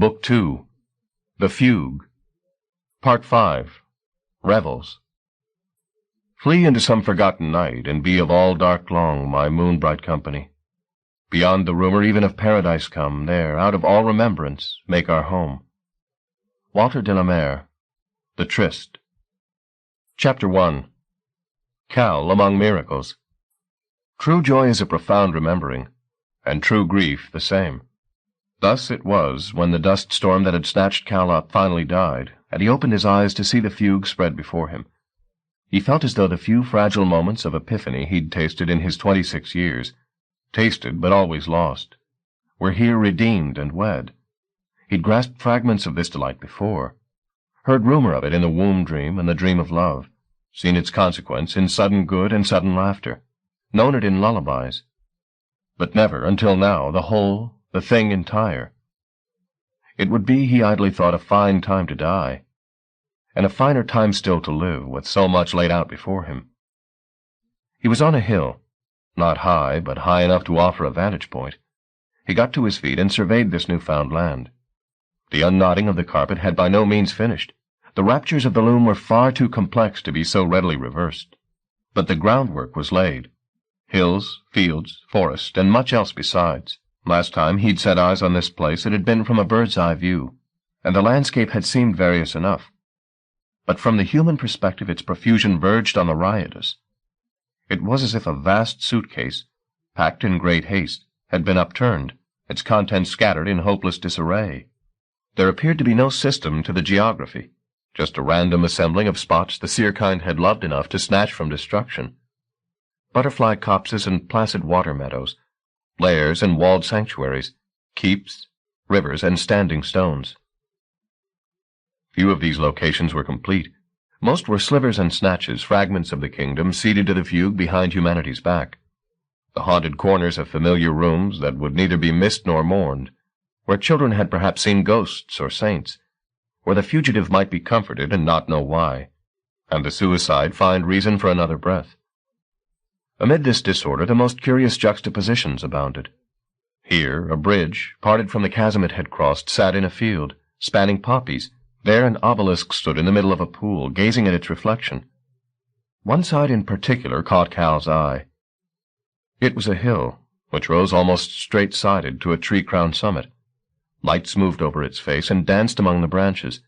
Book 2, The Fugue, Part 5, Revels. Flee into some forgotten night, and be of all dark long my moon-bright company. Beyond the rumor even of paradise come, there, out of all remembrance, make our home. Walter de la Mare, The Tryst. Chapter 1. Cal among Miracles. True joy is a profound remembering, and true grief the same. Thus it was when the dust storm that had snatched Cal up finally died, and he opened his eyes to see the fugue spread before him. He felt as though the few fragile moments of epiphany he'd tasted in his 26 years, tasted but always lost, were here redeemed and wed. He'd grasped fragments of this delight before, heard rumor of it in the womb dream and the dream of love, seen its consequence in sudden good and sudden laughter, known it in lullabies, but never, until now, the whole, the thing entire. It would be, he idly thought, a fine time to die, and a finer time still to live, with so much laid out before him. He was on a hill, not high, but high enough to offer a vantage point. He got to his feet and surveyed this new-found land. The unknotting of the carpet had by no means finished. The raptures of the loom were far too complex to be so readily reversed. But the groundwork was laid. Hills, fields, forest, and much else besides. Last time he'd set eyes on this place it had been from a bird's-eye view, and the landscape had seemed various enough. But from the human perspective its profusion verged on the riotous. It was as if a vast suitcase, packed in great haste, had been upturned, its contents scattered in hopeless disarray. There appeared to be no system to the geography, just a random assembling of spots the seer kind had loved enough to snatch from destruction. Butterfly copses and placid water meadows, lairs and walled sanctuaries, keeps, rivers, and standing stones. Few of these locations were complete. Most were slivers and snatches, fragments of the kingdom ceded to the fugue behind humanity's back. The haunted corners of familiar rooms that would neither be missed nor mourned, where children had perhaps seen ghosts or saints, where the fugitive might be comforted and not know why, and the suicide find reason for another breath. Amid this disorder the most curious juxtapositions abounded. Here a bridge, parted from the chasm it had crossed, sat in a field, spanning poppies. There an obelisk stood in the middle of a pool, gazing at its reflection. One side in particular caught Cal's eye. It was a hill, which rose almost straight-sided to a tree-crowned summit. Lights moved over its face and danced among the branches.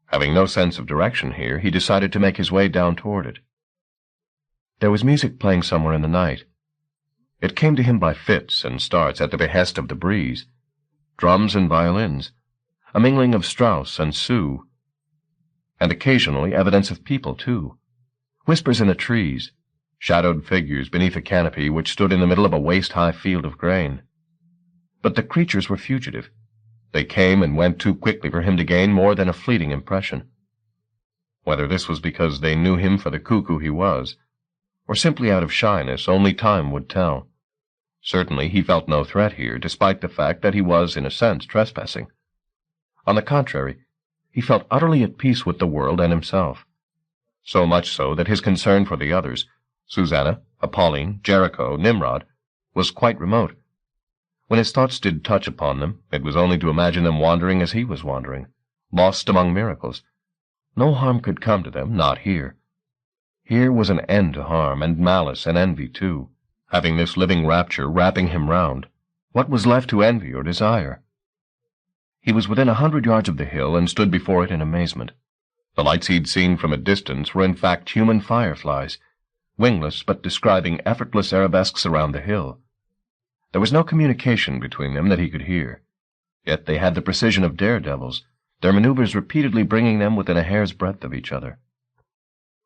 Having no sense of direction here, he decided to make his way down toward it. There was music playing somewhere in the night. It came to him by fits and starts at the behest of the breeze. Drums and violins, a mingling of Strauss and Sue, and occasionally evidence of people, too. Whispers in the trees, shadowed figures beneath a canopy which stood in the middle of a waist-high field of grain. But the creatures were fugitive. They came and went too quickly for him to gain more than a fleeting impression. Whether this was because they knew him for the cuckoo he was, or simply out of shyness, only time would tell. Certainly he felt no threat here, despite the fact that he was, in a sense, trespassing. On the contrary, he felt utterly at peace with the world and himself, so much so that his concern for the others, Susanna, Apolline, Jericho, Nimrod, was quite remote. When his thoughts did touch upon them, it was only to imagine them wandering as he was wandering, lost among miracles. No harm could come to them, not here. Here was an end to harm, and malice and envy, too. Having this living rapture wrapping him round, what was left to envy or desire? He was within 100 yards of the hill and stood before it in amazement. The lights he'd seen from a distance were in fact human fireflies, wingless but describing effortless arabesques around the hill. There was no communication between them that he could hear, yet they had the precision of daredevils, their maneuvers repeatedly bringing them within a hair's breadth of each other.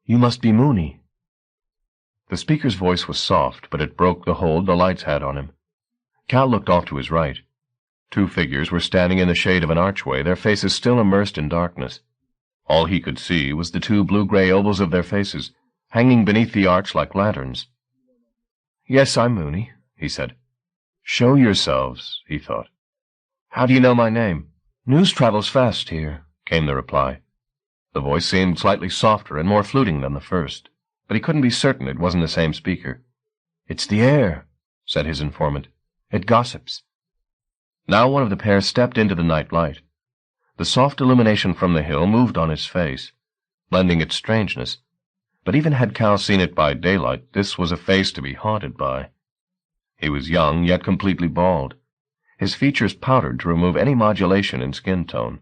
"You must be Mooney." The speaker's voice was soft, but it broke the hold the lights had on him. Cal looked off to his right. Two figures were standing in the shade of an archway, their faces still immersed in darkness. All he could see was the two blue-gray ovals of their faces, hanging beneath the arch like lanterns. "Yes, I'm Mooney," he said. "Show yourselves," he thought. "How do you know my name?" "News travels fast here," came the reply. The voice seemed slightly softer and more fluting than the first, but he couldn't be certain it wasn't the same speaker. "It's the air," said his informant. "It gossips." Now one of the pair stepped into the night light. The soft illumination from the hill moved on his face, lending its strangeness, but even had Cal seen it by daylight, this was a face to be haunted by. He was young, yet completely bald, his features powdered to remove any modulation in skin tone,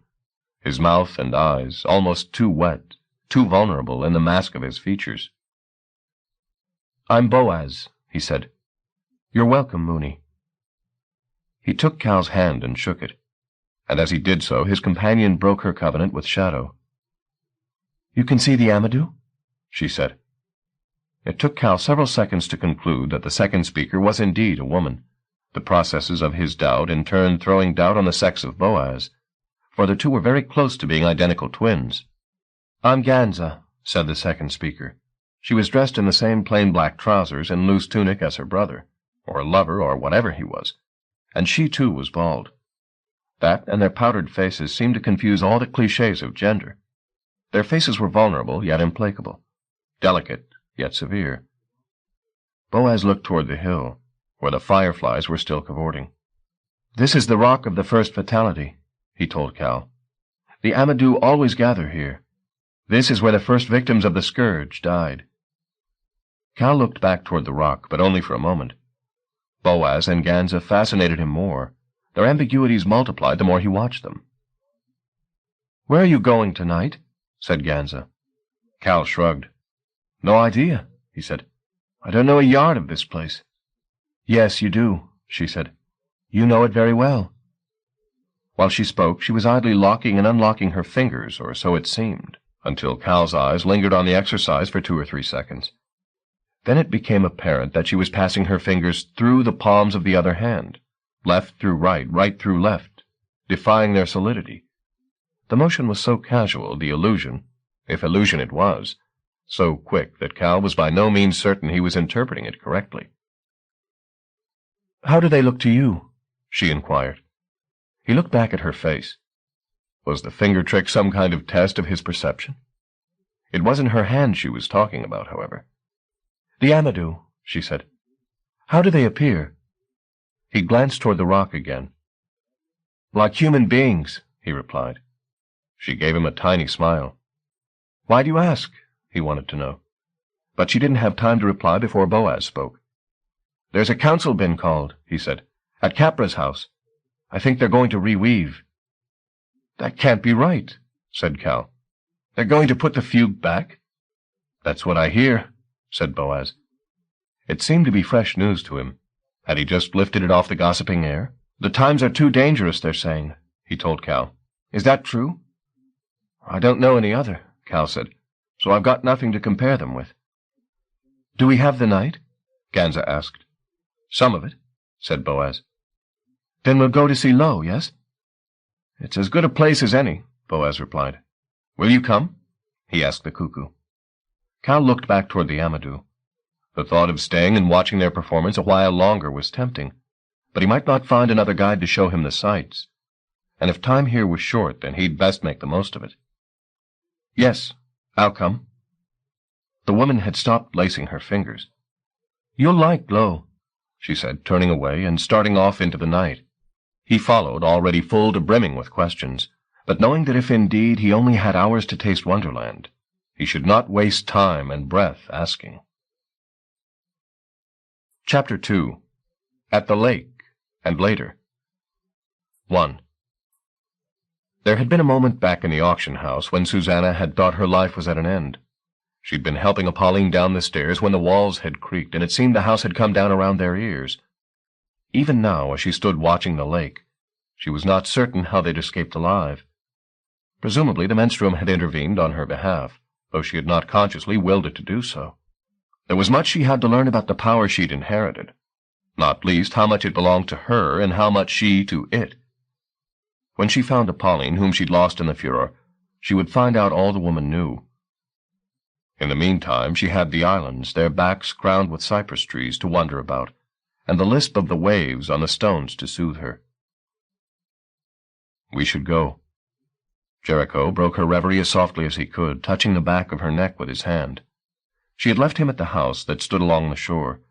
his mouth and eyes almost too wet, too vulnerable in the mask of his features. "I'm Boaz," he said. "You're welcome, Mooney." He took Cal's hand and shook it, and as he did so, his companion broke her covenant with Shadow. "You can see the Amadou?" she said. It took Cal several seconds to conclude that the second speaker was indeed a woman, the processes of his doubt in turn throwing doubt on the sex of Boaz, for the two were very close to being identical twins. "I'm Ganza," said the second speaker. She was dressed in the same plain black trousers and loose tunic as her brother, or lover, or whatever he was, and she too was bald. That and their powdered faces seemed to confuse all the clichés of gender. Their faces were vulnerable, yet implacable, delicate, yet severe. Boaz looked toward the hill, where the fireflies were still cavorting. "This is the rock of the first fatality," he told Cal. "The Amadou always gather here. This is where the first victims of the scourge died." Cal looked back toward the rock, but only for a moment. Boaz and Ganza fascinated him more. Their ambiguities multiplied the more he watched them. "Where are you going tonight?" said Ganza. Cal shrugged. "No idea," he said. "I don't know a yard of this place." "Yes, you do," she said. "You know it very well." While she spoke, she was idly locking and unlocking her fingers, or so it seemed, until Cal's eyes lingered on the exercise for 2 or 3 seconds. Then it became apparent that she was passing her fingers through the palms of the other hand, left through right, right through left, defying their solidity. The motion was so casual, the illusion, if illusion it was, so quick that Cal was by no means certain he was interpreting it correctly. "How do they look to you?" she inquired. He looked back at her face. Was the finger trick some kind of test of his perception? It wasn't her hand she was talking about, however. "The Amadou," she said. "How do they appear?" He glanced toward the rock again. "Like human beings," he replied. She gave him a tiny smile. "Why do you ask?" he wanted to know. But she didn't have time to reply before Boaz spoke. "There's a council been called," he said, "at Capra's house. I think they're going to reweave." "That can't be right," said Cal. "They're going to put the fugue back?" "That's what I hear," said Boaz. It seemed to be fresh news to him. Had he just lifted it off the gossiping air? "The times are too dangerous, they're saying," he told Cal. "Is that true?" "I don't know any other," Cal said, "so I've got nothing to compare them with." "Do we have the night?" Ganza asked. "Some of it," said Boaz. "Then we'll go to see Lo, yes?" "It's as good a place as any," Boaz replied. "Will you come?" he asked the cuckoo. Cal looked back toward the Amadou. The thought of staying and watching their performance a while longer was tempting, but he might not find another guide to show him the sights, and if time here was short, then he'd best make the most of it. "Yes, I'll come." The woman had stopped lacing her fingers. "You'll like Lo," she said, turning away and starting off into the night. He followed, already full to brimming with questions, but knowing that if indeed he only had hours to taste Wonderland, he should not waste time and breath asking. Chapter 2. At the Lake, and Later. 1. There had been a moment back in the auction house when Susanna had thought her life was at an end. She'd been helping Apolline down the stairs when the walls had creaked, and it seemed the house had come down around their ears. Even now, as she stood watching the lake, she was not certain how they'd escaped alive. Presumably the menstruum had intervened on her behalf, though she had not consciously willed it to do so. There was much she had to learn about the power she'd inherited, not least how much it belonged to her and how much she to it. When she found Apolline, whom she'd lost in the furor, she would find out all the woman knew. In the meantime, she had the islands, their backs crowned with cypress trees, to wonder about, and the lisp of the waves on the stones to soothe her. "We should go." Jericho broke her reverie as softly as he could, touching the back of her neck with his hand. She had left him at the house that stood along the shore,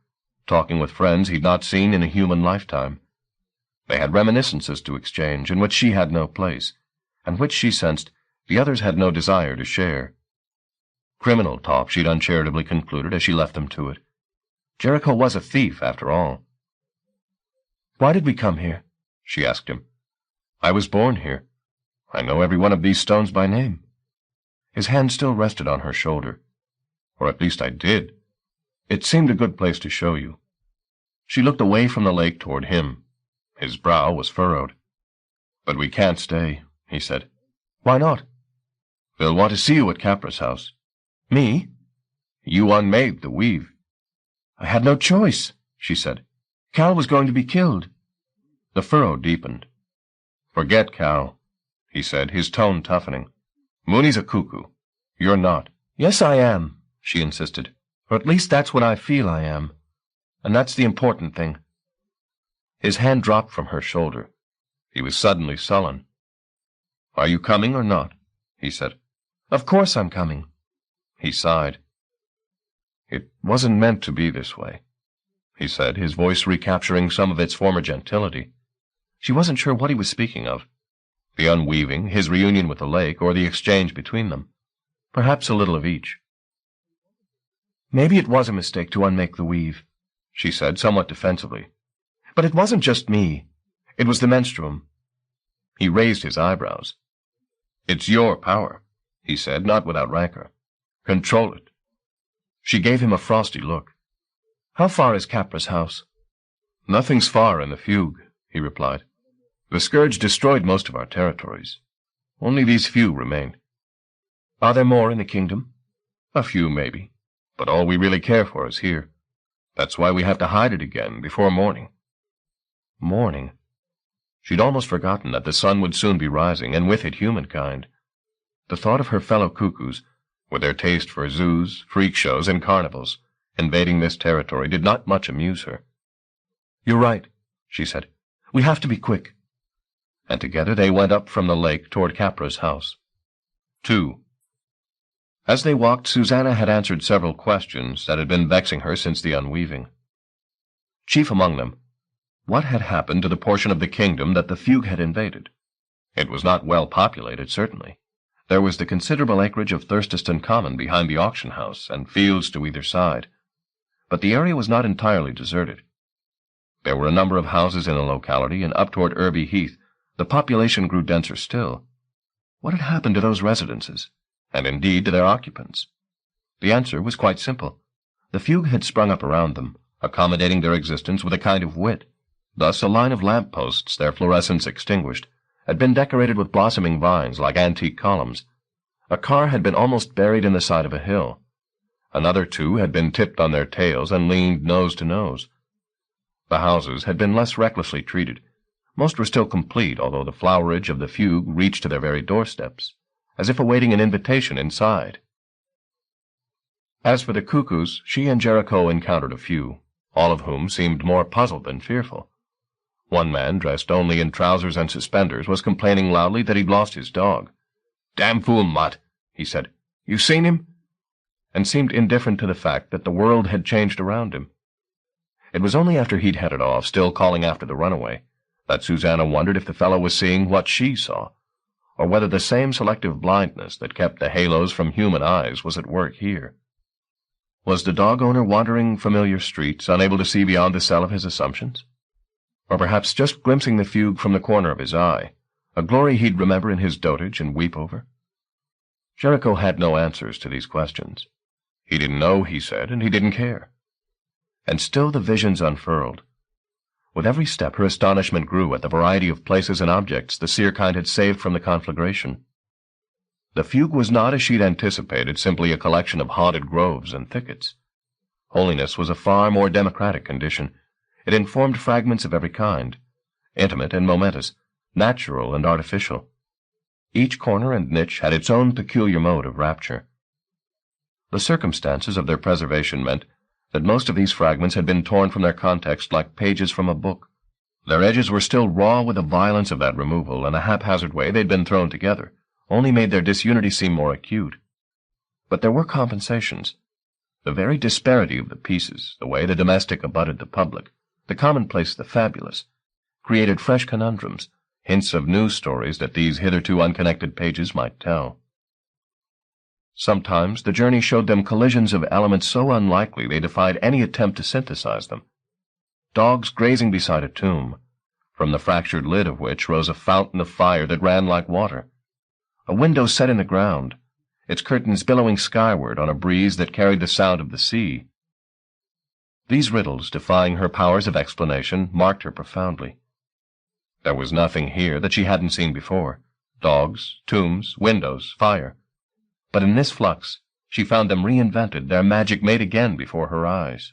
talking with friends he'd not seen in a human lifetime. They had reminiscences to exchange, in which she had no place, and which she sensed the others had no desire to share. Criminal talk, she'd uncharitably concluded as she left them to it. Jericho was a thief, after all. "Why did we come here?" she asked him. "I was born here. I know every one of these stones by name." His hand still rested on her shoulder. "Or at least I did. It seemed a good place to show you." She looked away from the lake toward him. His brow was furrowed. "But we can't stay," he said. "Why not?" "They'll want to see you at Capra's house." "Me?" "You unmade the weave." "I had no choice," she said. "Cal was going to be killed." The furrow deepened. "Forget Cal," he said, his tone toughening. "Mooney's a cuckoo. You're not." "Yes, I am," she insisted. "Or at least that's what I feel I am. And that's the important thing." His hand dropped from her shoulder. He was suddenly sullen. "Are you coming or not?" he said. "Of course I'm coming." He sighed. "It wasn't meant to be this way," he said, his voice recapturing some of its former gentility. She wasn't sure what he was speaking of. The unweaving, his reunion with the lake, or the exchange between them. Perhaps a little of each. "Maybe it was a mistake to unmake the weave," she said, somewhat defensively. "But it wasn't just me. It was the menstruum." He raised his eyebrows. "It's your power," he said, not without rancor. "Control it." She gave him a frosty look. "How far is Capra's house?" "Nothing's far in the fugue," he replied. "The scourge destroyed most of our territories. Only these few remain." "Are there more in the kingdom?" "A few, maybe. But all we really care for is here. That's why we have to hide it again before morning." Morning. She'd almost forgotten that the sun would soon be rising, and with it humankind. The thought of her fellow cuckoos, with their taste for zoos, freak shows, and carnivals, invading this territory did not much amuse her. "You're right," she said. "We have to be quick." And together they went up from the lake toward Capra's house. 2. As they walked, Susanna had answered several questions that had been vexing her since the unweaving. Chief among them, what had happened to the portion of the kingdom that the fugue had invaded? It was not well populated, certainly. There was the considerable acreage of Thurstaston Common behind the auction house, and fields to either side. But the area was not entirely deserted. There were a number of houses in the locality, and up toward Irby Heath the population grew denser still. What had happened to those residences, and indeed to their occupants? The answer was quite simple. The fugue had sprung up around them, accommodating their existence with a kind of wit. Thus a line of lamp-posts, their fluorescence extinguished, had been decorated with blossoming vines like antique columns. A car had been almost buried in the side of a hill. Another two had been tipped on their tails and leaned nose to nose. The houses had been less recklessly treated. Most were still complete, although the flowerage of the fugue reached to their very doorsteps, as if awaiting an invitation inside. As for the cuckoos, she and Jericho encountered a few, all of whom seemed more puzzled than fearful. One man, dressed only in trousers and suspenders, was complaining loudly that he'd lost his dog. "Damn fool mutt," he said. "You seen him?" And seemed indifferent to the fact that the world had changed around him. It was only after he'd headed off, still calling after the runaway, that Susanna wondered if the fellow was seeing what she saw, or whether the same selective blindness that kept the halos from human eyes was at work here. Was the dog-owner wandering familiar streets, unable to see beyond the cell of his assumptions? Or perhaps just glimpsing the fugue from the corner of his eye, a glory he'd remember in his dotage and weep over? Jericho had no answers to these questions. He didn't know, he said, and he didn't care. And still the visions unfurled. With every step her astonishment grew at the variety of places and objects the seer kind had saved from the conflagration. The fugue was not, as she'd anticipated, simply a collection of haunted groves and thickets. Holiness was a far more democratic condition. It informed fragments of every kind, intimate and momentous, natural and artificial. Each corner and niche had its own peculiar mode of rapture. The circumstances of their preservation meant that most of these fragments had been torn from their context like pages from a book. Their edges were still raw with the violence of that removal, and the haphazard way they'd been thrown together only made their disunity seem more acute. But there were compensations. The very disparity of the pieces, the way the domestic abutted the public, the commonplace the fabulous, created fresh conundrums, hints of news stories that these hitherto unconnected pages might tell. Sometimes the journey showed them collisions of elements so unlikely they defied any attempt to synthesize them. Dogs grazing beside a tomb, from the fractured lid of which rose a fountain of fire that ran like water. A window set in the ground, its curtains billowing skyward on a breeze that carried the sound of the sea. These riddles, defying her powers of explanation, marked her profoundly. There was nothing here that she hadn't seen before. Dogs, tombs, windows, fire. But in this flux, she found them reinvented, their magic made again before her eyes.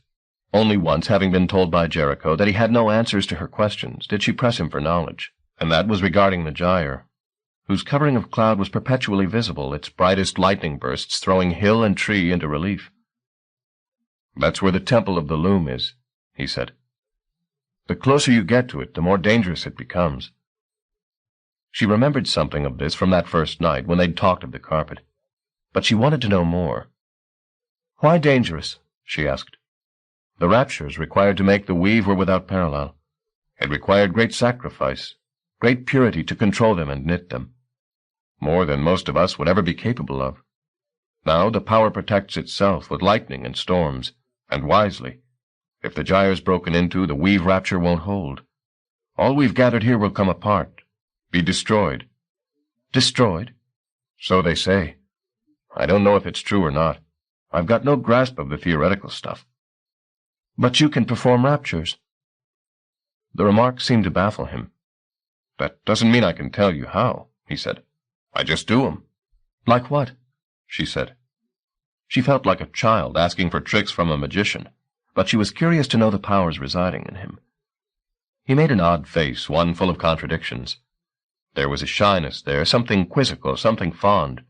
Only once, having been told by Jericho that he had no answers to her questions, did she press him for knowledge, and that was regarding the gyre, whose covering of cloud was perpetually visible, its brightest lightning bursts throwing hill and tree into relief. "That's where the Temple of the Loom is," he said. "The closer you get to it, the more dangerous it becomes." She remembered something of this from that first night when they'd talked of the carpet. But she wanted to know more. "Why dangerous?" she asked. "The raptures required to make the weave were without parallel. It required great sacrifice, great purity to control them and knit them. More than most of us would ever be capable of. Now the power protects itself with lightning and storms, and wisely. If the gyre's broken into, the weave rapture won't hold. All we've gathered here will come apart, be destroyed." "Destroyed?" "So they say. I don't know if it's true or not. I've got no grasp of the theoretical stuff." "But you can perform raptures." The remark seemed to baffle him. "That doesn't mean I can tell you how," he said. "I just do 'em." "Like what?" she said. She felt like a child asking for tricks from a magician, but she was curious to know the powers residing in him. He made an odd face, one full of contradictions. There was a shyness there, something quizzical, something fond.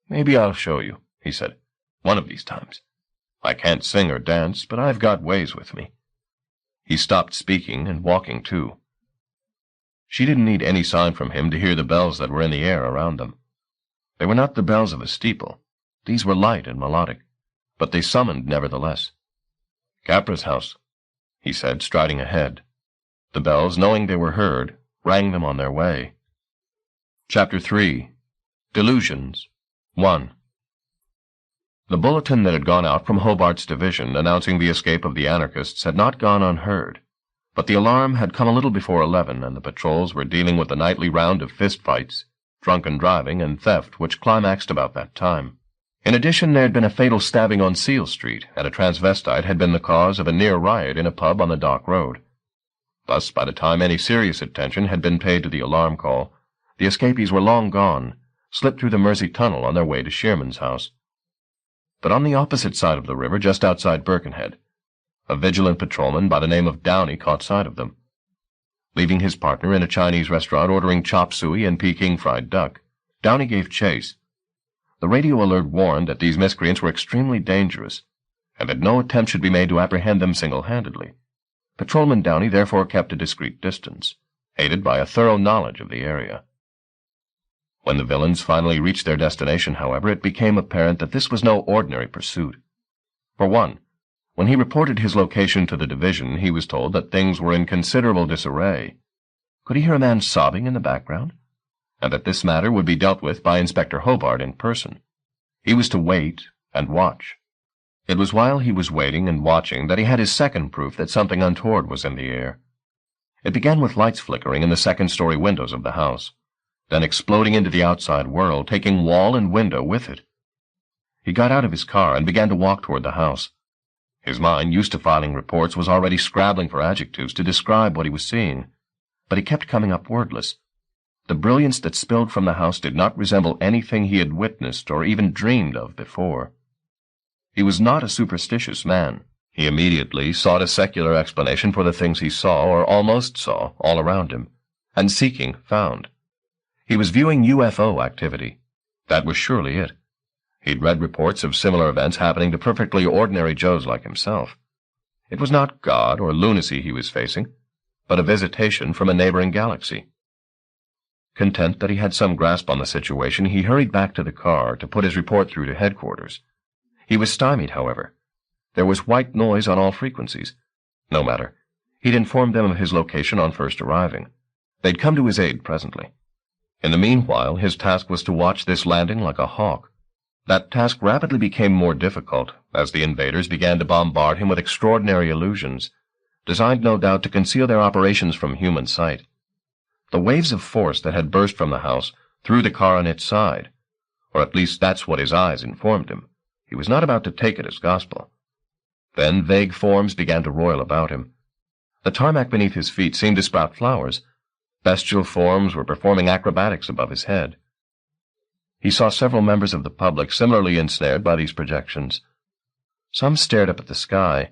"Maybe I'll show you," he said, "one of these times. I can't sing or dance, but I've got ways with me." He stopped speaking and walking too. She didn't need any sign from him to hear the bells that were in the air around them. They were not the bells of a steeple. These were light and melodic, but they summoned nevertheless. "Capra's house," he said, striding ahead. The bells, knowing they were heard, rang them on their way. Chapter 3. Delusions 1. The bulletin that had gone out from Hobart's division announcing the escape of the anarchists had not gone unheard, but the alarm had come a little before 11, and the patrols were dealing with the nightly round of fistfights, drunken driving, and theft which climaxed about that time. In addition, there had been a fatal stabbing on Seal Street, and a transvestite had been the cause of a near riot in a pub on the Dock Road. Thus, by the time any serious attention had been paid to the alarm call, the escapees were long gone, slipped through the Mersey Tunnel on their way to Shearman's house. But on the opposite side of the river, just outside Birkenhead, a vigilant patrolman by the name of Downey caught sight of them. Leaving his partner in a Chinese restaurant ordering chop suey and Peking fried duck, Downey gave chase. The radio alert warned that these miscreants were extremely dangerous, and that no attempt should be made to apprehend them single-handedly. Patrolman Downey therefore kept a discreet distance, aided by a thorough knowledge of the area. When the villains finally reached their destination, however, it became apparent that this was no ordinary pursuit. For one, when he reported his location to the division, he was told that things were in considerable disarray. Could he hear a man sobbing in the background? And that this matter would be dealt with by Inspector Hobart in person. He was to wait and watch. It was while he was waiting and watching that he had his second proof that something untoward was in the air. It began with lights flickering in the second-story windows of the house, then exploding into the outside world, taking wall and window with it. He got out of his car and began to walk toward the house. His mind, used to filing reports, was already scrabbling for adjectives to describe what he was seeing, but he kept coming up wordless. The brilliance that spilled from the house did not resemble anything he had witnessed or even dreamed of before. He was not a superstitious man. He immediately sought a secular explanation for the things he saw, or almost saw, all around him, and seeking, found. He was viewing UFO activity. That was surely it. He'd read reports of similar events happening to perfectly ordinary Joes like himself. It was not God or lunacy he was facing, but a visitation from a neighboring galaxy. Content that he had some grasp on the situation, he hurried back to the car to put his report through to headquarters. He was stymied, however. There was white noise on all frequencies. No matter. He'd informed them of his location on first arriving. They'd come to his aid presently. In the meanwhile, his task was to watch this landing like a hawk. That task rapidly became more difficult as the invaders began to bombard him with extraordinary illusions, designed no doubt to conceal their operations from human sight. The waves of force that had burst from the house threw the car on its side, or at least that's what his eyes informed him. He was not about to take it as gospel. Then vague forms began to roil about him. The tarmac beneath his feet seemed to sprout flowers. Bestial forms were performing acrobatics above his head. He saw several members of the public similarly ensnared by these projections. Some stared up at the sky.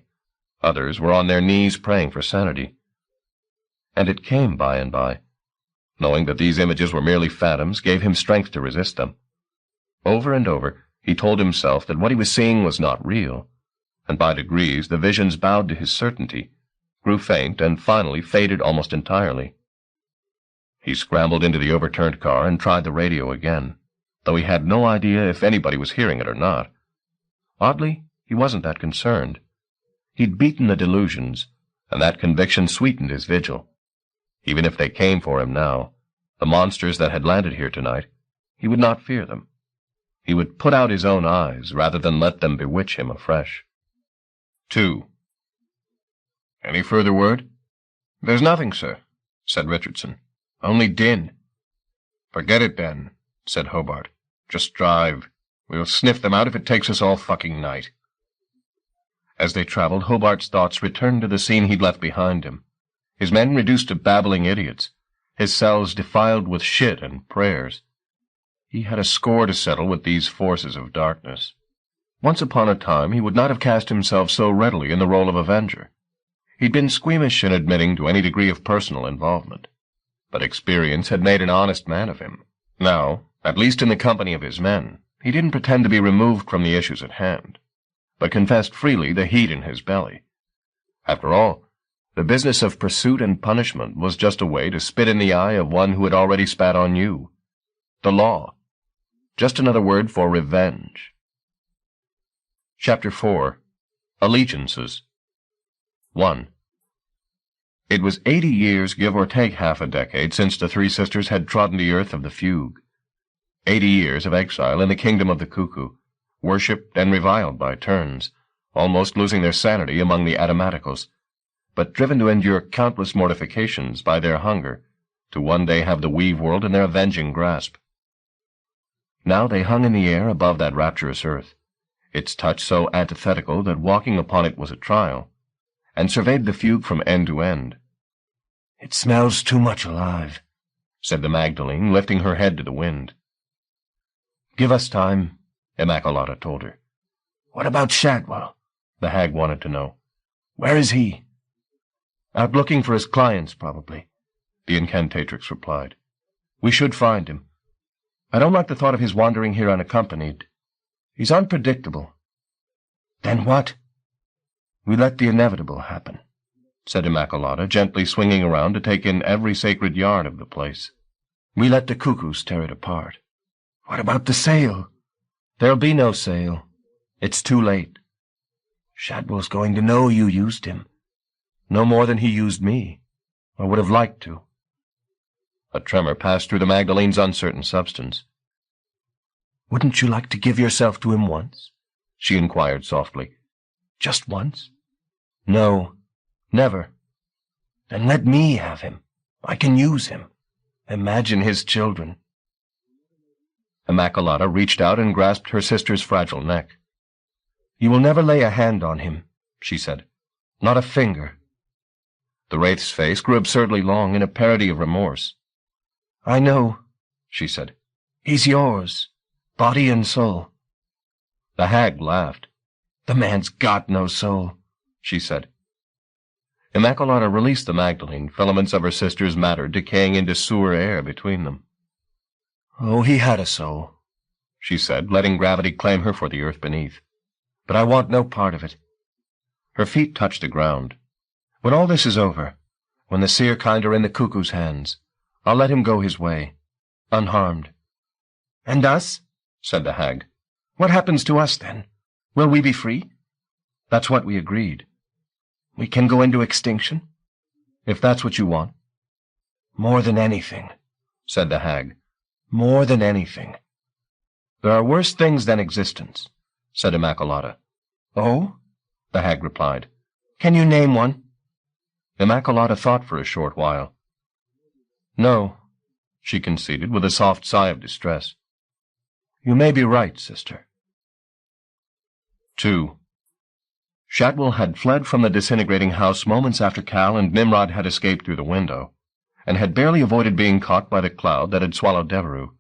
Others were on their knees praying for sanity. And it came by and by. Knowing that these images were merely phantoms gave him strength to resist them. Over and over, he told himself that what he was seeing was not real, and by degrees the visions bowed to his certainty, grew faint, and finally faded almost entirely. He scrambled into the overturned car and tried the radio again, though he had no idea if anybody was hearing it or not. Oddly, he wasn't that concerned. He'd beaten the delusions, and that conviction sweetened his vigil. Even if they came for him now, the monsters that had landed here tonight, he would not fear them. He would put out his own eyes rather than let them bewitch him afresh. 2. "Any further word?" "There's nothing, sir," said Richardson. "Only din." "Forget it, then," said Hobart. "Just drive. We'll sniff them out if it takes us all fucking night." As they traveled, Hobart's thoughts returned to the scene he'd left behind him. His men reduced to babbling idiots. His cells defiled with shit and prayers. He had a score to settle with these forces of darkness. Once upon a time he would not have cast himself so readily in the role of avenger. He'd been squeamish in admitting to any degree of personal involvement. But experience had made an honest man of him. Now, at least in the company of his men, he didn't pretend to be removed from the issues at hand, but confessed freely the heat in his belly. After all, the business of pursuit and punishment was just a way to spit in the eye of one who had already spat on you. The law. Just another word for revenge. Chapter 4. Allegiances. 1. It was 80 years, give or take half a decade, since the three sisters had trodden the earth of the fugue. 80 years of exile in the kingdom of the cuckoo, worshipped and reviled by turns, almost losing their sanity among the Atomaticals, but driven to endure countless mortifications by their hunger, to one day have the Weaveworld in their avenging grasp. Now they hung in the air above that rapturous earth, its touch so antithetical that walking upon it was a trial, and surveyed the fugue from end to end. "It smells too much alive," said the Magdalene, lifting her head to the wind. "Give us time," Immaculata told her. "What about Shadwell?" the hag wanted to know. "Where is he?" "Out looking for his clients, probably," the incantatrix replied. "We should find him. I don't like the thought of his wandering here unaccompanied. He's unpredictable." "Then what?" "We let the inevitable happen," said Immaculata, gently swinging around to take in every sacred yard of the place. "We let the cuckoos tear it apart." "What about the sale?" "There'll be no sale. It's too late. Shadwell's going to know you used him. No more than he used me, or would have liked to." A tremor passed through the Magdalene's uncertain substance. "Wouldn't you like to give yourself to him once?" she inquired softly. "Just once?" "No, never." "Then let me have him. I can use him. Imagine his children." Immaculata reached out and grasped her sister's fragile neck. "You will never lay a hand on him," she said. "Not a finger." The wraith's face grew absurdly long in a parody of remorse. "I know," she said. "He's yours, body and soul." The hag laughed. "The man's got no soul," she said. Immaculata released the Magdalene, filaments of her sister's matter decaying into sewer air between them. "Oh, he had a soul," she said, letting gravity claim her for the earth beneath. "But I want no part of it." Her feet touched the ground. "When all this is over, when the seer kind are in the cuckoo's hands, I'll let him go his way, unharmed." "And us?" said the hag. "What happens to us, then? Will we be free?" "That's what we agreed." "We can go into extinction?" "If that's what you want." More than anything, said the hag. More than anything. There are worse things than existence, said Immaculata. Oh? The hag replied. Can you name one? Immaculata thought for a short while. No, she conceded with a soft sigh of distress. You may be right, sister. 2. Shadwell had fled from the disintegrating house moments after Cal and Nimrod had escaped through the window, and had barely avoided being caught by the cloud that had swallowed Devereux.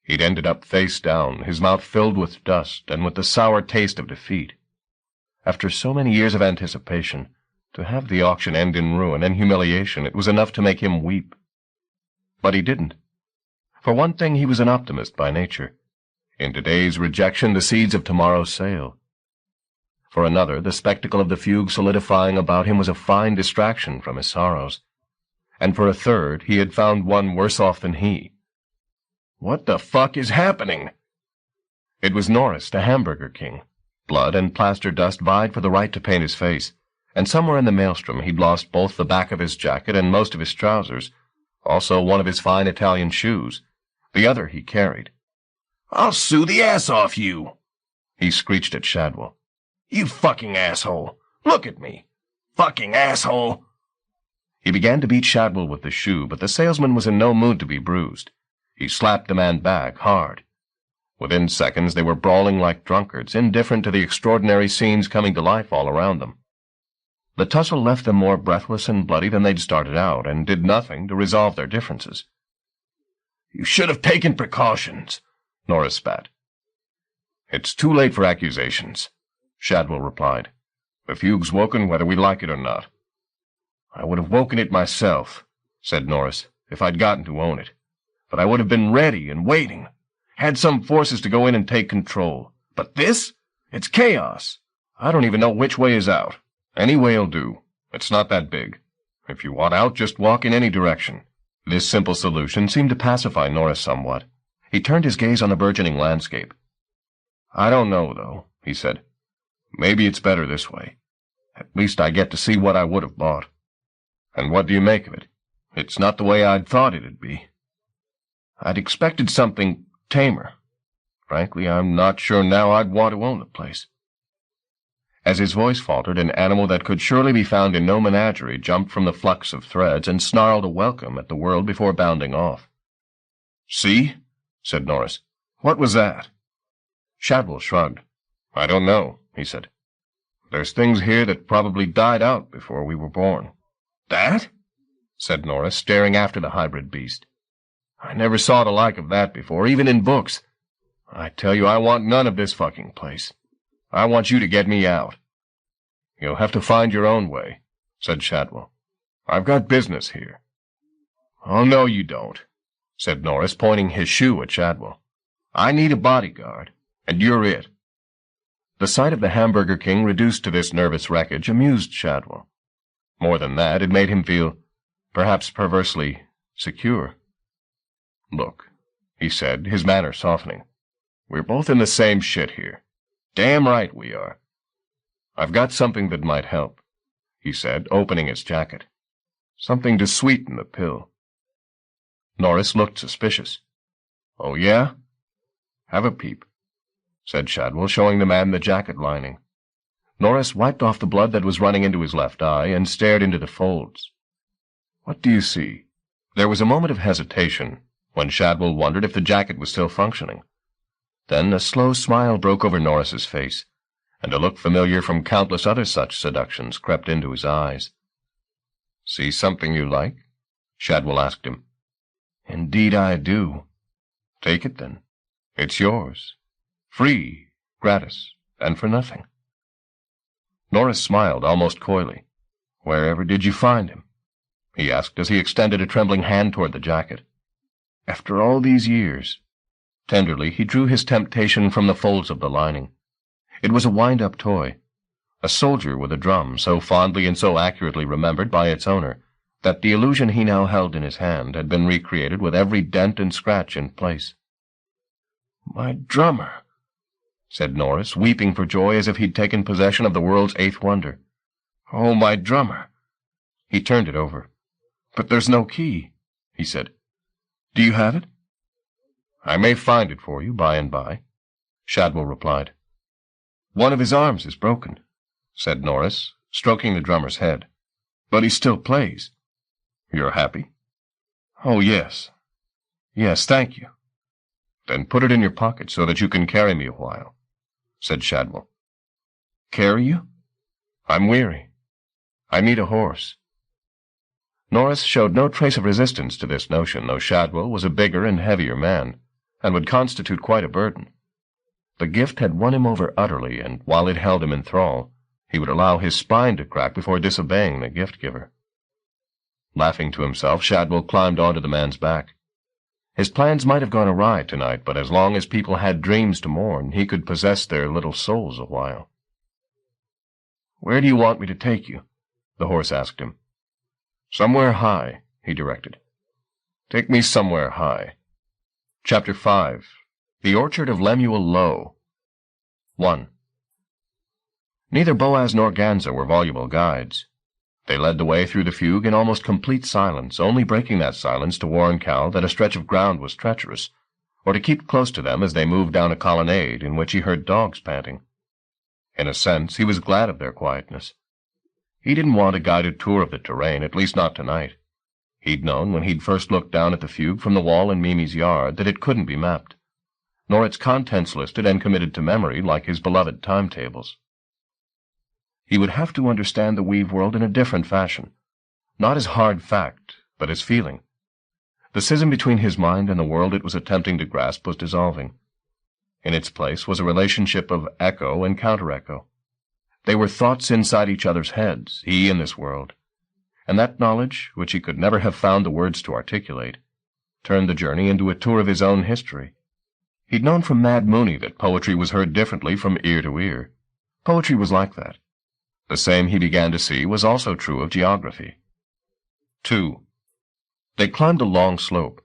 He'd ended up face down, his mouth filled with dust and with the sour taste of defeat. After so many years of anticipation, to have the auction end in ruin and humiliation, it was enough to make him weep. But he didn't. For one thing, he was an optimist by nature. In today's rejection, the seeds of tomorrow's sale. For another, the spectacle of the fugue solidifying about him was a fine distraction from his sorrows. And for a third, he had found one worse off than he. What the fuck is happening? It was Norris, the Hamburger King. Blood and plaster dust vied for the right to paint his face, and somewhere in the maelstrom he'd lost both the back of his jacket and most of his trousers, also one of his fine Italian shoes. The other he carried. "I'll sue the ass off you," he screeched at Shadwell. "You fucking asshole! Look at me! Fucking asshole!" He began to beat Shadwell with the shoe, but the salesman was in no mood to be bruised. He slapped the man back hard. Within seconds they were brawling like drunkards, indifferent to the extraordinary scenes coming to life all around them. The tussle left them more breathless and bloody than they'd started out, and did nothing to resolve their differences. "You should have taken precautions," Norris spat. "It's too late for accusations," Shadwell replied. "The fugue's woken whether we like it or not." "I would have woken it myself," said Norris, "if I'd gotten to own it. But I would have been ready and waiting. Had some forces to go in and take control. But this? It's chaos. I don't even know which way is out. Any way'll do. It's not that big. If you want out, just walk in any direction." This simple solution seemed to pacify Norris somewhat. He turned his gaze on the burgeoning landscape. "I don't know, though," he said. "Maybe it's better this way. At least I get to see what I would have bought." "And what do you make of it? It's not the way I'd thought it'd be." "I'd expected something tamer. Frankly, I'm not sure now I'd want to own the place." As his voice faltered, an animal that could surely be found in no menagerie jumped from the flux of threads and snarled a welcome at the world before bounding off. "See?" said Norris. "What was that?" Shadwell shrugged. "I don't know," he said. "There's things here that probably died out before we were born." "That?" said Norris, staring after the hybrid beast. "I never saw the like of that before, even in books. I tell you, I want none of this fucking place. I want you to get me out." "You'll have to find your own way," said Shadwell. "I've got business here." "Oh, no, you don't," said Norris, pointing his shoe at Shadwell. "I need a bodyguard, and you're it." The sight of the Hamburger King reduced to this nervous wreckage amused Shadwell. More than that, it made him feel, perhaps perversely, secure. "Look," he said, his manner softening. "We're both in the same shit here. Damn right we are. I've got something that might help," he said, opening his jacket. "Something to sweeten the pill." Norris looked suspicious. "Oh, yeah? Have a peep," said Shadwell, showing the man the jacket lining. Norris wiped off the blood that was running into his left eye and stared into the folds. "What do you see?" There was a moment of hesitation, when Shadwell wondered if the jacket was still functioning. Then a slow smile broke over Norris's face, and a look familiar from countless other such seductions crept into his eyes. "See something you like?" Shadwell asked him. "Indeed I do." "Take it, then. It's yours. Free, gratis, and for nothing." Norris smiled almost coyly. "Wherever did you find him?" he asked as he extended a trembling hand toward the jacket. "After all these years." Tenderly, he drew his temptation from the folds of the lining. It was a wind-up toy, a soldier with a drum, so fondly and so accurately remembered by its owner that the illusion he now held in his hand had been recreated with every dent and scratch in place. "My drummer," said Norris, weeping for joy as if he'd taken possession of the world's eighth wonder. "Oh, my drummer." He turned it over. But there's no key, he said. Do you have it? I may find it for you by and by, Shadwell replied. One of his arms is broken, said Norris, stroking the drummer's head. But he still plays. You're happy? Oh, yes. Yes, thank you. Then put it in your pocket so that you can carry me a while, said Shadwell. Carry you? I'm weary. I need a horse. Norris showed no trace of resistance to this notion, though Shadwell was a bigger and heavier man, and would constitute quite a burden. The gift had won him over utterly, and while it held him in thrall, he would allow his spine to crack before disobeying the gift-giver. Laughing to himself, Shadwell climbed onto the man's back. His plans might have gone awry tonight, but as long as people had dreams to mourn, he could possess their little souls a while. Where do you want me to take you? The horse asked him. Somewhere high, he directed. Take me somewhere high. Chapter 5. The Orchard of Lemuel Low. 1. Neither Boaz nor Ganza were voluble guides. They led the way through the fugue in almost complete silence, only breaking that silence to warn Cal that a stretch of ground was treacherous, or to keep close to them as they moved down a colonnade in which he heard dogs panting. In a sense, he was glad of their quietness. He didn't want a guided tour of the terrain, at least not tonight. He'd known when he'd first looked down at the fugue from the wall in Mimi's yard that it couldn't be mapped, nor its contents listed and committed to memory like his beloved timetables. He would have to understand the Weaveworld in a different fashion, not as hard fact, but as feeling. The schism between his mind and the world it was attempting to grasp was dissolving. In its place was a relationship of echo and counter-echo. They were thoughts inside each other's heads, he in this world, and that knowledge, which he could never have found the words to articulate, turned the journey into a tour of his own history. He'd known from Mad Mooney that poetry was heard differently from ear to ear. Poetry was like that. The same he began to see was also true of geography. 2. They climbed a long slope.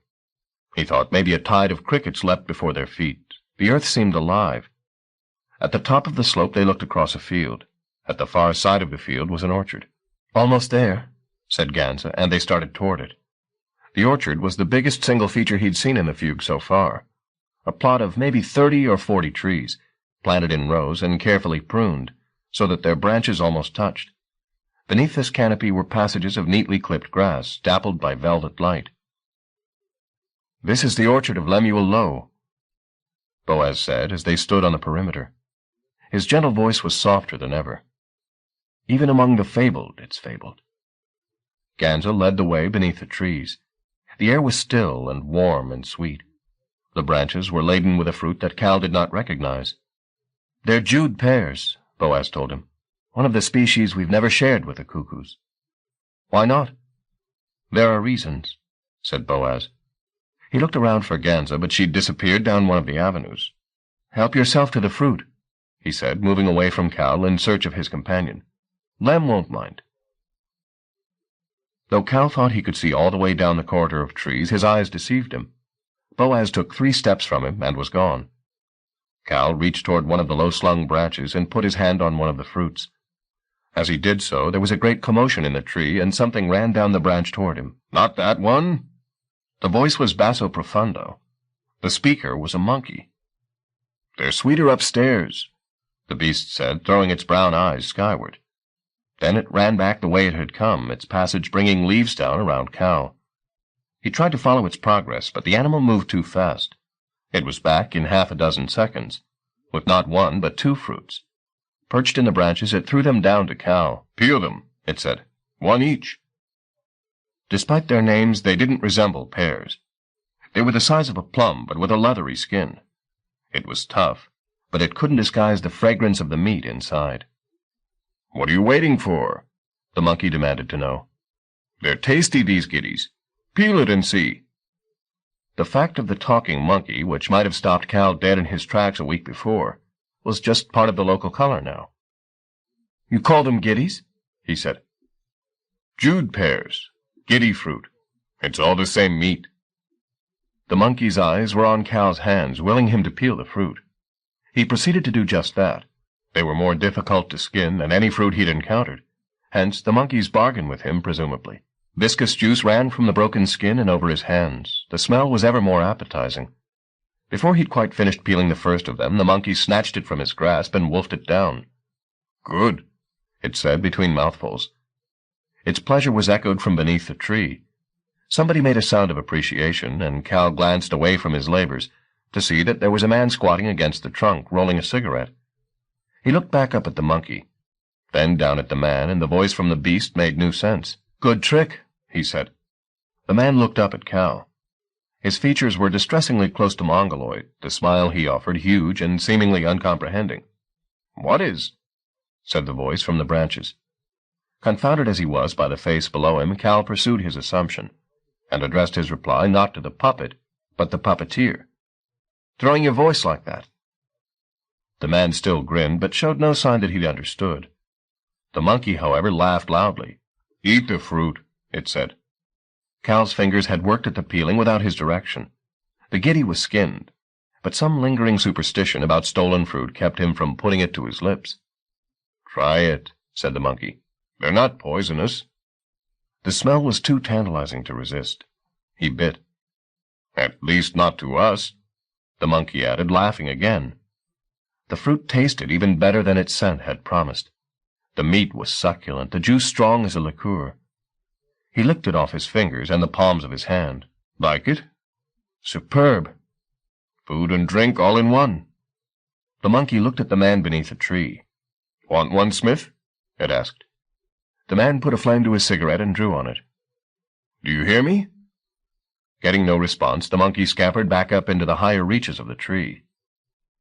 He thought maybe a tide of crickets leapt before their feet. The earth seemed alive. At the top of the slope they looked across a field. At the far side of the field was an orchard. Almost there, said Ganza, and they started toward it. The orchard was the biggest single feature he'd seen in the fugue so far. A plot of maybe 30 or 40 trees, planted in rows and carefully pruned, so that their branches almost touched. Beneath this canopy were passages of neatly clipped grass, dappled by velvet light. This is the orchard of Lemuel Low, Boaz said as they stood on the perimeter. His gentle voice was softer than ever. Even among the fabled, it's fabled. Ganza led the way beneath the trees. The air was still and warm and sweet. The branches were laden with a fruit that Cal did not recognize. They're Jude pears, Boaz told him. One of the species we've never shared with the cuckoos. Why not? There are reasons, said Boaz. He looked around for Ganza, but she'd disappeared down one of the avenues. Help yourself to the fruit, he said, moving away from Cal in search of his companion. Lem won't mind. Though Cal thought he could see all the way down the corridor of trees, his eyes deceived him. Boaz took 3 steps from him and was gone. Cal reached toward one of the low-slung branches and put his hand on one of the fruits. As he did so, there was a great commotion in the tree, and something ran down the branch toward him. Not that one! The voice was basso profundo. The speaker was a monkey. They're sweeter upstairs, the beast said, throwing its brown eyes skyward. Then it ran back the way it had come, its passage bringing leaves down around Cal. He tried to follow its progress, but the animal moved too fast. It was back in 6 seconds, with not 1 but 2 fruits. Perched in the branches, it threw them down to Cal. Peel them, it said. 1 each. Despite their names, they didn't resemble pears. They were the size of a plum, but with a leathery skin. It was tough, but it couldn't disguise the fragrance of the meat inside. What are you waiting for? The monkey demanded to know. They're tasty, these giddies. Peel it and see. The fact of the talking monkey, which might have stopped Cal dead in his tracks a week before, was just part of the local color now. You call them giddies? He said. Jude pears. Giddy fruit. It's all the same meat. The monkey's eyes were on Cal's hands, willing him to peel the fruit. He proceeded to do just that. They were more difficult to skin than any fruit he'd encountered. Hence, the monkey's bargain with him, presumably. Viscous juice ran from the broken skin and over his hands. The smell was ever more appetizing. Before he'd quite finished peeling the first of them, the monkey snatched it from his grasp and wolfed it down. "Good," it said between mouthfuls. Its pleasure was echoed from beneath the tree. Somebody made a sound of appreciation, and Cal glanced away from his labors to see that there was a man squatting against the trunk, rolling a cigarette. He looked back up at the monkey, then down at the man, and the voice from the beast made new sense. "Good trick," he said. The man looked up at Cal. His features were distressingly close to mongoloid, the smile he offered huge and seemingly uncomprehending. "What is?" said the voice from the branches. Confounded as he was by the face below him, Cal pursued his assumption, and addressed his reply not to the puppet, but the puppeteer. "Throwing your voice like that?" The man still grinned, but showed no sign that he'd understood. The monkey, however, laughed loudly. "Eat the fruit," it said. Cal's fingers had worked at the peeling without his direction. The giddy was skinned, but some lingering superstition about stolen fruit kept him from putting it to his lips. "Try it," said the monkey. "They're not poisonous." The smell was too tantalizing to resist. He bit. "At least not to us," the monkey added, laughing again. The fruit tasted even better than its scent had promised. The meat was succulent, the juice strong as a liqueur. He licked it off his fingers and the palms of his hand. "Like it?" "Superb." "Food and drink all in one." The monkey looked at the man beneath a tree. "Want one, Smith?" it asked. The man put a flame to his cigarette and drew on it. "Do you hear me?" Getting no response, the monkey scampered back up into the higher reaches of the tree.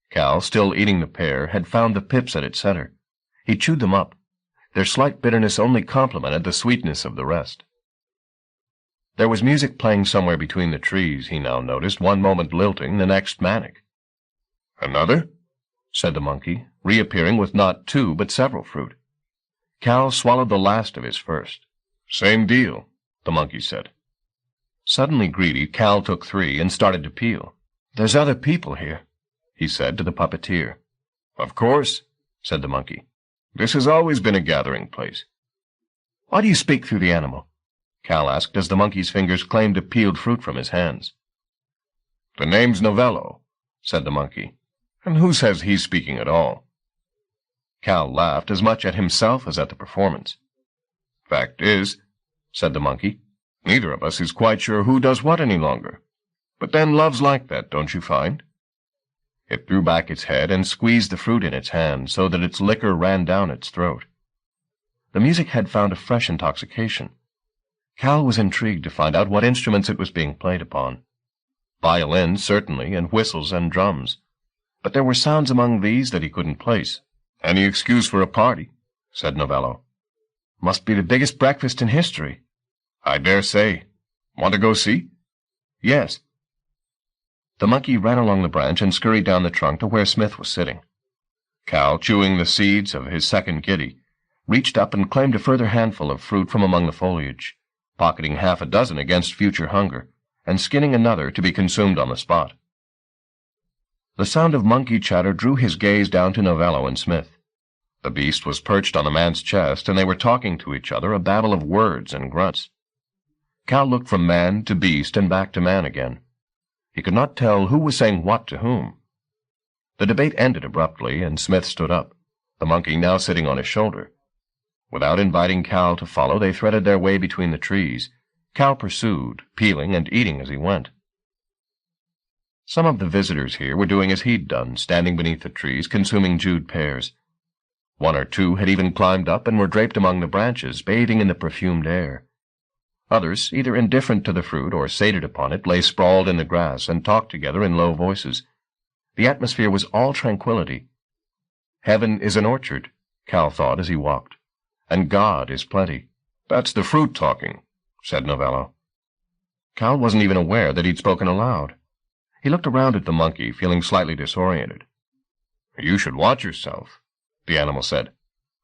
Cal, still eating the pear, had found the pips at its center. He chewed them up. Their slight bitterness only complemented the sweetness of the rest. There was music playing somewhere between the trees, he now noticed, one moment lilting, the next manic. "Another?" said the monkey, reappearing with not two but several fruit. Cal swallowed the last of his first. "Same deal," the monkey said. Suddenly greedy, Cal took 3 and started to peel. "There's other people here," he said to the puppeteer. "Of course," said the monkey. "This has always been a gathering place." "Why do you speak through the animal?" Cal asked as the monkey's fingers claimed a peeled fruit from his hands. "The name's Novello," said the monkey. "And who says he's speaking at all?" Cal laughed as much at himself as at the performance. "Fact is," said the monkey, "neither of us is quite sure who does what any longer. But then love's like that, don't you find?" It threw back its head and squeezed the fruit in its hand so that its liquor ran down its throat. The music had found a fresh intoxication. Cal was intrigued to find out what instruments it was being played upon. Violins, certainly, and whistles and drums. But there were sounds among these that he couldn't place. "Any excuse for a party," said Novello. "Must be the biggest breakfast in history." "I dare say. Want to go see?" "Yes." The monkey ran along the branch and scurried down the trunk to where Smith was sitting. Cal, chewing the seeds of his second giddy, reached up and claimed a further handful of fruit from among the foliage, pocketing half a dozen against future hunger, and skinning another to be consumed on the spot. The sound of monkey chatter drew his gaze down to Novello and Smith. The beast was perched on the man's chest, and they were talking to each other, a babble of words and grunts. Cal looked from man to beast and back to man again. He could not tell who was saying what to whom. The debate ended abruptly, and Smith stood up, the monkey now sitting on his shoulder. Without inviting Cal to follow, they threaded their way between the trees. Cal pursued, peeling and eating as he went. Some of the visitors here were doing as he'd done, standing beneath the trees, consuming Jewed pears. 1 or 2 had even climbed up and were draped among the branches, bathing in the perfumed air. Others, either indifferent to the fruit or sated upon it, lay sprawled in the grass and talked together in low voices. The atmosphere was all tranquility. Heaven is an orchard, Cal thought as he walked, and God is plenty. "That's the fruit talking," said Novello. Cal wasn't even aware that he'd spoken aloud. He looked around at the monkey, feeling slightly disoriented. "You should watch yourself," the animal said.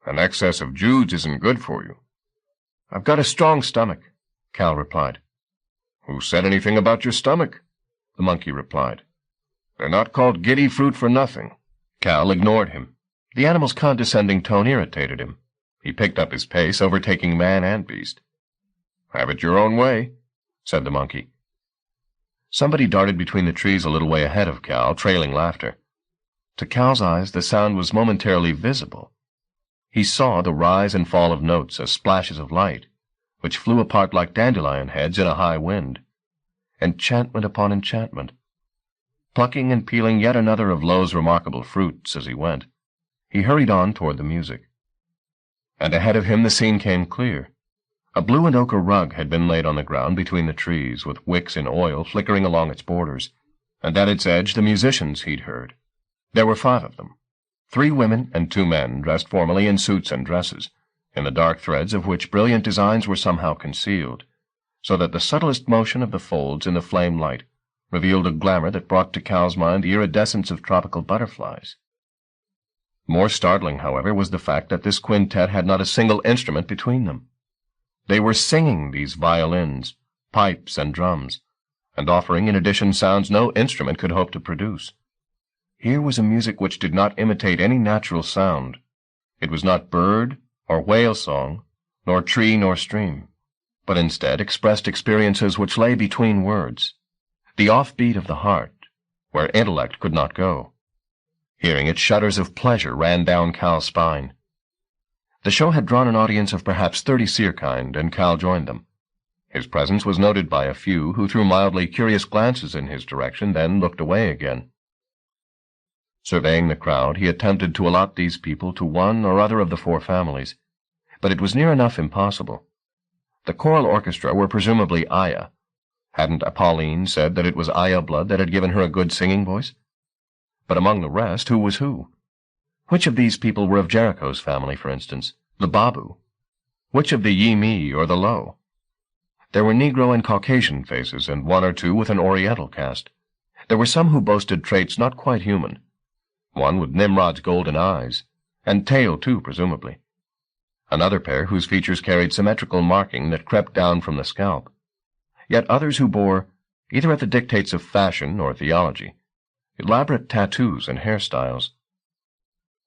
"An excess of Judes isn't good for you." "I've got a strong stomach," Cal replied. "Who said anything about your stomach?" the monkey replied. "They're not called giddy fruit for nothing." Cal ignored him. The animal's condescending tone irritated him. He picked up his pace, overtaking man and beast. Have it your own way, said the monkey. Somebody darted between the trees a little way ahead of Cal, trailing laughter. To Cal's eyes, the sound was momentarily visible. He saw the rise and fall of notes as splashes of light, which flew apart like dandelion heads in a high wind. Enchantment upon enchantment. Plucking and peeling yet another of Lo's remarkable fruits as he went, he hurried on toward the music. And ahead of him the scene came clear. A blue and ochre rug had been laid on the ground between the trees, with wicks in oil flickering along its borders, and at its edge the musicians he'd heard. There were 5 of them, 3 women and 2 men, dressed formally in suits and dresses, in the dark threads of which brilliant designs were somehow concealed, so that the subtlest motion of the folds in the flame light revealed a glamour that brought to Cal's mind the iridescence of tropical butterflies. More startling, however, was the fact that this quintet had not a single instrument between them. They were singing, these violins, pipes, and drums, and offering in addition sounds no instrument could hope to produce. Here was a music which did not imitate any natural sound. It was not bird or whale song, nor tree nor stream, but instead expressed experiences which lay between words, the offbeat of the heart, where intellect could not go. Hearing it, shudders of pleasure ran down Cal's spine. The show had drawn an audience of perhaps 30 seerkind, and Cal joined them. His presence was noted by a few, who threw mildly curious glances in his direction, then looked away again. Surveying the crowd, he attempted to allot these people to one or other of the 4 families, but it was near enough impossible. The choral orchestra were presumably Aya. Hadn't Apolline said that it was Aya blood that had given her a good singing voice? But among the rest, who was who? Which of these people were of Jericho's family, for instance, the Babu? Which of the Yi-Mi or the Lo? There were Negro and Caucasian faces, and 1 or 2 with an Oriental cast. There were some who boasted traits not quite human. One with Nimrod's golden eyes, and tail too, presumably. Another pair whose features carried symmetrical marking that crept down from the scalp. Yet others who bore, either at the dictates of fashion or theology, elaborate tattoos and hairstyles.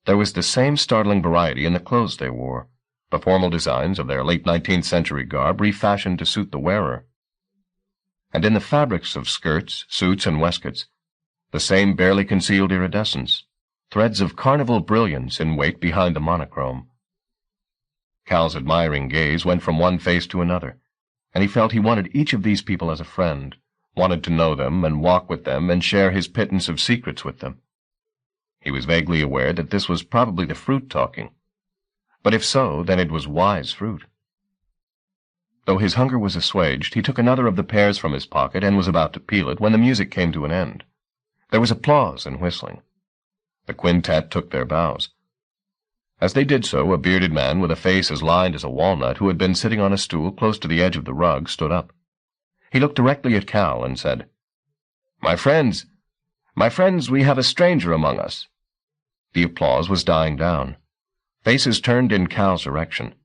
There was the same startling variety in the clothes they wore, the formal designs of their late 19th century garb refashioned to suit the wearer. And in the fabrics of skirts, suits, and waistcoats, the same barely concealed iridescence, threads of carnival brilliance in wait behind the monochrome. Cal's admiring gaze went from one face to another, and he felt he wanted each of these people as a friend, wanted to know them and walk with them and share his pittance of secrets with them. He was vaguely aware that this was probably the fruit talking, but if so, then it was wise fruit. Though his hunger was assuaged, he took another of the pears from his pocket and was about to peel it when the music came to an end. There was applause and whistling. The quintet took their bows. As they did so, a bearded man with a face as lined as a walnut, who had been sitting on a stool close to the edge of the rug, stood up. He looked directly at Cal and said, My friends, we have a stranger among us." The applause was dying down. Faces turned in Cal's direction.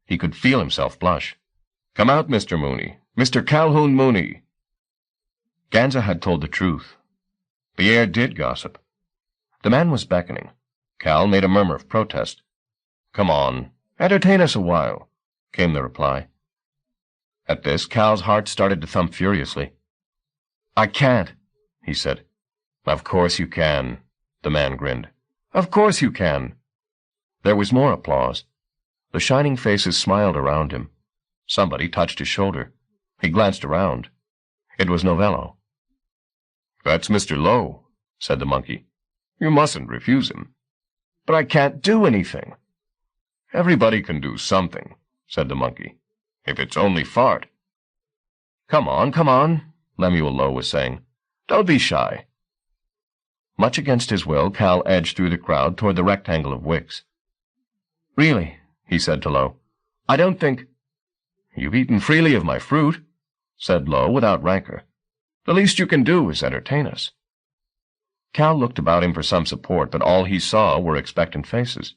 He could feel himself blush. "Come out, Mr. Mooney. Mr. Calhoun Mooney." Ganza had told the truth. The air did gossip. The man was beckoning. Cal made a murmur of protest. "Come on, entertain us a while," came the reply. At this, Cal's heart started to thump furiously. "I can't," he said. "Of course you can," the man grinned. "Of course you can." There was more applause. The shining faces smiled around him. Somebody touched his shoulder. He glanced around. It was Novello. "That's Mr. Lowe," said the monkey. "You mustn't refuse him." "But I can't do anything." "Everybody can do something," said the monkey, "if it's only fart." Come on," Lemuel Lowe was saying. "Don't be shy." Much against his will, Cal edged through the crowd toward the rectangle of wicks. "Really," he said to Lowe, "I don't think—" "You've eaten freely of my fruit," said Lowe without rancor. "The least you can do is entertain us." Cal looked about him for some support, but all he saw were expectant faces.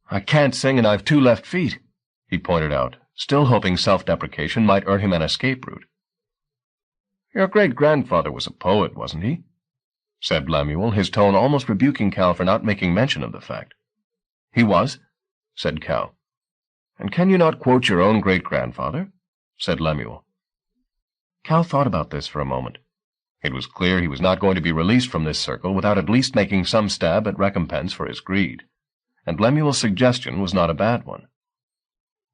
"I can't sing, and I've 2 left feet," he pointed out, still hoping self-deprecation might earn him an escape route. "Your great-grandfather was a poet, wasn't he?" said Lemuel, his tone almost rebuking Cal for not making mention of the fact. "He was," said Cal. "And can you not quote your own great-grandfather?" said Lemuel. Cal thought about this for a moment. It was clear he was not going to be released from this circle without at least making some stab at recompense for his greed, and Lemuel's suggestion was not a bad one.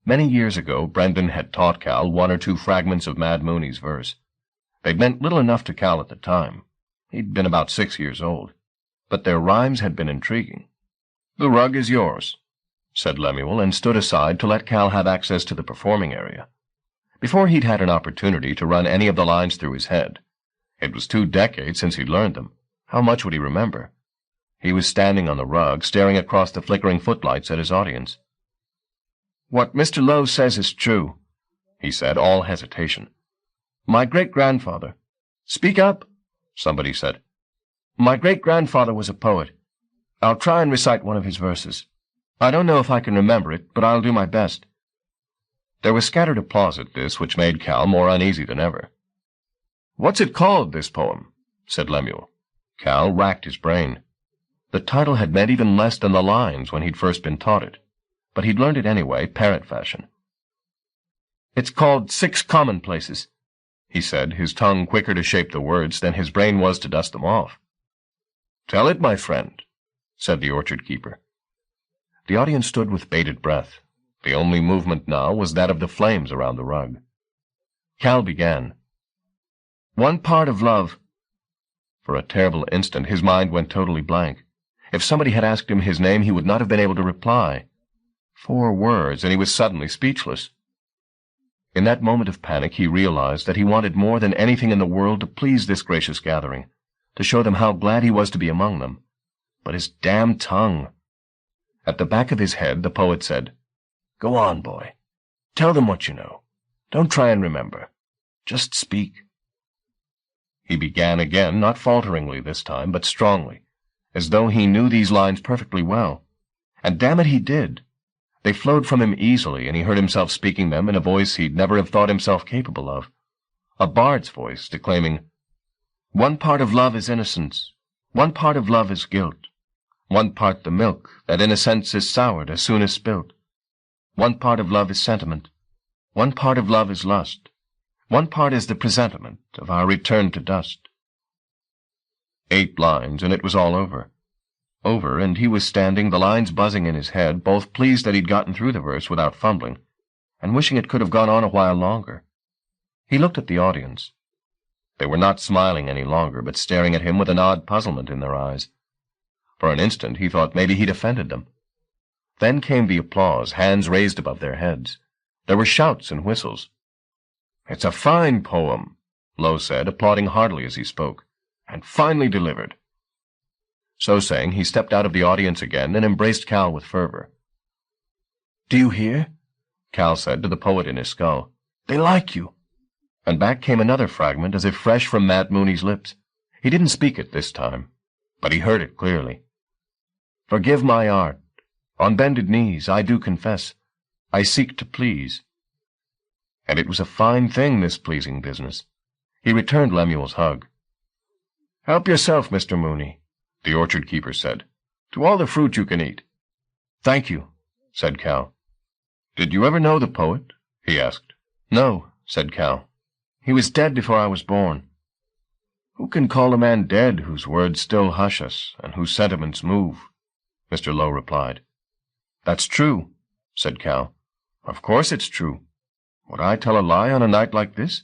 Many years ago, Brendan had taught Cal one or two fragments of Mad Mooney's verse. They'd meant little enough to Cal at the time. He'd been about 6 years old, but their rhymes had been intriguing. "The rug is yours," said Lemuel, and stood aside to let Cal have access to the performing area. Before he'd had an opportunity to run any of the lines through his head. It was 2 decades since he'd learned them. How much would he remember? He was standing on the rug, staring across the flickering footlights at his audience. "What Mr. Lowe says is true," he said, all hesitation. "My great-grandfather—" "Speak up," somebody said. "My great-grandfather was a poet. I'll try and recite one of his verses. I don't know if I can remember it, but I'll do my best." There was scattered applause at this, which made Cal more uneasy than ever. "What's it called, this poem?" said Lemuel. Cal racked his brain. The title had meant even less than the lines when he'd first been taught it, but he'd learned it anyway, parrot fashion. "It's called 6 Commonplaces," he said, his tongue quicker to shape the words than his brain was to dust them off. "Tell it, my friend," said the orchard keeper. The audience stood with bated breath. The only movement now was that of the flames around the rug. Cal began. "One part of love—" For a terrible instant his mind went totally blank. If somebody had asked him his name, he would not have been able to reply. 4 words, and he was suddenly speechless. In that moment of panic he realized that he wanted more than anything in the world to please this gracious gathering, to show them how glad he was to be among them. But his damned tongue! At the back of his head the poet said, "Go on, boy. Tell them what you know. Don't try and remember. Just speak." He began again, not falteringly this time, but strongly, as though he knew these lines perfectly well. And damn it, he did. They flowed from him easily, and he heard himself speaking them in a voice he'd never have thought himself capable of. A bard's voice, declaiming, "One part of love is innocence. One part of love is guilt. One part the milk, that in a sense is soured as soon as spilt. One part of love is sentiment. One part of love is lust. One part is the presentiment of our return to dust." 8 lines, and it was all over. Over, and he was standing, the lines buzzing in his head, both pleased that he'd gotten through the verse without fumbling, and wishing it could have gone on a while longer. He looked at the audience. They were not smiling any longer, but staring at him with an odd puzzlement in their eyes. For an instant he thought maybe he'd offended them. Then came the applause, hands raised above their heads. There were shouts and whistles. "It's a fine poem," Lowe said, applauding heartily as he spoke, "and finely delivered." So saying, he stepped out of the audience again and embraced Cal with fervor. "Do you hear?" Cal said to the poet in his skull. "They like you." And back came another fragment as if fresh from Mad Mooney's lips. He didn't speak it this time, but he heard it clearly. "Forgive my art. On bended knees I do confess. I seek to please." And it was a fine thing, this pleasing business. He returned Lemuel's hug. "Help yourself, Mr. Mooney," the orchard keeper said, "to all the fruit you can eat." "Thank you," said Cal. "Did you ever know the poet?" he asked. "No," said Cal. "He was dead before I was born." "Who can call a man dead whose words still hush us, and whose sentiments move?" Mr. Lowe replied. "That's true," said Cal. "Of course it's true. Would I tell a lie on a night like this?"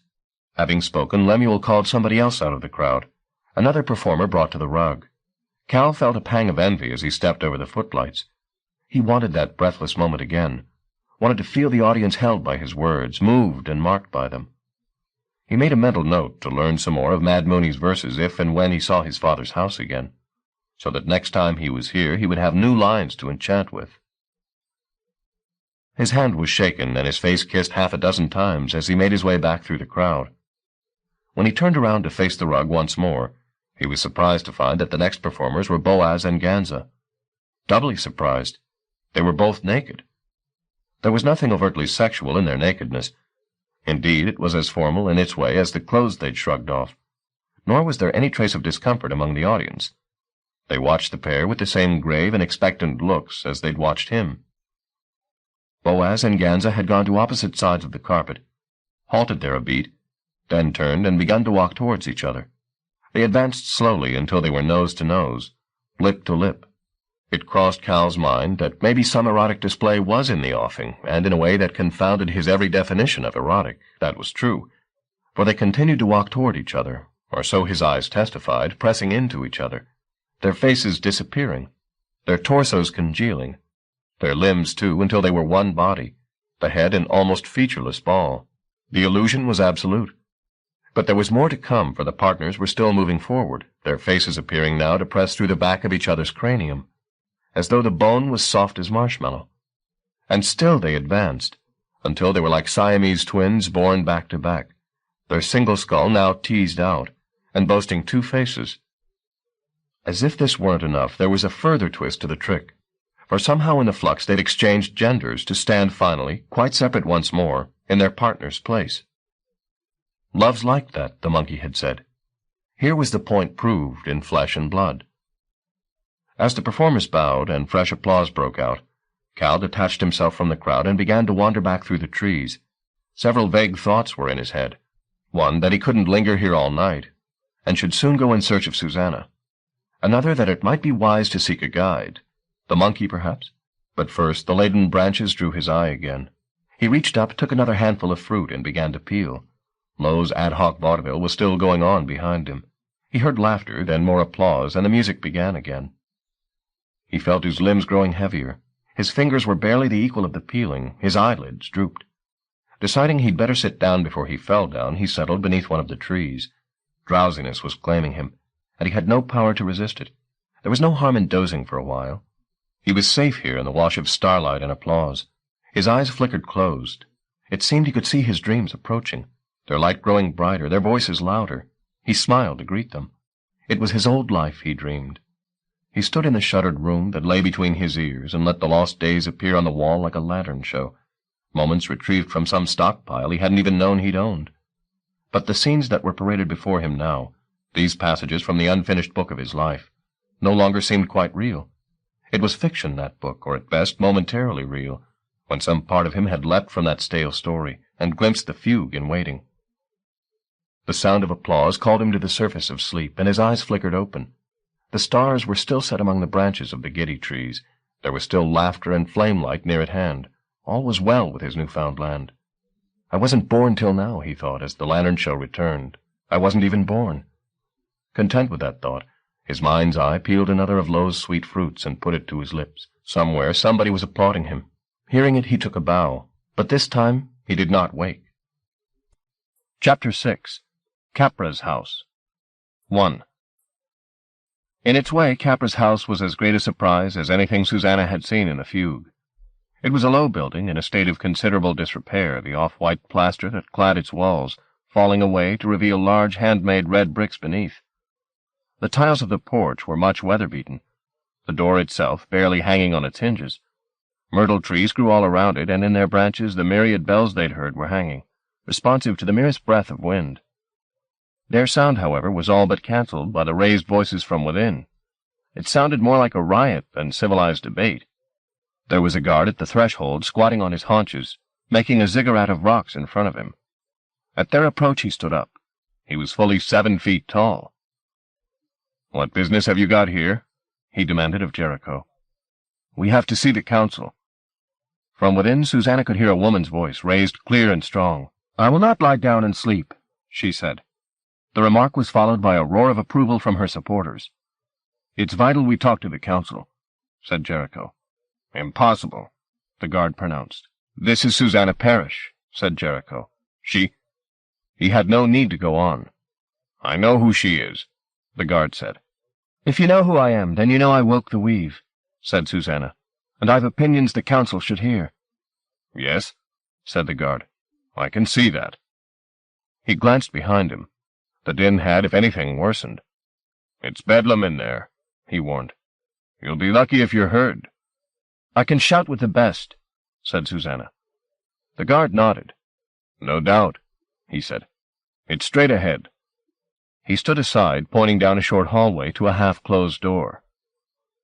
Having spoken, Lemuel called somebody else out of the crowd, another performer brought to the rug. Cal felt a pang of envy as he stepped over the footlights. He wanted that breathless moment again, wanted to feel the audience held by his words, moved and marked by them. He made a mental note to learn some more of Mad Mooney's verses if and when he saw his father's house again, so that next time he was here he would have new lines to enchant with. His hand was shaken and his face kissed 6 times as he made his way back through the crowd. When he turned around to face the rug once more, he was surprised to find that the next performers were Boaz and Ganza. Doubly surprised. They were both naked. There was nothing overtly sexual in their nakedness. Indeed, it was as formal in its way as the clothes they'd shrugged off. Nor was there any trace of discomfort among the audience. They watched the pair with the same grave and expectant looks as they'd watched him. Boaz and Ganza had gone to opposite sides of the carpet. halted there a beat, then turned and began to walk towards each other. They advanced slowly until they were nose to nose, lip to lip. It crossed Cal's mind that maybe some erotic display was in the offing, and in a way that confounded his every definition of erotic. That was true, for they continued to walk toward each other, or so his eyes testified, pressing into each other, their faces disappearing, their torsos congealing, their limbs, too, until they were one body, the head an almost featureless ball. The illusion was absolute. But there was more to come, for the partners were still moving forward, their faces appearing now to press through the back of each other's cranium, as though the bone was soft as marshmallow. And still they advanced, until they were like Siamese twins born back to back, their single skull now teased out, and boasting two faces. As if this weren't enough, there was a further twist to the trick, for somehow in the flux they'd exchanged genders to stand finally, quite separate once more, in their partner's place. Love's like that, the monkey had said. Here was the point proved in flesh and blood. As the performers bowed and fresh applause broke out, Cal detached himself from the crowd and began to wander back through the trees. Several vague thoughts were in his head. One, that he couldn't linger here all night, and should soon go in search of Susanna. Another, that it might be wise to seek a guide. The monkey, perhaps? But first, the laden branches drew his eye again. He reached up, took another handful of fruit, and began to peel. Lowe's ad hoc vaudeville was still going on behind him. He heard laughter, then more applause, and the music began again. He felt his limbs growing heavier. His fingers were barely the equal of the peeling. His eyelids drooped. Deciding he'd better sit down before he fell down, he settled beneath one of the trees. Drowsiness was claiming him, and he had no power to resist it. There was no harm in dozing for a while. He was safe here in the wash of starlight and applause. His eyes flickered closed. It seemed he could see his dreams approaching, their light growing brighter, their voices louder. He smiled to greet them. It was his old life, he dreamed. He stood in the shuttered room that lay between his ears and let the lost days appear on the wall like a lantern show, moments retrieved from some stockpile he hadn't even known he'd owned. But the scenes that were paraded before him now, these passages from the unfinished book of his life, no longer seemed quite real. It was fiction, that book, or at best momentarily real, when some part of him had leapt from that stale story and glimpsed the fugue in waiting. The sound of applause called him to the surface of sleep, and his eyes flickered open. The stars were still set among the branches of the giddy trees. There was still laughter and flame-light near at hand. All was well with his newfound land. I wasn't born till now, he thought, as the lantern show returned. I wasn't even born. Content with that thought, his mind's eye peeled another of Lowe's sweet fruits and put it to his lips. Somewhere somebody was applauding him. Hearing it, he took a bow, but this time he did not wake. Chapter 6. Capra's House. 1. In its way, Capra's house was as great a surprise as anything Susanna had seen in the fugue. It was a low building in a state of considerable disrepair, the off-white plaster that clad its walls falling away to reveal large hand-made red bricks beneath. The tiles of the porch were much weather-beaten, the door itself barely hanging on its hinges. Myrtle trees grew all around it, and in their branches the myriad bells they'd heard were hanging, responsive to the merest breath of wind. Their sound, however, was all but cancelled by the raised voices from within. It sounded more like a riot than civilized debate. There was a guard at the threshold, squatting on his haunches, making a ziggurat of rocks in front of him. At their approach he stood up. He was fully 7 feet tall. "What business have you got here?" he demanded of Jericho. "We have to see the council." From within, Susanna could hear a woman's voice, raised clear and strong. "I will not lie down and sleep," she said. The remark was followed by a roar of approval from her supporters. "It's vital we talk to the council," said Jericho. "Impossible," the guard pronounced. "This is Susanna Parrish," said Jericho. "She—" He had no need to go on. "I know who she is," the guard said. "If you know who I am, then you know I woke the weave," said Susanna, "and I've opinions the council should hear." "Yes," said the guard. "I can see that." He glanced behind him. The din had, if anything, worsened. "It's bedlam in there," he warned. "You'll be lucky if you're heard." "I can shout with the best," said Susanna. The guard nodded. "No doubt," he said. "It's straight ahead." He stood aside, pointing down a short hallway to a half-closed door.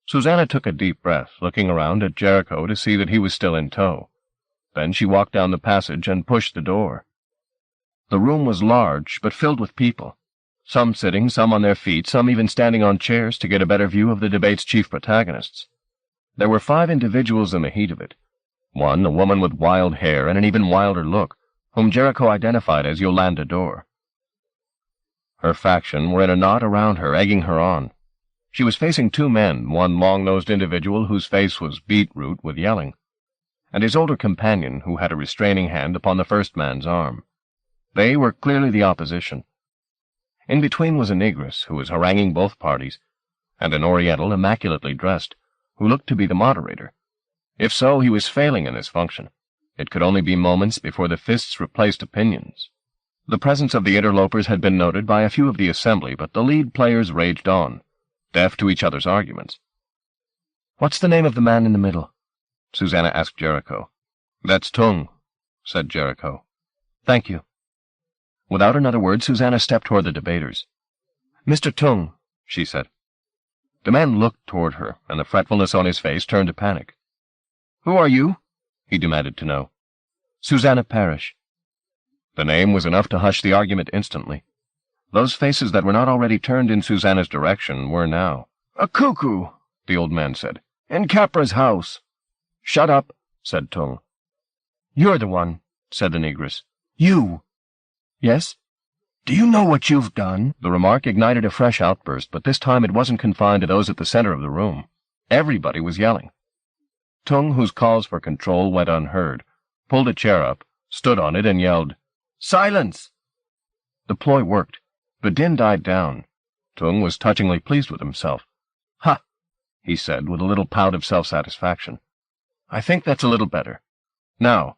Susanna took a deep breath, looking around at Jericho to see that he was still in tow. Then she walked down the passage and pushed the door. The room was large, but filled with people, some sitting, some on their feet, some even standing on chairs to get a better view of the debate's chief protagonists. There were 5 individuals in the heat of it. One, a woman with wild hair and an even wilder look, whom Jericho identified as Yolanda Dorr. Her faction were in a knot around her, egging her on. She was facing 2 men, one long-nosed individual whose face was beetroot with yelling, and his older companion who had a restraining hand upon the first man's arm. They were clearly the opposition. In between was a negress who was haranguing both parties, and an Oriental immaculately dressed, who looked to be the moderator. If so, he was failing in this function. It could only be moments before the fists replaced opinions. The presence of the interlopers had been noted by a few of the assembly, but the lead players raged on, deaf to each other's arguments. "What's the name of the man in the middle?" Susanna asked Jericho. "That's Tung," said Jericho. "Thank you." Without another word, Susanna stepped toward the debaters. "Mr. Tung," she said. The man looked toward her, and the fretfulness on his face turned to panic. "Who are you?" he demanded to know. "Susanna Parrish." The name was enough to hush the argument instantly. Those faces that were not already turned in Susanna's direction were now. "A cuckoo," the old man said. "In Capra's house." "Shut up," said Tung. "You're the one," said the negress. "You." "Yes?" "Do you know what you've done?" The remark ignited a fresh outburst, but this time it wasn't confined to those at the center of the room. Everybody was yelling. Tung, whose calls for control went unheard, pulled a chair up, stood on it, and yelled, "Silence!" The ploy worked. The din died down. Tung was touchingly pleased with himself. "Ha!" he said, with a little pout of self-satisfaction. "I think that's a little better. Now,"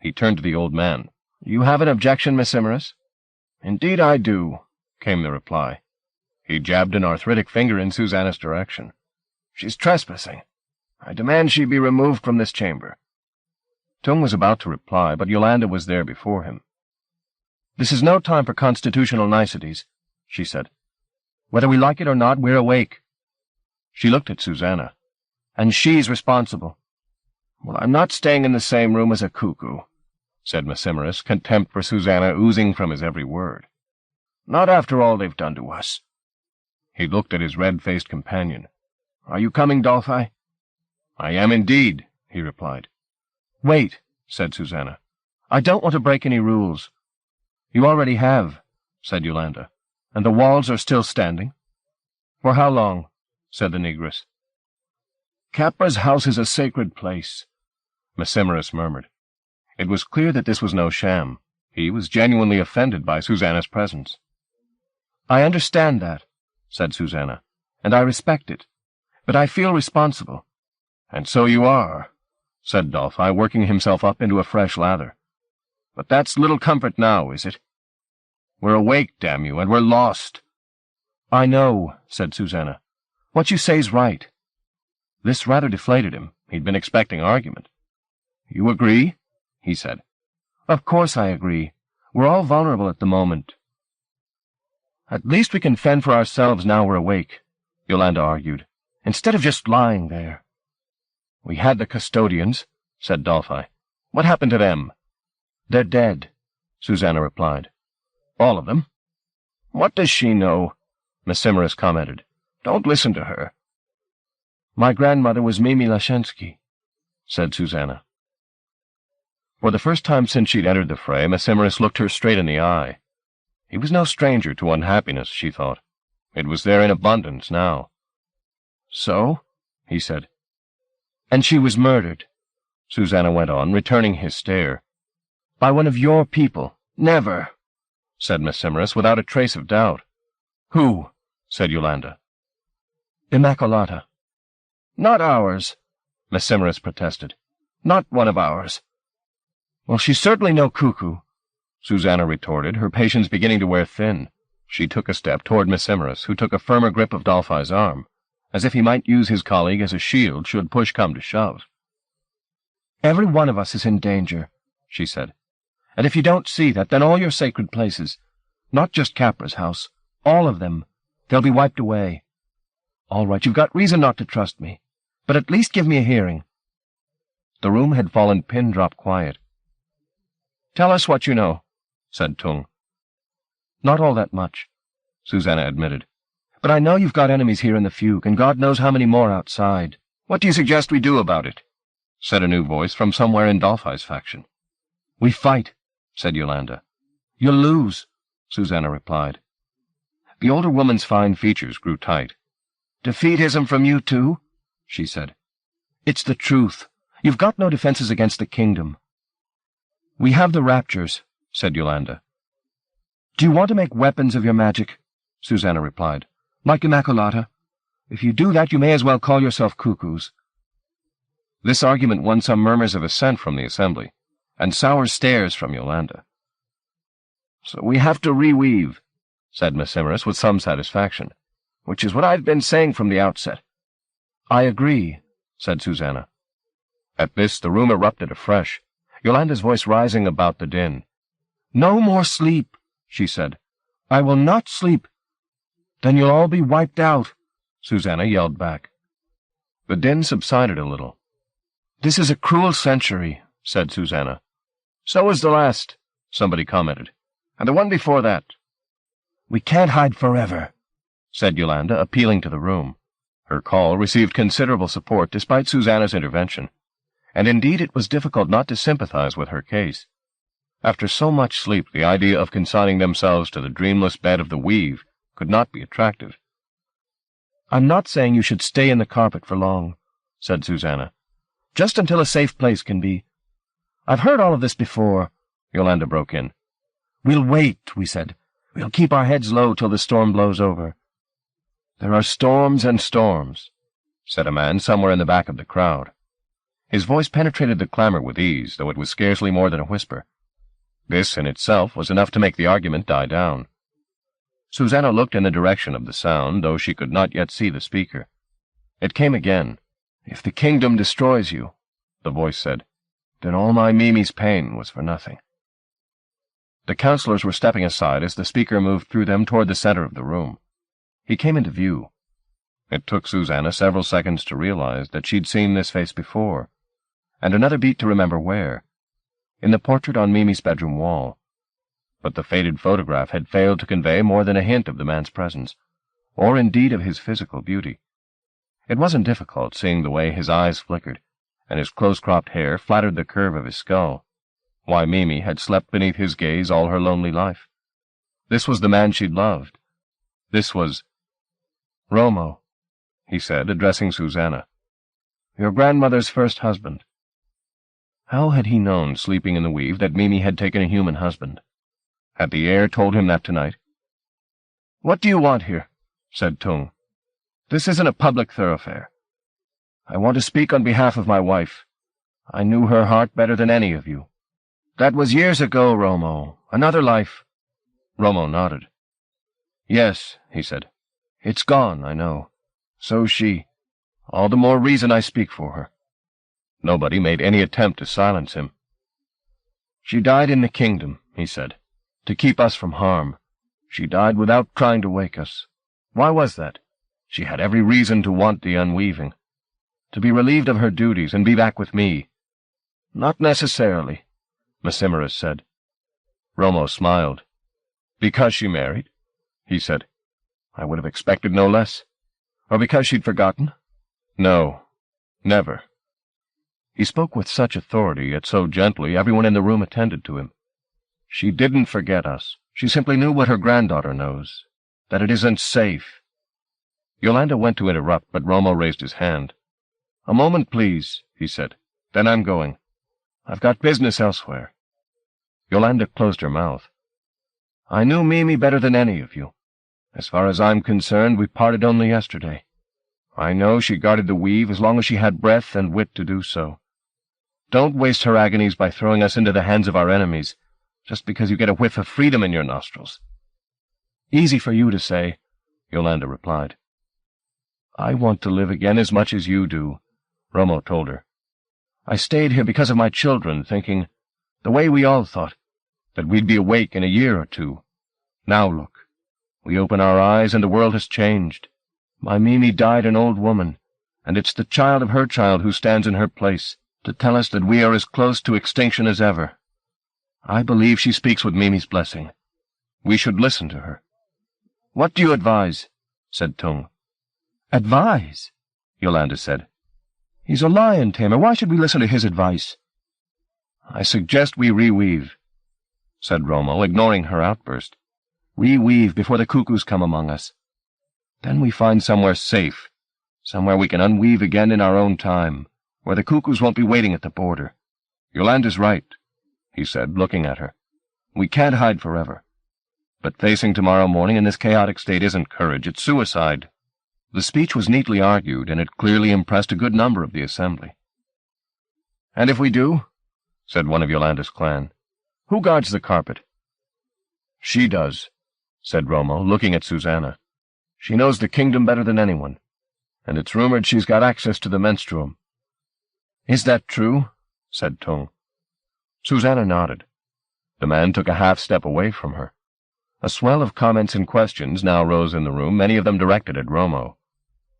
he turned to the old man, "you have an objection, Miss Immerus?" "Indeed I do," came the reply. He jabbed an arthritic finger in Susanna's direction. "She's trespassing. I demand she be removed from this chamber." Tung was about to reply, but Yolanda was there before him. "This is no time for constitutional niceties," she said. "Whether we like it or not, we're awake." She looked at Susanna. "And she's responsible." "Well, I'm not staying in the same room as a cuckoo," said Miss Immerus, contempt for Susanna oozing from his every word. "Not after all they've done to us." He looked at his red-faced companion. "Are you coming, Dolphi?" "I am indeed," he replied. "Wait," said Susanna. "I don't want to break any rules." "You already have," said Yolanda. "And the walls are still standing?" "For how long?" said the negress. "Capra's house is a sacred place," Miss Immerus murmured. It was clear that this was no sham. He was genuinely offended by Susanna's presence. "I understand that," said Susanna, "and I respect it. But I feel responsible." "And so you are," said Dolphi, working himself up into a fresh lather. "But that's little comfort now, is it? We're awake, damn you, and we're lost." "I know," said Susanna. "What you say's right." This rather deflated him. He'd been expecting argument. "You agree?" he said. "Of course I agree. We're all vulnerable at the moment." "At least we can fend for ourselves now we're awake," Yolanda argued, "instead of just lying there." "We had the custodians," said Dolphi. "What happened to them?" "They're dead," Susanna replied. "All of them?" "What does she know?" Miss Immerus commented. "Don't listen to her." "My grandmother was Mimi Lashensky," said Susanna. For the first time since she'd entered the fray, Miss Immerus looked her straight in the eye. He was no stranger to unhappiness, she thought. It was there in abundance now. "So?" he said. "And she was murdered," Susanna went on, returning his stare. "By one of your people." "Never," said Miss Immerus, without a trace of doubt. "Who?" said Yolanda. "Immaculata." "Not ours," Miss Immerus protested. "Not one of ours." "Well, she's certainly no cuckoo," Susanna retorted, her patience beginning to wear thin. She took a step toward Miss Immerus, who took a firmer grip of Dolphi's arm, as if he might use his colleague as a shield should push come to shove. "Every one of us is in danger," she said. "And if you don't see that, then all your sacred places, not just Capra's house, all of them, they'll be wiped away. All right, you've got reason not to trust me, but at least give me a hearing." The room had fallen pin-drop quiet. "Tell us what you know," said Tung. "Not all that much," Susanna admitted. "But I know you've got enemies here in the fugue, and God knows how many more outside." "What do you suggest we do about it?" said a new voice from somewhere in Dolphai's faction. "We fight," said Yolanda. "You'll lose," Susanna replied. The older woman's fine features grew tight. "Defeatism from you too?" she said. "It's the truth. You've got no defenses against the kingdom." "We have the raptures," said Yolanda. "Do you want to make weapons of your magic?" Susanna replied. "Like Immaculata? If you do that, you may as well call yourself cuckoos." This argument won some murmurs of assent from the assembly, and sour stares from Yolanda. "So we have to reweave," said Maximerus with some satisfaction, "which is what I've been saying from the outset." "I agree," said Susanna. At this the room erupted afresh, Yolanda's voice rising about the din. "No more sleep," she said. "I will not sleep." "Then you'll all be wiped out," Susanna yelled back. The din subsided a little. "This is a cruel century," said Susanna. "So was the last," somebody commented. "And the one before that." "We can't hide forever," said Yolanda, appealing to the room. Her call received considerable support despite Susanna's intervention, and indeed it was difficult not to sympathize with her case. After so much sleep, the idea of consigning themselves to the dreamless bed of the weave could not be attractive. "I'm not saying you should stay in the carpet for long," said Susanna. "Just until a safe place can be." "I've heard all of this before," Yolanda broke in. "We'll wait," we said. "We'll keep our heads low till the storm blows over." "There are storms and storms," said a man somewhere in the back of the crowd. His voice penetrated the clamor with ease, though it was scarcely more than a whisper. This in itself was enough to make the argument die down. Susanna looked in the direction of the sound, though she could not yet see the speaker. It came again. "If the kingdom destroys you," the voice said, "then all my Mimi's pain was for nothing." The councillors were stepping aside as the speaker moved through them toward the center of the room. He came into view. It took Susanna several seconds to realize that she'd seen this face before, and another beat to remember where. In the portrait on Mimi's bedroom wall. But the faded photograph had failed to convey more than a hint of the man's presence, or indeed of his physical beauty. It wasn't difficult, seeing the way his eyes flickered, and his close-cropped hair flattered the curve of his skull. Why Mimi had slept beneath his gaze all her lonely life. This was the man she'd loved. This was— "Romo," he said, addressing Susanna. "Your grandmother's first husband." How had he known, sleeping in the weave, that Mimi had taken a human husband? Had the air told him that tonight? "What do you want here?" said Tung. "This isn't a public thoroughfare. I want to speak on behalf of my wife. I knew her heart better than any of you." "That was years ago, Romo. Another life." Romo nodded. "Yes," he said. "It's gone, I know. So's she. All the more reason I speak for her." Nobody made any attempt to silence him. "She died in the kingdom," he said, "to keep us from harm. She died without trying to wake us. Why was that? She had every reason to want the unweaving. To be relieved of her duties and be back with me." "Not necessarily," Maximerus said. Romo smiled. "Because she married?" he said. "I would have expected no less. Or because she'd forgotten?" "No, never." He spoke with such authority, yet so gently, everyone in the room attended to him. "She didn't forget us. She simply knew what her granddaughter knows, that it isn't safe." Yolanda went to interrupt, but Romo raised his hand. "A moment, please," he said. "Then I'm going. I've got business elsewhere." Yolanda closed her mouth. "I knew Mimi better than any of you. As far as I'm concerned, we parted only yesterday. I know she guarded the weave as long as she had breath and wit to do so. Don't waste her agonies by throwing us into the hands of our enemies, just because you get a whiff of freedom in your nostrils." "Easy for you to say," Yolanda replied. "I want to live again as much as you do," Romo told her. "I stayed here because of my children, thinking, the way we all thought, that we'd be awake in a year or two. Now look, we open our eyes and the world has changed. My Mimi died an old woman, and it's the child of her child who stands in her place to tell us that we are as close to extinction as ever. I believe she speaks with Mimi's blessing. We should listen to her." "What do you advise?" said Tung. "Advise?" Yolanda said. "He's a lion tamer. Why should we listen to his advice?" "I suggest we reweave," said Romo, ignoring her outburst. "Reweave before the cuckoos come among us. Then we find somewhere safe, somewhere we can unweave again in our own time, where the cuckoos won't be waiting at the border. Yolanda's right," he said, looking at her. "We can't hide forever. But facing tomorrow morning in this chaotic state isn't courage, it's suicide." The speech was neatly argued, and it clearly impressed a good number of the assembly. "And if we do?" said one of Yolanda's clan. "Who guards the carpet?" "She does," said Romo, looking at Susanna. "She knows the kingdom better than anyone, and it's rumored she's got access to the menstruum." "Is that true?" said Tung. Susanna nodded. The man took a half-step away from her. A swell of comments and questions now rose in the room, many of them directed at Romo.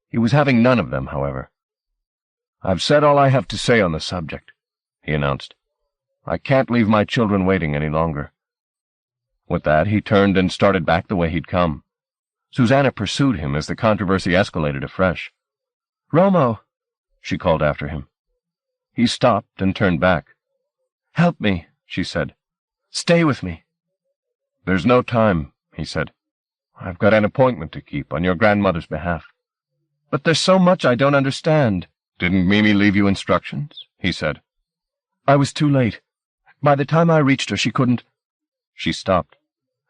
He was having none of them, however. "I've said all I have to say on the subject," he announced. "I can't leave my children waiting any longer." With that, he turned and started back the way he'd come. Susanna pursued him as the controversy escalated afresh. "Romo!" she called after him. He stopped and turned back. "Help me," she said. "Stay with me." "There's no time," he said. "I've got an appointment to keep on your grandmother's behalf." "But there's so much I don't understand." "Didn't Mimi leave you instructions?" he said. "I was too late. By the time I reached her, she couldn't—" She stopped.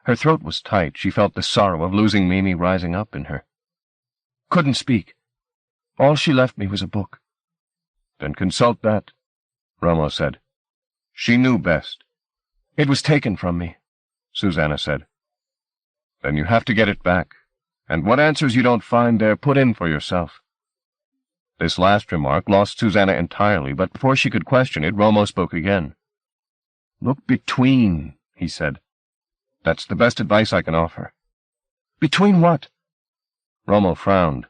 Her throat was tight. She felt the sorrow of losing Mimi rising up in her. "Couldn't speak. All she left me was a book." "Then consult that," Romo said. "She knew best." "It was taken from me," Susanna said. "Then you have to get it back, and what answers you don't find there, put in for yourself." This last remark lost Susanna entirely, but before she could question it, Romo spoke again. "Look between," he said. "That's the best advice I can offer." "Between what?" Romo frowned.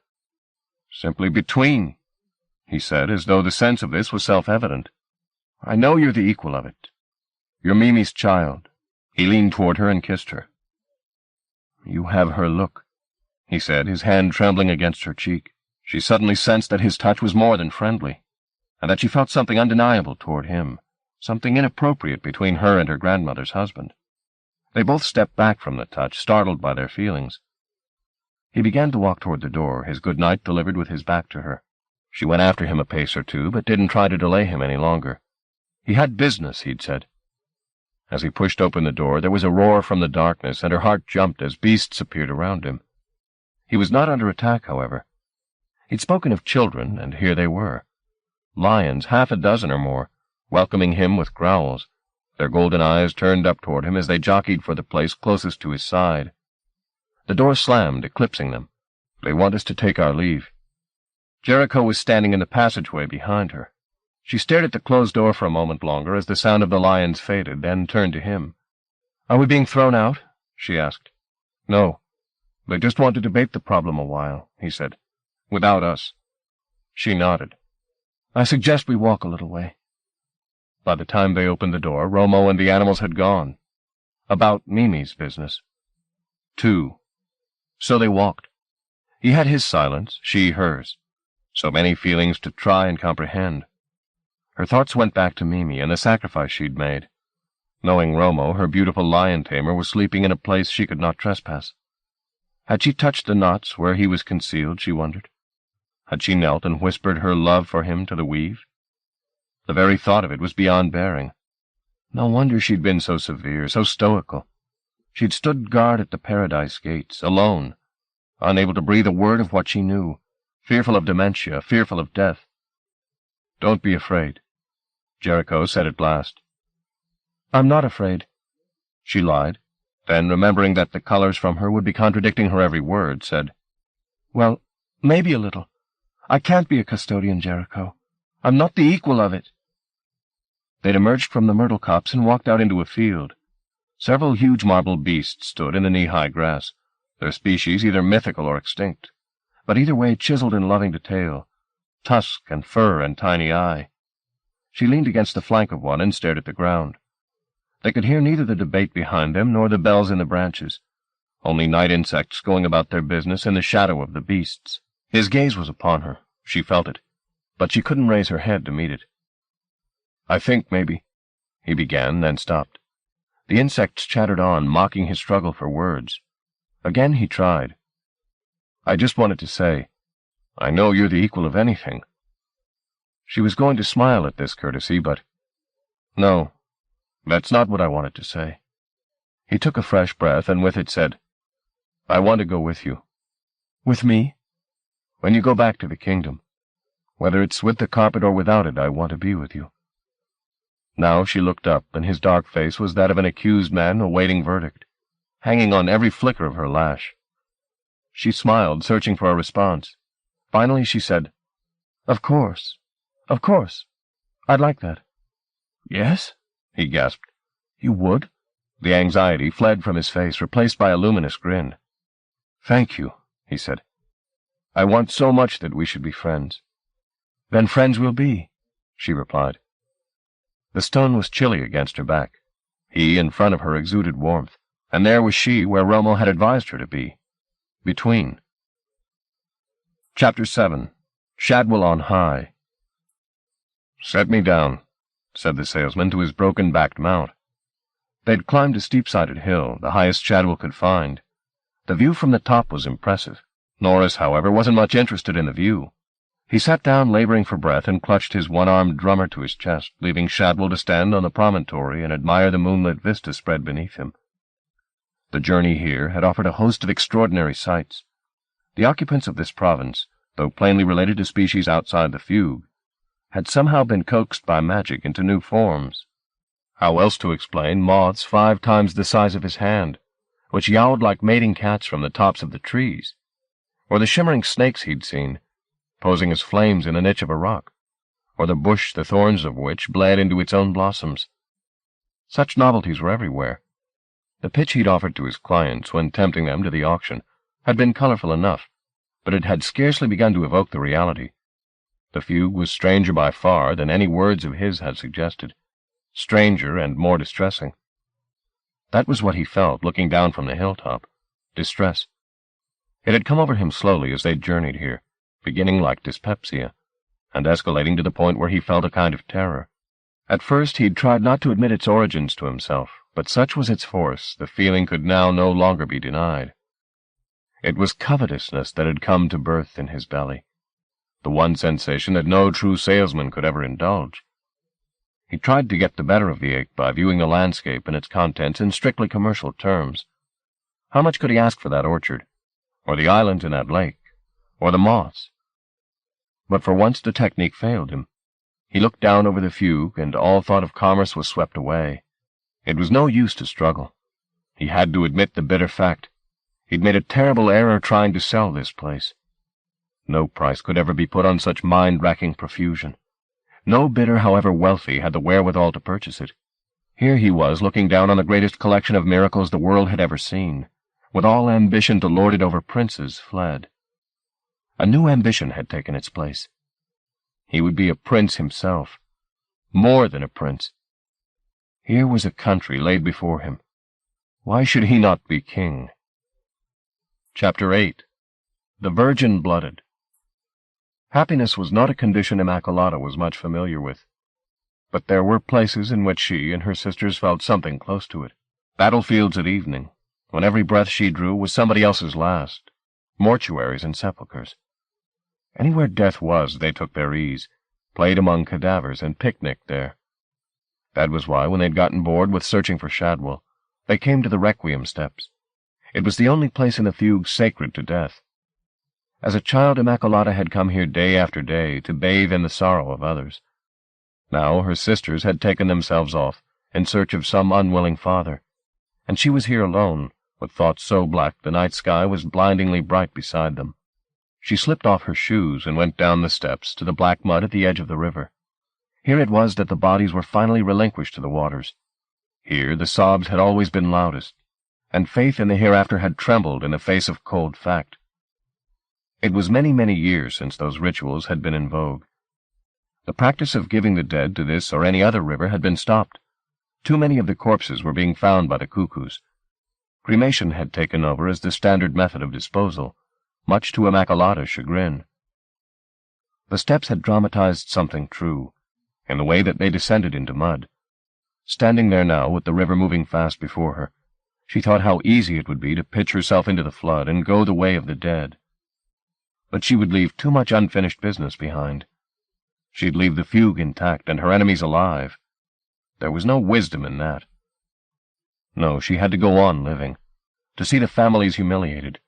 "Simply between," he said, as though the sense of this was self-evident. "I know you're the equal of it. You're Mimi's child." He leaned toward her and kissed her. "You have her look," he said, his hand trembling against her cheek. She suddenly sensed that his touch was more than friendly, and that she felt something undeniable toward him, something inappropriate between her and her grandmother's husband. They both stepped back from the touch, startled by their feelings. He began to walk toward the door, his good night delivered with his back to her. She went after him a pace or two, but didn't try to delay him any longer. He had business, he'd said. As he pushed open the door, there was a roar from the darkness, and her heart jumped as beasts appeared around him. He was not under attack, however. He'd spoken of children, and here they were. Lions, half a dozen or more, welcoming him with growls, their golden eyes turned up toward him as they jockeyed for the place closest to his side. The door slammed, eclipsing them. "They want us to take our leave." Jericho was standing in the passageway behind her. She stared at the closed door for a moment longer as the sound of the lions faded, then turned to him. "Are we being thrown out?" she asked. "No. They just want to debate the problem a while," he said. "Without us." She nodded. "I suggest we walk a little way." By the time they opened the door, Romo and the animals had gone. About Mimi's business. 2. So they walked. He had his silence, she hers. So many feelings to try and comprehend. Her thoughts went back to Mimi and the sacrifice she'd made. Knowing Romo, her beautiful lion-tamer was sleeping in a place she could not trespass. Had she touched the knots where he was concealed, she wondered? Had she knelt and whispered her love for him to the weave? The very thought of it was beyond bearing. No wonder she'd been so severe, so stoical. She'd stood guard at the paradise gates, alone, unable to breathe a word of what she knew, fearful of dementia, fearful of death. "Don't be afraid," Jericho said at last. "I'm not afraid," she lied, then, remembering that the colors from her would be contradicting her every word, said, "Well, maybe a little. I can't be a custodian, Jericho. I'm not the equal of it." They'd emerged from the myrtle copse and walked out into a field. Several huge marble beasts stood in the knee-high grass, their species either mythical or extinct, but either way chiseled and loving detail, tusk and fur and tiny eye. She leaned against the flank of one and stared at the ground. They could hear neither the debate behind them nor the bells in the branches, only night insects going about their business in the shadow of the beasts. His gaze was upon her. She felt it, but she couldn't raise her head to meet it. "I think, maybe," he began, then stopped. The insects chattered on, mocking his struggle for words. Again he tried. "I just wanted to say, I know you're the equal of anything." She was going to smile at this courtesy, but, "No, that's not what I wanted to say." He took a fresh breath, and with it said, "I want to go with you." "With me?" "When you go back to the kingdom. Whether it's with the carpet or without it, I want to be with you." Now she looked up, and his dark face was that of an accused man awaiting verdict, hanging on every flicker of her lash. She smiled, searching for a response. Finally she said, "Of course. Of course. I'd like that." "Yes?" he gasped. "You would?" The anxiety fled from his face, replaced by a luminous grin. "Thank you," he said. "I want so much that we should be friends." "Then friends we'll be," she replied. The stone was chilly against her back. He, in front of her, exuded warmth, and there was she where Romo had advised her to be. Between. Chapter 7. Shadwell on High. "Set me down," said the salesman to his broken-backed mount. They'd climbed a steep-sided hill, the highest Shadwell could find. The view from the top was impressive. Norris, however, wasn't much interested in the view. He sat down, laboring for breath, and clutched his one-armed drummer to his chest, leaving Shadwell to stand on the promontory and admire the moonlit vista spread beneath him. The journey here had offered a host of extraordinary sights. The occupants of this province, though plainly related to species outside the fugue, had somehow been coaxed by magic into new forms. How else to explain moths 5 times the size of his hand, which yowled like mating cats from the tops of the trees, or the shimmering snakes he'd seen, posing as flames in a niche of a rock, or the bush the thorns of which bled into its own blossoms. Such novelties were everywhere. The pitch he'd offered to his clients when tempting them to the auction had been colorful enough, but it had scarcely begun to evoke the reality. The fugue was stranger by far than any words of his had suggested, stranger and more distressing. That was what he felt, looking down from the hilltop, distress. It had come over him slowly as they journeyed here, beginning like dyspepsia, and escalating to the point where he felt a kind of terror. At first he'd tried not to admit its origins to himself, but such was its force, the feeling could now no longer be denied. It was covetousness that had come to birth in his belly, the one sensation that no true salesman could ever indulge. He tried to get the better of the ache by viewing the landscape and its contents in strictly commercial terms. How much could he ask for that orchard, or the island in that lake, or the moths? But for once the technique failed him. He looked down over the fugue, and all thought of commerce was swept away. It was no use to struggle. He had to admit the bitter fact. He'd made a terrible error trying to sell this place. No price could ever be put on such mind-racking profusion. No bidder, however wealthy, had the wherewithal to purchase it. Here he was, looking down on the greatest collection of miracles the world had ever seen, with all ambition to lord it over princes fled. A new ambition had taken its place. He would be a prince himself, more than a prince. Here was a country laid before him. Why should he not be king? Chapter 8. The Virgin-Blooded. Happiness was not a condition Immaculata was much familiar with, but there were places in which she and her sisters felt something close to it. Battlefields at evening, when every breath she drew was somebody else's last, mortuaries and sepulchres. Anywhere death was, they took their ease, played among cadavers, and picnicked there. That was why, when they'd gotten bored with searching for Shadwell, they came to the Requiem steps. It was the only place in the fugue sacred to death. As a child, Immaculata had come here day after day to bathe in the sorrow of others. Now her sisters had taken themselves off in search of some unwilling father, and she was here alone, with thoughts so black the night sky was blindingly bright beside them. She slipped off her shoes and went down the steps to the black mud at the edge of the river. Here it was that the bodies were finally relinquished to the waters. Here the sobs had always been loudest, and faith in the hereafter had trembled in the face of cold fact. It was many, many years since those rituals had been in vogue. The practice of giving the dead to this or any other river had been stopped. Too many of the corpses were being found by the cuckoos. Cremation had taken over as the standard method of disposal, much to Immaculata's chagrin. The steps had dramatized something true, in the way that they descended into mud. Standing there now, with the river moving fast before her, she thought how easy it would be to pitch herself into the flood and go the way of the dead. But she would leave too much unfinished business behind. She'd leave the fugue intact and her enemies alive. There was no wisdom in that. No, she had to go on living, to see the families humiliated,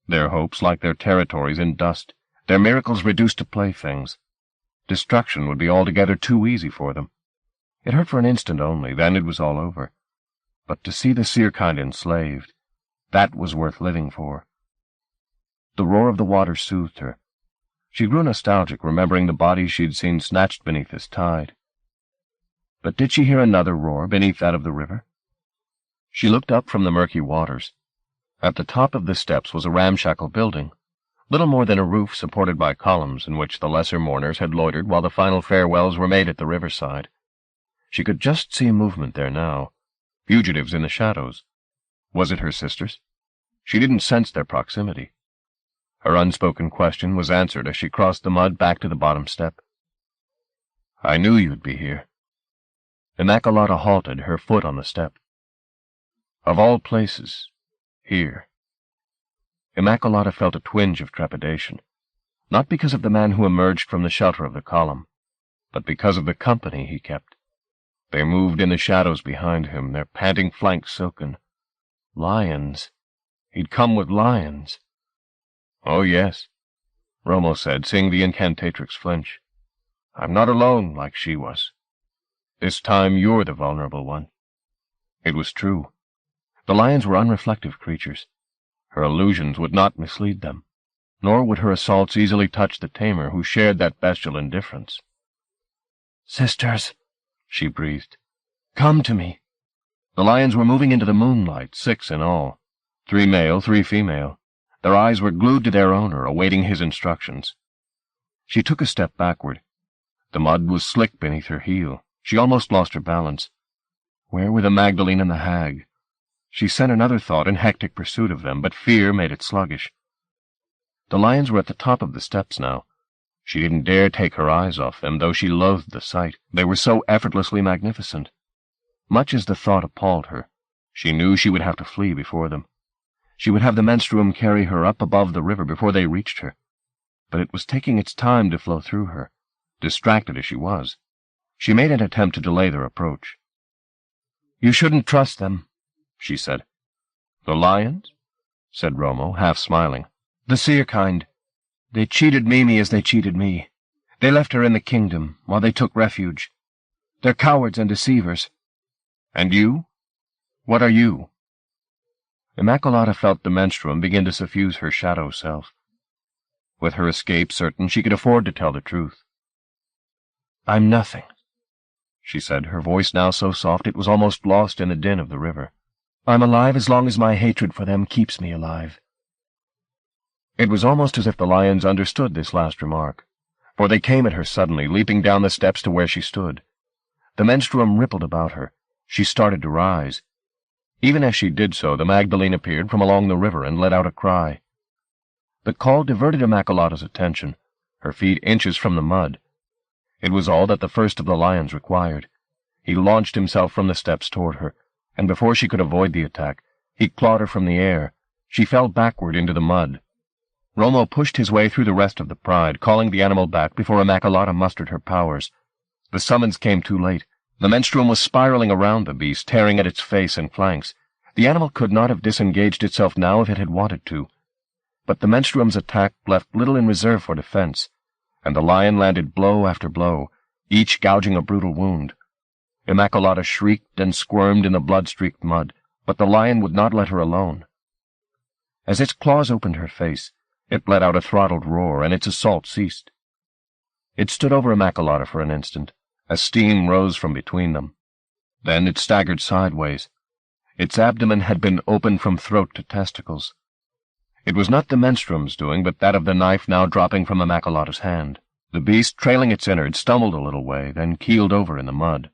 their hopes like their territories in dust, their miracles reduced to playthings. Destruction would be altogether too easy for them. It hurt for an instant only, then it was all over. But to see the seer kind enslaved, that was worth living for. The roar of the water soothed her. She grew nostalgic, remembering the bodies she'd seen snatched beneath this tide. But did she hear another roar beneath that of the river? She looked up from the murky waters. At the top of the steps was a ramshackle building, little more than a roof supported by columns in which the lesser mourners had loitered while the final farewells were made at the riverside. She could just see movement there now, fugitives in the shadows. Was it her sisters? She didn't sense their proximity. Her unspoken question was answered as she crossed the mud back to the bottom step. "I knew you'd be here." Immaculata halted, her foot on the step. Of all places, here. Immaculata felt a twinge of trepidation, not because of the man who emerged from the shelter of the column, but because of the company he kept. They moved in the shadows behind him, their panting flanks silken. Lions. He'd come with lions. "Oh, yes," Romo said, seeing the incantatrix flinch. "I'm not alone like she was. This time you're the vulnerable one." It was true. The lions were unreflective creatures. Her illusions would not mislead them, nor would her assaults easily touch the tamer who shared that bestial indifference. "Sisters," she breathed, "come to me." The lions were moving into the moonlight, 6 in all, 3 male, 3 female. Their eyes were glued to their owner, awaiting his instructions. She took a step backward. The mud was slick beneath her heel. She almost lost her balance. Where were the Magdalene and the hag? She sent another thought in hectic pursuit of them, but fear made it sluggish. The lions were at the top of the steps now. She didn't dare take her eyes off them, though she loathed the sight. They were so effortlessly magnificent. Much as the thought appalled her, she knew she would have to flee before them. She would have the menstruum carry her up above the river before they reached her. But it was taking its time to flow through her, distracted as she was. She made an attempt to delay their approach. "You shouldn't trust them," she said. "The lions?" said Romo, half smiling. "The seer kind. They cheated Mimi as they cheated me. They left her in the kingdom, while they took refuge. They're cowards and deceivers." "And you? What are you?" Immaculata felt the menstruum begin to suffuse her shadow self. With her escape certain, she could afford to tell the truth. "I'm nothing," she said, her voice now so soft it was almost lost in the din of the river. "I'm alive as long as my hatred for them keeps me alive." It was almost as if the lions understood this last remark, for they came at her suddenly, leaping down the steps to where she stood. The menstruum rippled about her. She started to rise. Even as she did so, the Magdalene appeared from along the river and let out a cry. The call diverted Immaculata's attention, her feet inches from the mud. It was all that the first of the lions required. He launched himself from the steps toward her, and before she could avoid the attack, he clawed her from the air. She fell backward into the mud. Romo pushed his way through the rest of the pride, calling the animal back before Immaculata mustered her powers. The summons came too late. The menstruum was spiraling around the beast, tearing at its face and flanks. The animal could not have disengaged itself now if it had wanted to. But the menstruum's attack left little in reserve for defense, and the lion landed blow after blow, each gouging a brutal wound. Immaculata shrieked and squirmed in the blood-streaked mud, but the lion would not let her alone. As its claws opened her face, it let out a throttled roar, and its assault ceased. It stood over Immaculata for an instant, as steam rose from between them. Then it staggered sideways. Its abdomen had been opened from throat to testicles. It was not the menstruum's doing, but that of the knife now dropping from Immaculata's hand. The beast, trailing its innards, stumbled a little way, then keeled over in the mud.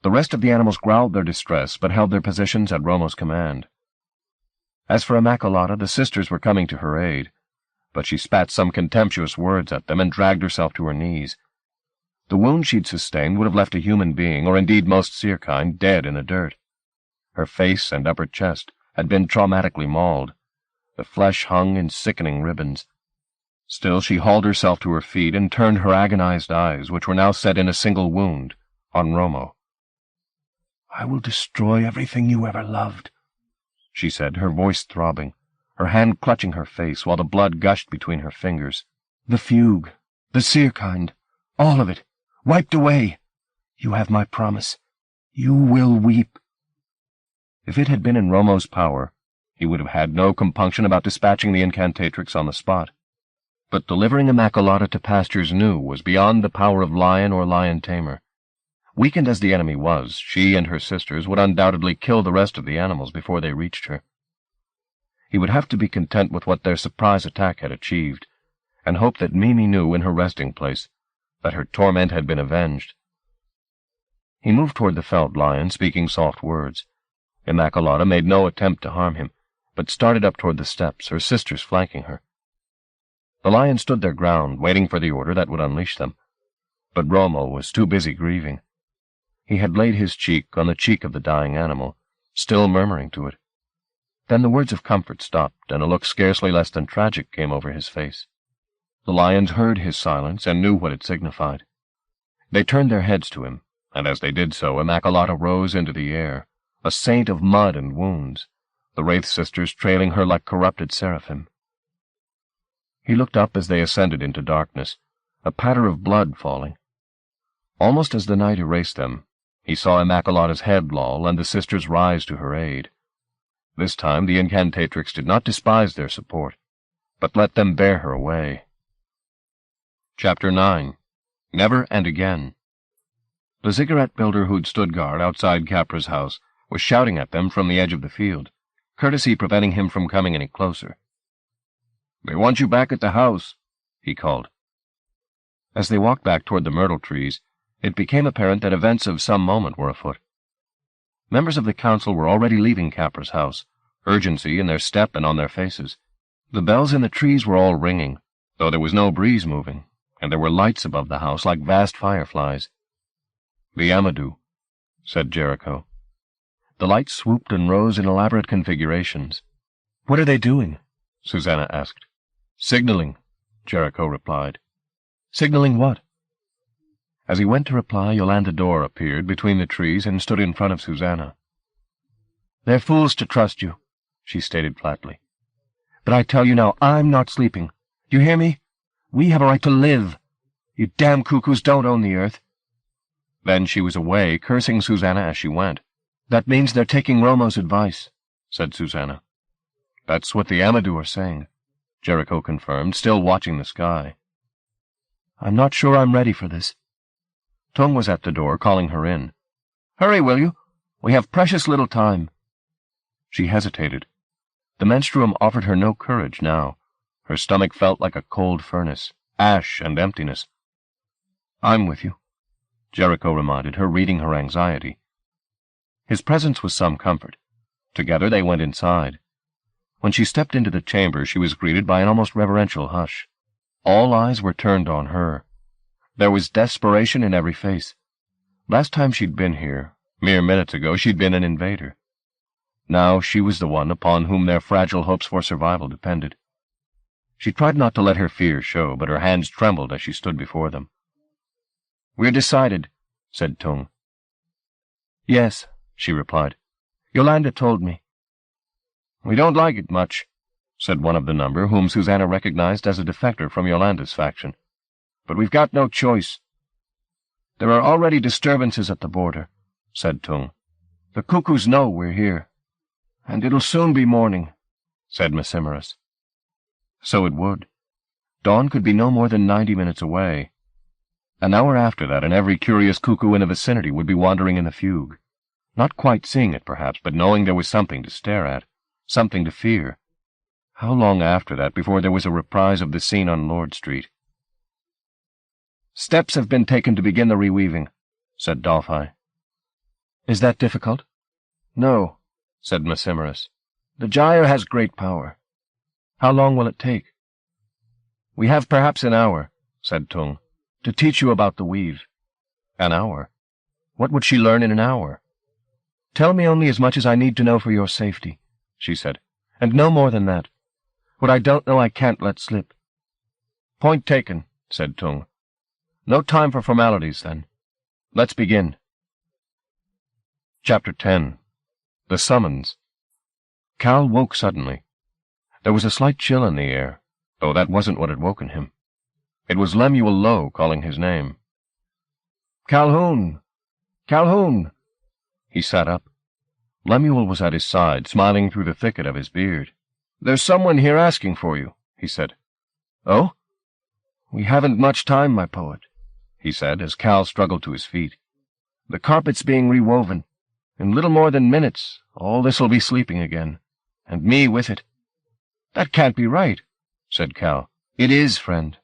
The rest of the animals growled their distress, but held their positions at Romo's command. As for Immaculata, the sisters were coming to her aid, but she spat some contemptuous words at them and dragged herself to her knees. The wound she'd sustained would have left a human being, or indeed most seerkind, dead in the dirt. Her face and upper chest had been traumatically mauled. The flesh hung in sickening ribbons. Still she hauled herself to her feet and turned her agonized eyes, which were now set in a single wound, on Romo. "I will destroy everything you ever loved," she said, her voice throbbing, her hand clutching her face while the blood gushed between her fingers. "The fugue, the seerkind, all of it, wiped away. You have my promise. You will weep." If it had been in Romo's power, he would have had no compunction about dispatching the incantatrix on the spot. But delivering Immaculata to pastures new was beyond the power of lion or lion-tamer. Weakened as the enemy was, she and her sisters would undoubtedly kill the rest of the animals before they reached her. He would have to be content with what their surprise attack had achieved, and hope that Mimi knew in her resting place that her torment had been avenged. He moved toward the felled lion, speaking soft words. Immaculata made no attempt to harm him, but started up toward the steps, her sisters flanking her. The lion stood their ground, waiting for the order that would unleash them, but Romo was too busy grieving. He had laid his cheek on the cheek of the dying animal, still murmuring to it. Then the words of comfort stopped, and a look scarcely less than tragic came over his face. The lions heard his silence and knew what it signified. They turned their heads to him, and as they did so, Immaculata rose into the air, a saint of mud and wounds, the Wraith sisters trailing her like corrupted seraphim. He looked up as they ascended into darkness, a patter of blood falling. Almost as the night erased them, he saw Immaculata's head loll and the sisters rise to her aid. This time the incantatrix did not despise their support, but let them bear her away. Chapter 9. Never and Again. The ziggurat builder who'd stood guard outside Capra's house was shouting at them from the edge of the field, courtesy preventing him from coming any closer. "They want you back at the house," he called. As they walked back toward the myrtle trees, it became apparent that events of some moment were afoot. Members of the council were already leaving Capra's house, urgency in their step and on their faces. The bells in the trees were all ringing, though there was no breeze moving, and there were lights above the house like vast fireflies. "The Amadou," said Jericho. The lights swooped and rose in elaborate configurations. "What are they doing?" Susanna asked. "Signaling," Jericho replied. "Signaling what?" As he went to reply, Yolanda Dorr appeared between the trees and stood in front of Susanna. "They're fools to trust you," she stated flatly. "But I tell you now, I'm not sleeping. You hear me? We have a right to live. You damn cuckoos don't own the earth." Then she was away, cursing Susanna as she went. "That means they're taking Romo's advice," said Susanna. "That's what the Amadou are saying," Jericho confirmed, still watching the sky. "I'm not sure I'm ready for this." Tung was at the door, calling her in. "Hurry, will you? We have precious little time." She hesitated. The menstruum offered her no courage now. Her stomach felt like a cold furnace, ash and emptiness. "I'm with you," Jericho reminded her, reading her anxiety. His presence was some comfort. Together they went inside. When she stepped into the chamber, she was greeted by an almost reverential hush. All eyes were turned on her. There was desperation in every face. Last time she'd been here, mere minutes ago, she'd been an invader. Now she was the one upon whom their fragile hopes for survival depended. She tried not to let her fear show, but her hands trembled as she stood before them. "We're decided," said Tung. "Yes," she replied. "Yolanda told me." "We don't like it much," said one of the number, whom Susanna recognized as a defector from Yolanda's faction. "But we've got no choice." "There are already disturbances at the border," said Tung. "The cuckoos know we're here." "And it'll soon be morning," said Massimiris. So it would. Dawn could be no more than 90 minutes away. An hour after that, and every curious cuckoo in the vicinity would be wandering in the fugue. Not quite seeing it, perhaps, but knowing there was something to stare at, something to fear. How long after that before there was a reprise of the scene on Lord Street? "Steps have been taken to begin the reweaving," said Dolphi. Is that difficult? No, said Massimiris. The gyre has great power. How long will it take? We have perhaps an hour, said Tung, to teach you about the weave. An hour? What would she learn in an hour? Tell me only as much as I need to know for your safety, she said, and no more than that. What I don't know I can't let slip. Point taken, said Tung. No time for formalities, then. Let's begin. Chapter 10. The Summons. Cal woke suddenly. There was a slight chill in the air, though that wasn't what had woken him. It was Lemuel Lowe calling his name. Calhoun! Calhoun! He sat up. Lemuel was at his side, smiling through the thicket of his beard. There's someone here asking for you, he said. Oh? We haven't much time, my poet, he said, as Cal struggled to his feet. The carpet's being rewoven. In little more than minutes, all this'll be sleeping again, and me with it. That can't be right, said Cal. It is, friend.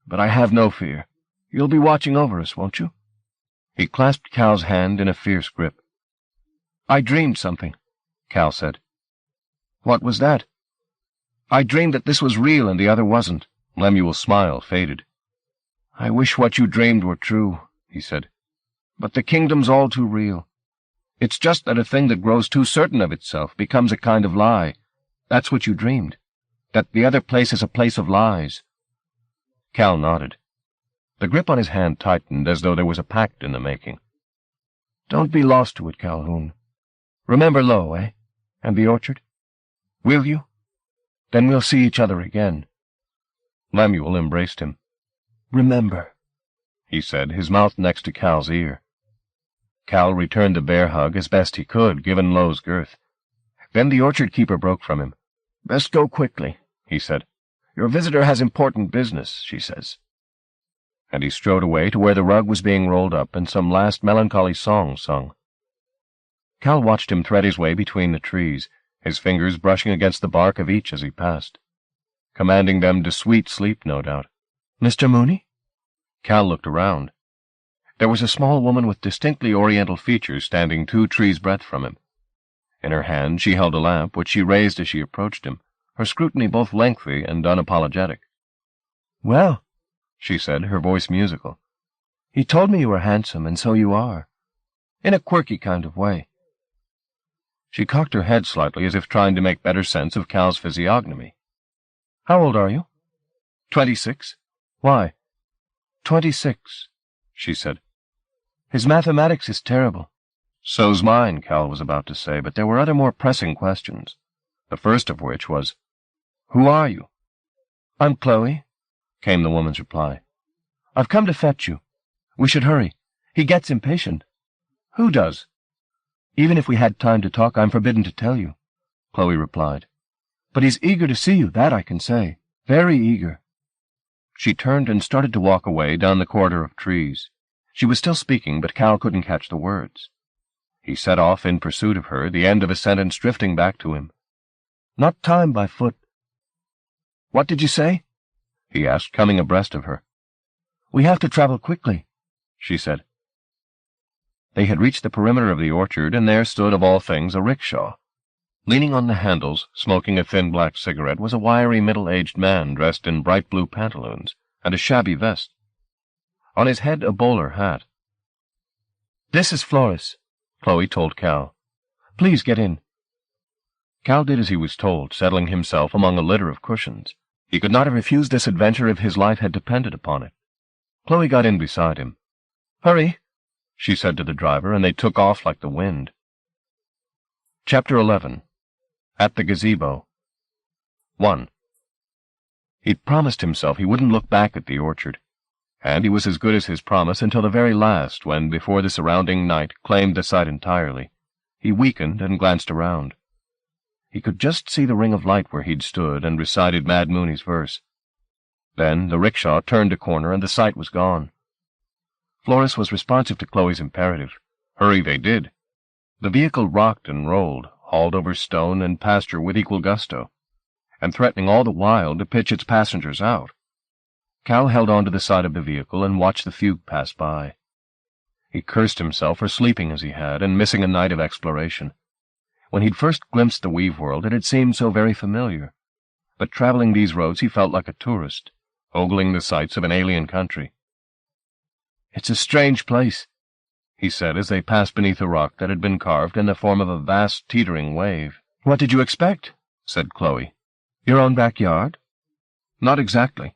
But I have no fear. You'll be watching over us, won't you? He clasped Cal's hand in a fierce grip. I dreamed something, Cal said. What was that? I dreamed that this was real and the other wasn't. Lemuel's smile faded. I wish what you dreamed were true, he said. But the kingdom's all too real. It's just that a thing that grows too certain of itself becomes a kind of lie. That's what you dreamed. That the other place is a place of lies. Cal nodded. The grip on his hand tightened as though there was a pact in the making. Don't be lost to it, Calhoun. Remember Lowe, eh? And the orchard? Will you? Then we'll see each other again. Lemuel embraced him. Remember, he said, his mouth next to Cal's ear. Cal returned the bear hug as best he could, given Lowe's girth. Then the orchard keeper broke from him. Best go quickly, he said. Your visitor has important business, she says. And he strode away to where the rug was being rolled up and some last melancholy song sung. Cal watched him thread his way between the trees, his fingers brushing against the bark of each as he passed, commanding them to sweet sleep, no doubt. Mr. Mooney? Cal looked around. There was a small woman with distinctly oriental features standing 2 trees' breadth from him. In her hand she held a lamp, which she raised as she approached him, her scrutiny both lengthy and unapologetic. Well, she said, her voice musical. He told me you were handsome, and so you are. In a quirky kind of way. She cocked her head slightly as if trying to make better sense of Cal's physiognomy. How old are you? 26. Why? 26, she said. His mathematics is terrible. So's mine, Cal was about to say, but there were other more pressing questions, the first of which was, Who are you? I'm Chloe, came the woman's reply. I've come to fetch you. We should hurry. He gets impatient. Who does? Even if we had time to talk, I'm forbidden to tell you, Chloe replied. But he's eager to see you, that I can say. Very eager. She turned and started to walk away down the corridor of trees. She was still speaking, but Cal couldn't catch the words. He set off in pursuit of her, the end of a sentence drifting back to him. Not time by foot. What did you say? He asked, coming abreast of her. We have to travel quickly, she said. They had reached the perimeter of the orchard, and there stood, of all things, a rickshaw. Leaning on the handles, smoking a thin black cigarette, was a wiry middle-aged man dressed in bright blue pantaloons and a shabby vest. On his head a bowler hat. This is Flores, Chloe told Cal. Please get in. Cal did as he was told, settling himself among a litter of cushions. He could not have refused this adventure if his life had depended upon it. Chloe got in beside him. Hurry, she said to the driver, and they took off like the wind. Chapter 11. At the Gazebo. 1. He'd promised himself he wouldn't look back at the orchard, and he was as good as his promise until the very last, when, before the surrounding night claimed the sight entirely, he weakened and glanced around. He could just see the ring of light where he'd stood and recited Mad Mooney's verse. Then the rickshaw turned a corner and the sight was gone. Flores was responsive to Chloe's imperative. Hurry they did. The vehicle rocked and rolled, hauled over stone and pasture with equal gusto, and threatening all the while to pitch its passengers out. Cal held on to the side of the vehicle and watched the fugue pass by. He cursed himself for sleeping as he had and missing a night of exploration. When he'd first glimpsed the Weaveworld, it had seemed so very familiar. But traveling these roads, he felt like a tourist, ogling the sights of an alien country. "It's a strange place," he said as they passed beneath a rock that had been carved in the form of a vast teetering wave. "What did you expect?" said Chloe. "Your own backyard?" "Not exactly.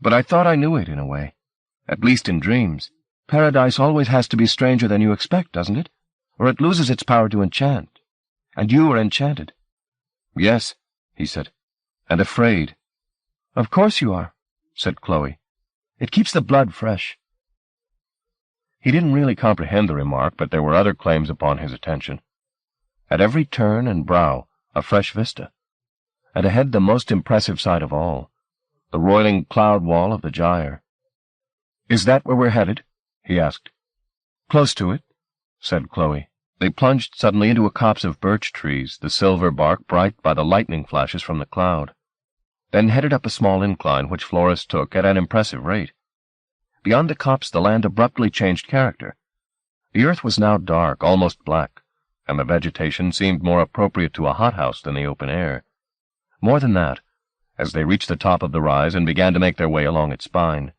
But I thought I knew it in a way. At least in dreams. Paradise always has to be stranger than you expect, doesn't it? Or it loses its power to enchant. And you were enchanted." "Yes," he said. "And afraid." "Of course you are," said Chloe. "It keeps the blood fresh." He didn't really comprehend the remark, but there were other claims upon his attention. At every turn and brow, a fresh vista. And ahead the most impressive sight of all, the roiling cloud wall of the gyre. "Is that where we're headed?" he asked. "Close to it," said Chloe. They plunged suddenly into a copse of birch trees, the silver bark bright by the lightning flashes from the cloud, then headed up a small incline which Flores took at an impressive rate. Beyond the copse the land abruptly changed character. The earth was now dark, almost black, and the vegetation seemed more appropriate to a hothouse than the open air. More than that, as they reached the top of the rise and began to make their way along its spine,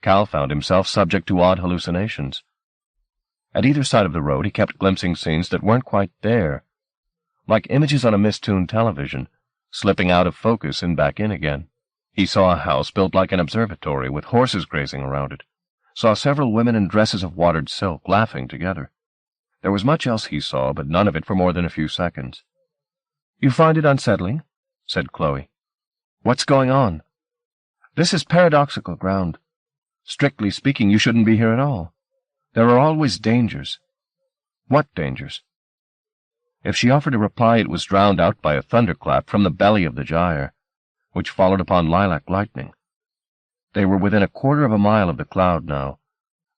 Cal found himself subject to odd hallucinations. At either side of the road he kept glimpsing scenes that weren't quite there, like images on a mistuned television, slipping out of focus and back in again. He saw a house built like an observatory with horses grazing around it, saw several women in dresses of watered silk laughing together. There was much else he saw, but none of it for more than a few seconds. "You find it unsettling?" said Chloe. "What's going on?" "This is paradoxical ground. Strictly speaking, you shouldn't be here at all. There are always dangers." "What dangers?" If she offered a reply, it was drowned out by a thunderclap from the belly of the gyre, which followed upon lilac lightning. They were within a quarter of a mile of the cloud now.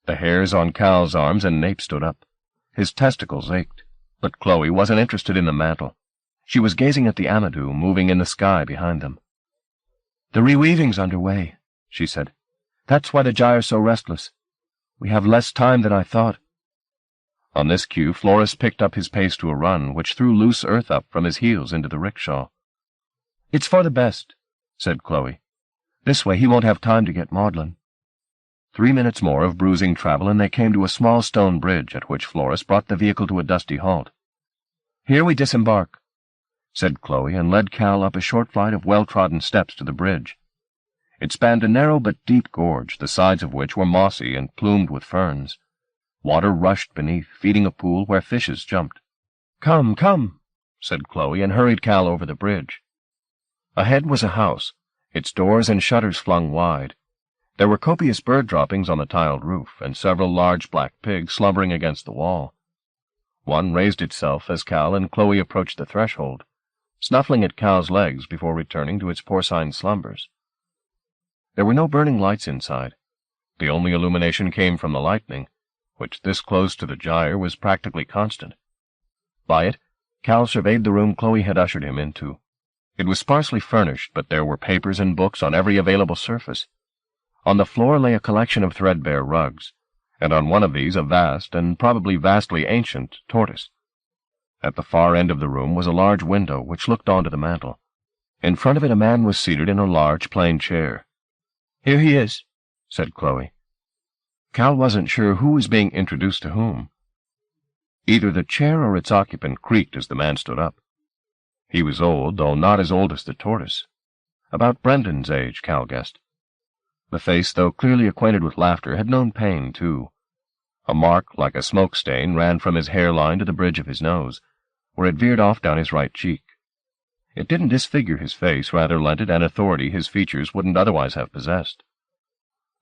The hairs on Cal's arms and nape stood up. His testicles ached, but Chloe wasn't interested in the mantle. She was gazing at the Amadou moving in the sky behind them. "The reweaving's underway," she said. "That's why the gyre's so restless. We have less time than I thought." On this cue, Flores picked up his pace to a run, which threw loose earth up from his heels into the rickshaw. "It's for the best," said Chloe. "This way he won't have time to get maudlin." 3 minutes more of bruising travel, and they came to a small stone bridge at which Flores brought the vehicle to a dusty halt. "Here we disembark," said Chloe, and led Cal up a short flight of well-trodden steps to the bridge. It spanned a narrow but deep gorge, the sides of which were mossy and plumed with ferns. Water rushed beneath, feeding a pool where fishes jumped. "Come, come," said Chloe, and hurried Cal over the bridge. Ahead was a house, its doors and shutters flung wide. There were copious bird droppings on the tiled roof, and several large black pigs slumbering against the wall. One raised itself as Cal and Chloe approached the threshold, snuffling at Cal's legs before returning to its porcine slumbers. There were no burning lights inside. The only illumination came from the lightning, which this close to the gyre was practically constant. By it, Cal surveyed the room Chloe had ushered him into. It was sparsely furnished, but there were papers and books on every available surface. On the floor lay a collection of threadbare rugs, and on one of these a vast, and probably vastly ancient, tortoise. At the far end of the room was a large window which looked onto the mantel. In front of it a man was seated in a large plain chair. "Here he is," said Chloe. Cal wasn't sure who was being introduced to whom. Either the chair or its occupant creaked as the man stood up. He was old, though not as old as the tortoise. About Brendan's age, Cal guessed. The face, though clearly acquainted with laughter, had known pain, too. A mark like a smoke stain ran from his hairline to the bridge of his nose, where it veered off down his right cheek. It didn't disfigure his face, rather lent it an authority his features wouldn't otherwise have possessed.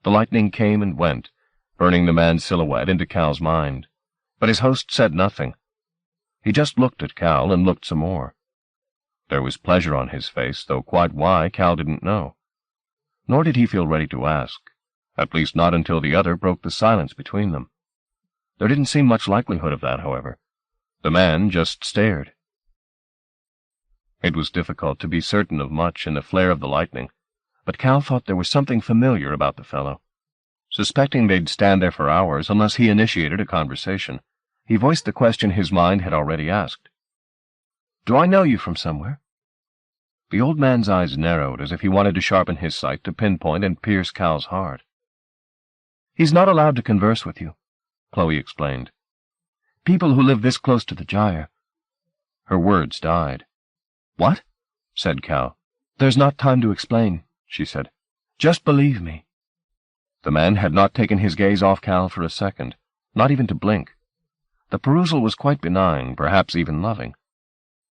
The lightning came and went, burning the man's silhouette into Cal's mind, but his host said nothing. He just looked at Cal and looked some more. There was pleasure on his face, though quite why Cal didn't know. Nor did he feel ready to ask, at least not until the other broke the silence between them. There didn't seem much likelihood of that, however. The man just stared. It was difficult to be certain of much in the flare of the lightning, but Cal thought there was something familiar about the fellow. Suspecting they'd stand there for hours unless he initiated a conversation, he voiced the question his mind had already asked. "Do I know you from somewhere?" The old man's eyes narrowed as if he wanted to sharpen his sight to pinpoint and pierce Cal's heart. "He's not allowed to converse with you," Chloe explained. "People who live this close to the gyre—" Her words died. "What?" said Cal. "There's not time to explain," she said. "Just believe me." The man had not taken his gaze off Cal for a second, not even to blink. The perusal was quite benign, perhaps even loving.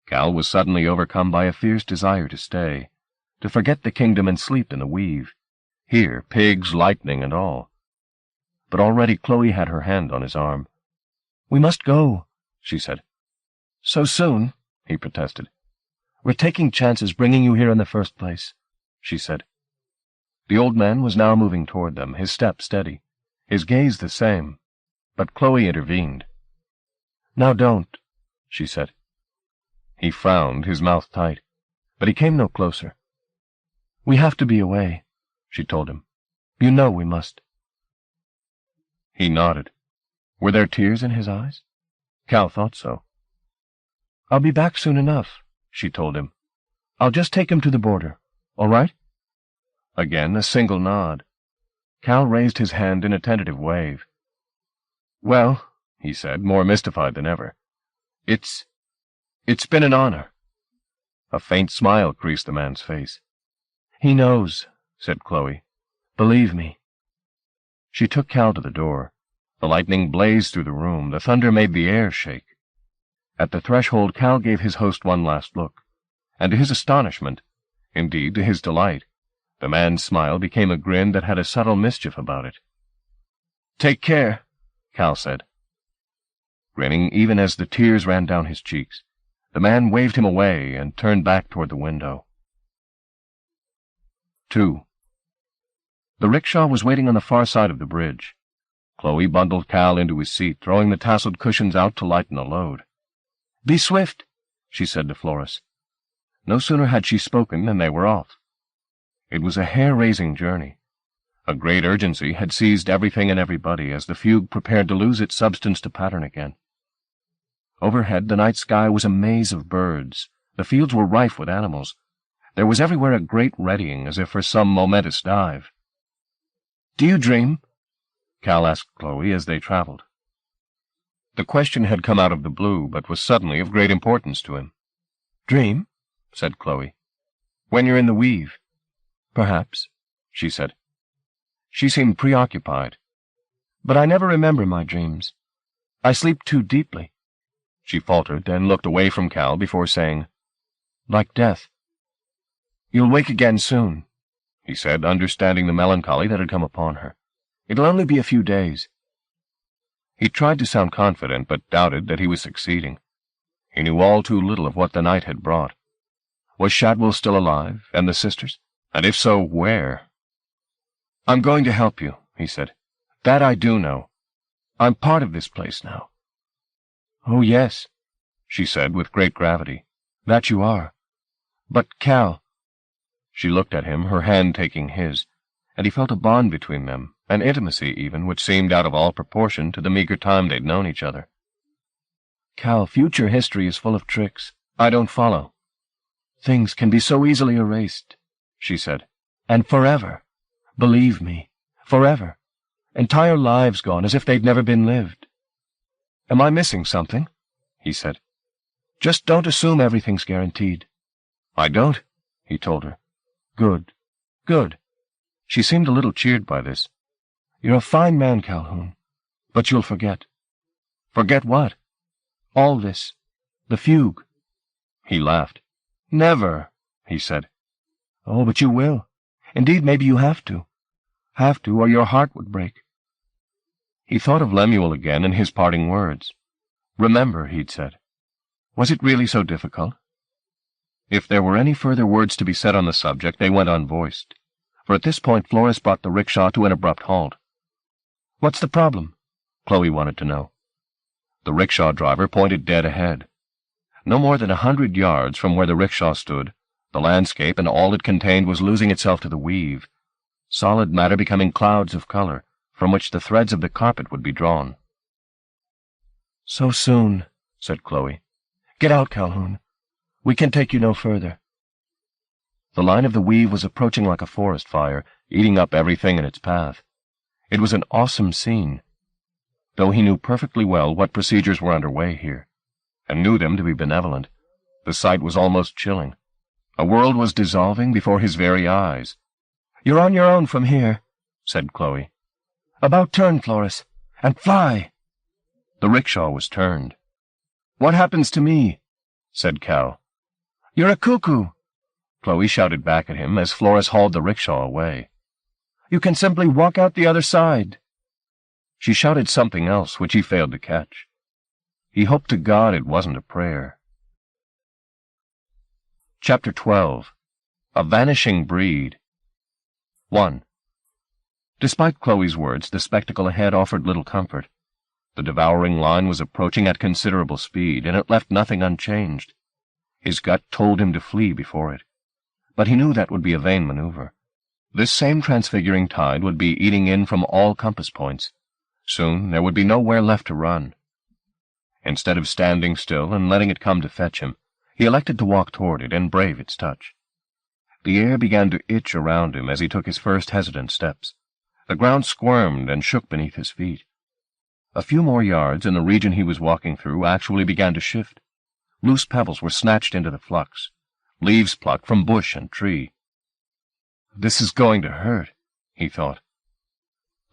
Cal was suddenly overcome by a fierce desire to stay, to forget the kingdom and sleep in the weave. Here, pigs, lightning, and all. But already Chloe had her hand on his arm. "We must go," she said. "So soon?" he protested. "We're taking chances bringing you here in the first place," she said. The old man was now moving toward them, his step steady, his gaze the same, but Chloe intervened. "Now don't," she said. He frowned, his mouth tight, but he came no closer. "We have to be away," she told him. "You know we must." He nodded. Were there tears in his eyes? Cal thought so. "I'll be back soon enough," she told him. "I'll just take him to the border, all right?" Again a single nod. Cal raised his hand in a tentative wave. "Well," he said, more mystified than ever, It's been an honor." A faint smile creased the man's face. "He knows," said Chloe. "Believe me." She took Cal to the door. The lightning blazed through the room. The thunder made the air shake. At the threshold, Cal gave his host one last look, and to his astonishment, indeed to his delight, the man's smile became a grin that had a subtle mischief about it. "Take care," Cal said. Grinning even as the tears ran down his cheeks, the man waved him away and turned back toward the window. 2. The rickshaw was waiting on the far side of the bridge. Chloe bundled Cal into his seat, throwing the tasseled cushions out to lighten the load. "Be swift," she said to Florence. No sooner had she spoken than they were off. It was a hair-raising journey. A great urgency had seized everything and everybody as the fugue prepared to lose its substance to pattern again. Overhead, the night sky was a maze of birds. The fields were rife with animals. There was everywhere a great readying, as if for some momentous dive. "Do you dream?" Cal asked Chloe as they traveled. The question had come out of the blue, but was suddenly of great importance to him. "Dream?" said Chloe. "When you're in the weave." "Perhaps," she said. She seemed preoccupied. "But I never remember my dreams. I sleep too deeply." She faltered, then looked away from Cal before saying, "Like death." "You'll wake again soon," he said, understanding the melancholy that had come upon her. "It'll only be a few days." He tried to sound confident, but doubted that he was succeeding. He knew all too little of what the night had brought. Was Shadwell still alive, and the sisters? And if so, where? "I'm going to help you," he said. "That I do know. I'm part of this place now." "Oh, yes," she said with great gravity. "That you are. But, Cal—" She looked at him, her hand taking his, and he felt a bond between them, an intimacy even, which seemed out of all proportion to the meager time they'd known each other. "Cal, future history is full of tricks. I don't follow. Things can be so easily erased," she said. "And forever. Believe me, forever. Entire lives gone as if they'd never been lived." "Am I missing something?" he said. "Just don't assume everything's guaranteed." "I don't," he told her. "Good, good." She seemed a little cheered by this. "You're a fine man, Calhoun. But you'll forget." "Forget what?" "All this. The fugue." He laughed. "Never," he said. "Oh, but you will. Indeed, maybe you have to. Have to, or your heart would break." He thought of Lemuel again in his parting words. "Remember," he'd said. Was it really so difficult? If there were any further words to be said on the subject, they went unvoiced, for at this point Florence brought the rickshaw to an abrupt halt. "What's the problem?" Chloe wanted to know. The rickshaw driver pointed dead ahead. No more than 100 yards from where the rickshaw stood, the landscape and all it contained was losing itself to the weave, solid matter becoming clouds of color, from which the threads of the carpet would be drawn. "So soon," said Chloe. "Get out, Calhoun. We can take you no further." The line of the weave was approaching like a forest fire, eating up everything in its path. It was an awesome scene, though he knew perfectly well what procedures were underway here, and knew them to be benevolent. The sight was almost chilling. A world was dissolving before his very eyes. "You're on your own from here," said Chloe. "About turn, Floris, and fly." The rickshaw was turned. "What happens to me?" said Cal. "You're a cuckoo," Chloe shouted back at him as Floris hauled the rickshaw away. "You can simply walk out the other side." She shouted something else, which he failed to catch. He hoped to God it wasn't a prayer. Chapter 12. A Vanishing Breed. 1. Despite Chloe's words, the spectacle ahead offered little comfort. The devouring line was approaching at considerable speed, and it left nothing unchanged. His gut told him to flee before it, but he knew that would be a vain maneuver. This same transfiguring tide would be eating in from all compass points. Soon there would be nowhere left to run. Instead of standing still and letting it come to fetch him, he elected to walk toward it and brave its touch. The air began to itch around him as he took his first hesitant steps. The ground squirmed and shook beneath his feet. A few more yards, and the region he was walking through actually began to shift. Loose pebbles were snatched into the flux, leaves plucked from bush and tree. "This is going to hurt," he thought.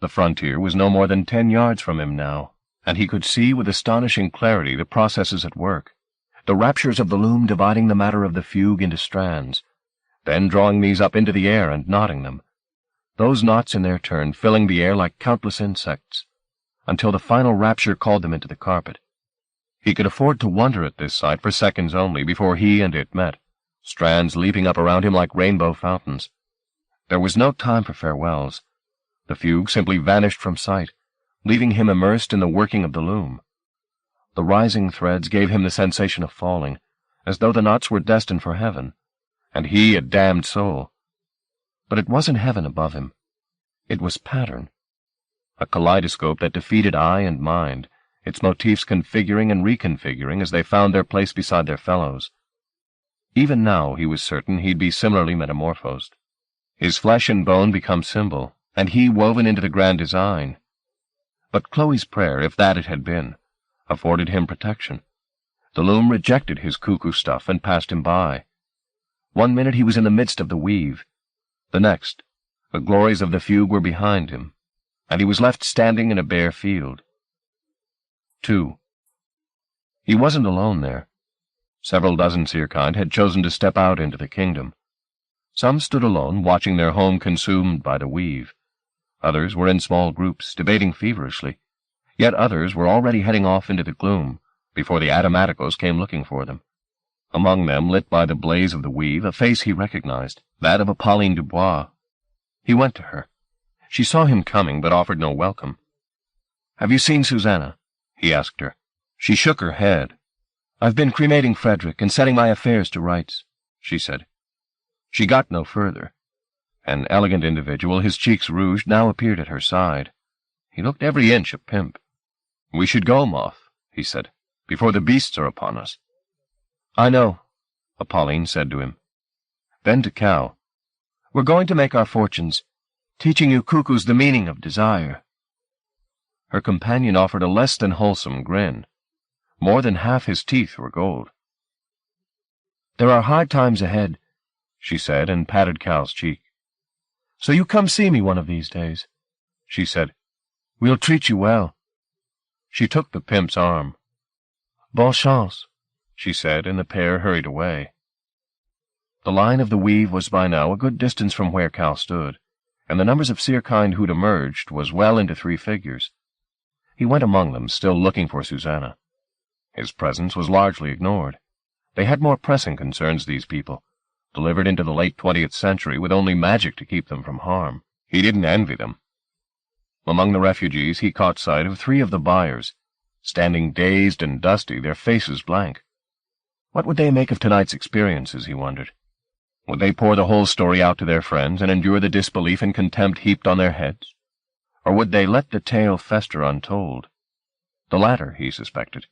The frontier was no more than 10 yards from him now, and he could see with astonishing clarity the processes at work, the raptures of the loom dividing the matter of the fugue into strands, then drawing these up into the air and knotting them, those knots in their turn filling the air like countless insects, until the final rapture called them into the carpet. He could afford to wonder at this sight for seconds only before he and it met, strands leaping up around him like rainbow fountains. There was no time for farewells. The fugue simply vanished from sight, leaving him immersed in the working of the loom. The rising threads gave him the sensation of falling, as though the knots were destined for heaven, and he a damned soul. But it wasn't heaven above him. It was pattern. A kaleidoscope that defeated eye and mind, its motifs configuring and reconfiguring as they found their place beside their fellows. Even now he was certain he'd be similarly metamorphosed. His flesh and bone become symbol, and he woven into the grand design. But Chloe's prayer, if that it had been, afforded him protection. The loom rejected his cuckoo stuff and passed him by. One minute he was in the midst of the weave. The next, the glories of the fugue were behind him, and he was left standing in a bare field. 2. He wasn't alone there. Several dozen seerkind had chosen to step out into the kingdom. Some stood alone, watching their home consumed by the weave. Others were in small groups, debating feverishly. Yet others were already heading off into the gloom, before the Automaticos came looking for them. Among them, lit by the blaze of the weave, a face he recognized, that of Apolline Dubois. He went to her. She saw him coming, but offered no welcome. "Have you seen Susanna?" he asked her. She shook her head. "I've been cremating Frederick and setting my affairs to rights," she said. She got no further. An elegant individual, his cheeks rouged, now appeared at her side. He looked every inch a pimp. "We should go, Moth," he said, "before the beasts are upon us." "I know," Apolline said to him. Then to Cal, "We're going to make our fortunes, teaching you cuckoos the meaning of desire." Her companion offered a less than wholesome grin. More than half his teeth were gold. "There are hard times ahead," she said, and patted Cal's cheek. "So you come see me one of these days," she said. "We'll treat you well." She took the pimp's arm. "Bonne chance," she said, and the pair hurried away. The line of the weave was by now a good distance from where Cal stood, and the numbers of seerkind who'd emerged was well into 3 figures. He went among them, still looking for Susanna. His presence was largely ignored. They had more pressing concerns, these people, delivered into the late 20th century with only magic to keep them from harm. He didn't envy them. Among the refugees he caught sight of 3 of the buyers, standing dazed and dusty, their faces blank. What would they make of tonight's experiences, he wondered? Would they pour the whole story out to their friends and endure the disbelief and contempt heaped on their heads? Or would they let the tale fester untold? The latter, he suspected.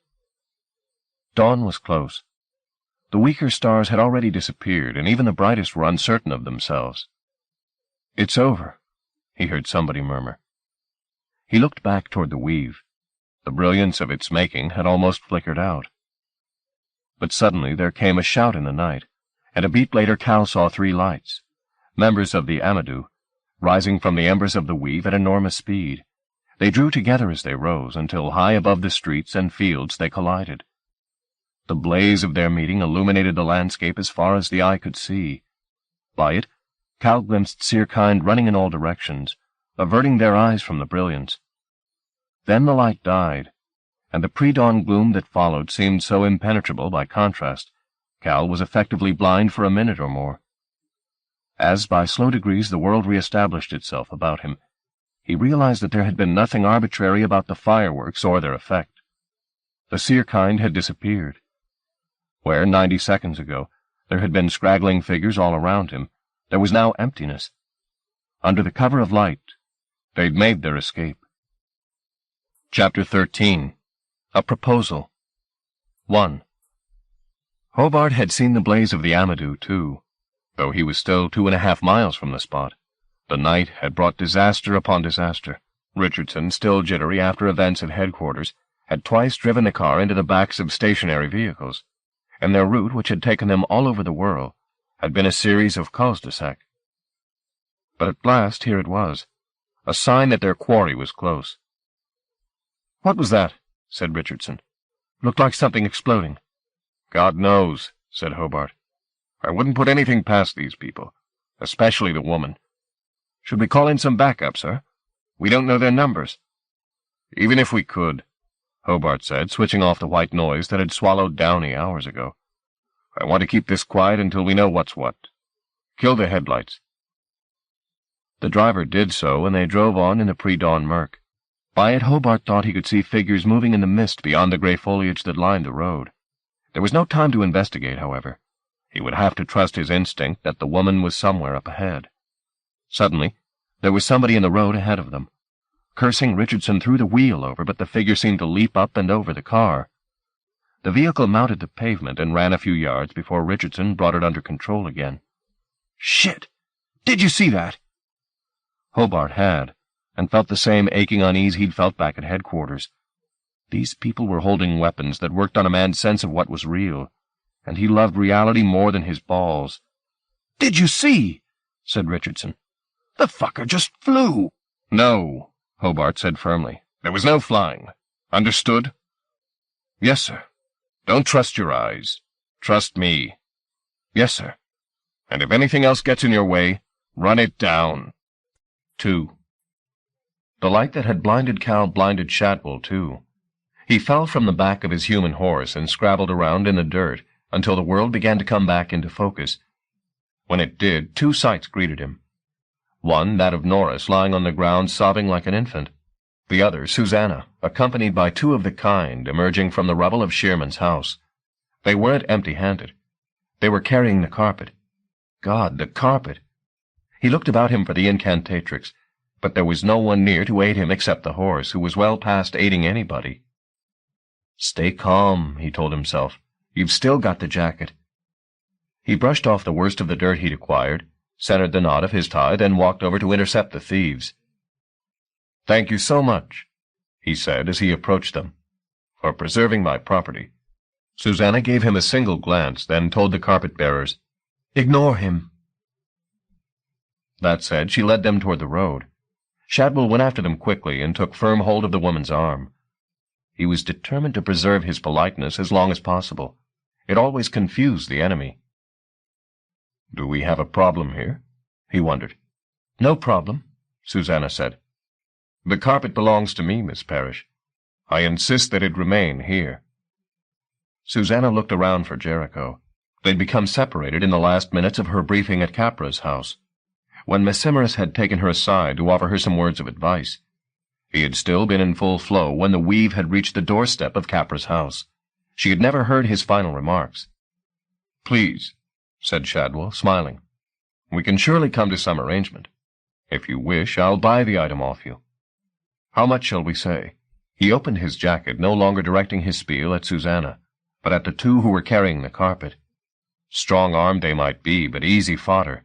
Dawn was close. The weaker stars had already disappeared, and even the brightest were uncertain of themselves. "It's over," he heard somebody murmur. He looked back toward the Weave. The brilliance of its making had almost flickered out. But suddenly there came a shout in the night, and a beat later Cal saw 3 lights, members of the Amadou, rising from the embers of the Weave at enormous speed. They drew together as they rose, until high above the streets and fields they collided. The blaze of their meeting illuminated the landscape as far as the eye could see. By it, Cal glimpsed Seerkind running in all directions, averting their eyes from the brilliance. Then the light died, and the pre-dawn gloom that followed seemed so impenetrable by contrast, Cal was effectively blind for a minute or more. As by slow degrees the world re-established itself about him, he realized that there had been nothing arbitrary about the fireworks or their effect. The Seerkind had disappeared. Where, 90 seconds ago, there had been scraggling figures all around him, there was now emptiness. Under the cover of light, they'd made their escape. Chapter 13. A Proposal. 1. Hobart had seen the blaze of the Amadou, too, though he was still 2.5 miles from the spot. The night had brought disaster upon disaster. Richardson, still jittery after events at headquarters, had twice driven the car into the backs of stationary vehicles, and their route, which had taken them all over the world, had been a series of cul-de-sac. But at last here it was, a sign that their quarry was close. "What was that?" said Richardson. "Looked like something exploding." "God knows," said Hobart. "I wouldn't put anything past these people, especially the woman." "Should we call in some backup, sir? We don't know their numbers." "Even if we could," Hobart said, switching off the white noise that had swallowed Downey hours ago. "I want to keep this quiet until we know what's what. Kill the headlights." The driver did so, and they drove on in the pre-dawn murk. By it, Hobart thought he could see figures moving in the mist beyond the gray foliage that lined the road. There was no time to investigate, however. He would have to trust his instinct that the woman was somewhere up ahead. Suddenly, there was somebody in the road ahead of them. Cursing, Richardson threw the wheel over, but the figure seemed to leap up and over the car. The vehicle mounted the pavement and ran a few yards before Richardson brought it under control again. "Shit! Did you see that?" Hobart had, and felt the same aching unease he'd felt back at headquarters. These people were holding weapons that worked on a man's sense of what was real, and he loved reality more than his balls. "Did you see?" said Richardson. "The fucker just flew." "No," Hobart said firmly. "There was no flying. Understood?" "Yes, sir." "Don't trust your eyes. Trust me." "Yes, sir." "And if anything else gets in your way, run it down." 2. The light that had blinded Cal blinded Shadwell, too. He fell from the back of his human horse and scrabbled around in the dirt until the world began to come back into focus. When it did, 2 sights greeted him. One, that of Norris, lying on the ground sobbing like an infant. The other, Susanna, accompanied by 2 of the kind, emerging from the rubble of Shearman's house. They weren't empty-handed. They were carrying the carpet. God, the carpet! He looked about him for the incantatrix, but there was no one near to aid him except the horse, who was well past aiding anybody. "Stay calm," he told himself. "You've still got the jacket." He brushed off the worst of the dirt he'd acquired, centered the knot of his tie, then walked over to intercept the thieves. "Thank you so much," he said as he approached them, "for preserving my property." Susanna gave him a single glance, then told the carpet-bearers, "Ignore him." That said, she led them toward the road. Shadwell went after them quickly and took firm hold of the woman's arm. He was determined to preserve his politeness as long as possible. It always confused the enemy. "Do we have a problem here?" he wondered. "No problem," Susanna said. "The carpet belongs to me, Miss Parrish. I insist that it remain here." Susanna looked around for Jericho. They'd become separated in the last minutes of her briefing at Capra's house, when Massimiris had taken her aside to offer her some words of advice. He had still been in full flow when the Weave had reached the doorstep of Capra's house. She had never heard his final remarks. "Please," said Shadwell, smiling. "We can surely come to some arrangement. If you wish, I'll buy the item off you." How much shall we say?" He opened his jacket, no longer directing his spiel at Susanna, but at the two who were carrying the carpet. Strong-armed they might be, but easy fodder.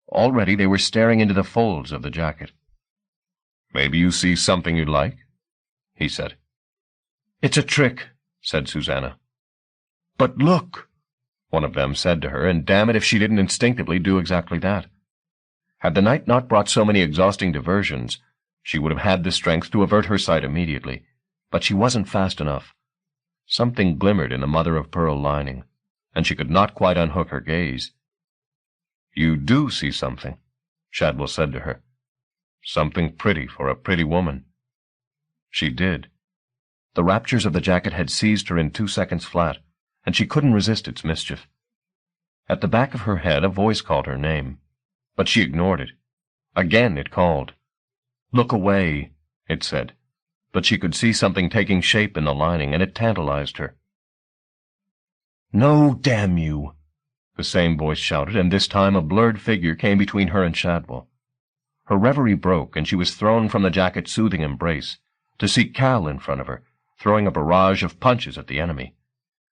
Already they were staring into the folds of the jacket. "Maybe you see something you'd like?" he said. "It's a trick," said Susanna. "But look," one of them said to her, and damn it if she didn't instinctively do exactly that. Had the night not brought so many exhausting diversions, she would have had the strength to avert her sight immediately, but she wasn't fast enough. Something glimmered in the mother-of-pearl lining, and she could not quite unhook her gaze. "You do see something," Shadwell said to her. "Something pretty for a pretty woman." She did. The raptures of the jacket had seized her in 2 seconds flat, and she couldn't resist its mischief. At the back of her head a voice called her name, but she ignored it. Again it called. "Look away," it said, but she could see something taking shape in the lining, and it tantalized her. "No, damn you!" the same voice shouted, and this time a blurred figure came between her and Shadwell. Her reverie broke, and she was thrown from the jacket's soothing embrace, to see Cal in front of her, throwing a barrage of punches at the enemy.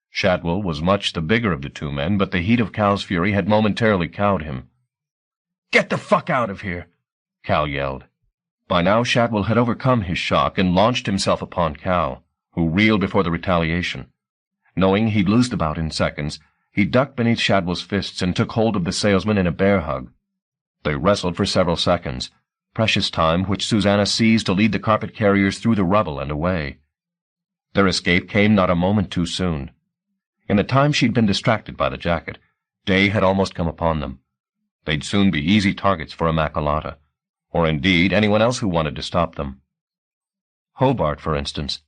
Shadwell was much the bigger of the two men, but the heat of Cal's fury had momentarily cowed him. "Get the fuck out of here!" Cal yelled. By now Shadwell had overcome his shock and launched himself upon Cal, who reeled before the retaliation. Knowing he'd lose the bout in seconds, he ducked beneath Shadwell's fists and took hold of the salesman in a bear hug. They wrestled for several seconds, precious time which Susanna seized to lead the carpet carriers through the rubble and away. Their escape came not a moment too soon. In the time she'd been distracted by the jacket, day had almost come upon them. They'd soon be easy targets for Immaculata, or indeed anyone else who wanted to stop them. Hobart, for instance.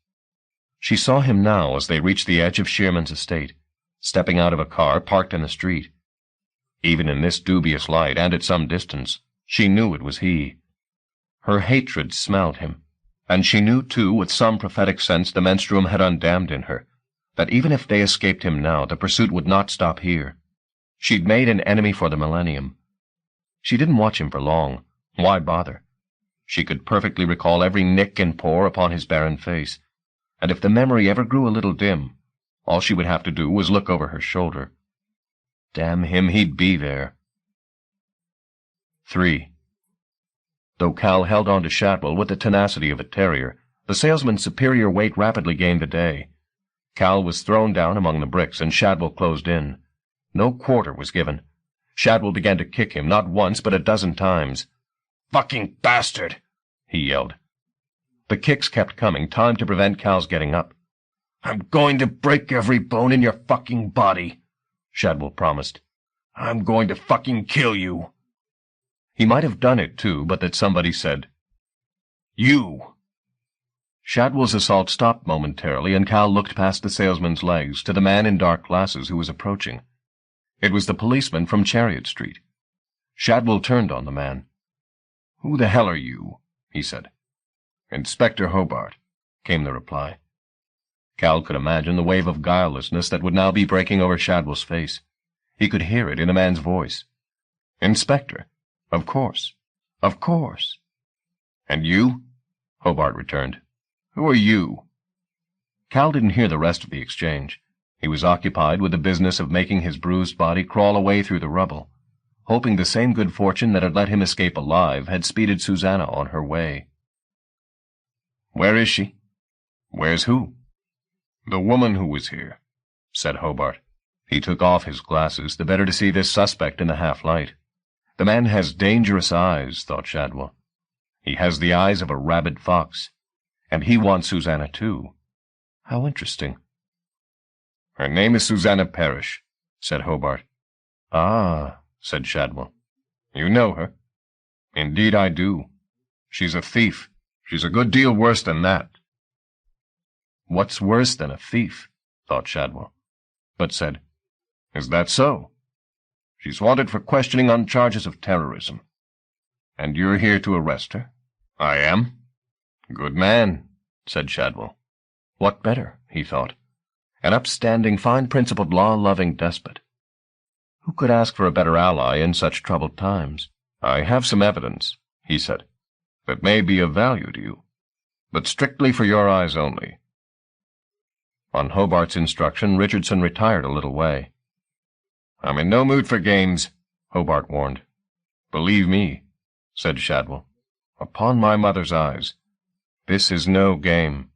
She saw him now as they reached the edge of Shearman's estate, stepping out of a car parked in the street. Even in this dubious light, and at some distance, she knew it was he. Her hatred smelled him, and she knew, too, with some prophetic sense the menstruum had undammed in her, that even if they escaped him now, the pursuit would not stop here. She'd made an enemy for the millennium. She didn't watch him for long. Why bother? She could perfectly recall every nick and pore upon his barren face, and if the memory ever grew a little dim, all she would have to do was look over her shoulder. Damn him, he'd be there. 3. Though Cal held on to Shadwell with the tenacity of a terrier, the salesman's superior weight rapidly gained the day. Cal was thrown down among the bricks, and Shadwell closed in. No quarter was given. Shadwell began to kick him, not once, but 12 times. "Fucking bastard!" he yelled. The kicks kept coming, timed to prevent Cal's getting up. "I'm going to break every bone in your fucking body," Shadwell promised. "I'm going to fucking kill you." He might have done it, too, but that somebody said, "You." Shadwell's assault stopped momentarily, and Cal looked past the salesman's legs to the man in dark glasses who was approaching. It was the policeman from Chariot Street. Shadwell turned on the man. "Who the hell are you?" he said. "Inspector Hobart," came the reply. Cal could imagine the wave of guilelessness that would now be breaking over Shadwell's face. He could hear it in the man's voice. "Inspector? Of course. Of course." "And you?" Hobart returned. "Who are you?" Cal didn't hear the rest of the exchange. He was occupied with the business of making his bruised body crawl away through the rubble, hoping the same good fortune that had let him escape alive had speeded Susanna on her way. "Where is she?" "Where's who?" "The woman who was here," said Hobart. He took off his glasses, the better to see this suspect in the half-light. The man has dangerous eyes, thought Shadwell. He has the eyes of a rabid fox. And he wants Susanna, too. How interesting. "Her name is Susanna Parrish," said Hobart. "Ah," said Shadwell. "You know her?" "Indeed I do. She's a thief. She's a good deal worse than that." "What's worse than a thief?" thought Shadwell, but said, "Is that so?" "She's wanted for questioning on charges of terrorism." "And you're here to arrest her?" "I am." "Good man," said Shadwell. What better, he thought. An upstanding, fine-principled, law-loving despot. Who could ask for a better ally in such troubled times? "I have some evidence," he said, "that may be of value to you." but strictly for your eyes only." On Hobart's instruction, Richardson retired a little way. "I'm in no mood for games," Hobart warned. "Believe me," said Shadwell, "upon my mother's eyes, this is no game."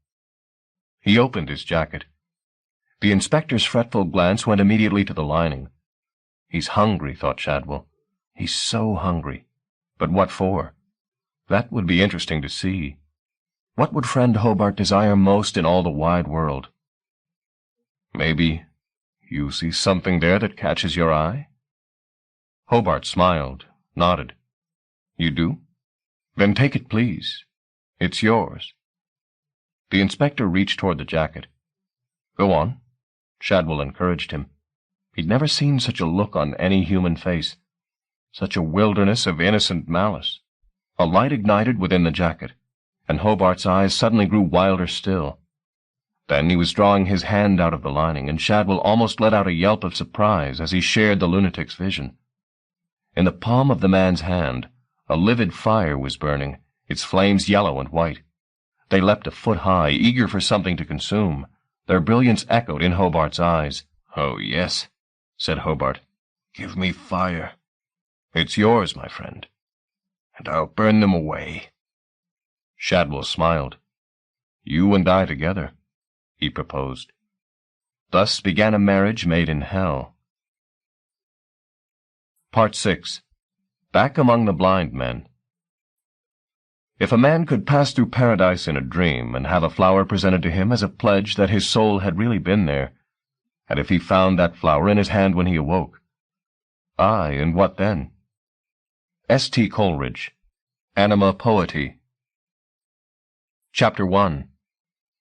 He opened his jacket. The inspector's fretful glance went immediately to the lining. He's hungry, thought Shadwell. He's so hungry. But what for? That would be interesting to see. What would friend Hobart desire most in all the wide world? "Maybe you see something there that catches your eye?" Hobart smiled, nodded. "You do? Then take it, please. It's yours." The inspector reached toward the jacket. "Go on," Shadwell encouraged him. He'd never seen such a look on any human face, such a wilderness of innocent malice. A light ignited within the jacket, and Hobart's eyes suddenly grew wilder still. Then he was drawing his hand out of the lining, and Shadwell almost let out a yelp of surprise as he shared the lunatic's vision. In the palm of the man's hand, a livid fire was burning, its flames yellow and white. They leapt a foot high, eager for something to consume. Their brilliance echoed in Hobart's eyes. "Oh, yes," said Hobart. "Give me fire." "It's yours, my friend." "And I'll burn them away." Shadwell smiled. "You and I together," he proposed. Thus began a marriage made in hell. Part 6. Back Among the Blind Men. If a man could pass through paradise in a dream and have a flower presented to him as a pledge that his soul had really been there, and if he found that flower in his hand when he awoke, aye, and what then? S.T. Coleridge, Anima Poetae. Chapter 1.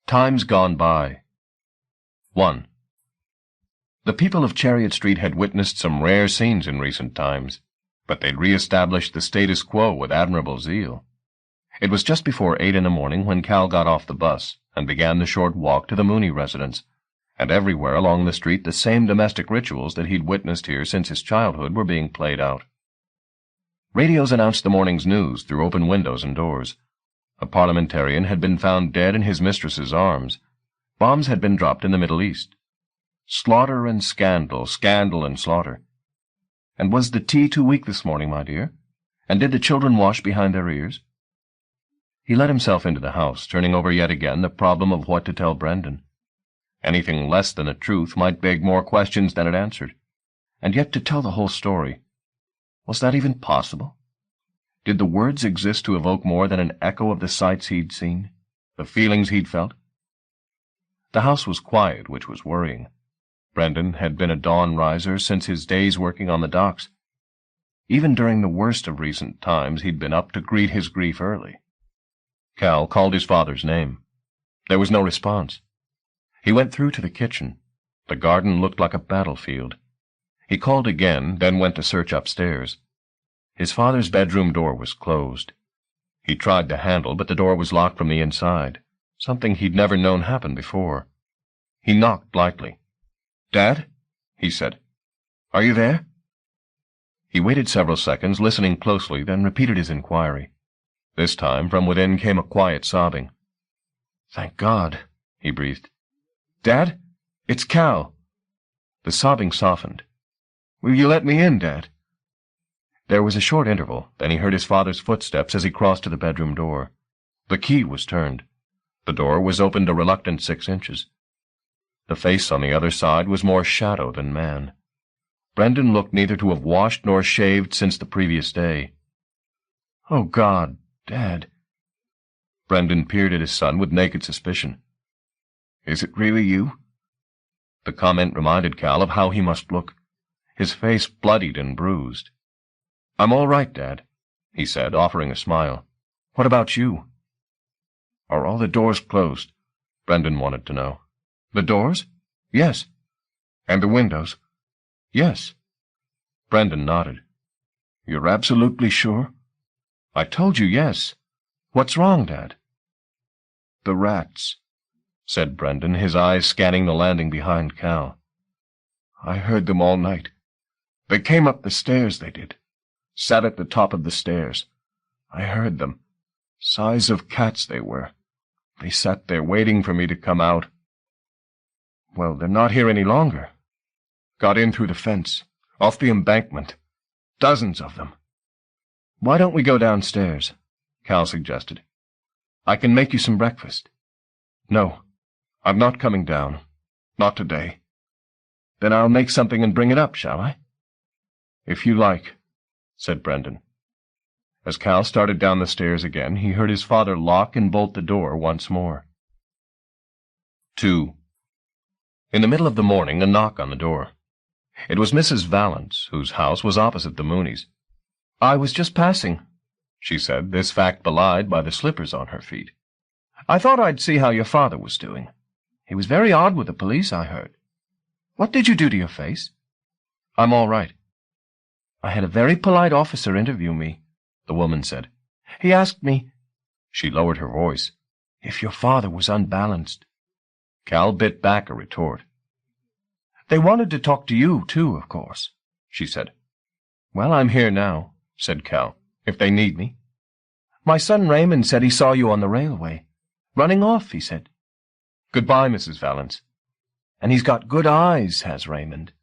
Times Gone By. 1. The people of Chariot Street had witnessed some rare scenes in recent times, but they'd re-established the status quo with admirable zeal. It was just before 8 in the morning when Cal got off the bus and began the short walk to the Mooney residence, and everywhere along the street the same domestic rituals that he'd witnessed here since his childhood were being played out. Radios announced the morning's news through open windows and doors. A parliamentarian had been found dead in his mistress's arms. Bombs had been dropped in the Middle East. Slaughter and scandal, scandal and slaughter. And was the tea too weak this morning, my dear? And did the children wash behind their ears? He let himself into the house, turning over yet again the problem of what to tell Brendan. Anything less than the truth might beg more questions than it answered. And yet to tell the whole story, was that even possible? Did the words exist to evoke more than an echo of the sights he'd seen, the feelings he'd felt? The house was quiet, which was worrying. Brendan had been a dawn riser since his days working on the docks. Even during the worst of recent times he'd been up to greet his grief early. Cal called his father's name. There was no response. He went through to the kitchen. The garden looked like a battlefield. He called again, then went to search upstairs. His father's bedroom door was closed. He tried the handle, but the door was locked from the inside, something he'd never known happen before. He knocked lightly. "Dad?" he said. "Are you there?" He waited several seconds, listening closely, then repeated his inquiry. This time, from within came a quiet sobbing. "Thank God," he breathed. "Dad? It's Cal." The sobbing softened. "Will you let me in, Dad?" There was a short interval, then he heard his father's footsteps as he crossed to the bedroom door. The key was turned. The door was opened a reluctant 6 inches. The face on the other side was more shadow than man. Brendan looked neither to have washed nor shaved since the previous day. "Oh, God, Dad." Brendan peered at his son with naked suspicion. "Is it really you?" The comment reminded Cal of how he must look, his face bloodied and bruised. "I'm all right, Dad," he said, offering a smile. "What about you?" "Are all the doors closed?" Brendan wanted to know. "The doors?" "Yes." "And the windows?" "Yes." Brendan nodded. "You're absolutely sure?" "I told you yes. What's wrong, Dad?" "The rats," said Brendan, his eyes scanning the landing behind Cal. "I heard them all night. They came up the stairs, they did. Sat at the top of the stairs. I heard them. Size of cats they were. They sat there waiting for me to come out. Well, they're not here any longer. Got in through the fence, off the embankment. Dozens of them. Why don't we go downstairs? Cal suggested. I can make you some breakfast. No, I'm not coming down. Not today. Then I'll make something and bring it up, shall I? If you like, said Brendan. As Cal started down the stairs again, he heard his father lock and bolt the door once more. 2. In the middle of the morning, a knock on the door. It was Mrs. Vallance, whose house was opposite the Moonies. I was just passing, she said, this fact belied by the slippers on her feet. I thought I'd see how your father was doing. He was very odd with the police, I heard. What did you do to your face? I'm all right. I had a very polite officer interview me, the woman said. He asked me, she lowered her voice, if your father was unbalanced. Cal bit back a retort. They wanted to talk to you, too, of course, she said. Well, I'm here now, said Cal, if they need me. My son Raymond said he saw you on the railway. Running off, he said. Goodbye, Mrs. Vallance. And he's got good eyes, has Raymond.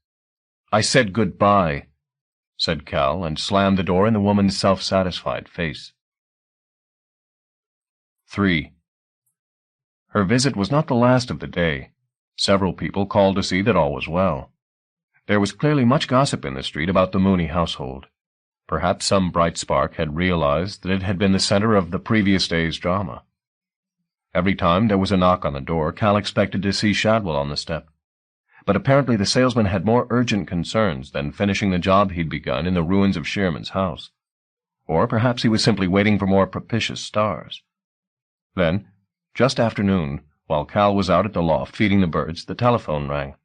I said goodbye, said Cal, and slammed the door in the woman's self-satisfied face. 3. Her visit was not the last of the day. Several people called to see that all was well. There was clearly much gossip in the street about the Mooney household. Perhaps some bright spark had realized that it had been the center of the previous day's drama. Every time there was a knock on the door, Cal expected to see Shadwell on the step. But apparently the salesman had more urgent concerns than finishing the job he'd begun in the ruins of Shearman's house. Or perhaps he was simply waiting for more propitious stars. Then, just after noon, while Cal was out at the loft feeding the birds, the telephone rang.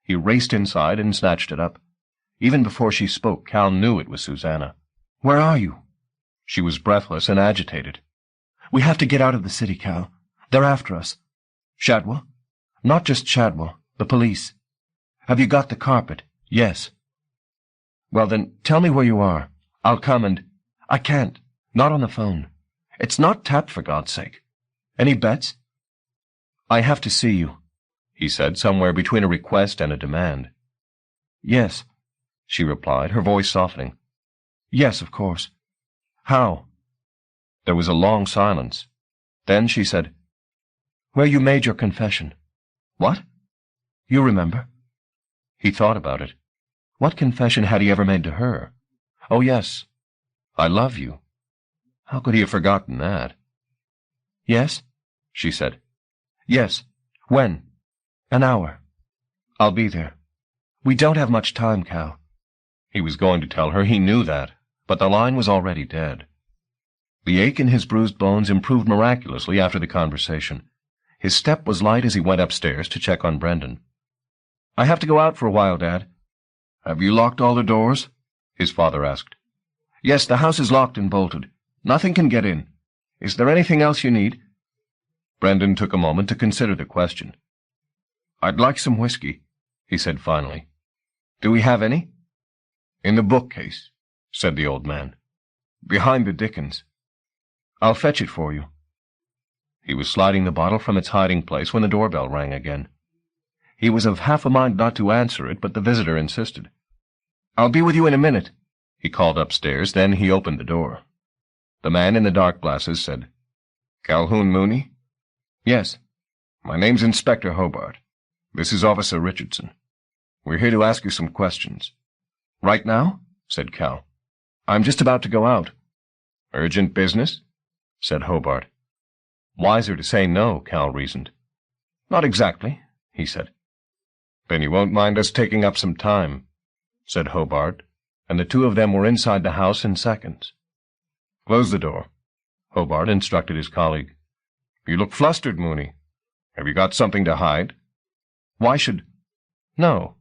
He raced inside and snatched it up. Even before she spoke, Cal knew it was Susanna. Where are you? She was breathless and agitated. We have to get out of the city, Cal. They're after us. Shadwell? Not just Shadwell. The police. Have you got the carpet? Yes. Well, then, tell me where you are. I'll come and... I can't. Not on the phone. It's not tapped, for God's sake. Any bets? I have to see you, he said, somewhere between a request and a demand. Yes, she replied, her voice softening. Yes, of course. How? There was a long silence. Then she said, Where you made your confession. What? You remember? He thought about it. What confession had he ever made to her? Oh, yes. I love you. How could he have forgotten that? Yes, she said. Yes. When? An hour. I'll be there. We don't have much time, Cal. He was going to tell her he knew that, but the line was already dead. The ache in his bruised bones improved miraculously after the conversation. His step was light as he went upstairs to check on Brendan. I have to go out for a while, Dad. Have you locked all the doors? His father asked. Yes, the house is locked and bolted. Nothing can get in. Is there anything else you need? Brendan took a moment to consider the question. I'd like some whiskey, he said finally. Do we have any? In the bookcase, said the old man. Behind the Dickens. I'll fetch it for you. He was sliding the bottle from its hiding place when the doorbell rang again. He was of half a mind not to answer it, but the visitor insisted. I'll be with you in a minute, he called upstairs. Then he opened the door. The man in the dark glasses said, Calhoun Mooney? Yes. My name's Inspector Hobart. This is Officer Richardson. We're here to ask you some questions. Right now? Said Cal. I'm just about to go out. Urgent business? Said Hobart. Wiser to say no, Cal reasoned. Not exactly, he said. Then you won't mind us taking up some time, said Hobart, and the two of them were inside the house in seconds. Close the door, Hobart instructed his colleague. You look flustered, Mooney. Have you got something to hide? Why should... No.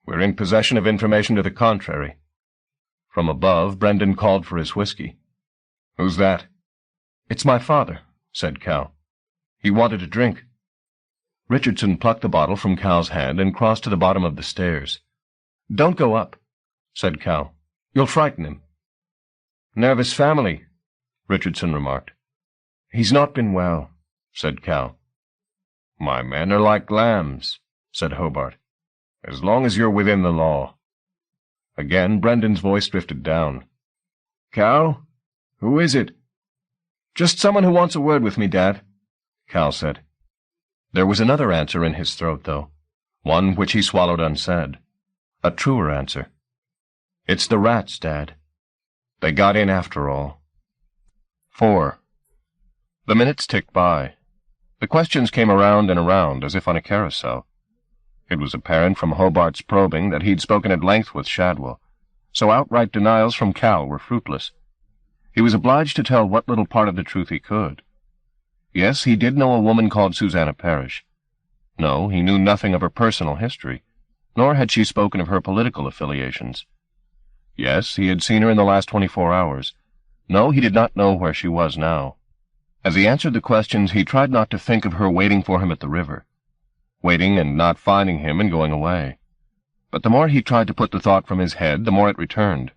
We're in possession of information to the contrary. From above, Brendan called for his whiskey. Who's that? It's my father, said Cal. He wanted a drink. Richardson plucked the bottle from Cal's hand and crossed to the bottom of the stairs. Don't go up, said Cal. You'll frighten him. Nervous family, Richardson remarked. He's not been well, said Cal. My men are like lambs, said Hobart, as long as you're within the law. Again, Brendan's voice drifted down. Cal? Who is it? Just someone who wants a word with me, Dad, Cal said. There was another answer in his throat, though, one which he swallowed unsaid. A truer answer. It's the rats, Dad. They got in after all. 4. The minutes ticked by. The questions came around and around, as if on a carousel. It was apparent from Hobart's probing that he'd spoken at length with Shadwell, so outright denials from Cal were fruitless. He was obliged to tell what little part of the truth he could. Yes, he did know a woman called Susanna Parrish. No, he knew nothing of her personal history, nor had she spoken of her political affiliations. Yes, he had seen her in the last 24 hours. No, he did not know where she was now. As he answered the questions, he tried not to think of her waiting for him at the river, waiting and not finding him and going away. But the more he tried to put the thought from his head, the more it returned.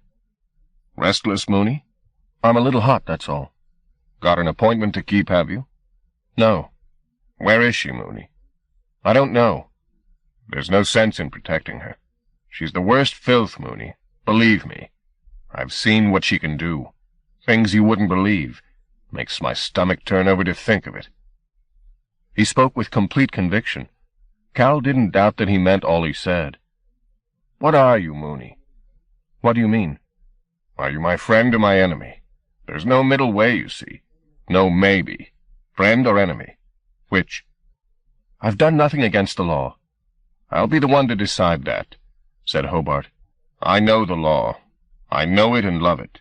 Restless, Mooney? I'm a little hot, that's all. Got an appointment to keep, have you? No. Where is she, Mooney? I don't know. There's no sense in protecting her. She's the worst filth, Mooney. Believe me. I've seen what she can do. Things you wouldn't believe. Makes my stomach turn over to think of it. He spoke with complete conviction. Cal didn't doubt that he meant all he said. What are you, Mooney? What do you mean? Are you my friend or my enemy? There's no middle way, you see. No maybe. Friend or enemy? Which? I've done nothing against the law. I'll be the one to decide that, said Hobart. I know the law. I know it and love it.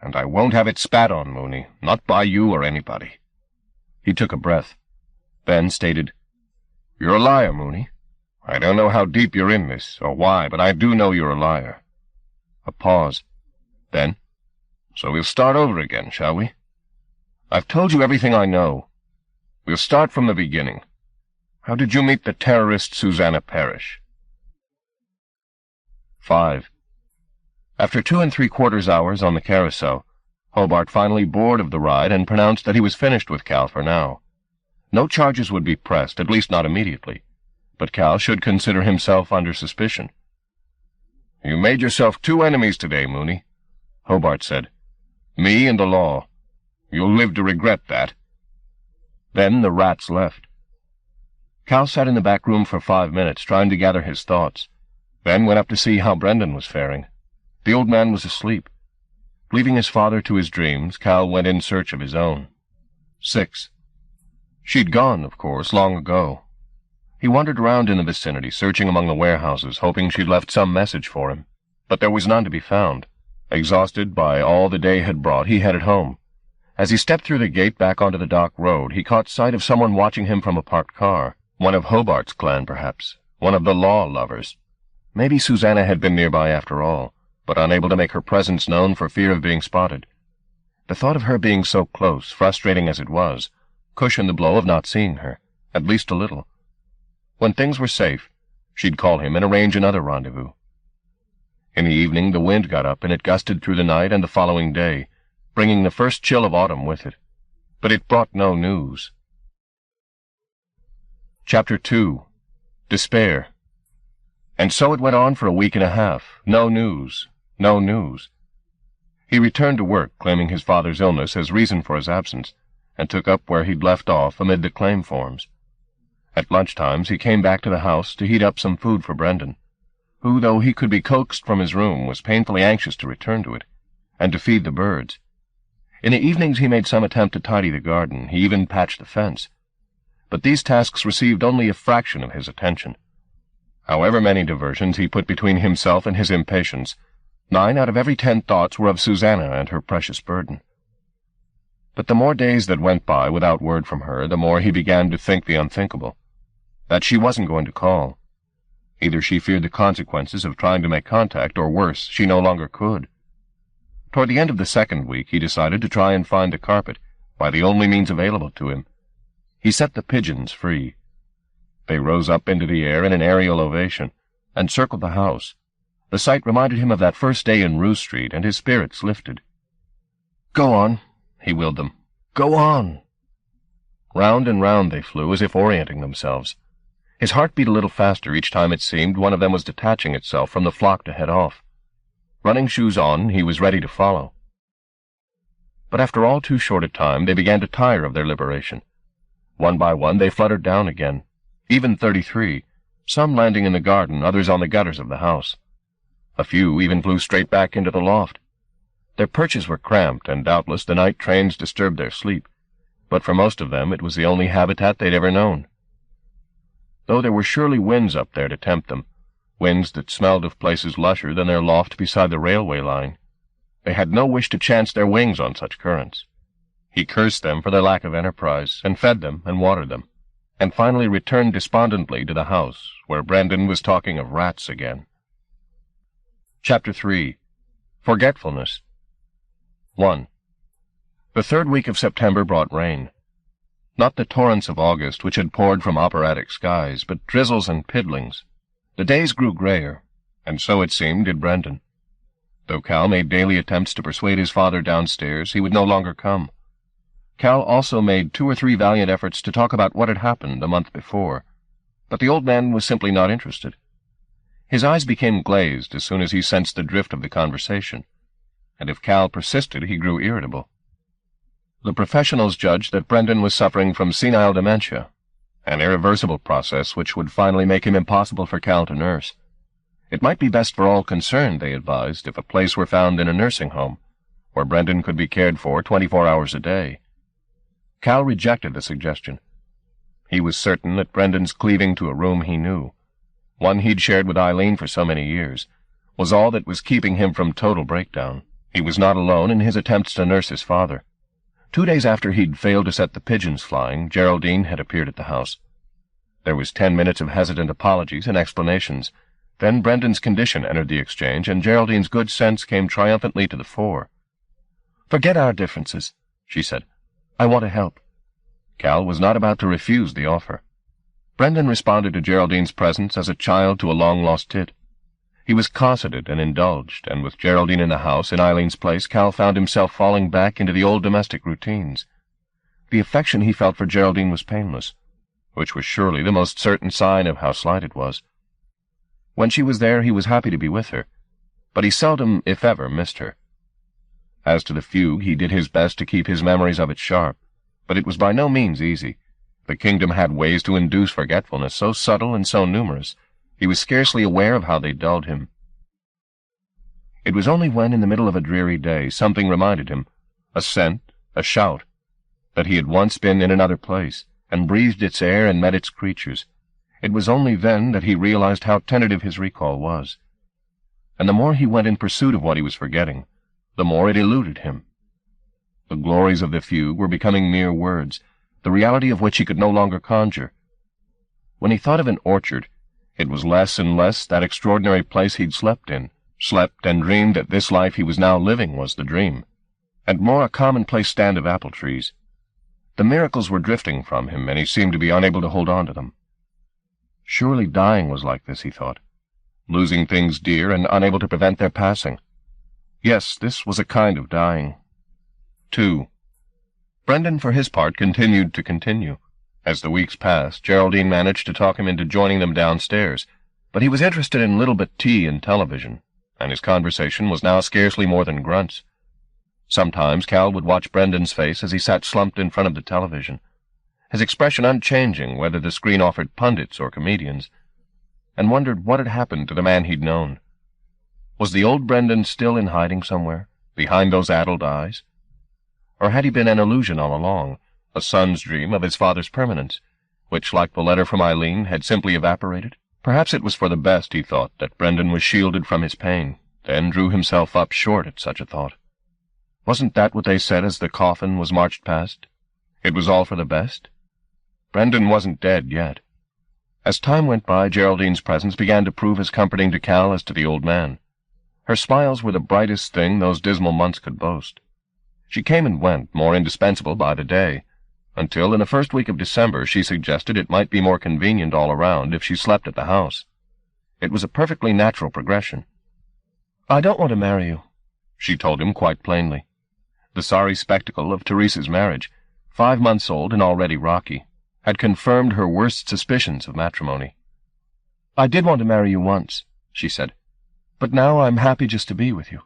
And I won't have it spat on, Mooney, not by you or anybody. He took a breath. Ben stated, You're a liar, Mooney. I don't know how deep you're in this, or why, but I do know you're a liar. A pause. Then, so we'll start over again, shall we? I've told you everything I know. We'll start from the beginning. How did you meet the terrorist Susanna Parrish? 5. After 2 3/4 hours on the carousel, Hobart finally bored of the ride and pronounced that he was finished with Cal for now. No charges would be pressed, at least not immediately, but Cal should consider himself under suspicion. You made yourself 2 enemies today, Mooney, Hobart said. Me and the law. You'll live to regret that. Then the rats left. Cal sat in the back room for 5 minutes, trying to gather his thoughts, then went up to see how Brendan was faring. The old man was asleep. Leaving his father to his dreams, Cal went in search of his own. 6. She'd gone, of course, long ago. He wandered around in the vicinity, searching among the warehouses, hoping she'd left some message for him. But there was none to be found. Exhausted by all the day had brought, he headed home. As he stepped through the gate back onto the dock road, he caught sight of someone watching him from a parked car. One of Hobart's clan, perhaps. One of the law lovers. Maybe Susanna had been nearby after all, but unable to make her presence known for fear of being spotted. The thought of her being so close, frustrating as it was, cushioned the blow of not seeing her, at least a little. When things were safe, she'd call him and arrange another rendezvous. In the evening the wind got up, and it gusted through the night and the following day, bringing the first chill of autumn with it. But it brought no news. Chapter 2. Despair. And so it went on for a week and a half. No news. No news. He returned to work, claiming his father's illness as reason for his absence, and took up where he'd left off amid the claim forms. At lunchtimes he came back to the house to heat up some food for Brendan, who, though he could be coaxed from his room, was painfully anxious to return to it, and to feed the birds. In the evenings he made some attempt to tidy the garden. He even patched the fence. But these tasks received only a fraction of his attention. However many diversions he put between himself and his impatience, 9 out of every 10 thoughts were of Susanna and her precious burden. But the more days that went by without word from her, the more he began to think the unthinkable. That she wasn't going to call. Either she feared the consequences of trying to make contact, or worse, she no longer could. Toward the end of the 2nd week, he decided to try and find the carpet, by the only means available to him. He set the pigeons free. They rose up into the air in an aerial ovation, and circled the house. The sight reminded him of that first day in Rue Street, and his spirits lifted. "Go on," he willed them. "Go on." Round and round they flew, as if orienting themselves. His heart beat a little faster each time it seemed one of them was detaching itself from the flock to head off. Running shoes on, he was ready to follow. But after all too short a time, they began to tire of their liberation. One by one, they fluttered down again, even 33, some landing in the garden, others on the gutters of the house. A few even flew straight back into the loft. Their perches were cramped, and doubtless the night trains disturbed their sleep, but for most of them it was the only habitat they'd ever known. Though there were surely winds up there to tempt them, winds that smelled of places lusher than their loft beside the railway line. They had no wish to chance their wings on such currents. He cursed them for their lack of enterprise, and fed them and watered them, and finally returned despondently to the house, where Brendan was talking of rats again. Chapter 3. Forgetfulness. 1. The third week of September brought rain. Not the torrents of August, which had poured from operatic skies, but drizzles and piddlings. The days grew grayer, and so it seemed did Brendan. Though Cal made daily attempts to persuade his father downstairs, he would no longer come. Cal also made 2 or 3 valiant efforts to talk about what had happened a month before, but the old man was simply not interested. His eyes became glazed as soon as he sensed the drift of the conversation, and if Cal persisted, he grew irritable. The professionals judged that Brendan was suffering from senile dementia, an irreversible process which would finally make him impossible for Cal to nurse. It might be best for all concerned, they advised, if a place were found in a nursing home, where Brendan could be cared for 24 hours a day. Cal rejected the suggestion. He was certain that Brendan's cleaving to a room he knew, one he'd shared with Eileen for so many years, was all that was keeping him from total breakdown. He was not alone in his attempts to nurse his father. 2 days after he'd failed to set the pigeons flying, Geraldine had appeared at the house. There was 10 minutes of hesitant apologies and explanations. Then Brendan's condition entered the exchange, and Geraldine's good sense came triumphantly to the fore. "Forget our differences," she said. "I want to help." Cal was not about to refuse the offer. Brendan responded to Geraldine's presence as a child to a long-lost tit. He was cosseted and indulged, and with Geraldine in the house in Eileen's place, Cal found himself falling back into the old domestic routines. The affection he felt for Geraldine was painless, which was surely the most certain sign of how slight it was. When she was there, he was happy to be with her, but he seldom, if ever, missed her. As to the fugue, he did his best to keep his memories of it sharp, but it was by no means easy. The kingdom had ways to induce forgetfulness so subtle and so numerous, he was scarcely aware of how they dulled him. It was only when, in the middle of a dreary day, something reminded him, a scent, a shout, that he had once been in another place, and breathed its air and met its creatures. It was only then that he realized how tentative his recall was. And the more he went in pursuit of what he was forgetting, the more it eluded him. The glories of the fugue were becoming mere words, the reality of which he could no longer conjure. When he thought of an orchard, it was less and less that extraordinary place he'd slept and dreamed that this life he was now living was the dream, and more a commonplace stand of apple trees. The miracles were drifting from him, and he seemed to be unable to hold on to them. Surely dying was like this, he thought, losing things dear and unable to prevent their passing. Yes, this was a kind of dying. 2. Brendan, for his part, continued to continue. As the weeks passed, Geraldine managed to talk him into joining them downstairs, but he was interested in little but tea and television, and his conversation was now scarcely more than grunts. Sometimes Cal would watch Brendan's face as he sat slumped in front of the television, his expression unchanging whether the screen offered pundits or comedians, and wondered what had happened to the man he'd known. Was the old Brendan still in hiding somewhere, behind those addled eyes? Or had he been an illusion all along, a son's dream of his father's permanence, which, like the letter from Eileen, had simply evaporated? Perhaps it was for the best, he thought, that Brendan was shielded from his pain, then drew himself up short at such a thought. Wasn't that what they said as the coffin was marched past? It was all for the best? Brendan wasn't dead yet. As time went by, Geraldine's presence began to prove as comforting to Cal as to the old man. Her smiles were the brightest thing those dismal months could boast. She came and went, more indispensable by the day, until in the first week of December she suggested it might be more convenient all around if she slept at the house. It was a perfectly natural progression. "I don't want to marry you," she told him quite plainly. The sorry spectacle of Teresa's marriage, 5 months old and already rocky, had confirmed her worst suspicions of matrimony. "I did want to marry you once," she said, "but now I'm happy just to be with you."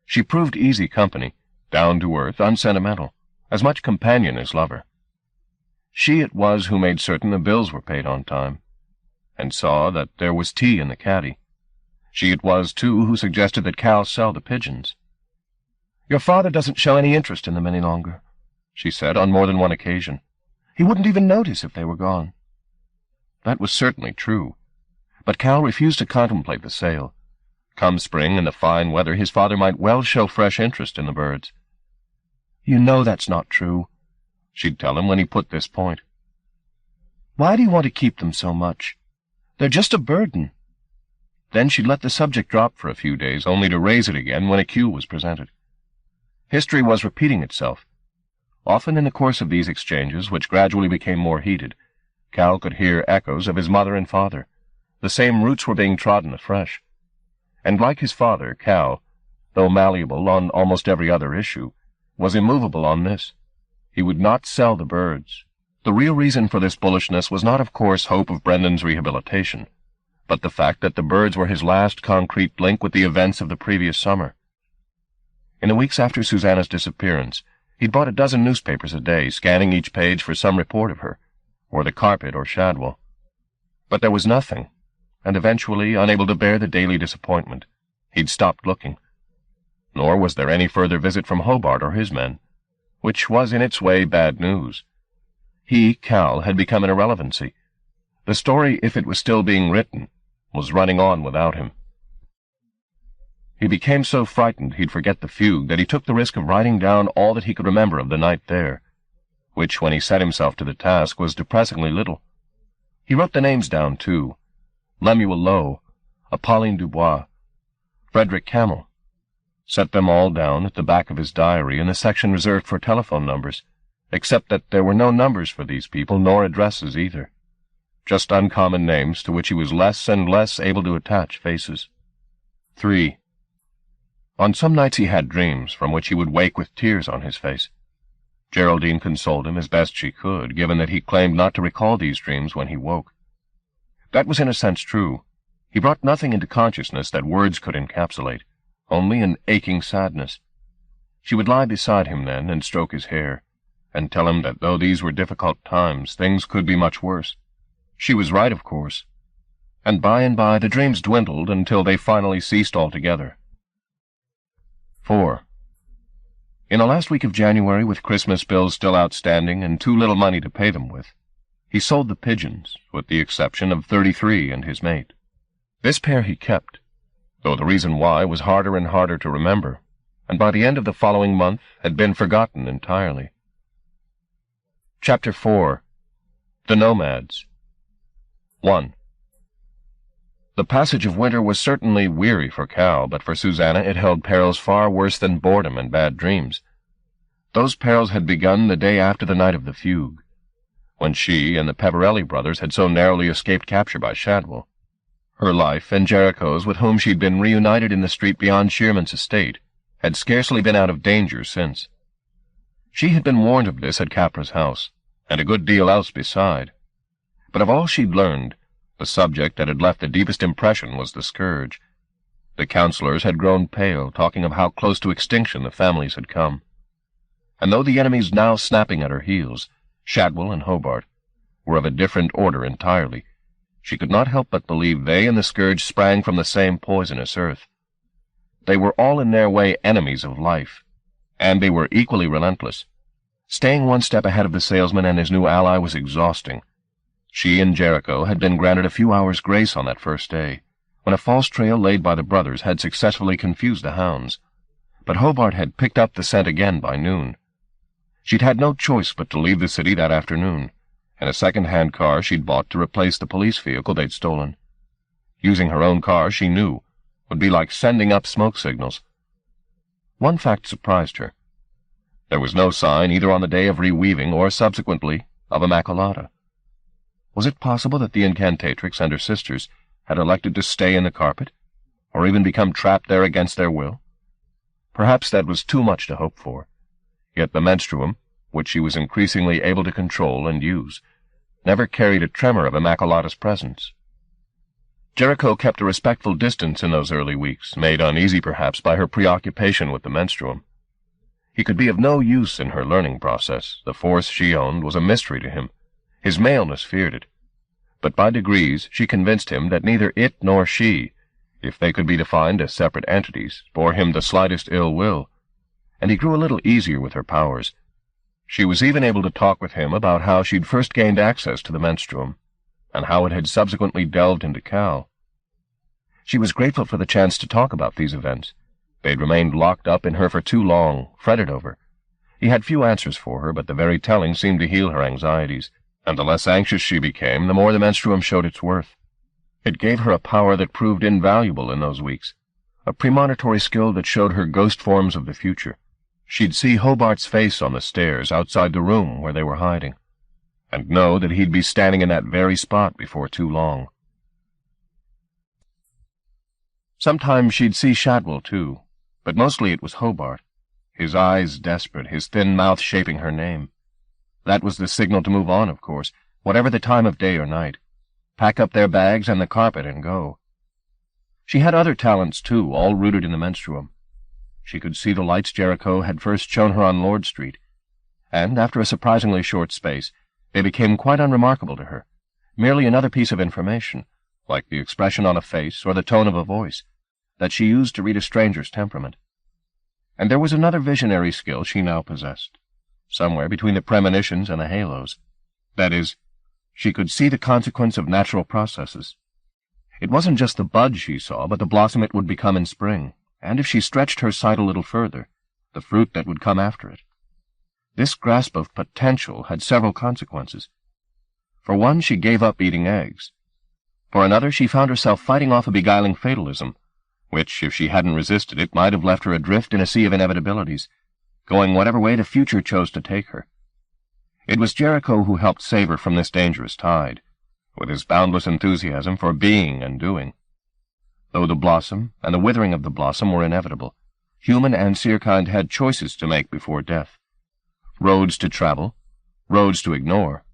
She proved easy company, down-to-earth, unsentimental, as much companion as lover. She it was who made certain the bills were paid on time, and saw that there was tea in the caddy. She it was, too, who suggested that Cal sell the pigeons. "Your father doesn't show any interest in them any longer," she said on more than one occasion. "He wouldn't even notice if they were gone." That was certainly true, but Cal refused to contemplate the sale. Come spring and the fine weather, his father might well show fresh interest in the birds. "You know that's not true," she'd tell him when he put this point. "Why do you want to keep them so much? They're just a burden." Then she'd let the subject drop for a few days, only to raise it again when a cue was presented. History was repeating itself. Often in the course of these exchanges, which gradually became more heated, Cal could hear echoes of his mother and father. The same roots were being trodden afresh. And like his father, Cal, though malleable on almost every other issue, was immovable on this. He would not sell the birds. The real reason for this bullishness was not, of course, hope of Brendan's rehabilitation, but the fact that the birds were his last concrete link with the events of the previous summer. In the weeks after Susanna's disappearance, he'd bought a dozen newspapers a day, scanning each page for some report of her, or the carpet or Shadwell. But there was nothing, and eventually, unable to bear the daily disappointment, he'd stopped looking. Nor was there any further visit from Hobart or his men, which was in its way bad news. He, Cal, had become an irrelevancy. The story, if it was still being written, was running on without him. He became so frightened he'd forget the fugue that he took the risk of writing down all that he could remember of the night there, which, when he set himself to the task, was depressingly little. He wrote the names down, too: Lemuel Lowe, Apolline Dubois, Frederick Camel. Set them all down at the back of his diary in the section reserved for telephone numbers, except that there were no numbers for these people, nor addresses either. Just uncommon names to which he was less and less able to attach faces. 3. On some nights he had dreams from which he would wake with tears on his face. Geraldine consoled him as best she could, given that he claimed not to recall these dreams when he woke. That was in a sense true. He brought nothing into consciousness that words could encapsulate, only an aching sadness. She would lie beside him then and stroke his hair, and tell him that though these were difficult times, things could be much worse. She was right, of course. And by the dreams dwindled until they finally ceased altogether. 4. In the last week of January, with Christmas bills still outstanding and too little money to pay them with, he sold the pigeons, with the exception of 33 and his mate. This pair he kept, though the reason why was harder and harder to remember, and by the end of the following month had been forgotten entirely. Chapter 4. The Nomads. 1. The passage of winter was certainly weary for Cal, but for Susanna it held perils far worse than boredom and bad dreams. Those perils had begun the day after the night of the fugue, when she and the Peverelli brothers had so narrowly escaped capture by Shadwell. Her life and Jericho's, with whom she'd been reunited in the street beyond Shearman's estate, had scarcely been out of danger since. She had been warned of this at Capra's house, and a good deal else beside. But of all she'd learned, the subject that had left the deepest impression was the scourge. The counselors had grown pale, talking of how close to extinction the families had come. And though the enemies now snapping at her heels, Shadwell and Hobart, were of a different order entirely, she could not help but believe they and the scourge sprang from the same poisonous earth. They were all in their way enemies of life, and they were equally relentless. Staying one step ahead of the salesman and his new ally was exhausting. She and Jericho had been granted a few hours' grace on that first day, when a false trail laid by the brothers had successfully confused the hounds. But Hobart had picked up the scent again by noon. She'd had no choice but to leave the city that afternoon, and a second-hand car she'd bought to replace the police vehicle they'd stolen. Using her own car, she knew, would be like sending up smoke signals. One fact surprised her. There was no sign, either on the day of reweaving or subsequently, of Immaculata. Was it possible that the incantatrix and her sisters had elected to stay in the carpet, or even become trapped there against their will? Perhaps that was too much to hope for. Yet the menstruum, which she was increasingly able to control and use, never carried a tremor of Immaculata's presence. Jericho kept a respectful distance in those early weeks, made uneasy perhaps by her preoccupation with the menstruum. He could be of no use in her learning process. The force she owned was a mystery to him. His maleness feared it. But by degrees she convinced him that neither it nor she, if they could be defined as separate entities, bore him the slightest ill will, and he grew a little easier with her powers. She was even able to talk with him about how she'd first gained access to the menstruum, and how it had subsequently delved into Cal. She was grateful for the chance to talk about these events. They'd remained locked up in her for too long, fretted over. He had few answers for her, but the very telling seemed to heal her anxieties, and the less anxious she became, the more the menstruum showed its worth. It gave her a power that proved invaluable in those weeks, a premonitory skill that showed her ghost forms of the future. She'd see Hobart's face on the stairs outside the room where they were hiding, and know that he'd be standing in that very spot before too long. Sometimes she'd see Shadwell, too, but mostly it was Hobart, his eyes desperate, his thin mouth shaping her name. That was the signal to move on, of course, whatever the time of day or night. Pack up their bags and the carpet and go. She had other talents, too, all rooted in the menstruum. She could see the lights Jericho had first shown her on Lord Street, and after a surprisingly short space, they became quite unremarkable to her, merely another piece of information, like the expression on a face or the tone of a voice, that she used to read a stranger's temperament. And there was another visionary skill she now possessed, somewhere between the premonitions and the halos. That is, she could see the consequence of natural processes. It wasn't just the bud she saw, but the blossom it would become in spring, and if she stretched her sight a little further, the fruit that would come after it. This grasp of potential had several consequences. For one, she gave up eating eggs. For another, she found herself fighting off a beguiling fatalism, which, if she hadn't resisted it, might have left her adrift in a sea of inevitabilities, going whatever way the future chose to take her. It was Jericho who helped save her from this dangerous tide, with his boundless enthusiasm for being and doing. Though the blossom and the withering of the blossom were inevitable, human and seerkind had choices to make before death. Roads to travel, roads to ignore.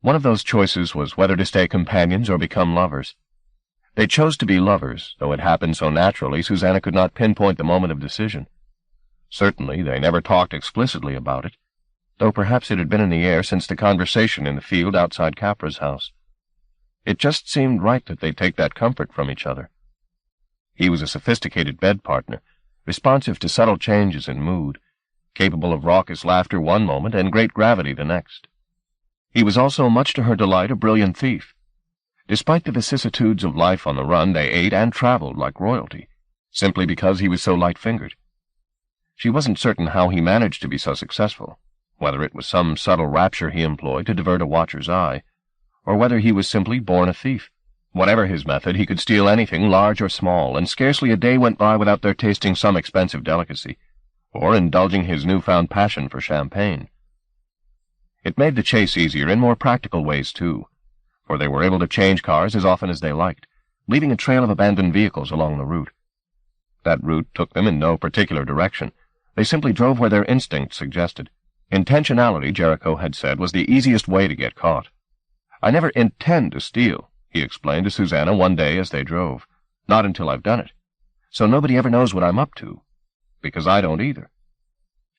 One of those choices was whether to stay companions or become lovers. They chose to be lovers, though it happened so naturally Susanna could not pinpoint the moment of decision. Certainly they never talked explicitly about it, though perhaps it had been in the air since the conversation in the field outside Capra's house. It just seemed right that they take that comfort from each other. He was a sophisticated bed partner, responsive to subtle changes in mood, capable of raucous laughter one moment and great gravity the next. He was also, much to her delight, a brilliant thief. Despite the vicissitudes of life on the run, they ate and traveled like royalty, simply because he was so light-fingered. She wasn't certain how he managed to be so successful, whether it was some subtle rapture he employed to divert a watcher's eye, or whether he was simply born a thief. Whatever his method, he could steal anything, large or small, and scarcely a day went by without their tasting some expensive delicacy, or indulging his newfound passion for champagne. It made the chase easier in more practical ways, too, for they were able to change cars as often as they liked, leaving a trail of abandoned vehicles along the route. That route took them in no particular direction. They simply drove where their instincts suggested. Intentionality, Jericho had said, was the easiest way to get caught. "I never intend to steal," he explained to Susanna one day as they drove. "Not until I've done it. So nobody ever knows what I'm up to, because I don't either."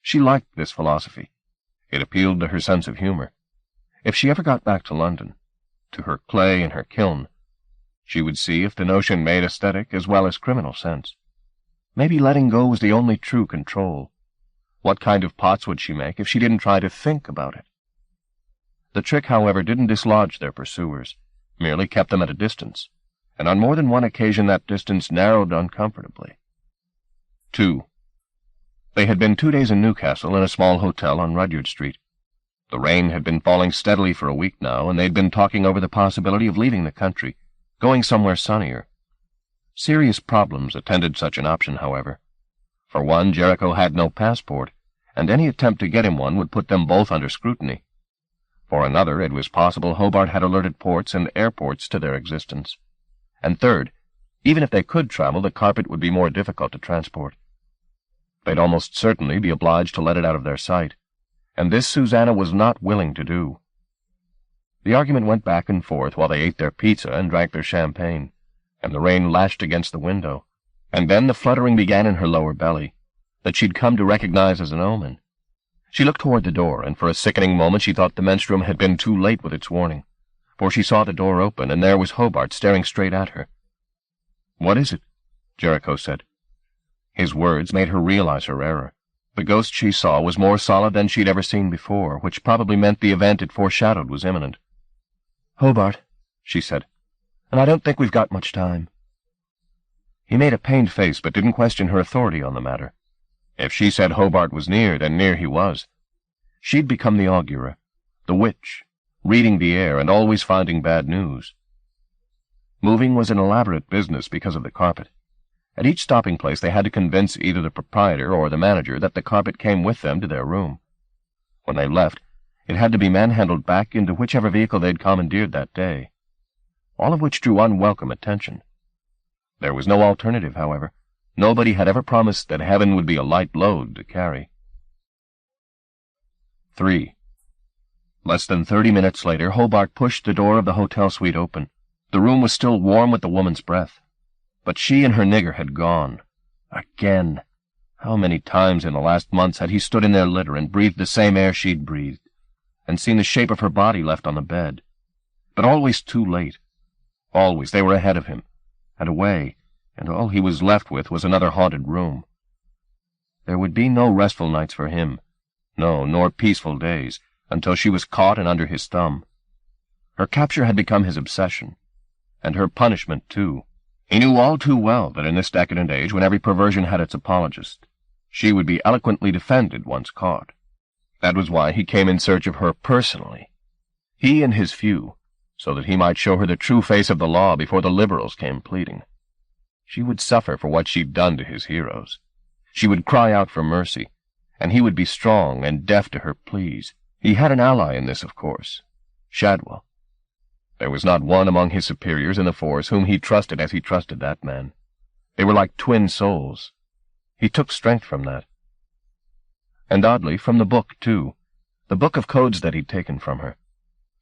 She liked this philosophy. It appealed to her sense of humor. If she ever got back to London, to her clay and her kiln, she would see if the notion made aesthetic as well as criminal sense. Maybe letting go was the only true control. What kind of pots would she make if she didn't try to think about it? The trick, however, didn't dislodge their pursuers, merely kept them at a distance, and on more than one occasion that distance narrowed uncomfortably. 2. They had been 2 days in Newcastle in a small hotel on Rudyard Street. The rain had been falling steadily for a week now, and they'd been talking over the possibility of leaving the country, going somewhere sunnier. Serious problems attended such an option, however. For one, Jericho had no passport, and any attempt to get him one would put them both under scrutiny. For another, it was possible Hobart had alerted ports and airports to their existence. And third, even if they could travel, the carpet would be more difficult to transport. They'd almost certainly be obliged to let it out of their sight, and this Susanna was not willing to do. The argument went back and forth while they ate their pizza and drank their champagne, and the rain lashed against the window, and then the fluttering began in her lower belly, that she'd come to recognize as an omen. She looked toward the door, and for a sickening moment she thought the menstruum had been too late with its warning, for she saw the door open, and there was Hobart staring straight at her. "What is it?" Jericho said. His words made her realize her error. The ghost she saw was more solid than she'd ever seen before, which probably meant the event it foreshadowed was imminent. "Hobart," she said, "and I don't think we've got much time." He made a pained face, but didn't question her authority on the matter. If she said Hobart was near, then near he was. She'd become the augurer, the witch, reading the air and always finding bad news. Moving was an elaborate business because of the carpet. At each stopping place they had to convince either the proprietor or the manager that the carpet came with them to their room. When they left, it had to be manhandled back into whichever vehicle they'd commandeered that day, all of which drew unwelcome attention. There was no alternative, however. Nobody had ever promised that heaven would be a light load to carry. 3. Less than 30 minutes later, Hobart pushed the door of the hotel suite open. The room was still warm with the woman's breath. But she and her nigger had gone. Again. How many times in the last months had he stood in their litter and breathed the same air she'd breathed, and seen the shape of her body left on the bed? But always too late. Always they were ahead of him, and away, and all he was left with was another haunted room. There would be no restful nights for him, no, nor peaceful days, until she was caught and under his thumb. Her capture had become his obsession, and her punishment, too. He knew all too well that in this decadent age, when every perversion had its apologist, she would be eloquently defended once caught. That was why he came in search of her personally, he and his few, so that he might show her the true face of the law before the liberals came pleading. She would suffer for what she'd done to his heroes. She would cry out for mercy, and he would be strong and deaf to her pleas. He had an ally in this, of course, Shadwell. There was not one among his superiors in the force whom he trusted as he trusted that man. They were like twin souls. He took strength from that. And oddly, from the book, too, the book of codes that he'd taken from her.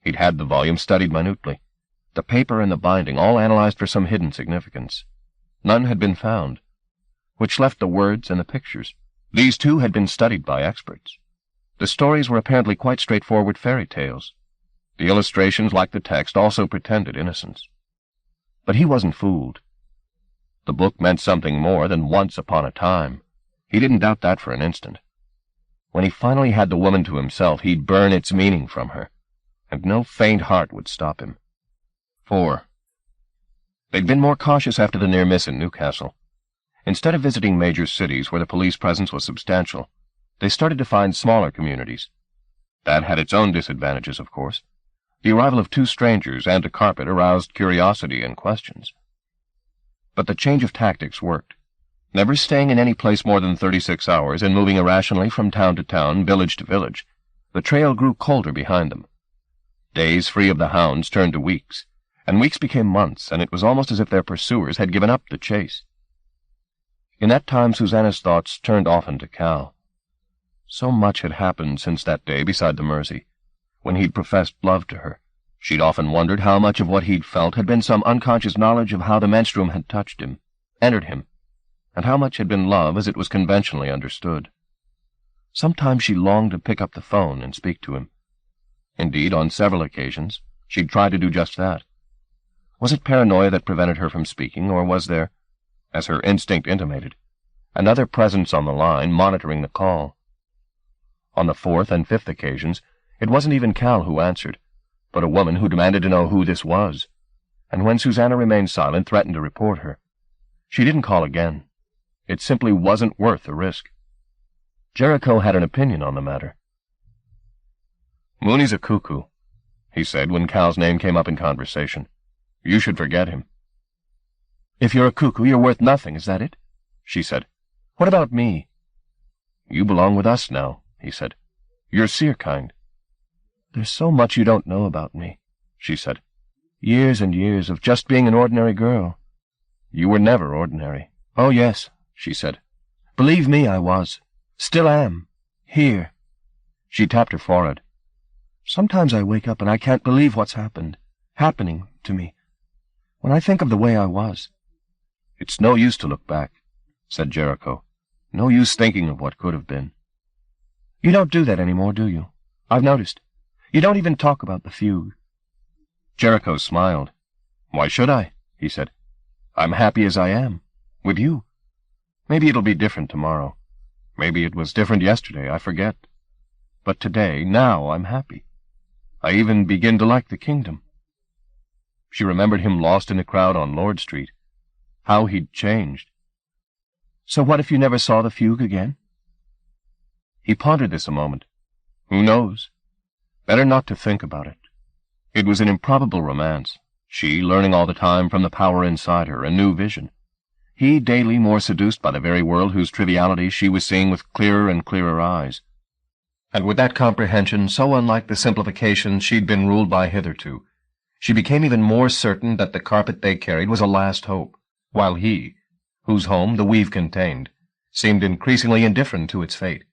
He'd had the volume studied minutely, the paper and the binding all analyzed for some hidden significance. None had been found, which left the words and the pictures. These, too, had been studied by experts. The stories were apparently quite straightforward fairy tales. The illustrations, like the text, also pretended innocence. But he wasn't fooled. The book meant something more than once upon a time. He didn't doubt that for an instant. When he finally had the woman to himself, he'd burn its meaning from her, and no faint heart would stop him. 4. They'd been more cautious after the near miss in Newcastle. Instead of visiting major cities where the police presence was substantial, they started to find smaller communities. That had its own disadvantages, of course. The arrival of 2 strangers and a carpet aroused curiosity and questions. But the change of tactics worked. Never staying in any place more than 36 hours and moving irrationally from town to town, village to village, the trail grew colder behind them. Days free of the hounds turned to weeks, and weeks became months, and it was almost as if their pursuers had given up the chase. In that time Susanna's thoughts turned often to Cal. So much had happened since that day beside the Mersey, when he'd professed love to her. She'd often wondered how much of what he'd felt had been some unconscious knowledge of how the menstruum had touched him, entered him, and how much had been love as it was conventionally understood. Sometimes she longed to pick up the phone and speak to him. Indeed, on several occasions, she'd tried to do just that. Was it paranoia that prevented her from speaking, or was there, as her instinct intimated, another presence on the line monitoring the call? On the 4th and 5th occasions, it wasn't even Cal who answered, but a woman who demanded to know who this was, and when Susanna remained silent, threatened to report her. She didn't call again. It simply wasn't worth the risk. Jericho had an opinion on the matter. "Mooney's a cuckoo," he said when Cal's name came up in conversation. "You should forget him." "If you're a cuckoo, you're worth nothing, is that it?" she said. "What about me?" "You belong with us now," he said. "You're seer kind." "There's so much you don't know about me," she said. "Years and years of just being an ordinary girl." "You were never ordinary." "Oh, yes," she said. "Believe me, I was. Still am. Here." She tapped her forehead. "Sometimes I wake up and I can't believe what's happening to me. When I think of the way I was." "It's no use to look back," said Jericho. "No use thinking of what could have been." "You don't do that anymore, do you? I've noticed. You don't even talk about the fugue." Jericho smiled. "Why should I?" he said. "I'm happy as I am, with you. Maybe it'll be different tomorrow. Maybe it was different yesterday, I forget. But today, now, I'm happy. I even begin to like the kingdom." She remembered him lost in the crowd on Lord Street. How he'd changed. "So what if you never saw the fugue again?" He pondered this a moment. Who knows? Better not to think about it. It was an improbable romance, she learning all the time from the power inside her, a new vision. He daily more seduced by the very world whose triviality she was seeing with clearer and clearer eyes. And with that comprehension so unlike the simplifications she'd been ruled by hitherto, she became even more certain that the carpet they carried was a last hope, while he, whose home the weave contained, seemed increasingly indifferent to its fate,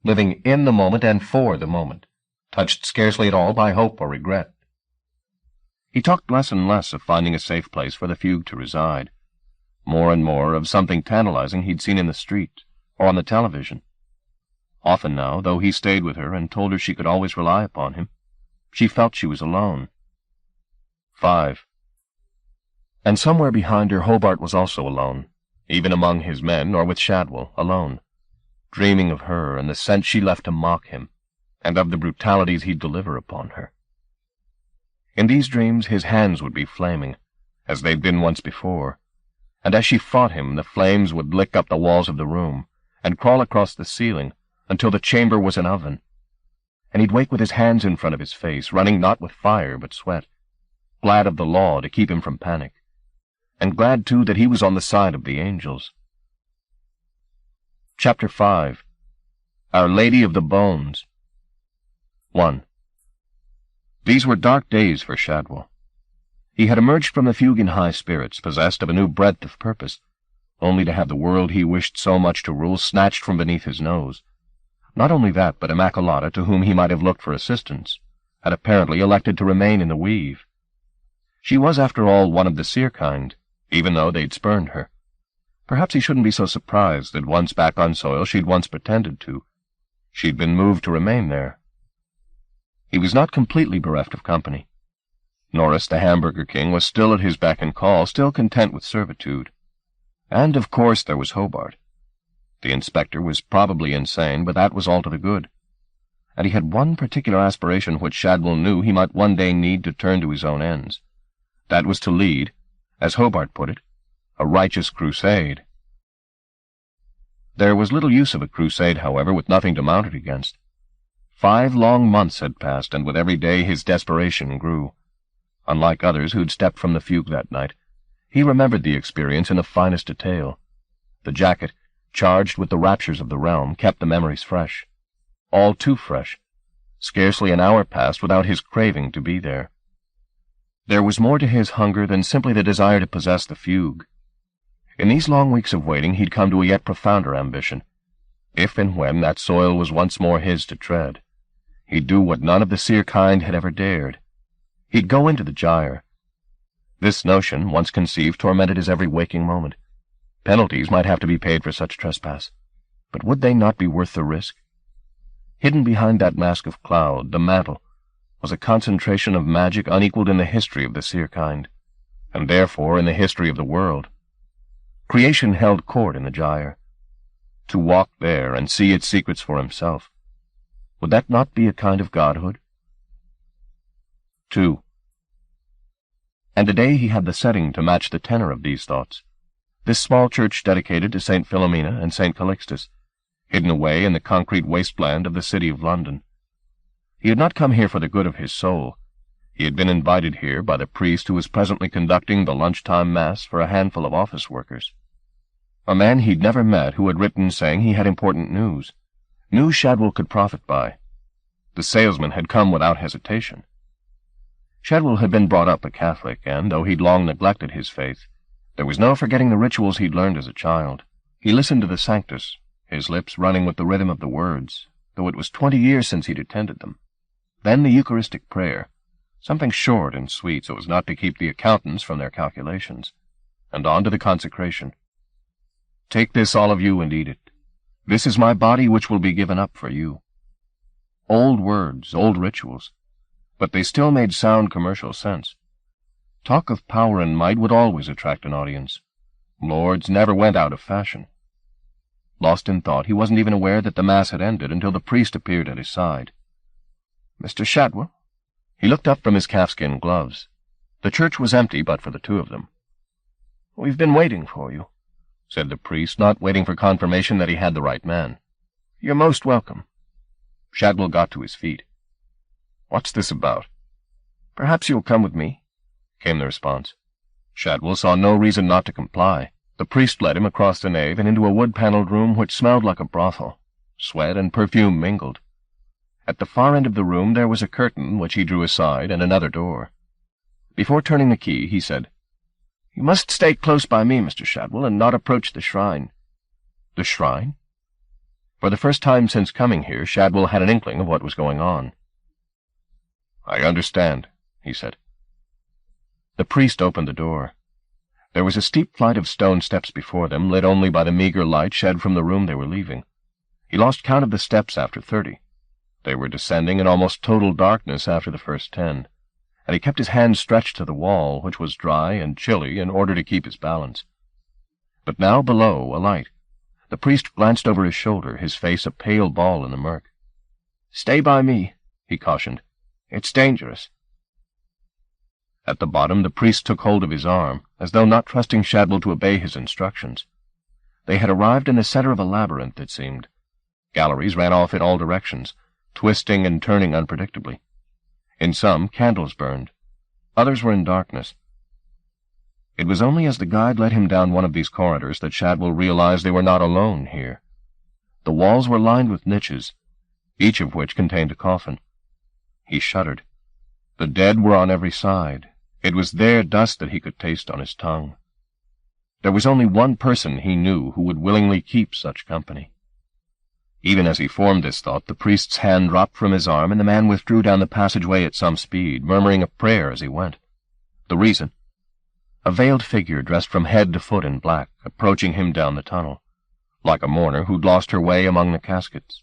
living in the moment and for the moment, touched scarcely at all by hope or regret. He talked less and less of finding a safe place for the fugue to reside, more and more of something tantalizing he'd seen in the street or on the television. Often now, though he stayed with her and told her she could always rely upon him, she felt she was alone. 5. And somewhere behind her Hobart was also alone, even among his men or with Shadwell, alone, dreaming of her and the scent she left to mock him, and of the brutalities he'd deliver upon her. In these dreams his hands would be flaming, as they'd been once before, and as she fought him the flames would lick up the walls of the room, and crawl across the ceiling, until the chamber was an oven, and he'd wake with his hands in front of his face, running not with fire but sweat, glad of the law to keep him from panic, and glad, too, that he was on the side of the angels. Chapter 5. Our Lady of the Bones. 1. These were dark days for Shadwell. He had emerged from the fugue in high spirits, possessed of a new breadth of purpose, only to have the world he wished so much to rule snatched from beneath his nose. Not only that, but Immaculata, to whom he might have looked for assistance, had apparently elected to remain in the weave. She was, after all, one of the seer kind, even though they'd spurned her. Perhaps he shouldn't be so surprised that once back on soil she'd once pretended to. She'd been moved to remain there. He was not completely bereft of company. Norris, the hamburger king, was still at his beck and call, still content with servitude. And, of course, there was Hobart. The inspector was probably insane, but that was all to the good. And he had one particular aspiration which Shadwell knew he might one day need to turn to his own ends. That was to lead, as Hobart put it, a righteous crusade. There was little use of a crusade, however, with nothing to mount it against. 5 long months had passed, and with every day his desperation grew. Unlike others who'd stepped from the fugue that night, he remembered the experience in the finest detail. The jacket, charged with the raptures of the realm, kept the memories fresh. All too fresh. Scarcely an hour passed without his craving to be there. There was more to his hunger than simply the desire to possess the fugue. In these long weeks of waiting he'd come to a yet profounder ambition. If and when that soil was once more his to tread, he'd do what none of the seer kind had ever dared. He'd go into the gyre. This notion, once conceived, tormented his every waking moment. Penalties might have to be paid for such trespass, but would they not be worth the risk? Hidden behind that mask of cloud, the mantle, was a concentration of magic unequaled in the history of the seer kind, and therefore in the history of the world. Creation held court in the gyre. To walk there and see its secrets for himself, would that not be a kind of godhood? 2. And today he had the setting to match the tenor of these thoughts. This small church dedicated to St. Philomena and St. Calixtus, hidden away in the concrete wasteland of the city of London. He had not come here for the good of his soul. He had been invited here by the priest who was presently conducting the lunchtime mass for a handful of office workers. A man he'd never met who had written saying he had important news Shadwell could profit by. The salesman had come without hesitation. Shadwell had been brought up a Catholic, and, though he'd long neglected his faith, there was no forgetting the rituals he'd learned as a child. He listened to the Sanctus, his lips running with the rhythm of the words, though it was 20 years since he'd attended them. Then the Eucharistic prayer, something short and sweet so as not to keep the accountants from their calculations, and on to the consecration. "Take this, all of you, and eat it. This is my body which will be given up for you." Old words, old rituals, but they still made sound commercial sense. Talk of power and might would always attract an audience. Lords never went out of fashion. Lost in thought, he wasn't even aware that the Mass had ended until the priest appeared at his side. "Mr. Shadwell?" He looked up from his calfskin gloves. The church was empty but for the two of them. "We've been waiting for you," said the priest, not waiting for confirmation that he had the right man. "You're most welcome." Shadwell got to his feet. "What's this about?" "Perhaps you'll come with me," came the response. Shadwell saw no reason not to comply. The priest led him across the nave and into a wood-paneled room which smelled like a brothel. Sweat and perfume mingled. At the far end of the room there was a curtain which he drew aside and another door. Before turning the key, he said, "You must stay close by me, Mr. Shadwell, and not approach the shrine." The shrine? For the first time since coming here, Shadwell had an inkling of what was going on. "I understand," he said. The priest opened the door. There was a steep flight of stone steps before them, lit only by the meager light shed from the room they were leaving. He lost count of the steps after 30. They were descending in almost total darkness after the first 10, and he kept his hand stretched to the wall, which was dry and chilly, in order to keep his balance. But now below, a light. The priest glanced over his shoulder, his face a pale ball in the murk. "Stay by me," he cautioned. "It's dangerous." At the bottom, the priest took hold of his arm, as though not trusting Shadwell to obey his instructions. They had arrived in the center of a labyrinth, it seemed. Galleries ran off in all directions, twisting and turning unpredictably. In some, candles burned. Others were in darkness. It was only as the guide led him down one of these corridors that Shadwell realized they were not alone here. The walls were lined with niches, each of which contained a coffin. He shuddered. The dead were on every side. It was their dust that he could taste on his tongue. There was only one person he knew who would willingly keep such company. Even as he formed this thought, the priest's hand dropped from his arm, and the man withdrew down the passageway at some speed, murmuring a prayer as he went. The reason? A veiled figure dressed from head to foot in black, approaching him down the tunnel, like a mourner who'd lost her way among the caskets.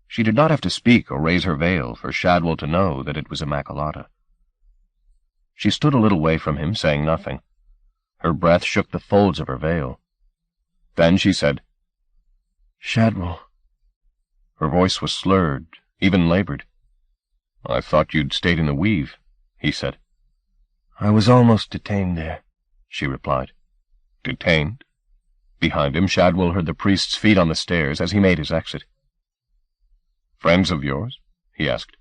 She did not have to speak or raise her veil for Shadwell to know that it was Immaculata. She stood a little way from him, saying nothing. Her breath shook the folds of her veil. Then she said, "Shadwell." Her voice was slurred, even labored. "I thought you'd stayed in the Weave," he said. "I was almost detained there," she replied. "Detained?" Behind him, Shadwell heard the priest's feet on the stairs as he made his exit. "Friends of yours?" he asked.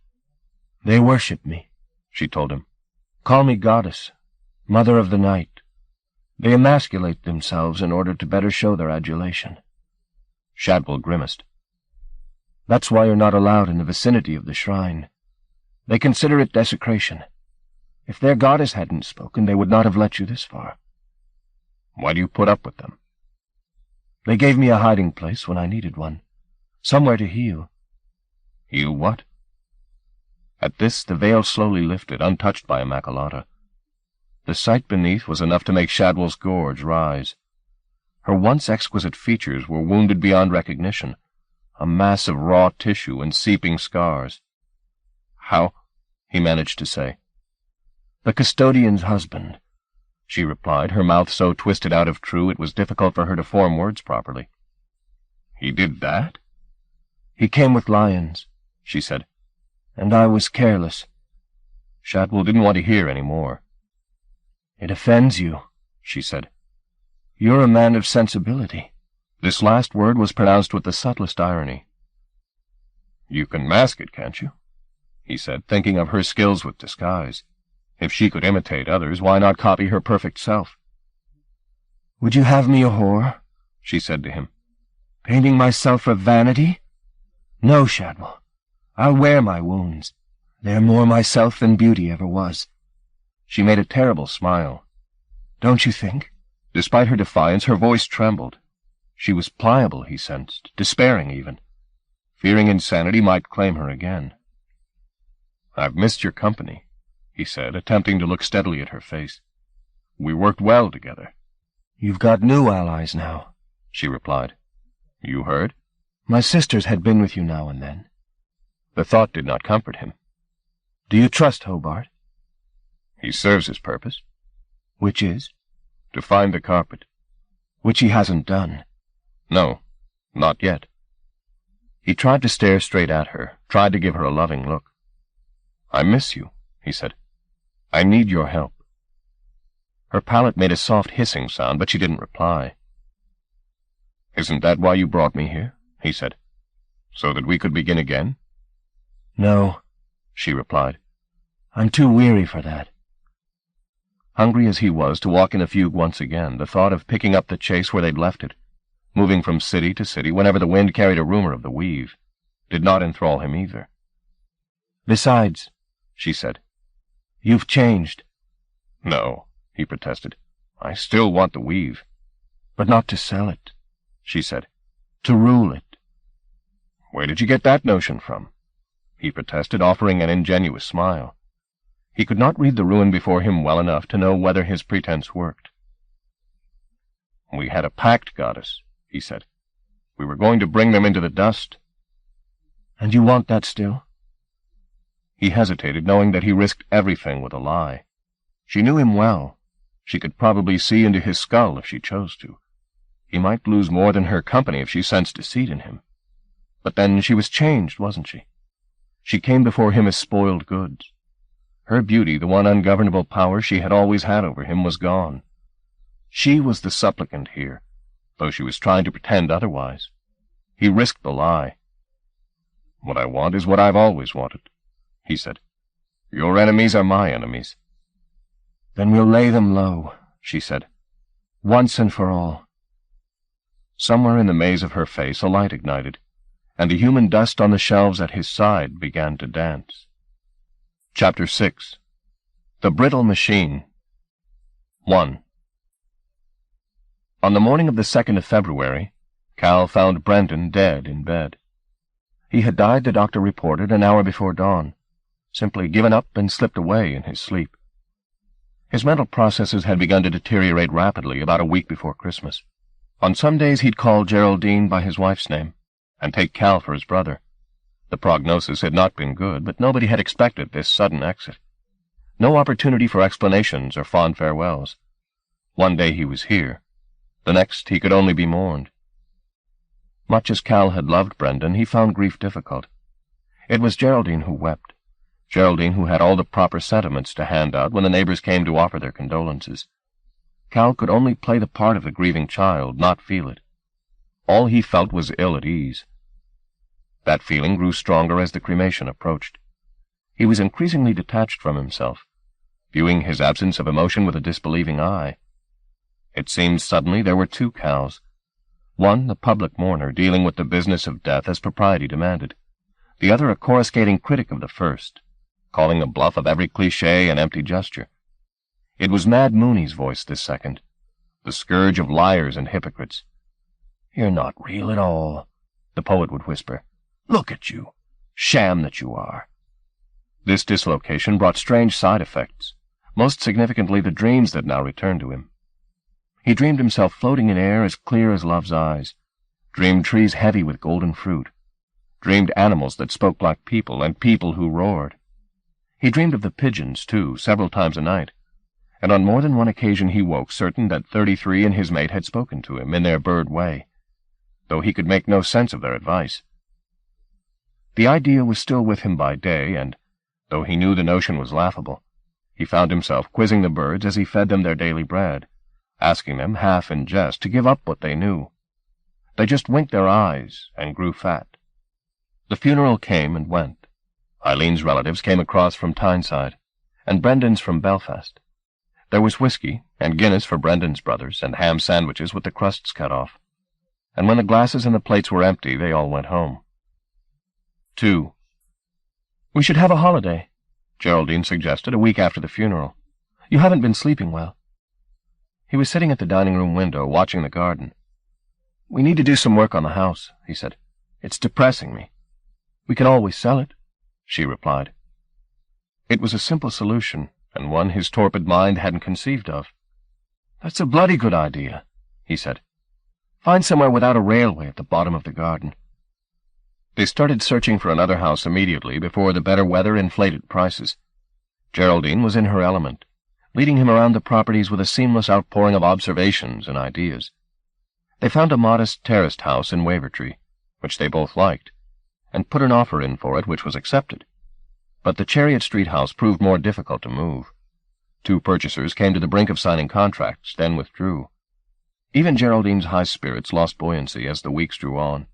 "They worship me," she told him. "Call me goddess, mother of the night. They emasculate themselves in order to better show their adulation." Shadwell grimaced. "That's why you're not allowed in the vicinity of the shrine. They consider it desecration. If their goddess hadn't spoken, they would not have let you this far." "Why do you put up with them?" "They gave me a hiding place when I needed one. Somewhere to heal." "Heal what?" At this, the veil slowly lifted, untouched by Immaculata. The sight beneath was enough to make Shadwell's gorge rise. Her once exquisite features were wounded beyond recognition, a mass of raw tissue and seeping scars. "How?" he managed to say. "The custodian's husband," she replied, her mouth so twisted out of true it was difficult for her to form words properly. "He did that?" "He came with lions," she said, "and I was careless." Shadwell didn't want to hear any more. "It offends you," she said. "You're a man of sensibility." This last word was pronounced with the subtlest irony. "You can mask it, can't you?" he said, thinking of her skills with disguise. If she could imitate others, why not copy her perfect self? "Would you have me a whore?" she said to him. "Painting myself for vanity? No, Shadwell. I'll wear my wounds. They're more myself than beauty ever was." She made a terrible smile. "Don't you think?" Despite her defiance, her voice trembled. She was pliable, he sensed, despairing even. fearing insanity might claim her again. "I've missed your company," he said, attempting to look steadily at her face. "We worked well together." "You've got new allies now," she replied. "You heard?" "My sisters had been with you now and then." The thought did not comfort him. "Do you trust Hobart?" "He serves his purpose." "Which is?" "To find the carpet." "Which he hasn't done." "No, not yet." He tried to stare straight at her, tried to give her a loving look. "I miss you," he said. "I need your help." Her palate made a soft hissing sound, but she didn't reply. "Isn't that why you brought me here?" he said. "So that we could begin again?" "No," she replied. "I'm too weary for that." Hungry as he was to walk in a fugue once again, the thought of picking up the chase where they'd left it, moving from city to city whenever the wind carried a rumor of the Weave, did not enthrall him either. "Besides," she said, "you've changed." "No," he protested. "I still want the Weave." "But not to sell it," she said. "To rule it." "Where did you get that notion from?" he protested, offering an ingenuous smile. He could not read the ruin before him well enough to know whether his pretense worked. "We had a pact, goddess," he said. "We were going to bring them into the dust." "And you want that still?" He hesitated, knowing that he risked everything with a lie. She knew him well. She could probably see into his skull if she chose to. He might lose more than her company if she sensed deceit in him. But then she was changed, wasn't she? She came before him as spoiled goods. Her beauty, the one ungovernable power she had always had over him, was gone. She was the supplicant here, though she was trying to pretend otherwise. He risked the lie. "What I want is what I've always wanted," he said. "Your enemies are my enemies." "Then we'll lay them low," she said. "Once and for all." Somewhere in the maze of her face a light ignited, and the human dust on the shelves at his side began to dance. Chapter 6. The Brittle Machine. 1. On the morning of the 2nd of February, Cal found Brendan dead in bed. He had died, the doctor reported, an hour before dawn, simply given up and slipped away in his sleep. His mental processes had begun to deteriorate rapidly about a week before Christmas. On some days he'd call Geraldine by his wife's name, and take Cal for his brother. The prognosis had not been good, but nobody had expected this sudden exit. No opportunity for explanations or fond farewells. One day he was here. The next he could only be mourned. Much as Cal had loved Brendan, he found grief difficult. It was Geraldine who wept. Geraldine who had all the proper sentiments to hand out when the neighbors came to offer their condolences. Cal could only play the part of the grieving child, not feel it. All he felt was ill at ease. That feeling grew stronger as the cremation approached. He was increasingly detached from himself, viewing his absence of emotion with a disbelieving eye. It seemed suddenly there were two Cals. One, the public mourner, dealing with the business of death as propriety demanded. The other, a coruscating critic of the first, calling a bluff of every cliché and empty gesture. It was Mad Mooney's voice, this second, the scourge of liars and hypocrites. "You're not real at all," the poet would whisper. "Look at you, sham that you are." This dislocation brought strange side effects, most significantly the dreams that now returned to him. He dreamed himself floating in air as clear as love's eyes, dreamed trees heavy with golden fruit, dreamed animals that spoke like people and people who roared. He dreamed of the pigeons, too, several times a night, and on more than one occasion he woke certain that 33 and his mate had spoken to him in their bird way, though he could make no sense of their advice. The idea was still with him by day, and, though he knew the notion was laughable, he found himself quizzing the birds as he fed them their daily bread, asking them, half in jest, to give up what they knew. They just winked their eyes and grew fat. The funeral came and went. Eileen's relatives came across from Tyneside, and Brendan's from Belfast. There was whiskey and Guinness for Brendan's brothers, and ham sandwiches with the crusts cut off. And when the glasses and the plates were empty, they all went home. 2. "We should have a holiday," Geraldine suggested, a week after the funeral. "You haven't been sleeping well." He was sitting at the dining-room window, watching the garden. "We need to do some work on the house," he said. "It's depressing me. We can always sell it, she replied. It was a simple solution, and one his torpid mind hadn't conceived of. That's a bloody good idea, he said. Find somewhere without a railway at the bottom of the garden. They started searching for another house immediately before the better weather inflated prices. Geraldine was in her element, leading him around the properties with a seamless outpouring of observations and ideas. They found a modest terraced house in Wavertree, which they both liked, and put an offer in for it which was accepted. But the Chariot Street house proved more difficult to move. 2 purchasers came to the brink of signing contracts, then withdrew. Even Geraldine's high spirits lost buoyancy as the weeks drew on.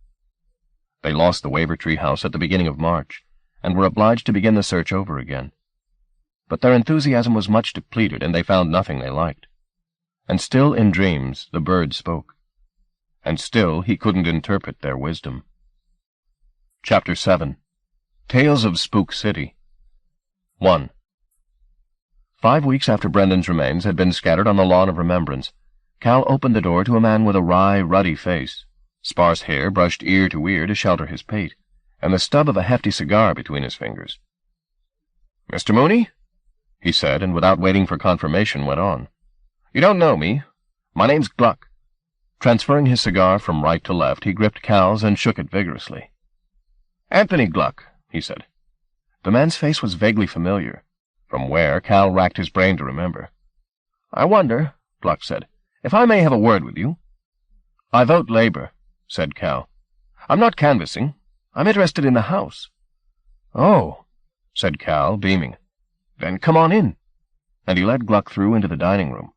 They lost the Wavertree house at the beginning of March, and were obliged to begin the search over again. But their enthusiasm was much depleted, and they found nothing they liked. And still in dreams the bird spoke. And still he couldn't interpret their wisdom. Chapter 7. Tales of Spook City. 1. 5 weeks after Brendan's remains had been scattered on the lawn of remembrance, Cal opened the door to a man with a wry, ruddy face, sparse hair brushed ear to ear to shelter his pate, and the stub of a hefty cigar between his fingers. "Mr. Mooney?" he said, and without waiting for confirmation went on. "You don't know me. My name's Gluck." Transferring his cigar from right to left, he gripped Cal's and shook it vigorously. "Anthony Gluck," he said. The man's face was vaguely familiar. From where, Cal racked his brain to remember. "I wonder," Gluck said, "if I may have a word with you." "I vote Labour," said Cal. "I'm not canvassing. I'm interested in the house." "Oh," said Cal, beaming. "Then come on in." And he led Gluck through into the dining room.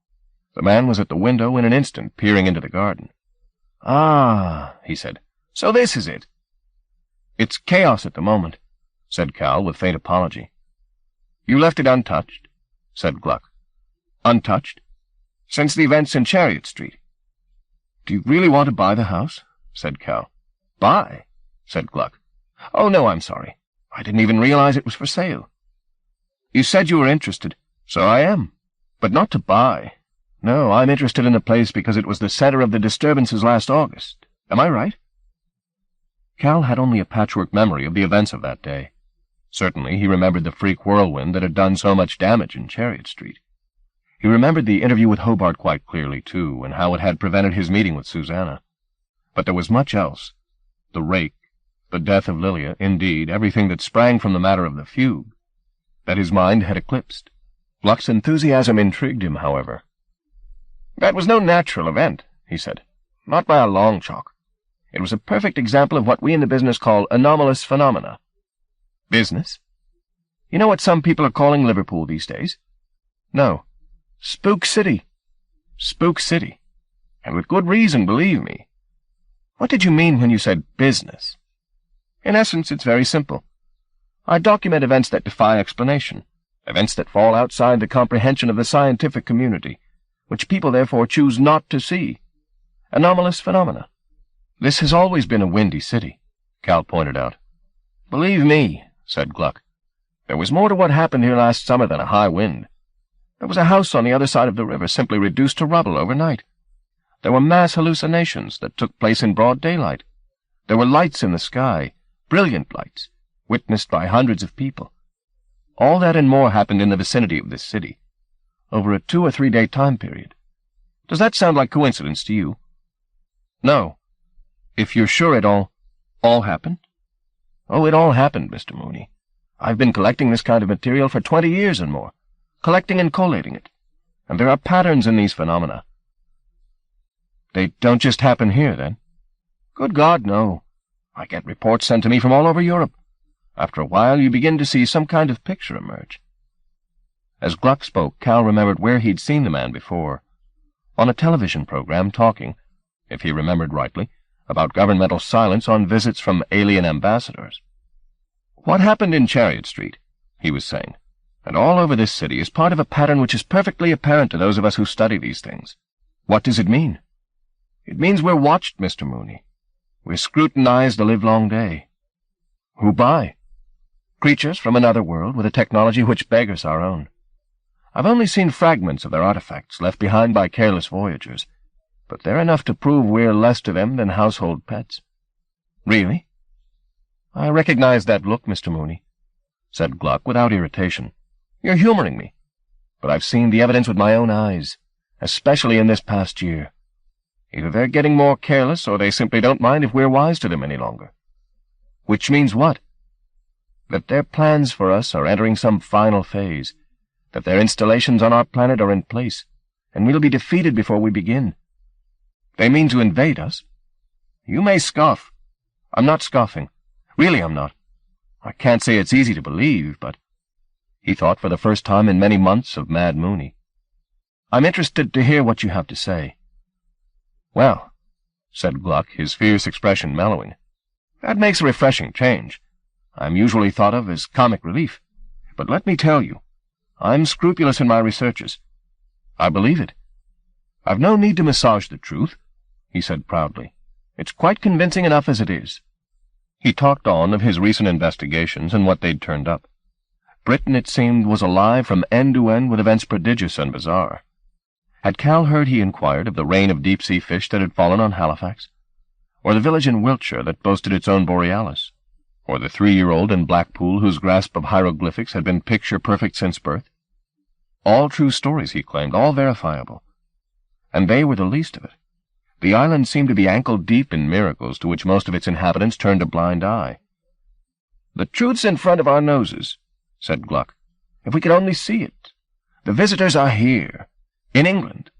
The man was at the window in an instant, peering into the garden. "Ah," he said, "so this is it." "It's chaos at the moment," said Cal with faint apology. "You left it untouched?" said Gluck. "Untouched? Since the events in Chariot Street." "Do you really want to buy the house?" said Cal. "Buy?" said Gluck. "Oh, no, I'm sorry. I didn't even realize it was for sale." "You said you were interested." "So I am. But not to buy. No, I'm interested in the place because it was the center of the disturbances last August. Am I right?" Cal had only a patchwork memory of the events of that day. Certainly he remembered the freak whirlwind that had done so much damage in Chariot Street. He remembered the interview with Hobart quite clearly, too, and how it had prevented his meeting with Susanna. But there was much else. The rake, the death of Lilia, indeed, everything that sprang from the matter of the fugue, that his mind had eclipsed. Gluck's enthusiasm intrigued him, however. "That was no natural event," he said. "Not by a long chalk. It was a perfect example of what we in the business call anomalous phenomena." "Business? You know what some people are calling Liverpool these days?" "No." "Spook City." "Spook City. And with good reason, believe me." "What did you mean when you said business?" "In essence, it's very simple. I document events that defy explanation, events that fall outside the comprehension of the scientific community, which people therefore choose not to see. Anomalous phenomena." "This has always been a windy city," Cal pointed out. "Believe me," said Gluck, "there was more to what happened here last summer than a high wind. There was a house on the other side of the river simply reduced to rubble overnight. There were mass hallucinations that took place in broad daylight. There were lights in the sky, brilliant lights, witnessed by hundreds of people. All that and more happened in the vicinity of this city, over a 2 or 3 day time period. Does that sound like coincidence to you?" "No. If you're sure it all happened?" "Oh, it all happened, Mr. Mooney. I've been collecting this kind of material for 20 years and more, collecting and collating it, and there are patterns in these phenomena." "They don't just happen here, then?" "Good God, no. I get reports sent to me from all over Europe. After a while you begin to see some kind of picture emerge." As Gluck spoke, Cal remembered where he'd seen the man before. On a television program talking, if he remembered rightly, about governmental silence on visits from alien ambassadors. "What happened in Chariot Street," he was saying, "and all over this city is part of a pattern which is perfectly apparent to those of us who study these things." "What does it mean?" "It means we're watched, Mr. Mooney. We're scrutinized the livelong day." "Who by?" "Creatures from another world with a technology which beggars our own. I've only seen fragments of their artifacts left behind by careless voyagers, but they're enough to prove we're less to them than household pets." "Really?" "I recognize that look, Mr. Mooney," said Gluck without irritation. "You're humoring me. But I've seen the evidence with my own eyes, especially in this past year. Either they're getting more careless, or they simply don't mind if we're wise to them any longer. Which means what? That their plans for us are entering some final phase, that their installations on our planet are in place, and we'll be defeated before we begin. They mean to invade us. You may scoff. I'm not scoffing. Really, I'm not. I can't say it's easy to believe, but—" He thought for the first time in many months of Mad Mooney. "I'm interested to hear what you have to say." "Well," said Gluck, his fierce expression mellowing, "that makes a refreshing change. I'm usually thought of as comic relief. But let me tell you, I'm scrupulous in my researches. I believe it. I've no need to massage the truth," he said proudly. "It's quite convincing enough as it is." He talked on of his recent investigations and what they'd turned up. Britain, it seemed, was alive from end to end with events prodigious and bizarre. Had Cal heard, he inquired, of the rain of deep-sea fish that had fallen on Halifax? Or the village in Wiltshire that boasted its own borealis? Or the 3-year-old in Blackpool whose grasp of hieroglyphics had been picture-perfect since birth? All true stories, he claimed, all verifiable. And they were the least of it. The island seemed to be ankle-deep in miracles to which most of its inhabitants turned a blind eye. "The truth's in front of our noses," said Gluck. "If we could only see it. The visitors are here, in England."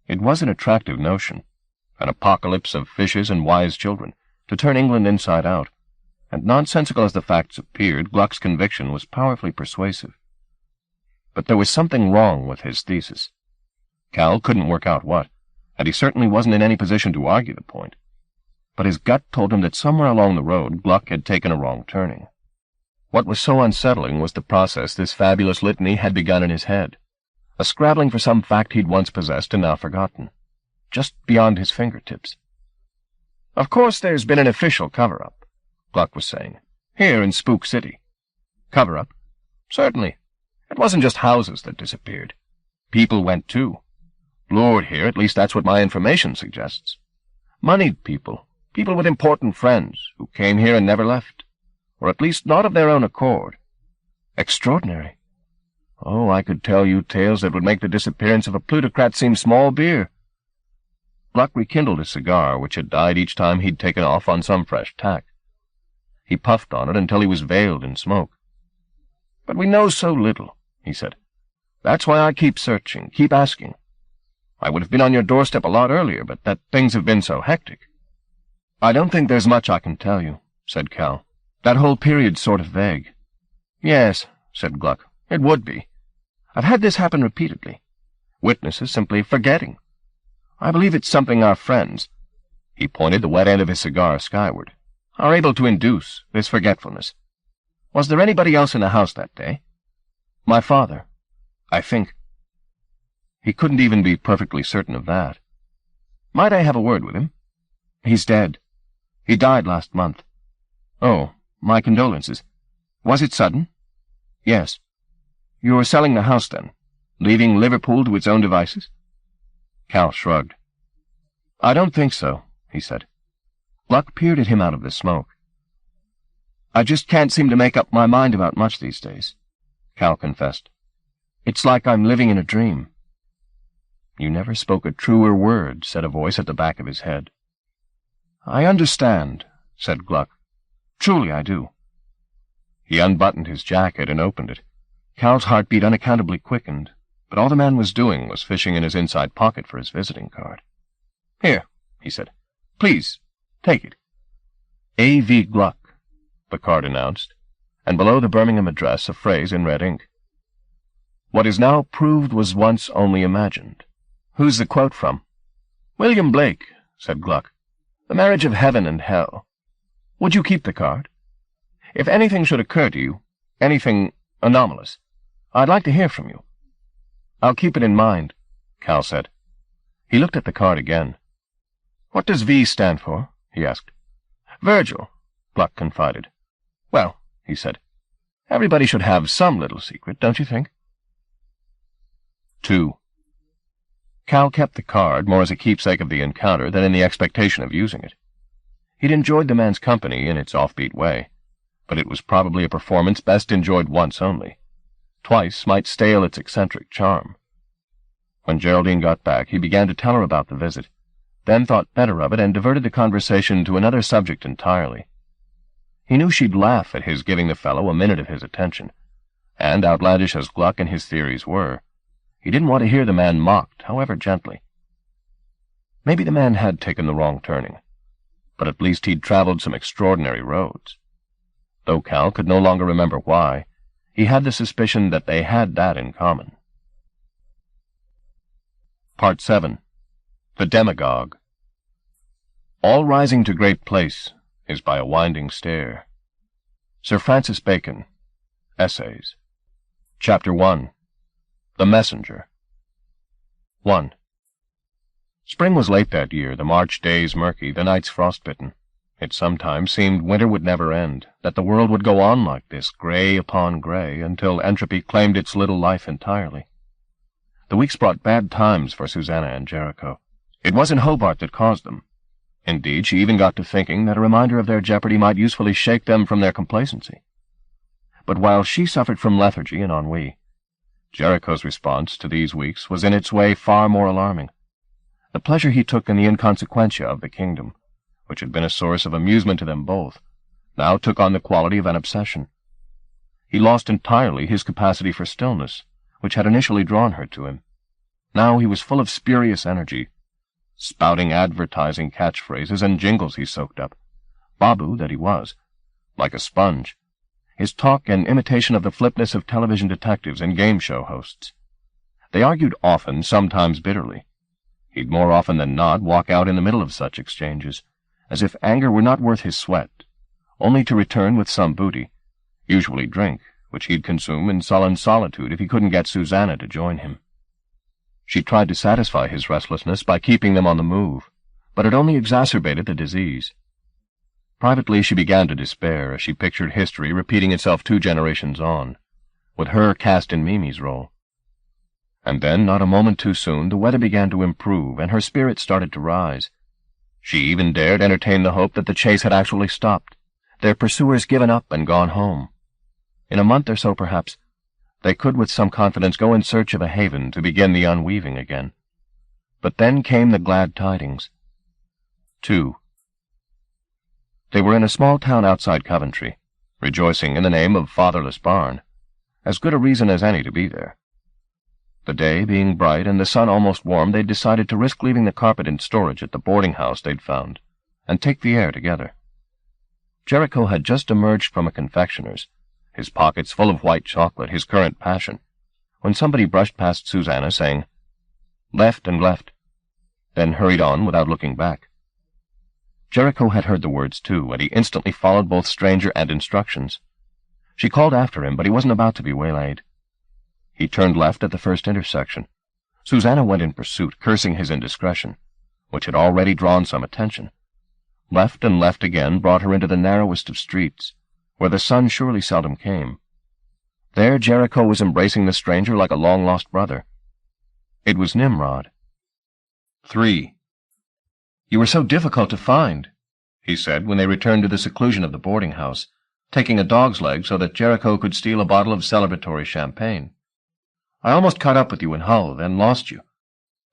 It was an attractive notion, an apocalypse of fishes and wise children, to turn England inside out, and nonsensical as the facts appeared, Gluck's conviction was powerfully persuasive. But there was something wrong with his thesis. Cal couldn't work out what, and he certainly wasn't in any position to argue the point. But his gut told him that somewhere along the road Gluck had taken a wrong turning. What was so unsettling was the process this fabulous litany had begun in his head, a scrabbling for some fact he'd once possessed and now forgotten, just beyond his fingertips. "Of course there's been an official cover-up," Gluck was saying, "here in Spook City." "Cover-up? Certainly. It wasn't just houses that disappeared. People went too. Lured here, at least that's what my information suggests. Moneyed people, people with important friends, who came here and never left, or at least not of their own accord. Extraordinary. Oh, I could tell you tales that would make the disappearance of a plutocrat seem small beer." Gluck rekindled his cigar, which had died each time he'd taken off on some fresh tack. He puffed on it until he was veiled in smoke. "But we know so little," he said. "That's why I keep searching, keep asking. I would have been on your doorstep a lot earlier, but that things have been so hectic." "I don't think there's much I can tell you," said Cal. "That whole period's sort of vague." "Yes," said Gluck, "it would be. I've had this happen repeatedly. Witnesses simply forgetting. I believe it's something our friends," he pointed the wet end of his cigar skyward, "are able to induce, this forgetfulness. Was there anybody else in the house that day?" "My father, I think." He couldn't even be perfectly certain of that. "Might I have a word with him?" "He's dead. He died last month." "Oh, my condolences. Was it sudden?" "Yes." "You're selling the house, then? Leaving Liverpool to its own devices?" Cal shrugged. "I don't think so," he said. Gluck peered at him out of the smoke. "I just can't seem to make up my mind about much these days," Cal confessed. "It's like I'm living in a dream." "You never spoke a truer word," said a voice at the back of his head. "I understand," said Gluck. "Truly I do." He unbuttoned his jacket and opened it. Cal's heartbeat unaccountably quickened, but all the man was doing was fishing in his inside pocket for his visiting card. "Here," he said. "Please, take it." A.V. Gluck, the card announced, and below the Birmingham address a phrase in red ink. "What is now proved was once only imagined." "Who's the quote from?" "William Blake," said Gluck. "The Marriage of Heaven and Hell. Would you keep the card? If anything should occur to you, anything anomalous, I'd like to hear from you." "I'll keep it in mind," Cal said. He looked at the card again. "What does V stand for?" he asked. "Virgil," Gluck confided. "Well," he said, "everybody should have some little secret, don't you think?" 2. Cal kept the card more as a keepsake of the encounter than in the expectation of using it. He'd enjoyed the man's company in its offbeat way, but it was probably a performance best enjoyed once only. Twice might stale its eccentric charm. When Geraldine got back, he began to tell her about the visit, then thought better of it and diverted the conversation to another subject entirely. He knew she'd laugh at his giving the fellow a minute of his attention, and outlandish as Gluck and his theories were, he didn't want to hear the man mocked, however gently. Maybe the man had taken the wrong turning, but at least he'd traveled some extraordinary roads. Though Cal could no longer remember why, he had the suspicion that they had that in common. Part 7. The Demagogue. All rising to great place is by a winding stair. Sir Francis Bacon, Essays. Chapter 1. The Messenger. 1. Spring was late that year, the March days murky, the nights frostbitten. It sometimes seemed winter would never end, that the world would go on like this, gray upon gray, until entropy claimed its little life entirely. The weeks brought bad times for Susanna and Jericho. It wasn't Hobart that caused them. Indeed, she even got to thinking that a reminder of their jeopardy might usefully shake them from their complacency. But while she suffered from lethargy and ennui, Jericho's response to these weeks was in its way far more alarming. The pleasure he took in the inconsequentia of the kingdom, which had been a source of amusement to them both, now took on the quality of an obsession. He lost entirely his capacity for stillness, which had initially drawn her to him. Now he was full of spurious energy, spouting advertising catchphrases and jingles he soaked up, Babu that he was, like a sponge, his talk an imitation of the flipness of television detectives and game show hosts. They argued often, sometimes bitterly. He'd more often than not walk out in the middle of such exchanges, as if anger were not worth his sweat, only to return with some booty, usually drink, which he'd consume in sullen solitude if he couldn't get Susanna to join him. She tried to satisfy his restlessness by keeping them on the move, but it only exacerbated the disease. Privately she began to despair as she pictured history repeating itself 2 generations on, with her cast in Mimi's role. And then, not a moment too soon, the weather began to improve, and her spirits started to rise. She even dared entertain the hope that the chase had actually stopped, their pursuers given up and gone home. In a month or so, perhaps, they could with some confidence go in search of a haven to begin the unweaving again. But then came the glad tidings. 2. They were in a small town outside Coventry, rejoicing in the name of Fatherless Barn, as good a reason as any to be there. The day being bright and the sun almost warm, they'd decided to risk leaving the carpet in storage at the boarding-house they'd found, and take the air together. Jericho had just emerged from a confectioner's, his pockets full of white chocolate, his current passion, when somebody brushed past Susanna, saying, "Left and left," then hurried on without looking back. Jericho had heard the words, too, and he instantly followed both stranger and instructions. She called after him, but he wasn't about to be waylaid. He turned left at the first intersection. Susanna went in pursuit, cursing his indiscretion, which had already drawn some attention. Left and left again brought her into the narrowest of streets, where the sun surely seldom came. There Jericho was embracing the stranger like a long-lost brother. It was Nimrod. 3. "You were so difficult to find," he said when they returned to the seclusion of the boarding-house, taking a dog's leg so that Jericho could steal a bottle of celebratory champagne. "I almost caught up with you in Hull, then lost you.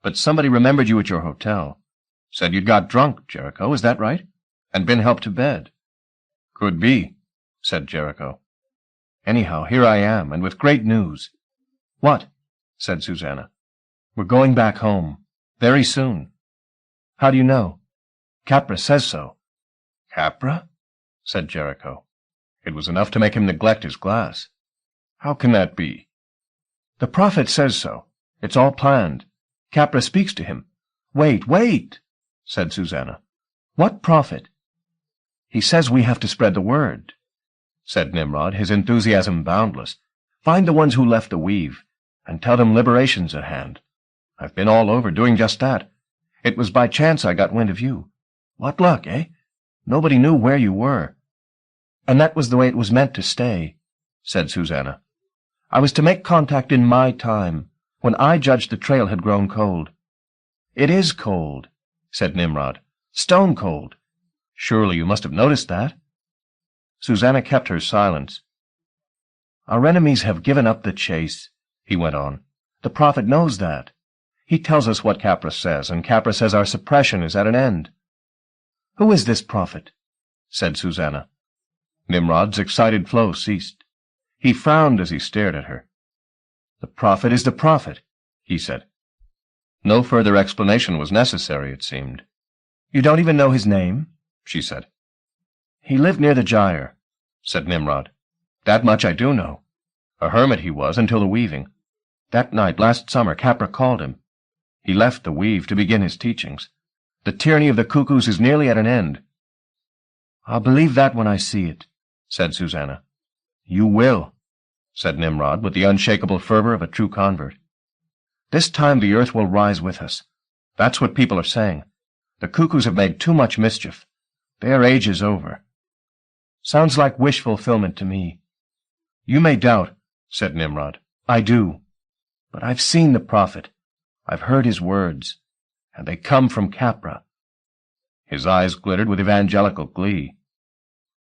But somebody remembered you at your hotel. Said you'd got drunk, Jericho, is that right? And been helped to bed." "Could be," said Jericho. "Anyhow, here I am, and with great news." "What?" said Susanna. "We're going back home. Very soon." "How do you know?" "Capra says so." "Capra?" said Jericho. It was enough to make him neglect his glass. "How can that be?" "The prophet says so. It's all planned. Capra speaks to him." Wait, said Susanna. "What prophet?" "He says we have to spread the word," said Nimrod, his enthusiasm boundless. "Find the ones who left the weave, and tell them liberation's at hand. I've been all over doing just that. It was by chance I got wind of you. What luck, eh? Nobody knew where you were." "And that was the way it was meant to stay," said Susanna. "I was to make contact in my time, when I judged the trail had grown cold." "It is cold," said Nimrod. "Stone cold." Surely you must have noticed that. Susanna kept her silence. Our enemies have given up the chase, he went on. The prophet knows that. He tells us what Capra says, and Capra says our suppression is at an end. Who is this prophet? Said Susanna. Nimrod's excited flow ceased. He frowned as he stared at her. The prophet is the prophet, he said. No further explanation was necessary, it seemed. You don't even know his name? She said. He lived near the gyre, said Nimrod. That much I do know. A hermit he was until the weaving. That night last summer Capra called him. He left the weave to begin his teachings. The tyranny of the cuckoos is nearly at an end. I'll believe that when I see it, said Susanna. You will, said Nimrod with the unshakable fervor of a true convert. This time the earth will rise with us. That's what people are saying. The cuckoos have made too much mischief. Their age is over. Sounds like wish fulfillment to me. You may doubt, said Nimrod. I do. But I've seen the prophet. I've heard his words, and they come from Capra. His eyes glittered with evangelical glee.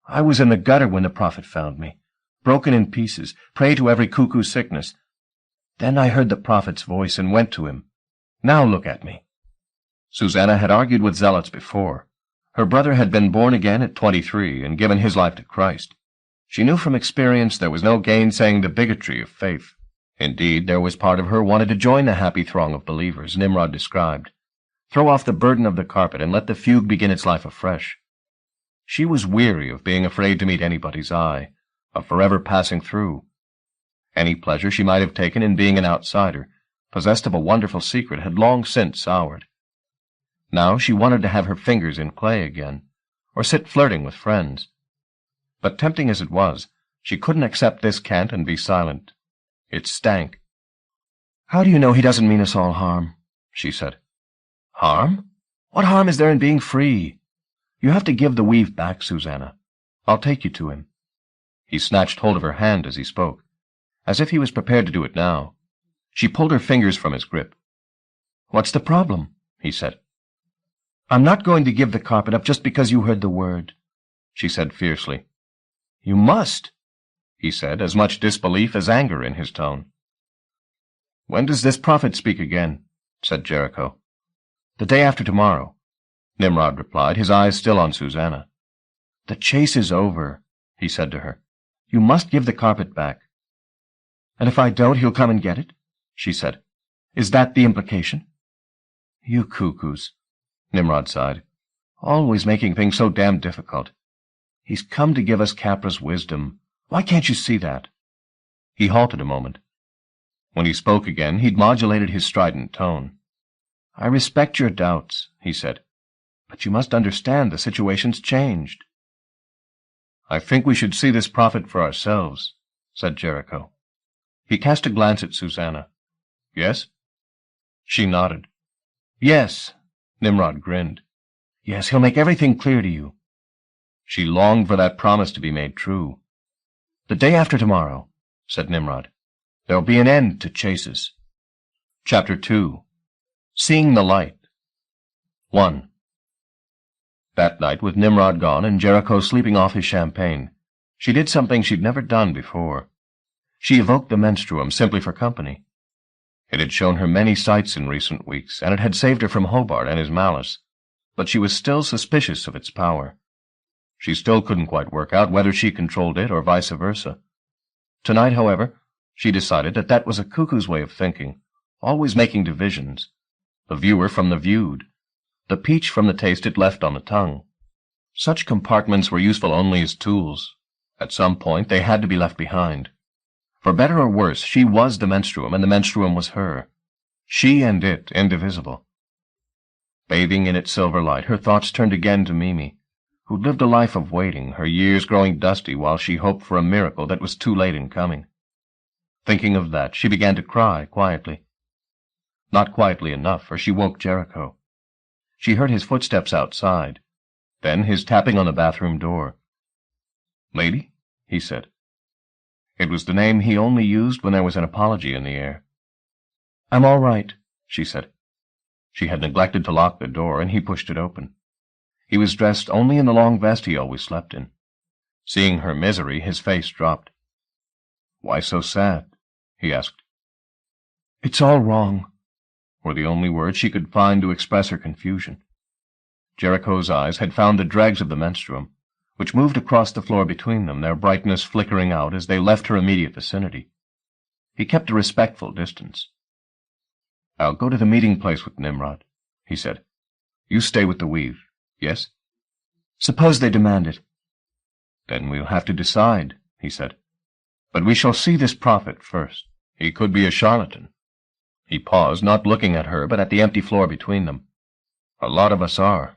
I was in the gutter when the prophet found me, broken in pieces, prey to every cuckoo sickness. Then I heard the prophet's voice and went to him. Now look at me. Susanna had argued with zealots before. Her brother had been born again at 23 and given his life to Christ. She knew from experience there was no gainsaying the bigotry of faith. Indeed, there was part of her wanted to join the happy throng of believers Nimrod described, throw off the burden of the carpet and let the fugue begin its life afresh. She was weary of being afraid to meet anybody's eye, of forever passing through. Any pleasure she might have taken in being an outsider, possessed of a wonderful secret, had long since soured. Now she wanted to have her fingers in clay again, or sit flirting with friends. But tempting as it was, she couldn't accept this cant and be silent. It stank. How do you know he doesn't mean us all harm? She said. Harm? What harm is there in being free? You have to give the weave back, Susanna. I'll take you to him. He snatched hold of her hand as he spoke, as if he was prepared to do it now. She pulled her fingers from his grip. What's the problem? He said. I'm not going to give the carpet up just because you heard the word, she said fiercely. You must, he said, as much disbelief as anger in his tone. When does this prophet speak again? Said Jericho. The day after tomorrow, Nimrod replied, his eyes still on Susanna. The chase is over, he said to her. You must give the carpet back. And if I don't, he'll come and get it, she said. Is that the implication? You cuckoos, Nimrod sighed. Always making things so damn difficult. He's come to give us Capra's wisdom. Why can't you see that? He halted a moment. When he spoke again, he'd modulated his strident tone. I respect your doubts, he said, but you must understand the situation's changed. I think we should see this prophet for ourselves, said Jericho. He cast a glance at Susanna. Yes? She nodded. Yes, Nimrod grinned. Yes, he'll make everything clear to you. She longed for that promise to be made true. The day after tomorrow, said Nimrod, there'll be an end to chases. Chapter 2. Seeing the Light. 1. That night, with Nimrod gone and Jericho sleeping off his champagne, she did something she'd never done before. She evoked the menstruum simply for company. It had shown her many sights in recent weeks, and it had saved her from Hobart and his malice, but she was still suspicious of its power. She still couldn't quite work out whether she controlled it or vice versa. Tonight, however, she decided that that was a cuckoo's way of thinking, always making divisions. The viewer from the viewed, the peach from the taste it left on the tongue. Such compartments were useful only as tools. At some point they had to be left behind. For better or worse, she was the menstruum, and the menstruum was her. She and it indivisible. Bathing in its silver light, her thoughts turned again to Mimi, who'd lived a life of waiting, her years growing dusty while she hoped for a miracle that was too late in coming. Thinking of that, she began to cry quietly. Not quietly enough, for she woke Jericho. She heard his footsteps outside, then his tapping on the bathroom door. "Lady?" he said. It was the name he only used when there was an apology in the air. "I'm all right," she said. She had neglected to lock the door, and he pushed it open. He was dressed only in the long vest he always slept in. Seeing her misery, his face dropped. "Why so sad?" he asked. "It's all wrong," were the only words she could find to express her confusion. Jericho's eyes had found the dregs of the menstruum, which moved across the floor between them, their brightness flickering out as they left her immediate vicinity. He kept a respectful distance. "I'll go to the meeting place with Nimrod," he said. "You stay with the Weave, yes?" "Suppose they demand it?" "Then we'll have to decide," he said. "But we shall see this prophet first. He could be a charlatan." He paused, not looking at her, but at the empty floor between them. "A lot of us are,"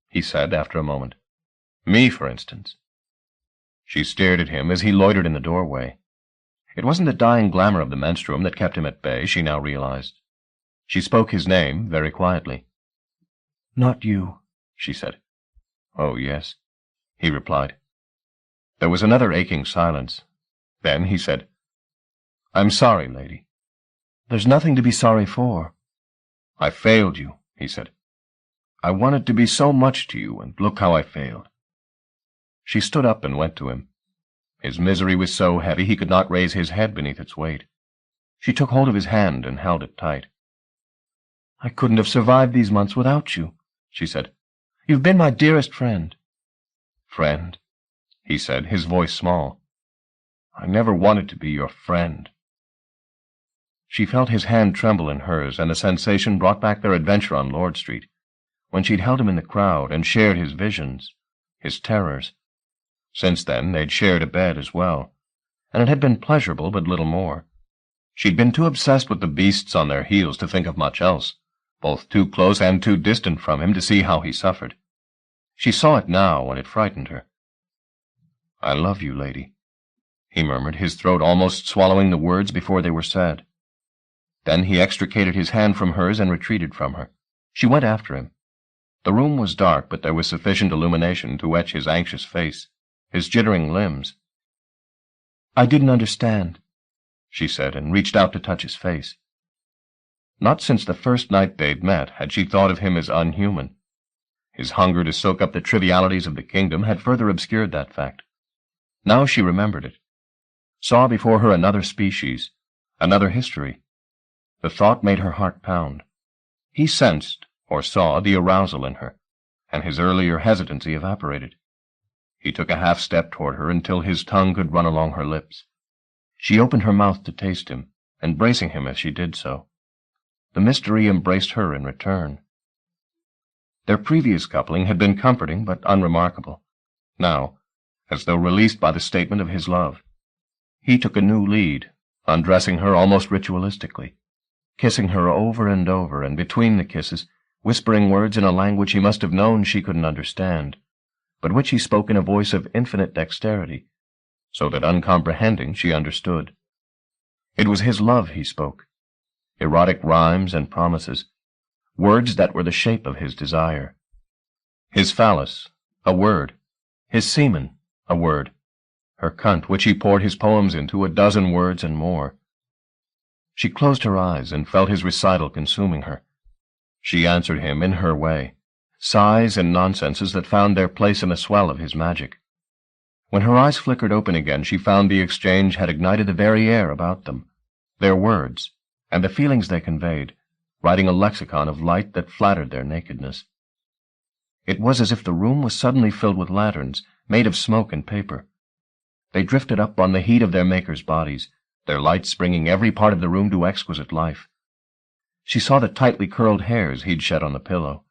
he said after a moment. "Me, for instance." She stared at him as he loitered in the doorway. It wasn't the dying glamour of the menstruum that kept him at bay, she now realized. She spoke his name very quietly. "Not you," she said. "Oh, yes," he replied. There was another aching silence. Then he said, "I'm sorry, lady." "There's nothing to be sorry for." "I failed you," he said. "I wanted to be so much to you, and look how I failed." She stood up and went to him. His misery was so heavy he could not raise his head beneath its weight. She took hold of his hand and held it tight. "I couldn't have survived these months without you," she said. "You've been my dearest friend." "Friend?" he said, his voice small. "I never wanted to be your friend." She felt his hand tremble in hers, and the sensation brought back their adventure on Lord Street, when she'd held him in the crowd and shared his visions, his terrors. Since then, they'd shared a bed as well, and it had been pleasurable but little more. She'd been too obsessed with the beasts on their heels to think of much else, both too close and too distant from him to see how he suffered. She saw it now, and it frightened her. "I love you, lady," he murmured, his throat almost swallowing the words before they were said. Then he extricated his hand from hers and retreated from her. She went after him. The room was dark, but there was sufficient illumination to etch his anxious face, his jittering limbs. "I didn't understand," she said, and reached out to touch his face. Not since the first night they'd met had she thought of him as unhuman. His hunger to soak up the trivialities of the kingdom had further obscured that fact. Now she remembered it, saw before her another species, another history. The thought made her heart pound. He sensed, or saw, the arousal in her, and his earlier hesitancy evaporated. He took a half-step toward her until his tongue could run along her lips. She opened her mouth to taste him, embracing him as she did so. The mystery embraced her in return. Their previous coupling had been comforting but unremarkable. Now, as though released by the statement of his love, he took a new lead, undressing her almost ritualistically, kissing her over and over, and between the kisses, whispering words in a language he must have known she couldn't understand, but which he spoke in a voice of infinite dexterity, so that uncomprehending she understood. It was his love he spoke, erotic rhymes and promises, words that were the shape of his desire. His phallus, a word. His semen, a word. Her cunt, which he poured his poems into, a dozen words and more. She closed her eyes and felt his recital consuming her. She answered him in her way, sighs and nonsenses that found their place in the swell of his magic. When her eyes flickered open again, she found the exchange had ignited the very air about them, their words, and the feelings they conveyed, writing a lexicon of light that flattered their nakedness. It was as if the room was suddenly filled with lanterns, made of smoke and paper. They drifted up on the heat of their makers' bodies, their lights bringing every part of the room to exquisite life. She saw the tightly curled hairs he'd shed on the pillow,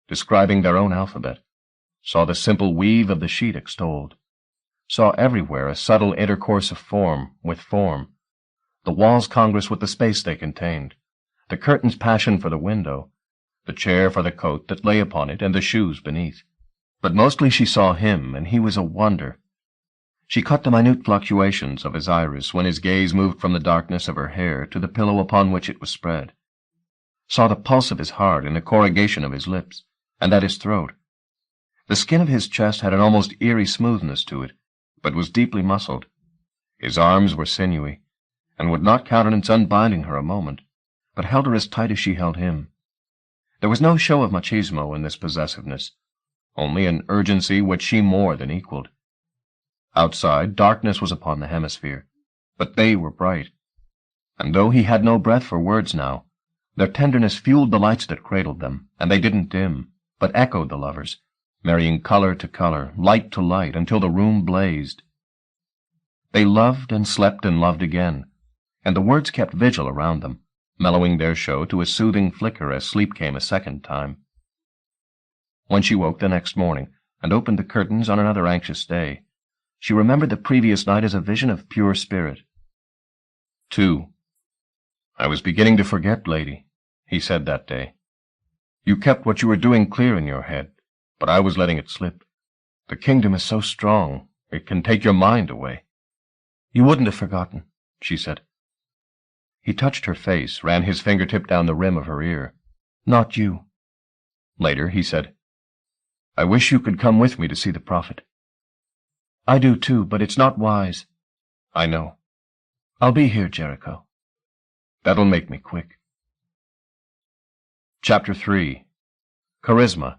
describing their own alphabet, saw the simple weave of the sheet extolled, saw everywhere a subtle intercourse of form with form, the walls congress with the space they contained, the curtain's passion for the window, the chair for the coat that lay upon it, and the shoes beneath. But mostly she saw him, and he was a wonder. She caught the minute fluctuations of his iris when his gaze moved from the darkness of her hair to the pillow upon which it was spread, saw the pulse of his heart in the corrugation of his lips, and at his throat. The skin of his chest had an almost eerie smoothness to it, but was deeply muscled. His arms were sinewy, and would not countenance unbinding her a moment, but held her as tight as she held him. There was no show of machismo in this possessiveness, only an urgency which she more than equaled. Outside, darkness was upon the hemisphere, but they were bright, and though he had no breath for words now, their tenderness fueled the lights that cradled them, and they didn't dim, but echoed the lovers, marrying color to color, light to light, until the room blazed. They loved and slept and loved again, and the words kept vigil around them, mellowing their show to a soothing flicker as sleep came a second time. When she woke the next morning and opened the curtains on another anxious day, she remembered the previous night as a vision of pure spirit. 2. "I was beginning to forget, lady," he said that day. "You kept what you were doing clear in your head, but I was letting it slip. The kingdom is so strong, it can take your mind away." "You wouldn't have forgotten," she said. He touched her face, ran his fingertip down the rim of her ear. "Not you." Later he said, "I wish you could come with me to see the prophet." "I do too, but it's not wise." "I know." "I'll be here, Jericho." "That'll make me quick." Chapter 3. Charisma.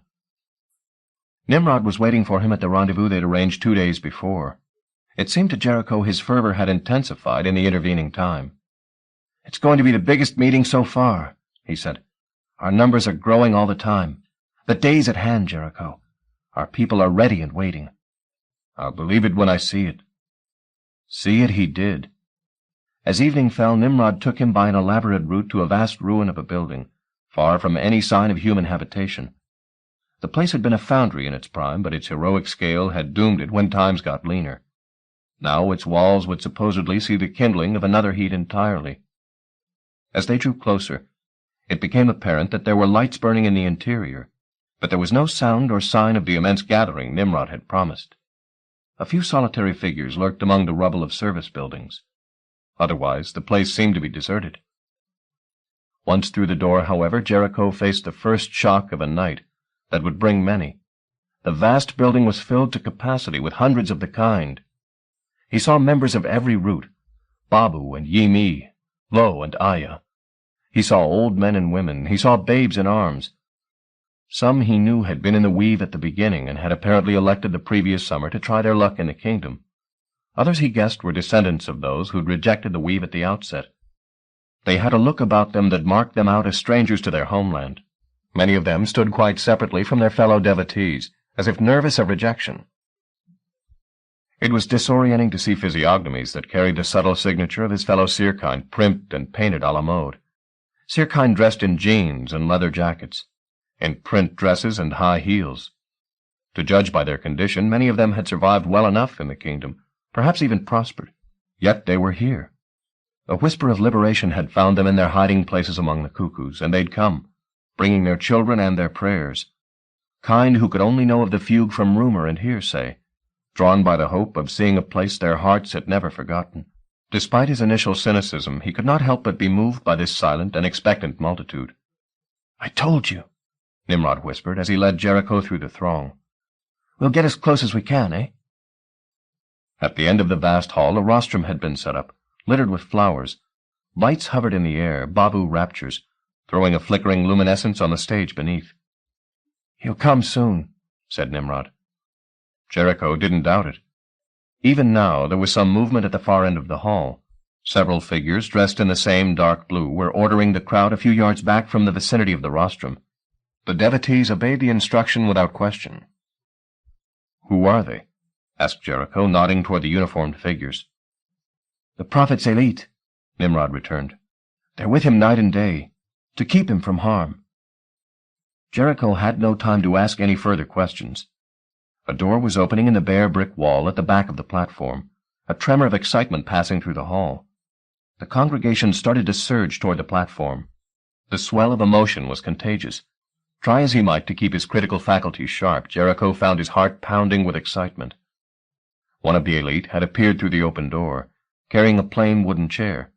Nimrod was waiting for him at the rendezvous they'd arranged 2 days before. It seemed to Jericho his fervor had intensified in the intervening time. "It's going to be the biggest meeting so far," he said. "Our numbers are growing all the time. The day's at hand, Jericho. Our people are ready and waiting." "I'll believe it when I see it." See it he did. As evening fell, Nimrod took him by an elaborate route to a vast ruin of a building, far from any sign of human habitation. The place had been a foundry in its prime, but its heroic scale had doomed it when times got leaner. Now its walls would supposedly see the kindling of another heat entirely. As they drew closer, it became apparent that there were lights burning in the interior, but there was no sound or sign of the immense gathering Nimrod had promised. A few solitary figures lurked among the rubble of service buildings. Otherwise, the place seemed to be deserted. Once through the door, however, Jericho faced the first shock of a night that would bring many. The vast building was filled to capacity with hundreds of the kind. He saw members of every root, Babu and Yi-Mi, Lo and Aya. He saw old men and women. He saw babes in arms. Some he knew had been in the weave at the beginning and had apparently elected the previous summer to try their luck in the kingdom. Others he guessed were descendants of those who'd rejected the weave at the outset. They had a look about them that marked them out as strangers to their homeland. Many of them stood quite separately from their fellow devotees, as if nervous of rejection. It was disorienting to see physiognomies that carried the subtle signature of his fellow Seerkind primped and painted a la mode. Seerkind dressed in jeans and leather jackets, in print dresses and high heels. To judge by their condition, many of them had survived well enough in the kingdom, perhaps even prospered. Yet they were here. A whisper of liberation had found them in their hiding places among the cuckoos, and they'd come, bringing their children and their prayers. Kind who could only know of the fugue from rumor and hearsay, drawn by the hope of seeing a place their hearts had never forgotten. Despite his initial cynicism, he could not help but be moved by this silent and expectant multitude. "I told you," Nimrod whispered as he led Jericho through the throng. "We'll get as close as we can, eh?" At the end of the vast hall, a rostrum had been set up, littered with flowers. Lights hovered in the air, Babu raptures, throwing a flickering luminescence on the stage beneath. "He'll come soon," said Nimrod. Jericho didn't doubt it. Even now there was some movement at the far end of the hall. Several figures dressed in the same dark blue were ordering the crowd a few yards back from the vicinity of the rostrum. The devotees obeyed the instruction without question. "Who are they?" asked Jericho, nodding toward the uniformed figures. "The prophet's elite," Nimrod returned. "They're with him night and day, to keep him from harm." Jericho had no time to ask any further questions. A door was opening in the bare brick wall at the back of the platform, a tremor of excitement passing through the hall. The congregation started to surge toward the platform. The swell of emotion was contagious. Try as he might to keep his critical faculties sharp, Jericho found his heart pounding with excitement. One of the elite had appeared through the open door, carrying a plain wooden chair.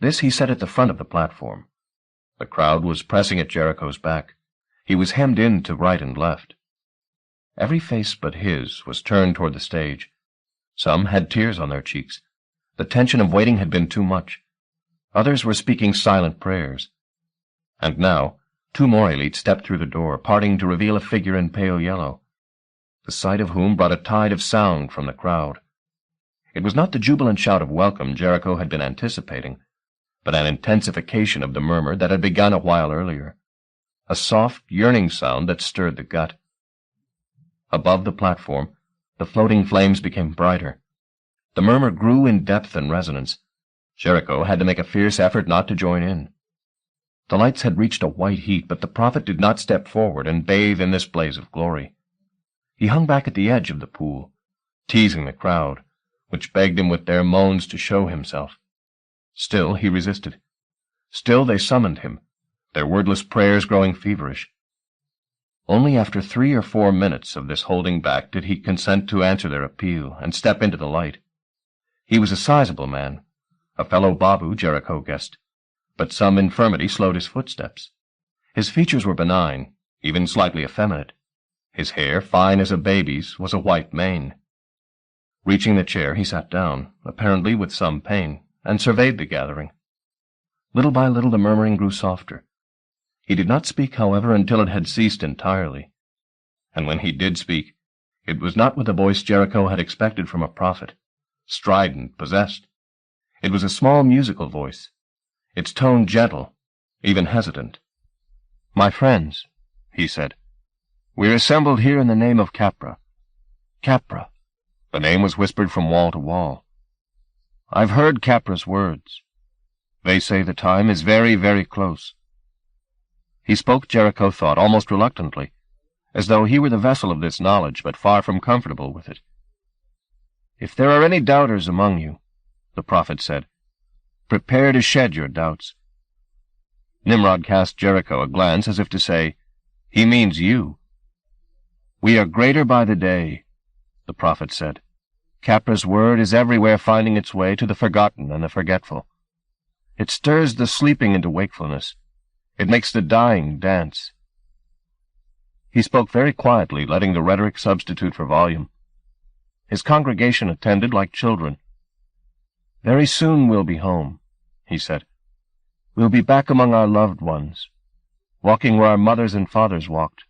This he set at the front of the platform. The crowd was pressing at Jericho's back. He was hemmed in to right and left. Every face but his was turned toward the stage. Some had tears on their cheeks. The tension of waiting had been too much. Others were speaking silent prayers. And now, 2 more elites stepped through the door, parting to reveal a figure in pale yellow, the sight of whom brought a tide of sound from the crowd. It was not the jubilant shout of welcome Jericho had been anticipating, but an intensification of the murmur that had begun a while earlier, a soft, yearning sound that stirred the gut. Above the platform, the floating flames became brighter. The murmur grew in depth and resonance. Jericho had to make a fierce effort not to join in. The lights had reached a white heat, but the prophet did not step forward and bathe in this blaze of glory. He hung back at the edge of the pool, teasing the crowd, which begged him with their moans to show himself. Still he resisted. Still they summoned him, their wordless prayers growing feverish. Only after 3 or 4 minutes of this holding back did he consent to answer their appeal and step into the light. He was a sizable man, a fellow Babu, Jericho guessed, but some infirmity slowed his footsteps. His features were benign, even slightly effeminate. His hair, fine as a baby's, was a white mane. Reaching the chair, he sat down, apparently with some pain, and surveyed the gathering. Little by little the murmuring grew softer. He did not speak, however, until it had ceased entirely. And when he did speak, it was not with the voice Jericho had expected from a prophet, strident, possessed. It was a small musical voice, its tone gentle, even hesitant. "My friends," he said, "we're assembled here in the name of Capra. Capra." The name was whispered from wall to wall. "I've heard Capra's words. They say the time is very, very close." He spoke, Jericho thought, almost reluctantly, as though he were the vessel of this knowledge, but far from comfortable with it. "If there are any doubters among you," the prophet said, "prepare to shed your doubts." Nimrod cast Jericho a glance as if to say, "He means you." "We are greater by the day," the prophet said. "Capra's word is everywhere finding its way to the forgotten and the forgetful. It stirs the sleeping into wakefulness. It makes the dying dance." He spoke very quietly, letting the rhetoric substitute for volume. His congregation attended like children. "Very soon we'll be home," he said. "We'll be back among our loved ones, walking where our mothers and fathers walked.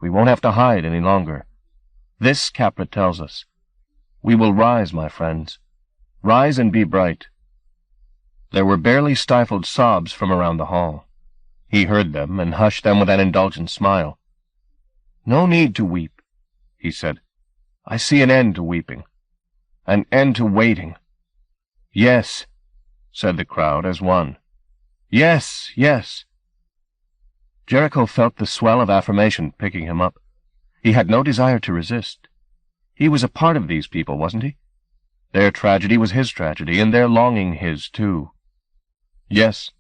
We won't have to hide any longer. This, Capra tells us. We will rise, my friends. Rise and be bright." There were barely stifled sobs from around the hall. He heard them and hushed them with an indulgent smile. "No need to weep," he said. "I see an end to weeping, an end to waiting." "Yes," said the crowd as one. "Yes, yes." Jericho felt the swell of affirmation picking him up. He had no desire to resist. He was a part of these people, wasn't he? Their tragedy was his tragedy, and their longing his, too. "Yes,"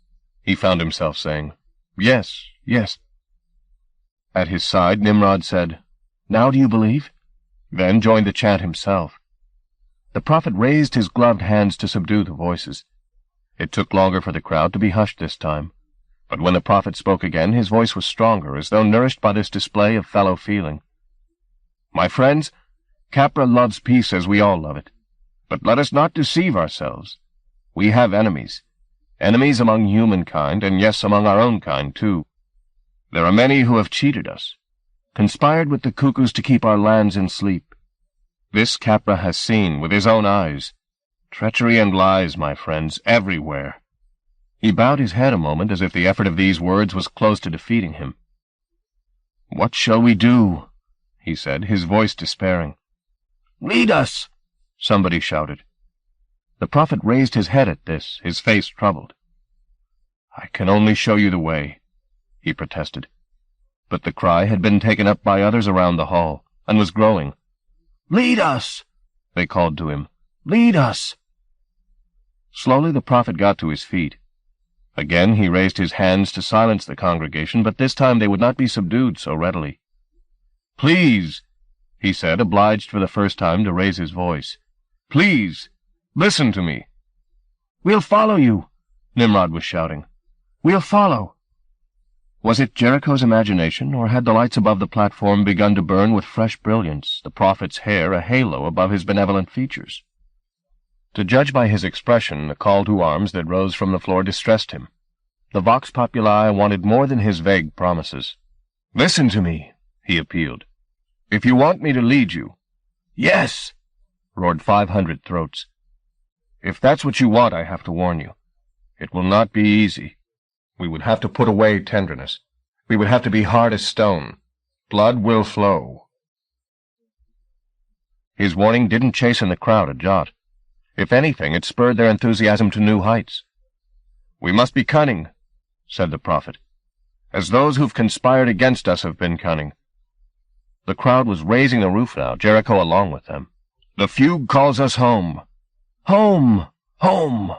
he found himself saying. "Yes, yes." At his side, Nimrod said, "Now do you believe?" Then joined the chant himself. The prophet raised his gloved hands to subdue the voices. It took longer for the crowd to be hushed this time, but when the prophet spoke again, his voice was stronger, as though nourished by this display of fellow feeling. "My friends, Capra loves peace as we all love it. But let us not deceive ourselves. We have enemies. Enemies among humankind, and yes, among our own kind, too. There are many who have cheated us, conspired with the cuckoos to keep our lands in sleep. This Capra has seen with his own eyes. Treachery and lies, my friends, everywhere." He bowed his head a moment as if the effort of these words was close to defeating him. "What shall we do?" he said, his voice despairing. "Lead us!" somebody shouted. The prophet raised his head at this, his face troubled. "I can only show you the way," he protested. But the cry had been taken up by others around the hall, and was growing. "Lead us!" they called to him. "Lead us!" Slowly the prophet got to his feet. Again he raised his hands to silence the congregation, but this time they would not be subdued so readily. "Please," he said, obliged for the first time to raise his voice. "Please, listen to me." "We'll follow you," Nimrod was shouting. "We'll follow." Was it Jericho's imagination, or had the lights above the platform begun to burn with fresh brilliance, the prophet's hair a halo above his benevolent features? To judge by his expression, the call to arms that rose from the floor distressed him. The vox populi wanted more than his vague promises. "Listen to me," he appealed. If you want me to lead you—" "Yes!" roared 500 throats. "If that's what you want, I have to warn you. It will not be easy. We would have to put away tenderness. We would have to be hard as stone. Blood will flow." His warning didn't chasten the crowd a jot. If anything, it spurred their enthusiasm to new heights. "We must be cunning," said the prophet, "as those who've conspired against us have been cunning." The crowd was raising the roof now, Jericho along with them. "The fugue calls us home. Home! Home!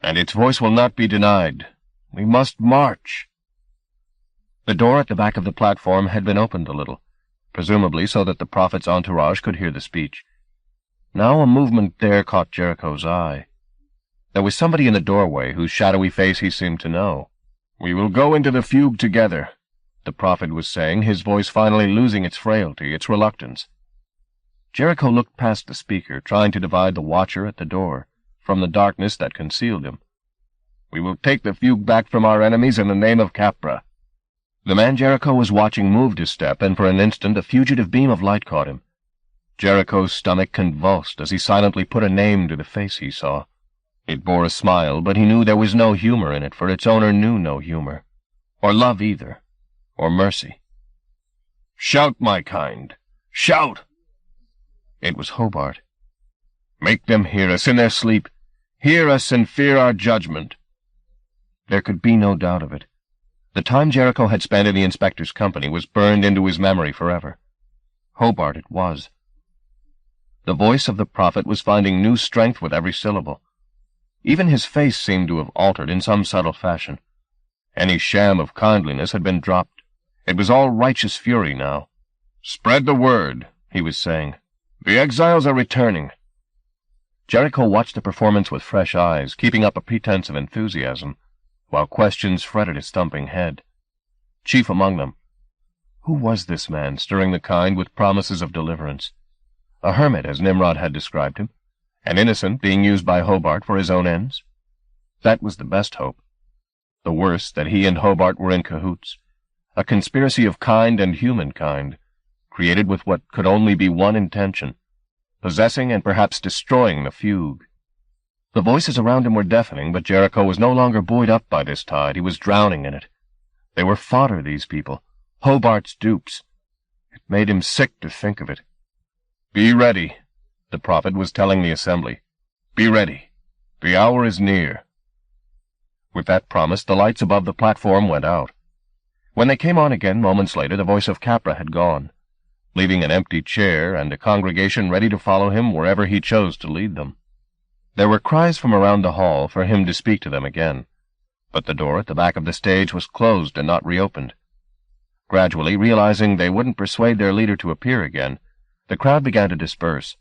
And its voice will not be denied. We must march." The door at the back of the platform had been opened a little, presumably so that the prophet's entourage could hear the speech. Now a movement there caught Jericho's eye. There was somebody in the doorway whose shadowy face he seemed to know. "We will go into the fugue together," the prophet was saying, his voice finally losing its frailty, its reluctance. Jericho looked past the speaker, trying to divide the watcher at the door from the darkness that concealed him. "We will take the fugue back from our enemies in the name of Capra." The man Jericho was watching moved a step, and for an instant a fugitive beam of light caught him. Jericho's stomach convulsed as he silently put a name to the face he saw. It bore a smile, but he knew there was no humor in it, for its owner knew no humor, or love either, or mercy. "Shout, my kind! Shout!" It was Hobart. "Make them hear us in their sleep. Hear us and fear our judgment." There could be no doubt of it. The time Jericho had spent in the inspector's company was burned into his memory forever. Hobart it was. The voice of the prophet was finding new strength with every syllable. Even his face seemed to have altered in some subtle fashion. Any sham of kindliness had been dropped. It was all righteous fury now. "Spread the word," he was saying. "The exiles are returning." Jericho watched the performance with fresh eyes, keeping up a pretense of enthusiasm, while questions fretted his thumping head. Chief among them, who was this man stirring the kind with promises of deliverance? A hermit, as Nimrod had described him, an innocent being used by Hobart for his own ends? That was the best hope. The worst, that he and Hobart were in cahoots, a conspiracy of kind and humankind, created with what could only be one intention, possessing and perhaps destroying the fugue. The voices around him were deafening, but Jericho was no longer buoyed up by this tide. He was drowning in it. They were fodder, these people, Hobart's dupes. It made him sick to think of it. "Be ready," the prophet was telling the assembly. "Be ready. The hour is near." With that promise, the lights above the platform went out. When they came on again moments later, the voice of Capra had gone, leaving an empty chair and a congregation ready to follow him wherever he chose to lead them. There were cries from around the hall for him to speak to them again, but the door at the back of the stage was closed and not reopened. Gradually, realizing they wouldn't persuade their leader to appear again, the crowd began to disperse.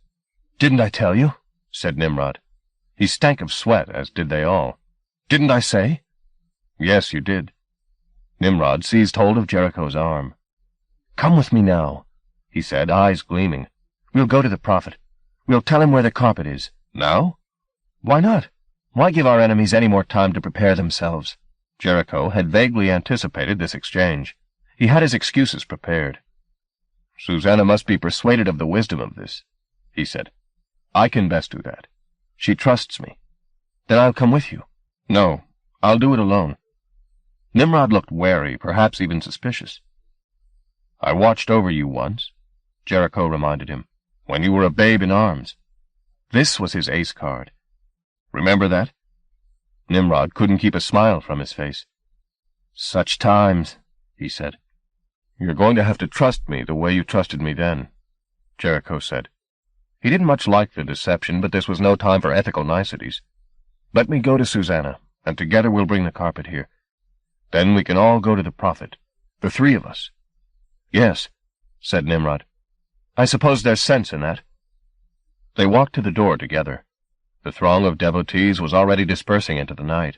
"Didn't I tell you?" said Nimrod. He stank of sweat, as did they all. "Didn't I say?" "Yes, you did." Nimrod seized hold of Jericho's arm. "Come with me now," he said, eyes gleaming. "We'll go to the prophet. We'll tell him where the carpet is." "Now?" "Why not? Why give our enemies any more time to prepare themselves?" Jericho had vaguely anticipated this exchange. He had his excuses prepared. "Susanna must be persuaded of the wisdom of this," he said. "I can best do that. She trusts me." "Then I'll come with you." "No, I'll do it alone." Nimrod looked wary, perhaps even suspicious. "I watched over you once," Jericho reminded him, "when you were a babe in arms." This was his ace card. "Remember that?" Nimrod couldn't keep a smile from his face. "Such times," he said. "You're going to have to trust me the way you trusted me then," Jericho said. He didn't much like the deception, but this was no time for ethical niceties. "Let me go to Susanna, and together we'll bring the carpet here. Then we can all go to the prophet, the three of us." "Yes," said Nimrod. "I suppose there's sense in that." They walked to the door together. The throng of devotees was already dispersing into the night.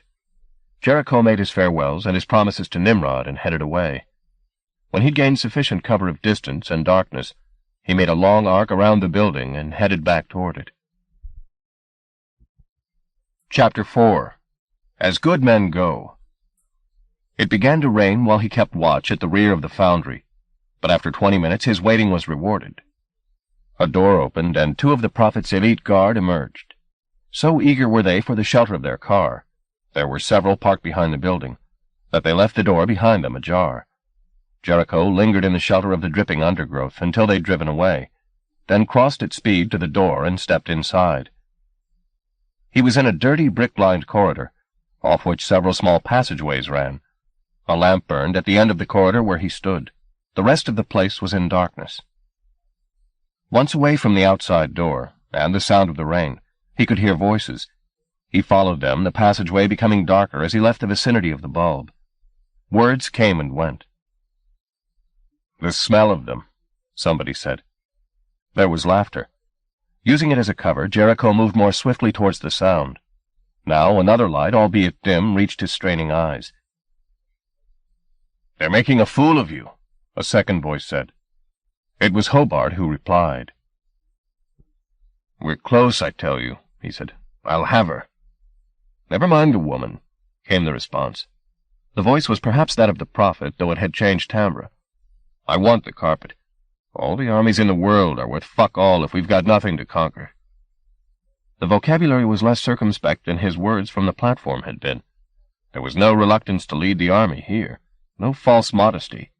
Jericho made his farewells and his promises to Nimrod and headed away. When he'd gained sufficient cover of distance and darkness, he made a long arc around the building and headed back toward it. Chapter 4. As Good Men Go. It began to rain while he kept watch at the rear of the foundry. but after 20 minutes his waiting was rewarded. A door opened, and 2 of the Prophet's elite guard emerged. So eager were they for the shelter of their car, there were several parked behind the building, that they left the door behind them ajar. Jericho lingered in the shelter of the dripping undergrowth until they'd driven away, then crossed at speed to the door and stepped inside. He was in a dirty brick-lined corridor, off which several small passageways ran. A lamp burned at the end of the corridor where he stood. The rest of the place was in darkness. Once away from the outside door, and the sound of the rain, he could hear voices. He followed them, the passageway becoming darker as he left the vicinity of the bulb. Words came and went. "The smell of them," somebody said. There was laughter. Using it as a cover, Jericho moved more swiftly towards the sound. Now another light, albeit dim, reached his straining eyes. "They're making a fool of you," a second voice said. It was Hobart who replied. "We're close, I tell you," he said. "I'll have her." "Never mind the woman," came the response. The voice was perhaps that of the Prophet, though it had changed timbre. "I want the carpet. All the armies in the world are worth fuck all if we've got nothing to conquer." The vocabulary was less circumspect than his words from the platform had been. There was no reluctance to lead the army here, no false modesty.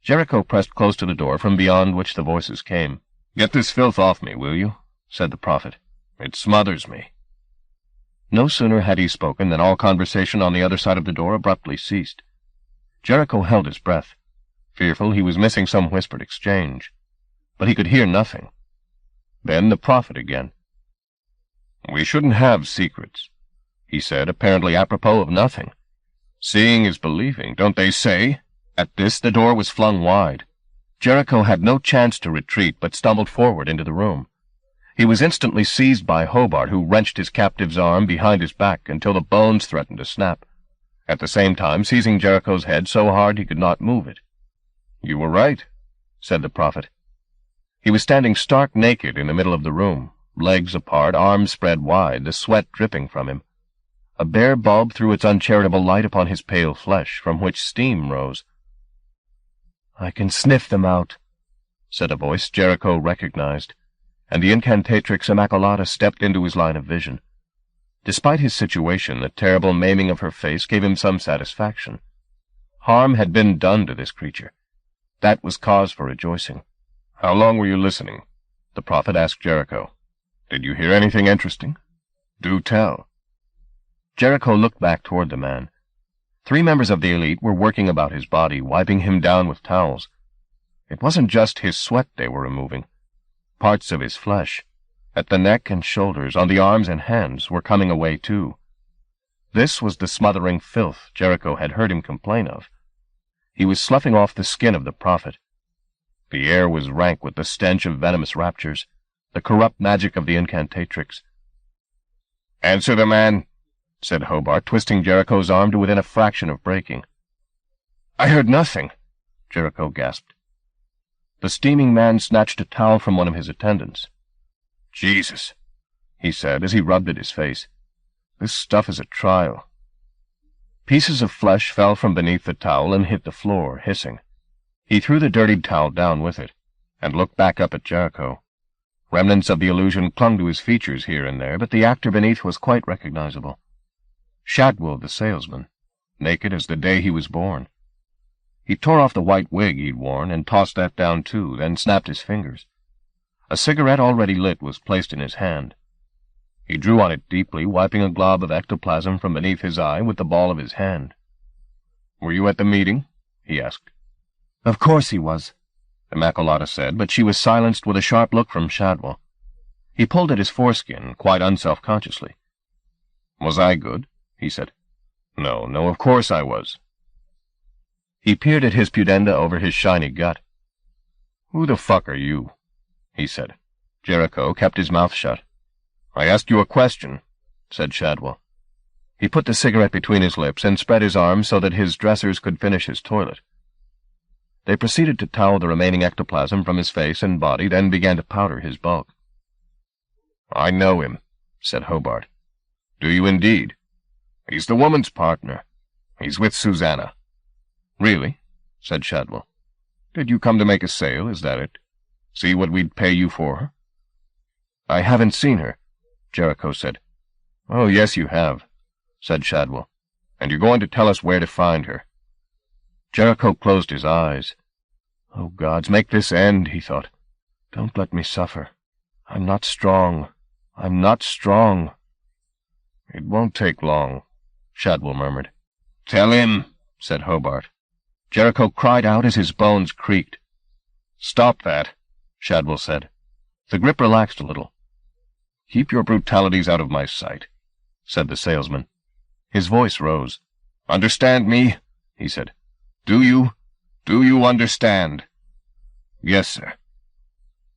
Jericho pressed close to the door from beyond which the voices came. "Get this filth off me, will you?" said the Prophet. "It smothers me." No sooner had he spoken than all conversation on the other side of the door abruptly ceased. Jericho held his breath, fearful he was missing some whispered exchange. But he could hear nothing. Then the Prophet again. "We shouldn't have secrets," he said, apparently apropos of nothing. "Seeing is believing, don't they say?" At this the door was flung wide. Jericho had no chance to retreat, but stumbled forward into the room. He was instantly seized by Hobart, who wrenched his captive's arm behind his back until the bones threatened to snap, at the same time seizing Jericho's head so hard he could not move it. "You were right," said the Prophet. He was standing stark naked in the middle of the room, legs apart, arms spread wide, the sweat dripping from him. A bare bulb threw its uncharitable light upon his pale flesh, from which steam rose. "I can sniff them out," said a voice Jericho recognized, and the incantatrix Immaculata stepped into his line of vision. Despite his situation, the terrible maiming of her face gave him some satisfaction. Harm had been done to this creature. That was cause for rejoicing. "How long were you listening?" the Prophet asked Jericho. "Did you hear anything interesting? Do tell." Jericho looked back toward the man. 3 members of the elite were working about his body, wiping him down with towels. It wasn't just his sweat they were removing. Parts of his flesh, at the neck and shoulders, on the arms and hands, were coming away too. This was the smothering filth Jericho had heard him complain of. He was sloughing off the skin of the Prophet. The air was rank with the stench of venomous raptures, the corrupt magic of the incantatrix. "Answer the man," said Hobart, twisting Jericho's arm to within a fraction of breaking. "I heard nothing," Jericho gasped. The steaming man snatched a towel from one of his attendants. "Jesus," he said as he rubbed at his face. "This stuff is a trial." Pieces of flesh fell from beneath the towel and hit the floor, hissing. He threw the dirtied towel down with it, and looked back up at Jericho. Remnants of the illusion clung to his features here and there, but the actor beneath was quite recognizable. Shadwell, the salesman, naked as the day he was born. He tore off the white wig he'd worn and tossed that down too, then snapped his fingers. A cigarette already lit was placed in his hand. He drew on it deeply, wiping a glob of ectoplasm from beneath his eye with the ball of his hand. "Were you at the meeting?" he asked. "Of course he was," Immaculata said, but she was silenced with a sharp look from Shadwell. He pulled at his foreskin, quite unself-consciously. "Was I good?" he said. No, of course I was." He peered at his pudenda over his shiny gut. "Who the fuck are you?" he said. Jericho kept his mouth shut. "I asked you a question," said Shadwell. He put the cigarette between his lips and spread his arms so that his dressers could finish his toilet. They proceeded to towel the remaining ectoplasm from his face and body, then began to powder his bulk. "I know him," said Hobart. "Do you indeed?" "He's the woman's partner. He's with Susanna." "Really?" said Shadwell. Did you come to make a sale, is that it? See what we'd pay you for her? I haven't seen her, Jericho said. Oh, yes, you have, said Shadwell, and you're going to tell us where to find her. Jericho closed his eyes. Oh, gods, make this end, he thought. Don't let me suffer. I'm not strong. I'm not strong. It won't take long, Shadwell murmured. Tell him, said Hobart. Jericho cried out as his bones creaked. Stop that, Shadwell said. The grip relaxed a little. Keep your brutalities out of my sight, said the salesman. His voice rose. Understand me? He said. Do you? Do you understand? Yes, sir.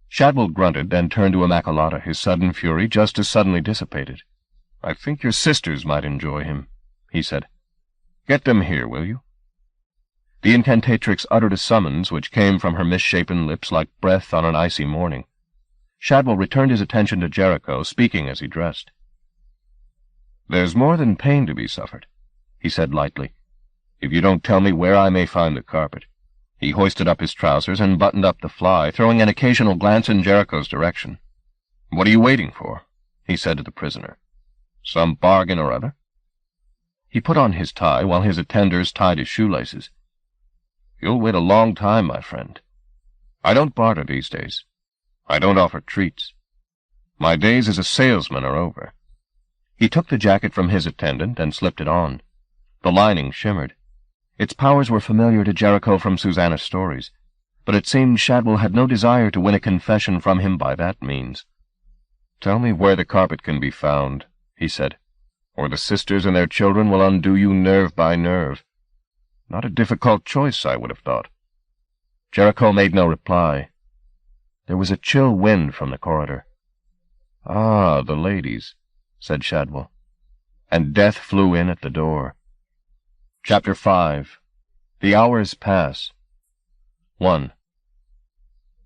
Shadwell grunted, then turned to Immaculata, his sudden fury just as suddenly dissipated. I think your sisters might enjoy him, he said. Get them here, will you? The incantatrix uttered a summons which came from her misshapen lips like breath on an icy morning. Shadwell returned his attention to Jericho, speaking as he dressed. There's more than pain to be suffered, he said lightly. If you don't tell me where I may find the carpet. He hoisted up his trousers and buttoned up the fly, throwing an occasional glance in Jericho's direction. What are you waiting for? He said to the prisoner. Some bargain or other? He put on his tie while his attenders tied his shoelaces. You'll wait a long time, my friend. I don't barter these days. I don't offer treats. My days as a salesman are over. He took the jacket from his attendant and slipped it on. The lining shimmered. Its powers were familiar to Jericho from Susanna's stories, but it seemed Shadwell had no desire to win a confession from him by that means. Tell me where the carpet can be found, he said, or the sisters and their children will undo you nerve by nerve. Not a difficult choice, I would have thought. Jericho made no reply. There was a chill wind from the corridor. Ah, the ladies, said Shadwell, and death flew in at the door. Chapter 5. The Hours Pass. 1.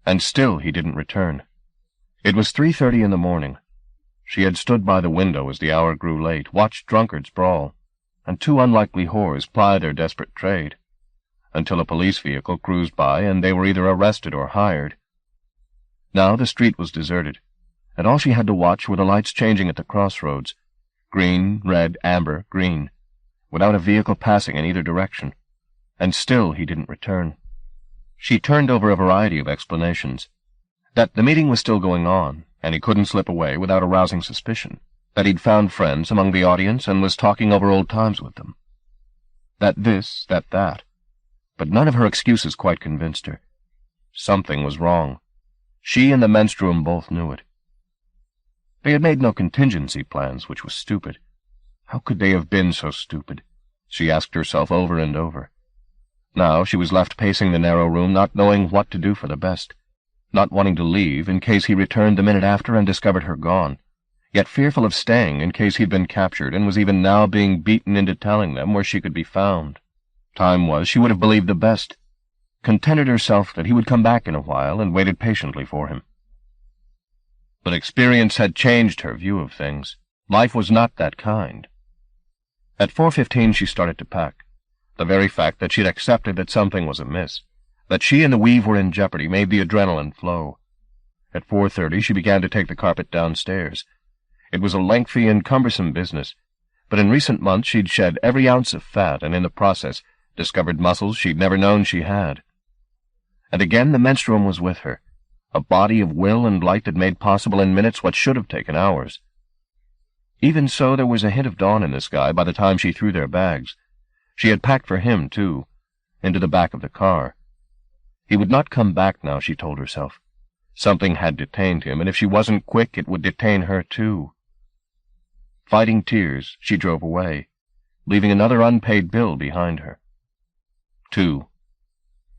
And still he didn't return. It was 3:30 in the morning. She had stood by the window as the hour grew late, watched drunkards brawl, and two unlikely whores ply their desperate trade, until a police vehicle cruised by and they were either arrested or hired. Now the street was deserted, and all she had to watch were the lights changing at the crossroads, green, red, amber, green, without a vehicle passing in either direction, and still he didn't return. She turned over a variety of explanations. That the meeting was still going on, and he couldn't slip away without arousing suspicion. That he'd found friends among the audience and was talking over old times with them. That this, that. But none of her excuses quite convinced her. Something was wrong. She and the menstruum both knew it. They had made no contingency plans, which was stupid. How could they have been so stupid? She asked herself over and over. Now she was left pacing the narrow room, not knowing what to do for the best, not wanting to leave in case he returned the minute after and discovered her gone, yet fearful of staying in case he'd been captured and was even now being beaten into telling them where she could be found. Time was she would have believed the best, contented herself that he would come back in a while, and waited patiently for him. But experience had changed her view of things. Life was not that kind. At 4:15 she started to pack. The very fact that she'd accepted that something was amiss, that she and the Weave were in jeopardy, made the adrenaline flow. At 4:30 she began to take the carpet downstairs. It was a lengthy and cumbersome business, but in recent months she'd shed every ounce of fat, and in the process discovered muscles she'd never known she had. And again the menstruum was with her, a body of will and light that made possible in minutes what should have taken hours. Even so, there was a hint of dawn in the sky by the time she threw their bags. She had packed for him, too, into the back of the car. He would not come back now, she told herself. Something had detained him, and if she wasn't quick, it would detain her, too. Fighting tears, she drove away, leaving another unpaid bill behind her. 2.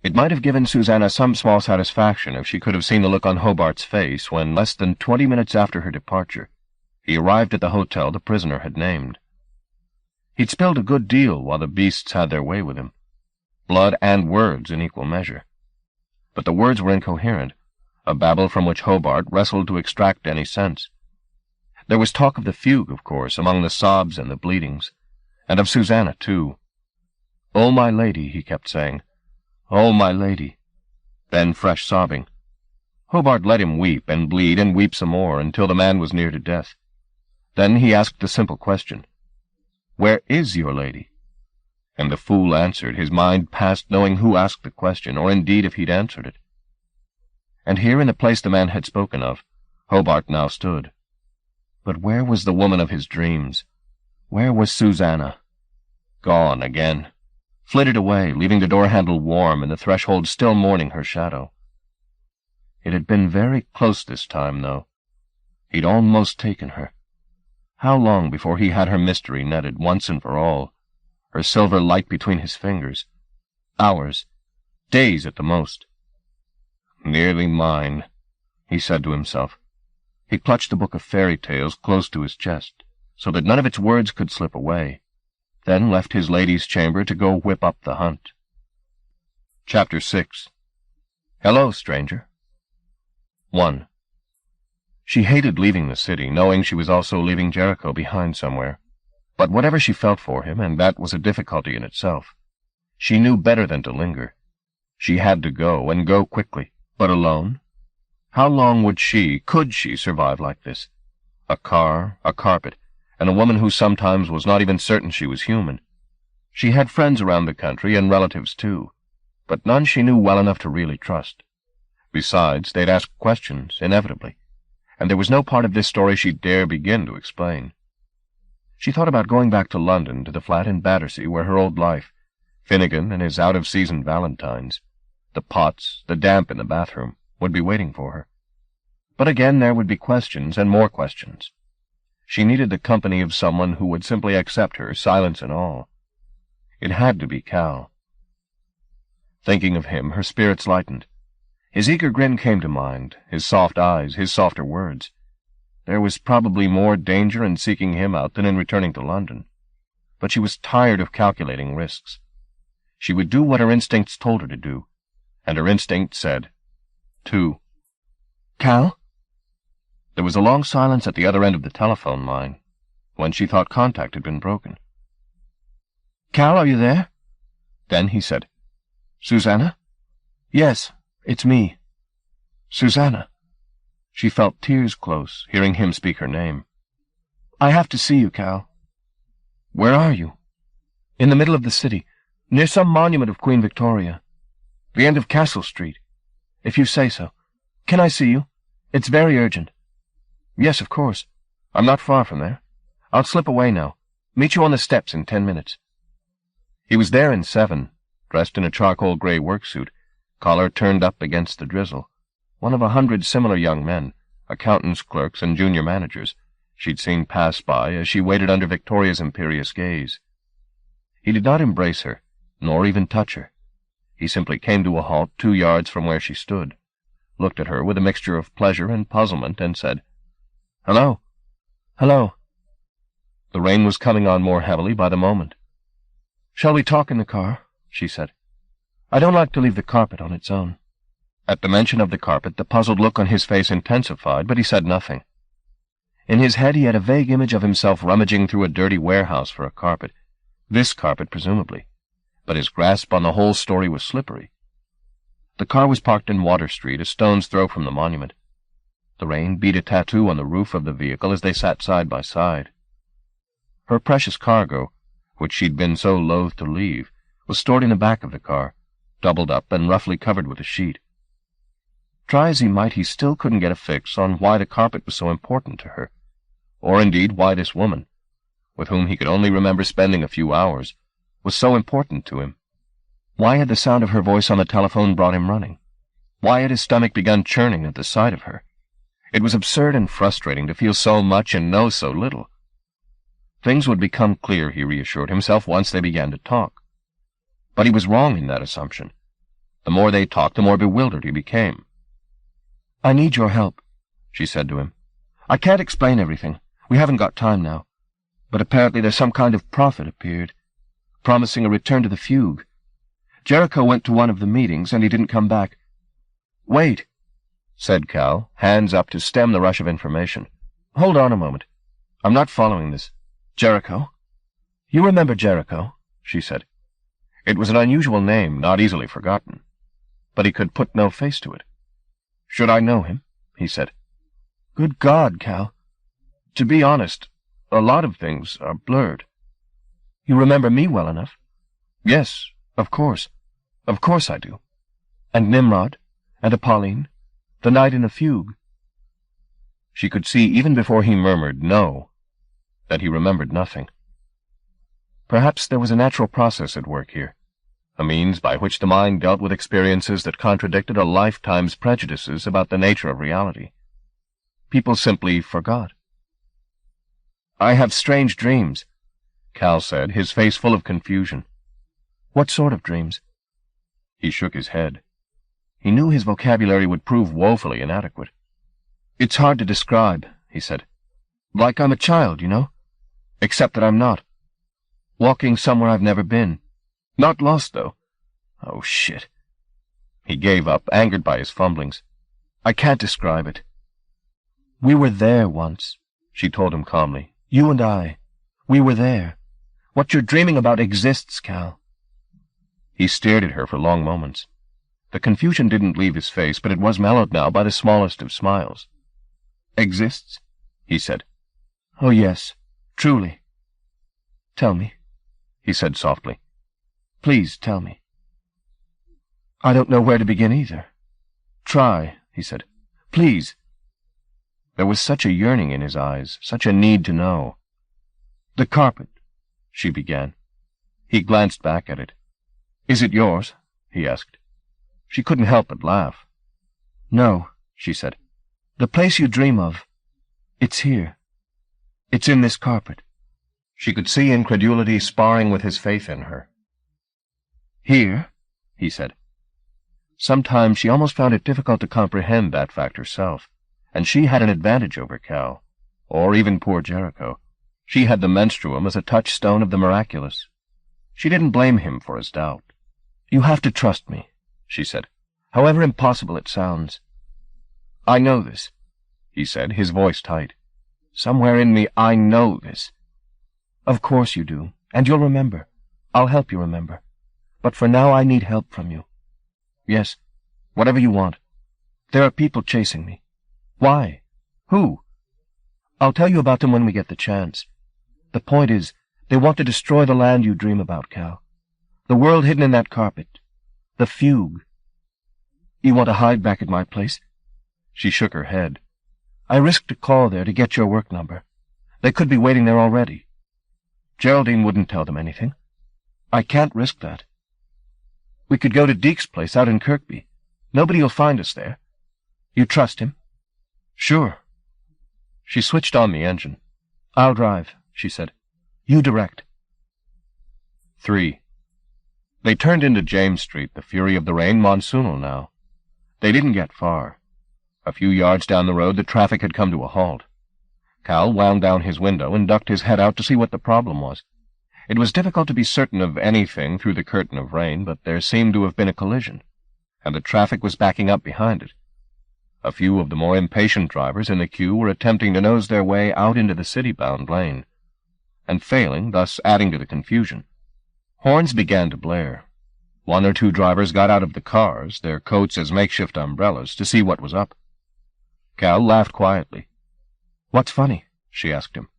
It might have given Susanna some small satisfaction if she could have seen the look on Hobart's face when, less than 20 minutes after her departure, he arrived at the hotel the prisoner had named. He'd spilled a good deal while the beasts had their way with him, blood and words in equal measure. But the words were incoherent, a babble from which Hobart wrestled to extract any sense. There was talk of the fugue, of course, among the sobs and the bleedings, and of Susanna, too. "Oh, my lady," he kept saying. "Oh, my lady." Then fresh sobbing. Hobart let him weep and bleed and weep some more until the man was near to death. Then he asked the simple question, "Where is your lady?" And the fool answered, his mind past knowing who asked the question, or indeed if he'd answered it. And here in the place the man had spoken of, Hobart now stood. But where was the woman of his dreams? Where was Susanna? Gone again. Flitted away, leaving the door-handle warm and the threshold still mourning her shadow. It had been very close this time, though. He'd almost taken her. How long before he had her mystery netted once and for all, her silver light between his fingers? Hours, days at the most. Nearly mine, he said to himself. He clutched the book of fairy tales close to his chest, so that none of its words could slip away, then left his lady's chamber to go whip up the hunt. Chapter 6. Hello, stranger. 1. She hated leaving the city, knowing she was also leaving Jericho behind somewhere. But whatever she felt for him, and that was a difficulty in itself, she knew better than to linger. She had to go, and go quickly. But alone? How long could she survive like this? A car, a carpet, and a woman who sometimes was not even certain she was human. She had friends around the country, and relatives too, but none she knew well enough to really trust. Besides, they'd ask questions, inevitably, and there was no part of this story she'd dare begin to explain. She thought about going back to London, to the flat in Battersea, where her old life, Finnegan and his out-of-season valentines, the pots, the damp in the bathroom, would be waiting for her. But again there would be questions and more questions. She needed the company of someone who would simply accept her, silence and all. It had to be Cal. Thinking of him, her spirits lightened. His eager grin came to mind, his soft eyes, his softer words. There was probably more danger in seeking him out than in returning to London. But she was tired of calculating risks. She would do what her instincts told her to do, and her instinct said, 2. Cal? There was a long silence at the other end of the telephone line, when she thought contact had been broken. Cal, are you there? Then he said, Susanna? Yes, it's me. Susanna. She felt tears close, hearing him speak her name. I have to see you, Cal. Where are you? In the middle of the city, near some monument of Queen Victoria. The end of Castle Street. If you say so. Can I see you? It's very urgent. Yes, of course. I'm not far from there. I'll slip away now. Meet you on the steps in 10 minutes. He was there in 7, dressed in a charcoal gray worksuit, collar turned up against the drizzle, one of 100 similar young men, accountants, clerks, and junior managers, she'd seen pass by as she waited under Victoria's imperious gaze. He did not embrace her, nor even touch her. He simply came to a halt 2 yards from where she stood, looked at her with a mixture of pleasure and puzzlement, and said, Hello. Hello. The rain was coming on more heavily by the moment. Shall we talk in the car? She said. I don't like to leave the carpet on its own. At the mention of the carpet, the puzzled look on his face intensified, but he said nothing. In his head he had a vague image of himself rummaging through a dirty warehouse for a carpet, this carpet presumably, but his grasp on the whole story was slippery. The car was parked in Water Street, a stone's throw from the monument. The rain beat a tattoo on the roof of the vehicle as they sat side by side. Her precious cargo, which she'd been so loath to leave, was stored in the back of the car, doubled up and roughly covered with a sheet. Try as he might, he still couldn't get a fix on why the carpet was so important to her, or indeed why this woman, with whom he could only remember spending a few hours, was so important to him. Why had the sound of her voice on the telephone brought him running? Why had his stomach begun churning at the sight of her? It was absurd and frustrating to feel so much and know so little. Things would become clear, he reassured himself, once they began to talk. But he was wrong in that assumption. The more they talked, the more bewildered he became. I need your help, she said to him. I can't explain everything. We haven't got time now. But apparently there's some kind of prophet appeared, promising a return to the fugue. Jericho went to one of the meetings, and he didn't come back. Wait, said Cal, hands up to stem the rush of information. Hold on a moment. I'm not following this. Jericho? You remember Jericho, she said. It was an unusual name, not easily forgotten. but he could put no face to it. "Should I know him?" he said. "Good God, Cal. To be honest, a lot of things are blurred." "You remember me well enough?" "Yes, of course. Of course I do. And Nimrod, and Apolline, the night in the fugue." She could see even before he murmured "no," that he remembered nothing. Perhaps there was a natural process at work here, a means by which the mind dealt with experiences that contradicted a lifetime's prejudices about the nature of reality. People simply forgot. "I have strange dreams," Cal said, his face full of confusion. "What sort of dreams?" He shook his head. He knew his vocabulary would prove woefully inadequate. "It's hard to describe," he said. "Like I'm a child, you know? Except that I'm not. Walking somewhere I've never been. Not lost, though. Oh, shit." He gave up, angered by his fumblings. "I can't describe it." "We were there once," she told him calmly. "You and I. We were there. What you're dreaming about exists, Cal." He stared at her for long moments. The confusion didn't leave his face, but it was mellowed now by the smallest of smiles. "Exists?" he said. "Oh, yes, truly." "Tell me," he said softly. "Please tell me." "I don't know where to begin either." "Try," he said. "Please." There was such a yearning in his eyes, such a need to know. "The carpet," she began. He glanced back at it. "Is it yours?" he asked. She couldn't help but laugh. "No," she said. "The place you dream of, it's here. It's in this carpet." She could see incredulity sparring with his faith in her. "Here?" he said. Sometimes she almost found it difficult to comprehend that fact herself, and she had an advantage over Cal, or even poor Jericho. She had the menstruum as a touchstone of the miraculous. She didn't blame him for his doubt. "You have to trust me," she said, "however impossible it sounds." "I know this," he said, his voice tight. "Somewhere in me I know this." "Of course you do, and you'll remember. I'll help you remember. But for now I need help from you." "Yes, whatever you want." "There are people chasing me." "Why? Who?" "I'll tell you about them when we get the chance. The point is, they want to destroy the land you dream about, Cal. The world hidden in that carpet. The fugue." "You want to hide back at my place?" She shook her head. "I risked a call there to get your work number. They could be waiting there already. Geraldine wouldn't tell them anything. I can't risk that. We could go to Deke's place out in Kirkby. Nobody'll find us there. You trust him?" "Sure." She switched on the engine. "I'll drive," she said. "You direct." 3. They turned into James Street, the fury of the rain monsoonal now. They didn't get far. A few yards down the road the traffic had come to a halt. Cal wound down his window and ducked his head out to see what the problem was. It was difficult to be certain of anything through the curtain of rain, but there seemed to have been a collision, and the traffic was backing up behind it. A few of the more impatient drivers in the queue were attempting to nose their way out into the city-bound lane, and failing, thus adding to the confusion. Horns began to blare. One or two drivers got out of the cars, their coats as makeshift umbrellas, to see what was up. Cal laughed quietly. "What's funny?" she asked him.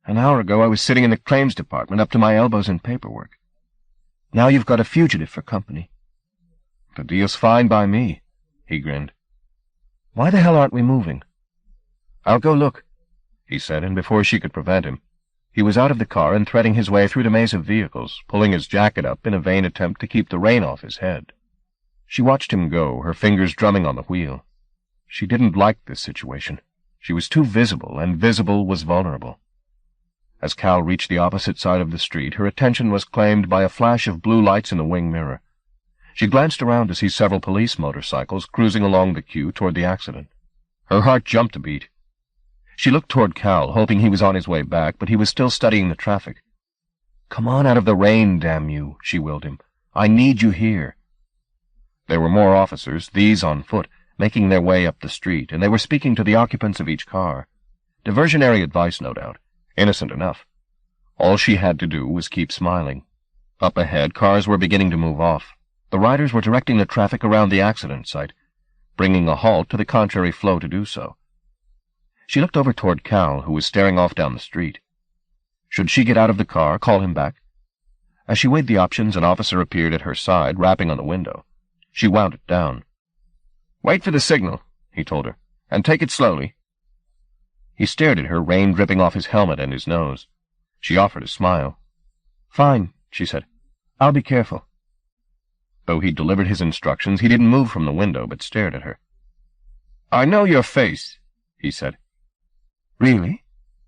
"An hour ago I was sitting in the claims department up to my elbows in paperwork. Now you've got a fugitive for company." "The deal's fine by me," he grinned. "Why the hell aren't we moving?" "I'll go look," he said, and before she could prevent him, he was out of the car and threading his way through the maze of vehicles, pulling his jacket up in a vain attempt to keep the rain off his head. She watched him go, her fingers drumming on the wheel. She didn't like this situation. She was too visible, and visible was vulnerable. As Cal reached the opposite side of the street, her attention was claimed by a flash of blue lights in the wing mirror. She glanced around to see several police motorcycles cruising along the queue toward the accident. Her heart jumped a beat. She looked toward Cal, hoping he was on his way back, but he was still studying the traffic. "Come on out of the rain, damn you," she willed him. "I need you here." There were more officers, these on foot, making their way up the street, and they were speaking to the occupants of each car. Diversionary advice, no doubt. Innocent enough. All she had to do was keep smiling. Up ahead, cars were beginning to move off. The riders were directing the traffic around the accident site, bringing a halt to the contrary flow to do so. She looked over toward Cal, who was staring off down the street. Should she get out of the car, call him back? As she weighed the options, an officer appeared at her side, rapping on the window. She wound it down. "Wait for the signal," he told her, "and take it slowly." He stared at her, rain dripping off his helmet and his nose. She offered a smile. "Fine," she said. "I'll be careful." Though he delivered his instructions, he didn't move from the window, but stared at her. "I know your face," he said. "Really?"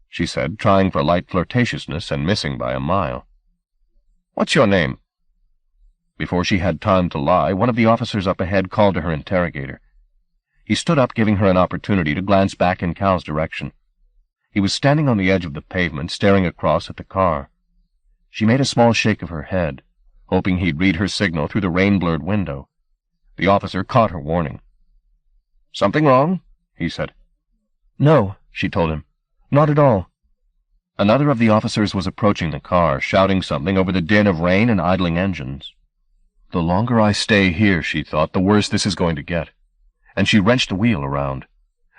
she said, trying for light flirtatiousness and missing by a mile. "What's your name?" Before she had time to lie, one of the officers up ahead called to her interrogator. He stood up, giving her an opportunity to glance back in Cal's direction. He was standing on the edge of the pavement, staring across at the car. She made a small shake of her head, hoping he'd read her signal through the rain-blurred window. The officer caught her warning. "Something wrong?" he said. "No," she told him. "Not at all." Another of the officers was approaching the car, shouting something over the din of rain and idling engines. The longer I stay here, she thought, the worse this is going to get. And she wrenched the wheel around.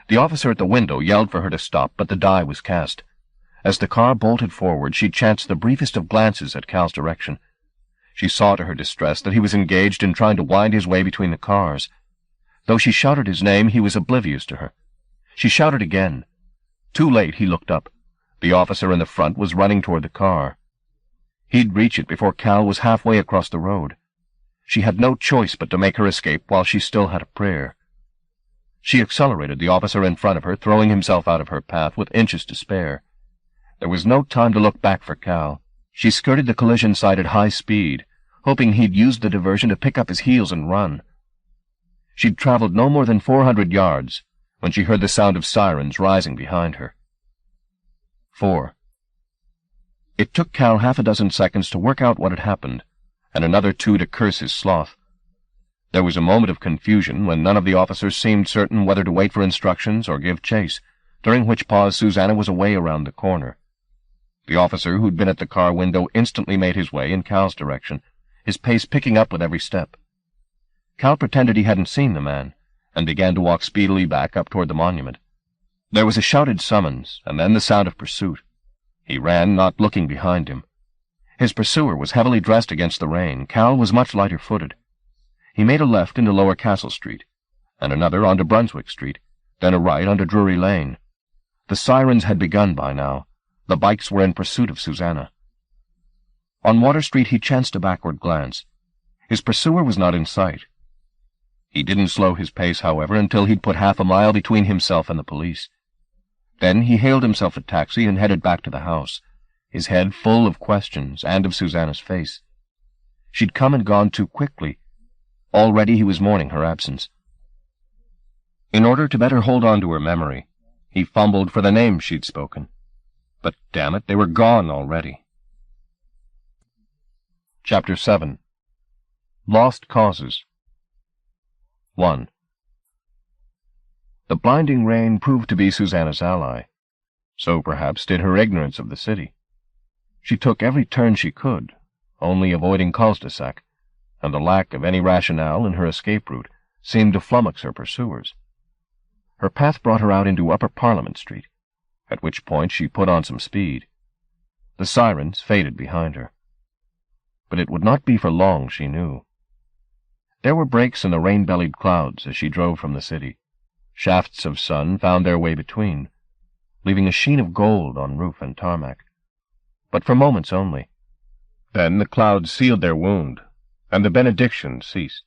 The officer at the window yelled for her to stop, but the die was cast. As the car bolted forward, she chanced the briefest of glances at Cal's direction. She saw to her distress that he was engaged in trying to wind his way between the cars. Though she shouted his name, he was oblivious to her. She shouted again. Too late, he looked up. The officer in the front was running toward the car. He'd reach it before Cal was halfway across the road. She had no choice but to make her escape while she still had a prayer. She accelerated, the officer in front of her, throwing himself out of her path with inches to spare. There was no time to look back for Cal. She skirted the collision site at high speed, hoping he'd used the diversion to pick up his heels and run. She'd traveled no more than 400 yards when she heard the sound of sirens rising behind her. 4. It took Cal half a dozen seconds to work out what had happened, and another 2 to curse his sloth. There was a moment of confusion when none of the officers seemed certain whether to wait for instructions or give chase, during which pause Susanna was away around the corner. The officer who'd been at the car window instantly made his way in Cal's direction, his pace picking up with every step. Cal pretended he hadn't seen the man, and began to walk speedily back up toward the monument. There was a shouted summons, and then the sound of pursuit. He ran, not looking behind him. His pursuer was heavily dressed against the rain. Cal was much lighter-footed. He made a left into Lower Castle Street, and another onto Brunswick Street, then a right onto Drury Lane. The sirens had begun by now. The bikes were in pursuit of Susanna. On Water Street he chanced a backward glance. His pursuer was not in sight. He didn't slow his pace, however, until he'd put half a mile between himself and the police. Then he hailed himself a taxi and headed back to the house, his head full of questions and of Susanna's face. She'd come and gone too quickly. Already he was mourning her absence. In order to better hold on to her memory, he fumbled for the names she'd spoken. But, damn it, they were gone already. Chapter 7. Lost Causes. 1. The blinding rain proved to be Susanna's ally. So perhaps did her ignorance of the city. She took every turn she could, only avoiding cul-de-sac, and the lack of any rationale in her escape route seemed to flummox her pursuers. Her path brought her out into Upper Parliament Street, at which point she put on some speed. The sirens faded behind her. But it would not be for long, she knew. There were breaks in the rain-bellied clouds as she drove from the city. Shafts of sun found their way between, leaving a sheen of gold on roof and tarmac. But for moments only. Then the clouds sealed their wound, and the benediction ceased.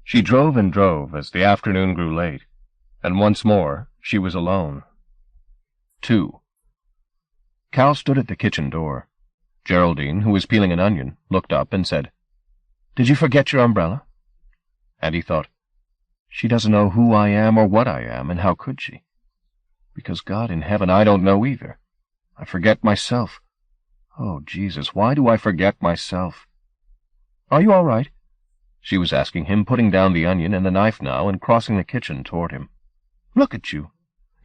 She drove and drove as the afternoon grew late, and once more she was alone. 2. Cal stood at the kitchen door. Geraldine, who was peeling an onion, looked up and said, "Did you forget your umbrella?" And he thought, "She doesn't know who I am or what I am, and how could she? Because, God in heaven, I don't know either. I forget myself. Oh, Jesus, why do I forget myself?" "Are you all right?" she was asking him, putting down the onion and the knife now and crossing the kitchen toward him. "Look at you.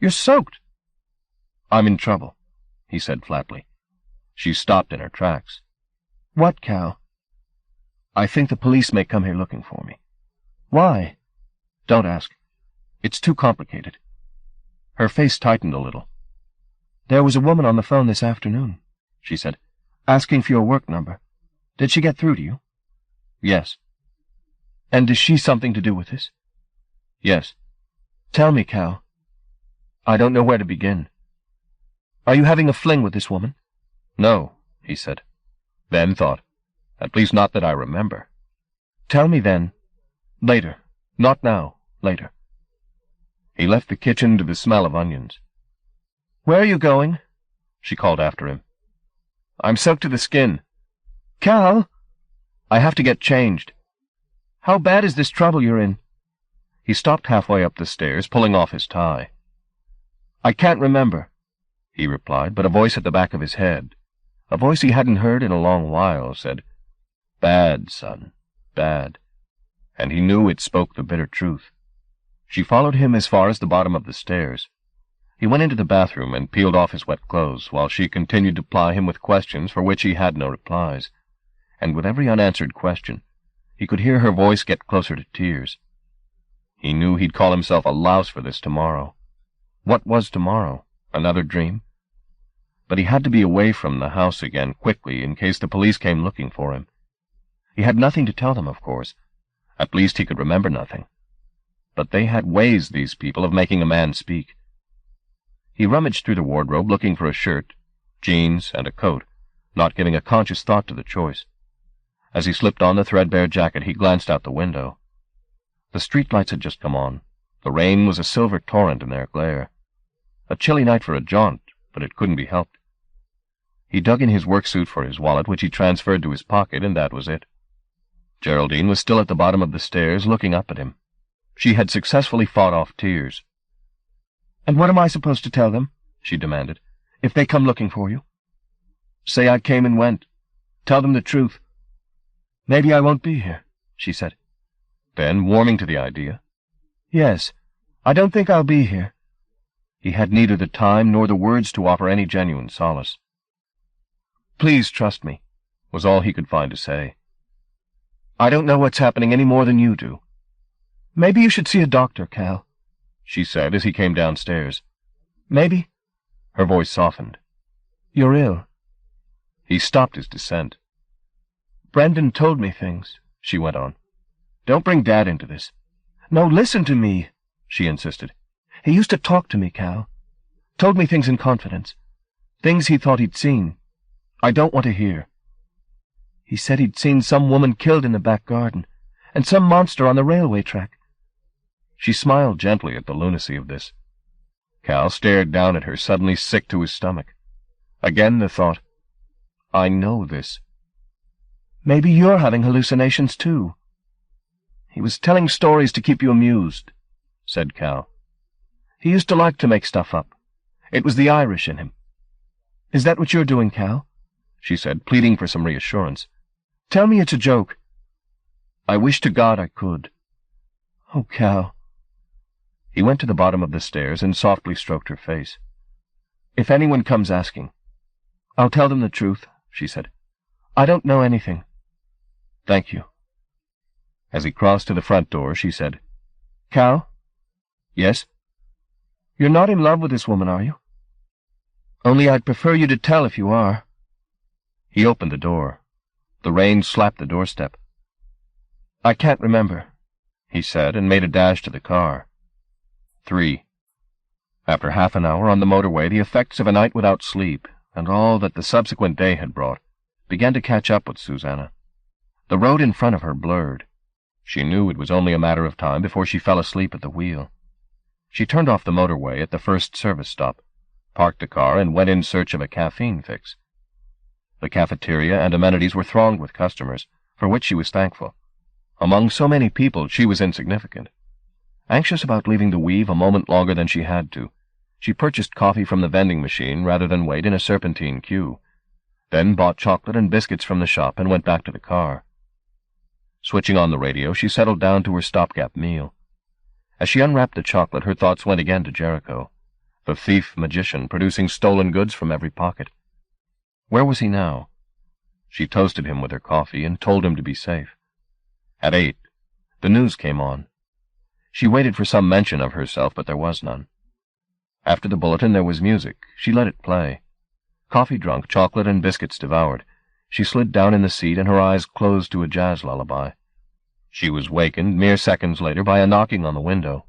You're soaked." "I'm in trouble," he said flatly. She stopped in her tracks. "What, Cal?" I think the police may come here looking for me. Why? Don't ask. It's too complicated. Her face tightened a little. There was a woman on the phone this afternoon, she said, asking for your work number. Did she get through to you? Yes. And is she something to do with this? Yes. Tell me, Cal. I don't know where to begin. Are you having a fling with this woman? No, he said. Then thought, at least not that I remember. Tell me then. Later. Not now. Later. He left the kitchen to the smell of onions. Where are you going? She called after him. I'm soaked to the skin. Cal! I have to get changed. How bad is this trouble you're in? He stopped halfway up the stairs, pulling off his tie. I can't remember, he replied, but a voice at the back of his head, a voice he hadn't heard in a long while, said, Bad, son, bad. And he knew it spoke the bitter truth. She followed him as far as the bottom of the stairs. He went into the bathroom and peeled off his wet clothes, while she continued to ply him with questions for which he had no replies. And with every unanswered question, he could hear her voice get closer to tears. He knew he'd call himself a louse for this tomorrow. What was tomorrow? Another dream? But he had to be away from the house again quickly in case the police came looking for him. He had nothing to tell them, of course. At least he could remember nothing. But they had ways, these people, of making a man speak. He rummaged through the wardrobe looking for a shirt, jeans, and a coat, not giving a conscious thought to the choice. As he slipped on the threadbare jacket, he glanced out the window. The street lights had just come on. The rain was a silver torrent in their glare. A chilly night for a jaunt, but it couldn't be helped. He dug in his work suit for his wallet, which he transferred to his pocket, and that was it. Geraldine was still at the bottom of the stairs, looking up at him. She had successfully fought off tears. "And what am I supposed to tell them?" she demanded, "if they come looking for you?" "Say I came and went. Tell them the truth." "Maybe I won't be here," she said. Then, warming to the idea, "Yes, I don't think I'll be here." He had neither the time nor the words to offer any genuine solace. "Please trust me," was all he could find to say. "I don't know what's happening any more than you do." "Maybe you should see a doctor, Cal," she said as he came downstairs. "Maybe—" Her voice softened. "You're ill." He stopped his descent. "Brendan told me things," she went on. "Don't bring Dad into this." "No, listen to me," she insisted. "He used to talk to me, Cal. Told me things in confidence. Things he thought he'd seen. I don't want to hear. He said he'd seen some woman killed in the back garden, and some monster on the railway track." She smiled gently at the lunacy of this. Cal stared down at her, suddenly sick to his stomach. Again the thought, I know this. "Maybe you're having hallucinations, too." "He was telling stories to keep you amused," said Cal. "He used to like to make stuff up. It was the Irish in him." "Is that what you're doing, Cal?" she said, pleading for some reassurance. "Tell me it's a joke." "I wish to God I could." "Oh, Cal." He went to the bottom of the stairs and softly stroked her face. "If anyone comes asking, I'll tell them the truth," she said. "I don't know anything." "Thank you." As he crossed to the front door, she said, "Cal?" "Yes?" "You're not in love with this woman, are you? Only I'd prefer you to tell if you are." He opened the door. The rain slapped the doorstep. "I can't remember," he said, and made a dash to the car. 3. After half an hour on the motorway, the effects of a night without sleep, and all that the subsequent day had brought, began to catch up with Susanna. The road in front of her blurred. She knew it was only a matter of time before she fell asleep at the wheel. She turned off the motorway at the first service stop, parked the car, and went in search of a caffeine fix. The cafeteria and amenities were thronged with customers, for which she was thankful. Among so many people, she was insignificant. Anxious about leaving the Weave a moment longer than she had to, she purchased coffee from the vending machine rather than wait in a serpentine queue, then bought chocolate and biscuits from the shop and went back to the car. Switching on the radio, she settled down to her stopgap meal. As she unwrapped the chocolate, her thoughts went again to Jericho, the thief-magician producing stolen goods from every pocket. Where was he now? She toasted him with her coffee and told him to be safe. At 8, the news came on. She waited for some mention of herself, but there was none. After the bulletin there was music. She let it play. Coffee drunk, chocolate and biscuits devoured, she slid down in the seat and her eyes closed to a jazz lullaby. She was wakened mere seconds later by a knocking on the window.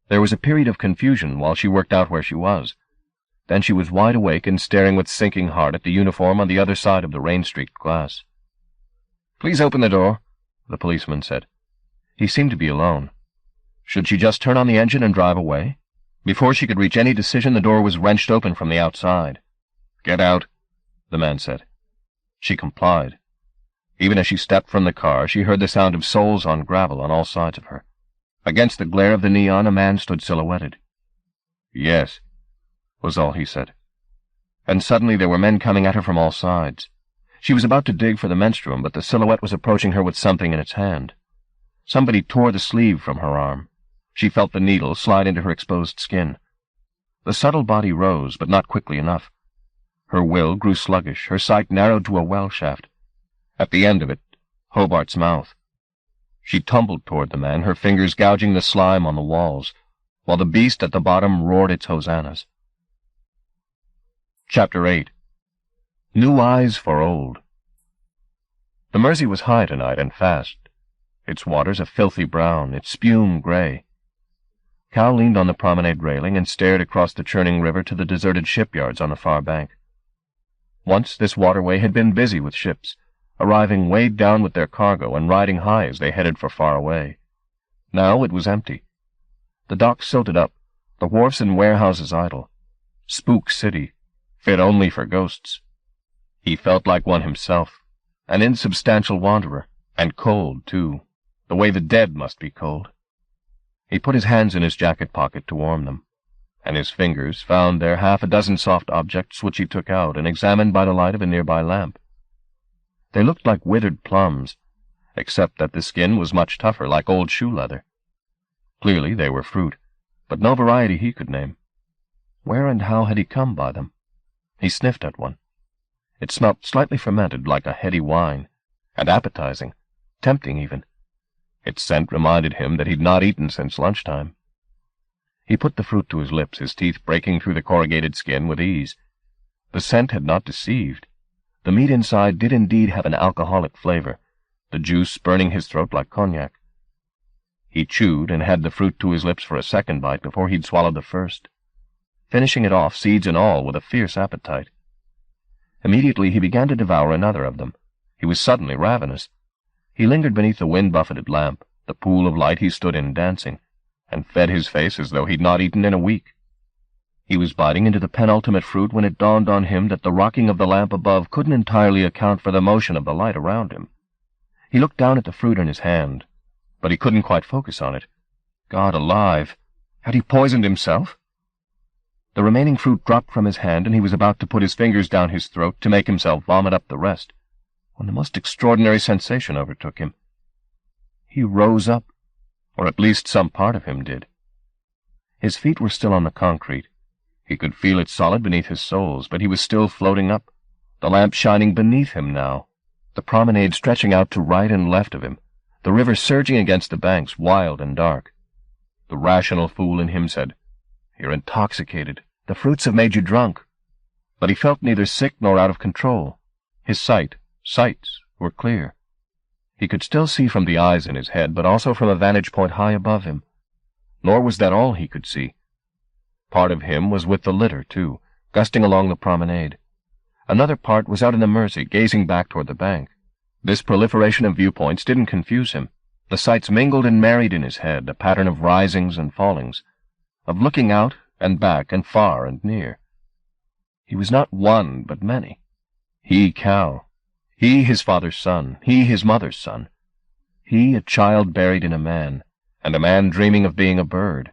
There was a period of confusion while she worked out where she was. Then she was wide awake and staring with sinking heart at the uniform on the other side of the rain-streaked glass. "Please open the door," the policeman said. He seemed to be alone. Should she just turn on the engine and drive away? Before she could reach any decision, the door was wrenched open from the outside. "Get out," the man said. She complied. Even as she stepped from the car, she heard the sound of soles on gravel on all sides of her. Against the glare of the neon, a man stood silhouetted. "Yes," was all he said. And suddenly there were men coming at her from all sides. She was about to dig for the menstruum, but the silhouette was approaching her with something in its hand. Somebody tore the sleeve from her arm. She felt the needle slide into her exposed skin. The subtle body rose, but not quickly enough. Her will grew sluggish, her sight narrowed to a well shaft. At the end of it, Hobart's mouth. She tumbled toward the man, her fingers gouging the slime on the walls, while the beast at the bottom roared its hosannas. Chapter 8. New Eyes for Old. The Mersey was high tonight and fast, its waters a filthy brown, its spume gray. Cal leaned on the promenade railing and stared across the churning river to the deserted shipyards on the far bank. Once this waterway had been busy with ships, arriving weighed down with their cargo and riding high as they headed for far away. Now it was empty. The docks silted up, the wharfs and warehouses idle. Spook City, fit only for ghosts. He felt like one himself, an insubstantial wanderer, and cold, too, the way the dead must be cold. He put his hands in his jacket pocket to warm them, and his fingers found there half a dozen soft objects which he took out and examined by the light of a nearby lamp. They looked like withered plums, except that the skin was much tougher, like old shoe leather. Clearly they were fruit, but no variety he could name. Where and how had he come by them? He sniffed at one. It smelt slightly fermented, like a heady wine, and appetizing, tempting even. Its scent reminded him that he'd not eaten since lunchtime. He put the fruit to his lips, his teeth breaking through the corrugated skin with ease. The scent had not deceived. The meat inside did indeed have an alcoholic flavor, the juice burning his throat like cognac. He chewed and had the fruit to his lips for a second bite before he'd swallowed the first, finishing it off, seeds and all, with a fierce appetite. Immediately he began to devour another of them. He was suddenly ravenous. He lingered beneath the wind-buffeted lamp, the pool of light he stood in dancing, and fed his face as though he'd not eaten in a week. He was biting into the penultimate fruit when it dawned on him that the rocking of the lamp above couldn't entirely account for the motion of the light around him. He looked down at the fruit in his hand, but he couldn't quite focus on it. God alive! Had he poisoned himself? The remaining fruit dropped from his hand, and he was about to put his fingers down his throat to make himself vomit up the rest, when the most extraordinary sensation overtook him. He rose up, or at least some part of him did. His feet were still on the concrete. He could feel it solid beneath his soles, but he was still floating up, the lamp shining beneath him now, the promenade stretching out to right and left of him, the river surging against the banks, wild and dark. The rational fool in him said, "You're intoxicated. The fruits have made you drunk." But he felt neither sick nor out of control. His sights, were clear. He could still see from the eyes in his head, but also from a vantage point high above him. Nor was that all he could see. Part of him was with the litter, too, gusting along the promenade. Another part was out in the Mersey, gazing back toward the bank. This proliferation of viewpoints didn't confuse him. The sights mingled and married in his head, a pattern of risings and fallings, of looking out and back and far and near. He was not one, but many. He, Cal. He, his father's son. He, his mother's son. He, a child buried in a man, and a man dreaming of being a bird.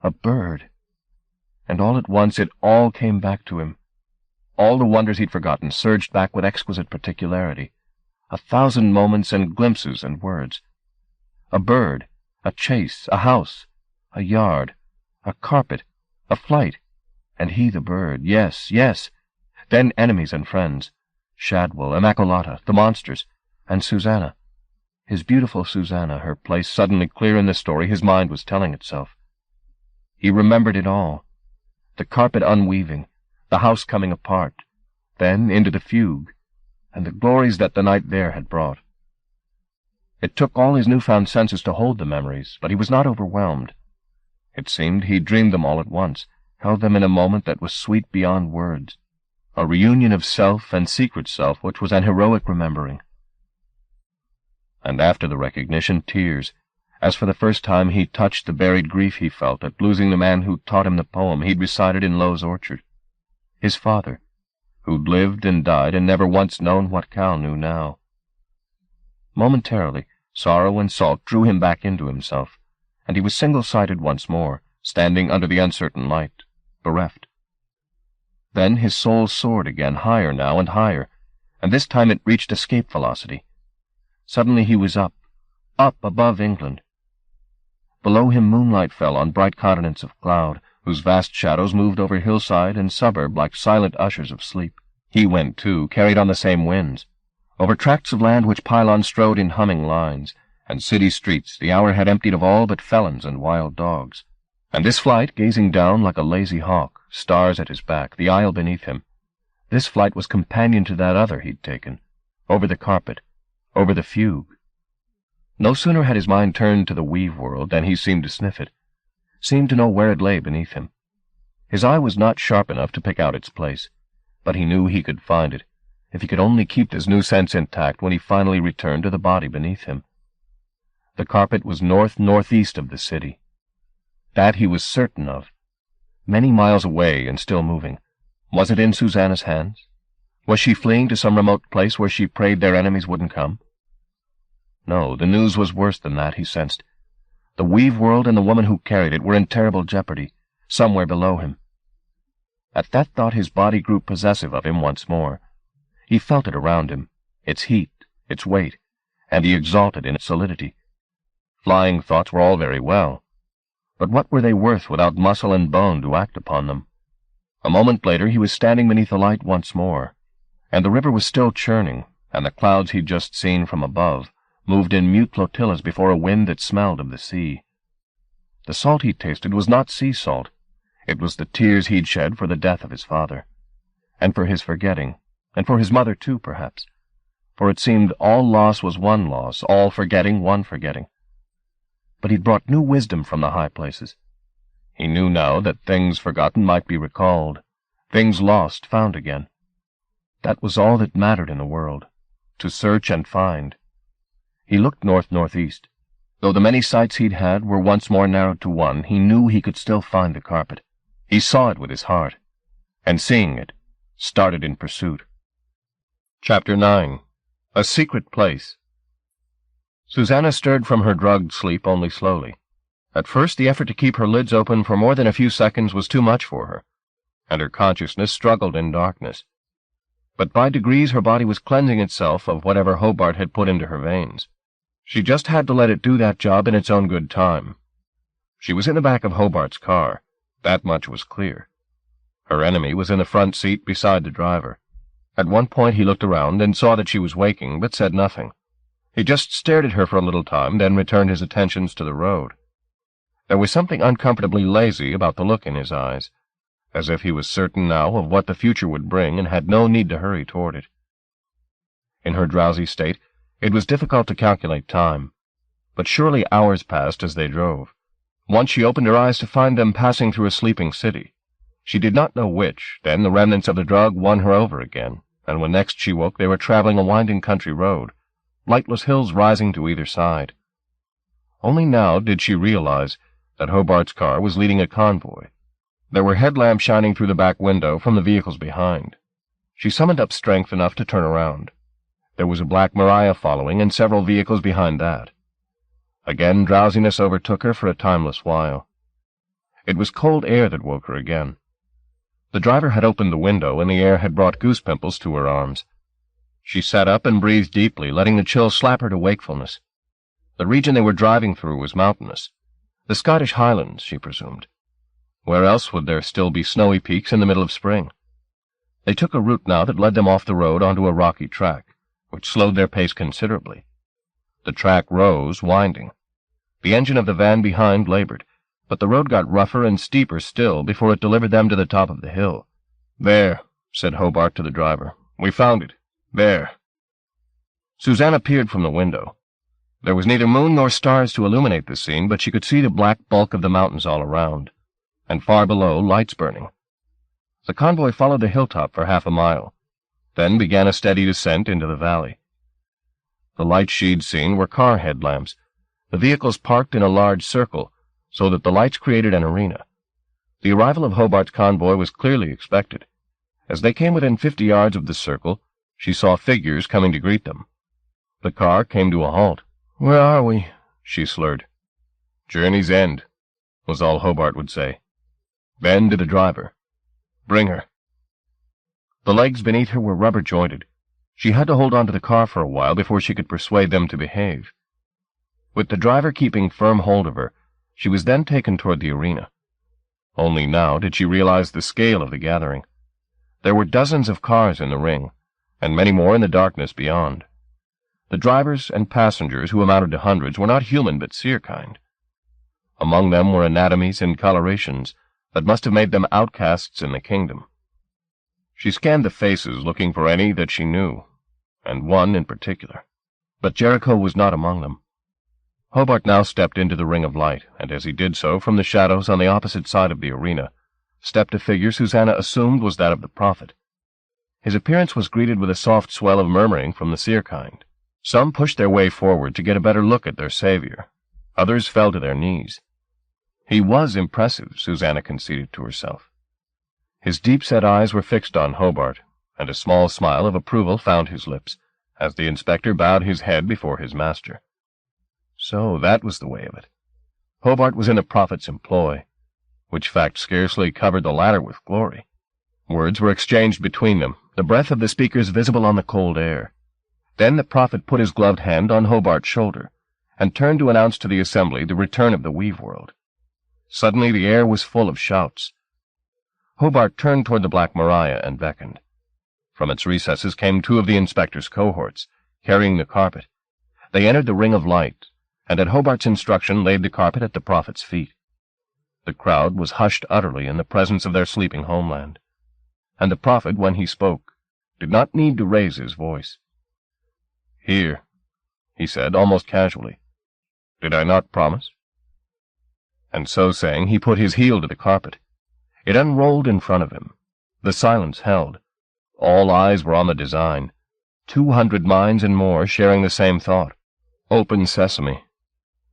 A bird. And all at once it all came back to him. All the wonders he'd forgotten surged back with exquisite particularity. 1,000 moments and glimpses and words. A bird, a chase, a house, a yard, a carpet, a flight, and he the bird, yes, yes. Then enemies and friends, Shadwell, Immaculata, the monsters, and Susanna. His beautiful Susanna, her place suddenly clear in the story his mind was telling itself. He remembered it all. The carpet unweaving, the house coming apart, then into the fugue, and the glories that the night there had brought. It took all his newfound senses to hold the memories, but he was not overwhelmed. It seemed he dreamed them all at once, held them in a moment that was sweet beyond words, a reunion of self and secret self which was an heroic remembering. And after the recognition, tears, as for the first time he touched the buried grief he felt at losing the man who taught him the poem he'd recited in Lowe's orchard, his father, who'd lived and died and never once known what Cal knew now. Momentarily, sorrow and salt drew him back into himself, and he was single-sighted once more, standing under the uncertain light, bereft. Then his soul soared again, higher now and higher, and this time it reached escape velocity. Suddenly he was up above England. Below him moonlight fell on bright continents of cloud, whose vast shadows moved over hillside and suburb like silent ushers of sleep. He went, too, carried on the same winds. Over tracts of land which pylons strode in humming lines, and city streets the hour had emptied of all but felons and wild dogs. And this flight, gazing down like a lazy hawk, stars at his back, the aisle beneath him, this flight was companion to that other he'd taken, over the carpet, over the fugue. No sooner had his mind turned to the Weaveworld than he seemed to sniff it, seemed to know where it lay beneath him. His eye was not sharp enough to pick out its place, but he knew he could find it, if he could only keep this new sense intact when he finally returned to the body beneath him. The carpet was north-northeast of the city. That he was certain of. Many miles away and still moving. Was it in Susanna's hands? Was she fleeing to some remote place where she prayed their enemies wouldn't come? No, the news was worse than that, he sensed. The Weaveworld and the woman who carried it were in terrible jeopardy, somewhere below him. At that thought his body grew possessive of him once more. He felt it around him, its heat, its weight, and he exulted in its solidity. Flying thoughts were all very well, but what were they worth without muscle and bone to act upon them? A moment later he was standing beneath the light once more, and the river was still churning, and the clouds he'd just seen from above moved in mute flotillas before a wind that smelled of the sea. The salt he tasted was not sea salt. It was the tears he'd shed for the death of his father, and for his forgetting, and for his mother too, perhaps, for it seemed all loss was one loss, all forgetting one forgetting. But he'd brought new wisdom from the high places. He knew now that things forgotten might be recalled, things lost found again. That was all that mattered in the world, to search and find. He looked north-northeast. Though the many sights he'd had were once more narrowed to one, he knew he could still find the carpet. He saw it with his heart, and seeing it, started in pursuit. Chapter 9. A Secret Place. Susanna stirred from her drugged sleep only slowly. At first the effort to keep her lids open for more than a few seconds was too much for her, and her consciousness struggled in darkness. But by degrees her body was cleansing itself of whatever Hobart had put into her veins. She just had to let it do that job in its own good time. She was in the back of Hobart's car. That much was clear. Her enemy was in the front seat beside the driver. At one point he looked around and saw that she was waking, but said nothing. He just stared at her for a little time, then returned his attentions to the road. There was something uncomfortably lazy about the look in his eyes, as if he was certain now of what the future would bring and had no need to hurry toward it. In her drowsy state, it was difficult to calculate time, but surely hours passed as they drove. Once she opened her eyes to find them passing through a sleeping city. She did not know which, then the remnants of the drug won her over again, and when next she woke they were traveling a winding country road, lightless hills rising to either side. Only now did she realize that Hobart's car was leading a convoy. There were headlamps shining through the back window from the vehicles behind. She summoned up strength enough to turn around. There was a black Mariah following, and several vehicles behind that. Again drowsiness overtook her for a timeless while. It was cold air that woke her again. The driver had opened the window, and the air had brought goose pimples to her arms. She sat up and breathed deeply, letting the chill slap her to wakefulness. The region they were driving through was mountainous. The Scottish Highlands, she presumed. Where else would there still be snowy peaks in the middle of spring? They took a route now that led them off the road onto a rocky track, which slowed their pace considerably. The track rose, winding. The engine of the van behind labored, but the road got rougher and steeper still before it delivered them to the top of the hill. "There," said Hobart to the driver. "We found it. There." Susanna peered from the window. There was neither moon nor stars to illuminate the scene, but she could see the black bulk of the mountains all around, and far below, lights burning. The convoy followed the hilltop for half a mile, then began a steady descent into the valley. The lights she'd seen were car headlamps, the vehicles parked in a large circle, so that the lights created an arena. The arrival of Hobart's convoy was clearly expected. As they came within 50 yards of the circle, she saw figures coming to greet them. The car came to a halt. "Where are we?" she slurred. "Journey's End," was all Hobart would say. Then to the driver, "Bring her." The legs beneath her were rubber-jointed. She had to hold on to the car for a while before she could persuade them to behave. With the driver keeping firm hold of her, she was then taken toward the arena. Only now did she realize the scale of the gathering. There were dozens of cars in the ring, and many more in the darkness beyond. The drivers and passengers, who amounted to hundreds, were not human but seer kind. Among them were anatomies and colorations that must have made them outcasts in the kingdom. She scanned the faces, looking for any that she knew, and one in particular. But Jericho was not among them. Hobart now stepped into the ring of light, and as he did so, from the shadows on the opposite side of the arena, stepped a figure Susanna assumed was that of the prophet. His appearance was greeted with a soft swell of murmuring from the seer kind. Some pushed their way forward to get a better look at their savior. Others fell to their knees. He was impressive, Susanna conceded to herself. His deep-set eyes were fixed on Hobart, and a small smile of approval found his lips, as the inspector bowed his head before his master. So that was the way of it. Hobart was in the prophet's employ, which fact scarcely covered the latter with glory. Words were exchanged between them, the breath of the speakers visible on the cold air. Then the prophet put his gloved hand on Hobart's shoulder, and turned to announce to the assembly the return of the Weaveworld. Suddenly the air was full of shouts. Hobart turned toward the Black Maria and beckoned. From its recesses came two of the inspector's cohorts, carrying the carpet. They entered the ring of light, and at Hobart's instruction laid the carpet at the prophet's feet. The crowd was hushed utterly in the presence of their sleeping homeland, and the prophet, when he spoke, did not need to raise his voice. "Here," he said, almost casually. "Did I not promise?" And so saying, he put his heel to the carpet. It unrolled in front of him. The silence held. All eyes were on the design. 200 minds and more sharing the same thought. Open sesame.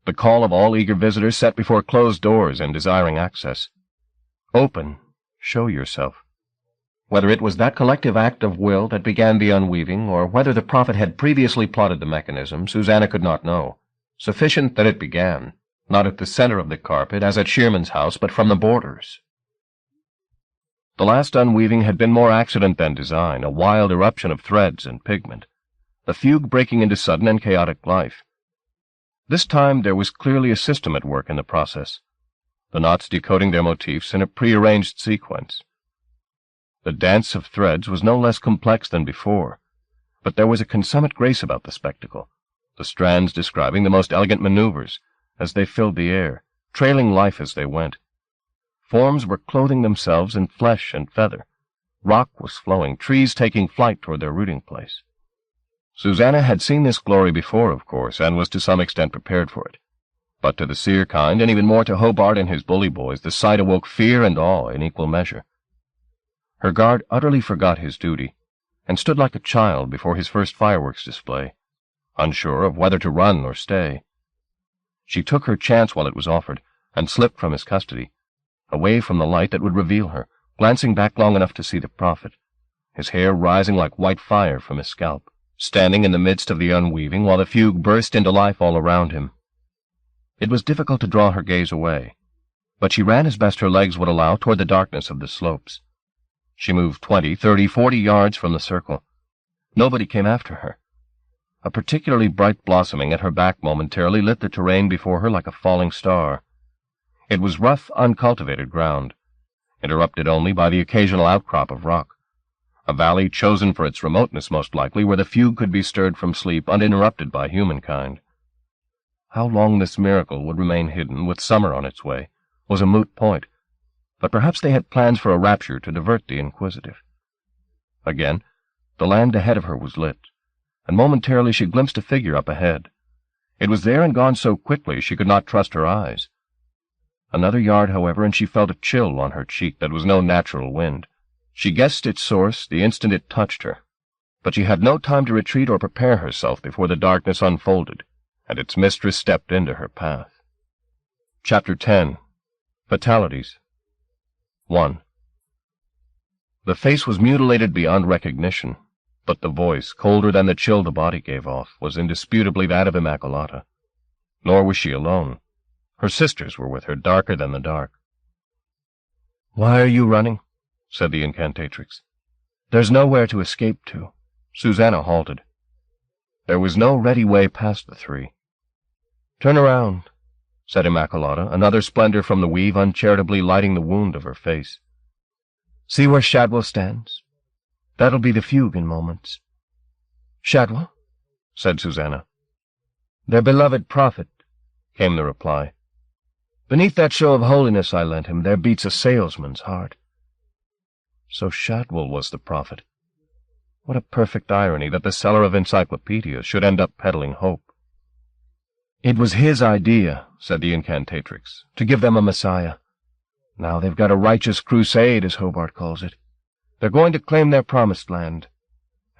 The call of all eager visitors set before closed doors and desiring access. Open. Show yourself. Whether it was that collective act of will that began the unweaving, or whether the prophet had previously plotted the mechanism, Susanna could not know. Sufficient that it began, not at the center of the carpet, as at Shearman's house, but from the borders. The last unweaving had been more accident than design, a wild eruption of threads and pigment, the fugue breaking into sudden and chaotic life. This time there was clearly a system at work in the process, the knots decoding their motifs in a prearranged sequence. The dance of threads was no less complex than before, but there was a consummate grace about the spectacle, the strands describing the most elegant maneuvers as they filled the air, trailing life as they went. Forms were clothing themselves in flesh and feather. Rock was flowing, trees taking flight toward their rooting place. Susanna had seen this glory before, of course, and was to some extent prepared for it. But to the seer kind, and even more to Hobart and his bully boys, the sight awoke fear and awe in equal measure. Her guard utterly forgot his duty, and stood like a child before his first fireworks display, unsure of whether to run or stay. She took her chance while it was offered, and slipped from his custody, away from the light that would reveal her, glancing back long enough to see the prophet, his hair rising like white fire from his scalp, standing in the midst of the unweaving while the fugue burst into life all around him. It was difficult to draw her gaze away, but she ran as best her legs would allow toward the darkness of the slopes. She moved 20, 30, 40 yards from the circle. Nobody came after her. A particularly bright blossoming at her back momentarily lit the terrain before her like a falling star. It was rough, uncultivated ground, interrupted only by the occasional outcrop of rock, a valley chosen for its remoteness most likely, where the fugue could be stirred from sleep uninterrupted by humankind. How long this miracle would remain hidden, with summer on its way, was a moot point, but perhaps they had plans for a rapture to divert the inquisitive. Again, the land ahead of her was lit, and momentarily she glimpsed a figure up ahead. It was there and gone so quickly she could not trust her eyes. Another yard, however, and she felt a chill on her cheek that was no natural wind. She guessed its source the instant it touched her, but she had no time to retreat or prepare herself before the darkness unfolded, and its mistress stepped into her path. Chapter 10. Fatalities. 1. The face was mutilated beyond recognition, but the voice, colder than the chill the body gave off, was indisputably that of Immaculata. Nor was she alone. Her sisters were with her, darker than the dark. "Why are you running?" said the incantatrix. "There's nowhere to escape to." Susanna halted. There was no ready way past the three. "Turn around," said Immaculata, another splendor from the weave uncharitably lighting the wound of her face. "See where Shadwell stands? That'll be the fugue in moments." "Shadwell?" said Susanna. "Their beloved prophet," came the reply. "Beneath that show of holiness I lent him, there beats a salesman's heart." So Shadwell was the prophet. What a perfect irony that the seller of encyclopedias should end up peddling hope. "It was his idea," said the incantatrix, "to give them a messiah. Now they've got a righteous crusade, as Hobart calls it. They're going to claim their promised land,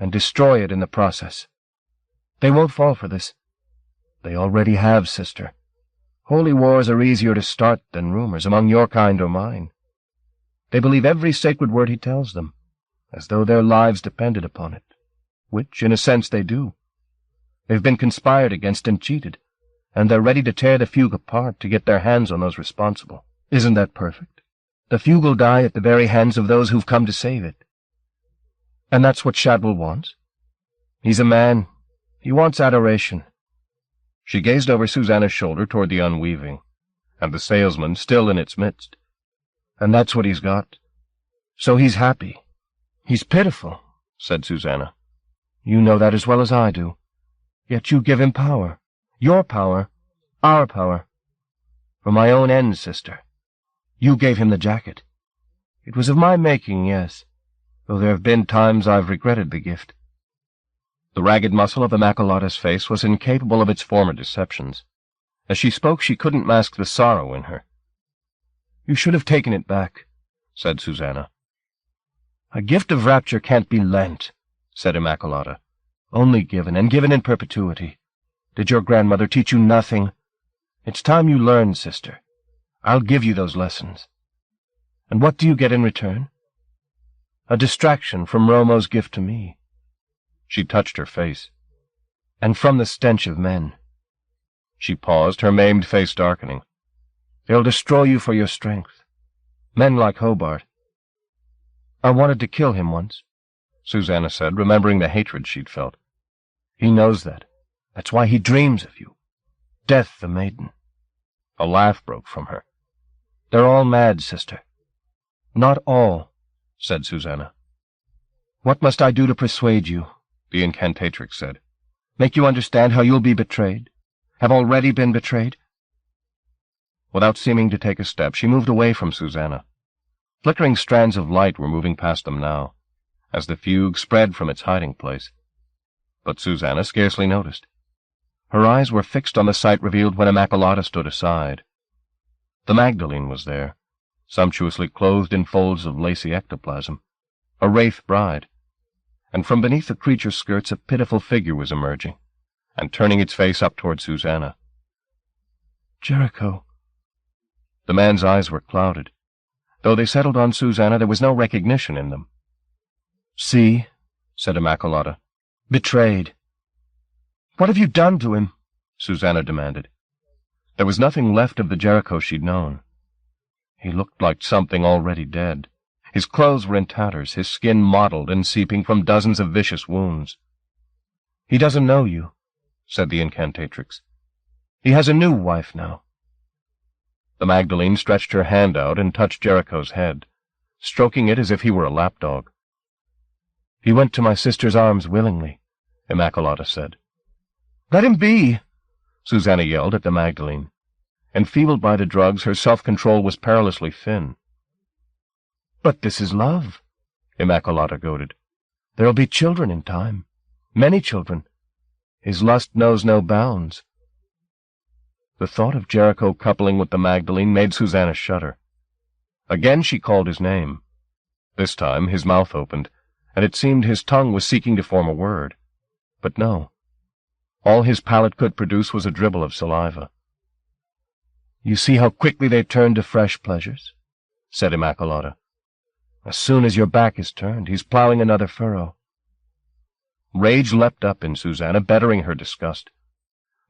and destroy it in the process. They won't fall for this. They already have, sister. Holy wars are easier to start than rumors, among your kind or mine. They believe every sacred word he tells them, as though their lives depended upon it, which, in a sense, they do. They've been conspired against and cheated, and they're ready to tear the fugue apart to get their hands on those responsible. Isn't that perfect? The fugue will die at the very hands of those who've come to save it. And that's what Shadwell wants. He's a man. He wants adoration." She gazed over Susanna's shoulder toward the unweaving, and the salesman still in its midst. "And that's what he's got. So he's happy." "He's pitiful," said Susanna. "You know that as well as I do. Yet you give him power. Your power. Our power. For my own ends, sister. You gave him the jacket. It was of my making, yes, though there have been times I've regretted the gift." The ragged muscle of Immaculata's face was incapable of its former deceptions. As she spoke, she couldn't mask the sorrow in her. "You should have taken it back," said Susanna. "A gift of rapture can't be lent," said Immaculata. "Only given, and given in perpetuity. Did your grandmother teach you nothing? It's time you learned, sister. I'll give you those lessons. And what do you get in return? A distraction from Romo's gift to me." She touched her face. "And from the stench of men." She paused, her maimed face darkening. "They'll destroy you for your strength. Men like Hobart." "I wanted to kill him once," Susanna said, remembering the hatred she'd felt. "He knows that. That's why he dreams of you. Death the maiden." A laugh broke from her. "They're all mad, sister." "Not all," said Susanna. "What must I do to persuade you?" the incantatrix said. "Make you understand how you'll be betrayed? Have already been betrayed?" Without seeming to take a step, she moved away from Susanna. Flickering strands of light were moving past them now, as the fugue spread from its hiding place. But Susanna scarcely noticed. Her eyes were fixed on the sight revealed when Immaculata stood aside. The Magdalene was there, sumptuously clothed in folds of lacy ectoplasm, a wraith bride, and from beneath the creature's skirts a pitiful figure was emerging, and turning its face up toward Susanna. "Jericho." The man's eyes were clouded. Though they settled on Susanna, there was no recognition in them. "See," said Immaculata. "Betrayed." "What have you done to him?" Susanna demanded. There was nothing left of the Jericho she'd known. He looked like something already dead. His clothes were in tatters, his skin mottled and seeping from dozens of vicious wounds. "He doesn't know you," said the incantatrix. "He has a new wife now." The Magdalene stretched her hand out and touched Jericho's head, stroking it as if he were a lapdog. "He went to my sister's arms willingly," Immaculata said. "Let him be," Susanna yelled at the Magdalene. Enfeebled by the drugs, her self-control was perilously thin. "But this is love," Immaculata goaded. "There'll be children in time. Many children. His lust knows no bounds." The thought of Jericho coupling with the Magdalene made Susanna shudder. Again she called his name. This time his mouth opened, and it seemed his tongue was seeking to form a word. But no. All his palate could produce was a dribble of saliva. "You see how quickly they turn to fresh pleasures," said Immaculata. "As soon as your back is turned, he's plowing another furrow." Rage leapt up in Susanna, bettering her disgust.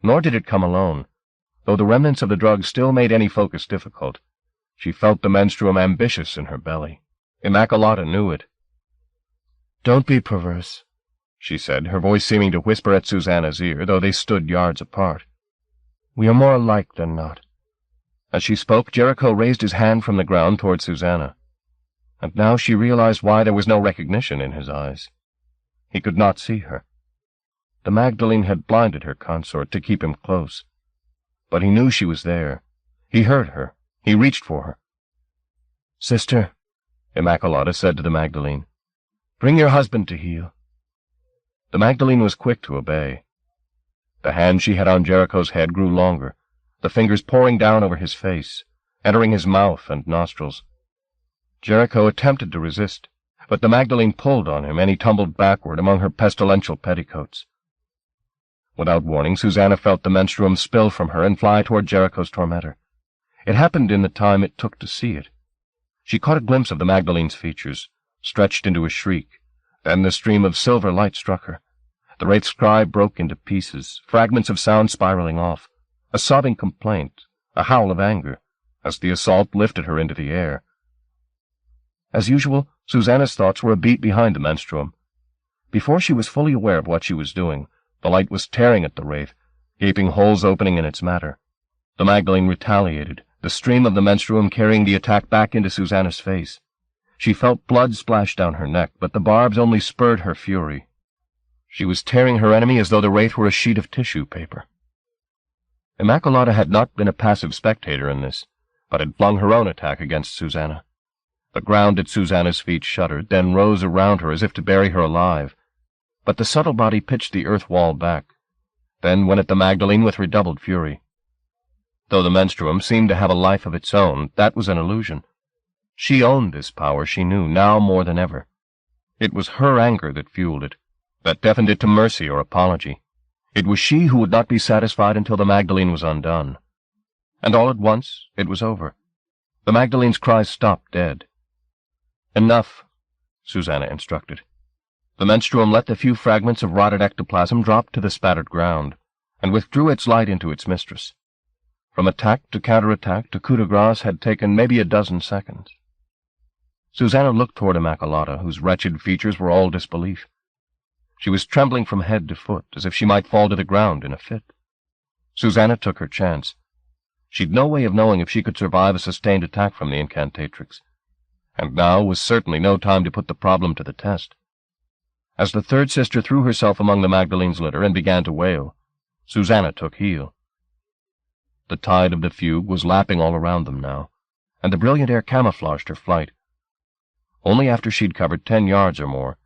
Nor did it come alone. Though the remnants of the drug still made any focus difficult, she felt the menstruum ambitious in her belly. Immaculata knew it. "Don't be perverse," she said, her voice seeming to whisper at Susanna's ear, though they stood yards apart. "We are more alike than not." As she spoke, Jericho raised his hand from the ground toward Susanna, and now she realized why there was no recognition in his eyes. He could not see her. The Magdalene had blinded her consort to keep him close. But he knew she was there. He heard her. He reached for her. "Sister," Immaculata said to the Magdalene, "bring your husband to heel." The Magdalene was quick to obey. The hand she had on Jericho's head grew longer, the fingers pouring down over his face, entering his mouth and nostrils. Jericho attempted to resist, but the Magdalene pulled on him, and he tumbled backward among her pestilential petticoats. Without warning, Susanna felt the menstruum spill from her and fly toward Jericho's tormentor. It happened in the time it took to see it. She caught a glimpse of the Magdalene's features, stretched into a shriek. Then the stream of silver light struck her. The wraith's cry broke into pieces, fragments of sound spiraling off, a sobbing complaint, a howl of anger, as the assault lifted her into the air. As usual, Susanna's thoughts were a beat behind the menstruum. Before she was fully aware of what she was doing, the light was tearing at the wraith, gaping holes opening in its matter. The Magdalene retaliated, the stream of the menstruum carrying the attack back into Susanna's face. She felt blood splash down her neck, but the barbs only spurred her fury. She was tearing her enemy as though the wraith were a sheet of tissue paper. Immaculata had not been a passive spectator in this, but had flung her own attack against Susanna. The ground at Susanna's feet shuddered, then rose around her as if to bury her alive. But the subtle body pitched the earth wall back, then went at the Magdalene with redoubled fury. Though the menstruum seemed to have a life of its own, that was an illusion. She owned this power, she knew, now more than ever. It was her anger that fueled it, that deafened it to mercy or apology. It was she who would not be satisfied until the Magdalene was undone. And all at once it was over. The Magdalene's cries stopped dead. "Enough," Susanna instructed. The menstruum let the few fragments of rotted ectoplasm drop to the spattered ground, and withdrew its light into its mistress. From attack to counterattack to coup de grace had taken maybe a dozen seconds. Susanna looked toward Immaculata, whose wretched features were all disbelief. She was trembling from head to foot, as if she might fall to the ground in a fit. Susanna took her chance. She'd no way of knowing if she could survive a sustained attack from the incantatrix, and now was certainly no time to put the problem to the test. As the third sister threw herself among the Magdalene's litter and began to wail, Susanna took heel. The tide of the fugue was lapping all around them now, and the brilliant air camouflaged her flight. Only after she'd covered 10 yards or more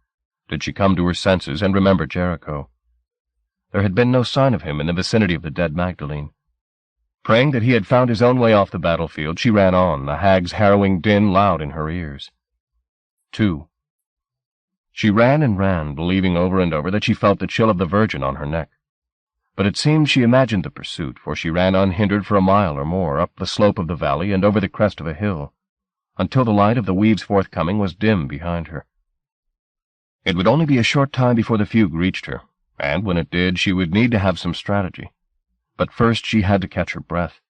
did she come to her senses and remember Jericho. There had been no sign of him in the vicinity of the dead Magdalene. Praying that he had found his own way off the battlefield, she ran on, the hag's harrowing din loud in her ears. 2. She ran and ran, believing over and over that she felt the chill of the Virgin on her neck. But it seemed she imagined the pursuit, for she ran unhindered for a mile or more, up the slope of the valley and over the crest of a hill, until the light of the Weave's forthcoming was dim behind her. It would only be a short time before the fugue reached her, and when it did, she would need to have some strategy. But first she had to catch her breath.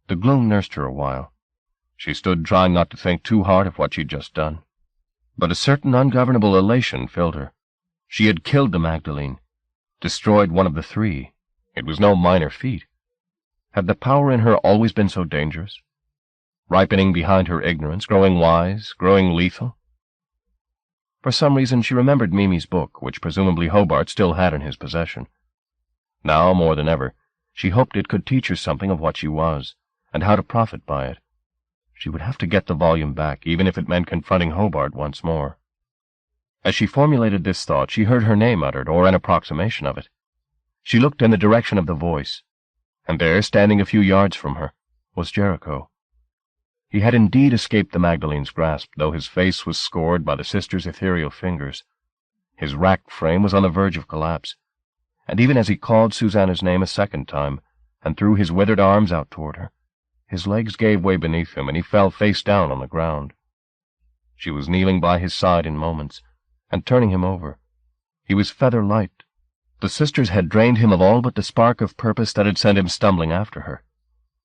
The gloom nursed her a while. She stood trying not to think too hard of what she'd just done. But a certain ungovernable elation filled her. She had killed the Magdalene, destroyed one of the 3. It was no minor feat. Had the power in her always been so dangerous? Ripening behind her ignorance, growing wise, growing lethal? For some reason she remembered Mimi's book, which presumably Hobart still had in his possession. Now, more than ever, She hoped it could teach her something of what she was, and how to profit by it. She would have to get the volume back, even if it meant confronting Hobart once more. As she formulated this thought, she heard her name uttered, or an approximation of it. She looked in the direction of the voice, and there, standing a few yards from her, was Jericho. He had indeed escaped the Magdalene's grasp, though his face was scored by the sister's ethereal fingers. His racked frame was on the verge of collapse, and even as he called Susanna's name a second time, and threw his withered arms out toward her, his legs gave way beneath him, and he fell face down on the ground. She was kneeling by his side in moments, and turning him over. He was feather light. The sisters had drained him of all but the spark of purpose that had sent him stumbling after her.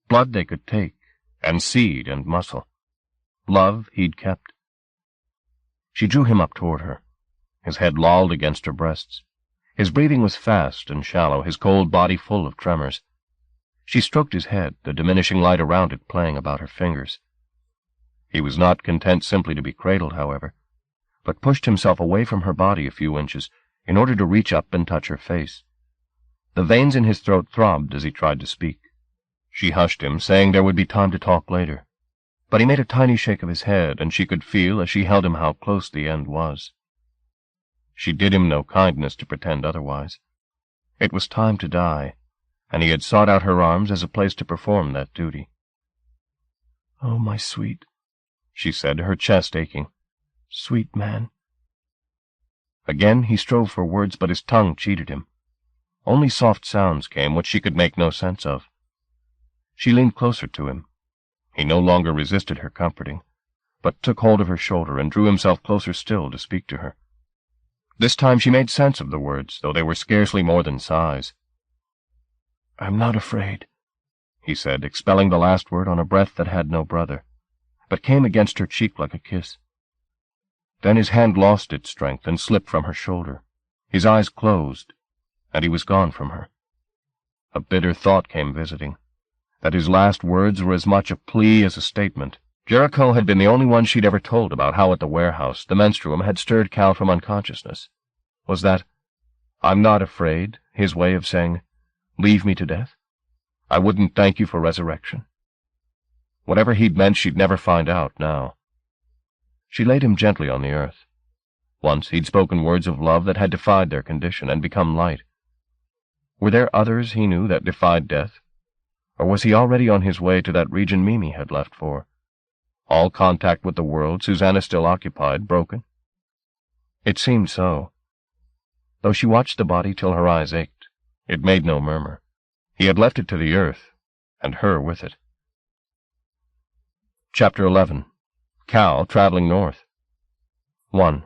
Blood they could take, and seed and muscle. Love he'd kept. She drew him up toward her. His head lolled against her breasts. His breathing was fast and shallow, his cold body full of tremors. She stroked his head, the diminishing light around it playing about her fingers. He was not content simply to be cradled, however, but pushed himself away from her body a few inches in order to reach up and touch her face. The veins in his throat throbbed as he tried to speak. She hushed him, saying there would be time to talk later. But he made a tiny shake of his head, and she could feel as she held him how close the end was. She did him no kindness to pretend otherwise. It was time to die, and he had sought out her arms as a place to perform that duty. "Oh, my sweet," she said, her chest aching. "Sweet man." Again he strove for words, but his tongue cheated him. Only soft sounds came, which she could make no sense of. She leaned closer to him. He no longer resisted her comforting, but took hold of her shoulder and drew himself closer still to speak to her. This time she made sense of the words, though they were scarcely more than sighs. "I'm not afraid," he said, expelling the last word on a breath that had no brother, but came against her cheek like a kiss. Then his hand lost its strength and slipped from her shoulder. His eyes closed, and he was gone from her. A bitter thought came visiting, that his last words were as much a plea as a statement. Jericho had been the only one she'd ever told about how at the warehouse the menstruum had stirred Cal from unconsciousness. Was that, "I'm not afraid," his way of saying, "Leave me to death? I wouldn't thank you for resurrection"? Whatever he'd meant, she'd never find out now. She laid him gently on the earth. Once he'd spoken words of love that had defied their condition and become light. Were there others he knew that defied death? Or was he already on his way to that region Mimi had left for? All contact with the world Susanna still occupied broken? It seemed so. Though she watched the body till her eyes ached, it made no murmur. He had left it to the earth, and her with it. Chapter 11. Cal traveling north. 1.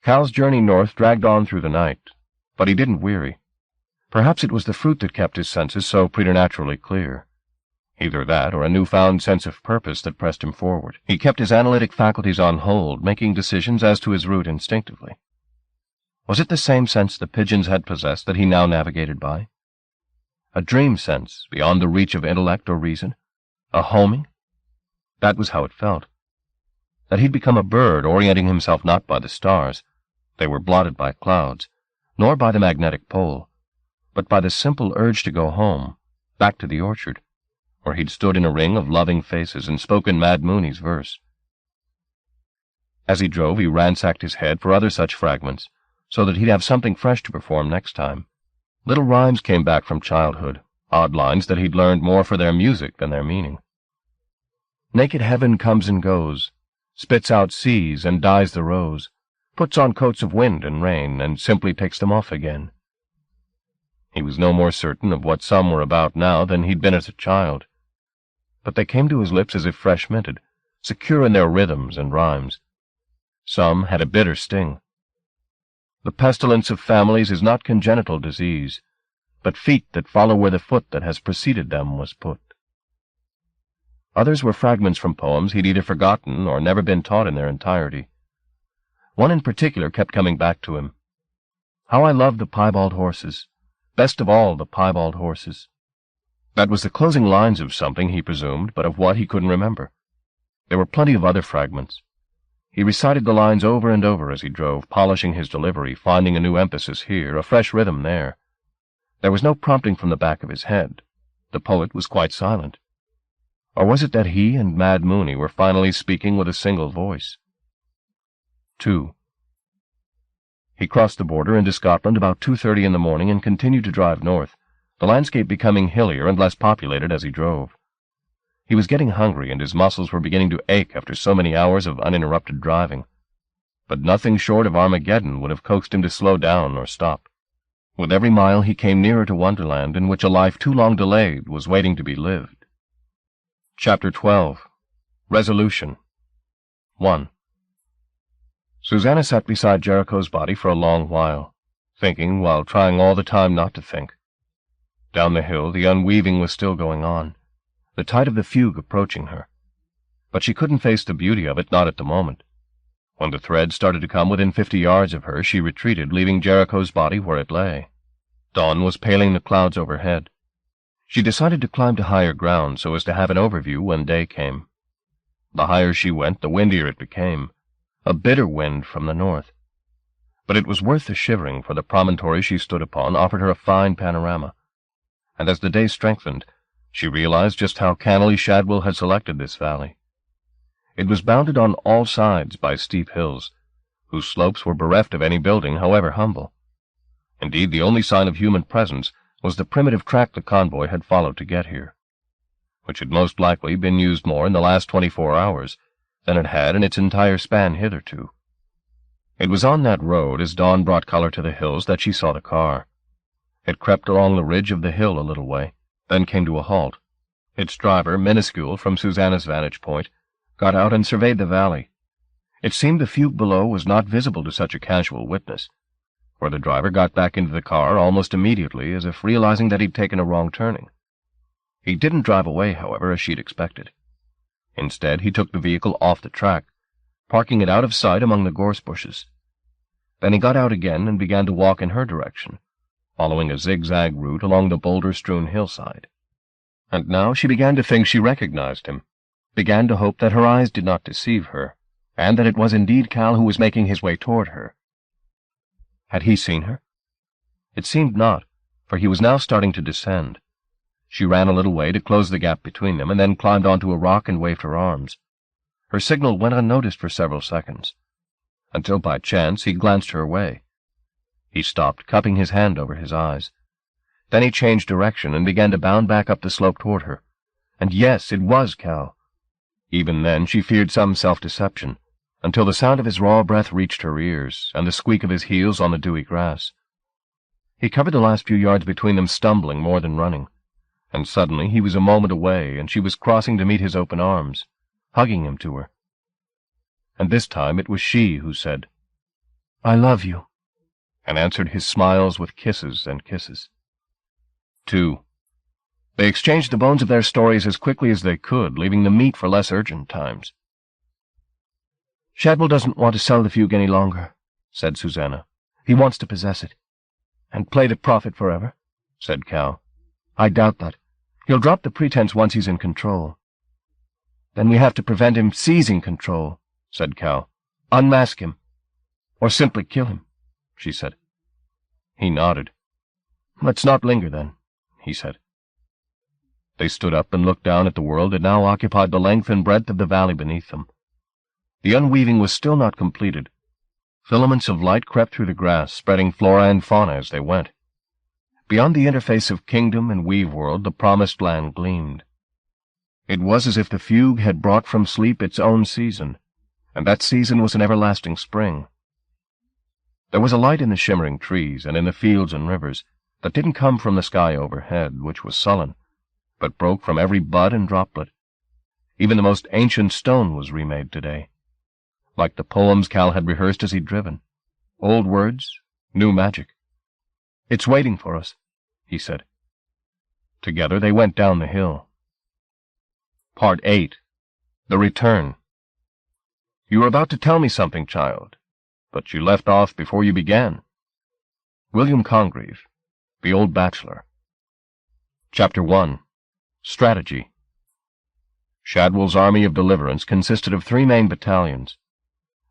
Cal's journey north dragged on through the night, but he didn't weary. Perhaps it was the fruit that kept his senses so preternaturally clear. Either that or a newfound sense of purpose that pressed him forward. He kept his analytic faculties on hold, making decisions as to his route instinctively. Was it the same sense the pigeons had possessed that he now navigated by? A dream sense, beyond the reach of intellect or reason? A homing? That was how it felt. That he'd become a bird, orienting himself not by the stars — they were blotted by clouds — nor by the magnetic pole, but by the simple urge to go home, back to the orchard, where he'd stood in a ring of loving faces and spoken Mad Mooney's verse. As he drove, he ransacked his head for other such fragments, so that he'd have something fresh to perform next time. Little rhymes came back from childhood, odd lines that he'd learned more for their music than their meaning. Naked heaven comes and goes, spits out seas and dyes the rose, puts on coats of wind and rain, and simply takes them off again. He was no more certain of what some were about now than he'd been as a child, but they came to his lips as if fresh minted, secure in their rhythms and rhymes. Some had a bitter sting. The pestilence of families is not congenital disease, but feet that follow where the foot that has preceded them was put. Others were fragments from poems he'd either forgotten or never been taught in their entirety. One in particular kept coming back to him. "How I love the piebald horses, best of all the piebald horses." That was the closing lines of something, he presumed, but of what he couldn't remember. There were plenty of other fragments. He recited the lines over and over as he drove, polishing his delivery, finding a new emphasis here, a fresh rhythm there. There was no prompting from the back of his head. The poet was quite silent. Or was it that he and Mad Mooney were finally speaking with a single voice? 2. He crossed the border into Scotland about 2:30 in the morning and continued to drive north, the landscape becoming hillier and less populated as he drove. He was getting hungry, and his muscles were beginning to ache after so many hours of uninterrupted driving. But nothing short of Armageddon would have coaxed him to slow down or stop. With every mile he came nearer to Wonderland, in which a life too long delayed was waiting to be lived. Chapter 12. Resolution. 1. Susanna sat beside Jericho's body for a long while, thinking while trying all the time not to think. Down the hill the unweaving was still going on, the tide of the fugue approaching her. But she couldn't face the beauty of it, not at the moment. When the thread started to come within 50 yards of her, she retreated, leaving Jericho's body where it lay. Dawn was paling the clouds overhead. She decided to climb to higher ground so as to have an overview when day came. The higher she went, the windier it became, a bitter wind from the north. But it was worth the shivering, for the promontory she stood upon offered her a fine panorama. And as the day strengthened, she realized just how cannily Shadwell had selected this valley. It was bounded on all sides by steep hills, whose slopes were bereft of any building, however humble. Indeed, the only sign of human presence was the primitive track the convoy had followed to get here, which had most likely been used more in the last 24 hours than it had in its entire span hitherto. It was on that road, as dawn brought color to the hills, that she saw the car. It crept along the ridge of the hill a little way, then came to a halt. Its driver, minuscule from Susanna's vantage point, got out and surveyed the valley. It seemed the fugue below was not visible to such a casual witness, for the driver got back into the car almost immediately, as if realizing that he'd taken a wrong turning. He didn't drive away, however, as she'd expected. Instead, he took the vehicle off the track, parking it out of sight among the gorse bushes. Then he got out again and began to walk in her direction, following a zigzag route along the boulder-strewn hillside. And now she began to think she recognized him, began to hope that her eyes did not deceive her, and that it was indeed Cal who was making his way toward her. Had he seen her? It seemed not, for he was now starting to descend. She ran a little way to close the gap between them, and then climbed onto a rock and waved her arms. Her signal went unnoticed for several seconds, until by chance he glanced her way. He stopped, cupping his hand over his eyes. Then he changed direction and began to bound back up the slope toward her. And yes, it was Cal. Even then she feared some self-deception, until the sound of his raw breath reached her ears, and the squeak of his heels on the dewy grass. He covered the last few yards between them, stumbling more than running, and suddenly he was a moment away, and she was crossing to meet his open arms, hugging him to her. And this time it was she who said, "I love you," and answered his smiles with kisses and kisses. 2. They exchanged the bones of their stories as quickly as they could, leaving the meat for less urgent times. "Shadwell doesn't want to sell the fugue any longer," said Susanna. "He wants to possess it." "And play the prophet forever," said Cal. "I doubt that. He'll drop the pretense once he's in control." "Then we have to prevent him seizing control," said Cal. "Unmask him. Or simply kill him," she said. He nodded. "Let's not linger, then," he said. They stood up and looked down at the world that now occupied the length and breadth of the valley beneath them. The unweaving was still not completed. Filaments of light crept through the grass, spreading flora and fauna as they went. Beyond the interface of kingdom and Weaveworld, the promised land gleamed. It was as if the fugue had brought from sleep its own season, and that season was an everlasting spring. There was a light in the shimmering trees and in the fields and rivers that didn't come from the sky overhead, which was sullen, but broke from every bud and droplet. Even the most ancient stone was remade today, like the poems Cal had rehearsed as he'd driven. Old words, new magic. "It's waiting for us," he said. Together they went down the hill. Part 8. The Return. "You were about to tell me something, child, but you left off before you began." William Congreve, The Old Bachelor. Chapter 1. Strategy. Shadwell's army of deliverance consisted of 3 main battalions.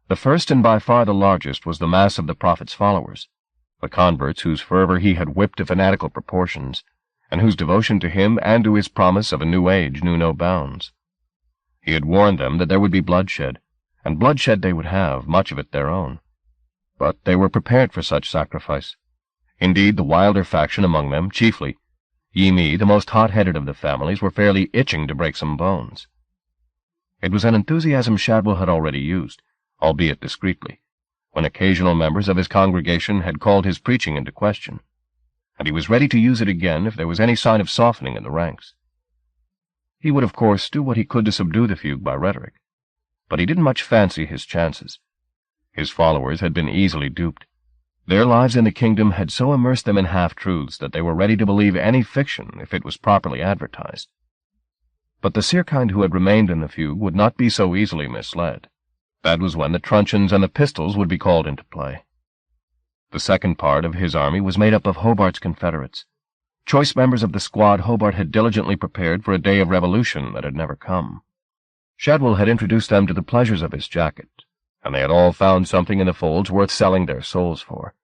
The first and by far the largest was the mass of the prophet's followers, the converts whose fervor he had whipped to fanatical proportions, and whose devotion to him and to his promise of a new age knew no bounds. He had warned them that there would be bloodshed, and bloodshed they would have, much of it their own. But they were prepared for such sacrifice. Indeed, the wilder faction among them, chiefly Yi-Mi, the most hot-headed of the families, were fairly itching to break some bones. It was an enthusiasm Shadwell had already used, albeit discreetly, when occasional members of his congregation had called his preaching into question, and he was ready to use it again if there was any sign of softening in the ranks. He would, of course, do what he could to subdue the fugue by rhetoric, but he didn't much fancy his chances. His followers had been easily duped. Their lives in the kingdom had so immersed them in half-truths that they were ready to believe any fiction if it was properly advertised. But the Seerkind who had remained in the fugue would not be so easily misled. That was when the truncheons and the pistols would be called into play. The second part of his army was made up of Hobart's confederates, choice members of the squad Hobart had diligently prepared for a day of revolution that had never come. Shadwell had introduced them to the pleasures of his jacket, and they had all found something in the folds worth selling their souls for.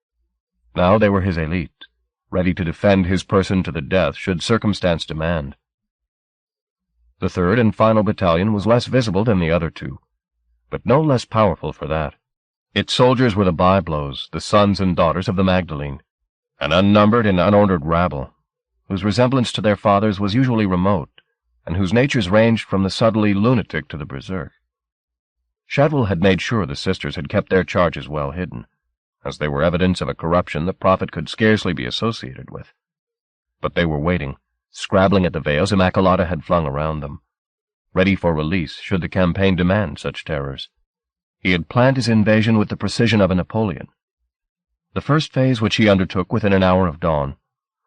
Now they were his elite, ready to defend his person to the death should circumstance demand. The third and final battalion was less visible than the other two, but no less powerful for that. Its soldiers were the byblows, the sons and daughters of the Magdalene, an unnumbered and unordered rabble, whose resemblance to their fathers was usually remote, and whose natures ranged from the subtly lunatic to the berserk. Shadwell had made sure the sisters had kept their charges well hidden, as they were evidence of a corruption the prophet could scarcely be associated with. But they were waiting, scrabbling at the veils Immaculata had flung around them, ready for release should the campaign demand such terrors. He had planned his invasion with the precision of a Napoleon. The first phase, which he undertook within an hour of dawn,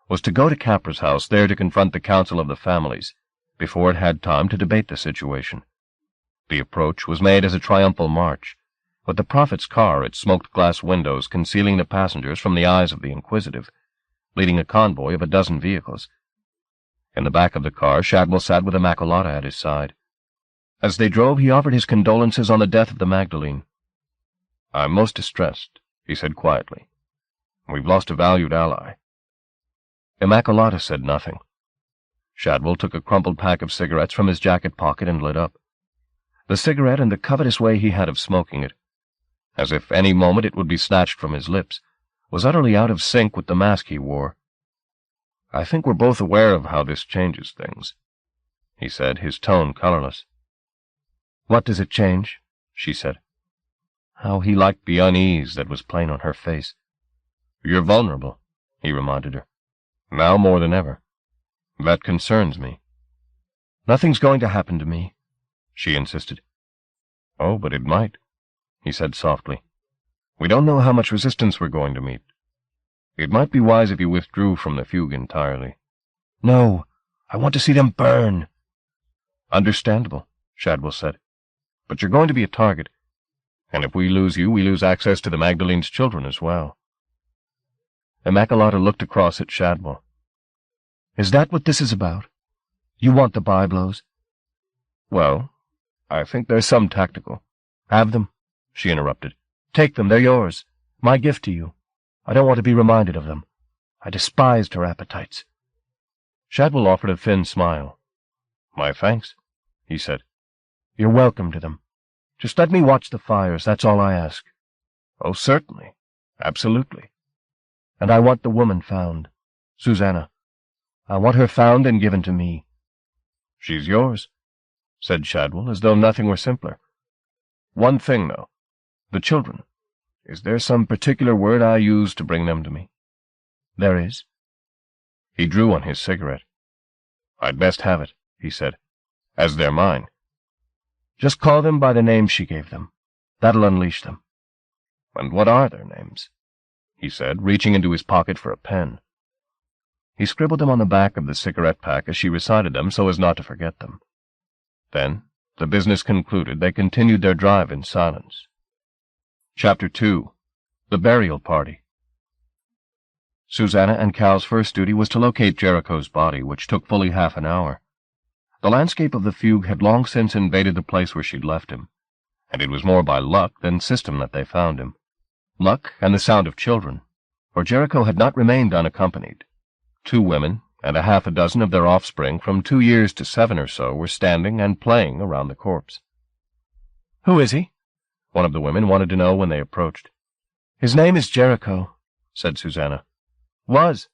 was to go to Capra's house, there to confront the council of the families, before it had time to debate the situation. The approach was made as a triumphal march, with the prophet's car, its smoked-glass windows concealing the passengers from the eyes of the inquisitive, leading a convoy of a dozen vehicles. In the back of the car, Shadwell sat with Immaculata at his side. As they drove, he offered his condolences on the death of the Magdalene. "I'm most distressed," he said quietly. "We've lost a valued ally." Immaculata said nothing. Shadwell took a crumpled pack of cigarettes from his jacket pocket and lit up. The cigarette and the covetous way he had of smoking it, as if any moment it would be snatched from his lips, was utterly out of sync with the mask he wore. "I think we're both aware of how this changes things," he said, his tone colorless. "What does it change?" she said. How he liked the unease that was plain on her face. "You're vulnerable," he reminded her. "Now more than ever. That concerns me." "Nothing's going to happen to me," she insisted. "Oh, but it might," he said softly. "We don't know how much resistance we're going to meet. It might be wise if you withdrew from the fugue entirely." "No, I want to see them burn." "Understandable," Shadwell said. "But you're going to be a target, and if we lose you, we lose access to the Magdalene's children as well." Immaculata looked across at Shadwell. "Is that what this is about? You want the byblows?" "Well, I think there's some tactical." "Have them," she interrupted. "Take them, they're yours. My gift to you. I don't want to be reminded of them. I despised her appetites." Shadwell offered a thin smile. "My thanks," he said. "You're welcome to them. Just let me watch the fires, that's all I ask." "Oh, certainly. Absolutely." "And I want the woman found. Susanna. I want her found and given to me." "She's yours," said Shadwell, as though nothing were simpler. "One thing, though. The children. Is there some particular word I use to bring them to me?" "There is." He drew on his cigarette. "I'd best have it," he said, "as they're mine." "Just call them by the names she gave them. That'll unleash them." "And what are their names?" he said, reaching into his pocket for a pen. He scribbled them on the back of the cigarette pack as she recited them so as not to forget them. Then, the business concluded, they continued their drive in silence. Chapter 2. The Burial Party. Susanna and Cal's first duty was to locate Jericho's body, which took fully half an hour. The landscape of the fugue had long since invaded the place where she'd left him, and it was more by luck than system that they found him. Luck and the sound of children, for Jericho had not remained unaccompanied. 2 women and a half a dozen of their offspring from 2 years to 7 or so were standing and playing around the corpse. "Who is he?" one of the women wanted to know when they approached. "His name is Jericho," said Susanna. "Was,"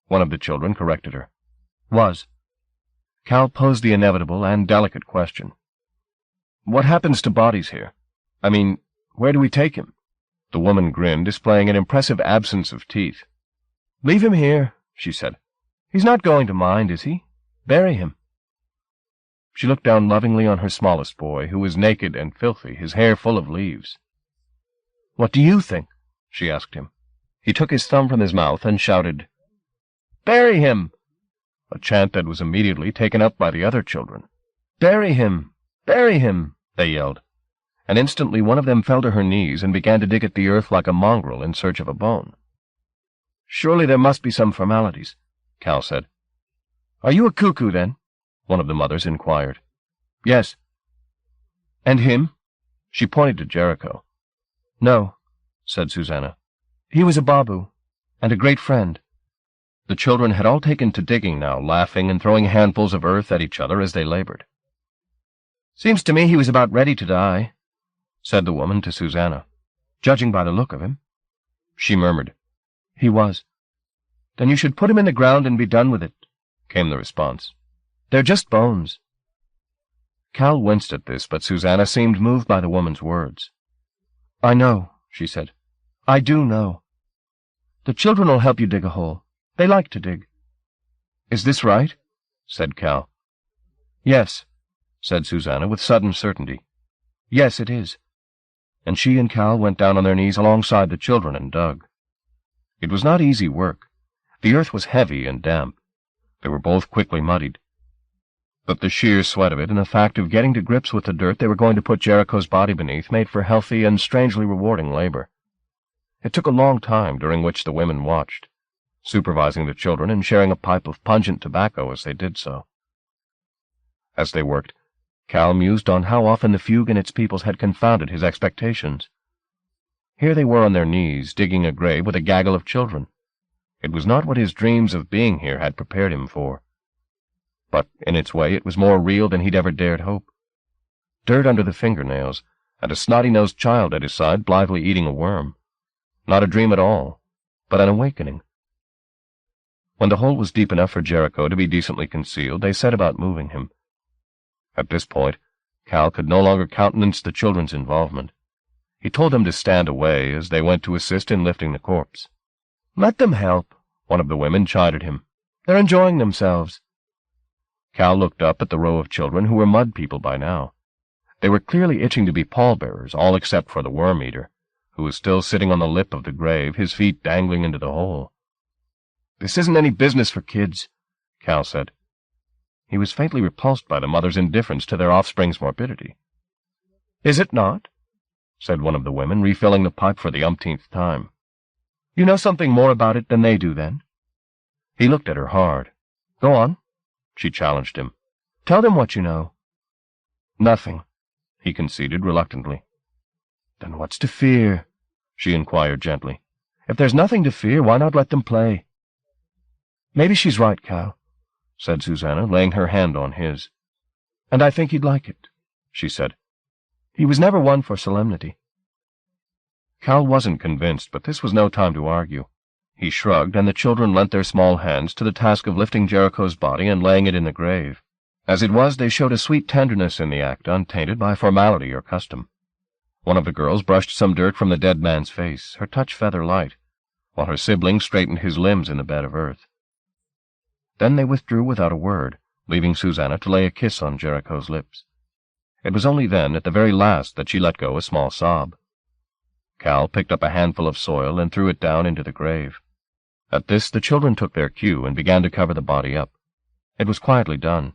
one of the children corrected her. "Was." Cal posed the inevitable and delicate question. "What happens to bodies here? I mean, where do we take him?" The woman grinned, displaying an impressive absence of teeth. "Leave him here," she said. "He's not going to mind, is he? Bury him." She looked down lovingly on her smallest boy, who was naked and filthy, his hair full of leaves. "What do you think?" she asked him. He took his thumb from his mouth and shouted, "Bury him!" a chant that was immediately taken up by the other children. "Bury him! Bury him!" they yelled, and instantly one of them fell to her knees and began to dig at the earth like a mongrel in search of a bone. "Surely there must be some formalities," Cal said. "Are you a cuckoo, then?" one of the mothers inquired. "Yes." "And him?" She pointed to Jericho. "No," said Susanna. "He was a babu, and a great friend." The children had all taken to digging now, laughing and throwing handfuls of earth at each other as they labored. "Seems to me he was about ready to die," said the woman to Susanna. "Judging by the look of him." She murmured, "He was." "Then you should put him in the ground and be done with it," came the response. "They're just bones." Cal winced at this, but Susanna seemed moved by the woman's words. "I know," she said. "I do know. The children will help you dig a hole. They like to dig." "Is this right?" said Cal. "Yes," said Susanna with sudden certainty. "Yes, it is." And she and Cal went down on their knees alongside the children and dug. It was not easy work. The earth was heavy and damp. They were both quickly muddied. But the sheer sweat of it and the fact of getting to grips with the dirt they were going to put Jericho's body beneath made for healthy and strangely rewarding labor. It took a long time, during which the women watched, supervising the children and sharing a pipe of pungent tobacco as they did so. As they worked, Cal mused on how often the fugue and its peoples had confounded his expectations. Here they were on their knees, digging a grave with a gaggle of children. It was not what his dreams of being here had prepared him for. But in its way it was more real than he'd ever dared hope. Dirt under the fingernails, and a snotty-nosed child at his side blithely eating a worm. Not a dream at all, but an awakening. When the hole was deep enough for Jericho to be decently concealed, they set about moving him. At this point, Cal could no longer countenance the children's involvement. He told them to stand away as they went to assist in lifting the corpse. "Let them help," one of the women chided him. "They're enjoying themselves." Cal looked up at the row of children who were mud people by now. They were clearly itching to be pallbearers, all except for the worm-eater, who was still sitting on the lip of the grave, his feet dangling into the hole. "This isn't any business for kids," Cal said. He was faintly repulsed by the mother's indifference to their offspring's morbidity. "Is it not?" said one of the women, refilling the pipe for the umpteenth time. "You know something more about it than they do, then?" He looked at her hard. "Go on," she challenged him. "Tell them what you know." "Nothing," he conceded reluctantly. "Then what's to fear?" she inquired gently. "If there's nothing to fear, why not let them play?" "Maybe she's right, Cal," said Susanna, laying her hand on his. "And I think he'd like it," she said. "He was never one for solemnity." Cal wasn't convinced, but this was no time to argue. He shrugged, and the children lent their small hands to the task of lifting Jericho's body and laying it in the grave. As it was, they showed a sweet tenderness in the act, untainted by formality or custom. One of the girls brushed some dirt from the dead man's face, her touch feather-light, while her sibling straightened his limbs in the bed of earth. Then they withdrew without a word, leaving Susanna to lay a kiss on Jericho's lips. It was only then, at the very last, that she let go a small sob. Cal picked up a handful of soil and threw it down into the grave. At this, the children took their cue and began to cover the body up. It was quietly done.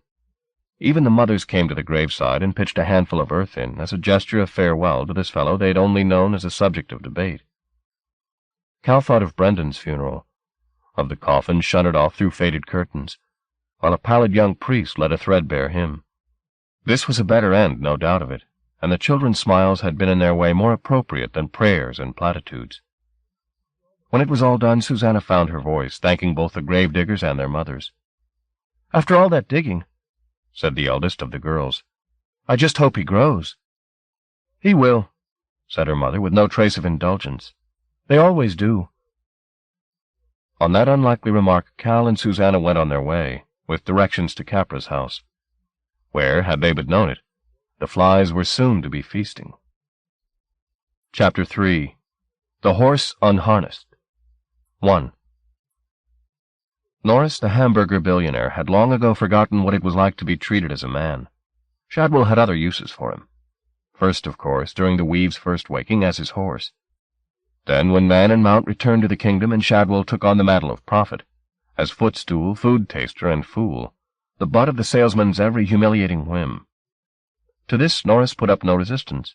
Even the mothers came to the graveside and pitched a handful of earth in, as a gesture of farewell to this fellow they'd only known as a subject of debate. Cal thought of Brendan's funeral, of the coffin shunted off through faded curtains, while a pallid young priest led a threadbare hymn. This was a better end, no doubt of it, and the children's smiles had been in their way more appropriate than prayers and platitudes. When it was all done, Susanna found her voice, thanking both the gravediggers and their mothers. "After all that digging," said the eldest of the girls, "I just hope he grows." "He will," said her mother, with no trace of indulgence. "They always do." On that unlikely remark, Cal and Susanna went on their way, with directions to Capra's house, where, had they but known it, the flies were soon to be feasting. Chapter 3. The Horse Unharnessed. 1. Norris, the hamburger billionaire, had long ago forgotten what it was like to be treated as a man. Shadwell had other uses for him. First, of course, during the Weave's first waking, as his horse. Then, when man and mount returned to the kingdom and Shadwell took on the mantle of prophet, as footstool, food taster, and fool, the butt of the salesman's every humiliating whim. To this Norris put up no resistance.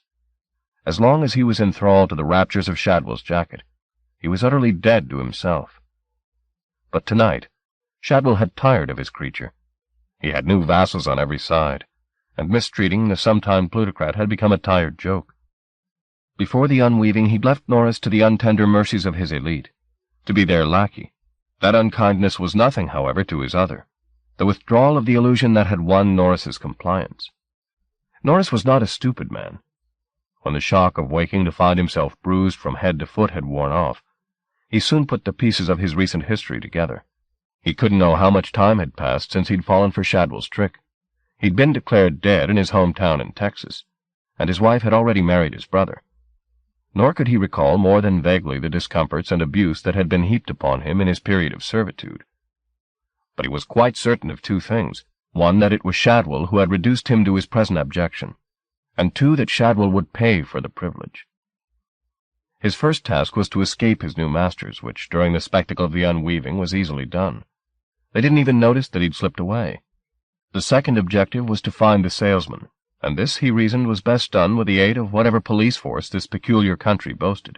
As long as he was enthralled to the raptures of Shadwell's jacket, he was utterly dead to himself. But tonight, Shadwell had tired of his creature. He had new vassals on every side, and mistreating the sometime plutocrat had become a tired joke. Before the unweaving, he'd left Norris to the untender mercies of his elite, to be their lackey. That unkindness was nothing, however, to his other, the withdrawal of the illusion that had won Norris's compliance. Norris was not a stupid man. When the shock of waking to find himself bruised from head to foot had worn off, he soon put the pieces of his recent history together. He couldn't know how much time had passed since he'd fallen for Shadwell's trick. He'd been declared dead in his hometown in Texas, and his wife had already married his brother. Nor could he recall more than vaguely the discomforts and abuse that had been heaped upon him in his period of servitude. But he was quite certain of two things. One, that it was Shadwell who had reduced him to his present abjection, and two, that Shadwell would pay for the privilege. His first task was to escape his new masters, which, during the spectacle of the unweaving, was easily done. They didn't even notice that he'd slipped away. The second objective was to find the salesman, and this, he reasoned, was best done with the aid of whatever police force this peculiar country boasted.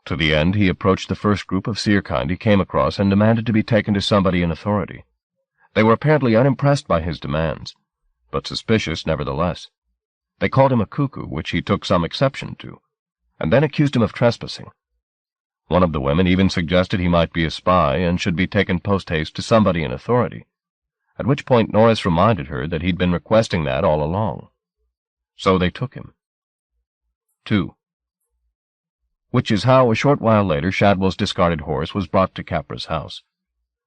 To the end, he approached the first group of seer kind he came across and demanded to be taken to somebody in authority. They were apparently unimpressed by his demands, but suspicious nevertheless. They called him a cuckoo, which he took some exception to, and then accused him of trespassing. One of the women even suggested he might be a spy and should be taken post-haste to somebody in authority, at which point Norris reminded her that he'd been requesting that all along. So they took him. 2. Which is how, a short while later, Shadwell's discarded horse was brought to Capra's house,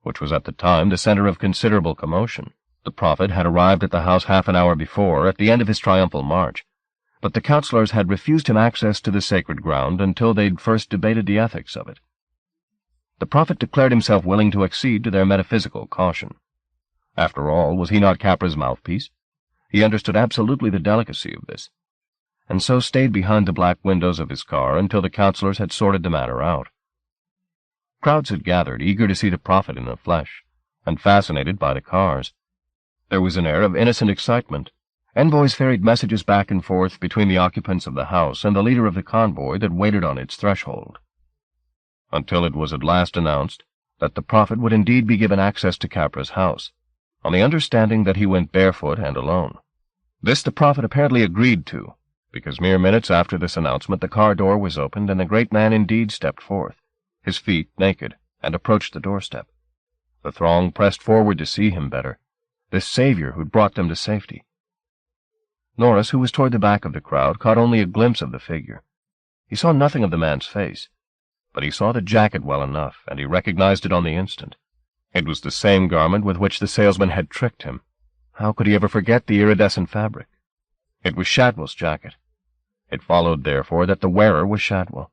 which was at the time the center of considerable commotion. The prophet had arrived at the house half an hour before, at the end of his triumphal march, but the councillors had refused him access to the sacred ground until they'd first debated the ethics of it. The prophet declared himself willing to accede to their metaphysical caution. After all, was he not Capra's mouthpiece? He understood absolutely the delicacy of this, and so stayed behind the black windows of his car until the councillors had sorted the matter out. Crowds had gathered, eager to see the prophet in the flesh, and fascinated by the cars. There was an air of innocent excitement. Envoys ferried messages back and forth between the occupants of the house and the leader of the convoy that waited on its threshold, until it was at last announced that the prophet would indeed be given access to Capra's house, on the understanding that he went barefoot and alone. This the prophet apparently agreed to, because mere minutes after this announcement the car door was opened and the great man indeed stepped forth, his feet naked, and approached the doorstep. The throng pressed forward to see him better, this savior who'd brought them to safety. Norris, who was toward the back of the crowd, caught only a glimpse of the figure. He saw nothing of the man's face, but he saw the jacket well enough, and he recognized it on the instant. It was the same garment with which the salesman had tricked him. How could he ever forget the iridescent fabric? It was Shadwell's jacket. It followed, therefore, that the wearer was Shadwell.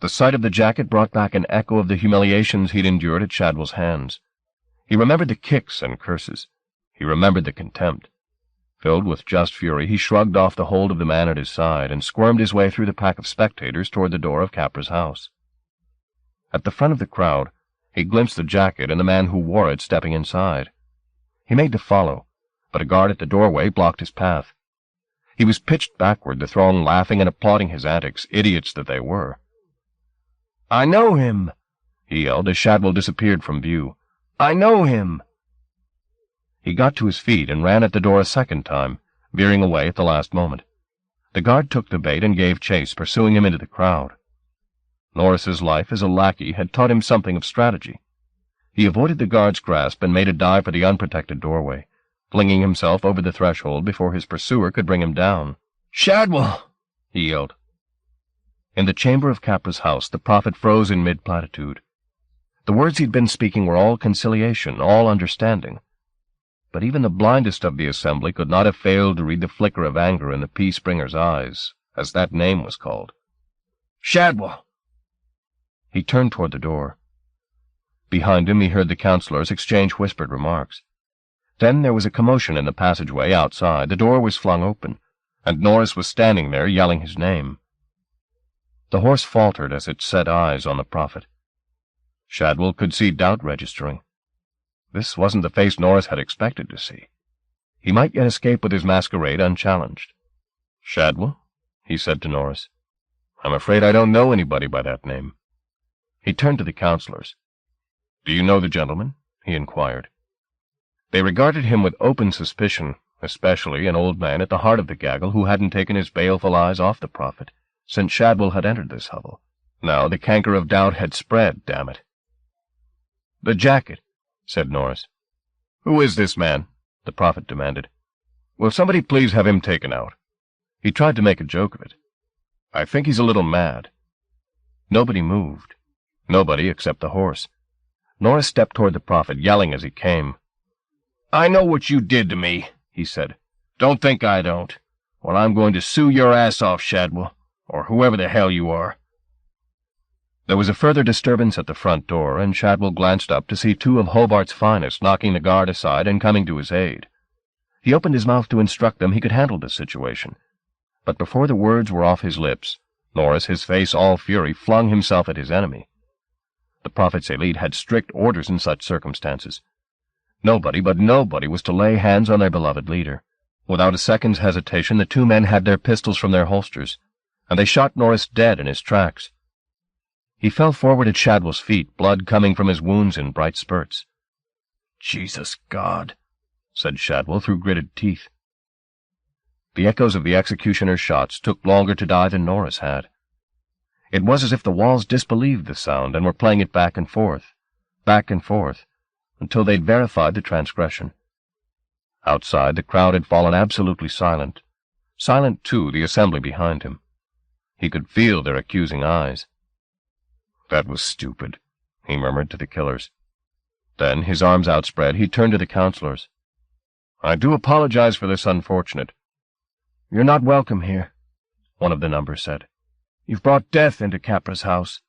The sight of the jacket brought back an echo of the humiliations he'd endured at Shadwell's hands. He remembered the kicks and curses. He remembered the contempt. Filled with just fury, he shrugged off the hold of the man at his side and squirmed his way through the pack of spectators toward the door of Capra's house. At the front of the crowd, he glimpsed the jacket and the man who wore it stepping inside. He made to follow, but a guard at the doorway blocked his path. He was pitched backward, the throng laughing and applauding his antics, idiots that they were. "I know him!" he yelled as Shadwell disappeared from view. "I know him!" He got to his feet and ran at the door a second time, veering away at the last moment. The guard took the bait and gave chase, pursuing him into the crowd. Norris's life as a lackey had taught him something of strategy. He avoided the guard's grasp and made a dive for the unprotected doorway, flinging himself over the threshold before his pursuer could bring him down. "Shadwell!" he yelled. In the chamber of Capra's house, the prophet froze in mid-platitude. The words he'd been speaking were all conciliation, all understanding. But even the blindest of the assembly could not have failed to read the flicker of anger in the peace-bringer's eyes, as that name was called. "Shadwell!" He turned toward the door. Behind him he heard the counselors exchange whispered remarks. Then there was a commotion in the passageway outside. The door was flung open, and Norris was standing there yelling his name. The horse faltered as it set eyes on the prophet. Shadwell could see doubt registering. This wasn't the face Norris had expected to see. He might yet escape with his masquerade unchallenged. "Shadwell?" he said to Norris. "I'm afraid I don't know anybody by that name." He turned to the counselors. "Do you know the gentleman?" he inquired. They regarded him with open suspicion, especially an old man at the heart of the gaggle who hadn't taken his baleful eyes off the prophet since Shadwell had entered this hovel. Now the canker of doubt had spread, damn it. "The jacket," said Norris. "Who is this man?" the prophet demanded. "Will somebody please have him taken out?" He tried to make a joke of it. "I think he's a little mad." Nobody moved. Nobody except the horse. Norris stepped toward the prophet, yelling as he came. "I know what you did to me," he said. "Don't think I don't. Well, I'm going to sue your ass off, Shadwell, or whoever the hell you are." There was a further disturbance at the front door, and Shadwell glanced up to see two of Hobart's finest knocking the guard aside and coming to his aid. He opened his mouth to instruct them he could handle the situation. But before the words were off his lips, Norris, his face all fury, flung himself at his enemy. The prophet's elite had strict orders in such circumstances. Nobody was to lay hands on their beloved leader. Without a second's hesitation, the two men had their pistols from their holsters, and they shot Norris dead in his tracks. He fell forward at Shadwell's feet, blood coming from his wounds in bright spurts. "Jesus God," said Shadwell through gritted teeth. The echoes of the executioner's shots took longer to die than Norris had. It was as if the walls disbelieved the sound and were playing it back and forth, until they'd verified the transgression. Outside, the crowd had fallen absolutely silent. Silent, too, the assembly behind him. He could feel their accusing eyes. "That was stupid," he murmured to the killers. Then, his arms outspread, he turned to the counselors. "I do apologize for this unfortunate." "You're not welcome here," one of the number said. "You've brought death into Capra's house."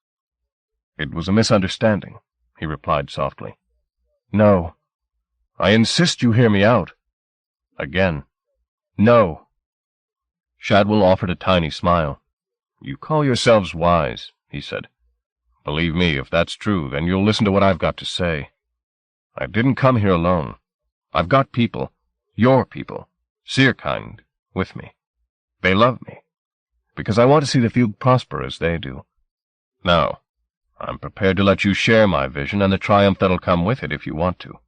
"It was a misunderstanding," he replied softly. "No." "I insist you hear me out." Again. "No." Shadwell offered a tiny smile. "You call yourselves wise," he said. "Believe me, if that's true, then you'll listen to what I've got to say. I didn't come here alone. I've got people, your people, Seerkind, with me. They love me, because I want to see the Fugue prosper as they do. Now, I'm prepared to let you share my vision and the triumph that'll come with it if you want to.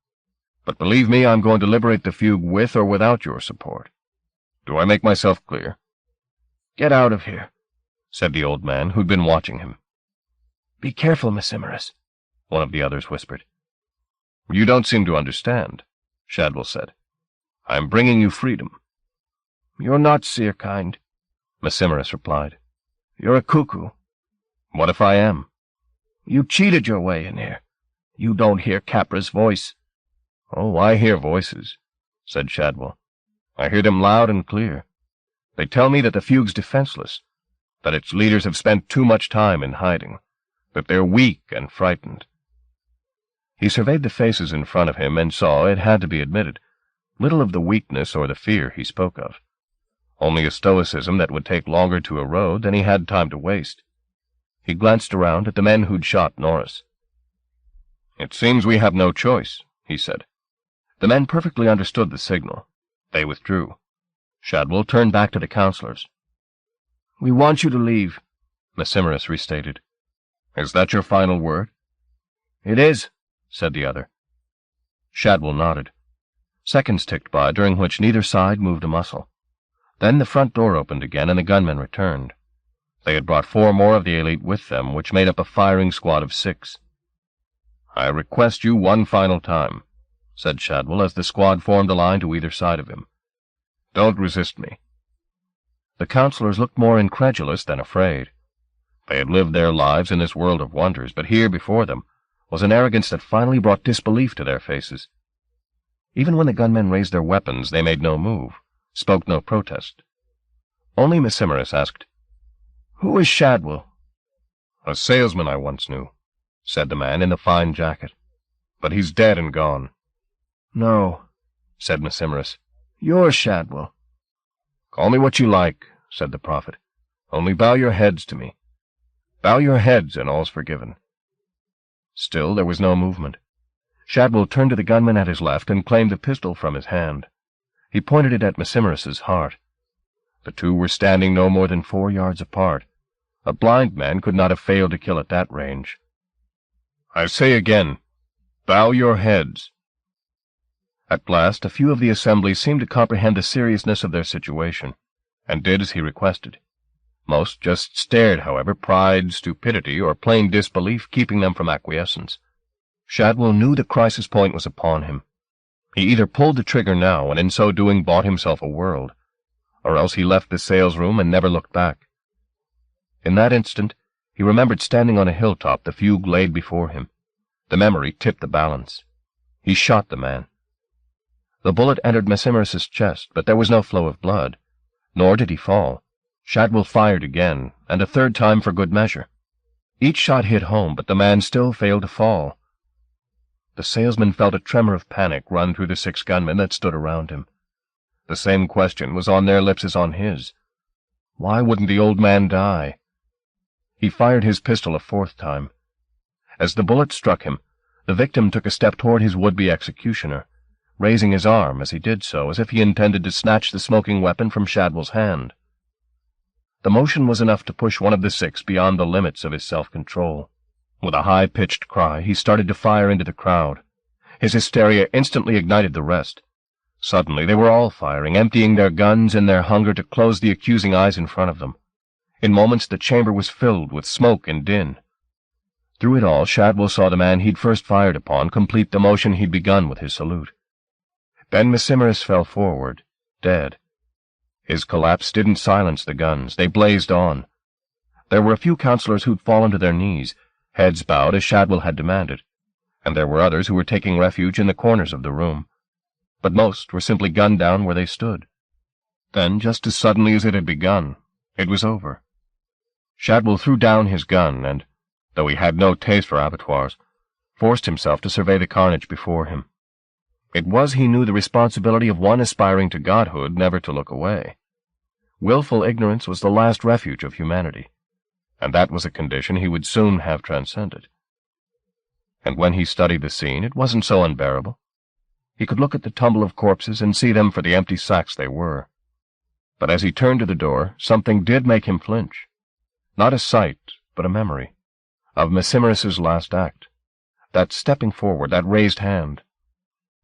But believe me, I'm going to liberate the Fugue with or without your support. Do I make myself clear?" "Get out of here," said the old man who'd been watching him. "Be careful, Maximerus," one of the others whispered. "You don't seem to understand," Shadwell said. "I'm bringing you freedom." "You're not Seerkind," Maximerus replied. "You're a cuckoo." "What if I am?" "You cheated your way in here. You don't hear Capra's voice." "Oh, I hear voices," said Shadwell. "I hear them loud and clear. They tell me that the Fugue's defenseless, that its leaders have spent too much time in hiding, that they're weak and frightened." He surveyed the faces in front of him and saw, it had to be admitted, little of the weakness or the fear he spoke of. Only a stoicism that would take longer to erode than he had time to waste. He glanced around at the men who'd shot Norris. "It seems we have no choice," he said. The men perfectly understood the signal. They withdrew. Shadwell turned back to the counselors. "We want you to leave," Maximerus restated. "Is that your final word?" "It is," said the other. Shadwell nodded. Seconds ticked by, during which neither side moved a muscle. Then the front door opened again, and the gunmen returned. They had brought 4 more of the elite with them, which made up a firing squad of 6. "I request you one final time," said Shadwell as the squad formed a line to either side of him. "Don't resist me." The counselors looked more incredulous than afraid. They had lived their lives in this world of wonders, but here before them was an arrogance that finally brought disbelief to their faces. Even when the gunmen raised their weapons, they made no move, spoke no protest. Only Macimerus asked, "Who is Shadwell?" "A salesman I once knew," said the man in the fine jacket. "But he's dead and gone." "No," said Macimerus. "You're Shadwell." "Call me what you like," said the prophet. "Only bow your heads to me. Bow your heads, and all's forgiven." Still there was no movement. Shadwell turned to the gunman at his left and claimed the pistol from his hand. He pointed it at Macimerus's heart. The two were standing no more than 4 yards apart. A blind man could not have failed to kill at that range. "I say again, bow your heads." At last a few of the assembly seemed to comprehend the seriousness of their situation, and did as he requested. Most just stared, however, pride, stupidity, or plain disbelief keeping them from acquiescence. Shadwell knew the crisis point was upon him. He either pulled the trigger now, and in so doing bought himself a world, or else he left the salesroom and never looked back. In that instant, he remembered standing on a hilltop, the fugue laid before him. The memory tipped the balance. He shot the man. The bullet entered Macimerus's chest, but there was no flow of blood, nor did he fall. Shadwell fired again, and a 3rd time for good measure. Each shot hit home, but the man still failed to fall. The salesman felt a tremor of panic run through the 6 gunmen that stood around him. The same question was on their lips as on his. Why wouldn't the old man die? He fired his pistol a 4th time. As the bullet struck him, the victim took a step toward his would-be executioner, raising his arm as he did so, as if he intended to snatch the smoking weapon from Shadwell's hand. The motion was enough to push one of the 6 beyond the limits of his self-control. With a high-pitched cry, he started to fire into the crowd. His hysteria instantly ignited the rest. Suddenly they were all firing, emptying their guns in their hunger to close the accusing eyes in front of them. In moments the chamber was filled with smoke and din. Through it all, Shadwell saw the man he'd first fired upon complete the motion he'd begun with his salute. Then Macimerus fell forward, dead. His collapse didn't silence the guns. They blazed on. There were a few counselors who'd fallen to their knees, heads bowed as Shadwell had demanded, and there were others who were taking refuge in the corners of the room. But most were simply gunned down where they stood. Then, just as suddenly as it had begun, it was over. Shadwell threw down his gun and, though he had no taste for abattoirs, forced himself to survey the carnage before him. It was, he knew, the responsibility of one aspiring to godhood never to look away. Willful ignorance was the last refuge of humanity, and that was a condition he would soon have transcended. And when he studied the scene, it wasn't so unbearable. He could look at the tumble of corpses and see them for the empty sacks they were. But as he turned to the door, something did make him flinch. Not a sight, but a memory, of Macimerus's last act. That stepping forward, that raised hand.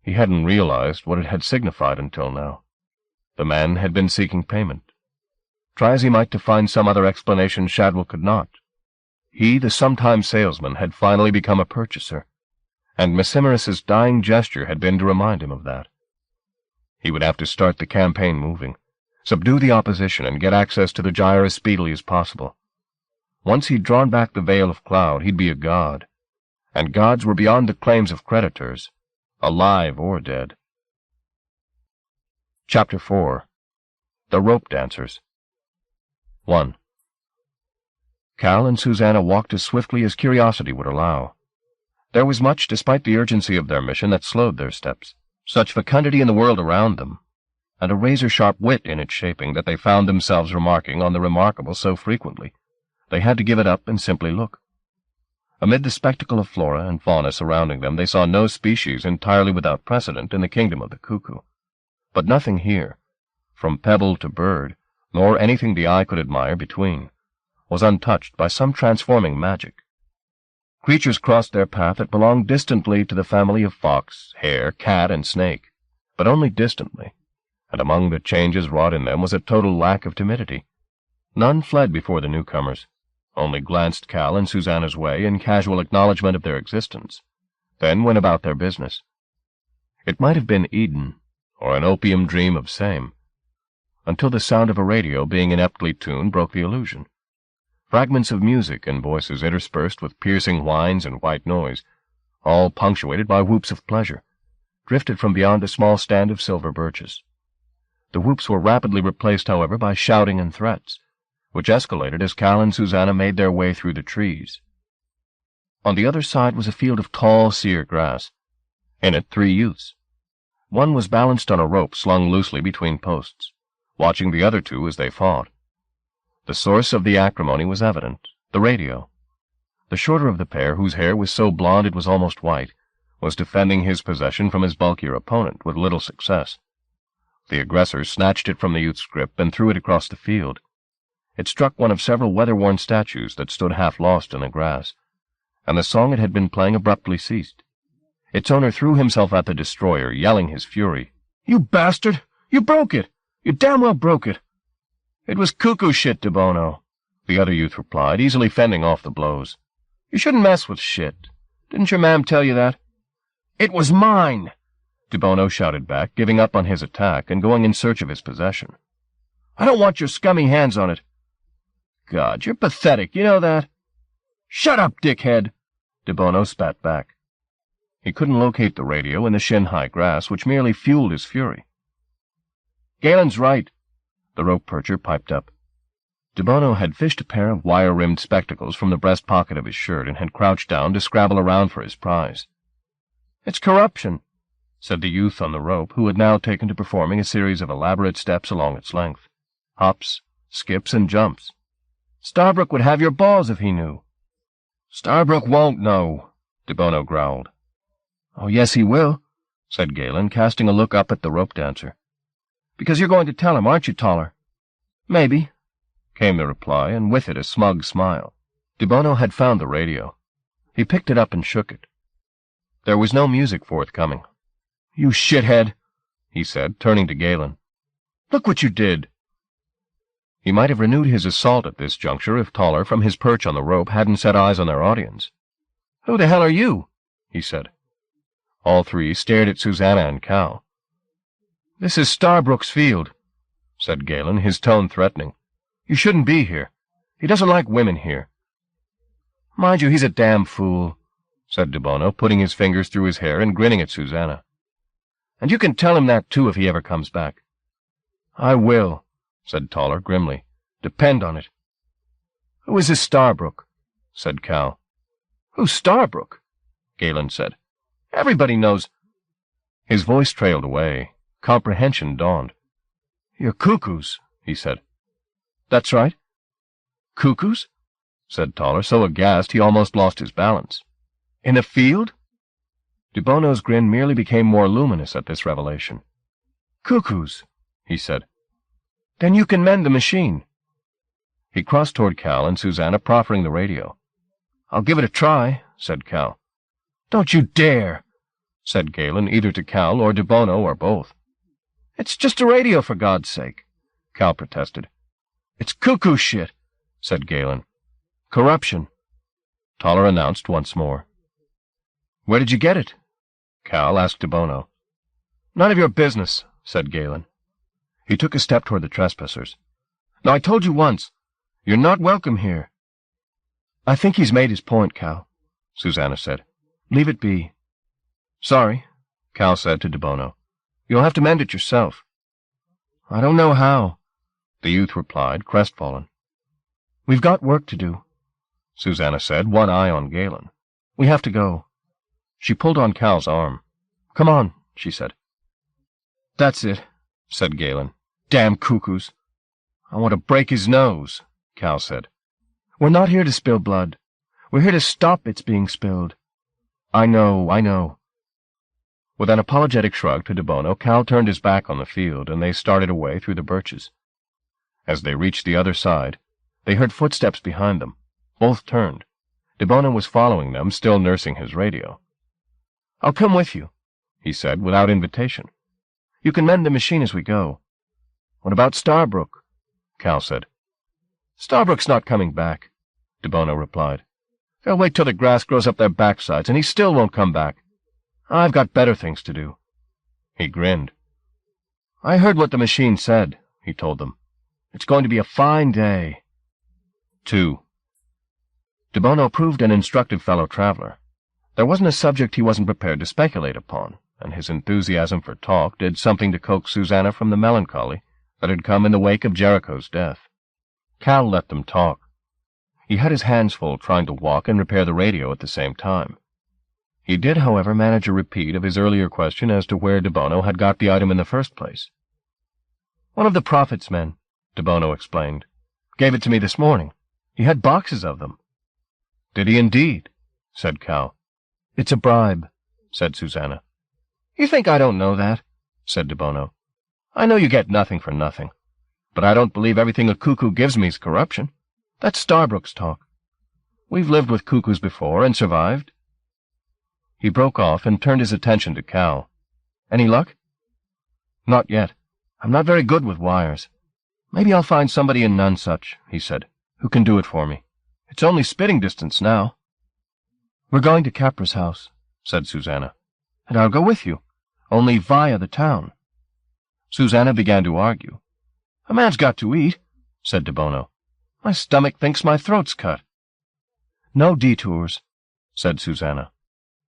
He hadn't realized what it had signified until now. The man had been seeking payment. Try as he might to find some other explanation, Shadwell could not. He, the sometime salesman, had finally become a purchaser, and Macimerus's dying gesture had been to remind him of that. He would have to start the campaign moving, subdue the opposition, and get access to the gyre as speedily as possible. Once he'd drawn back the veil of cloud, he'd be a god, and gods were beyond the claims of creditors, alive or dead. Chapter 4. The Rope Dancers. 1. Cal and Susanna walked as swiftly as curiosity would allow. There was much, despite the urgency of their mission, that slowed their steps, such fecundity in the world around them, and a razor-sharp wit in its shaping that they found themselves remarking on the remarkable so frequently. They had to give it up and simply look. Amid the spectacle of flora and fauna surrounding them, they saw no species entirely without precedent in the kingdom of the cuckoo. But nothing here, from pebble to bird, nor anything the eye could admire between, was untouched by some transforming magic. Creatures crossed their path that belonged distantly to the family of fox, hare, cat, and snake, but only distantly, and among the changes wrought in them was a total lack of timidity. None fled before the newcomers, only glanced Cal and Susanna's way in casual acknowledgment of their existence, then went about their business. It might have been Eden, or an opium dream of same, until the sound of a radio being ineptly tuned broke the illusion. Fragments of music and voices interspersed with piercing whines and white noise, all punctuated by whoops of pleasure, drifted from beyond a small stand of silver birches. The whoops were rapidly replaced, however, by shouting and threats, which escalated as Cal and Susanna made their way through the trees. On the other side was a field of tall sere grass. In it 3 youths. One was balanced on a rope slung loosely between posts, watching the other 2 as they fought. The source of the acrimony was evident, the radio. The shorter of the pair, whose hair was so blond it was almost white, was defending his possession from his bulkier opponent with little success. The aggressor snatched it from the youth's grip and threw it across the field. It struck one of several weather-worn statues that stood half lost in the grass, and the song it had been playing abruptly ceased. Its owner threw himself at the destroyer, yelling his fury. "You bastard! You broke it! You damn well broke it!" "It was cuckoo shit, De Bono," the other youth replied, easily fending off the blows. "You shouldn't mess with shit. Didn't your ma'am tell you that?" "It was mine!" De Bono shouted back, giving up on his attack and going in search of his possession. "I don't want your scummy hands on it." "God, you're pathetic, you know that?" "Shut up, dickhead!" De Bono spat back. He couldn't locate the radio in the shin-high grass, which merely fueled his fury. "Galen's right," the rope percher piped up. De Bono had fished a pair of wire-rimmed spectacles from the breast pocket of his shirt and had crouched down to scrabble around for his prize. "It's corruption," said the youth on the rope, who had now taken to performing a series of elaborate steps along its length. Hops, skips, and jumps. "Starbrook would have your balls if he knew." "Starbrook won't know," De Bono growled. "Oh, yes, he will," said Galen, casting a look up at the rope dancer. "Because you're going to tell him, aren't you, Toller?" "Maybe," came the reply, and with it a smug smile. De Bono had found the radio. He picked it up and shook it. There was no music forthcoming. "You shithead," he said, turning to Galen. "Look what you did." He might have renewed his assault at this juncture if Toller, from his perch on the rope, hadn't set eyes on their audience. "Who the hell are you?" he said. All 3 stared at Susanna and Cal. "This is Starbrook's field," said Galen, his tone threatening. "You shouldn't be here. He doesn't like women here." "Mind you, he's a damn fool," said De Bono, putting his fingers through his hair and grinning at Susanna. "And you can tell him that, too, if he ever comes back." "I will," said Toller grimly. "Depend on it." "Who is this Starbrook?" said Cal. "Who's Starbrook?" Galen said. "Everybody knows—" His voice trailed away. Comprehension dawned. "You're cuckoos," he said. "That's right." "Cuckoos?" said Toller, so aghast he almost lost his balance. "In a field?" De Bono's grin merely became more luminous at this revelation. "Cuckoos," he said. "Then you can mend the machine." He crossed toward Cal and Susanna, proffering the radio. "I'll give it a try," said Cal. "Don't you dare," said Galen, either to Cal or De Bono or both. "It's just a radio, for God's sake," Cal protested. "It's cuckoo shit," said Galen. "Corruption," Toller announced once more. "Where did you get it?" Cal asked De Bono. "None of your business," said Galen. He took a step toward the trespassers. "Now, I told you once, you're not welcome here." "I think he's made his point, Cal," Susanna said. "Leave it be." "Sorry," Cal said to De Bono. "You'll have to mend it yourself." "I don't know how," the youth replied, crestfallen. "We've got work to do," Susanna said, one eye on Galen. "We have to go." She pulled on Cal's arm. "Come on," she said. "That's it," said Galen. "Damn cuckoos." "I want to break his nose," Cal said. "We're not here to spill blood. We're here to stop its being spilled." I know. With an apologetic shrug to De Bono, Cal turned his back on the field, and they started away through the birches. As they reached the other side, they heard footsteps behind them. Both turned. De Bono was following them, still nursing his radio. "I'll come with you," he said, without invitation. "You can mend the machine as we go." "What about Starbrook?" Cal said. Starbrook's not coming back, De Bono replied. They'll wait till the grass grows up their backsides, and he still won't come back. I've got better things to do. He grinned. I heard what the machine said, he told them. It's going to be a fine day. 2. De Bono proved an instructive fellow traveler. There wasn't a subject he wasn't prepared to speculate upon, and his enthusiasm for talk did something to coax Susanna from the melancholy that had come in the wake of Jericho's death. Cal let them talk. He had his hands full trying to walk and repair the radio at the same time. He did, however, manage a repeat of his earlier question as to where De Bono had got the item in the first place. One of the Prophet's men, De Bono explained, gave it to me this morning. He had boxes of them. Did he indeed? Said Cal. It's a bribe, said Susanna. You think I don't know that? Said De Bono. I know you get nothing for nothing, but I don't believe everything a cuckoo gives me is corruption. That's Starbrook's talk. We've lived with cuckoos before and survived. He broke off and turned his attention to Cal. Any luck? Not yet. I'm not very good with wires. Maybe I'll find somebody in Nonsuch, he said, who can do it for me. It's only spitting distance now. We're going to Capra's house, said Susanna, and I'll go with you, only via the town. Susanna began to argue. A man's got to eat, said De Bono. My stomach thinks my throat's cut. No detours, said Susanna.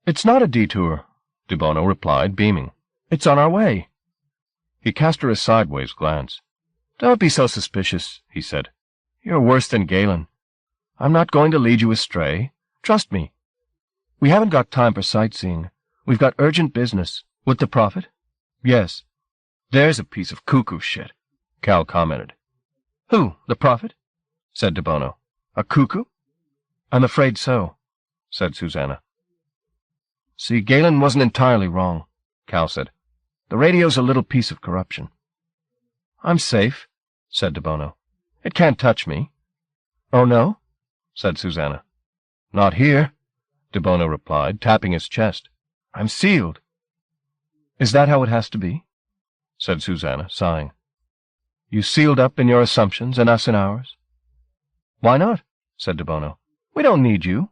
It's not a detour, De Bono replied, beaming. It's on our way. He cast her a sideways glance. Don't be so suspicious, he said. You're worse than Galen. I'm not going to lead you astray. Trust me. We haven't got time for sightseeing. We've got urgent business. With the Prophet? Yes. There's a piece of cuckoo shit, Cal commented. Who, the Prophet? Said De Bono. A cuckoo? I'm afraid so, said Susanna. See, Galen wasn't entirely wrong, Cal said. The radio's a little piece of corruption. I'm safe, said De Bono. It can't touch me. Oh, no? Said Susanna. Not here, De Bono replied, tapping his chest. I'm sealed. Is that how it has to be? Said Susanna, sighing. You sealed up in your assumptions and us in ours? Why not? Said De Bono. We don't need you.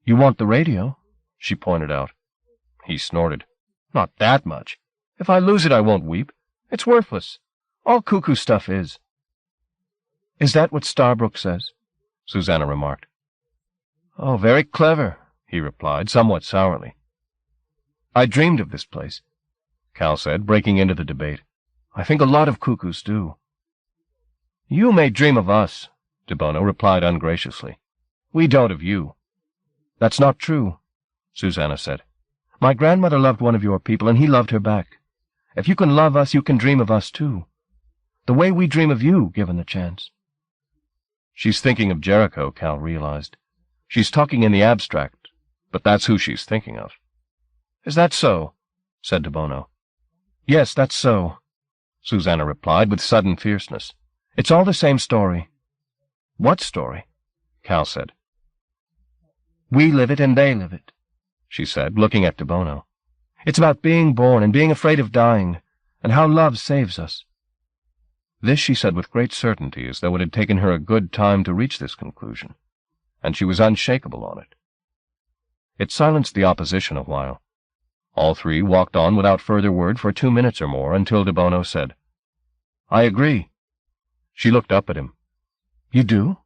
You want the radio, she pointed out. He snorted. Not that much. If I lose it, I won't weep. It's worthless. All cuckoo stuff is. Is that what Starbrook says? Susanna remarked. Oh, very clever, he replied, somewhat sourly. I dreamed of this place, Cal said, breaking into the debate. I think a lot of cuckoos do. You may dream of us, De Bono replied ungraciously. We don't of you. That's not true, Susanna said. My grandmother loved one of your people, and he loved her back. If you can love us, you can dream of us, too. The way we dream of you, given the chance. She's thinking of Jericho, Cal realized. She's talking in the abstract, but that's who she's thinking of. Is that so? Said De Bono. Yes, that's so, Susanna replied with sudden fierceness. It's all the same story. What story? Cal said. We live it and they live it, she said, looking at De Bono. It's about being born and being afraid of dying, and how love saves us. This she said with great certainty, as though it had taken her a good time to reach this conclusion, and she was unshakable on it. It silenced the opposition a while. All three walked on without further word for 2 minutes or more, until De Bono said, I agree. She looked up at him. You do?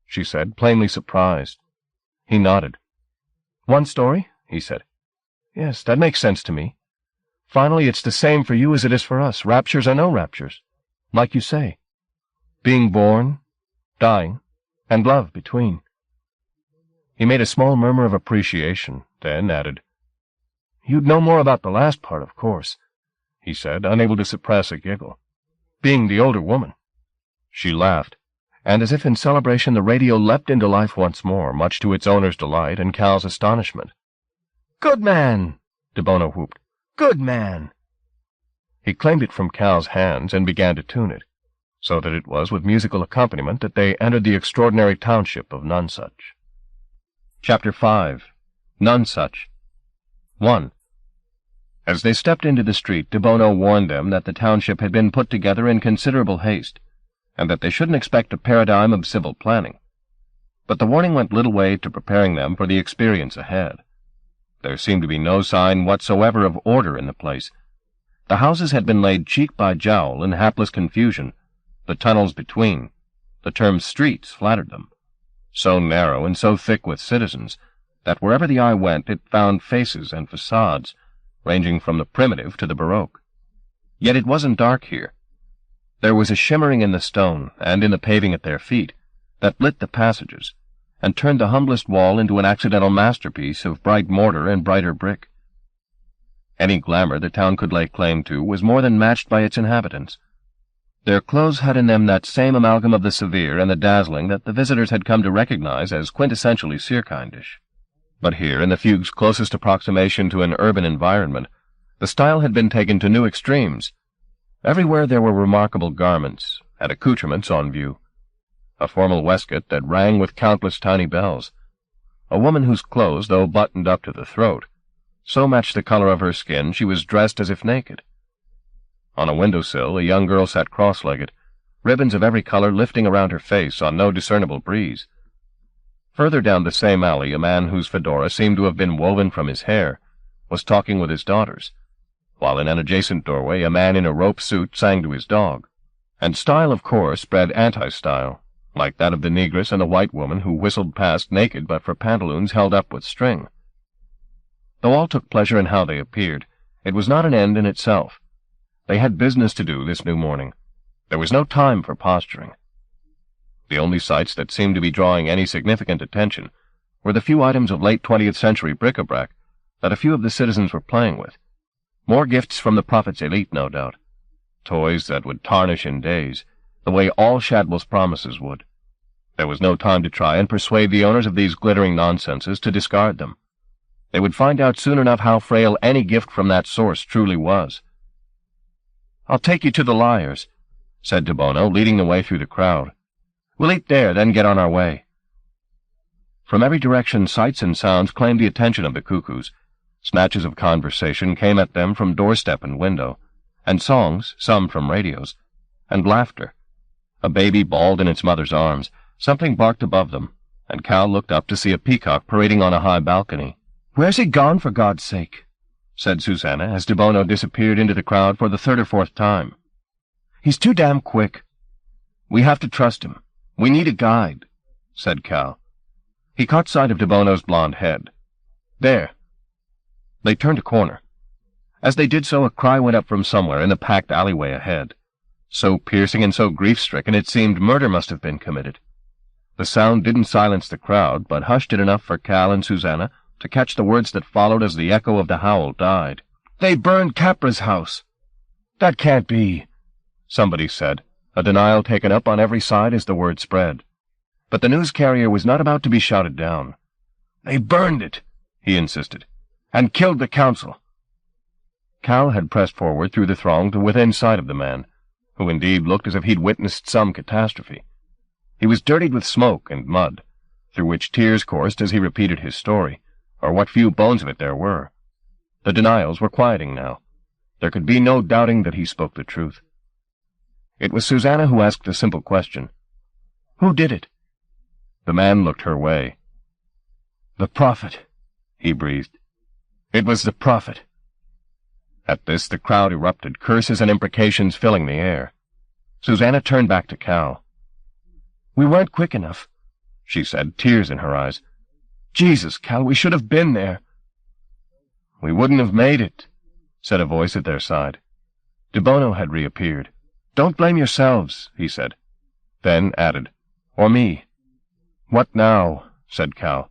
She said, plainly surprised. He nodded. One story? He said. Yes, that makes sense to me. Finally, it's the same for you as it is for us, raptures or no raptures. Like you say. Being born, dying, and love between. He made a small murmur of appreciation, then added, You'd know more about the last part, of course, he said, unable to suppress a giggle. Being the older woman. She laughed, and as if in celebration the radio leapt into life once more, much to its owner's delight and Cal's astonishment. Good man, De Bono whooped. Good man. He claimed it from Cal's hands and began to tune it, so that it was with musical accompaniment that they entered the extraordinary township of Nonsuch. Chapter 5. Nonsuch. 1. As they stepped into the street, De Bono warned them that the township had been put together in considerable haste, and that they shouldn't expect a paradigm of civil planning. But the warning went little way to preparing them for the experience ahead. There seemed to be no sign whatsoever of order in the place. The houses had been laid cheek by jowl in hapless confusion, the tunnels between. The term streets flattered them, so narrow and so thick with citizens that wherever the eye went it found faces and facades, ranging from the primitive to the Baroque. Yet it wasn't dark here. There was a shimmering in the stone and in the paving at their feet that lit the passages, and turned the humblest wall into an accidental masterpiece of bright mortar and brighter brick. Any glamour the town could lay claim to was more than matched by its inhabitants. Their clothes had in them that same amalgam of the severe and the dazzling that the visitors had come to recognize as quintessentially Sirkindish. But here, in the fugue's closest approximation to an urban environment, the style had been taken to new extremes. Everywhere there were remarkable garments and accoutrements on view. A formal waistcoat that rang with countless tiny bells. A woman whose clothes, though buttoned up to the throat, so matched the color of her skin she was dressed as if naked. On a windowsill a young girl sat cross-legged, ribbons of every color lifting around her face on no discernible breeze. Further down the same alley a man whose fedora seemed to have been woven from his hair was talking with his daughters, while in an adjacent doorway a man in a rope suit sang to his dog. And style, of course, bred anti-style, like that of the negress and the white woman who whistled past naked but for pantaloons held up with string. Though all took pleasure in how they appeared, it was not an end in itself. They had business to do this new morning. There was no time for posturing. The only sights that seemed to be drawing any significant attention were the few items of late 20th century bric-a-brac that a few of the citizens were playing with. More gifts from the prophet's elite, no doubt. Toys that would tarnish in days, the way all Shadwell's promises would. There was no time to try and persuade the owners of these glittering nonsenses to discard them. They would find out soon enough how frail any gift from that source truly was. "I'll take you to the Liars," said De Bono, leading the way through the crowd. "We'll eat there, then get on our way." From every direction sights and sounds claimed the attention of the cuckoos. Snatches of conversation came at them from doorstep and window, and songs, some from radios, and laughter. A baby bawled in its mother's arms. Something barked above them, and Cal looked up to see a peacock parading on a high balcony. "Where's he gone, for God's sake?" said Susanna, as De Bono disappeared into the crowd for the third or fourth time. "He's too damn quick. We have to trust him. We need a guide," said Cal. He caught sight of De Bono's blond head. "There." They turned a corner. As they did so, a cry went up from somewhere in the packed alleyway ahead. So piercing and so grief-stricken it seemed murder must have been committed. The sound didn't silence the crowd, but hushed it enough for Cal and Susanna to catch the words that followed as the echo of the howl died. "They burned Capra's house." "That can't be," somebody said, a denial taken up on every side as the word spread. But the news carrier was not about to be shouted down. "They burned it," he insisted, "and killed the council." Cal had pressed forward through the throng to within sight of the man, who indeed looked as if he'd witnessed some catastrophe. He was dirtied with smoke and mud, through which tears coursed as he repeated his story, or what few bones of it there were. The denials were quieting now. There could be no doubting that he spoke the truth. It was Susanna who asked a simple question. "Who did it?" The man looked her way. "The prophet," he breathed. "It was the prophet." At this the crowd erupted, curses and imprecations filling the air. Susanna turned back to Cal. "We weren't quick enough," she said, tears in her eyes. "Jesus, Cal, we should have been there." "We wouldn't have made it," said a voice at their side. De Bono had reappeared. "Don't blame yourselves," he said. Then added, "Or me." "What now?" said Cal.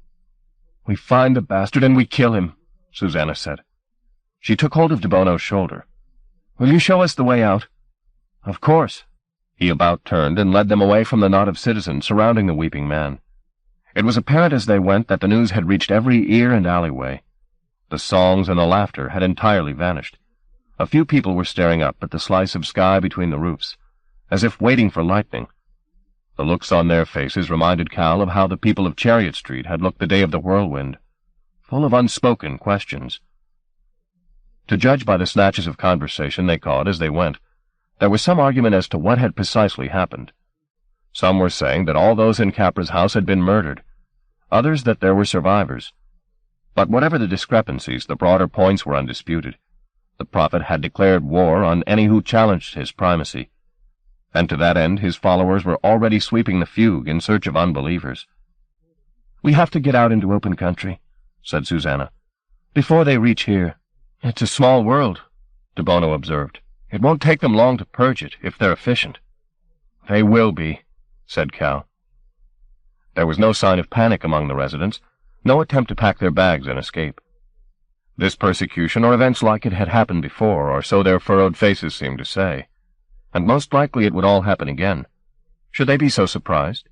"We find the bastard and we kill him," Susanna said. She took hold of De Bono's shoulder. "Will you show us the way out?" "Of course." He about turned and led them away from the knot of citizens surrounding the weeping man. It was apparent as they went that the news had reached every ear and alleyway. The songs and the laughter had entirely vanished. A few people were staring up at the slice of sky between the roofs, as if waiting for lightning. The looks on their faces reminded Cal of how the people of Chariot Street had looked the day of the whirlwind, full of unspoken questions. To judge by the snatches of conversation they caught as they went, there was some argument as to what had precisely happened. Some were saying that all those in Capra's house had been murdered, others that there were survivors. But whatever the discrepancies, the broader points were undisputed. The prophet had declared war on any who challenged his primacy, and to that end his followers were already sweeping the fugue in search of unbelievers. "We have to get out into open country," said Susanna, "before they reach here." "It's a small world," de Bono observed. "It won't take them long to purge it, if they're efficient." "They will be," said Cal. There was no sign of panic among the residents, no attempt to pack their bags and escape. This persecution or events like it had happened before, or so their furrowed faces seemed to say, and most likely it would all happen again. Should they be so surprised?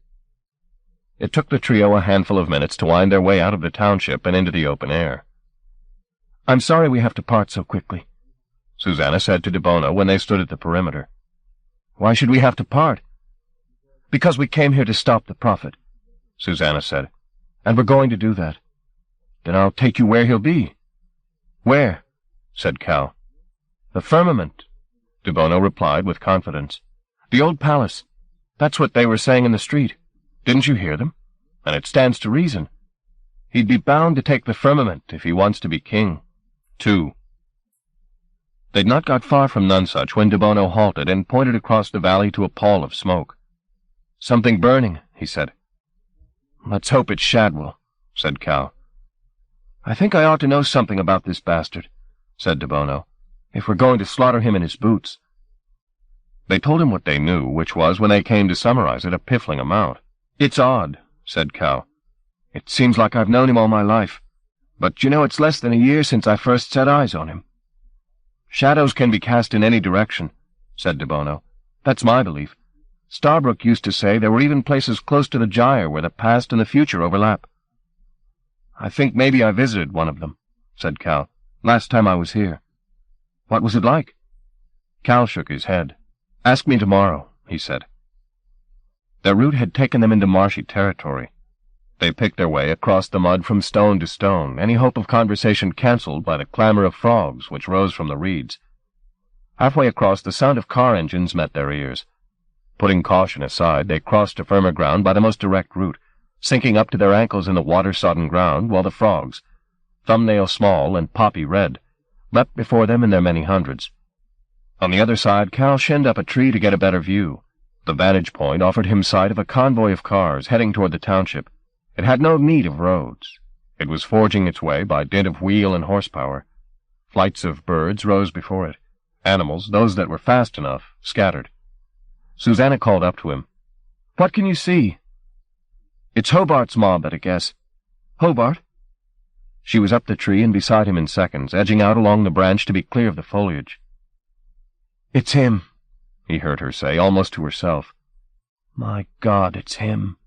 It took the trio a handful of minutes to wind their way out of the township and into the open air. "I'm sorry we have to part so quickly," Susanna said to de Bono when they stood at the perimeter. "Why should we have to part?" "Because we came here to stop the prophet," Susanna said. "And we're going to do that." "Then I'll take you where he'll be." "Where?" said Cal. "The firmament," de Bono replied with confidence. "The old palace. That's what they were saying in the street. Didn't you hear them? And it stands to reason. He'd be bound to take the firmament if he wants to be king, too." They'd not got far from Nonsuch when de Bono halted and pointed across the valley to a pall of smoke. "Something burning," he said. "Let's hope it's Shadwell," said Cal. "I think I ought to know something about this bastard," said de Bono, "if we're going to slaughter him in his boots." They told him what they knew, which was, when they came to summarize it, a piffling amount. "It's odd," said Cal. "It seems like I've known him all my life, but you know it's less than a year since I first set eyes on him." "Shadows can be cast in any direction," said de Bono. "That's my belief. Starbrook used to say there were even places close to the gyre where the past and the future overlap." "I think maybe I visited one of them," said Cal, "last time I was here." "What was it like?" Cal shook his head. "Ask me tomorrow," he said. Their route had taken them into marshy territory. They picked their way across the mud from stone to stone, any hope of conversation cancelled by the clamor of frogs which rose from the reeds. Halfway across, the sound of car engines met their ears. Putting caution aside, they crossed to firmer ground by the most direct route, sinking up to their ankles in the water-sodden ground, while the frogs, thumbnail small and poppy red, leapt before them in their many hundreds. On the other side, Cal shinned up a tree to get a better view. The vantage point offered him sight of a convoy of cars heading toward the township. It had no need of roads. It was forging its way by dint of wheel and horsepower. Flights of birds rose before it. Animals, those that were fast enough, scattered. Susanna called up to him. "What can you see?" "It's Hobart's mob, at a guess." "Hobart?" She was up the tree and beside him in seconds, edging out along the branch to be clear of the foliage. "It's him," he heard her say, almost to herself. "My God, it's him."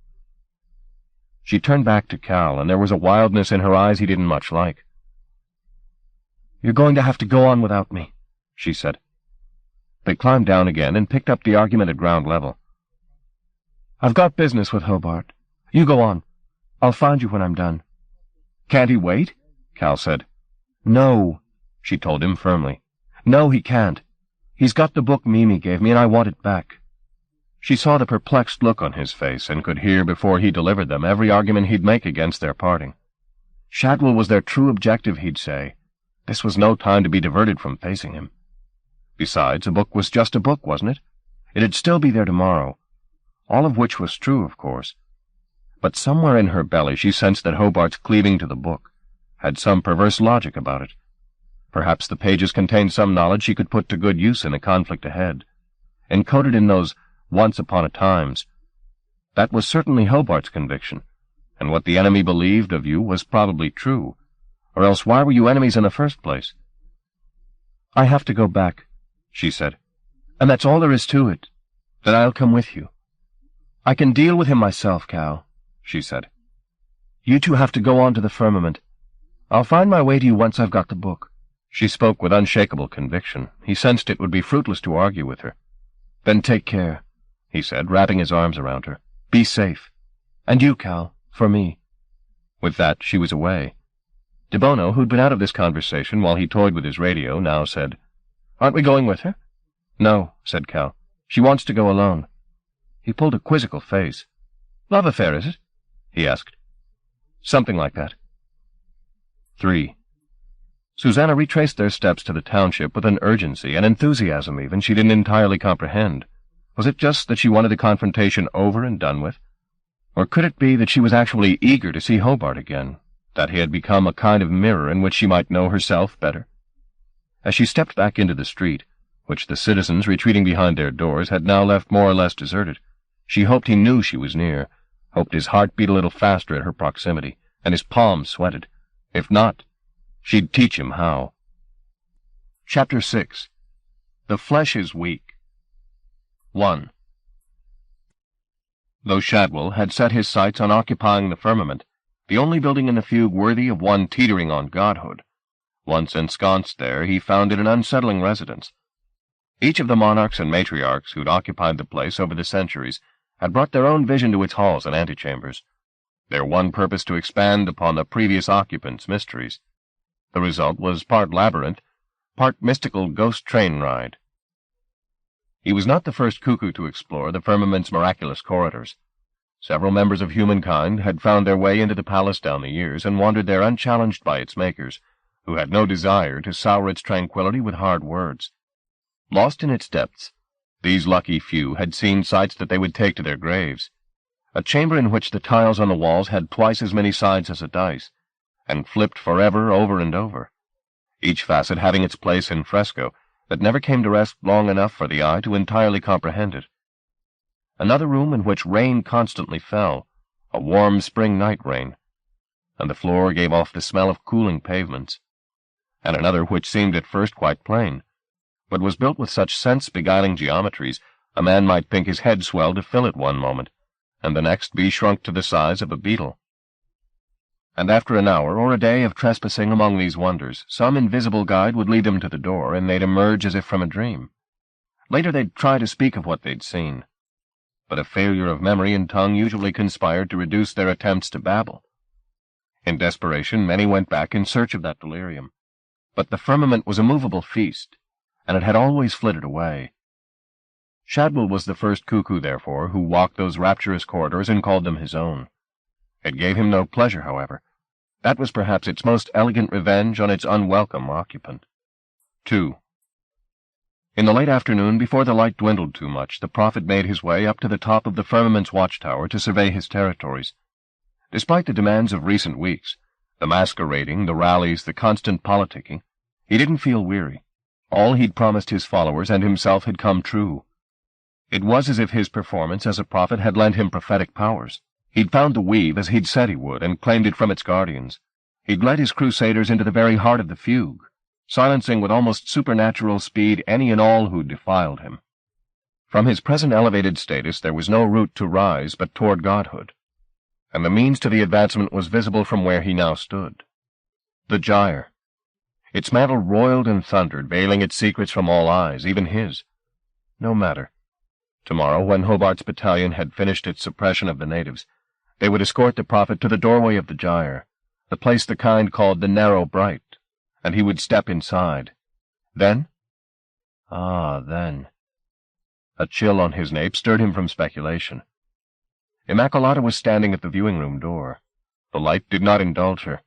She turned back to Cal, and there was a wildness in her eyes he didn't much like. "You're going to have to go on without me," she said. They climbed down again and picked up the argument at ground level. "I've got business with Hobart. You go on. I'll find you when I'm done." "Can't he wait?" Cal said. "No," she told him firmly. "No, he can't. He's got the book Mimi gave me, and I want it back." She saw the perplexed look on his face and could hear, before he delivered them, every argument he'd make against their parting. Shadwell was their true objective, he'd say. This was no time to be diverted from facing him. Besides, a book was just a book, wasn't it? It'd still be there tomorrow. All of which was true, of course. But somewhere in her belly she sensed that Hobart's cleaving to the book had some perverse logic about it. Perhaps the pages contained some knowledge she could put to good use in the conflict ahead, encoded in those once-upon-a-times. That was certainly Hobart's conviction, and what the enemy believed of you was probably true, or else why were you enemies in the first place? "I have to go back," she said, "and that's all there is to it. Then I'll come with you." "I can deal with him myself, Cal," she said. "You two have to go on to the firmament. I'll find my way to you once I've got the book." She spoke with unshakable conviction. He sensed it would be fruitless to argue with her. "Then take care," he said, wrapping his arms around her. "Be safe. And you, Cal, for me." With that, she was away. De Bono, who'd been out of this conversation while he toyed with his radio, now said, "Aren't we going with her?" "No," said Cal. "She wants to go alone." He pulled a quizzical face. "Love affair, is it?" he asked. "Something like that." 3. Susanna retraced their steps to the township with an urgency, an enthusiasm even, she didn't entirely comprehend. Was it just that she wanted the confrontation over and done with? Or could it be that she was actually eager to see Hobart again, that he had become a kind of mirror in which she might know herself better? As she stepped back into the street, which the citizens retreating behind their doors had now left more or less deserted, she hoped he knew she was near, hoped his heart beat a little faster at her proximity, and his palms sweated. If not, she'd teach him how. Chapter 6. The Flesh is Weak. 1. Though Shadwell had set his sights on occupying the firmament, the only building in the fugue worthy of one teetering on godhood, once ensconced there, he found it an unsettling residence. Each of the monarchs and matriarchs who'd occupied the place over the centuries had brought their own vision to its halls and antechambers, their one purpose to expand upon the previous occupants' mysteries. The result was part labyrinth, part mystical ghost train ride. He was not the first cuckoo to explore the firmament's miraculous corridors. Several members of humankind had found their way into the palace down the years and wandered there unchallenged by its makers, who had no desire to sour its tranquillity with hard words. Lost in its depths, these lucky few had seen sights that they would take to their graves. A chamber in which the tiles on the walls had twice as many sides as a dice, and flipped forever over and over, each facet having its place in fresco that never came to rest long enough for the eye to entirely comprehend it. Another room in which rain constantly fell, a warm spring night rain, and the floor gave off the smell of cooling pavements, and another which seemed at first quite plain, but was built with such sense-beguiling geometries a man might think his head swell to fill it one moment, and the next be shrunk to the size of a beetle. And after an hour or a day of trespassing among these wonders, some invisible guide would lead them to the door, and they'd emerge as if from a dream. Later they'd try to speak of what they'd seen, but a failure of memory and tongue usually conspired to reduce their attempts to babble. In desperation, many went back in search of that delirium, but the firmament was a movable feast, and it had always flitted away. Shadwell was the first cuckoo, therefore, who walked those rapturous corridors and called them his own. It gave him no pleasure, however. That was perhaps its most elegant revenge on its unwelcome occupant. 2. In the late afternoon, before the light dwindled too much, the prophet made his way up to the top of the firmament's watchtower to survey his territories. Despite the demands of recent weeks, the masquerading, the rallies, the constant politicking, he didn't feel weary. All he'd promised his followers and himself had come true. It was as if his performance as a prophet had lent him prophetic powers. He'd found the weave as he'd said he would, and claimed it from its guardians. He'd led his crusaders into the very heart of the fugue, silencing with almost supernatural speed any and all who defiled him. From his present elevated status there was no route to rise but toward godhood, and the means to the advancement was visible from where he now stood. The gyre. Its mantle roiled and thundered, veiling its secrets from all eyes, even his. No matter. Tomorrow, when Hobart's battalion had finished its suppression of the natives, they would escort the prophet to the doorway of the gyre, the place the kind called the Narrow Bright, and he would step inside. Then? Then. A chill on his nape stirred him from speculation. Immaculata was standing at the viewing-room door. The light did not indulge her.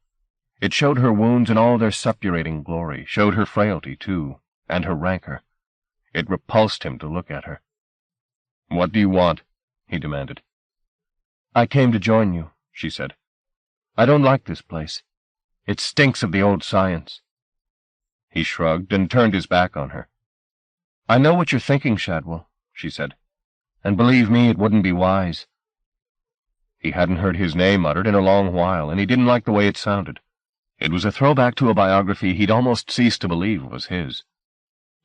It showed her wounds in all their suppurating glory, showed her frailty, too, and her rancor. It repulsed him to look at her. "What do you want?" he demanded. "I came to join you," she said. "I don't like this place. It stinks of the old science." He shrugged and turned his back on her. "I know what you're thinking, Shadwell," she said, "and believe me, it wouldn't be wise." He hadn't heard his name uttered in a long while, and he didn't like the way it sounded. It was a throwback to a biography he'd almost ceased to believe was his.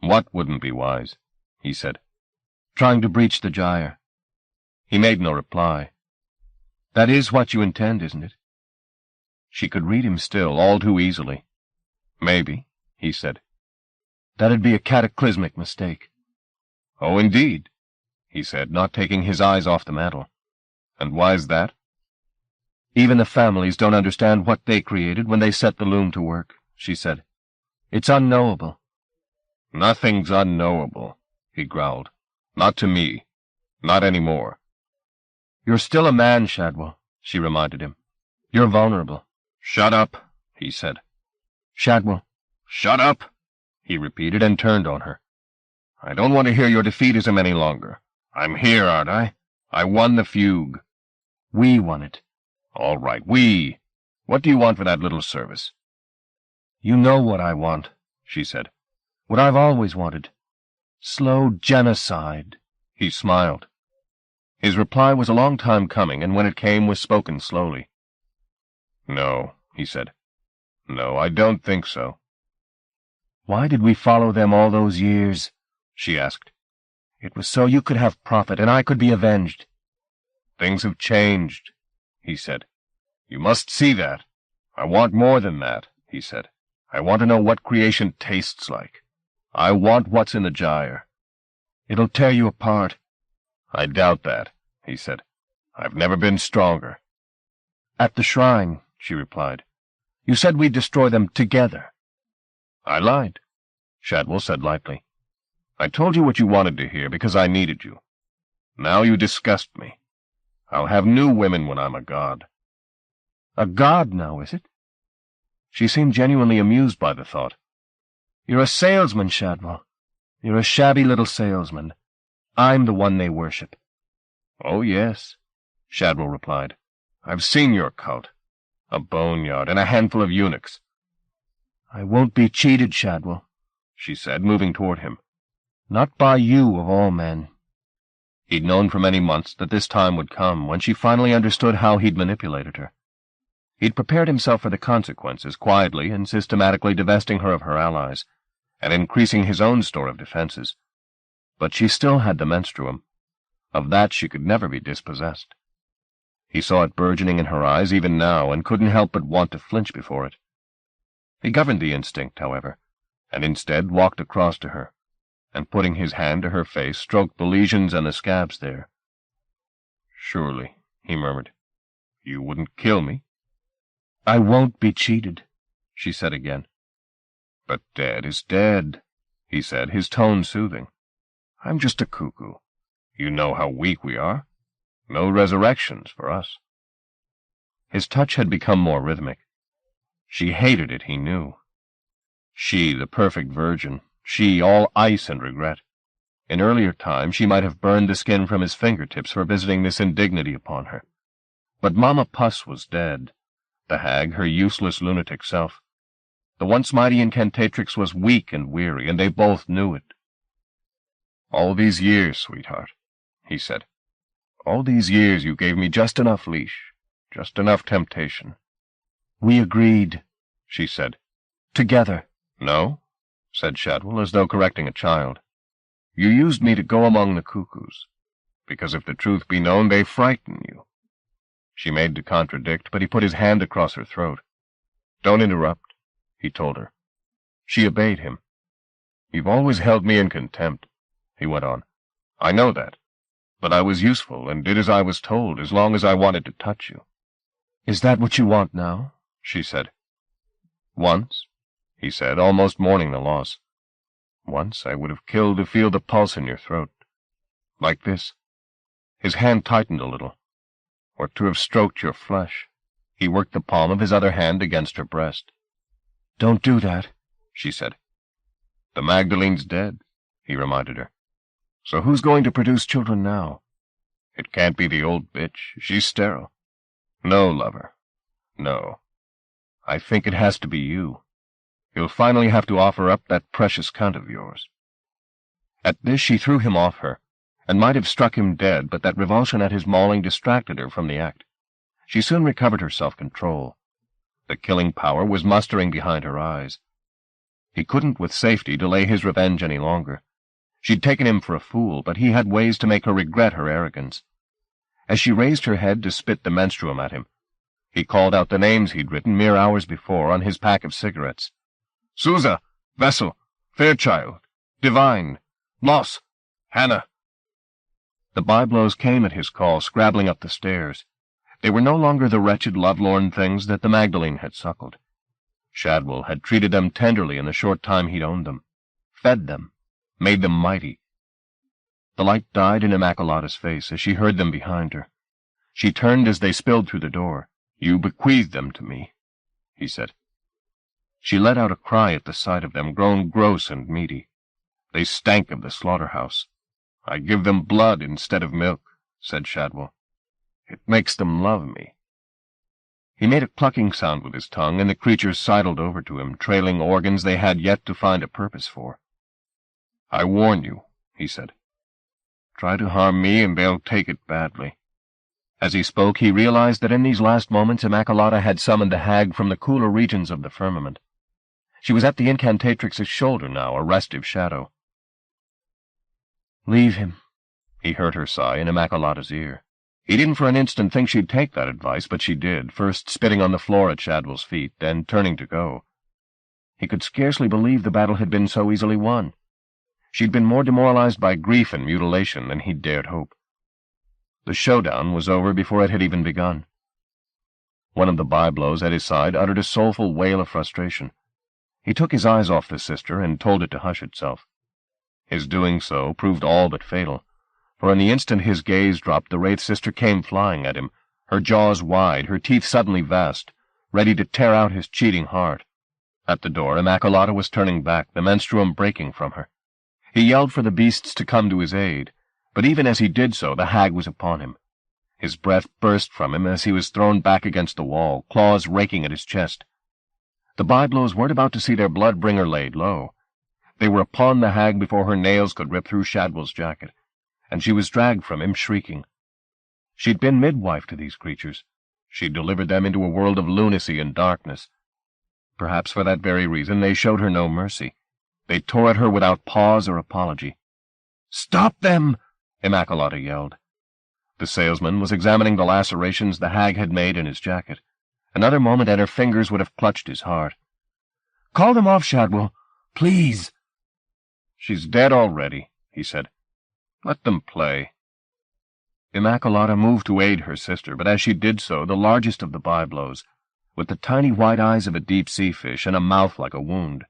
"What wouldn't be wise?" he said. "Trying to breach the gyre." He made no reply. "That is what you intend, isn't it?" She could read him still, all too easily. "Maybe," he said. "That'd be a cataclysmic mistake." "Oh, indeed," he said, not taking his eyes off the mantel. "And why's that?" "Even the families don't understand what they created when they set the loom to work," she said. "It's unknowable." "Nothing's unknowable," he growled. "Not to me. Not any more." You're still a man, Shadwell, she reminded him. You're vulnerable. Shut up, he said. Shadwell. Shut up, he repeated and turned on her. I don't want to hear your defeatism any longer. I'm here, aren't I? I won the fugue. We won it. All right, we. What do you want for that little service? You know what I want, she said. What I've always wanted. Slow genocide. He smiled. His reply was a long time coming, and when it came was spoken slowly. No, he said. No, I don't think so. Why did we follow them all those years? She asked. It was so you could have profit, and I could be avenged. Things have changed, he said. You must see that. I want more than that, he said. I want to know what creation tastes like. I want what's in the gyre. It'll tear you apart. I doubt that, he said. I've never been stronger. At the shrine, she replied. You said we'd destroy them together. I lied, Shadwell said lightly. I told you what you wanted to hear because I needed you. Now you disgust me. I'll have new women when I'm a god. A god now, is it? She seemed genuinely amused by the thought. You're a salesman, Shadwell. You're a shabby little salesman. I'm the one they worship. Oh, yes, Shadwell replied. I've seen your cult. A boneyard and a handful of eunuchs. I won't be cheated, Shadwell, she said, moving toward him. Not by you, of all men. He'd known for many months that this time would come, when she finally understood how he'd manipulated her. He'd prepared himself for the consequences, quietly and systematically divesting her of her allies, and increasing his own store of defenses. But she still had the menstruum. Of that she could never be dispossessed. He saw it burgeoning in her eyes even now, and couldn't help but want to flinch before it. He governed the instinct, however, and instead walked across to her, and putting his hand to her face, stroked the lesions and the scabs there. Surely, he murmured, you wouldn't kill me? I won't be cheated, she said again. But dead is dead, he said, his tone soothing. I'm just a cuckoo. You know how weak we are. No resurrections for us. His touch had become more rhythmic. She hated it, he knew. She, the perfect virgin, she, all ice and regret. In earlier times she might have burned the skin from his fingertips for visiting this indignity upon her. But Mama Puss was dead, the hag, her useless lunatic self. The once mighty incantatrix was weak and weary, and they both knew it. All these years, sweetheart, he said. All these years you gave me just enough leash, just enough temptation. We agreed, she said. Together. No, said Shadwell, as though correcting a child. You used me to go among the cuckoos, because if the truth be known, they frighten you. She made to contradict, but he put his hand across her throat. Don't interrupt, he told her. She obeyed him. You've always held me in contempt, he went on. I know that. But I was useful and did as I was told, as long as I wanted to touch you. Is that what you want now? She said. Once, he said, almost mourning the loss. Once I would have killed to feel the pulse in your throat. Like this. His hand tightened a little. Or to have stroked your flesh. He worked the palm of his other hand against her breast. Don't do that, she said. The Magdalene's dead, he reminded her. So who's going to produce children now? It can't be the old bitch. She's sterile. No, lover. No. I think it has to be you. You'll finally have to offer up that precious cunt of yours. At this she threw him off her, and might have struck him dead, but that revulsion at his mauling distracted her from the act. She soon recovered her self-control. The killing power was mustering behind her eyes. He couldn't with safety delay his revenge any longer. She'd taken him for a fool, but he had ways to make her regret her arrogance. As she raised her head to spit the menstruum at him, he called out the names he'd written mere hours before on his pack of cigarettes. Susa, Vessel, Fairchild, Divine, Loss, Hannah. The byblows came at his call, scrabbling up the stairs. They were no longer the wretched, lovelorn things that the Magdalene had suckled. Shadwell had treated them tenderly in the short time he'd owned them, fed them, made them mighty. The light died in Immaculata's face as she heard them behind her. She turned as they spilled through the door. "You bequeathed them to me," he said. She let out a cry at the sight of them, grown gross and meaty. They stank of the slaughterhouse. "I give them blood instead of milk," said Shadwell. "It makes them love me." He made a clucking sound with his tongue, and the creatures sidled over to him, trailing organs they had yet to find a purpose for. "I warn you," he said. "Try to harm me, and they'll take it badly." As he spoke, he realized that in these last moments Immaculata had summoned the hag from the cooler regions of the firmament. She was at the incantatrix's shoulder now, a restive shadow. "Leave him," he heard her sigh in Immaculata's ear. He didn't for an instant think she'd take that advice, but she did, first spitting on the floor at Shadwell's feet, then turning to go. He could scarcely believe the battle had been so easily won. She'd been more demoralized by grief and mutilation than he'd dared hope. The showdown was over before it had even begun. One of the byblows at his side uttered a soulful wail of frustration. He took his eyes off the sister and told it to hush itself. His doing so proved all but fatal, for in the instant his gaze dropped, the wraith sister came flying at him, her jaws wide, her teeth suddenly vast, ready to tear out his cheating heart. At the door, Immaculata was turning back, the menstruum breaking from her. He yelled for the beasts to come to his aid, but even as he did so, the hag was upon him. His breath burst from him as he was thrown back against the wall, claws raking at his chest. The byblows weren't about to see their blood-bringer laid low. They were upon the hag before her nails could rip through Shadwell's jacket, and she was dragged from him, shrieking. She'd been midwife to these creatures. She'd delivered them into a world of lunacy and darkness. Perhaps for that very reason they showed her no mercy. They tore at her without pause or apology. "Stop them!" Immaculata yelled. The salesman was examining the lacerations the hag had made in his jacket. Another moment and her fingers would have clutched his heart. "Call them off, Shadwell. Please." "She's dead already," he said. "Let them play." Immaculata moved to aid her sister, but as she did so, the largest of the byblows, with the tiny white eyes of a deep-sea fish and a mouth like a wound,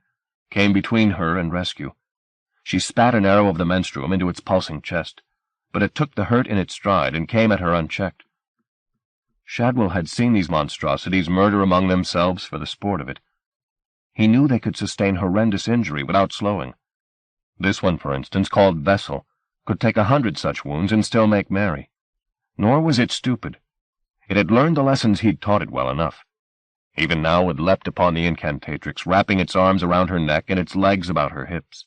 came between her and rescue. She spat an arrow of the menstruum into its pulsing chest, but it took the hurt in its stride and came at her unchecked. Shadwell had seen these monstrosities murder among themselves for the sport of it. He knew they could sustain horrendous injury without slowing. This one, for instance, called Vessel, could take 100 such wounds and still make merry. Nor was it stupid. It had learned the lessons he'd taught it well enough. Even now it leapt upon the incantatrix, wrapping its arms around her neck and its legs about her hips.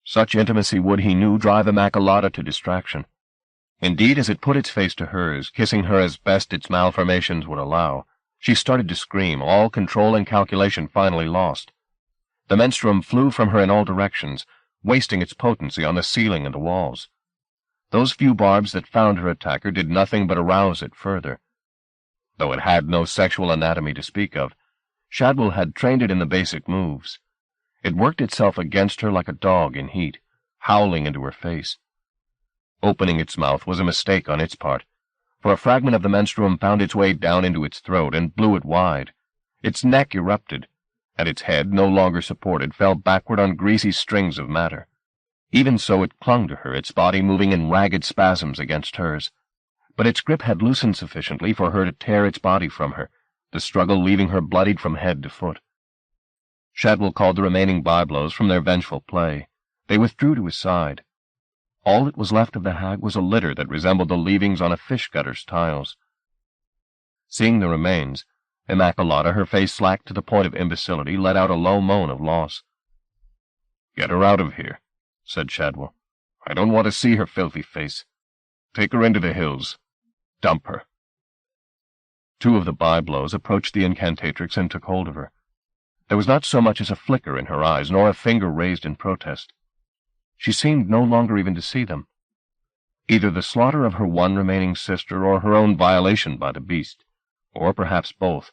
Such intimacy would, he knew, drive Immaculata to distraction. Indeed, as it put its face to hers, kissing her as best its malformations would allow, she started to scream, all control and calculation finally lost. The menstruum flew from her in all directions, wasting its potency on the ceiling and the walls. Those few barbs that found her attacker did nothing but arouse it further. Though it had no sexual anatomy to speak of, Shadwell had trained it in the basic moves. It worked itself against her like a dog in heat, howling into her face. Opening its mouth was a mistake on its part, for a fragment of the menstruum found its way down into its throat and blew it wide. Its neck erupted, and its head, no longer supported, fell backward on greasy strings of matter. Even so it clung to her, its body moving in ragged spasms against hers. But its grip had loosened sufficiently for her to tear its body from her, the struggle leaving her bloodied from head to foot. Shadwell called the remaining byblows from their vengeful play. They withdrew to his side. All that was left of the hag was a litter that resembled the leavings on a fish-gutter's tiles. Seeing the remains, Immaculata, her face slack to the point of imbecility, let out a low moan of loss. "Get her out of here," said Shadwell. "I don't want to see her filthy face. Take her into the hills. Dump her." Two of the byblows approached the incantatrix and took hold of her. There was not so much as a flicker in her eyes, nor a finger raised in protest. She seemed no longer even to see them. Either the slaughter of her one remaining sister or her own violation by the beast, or perhaps both,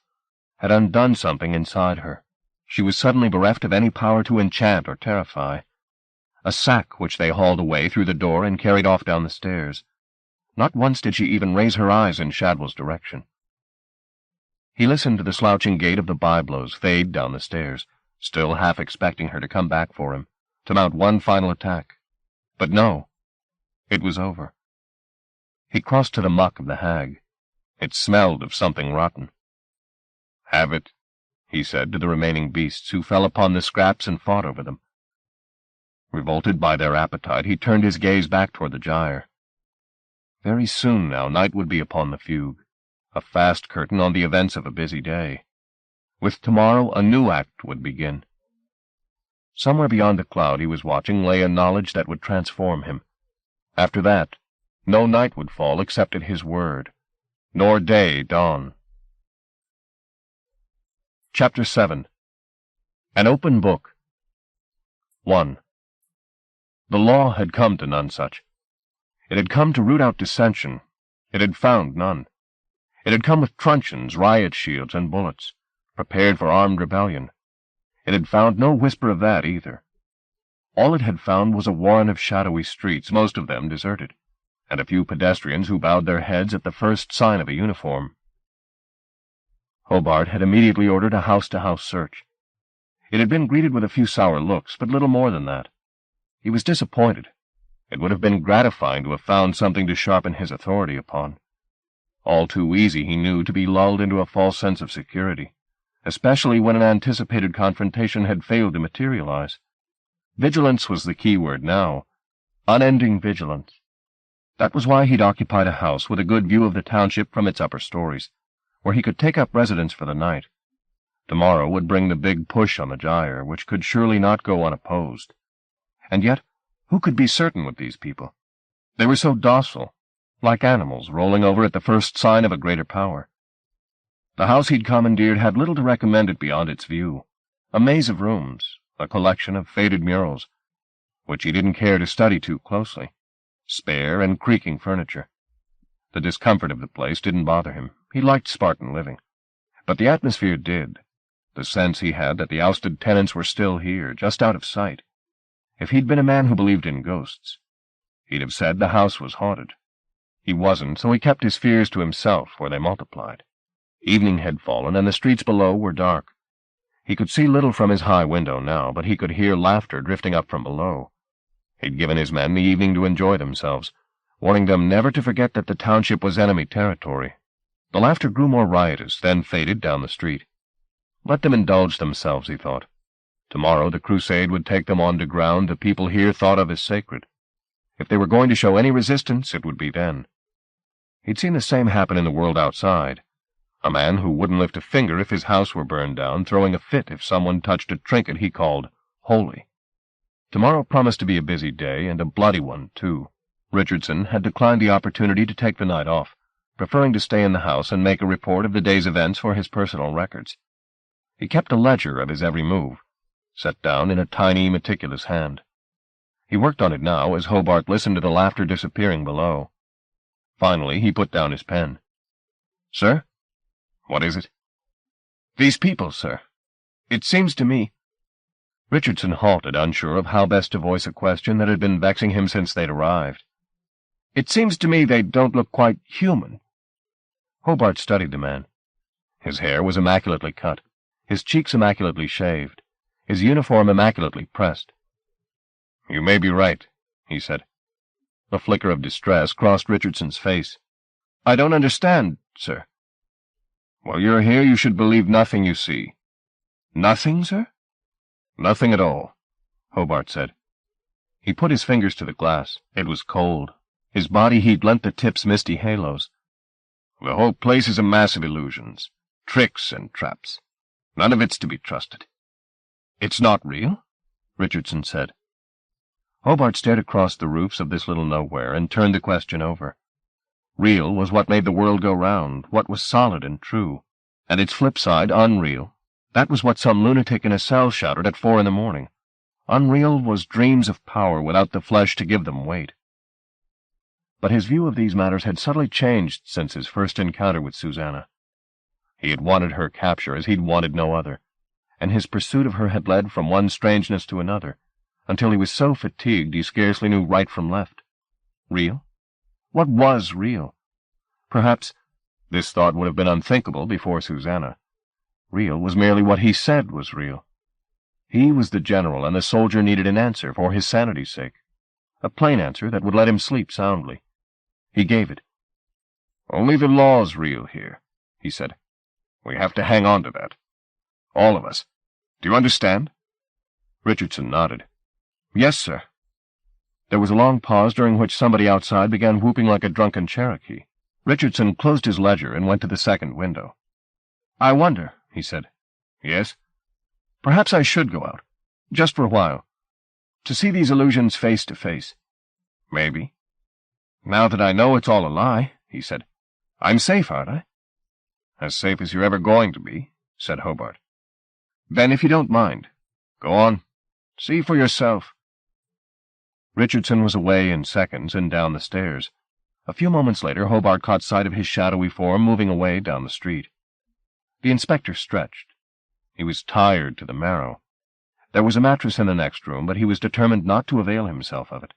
had undone something inside her. She was suddenly bereft of any power to enchant or terrify. A sack which they hauled away through the door and carried off down the stairs. Not once did she even raise her eyes in Shadwell's direction. He listened to the slouching gait of the byblows fade down the stairs, still half expecting her to come back for him, to mount one final attack. But no, it was over. He crossed to the muck of the hag. It smelled of something rotten. "Have it," he said to the remaining beasts, who fell upon the scraps and fought over them. Revolted by their appetite, he turned his gaze back toward the gyre. Very soon now night would be upon the fugue, a fast curtain on the events of a busy day. With tomorrow a new act would begin. Somewhere beyond the cloud he was watching lay a knowledge that would transform him. After that, no night would fall except at his word, nor day dawn. Chapter 7. An Open Book. 1. The law had come to Nonesuch. It had come to root out dissension. It had found none. It had come with truncheons, riot shields, and bullets, prepared for armed rebellion. It had found no whisper of that either. All it had found was a warren of shadowy streets, most of them deserted, and a few pedestrians who bowed their heads at the first sign of a uniform. Hobart had immediately ordered a house-to-house search. It had been greeted with a few sour looks, but little more than that. He was disappointed. It would have been gratifying to have found something to sharpen his authority upon. All too easy, he knew, to be lulled into a false sense of security, especially when an anticipated confrontation had failed to materialize. Vigilance was the key word now. Unending vigilance. That was why he'd occupied a house with a good view of the township from its upper stories, where he could take up residence for the night. Tomorrow would bring the big push on the gyre, which could surely not go unopposed. And yet, who could be certain with these people? They were so docile, like animals rolling over at the first sign of a greater power. The house he'd commandeered had little to recommend it beyond its view, a maze of rooms, a collection of faded murals, which he didn't care to study too closely, spare and creaking furniture. The discomfort of the place didn't bother him. He liked Spartan living. But the atmosphere did, the sense he had that the ousted tenants were still here, just out of sight. If he'd been a man who believed in ghosts, he'd have said the house was haunted. He wasn't, so he kept his fears to himself, where they multiplied. Evening had fallen, and the streets below were dark. He could see little from his high window now, but he could hear laughter drifting up from below. He'd given his men the evening to enjoy themselves, warning them never to forget that the township was enemy territory. The laughter grew more riotous, then faded down the street. Let them indulge themselves, he thought. Tomorrow the crusade would take them on to ground the people here thought of as sacred. If they were going to show any resistance, it would be then. He'd seen the same happen in the world outside. A man who wouldn't lift a finger if his house were burned down, throwing a fit if someone touched a trinket he called holy. Tomorrow promised to be a busy day, and a bloody one, too. Richardson had declined the opportunity to take the night off, preferring to stay in the house and make a report of the day's events for his personal records. He kept a ledger of his every move, set down in a tiny, meticulous hand. He worked on it now as Hobart listened to the laughter disappearing below. Finally, he put down his pen. "Sir?" "What is it?" "These people, sir. It seems to me—" Richardson halted, unsure of how best to voice a question that had been vexing him since they'd arrived. "It seems to me they don't look quite human." Hobart studied the man. His hair was immaculately cut, his cheeks immaculately shaved, his uniform immaculately pressed. "You may be right," he said. A flicker of distress crossed Richardson's face. "I don't understand, sir." "While you're here, you should believe nothing you see." "Nothing, sir?" "Nothing at all," Hobart said. He put his fingers to the glass. It was cold. His body heat lent the tips misty halos. "The whole place is a mass of illusions, tricks and traps. None of it's to be trusted." "It's not real?" Richardson said. Hobart stared across the roofs of this little nowhere and turned the question over. Real was what made the world go round, what was solid and true, and its flip side, unreal. That was what some lunatic in a cell shouted at 4 a.m. Unreal was dreams of power without the flesh to give them weight. But his view of these matters had subtly changed since his first encounter with Susanna. He had wanted her capture as he'd wanted no other, and his pursuit of her had led from one strangeness to another, until he was so fatigued he scarcely knew right from left. Real? What was real? Perhaps this thought would have been unthinkable before Susanna. Real was merely what he said was real. He was the general, and the soldier needed an answer for his sanity's sake. A plain answer that would let him sleep soundly. He gave it. Only the law's real here, he said. We have to hang on to that. All of us. Do you understand? Richardson nodded. Yes, sir. There was a long pause during which somebody outside began whooping like a drunken Cherokee. Richardson closed his ledger and went to the second window. I wonder, he said. Yes? Perhaps I should go out, just for a while, to see these illusions face to face. Maybe. Now that I know it's all a lie, he said, I'm safe, aren't I? As safe as you're ever going to be, said Hobart. Then, if you don't mind, go on. See for yourself. Richardson was away in seconds and down the stairs. A few moments later, Hobart caught sight of his shadowy form moving away down the street. The inspector stretched. He was tired to the marrow. There was a mattress in the next room, but he was determined not to avail himself of it.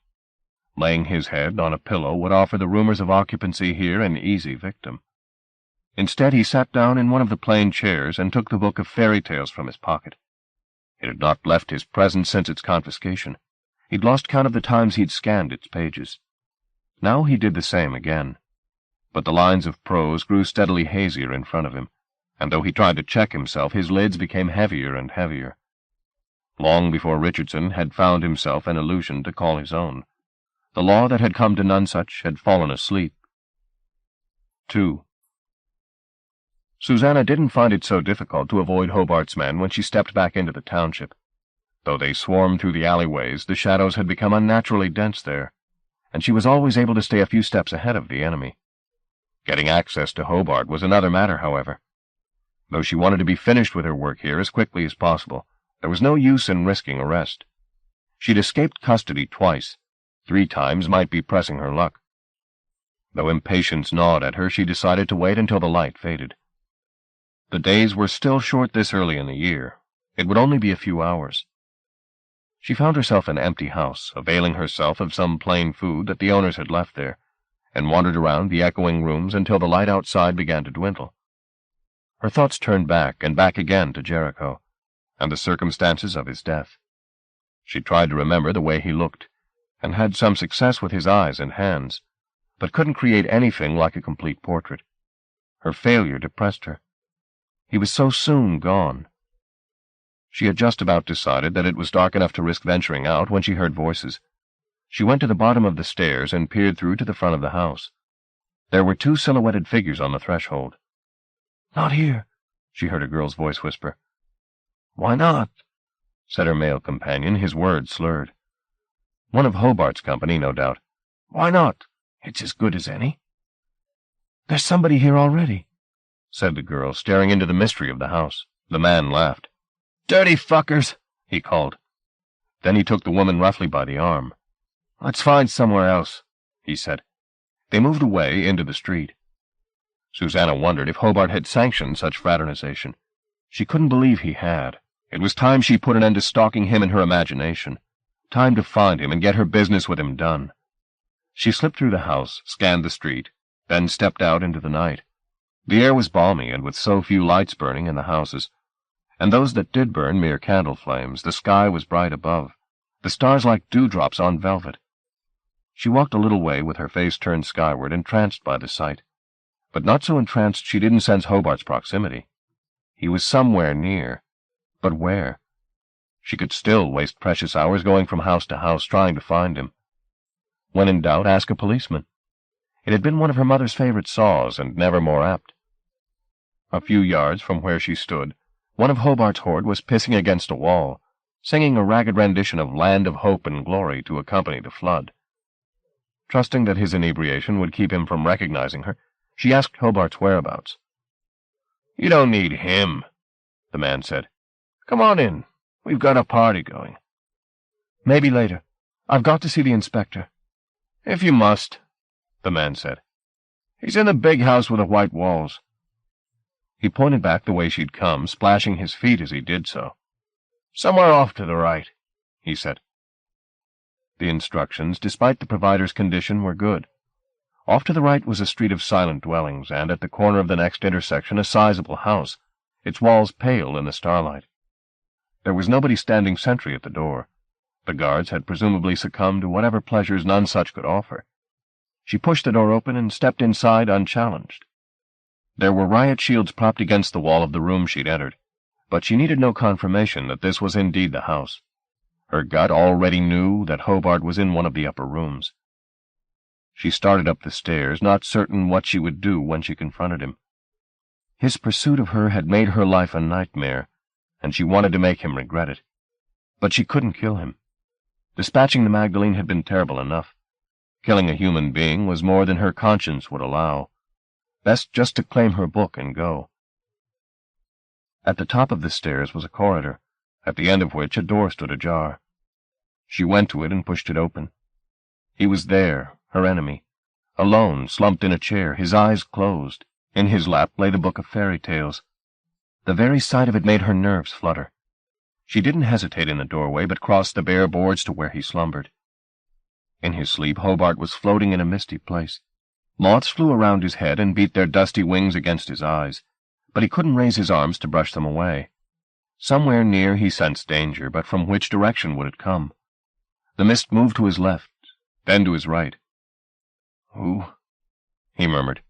Laying his head on a pillow would offer the rumors of occupancy here an easy victim. Instead, he sat down in one of the plain chairs and took the book of fairy tales from his pocket. It had not left his presence since its confiscation. He'd lost count of the times he'd scanned its pages. Now he did the same again. But the lines of prose grew steadily hazier in front of him, and though he tried to check himself, his lids became heavier and heavier. Long before Richardson had found himself an illusion to call his own, the law that had come to Nonesuch had fallen asleep. 2. Susanna didn't find it so difficult to avoid Hobart's men when she stepped back into the township. Though they swarmed through the alleyways, the shadows had become unnaturally dense there, and she was always able to stay a few steps ahead of the enemy. Getting access to Hobart was another matter, however. Though she wanted to be finished with her work here as quickly as possible, there was no use in risking arrest. She'd escaped custody twice. 3 times might be pressing her luck. Though impatience gnawed at her, she decided to wait until the light faded. The days were still short this early in the year. It would only be a few hours. She found herself in an empty house, availing herself of some plain food that the owners had left there, and wandered around the echoing rooms until the light outside began to dwindle. Her thoughts turned back and back again to Jericho, and the circumstances of his death. She tried to remember the way he looked, and had some success with his eyes and hands, but couldn't create anything like a complete portrait. Her failure depressed her. He was so soon gone. She had just about decided that it was dark enough to risk venturing out when she heard voices. She went to the bottom of the stairs and peered through to the front of the house. There were 2 silhouetted figures on the threshold. "Not here," she heard a girl's voice whisper. "Why not?" said her male companion, his words slurred. One of Hobart's company, no doubt. "Why not? It's as good as any." "There's somebody here already," said the girl, staring into the mystery of the house. The man laughed. "Dirty fuckers," he called. Then he took the woman roughly by the arm. "Let's find somewhere else," he said. They moved away into the street. Susanna wondered if Hobart had sanctioned such fraternization. She couldn't believe he had. It was time she put an end to stalking him in her imagination. Time to find him and get her business with him done. She slipped through the house, scanned the street, then stepped out into the night. The air was balmy, and with so few lights burning in the houses, and those that did burn mere candle flames, the sky was bright above, the stars like dewdrops on velvet. She walked a little way with her face turned skyward, entranced by the sight, but not so entranced she didn't sense Hobart's proximity. He was somewhere near, but where? She could still waste precious hours going from house to house trying to find him. When in doubt, ask a policeman. It had been one of her mother's favorite saws, and never more apt. A few yards from where she stood, one of Hobart's horde was pissing against a wall, singing a ragged rendition of Land of Hope and Glory to accompany the flood. Trusting that his inebriation would keep him from recognizing her, she asked Hobart's whereabouts. "You don't need him," the man said. "Come on in. We've got a party going." "Maybe later. I've got to see the inspector." "If you must," the man said. "He's in the big house with the white walls." He pointed back the way she'd come, splashing his feet as he did so. "Somewhere off to the right," he said. The instructions, despite the provider's condition, were good. Off to the right was a street of silent dwellings, and at the corner of the next intersection a sizable house, its walls pale in the starlight. There was nobody standing sentry at the door. The guards had presumably succumbed to whatever pleasures Nonesuch could offer. She pushed the door open and stepped inside unchallenged. There were riot shields propped against the wall of the room she'd entered, but she needed no confirmation that this was indeed the house. Her gut already knew that Hobart was in one of the upper rooms. She started up the stairs, not certain what she would do when she confronted him. His pursuit of her had made her life a nightmare, and she wanted to make him regret it. But she couldn't kill him. Dispatching the Magdalene had been terrible enough. Killing a human being was more than her conscience would allow. Best just to claim her book and go. At the top of the stairs was a corridor, at the end of which a door stood ajar. She went to it and pushed it open. He was there, her enemy, alone, slumped in a chair, his eyes closed. In his lap lay the book of fairy tales. The very sight of it made her nerves flutter. She didn't hesitate in the doorway, but crossed the bare boards to where he slumbered. In his sleep, Hobart was floating in a misty place. Moths flew around his head and beat their dusty wings against his eyes, but he couldn't raise his arms to brush them away. Somewhere near he sensed danger, but from which direction would it come? The mist moved to his left, then to his right. "Who?" he murmured.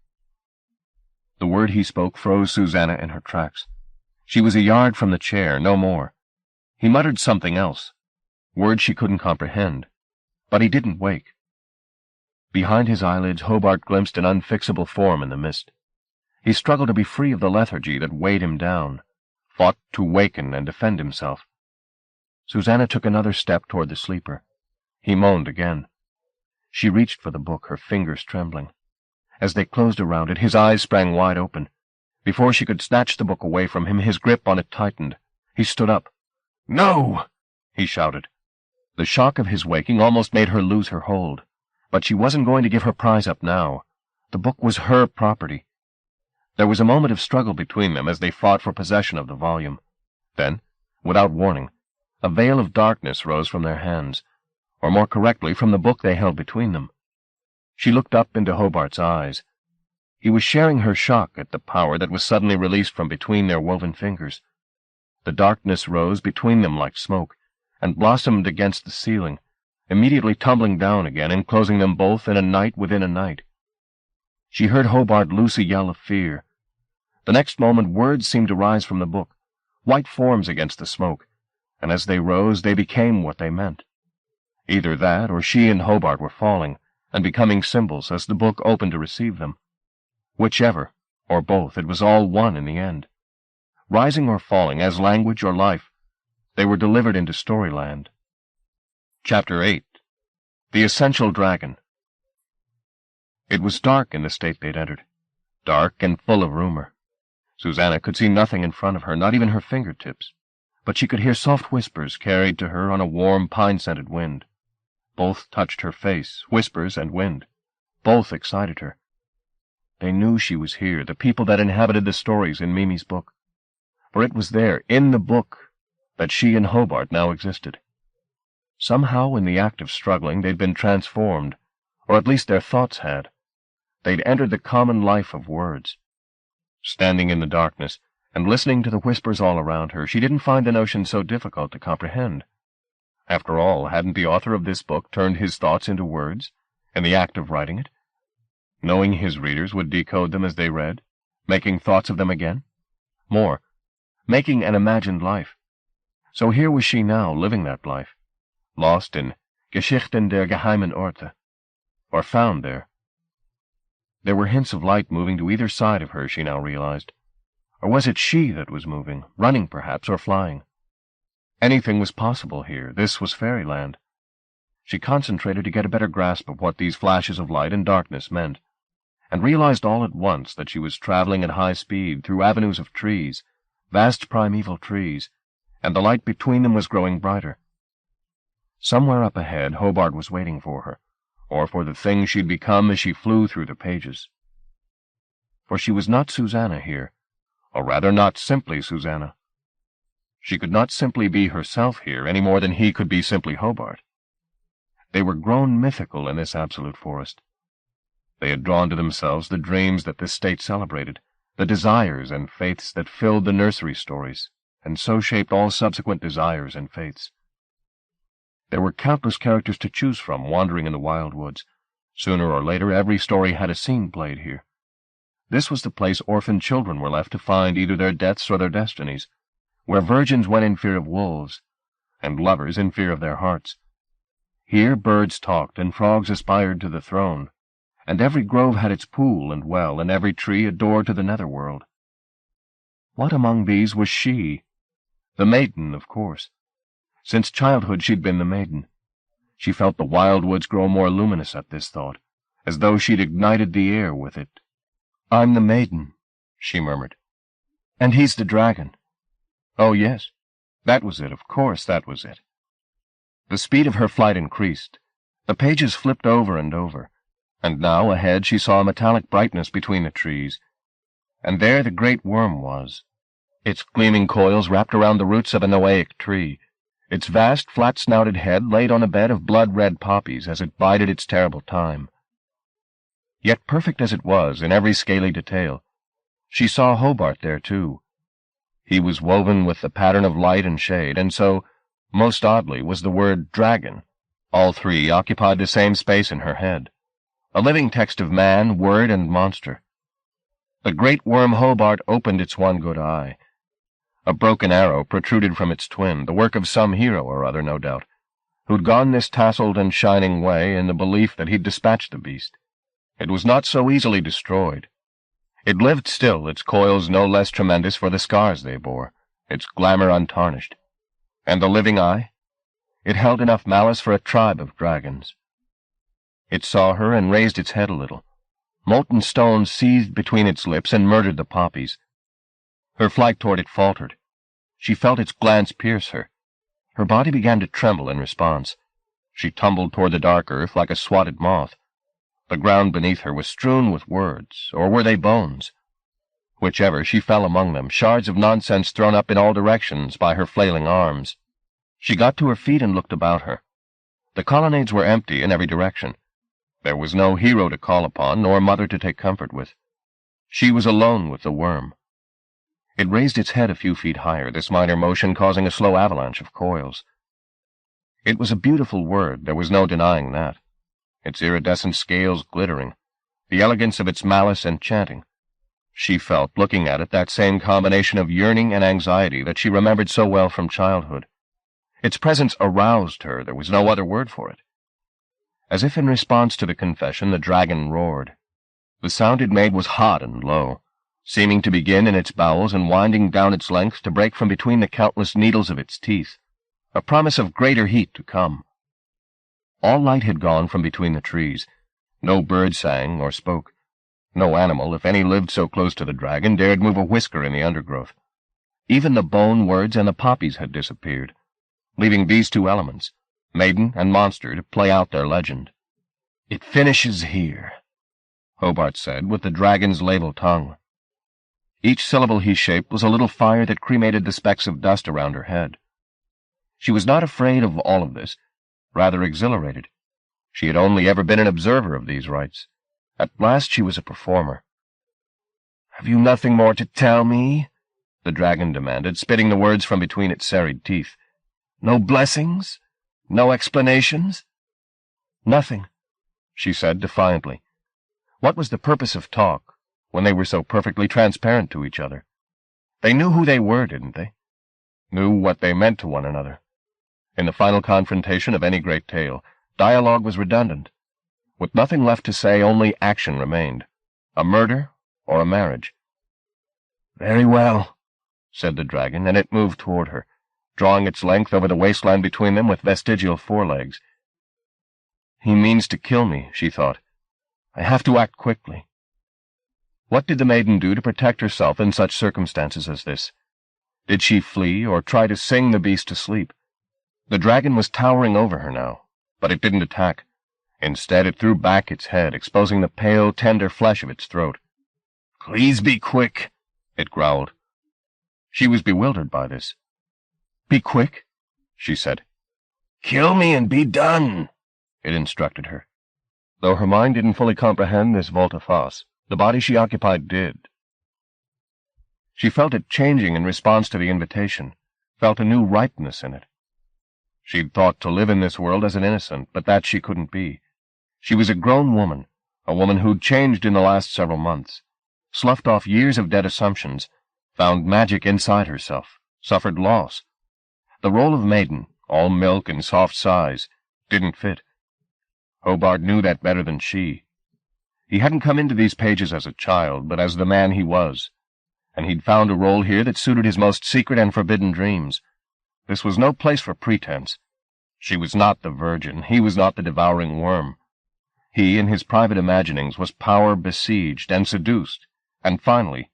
The word he spoke froze Susanna in her tracks. She was a yard from the chair, no more. He muttered something else, words she couldn't comprehend, but he didn't wake. Behind his eyelids, Hobart glimpsed an unfixable form in the mist. He struggled to be free of the lethargy that weighed him down, fought to waken and defend himself. Susanna took another step toward the sleeper. He moaned again. She reached for the book, her fingers trembling. As they closed around it, his eyes sprang wide open. Before she could snatch the book away from him, his grip on it tightened. He stood up. "No!" he shouted. The shock of his waking almost made her lose her hold. But she wasn't going to give her prize up now. The book was her property. There was a moment of struggle between them as they fought for possession of the volume. Then, without warning, a veil of darkness rose from their hands, or more correctly, from the book they held between them. She looked up into Hobart's eyes. He was sharing her shock at the power that was suddenly released from between their woven fingers. The darkness rose between them like smoke, and blossomed against the ceiling, immediately tumbling down again and closing them both in a night within a night. She heard Hobart loose a yell of fear. The next moment words seemed to rise from the book, white forms against the smoke, and as they rose they became what they meant. Either that, or she and Hobart were falling, and becoming symbols as the book opened to receive them. Whichever, or both, it was all one in the end. Rising or falling, as language or life, they were delivered into Storyland. Chapter 8. The Essential Dragon. It was dark in the state they'd entered, dark and full of rumor. Susanna could see nothing in front of her, not even her fingertips, but she could hear soft whispers carried to her on a warm, pine-scented wind. Both touched her face, whispers and wind. Both excited her. They knew she was here, the people that inhabited the stories in Mimi's book. For it was there, in the book, that she and Hobart now existed. Somehow, in the act of struggling, they'd been transformed, or at least their thoughts had. They'd entered the common life of words. Standing in the darkness, and listening to the whispers all around her, she didn't find the notion so difficult to comprehend. After all, hadn't the author of this book turned his thoughts into words, in the act of writing it? Knowing his readers would decode them as they read, making thoughts of them again? More, making an imagined life. So here was she now, living that life, lost in Geschichten der geheimen Orte, or found there. There were hints of light moving to either side of her, she now realized. Or was it she that was moving, running perhaps, or flying? Anything was possible here. This was fairyland. She concentrated to get a better grasp of what these flashes of light and darkness meant, and realized all at once that she was traveling at high speed through avenues of trees, vast primeval trees, and the light between them was growing brighter. Somewhere up ahead, Hobart was waiting for her, or for the thing she'd become as she flew through the pages. For she was not Susanna here, or rather not simply Susanna. She could not simply be herself here any more than he could be simply Hobart. They were grown mythical in this absolute forest. They had drawn to themselves the dreams that this state celebrated, the desires and faiths that filled the nursery stories, and so shaped all subsequent desires and faiths. There were countless characters to choose from wandering in the wild woods, Sooner or later, every story had a scene played here. This was the place orphaned children were left to find either their deaths or their destinies, where virgins went in fear of wolves, and lovers in fear of their hearts. Here birds talked, and frogs aspired to the throne, and every grove had its pool and well, and every tree a door to the netherworld. What among these was she? The maiden, of course. Since childhood she'd been the maiden. She felt the wild woods grow more luminous at this thought, as though she'd ignited the air with it. "I'm the maiden," she murmured. "And he's the dragon." Oh, yes. That was it, of course, that was it. The speed of her flight increased. The pages flipped over and over, and now ahead she saw a metallic brightness between the trees. And there the great worm was, its gleaming coils wrapped around the roots of a noahic tree, its vast, flat-snouted head laid on a bed of blood-red poppies as it bided its terrible time. Yet perfect as it was in every scaly detail, she saw Hobart there too. He was woven with the pattern of light and shade, and so, most oddly, was the word dragon. All three occupied the same space in her head, a living text of man, word, and monster. The great worm Hobart opened its one good eye. A broken arrow protruded from its twin, the work of some hero or other, no doubt, who'd gone this tasseled and shining way in the belief that he'd dispatched the beast. It was not so easily destroyed. It lived still, its coils no less tremendous for the scars they bore, its glamour untarnished. And the living eye? It held enough malice for a tribe of dragons. It saw her and raised its head a little. Molten stone seethed between its lips and murdered the poppies. Her flight toward it faltered. She felt its glance pierce her. Her body began to tremble in response. She tumbled toward the dark earth like a swatted moth. The ground beneath her was strewn with words, or were they bones? Whichever, she fell among them, shards of nonsense thrown up in all directions by her flailing arms. She got to her feet and looked about her. The colonnades were empty in every direction. There was no hero to call upon, nor mother to take comfort with. She was alone with the worm. It raised its head a few feet higher, this minor motion causing a slow avalanche of coils. It was a beautiful word, there was no denying that. Its iridescent scales glittering, the elegance of its malice enchanting. She felt, looking at it, that same combination of yearning and anxiety that she remembered so well from childhood. Its presence aroused her, there was no other word for it. As if in response to the confession, the dragon roared. The sound it made was hot and low, seeming to begin in its bowels and winding down its length to break from between the countless needles of its teeth, a promise of greater heat to come. All light had gone from between the trees. No bird sang or spoke. No animal, if any lived so close to the dragon, dared move a whisker in the undergrowth. Even the bone words and the poppies had disappeared, leaving these two elements, maiden and monster, to play out their legend. "It finishes here," Hobart said, with the dragon's label tongue. Each syllable he shaped was a little fire that cremated the specks of dust around her head. She was not afraid of all of this, rather exhilarated. She had only ever been an observer of these rites. At last she was a performer. "Have you nothing more to tell me?" the dragon demanded, spitting the words from between its serried teeth. "No blessings? No explanations?" "Nothing," she said defiantly. What was the purpose of talk, when they were so perfectly transparent to each other? They knew who they were, didn't they? Knew what they meant to one another. In the final confrontation of any great tale, dialogue was redundant. With nothing left to say, only action remained. A murder or a marriage. "Very well," said the dragon, and it moved toward her, drawing its length over the wasteland between them with vestigial forelegs. "He means to kill me," she thought. "I have to act quickly." What did the maiden do to protect herself in such circumstances as this? Did she flee, or try to sing the beast to sleep? The dragon was towering over her now, but it didn't attack. Instead, it threw back its head, exposing the pale, tender flesh of its throat. "Please be quick," it growled. She was bewildered by this. "Be quick," she said. "Kill me and be done," it instructed her. Though her mind didn't fully comprehend this volte-face, the body she occupied did. She felt it changing in response to the invitation, felt a new ripeness in it. She'd thought to live in this world as an innocent, but that she couldn't be. She was a grown woman, a woman who'd changed in the last several months, sloughed off years of dead assumptions, found magic inside herself, suffered loss. The role of maiden, all milk and soft sighs, didn't fit. Hobart knew that better than she. He hadn't come into these pages as a child, but as the man he was, and he'd found a role here that suited his most secret and forbidden dreams. This was no place for pretense. She was not the virgin, he was not the devouring worm. He, in his private imaginings, was power besieged and seduced, and finally,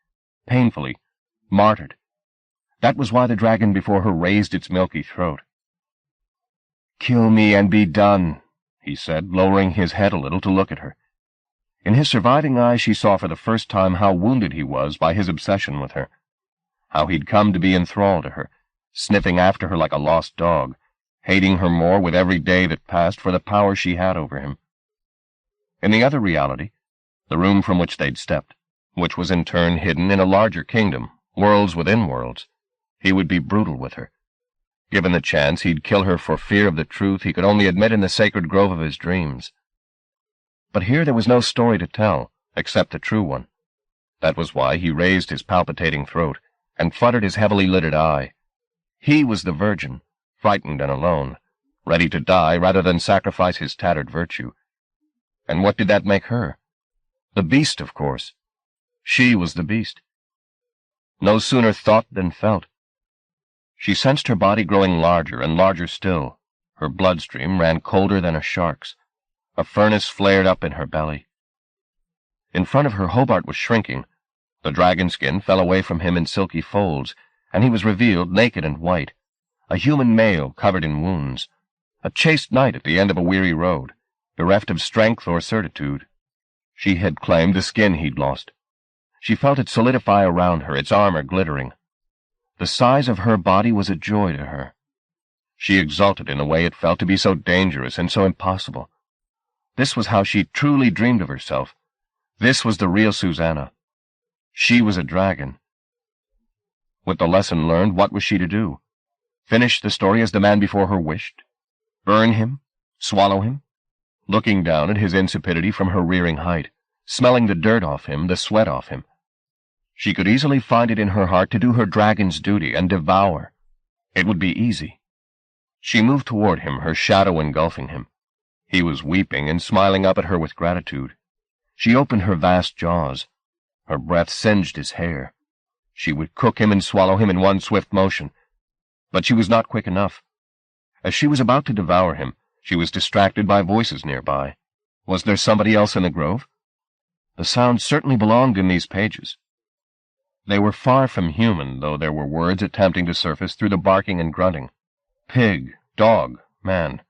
painfully, martyred. That was why the dragon before her raised its milky throat. "Kill me and be done," he said, lowering his head a little to look at her. In his surviving eyes she saw for the first time how wounded he was by his obsession with her, how he'd come to be enthralled to her, sniffing after her like a lost dog, hating her more with every day that passed for the power she had over him. In the other reality, the room from which they'd stepped, which was in turn hidden in a larger kingdom, worlds within worlds, he would be brutal with her. Given the chance, he'd kill her for fear of the truth he could only admit in the sacred grove of his dreams. But here there was no story to tell, except the true one. That was why he raised his palpitating throat and fluttered his heavily lidded eye. He was the virgin, frightened and alone, ready to die rather than sacrifice his tattered virtue. And what did that make her? The beast, of course. She was the beast. No sooner thought than felt. She sensed her body growing larger and larger still. Her bloodstream ran colder than a shark's. A furnace flared up in her belly. In front of her, Hobart was shrinking. The dragon skin fell away from him in silky folds, and he was revealed naked and white, a human male covered in wounds, a chaste knight at the end of a weary road, bereft of strength or certitude. She had claimed the skin he'd lost. She felt it solidify around her, its armor glittering. The size of her body was a joy to her. She exulted in a way it felt to be so dangerous and so impossible. This was how she truly dreamed of herself. This was the real Susanna. She was a dragon. With the lesson learned, what was she to do? Finish the story as the man before her wished? Burn him? Swallow him? Looking down at his insipidity from her rearing height, smelling the dirt off him, the sweat off him. She could easily find it in her heart to do her dragon's duty and devour. It would be easy. She moved toward him, her shadow engulfing him. He was weeping and smiling up at her with gratitude. She opened her vast jaws. Her breath singed his hair. She would cook him and swallow him in one swift motion. But she was not quick enough. As she was about to devour him, she was distracted by voices nearby. Was there somebody else in the grove? The sound certainly belonged in these pages. They were far from human, though there were words attempting to surface through the barking and grunting. Pig, dog, man.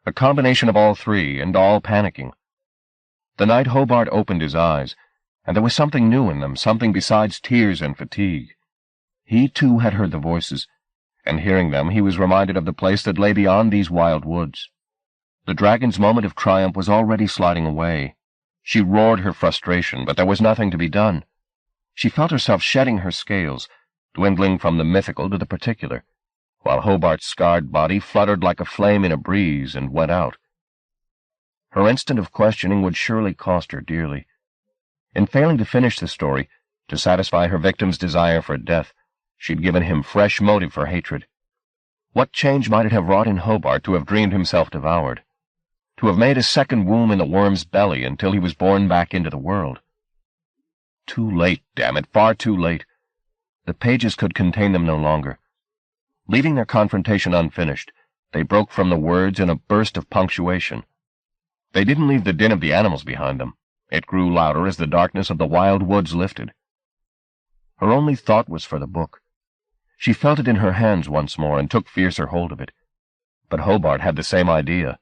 A combination of all three, and all panicking. The night Hobart opened his eyes, and there was something new in them, something besides tears and fatigue. He, too, had heard the voices, and hearing them he was reminded of the place that lay beyond these wild woods. The dragon's moment of triumph was already sliding away. She roared her frustration, but there was nothing to be done. She felt herself shedding her scales, dwindling from the mythical to the particular, while Hobart's scarred body fluttered like a flame in a breeze and went out. Her instant of questioning would surely cost her dearly. In failing to finish the story, to satisfy her victim's desire for death, she'd given him fresh motive for hatred. What change might it have wrought in Hobart to have dreamed himself devoured? To have made a second womb in the worm's belly until he was born back into the world? Too late, damn it, far too late. The pages could contain them no longer. Leaving their confrontation unfinished, they broke from the words in a burst of punctuation. They didn't leave the din of the animals behind them. It grew louder as the darkness of the wild woods lifted. Her only thought was for the book. She felt it in her hands once more and took fiercer hold of it. But Hobart had the same idea.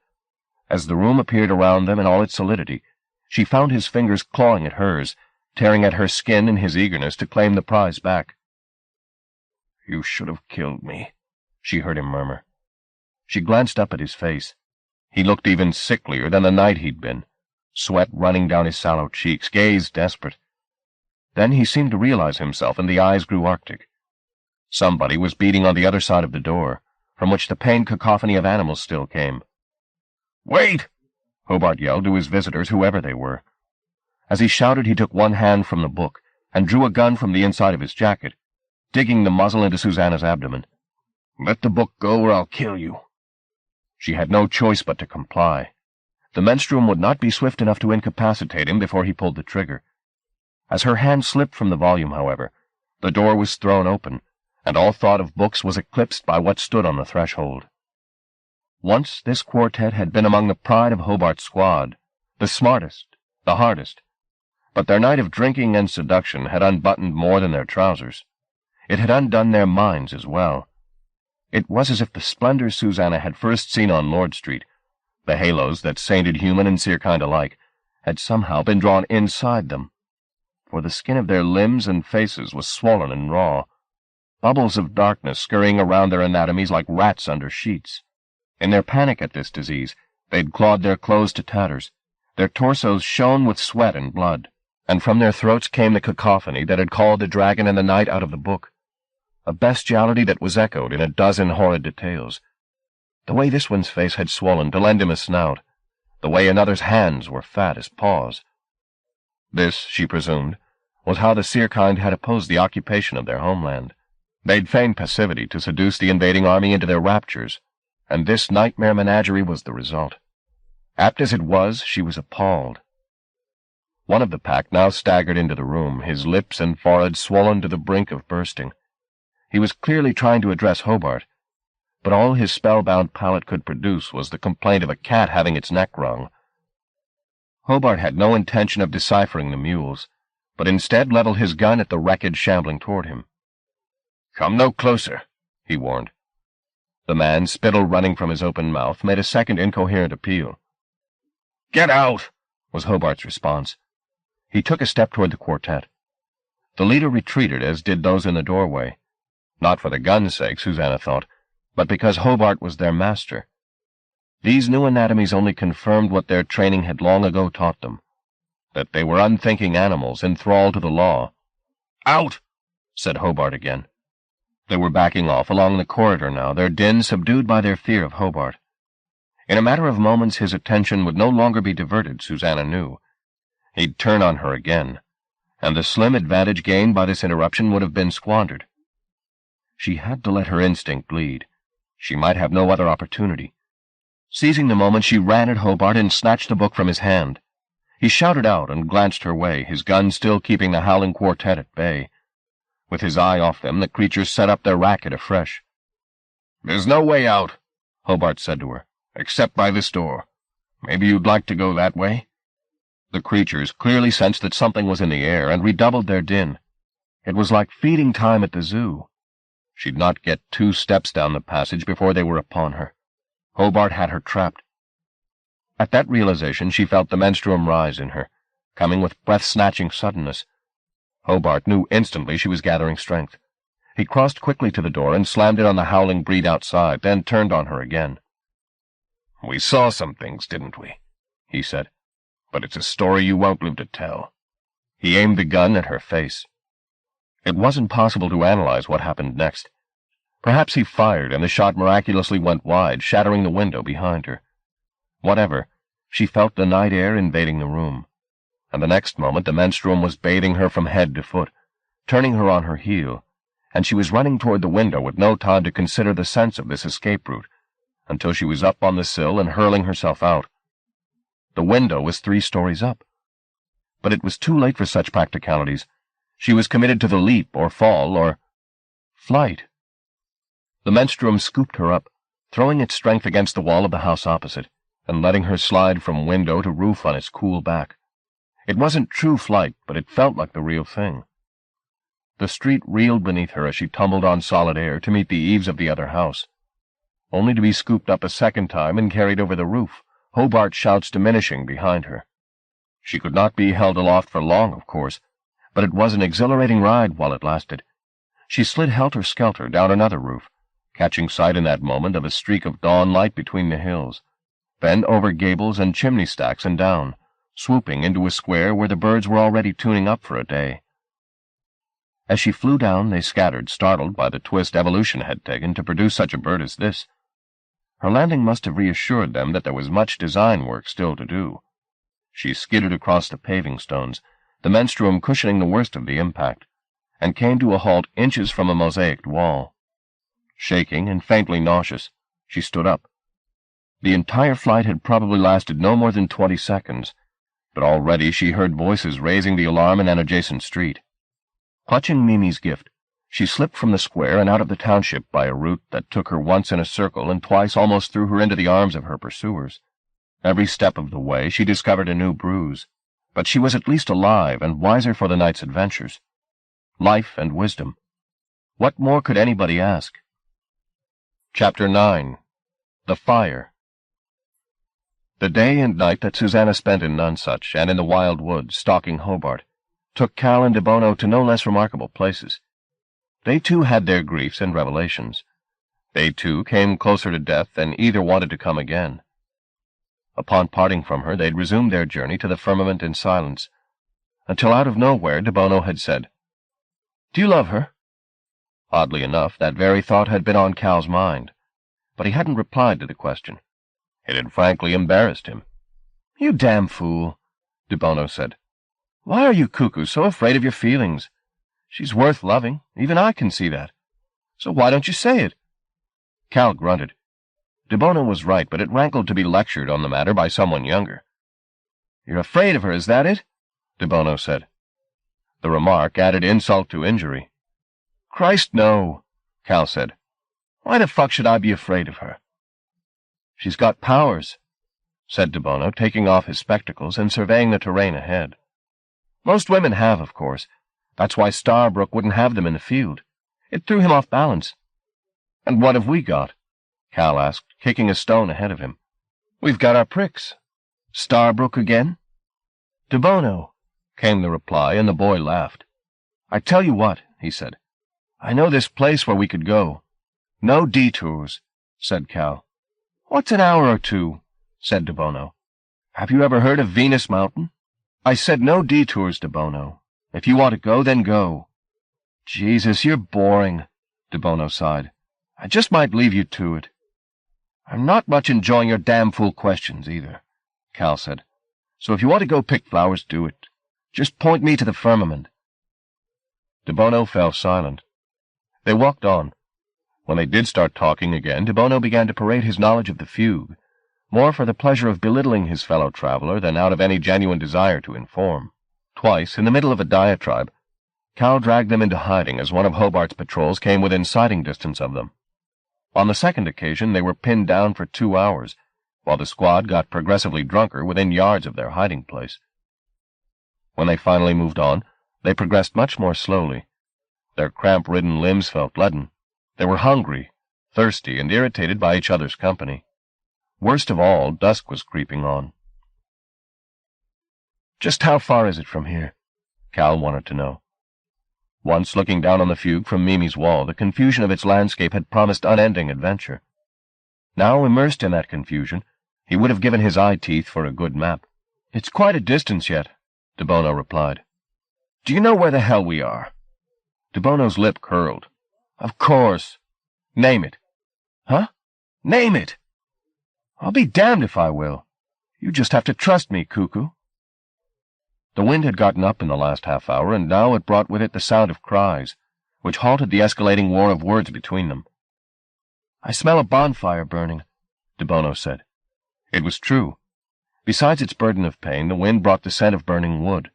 As the room appeared around them in all its solidity, she found his fingers clawing at hers, tearing at her skin in his eagerness to claim the prize back. "You should have killed me," she heard him murmur. She glanced up at his face. He looked even sicklier than the night he'd been, sweat running down his sallow cheeks, gaze desperate. Then he seemed to realize himself, and the eyes grew arctic. Somebody was beating on the other side of the door, from which the pained cacophony of animals still came. "Wait!" Hobart yelled to his visitors, whoever they were. As he shouted, he took one hand from the book and drew a gun from the inside of his jacket, digging the muzzle into Susanna's abdomen. "Let the book go or I'll kill you." She had no choice but to comply. The menstruum would not be swift enough to incapacitate him before he pulled the trigger. As her hand slipped from the volume, however, the door was thrown open, and all thought of books was eclipsed by what stood on the threshold. Once this quartet had been among the pride of Hobart's squad, the smartest, the hardest, but their night of drinking and seduction had unbuttoned more than their trousers. It had undone their minds as well. It was as if the splendors Susanna had first seen on Lord Street, the halos that sainted human and seerkind alike, had somehow been drawn inside them, for the skin of their limbs and faces was swollen and raw, bubbles of darkness scurrying around their anatomies like rats under sheets. In their panic at this disease, they'd clawed their clothes to tatters. Their torsos shone with sweat and blood, and from their throats came the cacophony that had called the dragon and the night out of the book, a bestiality that was echoed in a dozen horrid details. The way this one's face had swollen to lend him a snout, the way another's hands were fat as paws. This, she presumed, was how the seerkind had opposed the occupation of their homeland. They'd feigned passivity to seduce the invading army into their raptures, and this nightmare menagerie was the result. Apt as it was, she was appalled. One of the pack now staggered into the room, his lips and forehead swollen to the brink of bursting. He was clearly trying to address Hobart, but all his spellbound palate could produce was the complaint of a cat having its neck wrung. Hobart had no intention of deciphering the mules, but instead leveled his gun at the wreckage shambling toward him. "Come no closer," he warned. The man, spittle running from his open mouth, made a second incoherent appeal. "Get out!" was Hobart's response. He took a step toward the quartet. The leader retreated, as did those in the doorway. Not for the gun's sake, Susanna thought, but because Hobart was their master. These new anatomies only confirmed what their training had long ago taught them, that they were unthinking animals enthralled to the law. "Out!" said Hobart again. They were backing off along the corridor now, their din subdued by their fear of Hobart. In a matter of moments his attention would no longer be diverted, Susanna knew. He'd turn on her again, and the slim advantage gained by this interruption would have been squandered. She had to let her instinct lead. She might have no other opportunity. Seizing the moment, she ran at Hobart and snatched the book from his hand. He shouted out and glanced her way, his gun still keeping the howling quartet at bay. With his eye off them, the creatures set up their racket afresh. "There's no way out," Hobart said to her, "except by this door. Maybe you'd like to go that way?" The creatures clearly sensed that something was in the air and redoubled their din. It was like feeding time at the zoo. She'd not get 2 steps down the passage before they were upon her. Hobart had her trapped. At that realization she felt the menstruum rise in her, coming with breath-snatching suddenness. Hobart knew instantly she was gathering strength. He crossed quickly to the door and slammed it on the howling breed outside, then turned on her again. "We saw some things, didn't we?" he said. "But it's a story you won't live to tell." He aimed the gun at her face. It wasn't possible to analyze what happened next. Perhaps he fired, and the shot miraculously went wide, shattering the window behind her. Whatever, she felt the night air invading the room, and the next moment the menstruum was bathing her from head to foot, turning her on her heel, and she was running toward the window with no time to consider the sense of this escape route, until she was up on the sill and hurling herself out. The window was 3 stories up. But it was too late for such practicalities. She was committed to the leap, or fall, or flight. The menstruum scooped her up, throwing its strength against the wall of the house opposite, and letting her slide from window to roof on its cool back. It wasn't true flight, but it felt like the real thing. The street reeled beneath her as she tumbled on solid air to meet the eaves of the other house, only to be scooped up a second time and carried over the roof, Hobart's shouts diminishing behind her. She could not be held aloft for long, of course, but it was an exhilarating ride while it lasted. She slid helter-skelter down another roof, catching sight in that moment of a streak of dawn light between the hills, then over gables and chimney stacks and down, swooping into a square where the birds were already tuning up for a day. As she flew down, they scattered, startled by the twist evolution had taken to produce such a bird as this. Her landing must have reassured them that there was much design work still to do. She skidded across the paving stones, the menstruum cushioning the worst of the impact, and came to a halt inches from a mosaicked wall. Shaking and faintly nauseous, she stood up. The entire flight had probably lasted no more than 20 seconds, but already she heard voices raising the alarm in an adjacent street. Clutching Mimi's gift, she slipped from the square and out of the township by a route that took her once in a circle and twice almost threw her into the arms of her pursuers. Every step of the way she discovered a new bruise, but she was at least alive and wiser for the night's adventures. Life and wisdom. What more could anybody ask? Chapter 9. The Fire. The day and night that Susanna spent in Nonsuch and in the wild woods, stalking Hobart, took Cal and DeBono to no less remarkable places. They too had their griefs and revelations. They too came closer to death than either wanted to come again. Upon parting from her, they'd resumed their journey to the firmament in silence, until out of nowhere DeBono had said, "Do you love her?" Oddly enough, that very thought had been on Cal's mind, but he hadn't replied to the question. It had frankly embarrassed him. "You damn fool," DeBono said. "Why are you, Cuckoo, so afraid of your feelings? She's worth loving. Even I can see that. So why don't you say it?" Cal grunted. DeBono was right, but it rankled to be lectured on the matter by someone younger. "You're afraid of her, is that it?" DeBono said. The remark added insult to injury. "Christ, no," Cal said. "Why the fuck should I be afraid of her?" "She's got powers," said DeBono, taking off his spectacles and surveying the terrain ahead. "Most women have, of course. That's why Starbrook wouldn't have them in the field. It threw him off balance." "And what have we got?" Cal asked, kicking a stone ahead of him. "We've got our pricks. Starbrook again?" "DeBono," came the reply, and the boy laughed. "I tell you what," he said. "I know this place where we could go." "No detours," said Cal. "What's an hour or two?" said DeBono. "Have you ever heard of Venus Mountain?" "I said no detours, DeBono. If you want to go, then go." "Jesus, you're boring," DeBono sighed. "I just might leave you to it." "I'm not much enjoying your damn fool questions, either," Cal said. "So if you want to go pick flowers, do it. Just point me to the firmament." DeBono fell silent. They walked on. When they did start talking again, DeBono began to parade his knowledge of the fugue, more for the pleasure of belittling his fellow traveler than out of any genuine desire to inform. Twice, in the middle of a diatribe, Cal dragged them into hiding as one of Hobart's patrols came within sighting distance of them. On the second occasion, they were pinned down for 2 hours, while the squad got progressively drunker within yards of their hiding place. When they finally moved on, they progressed much more slowly. Their cramp-ridden limbs felt leaden. They were hungry, thirsty, and irritated by each other's company. Worst of all, dusk was creeping on. "Just how far is it from here?" Cal wanted to know. Once looking down on the fugue from Mimi's wall, the confusion of its landscape had promised unending adventure. Now, immersed in that confusion, he would have given his eye-teeth for a good map. "It's quite a distance yet," DeBono replied. "Do you know where the hell we are?" DeBono's lip curled. "Of course. Name it." "Huh? Name it." "I'll be damned if I will. You just have to trust me, Cuckoo." The wind had gotten up in the last half hour, and now it brought with it the sound of cries, which halted the escalating war of words between them. "I smell a bonfire burning," DeBono said. It was true. Besides its burden of pain, the wind brought the scent of burning wood.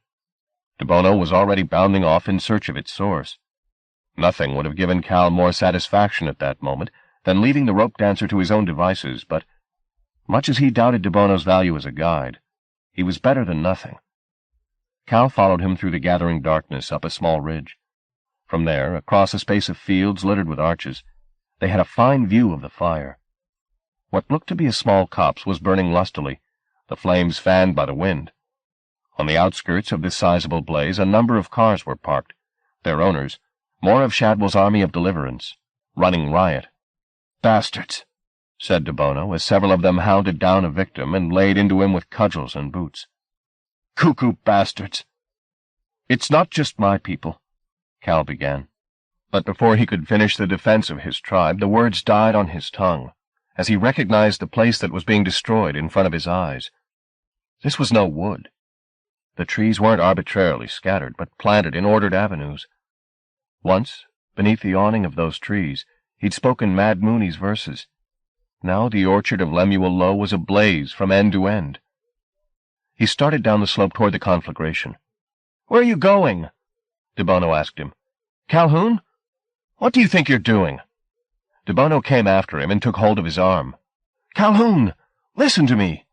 DeBono was already bounding off in search of its source. Nothing would have given Cal more satisfaction at that moment than leaving the rope dancer to his own devices, but, much as he doubted DeBono's value as a guide, he was better than nothing. Cal followed him through the gathering darkness up a small ridge. From there, across a space of fields littered with arches, they had a fine view of the fire. What looked to be a small copse was burning lustily, the flames fanned by the wind. On the outskirts of this sizable blaze a number of cars were parked, their owners, more of Shadwell's army of deliverance, running riot. "Bastards," said DeBono, as several of them hounded down a victim and laid into him with cudgels and boots. "Cuckoo bastards." "It's not just my people," Cal began. But before he could finish the defense of his tribe, the words died on his tongue, as he recognized the place that was being destroyed in front of his eyes. This was no wood. The trees weren't arbitrarily scattered, but planted in ordered avenues. Once, beneath the awning of those trees, he'd spoken Mad Mooney's verses. Now the orchard of Lemuel Low was ablaze from end to end. He started down the slope toward the conflagration. "Where are you going?" De Bono asked him. "Calhoun? What do you think you're doing?" De Bono came after him and took hold of his arm. "Calhoun, listen to me."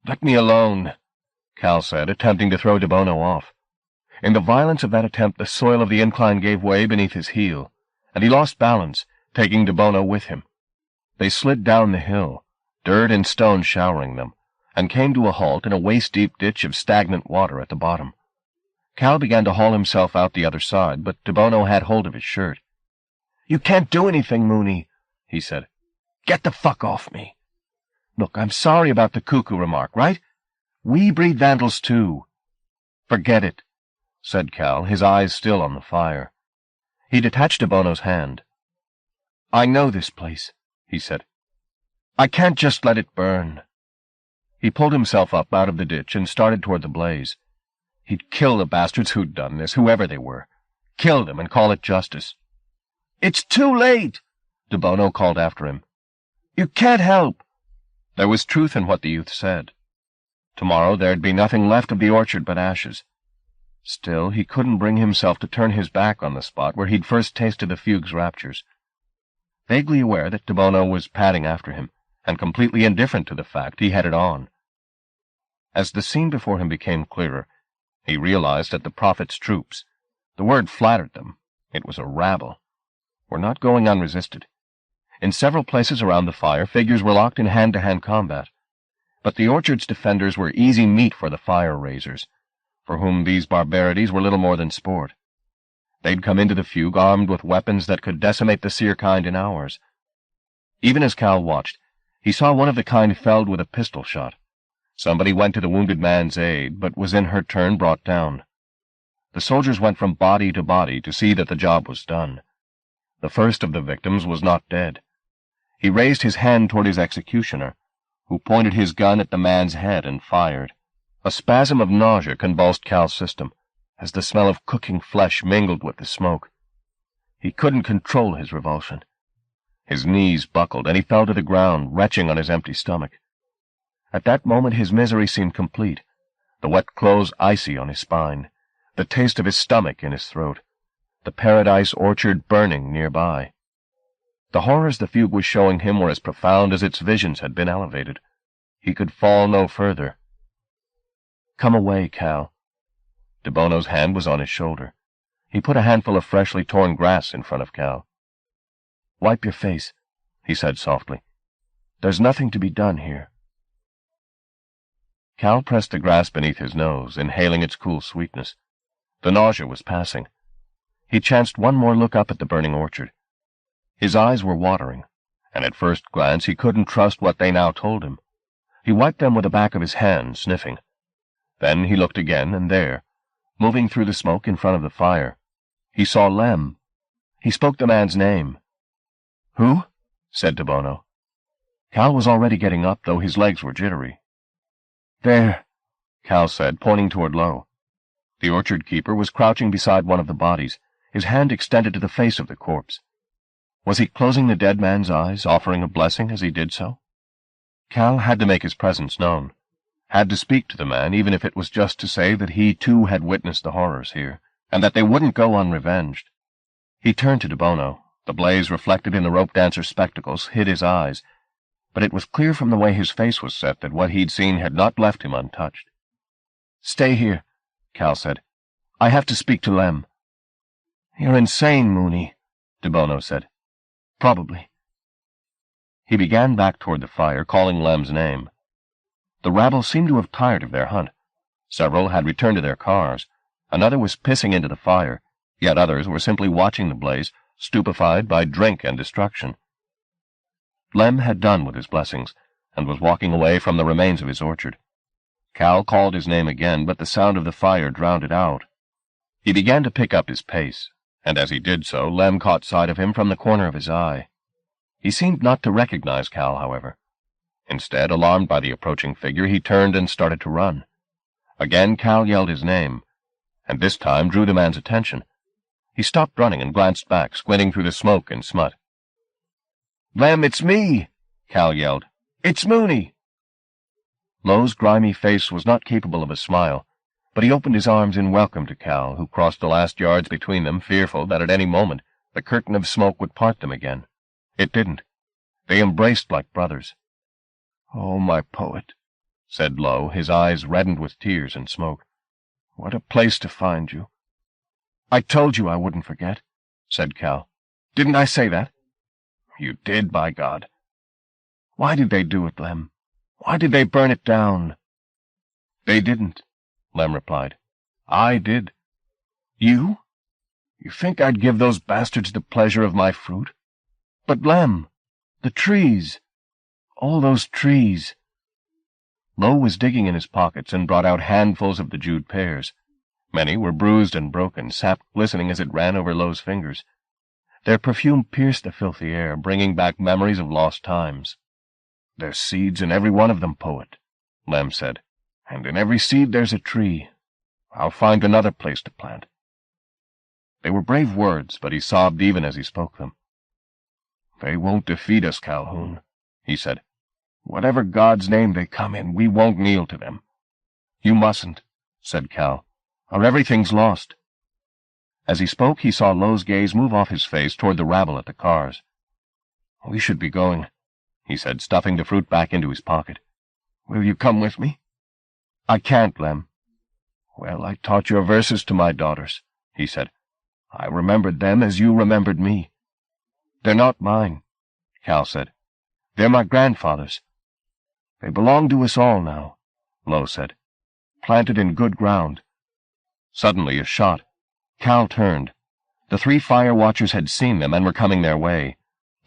"Let me alone," Cal said, attempting to throw De Bono off. In the violence of that attempt, the soil of the incline gave way beneath his heel, and he lost balance, taking De Bono with him. They slid down the hill, dirt and stone showering them, and came to a halt in a waist-deep ditch of stagnant water at the bottom. Cal began to haul himself out the other side, but De Bono had hold of his shirt. "You can't do anything, Mooney," he said. "Get the fuck off me. Look, I'm sorry about the cuckoo remark, right? We breed vandals too." "Forget it," said Cal, his eyes still on the fire. He detached De Bono's hand. "I know this place," he said. "I can't just let it burn." He pulled himself up out of the ditch and started toward the blaze. He'd kill the bastards who'd done this, whoever they were. Kill them and call it justice. "It's too late," De Bono called after him. "You can't help." There was truth in what the youth said. Tomorrow there'd be nothing left of the orchard but ashes. Still, he couldn't bring himself to turn his back on the spot where he'd first tasted the fugue's raptures. Vaguely aware that De Bono was padding after him, and completely indifferent to the fact, he headed on. As the scene before him became clearer, he realized that the Prophet's troops, the word flattered them, it was a rabble, were not going unresisted. In several places around the fire, figures were locked in hand-to-hand combat, but the orchard's defenders were easy meat for the fire-raisers, for whom these barbarities were little more than sport. They'd come into the fugue armed with weapons that could decimate the seer kind in hours. Even as Cal watched, he saw one of the kind felled with a pistol shot. Somebody went to the wounded man's aid, but was in her turn brought down. The soldiers went from body to body to see that the job was done. The first of the victims was not dead. He raised his hand toward his executioner, who pointed his gun at the man's head and fired. A spasm of nausea convulsed Cal's system, as the smell of cooking flesh mingled with the smoke. He couldn't control his revulsion. His knees buckled, and he fell to the ground, retching on his empty stomach. At that moment his misery seemed complete, the wet clothes icy on his spine, the taste of his stomach in his throat, the paradise orchard burning nearby. The horrors the fugue was showing him were as profound as its visions had been elevated. He could fall no further. "Come away, Cal." De Bono's hand was on his shoulder. He put a handful of freshly torn grass in front of Cal. "Wipe your face," he said softly. "There's nothing to be done here." Cal pressed the grass beneath his nose, inhaling its cool sweetness. The nausea was passing. He chanced one more look up at the burning orchard. His eyes were watering, and at first glance he couldn't trust what they now told him. He wiped them with the back of his hand, sniffing. Then he looked again, and there, moving through the smoke in front of the fire, he saw Lem. He spoke the man's name. "Who?" said De Bono. Cal was already getting up, though his legs were jittery. "There," Cal said, pointing toward Low. The orchard keeper was crouching beside one of the bodies, his hand extended to the face of the corpse. Was he closing the dead man's eyes, offering a blessing as he did so? Cal had to make his presence known, had to speak to the man, even if it was just to say that he too had witnessed the horrors here, and that they wouldn't go unrevenged. He turned to De Bono. The blaze reflected in the rope dancer's spectacles hid his eyes, but it was clear from the way his face was set that what he'd seen had not left him untouched. "Stay here," Cal said. "I have to speak to Lem." "You're insane, Mooney," De Bono said. "Probably." He began back toward the fire, calling Lem's name. The rabble seemed to have tired of their hunt. Several had returned to their cars. Another was pissing into the fire, yet others were simply watching the blaze, stupefied by drink and destruction. Lem had done with his blessings, and was walking away from the remains of his orchard. Cal called his name again, but the sound of the fire drowned it out. He began to pick up his pace, and as he did so, Lem caught sight of him from the corner of his eye. He seemed not to recognize Cal, however. Instead, alarmed by the approaching figure, he turned and started to run. Again Cal yelled his name, and this time drew the man's attention. He stopped running and glanced back, squinting through the smoke and smut. "Lem, it's me!" Cal yelled. "It's Mooney!" Lowe's grimy face was not capable of a smile, but he opened his arms in welcome to Cal, who crossed the last yards between them, fearful that at any moment the curtain of smoke would part them again. It didn't. They embraced like brothers. "Oh, my poet," said Lowe, his eyes reddened with tears and smoke. "What a place to find you." "I told you I wouldn't forget," said Cal. "Didn't I say that?" "You did, by God." "Why did they do it, Lem? Why did they burn it down?" "They didn't," Lem replied. "I did." "You? You think I'd give those bastards the pleasure of my fruit? But, Lem, the trees, all those trees." Lowe was digging in his pockets and brought out handfuls of the Jewed pears. Many were bruised and broken, sap glistening as it ran over Lowe's fingers. Their perfume pierced the filthy air, bringing back memories of lost times. "There's seeds in every one of them, poet," Lem said. "And in every seed there's a tree. I'll find another place to plant." They were brave words, but he sobbed even as he spoke them. "They won't defeat us, Calhoun," he said. "Whatever God's name they come in, we won't kneel to them." "You mustn't," said Cal, "or everything's lost." As he spoke, he saw Lowe's gaze move off his face toward the rabble at the cars. "We should be going," he said, stuffing the fruit back into his pocket. "Will you come with me?" "I can't, Lem." "Well, I taught your verses to my daughters," he said. "I remembered them as you remembered me." "They're not mine," Cal said. "They're my grandfather's." "They belong to us all now," Lowe said. "Planted in good ground." Suddenly a shot. Cal turned. The 3 fire watchers had seen them and were coming their way.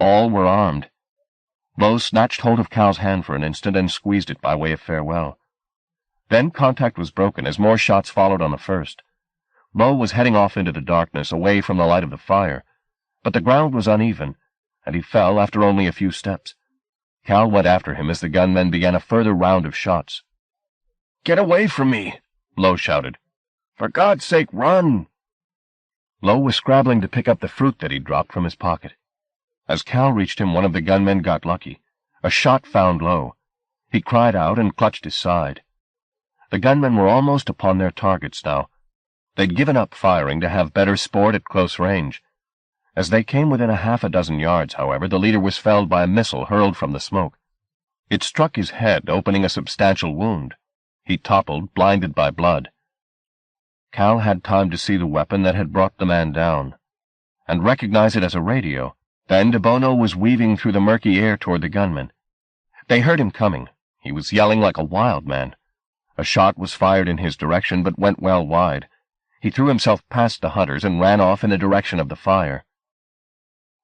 All were armed. Lowe snatched hold of Cal's hand for an instant and squeezed it by way of farewell. Then contact was broken as more shots followed on the first. Lowe was heading off into the darkness, away from the light of the fire, but the ground was uneven, and he fell after only a few steps. Cal went after him as the gunmen began a further round of shots. "Get away from me!" Lowe shouted. "For God's sake, run!" Lowe was scrabbling to pick up the fruit that he'd dropped from his pocket. As Cal reached him, one of the gunmen got lucky. A shot found Lowe. He cried out and clutched his side. The gunmen were almost upon their targets now. They'd given up firing to have better sport at close range. As they came within a half a dozen yards, however, the leader was felled by a missile hurled from the smoke. It struck his head, opening a substantial wound. He toppled, blinded by blood. Cal had time to see the weapon that had brought the man down, and recognize it as a radio. Then DeBono was weaving through the murky air toward the gunmen. They heard him coming. He was yelling like a wild man. A shot was fired in his direction, but went well wide. He threw himself past the hunters and ran off in the direction of the fire.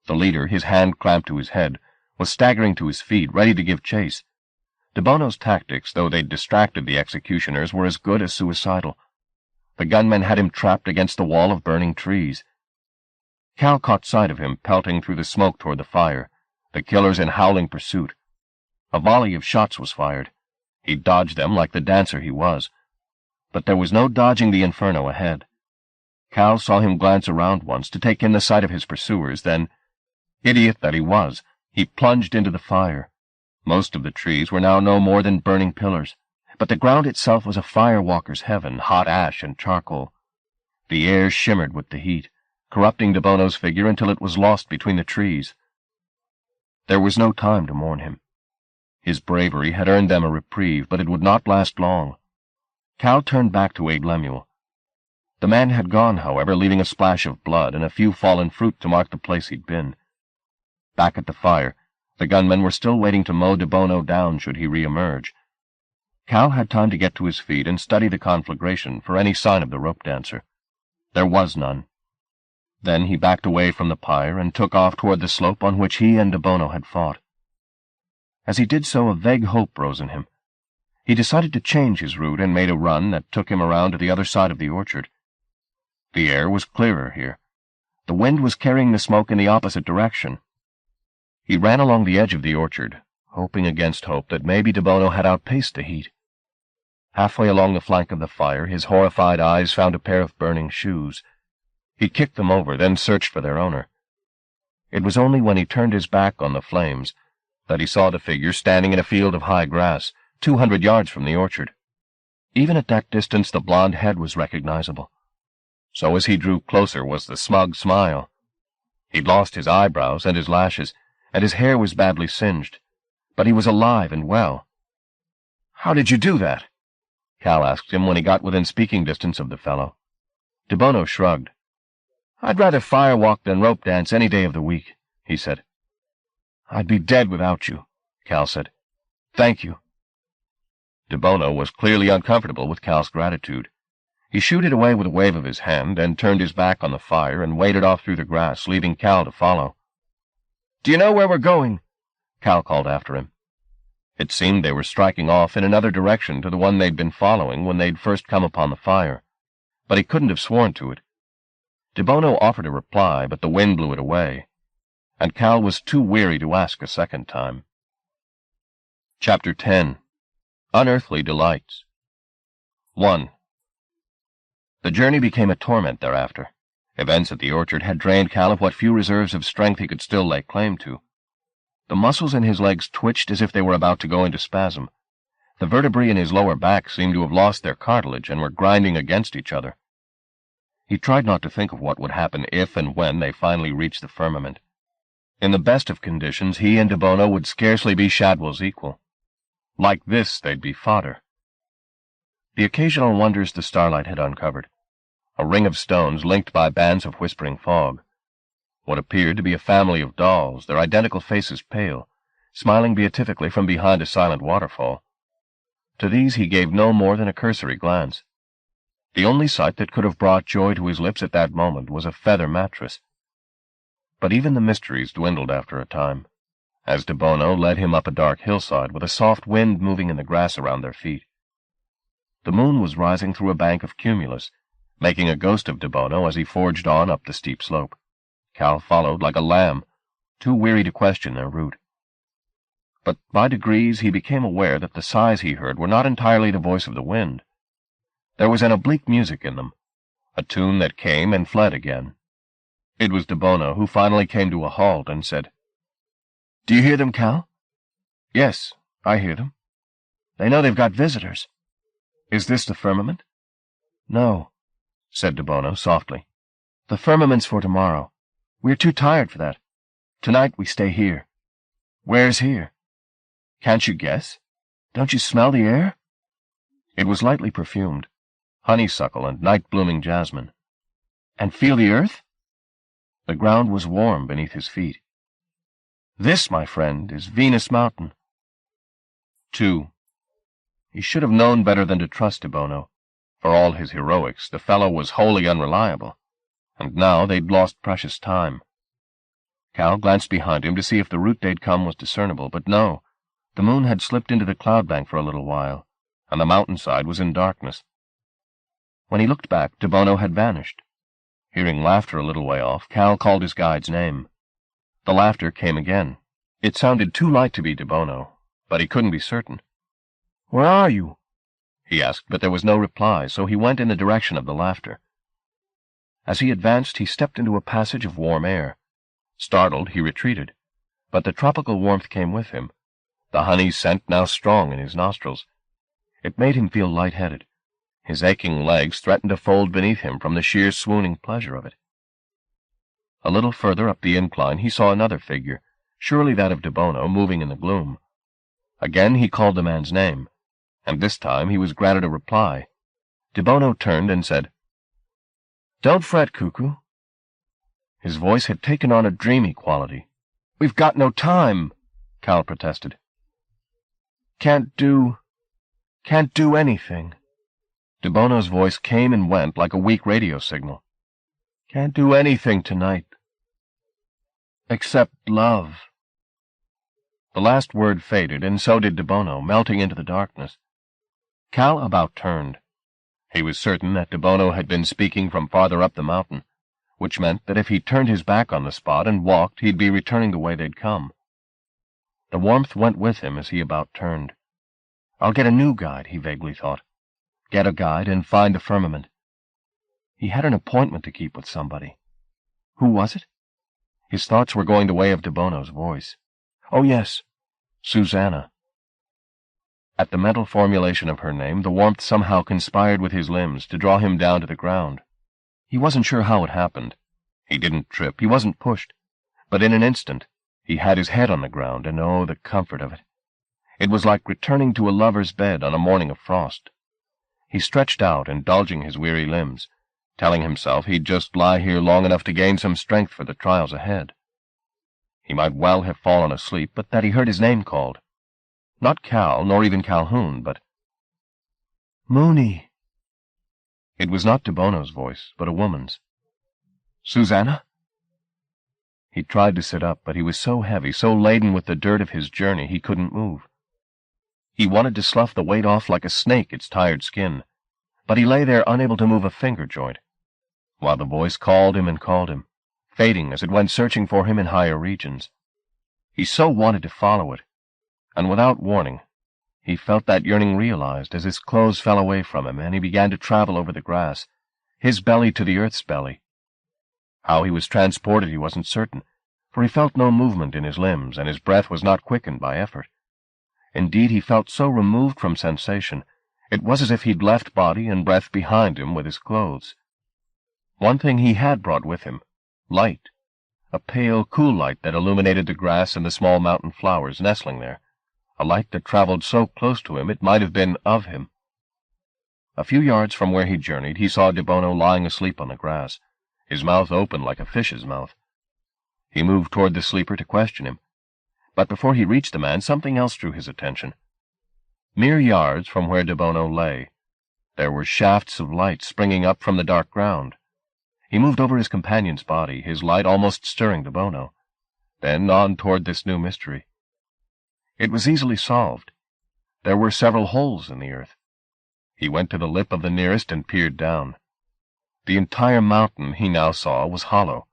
The leader, his hand clamped to his head, was staggering to his feet, ready to give chase. DeBono's tactics, though they'd distracted the executioners, were as good as suicidal. The gunmen had him trapped against the wall of burning trees. Cal caught sight of him, pelting through the smoke toward the fire, the killers in howling pursuit. A volley of shots was fired. He dodged them like the dancer he was. But there was no dodging the inferno ahead. Cal saw him glance around once to take in the sight of his pursuers, then, idiot that he was, he plunged into the fire. Most of the trees were now no more than burning pillars, but the ground itself was a firewalker's heaven, hot ash and charcoal. The air shimmered with the heat, corrupting DeBono's figure until it was lost between the trees. There was no time to mourn him. His bravery had earned them a reprieve, but it would not last long. Cal turned back to aid Lemuel. The man had gone, however, leaving a splash of blood and a few fallen fruit to mark the place he'd been. Back at the fire, the gunmen were still waiting to mow DeBono down should he re-emerge. Cal had time to get to his feet and study the conflagration for any sign of the rope dancer. There was none. Then he backed away from the pyre and took off toward the slope on which he and DeBono had fought. As he did so, a vague hope rose in him. He decided to change his route and made a run that took him around to the other side of the orchard. The air was clearer here. The wind was carrying the smoke in the opposite direction. He ran along the edge of the orchard, hoping against hope that maybe DeBono had outpaced the heat. Halfway along the flank of the fire, his horrified eyes found a pair of burning shoes. He kicked them over, then searched for their owner. It was only when he turned his back on the flames that he saw the figure standing in a field of high grass, 200 yards from the orchard. Even at that distance, the blond head was recognizable. So as he drew closer was the smug smile. He'd lost his eyebrows and his lashes, and his hair was badly singed, but he was alive and well. "How did you do that?" Cal asked him when he got within speaking distance of the fellow. DeBono shrugged. "I'd rather firewalk than rope dance any day of the week," he said. "I'd be dead without you," Cal said. "Thank you." DeBono was clearly uncomfortable with Cal's gratitude. He shooed it away with a wave of his hand and turned his back on the fire and waded off through the grass, leaving Cal to follow. "Do you know where we're going?" Cal called after him. It seemed they were striking off in another direction to the one they'd been following when they'd first come upon the fire, but he couldn't have sworn to it. DeBono offered a reply, but the wind blew it away, and Cal was too weary to ask a second time. Chapter 10. Unearthly Delights. 1. The journey became a torment thereafter. Events at the orchard had drained Cal of what few reserves of strength he could still lay claim to. The muscles in his legs twitched as if they were about to go into spasm. The vertebrae in his lower back seemed to have lost their cartilage and were grinding against each other. He tried not to think of what would happen if and when they finally reached the firmament. In the best of conditions, he and DeBono would scarcely be Shadwell's equal. Like this, they'd be fodder. The occasional wonders the starlight had uncovered. A ring of stones linked by bands of whispering fog. What appeared to be a family of dolls, their identical faces pale, smiling beatifically from behind a silent waterfall. To these he gave no more than a cursory glance. The only sight that could have brought joy to his lips at that moment was a feather mattress. But even the mysteries dwindled after a time, as DeBono led him up a dark hillside with a soft wind moving in the grass around their feet. The moon was rising through a bank of cumulus, making a ghost of DeBono as he forged on up the steep slope. Cal followed like a lamb, too weary to question their route. But by degrees he became aware that the sighs he heard were not entirely the voice of the wind. There was an oblique music in them, a tune that came and fled again. It was DeBono who finally came to a halt and said, "Do you hear them, Cal?" "Yes, I hear them. They know they've got visitors." "Is this the firmament?" "No," said DeBono softly. "The firmament's for tomorrow. We're too tired for that. Tonight we stay here." "Where's here?" "Can't you guess? Don't you smell the air?" It was lightly perfumed, honeysuckle and night-blooming jasmine. "And feel the earth?" The ground was warm beneath his feet. "This, my friend, is Venus Mountain." 2. He should have known better than to trust DeBono. For all his heroics, the fellow was wholly unreliable, and now they'd lost precious time. Cal glanced behind him to see if the route they'd come was discernible, but no, the moon had slipped into the cloud bank for a little while, and the mountainside was in darkness. When he looked back, DeBono had vanished. Hearing laughter a little way off, Cal called his guide's name. The laughter came again. It sounded too light to be DeBono, but he couldn't be certain. "Where are you?" he asked, but there was no reply, so he went in the direction of the laughter. As he advanced, he stepped into a passage of warm air. Startled, he retreated, but the tropical warmth came with him, the honey scent now strong in his nostrils. It made him feel light-headed. His aching legs threatened to fold beneath him from the sheer swooning pleasure of it. A little further up the incline he saw another figure, surely that of DeBono, moving in the gloom. Again he called the man's name, and this time he was granted a reply. DeBono turned and said, "Don't fret, Cuckoo." His voice had taken on a dreamy quality. "We've got no time," Cal protested. Can't do anything." DeBono's voice came and went like a weak radio signal. "Can't do anything tonight. Except love." The last word faded, and so did DeBono, melting into the darkness. Cal about turned. He was certain that DeBono had been speaking from farther up the mountain, which meant that if he turned his back on the spot and walked, he'd be returning the way they'd come. The warmth went with him as he about turned. I'll get a new guide, he vaguely thought. Get a guide and find the firmament. He had an appointment to keep with somebody. Who was it? His thoughts were going the way of De Bono's voice. Oh, yes, Susanna. At the mental formulation of her name, the warmth somehow conspired with his limbs to draw him down to the ground. He wasn't sure how it happened. He didn't trip, he wasn't pushed. But in an instant, he had his head on the ground, and oh, the comfort of it. It was like returning to a lover's bed on a morning of frost. He stretched out, indulging his weary limbs, telling himself he'd just lie here long enough to gain some strength for the trials ahead. He might well have fallen asleep, but that he heard his name called. Not Cal, nor even Calhoun, but Mooney. It was not De Bono's voice, but a woman's. Susanna? He tried to sit up, but he was so heavy, so laden with the dirt of his journey, he couldn't move. He wanted to slough the weight off like a snake its tired skin, but he lay there unable to move a finger joint, while the voice called him, fading as it went searching for him in higher regions. He so wanted to follow it, and without warning, he felt that yearning realized as his clothes fell away from him and he began to travel over the grass, his belly to the earth's belly. How he was transported he wasn't certain, for he felt no movement in his limbs, and his breath was not quickened by effort. Indeed, he felt so removed from sensation, it was as if he'd left body and breath behind him with his clothes. One thing he had brought with him, light, a pale, cool light that illuminated the grass and the small mountain flowers nestling there, a light that traveled so close to him it might have been of him. A few yards from where he journeyed, he saw De Bono lying asleep on the grass, his mouth open like a fish's mouth. He moved toward the sleeper to question him, but before he reached the man, something else drew his attention. Mere yards from where De Bono lay, there were shafts of light springing up from the dark ground. He moved over his companion's body, his light almost stirring De Bono, then on toward this new mystery. It was easily solved. There were several holes in the earth. He went to the lip of the nearest and peered down. The entire mountain, he now saw, was hollow.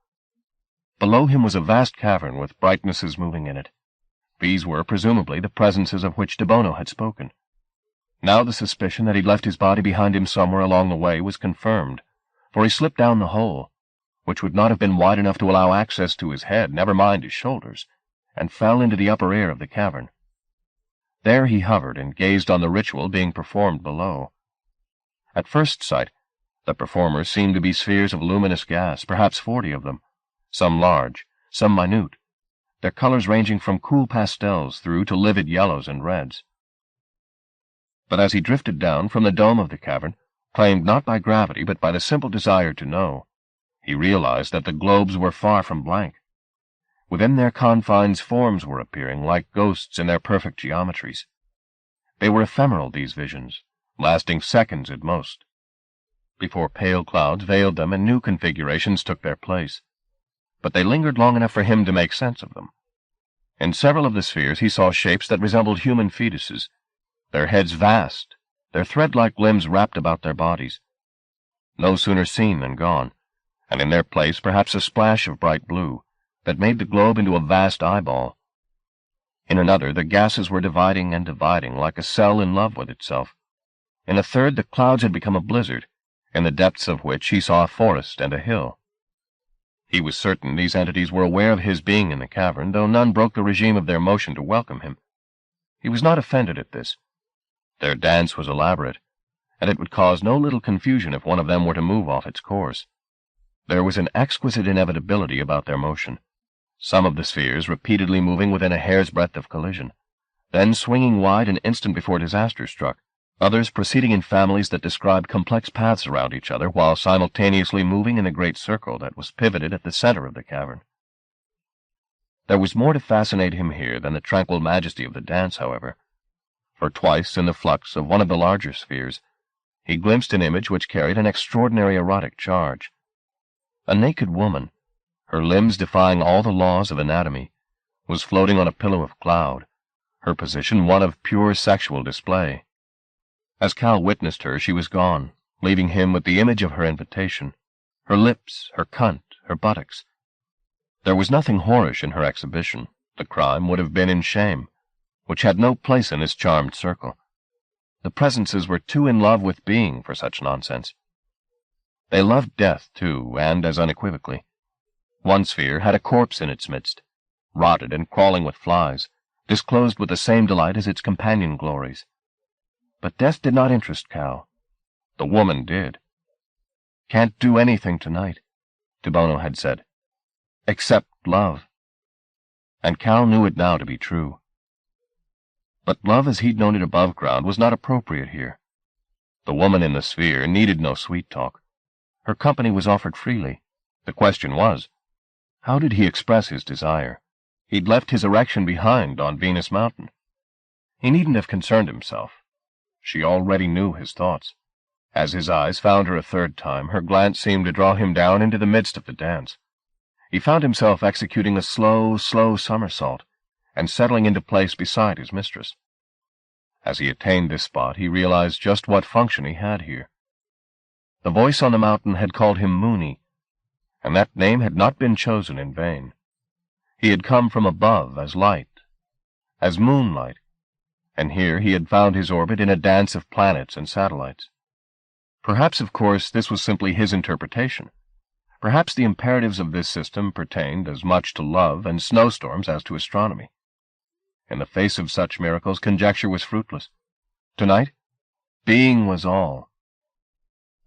Below him was a vast cavern with brightnesses moving in it. These were, presumably, the presences of which De Bono had spoken. Now the suspicion that he'd left his body behind him somewhere along the way was confirmed, for he slipped down the hole, which would not have been wide enough to allow access to his head, never mind his shoulders, and fell into the upper air of the cavern. There he hovered and gazed on the ritual being performed below. At first sight, the performers seemed to be spheres of luminous gas, perhaps 40 of them, some large, some minute, their colors ranging from cool pastels through to livid yellows and reds. But as he drifted down from the dome of the cavern, claimed not by gravity but by the simple desire to know, he realized that the globes were far from blank. Within their confines forms were appearing like ghosts in their perfect geometries. They were ephemeral, these visions, lasting seconds at most, before pale clouds veiled them and new configurations took their place. But they lingered long enough for him to make sense of them. In several of the spheres he saw shapes that resembled human fetuses, their heads vast, their thread-like limbs wrapped about their bodies. No sooner seen than gone, and in their place perhaps a splash of bright blue that made the globe into a vast eyeball. In another, the gases were dividing and dividing like a cell in love with itself. In a third, the clouds had become a blizzard, in the depths of which he saw a forest and a hill. He was certain these entities were aware of his being in the cavern, though none broke the regime of their motion to welcome him. He was not offended at this. Their dance was elaborate, and it would cause no little confusion if one of them were to move off its course. There was an exquisite inevitability about their motion, some of the spheres repeatedly moving within a hair's breadth of collision, then swinging wide an instant before disaster struck, others proceeding in families that described complex paths around each other while simultaneously moving in a great circle that was pivoted at the center of the cavern. There was more to fascinate him here than the tranquil majesty of the dance, however, for twice in the flux of one of the larger spheres he glimpsed an image which carried an extraordinary erotic charge. A naked woman, her limbs defying all the laws of anatomy, was floating on a pillow of cloud, her position one of pure sexual display. As Cal witnessed her, she was gone, leaving him with the image of her invitation, her lips, her cunt, her buttocks. There was nothing whorish in her exhibition, The crime would have been in shame, which had no place in his charmed circle. The presences were too in love with being for such nonsense. They loved death, too, and as unequivocally. One sphere had a corpse in its midst, rotted and crawling with flies, disclosed with the same delight as its companion glories. But death did not interest Cal. The woman did. "Can't do anything tonight," Debono had said, "except love." And Cal knew it now to be true. But love as he'd known it above ground was not appropriate here. The woman in the sphere needed no sweet talk. Her company was offered freely. The question was, how did he express his desire? He'd left his erection behind on Venus Mountain. He needn't have concerned himself. She already knew his thoughts. As his eyes found her a third time, her glance seemed to draw him down into the midst of the dance. He found himself executing a slow somersault, and settling into place beside his mistress. As he attained this spot, he realized just what function he had here. The voice on the mountain had called him Moony, and that name had not been chosen in vain. He had come from above as light, as moonlight, and here he had found his orbit in a dance of planets and satellites. Perhaps, of course, this was simply his interpretation. Perhaps the imperatives of this system pertained as much to love and snowstorms as to astronomy. In the face of such miracles, conjecture was fruitless. Tonight, being was all.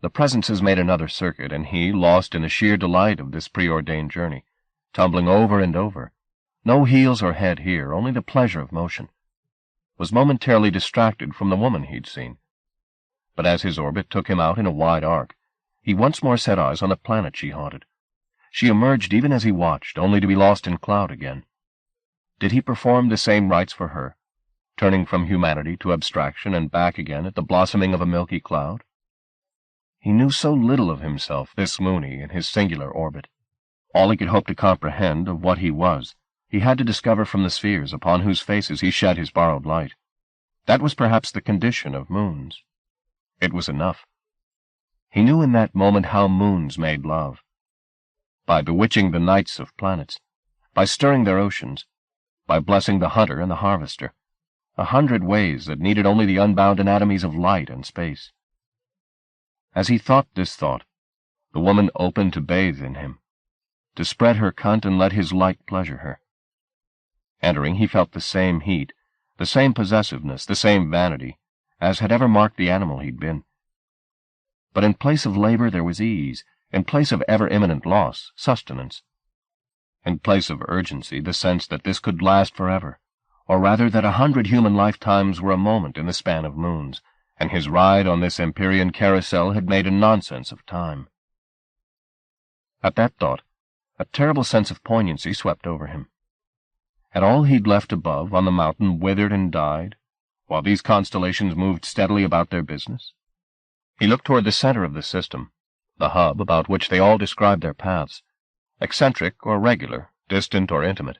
The presences made another circuit, and he, lost in the sheer delight of this preordained journey, tumbling over and over, no heels or head here, only the pleasure of motion, was momentarily distracted from the woman he'd seen. But as his orbit took him out in a wide arc, he once more set eyes on the planet she haunted. She emerged even as he watched, only to be lost in cloud again. Did he perform the same rites for her, turning from humanity to abstraction and back again at the blossoming of a milky cloud? He knew so little of himself, this Moony, in his singular orbit. All he could hope to comprehend of what he was, he had to discover from the spheres upon whose faces he shed his borrowed light. That was perhaps the condition of moons. It was enough. He knew in that moment how moons made love. By bewitching the nights of planets, by stirring their oceans, by blessing the hunter and the harvester, 100 ways that needed only the unbound anatomies of light and space. As he thought this thought, the woman opened to bathe in him, to spread her cunt and let his light pleasure her. Entering, he felt the same heat, the same possessiveness, the same vanity, as had ever marked the animal he'd been. But in place of labor there was ease, in place of ever-imminent loss, sustenance. In place of urgency, the sense that this could last forever, or rather that 100 human lifetimes were a moment in the span of moons, and his ride on this Empyrean carousel had made a nonsense of time. At that thought, a terrible sense of poignancy swept over him. Had all he'd left above on the mountain withered and died, while these constellations moved steadily about their business? He looked toward the center of the system, the hub about which they all described their paths, eccentric or regular, distant or intimate.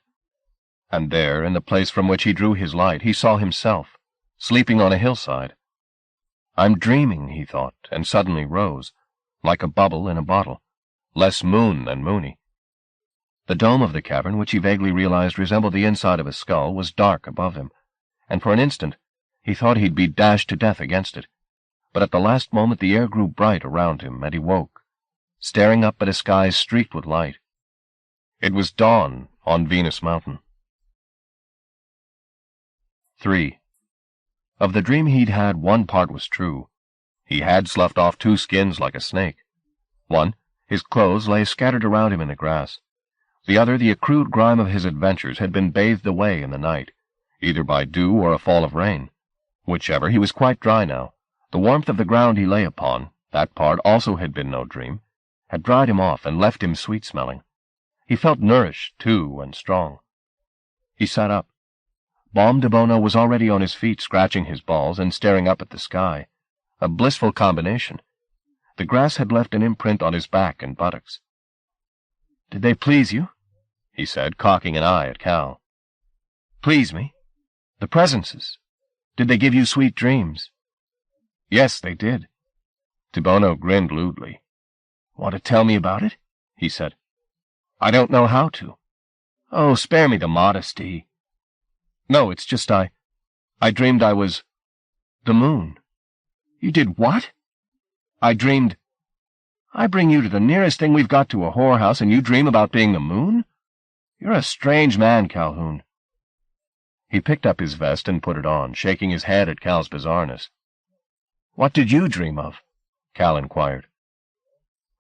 And there, in the place from which he drew his light, he saw himself, sleeping on a hillside. "I'm dreaming," he thought, and suddenly rose, like a bubble in a bottle, less moon than Moony. The dome of the cavern, which he vaguely realized resembled the inside of a skull, was dark above him, and for an instant he thought he'd be dashed to death against it. But at the last moment the air grew bright around him, and he woke, staring up at a sky streaked with light. It was dawn on Venus Mountain. 3. Of the dream he'd had, one part was true. He had sloughed off 2 skins like a snake. One, his clothes lay scattered around him in the grass. The other, the accrued grime of his adventures, had been bathed away in the night, either by dew or a fall of rain. Whichever, he was quite dry now. The warmth of the ground he lay upon, that part also had been no dream, had dried him off and left him sweet-smelling. He felt nourished, too, and strong. He sat up. Balm Debono was already on his feet, scratching his balls and staring up at the sky. A blissful combination. The grass had left an imprint on his back and buttocks. "Did they please you?" he said, cocking an eye at Cal. "Please me? The presences. Did they give you sweet dreams?" "Yes, they did." Debono grinned lewdly. "Want to tell me about it?" he said. "I don't know how to." Oh, spare me the modesty. No, it's just I dreamed I was the moon. You did what? I dreamed. I bring you to the nearest thing we've got to a whorehouse, and you dream about being the moon? You're a strange man, Calhoun. He picked up his vest and put it on, shaking his head at Cal's bizarreness. What did you dream of? Cal inquired.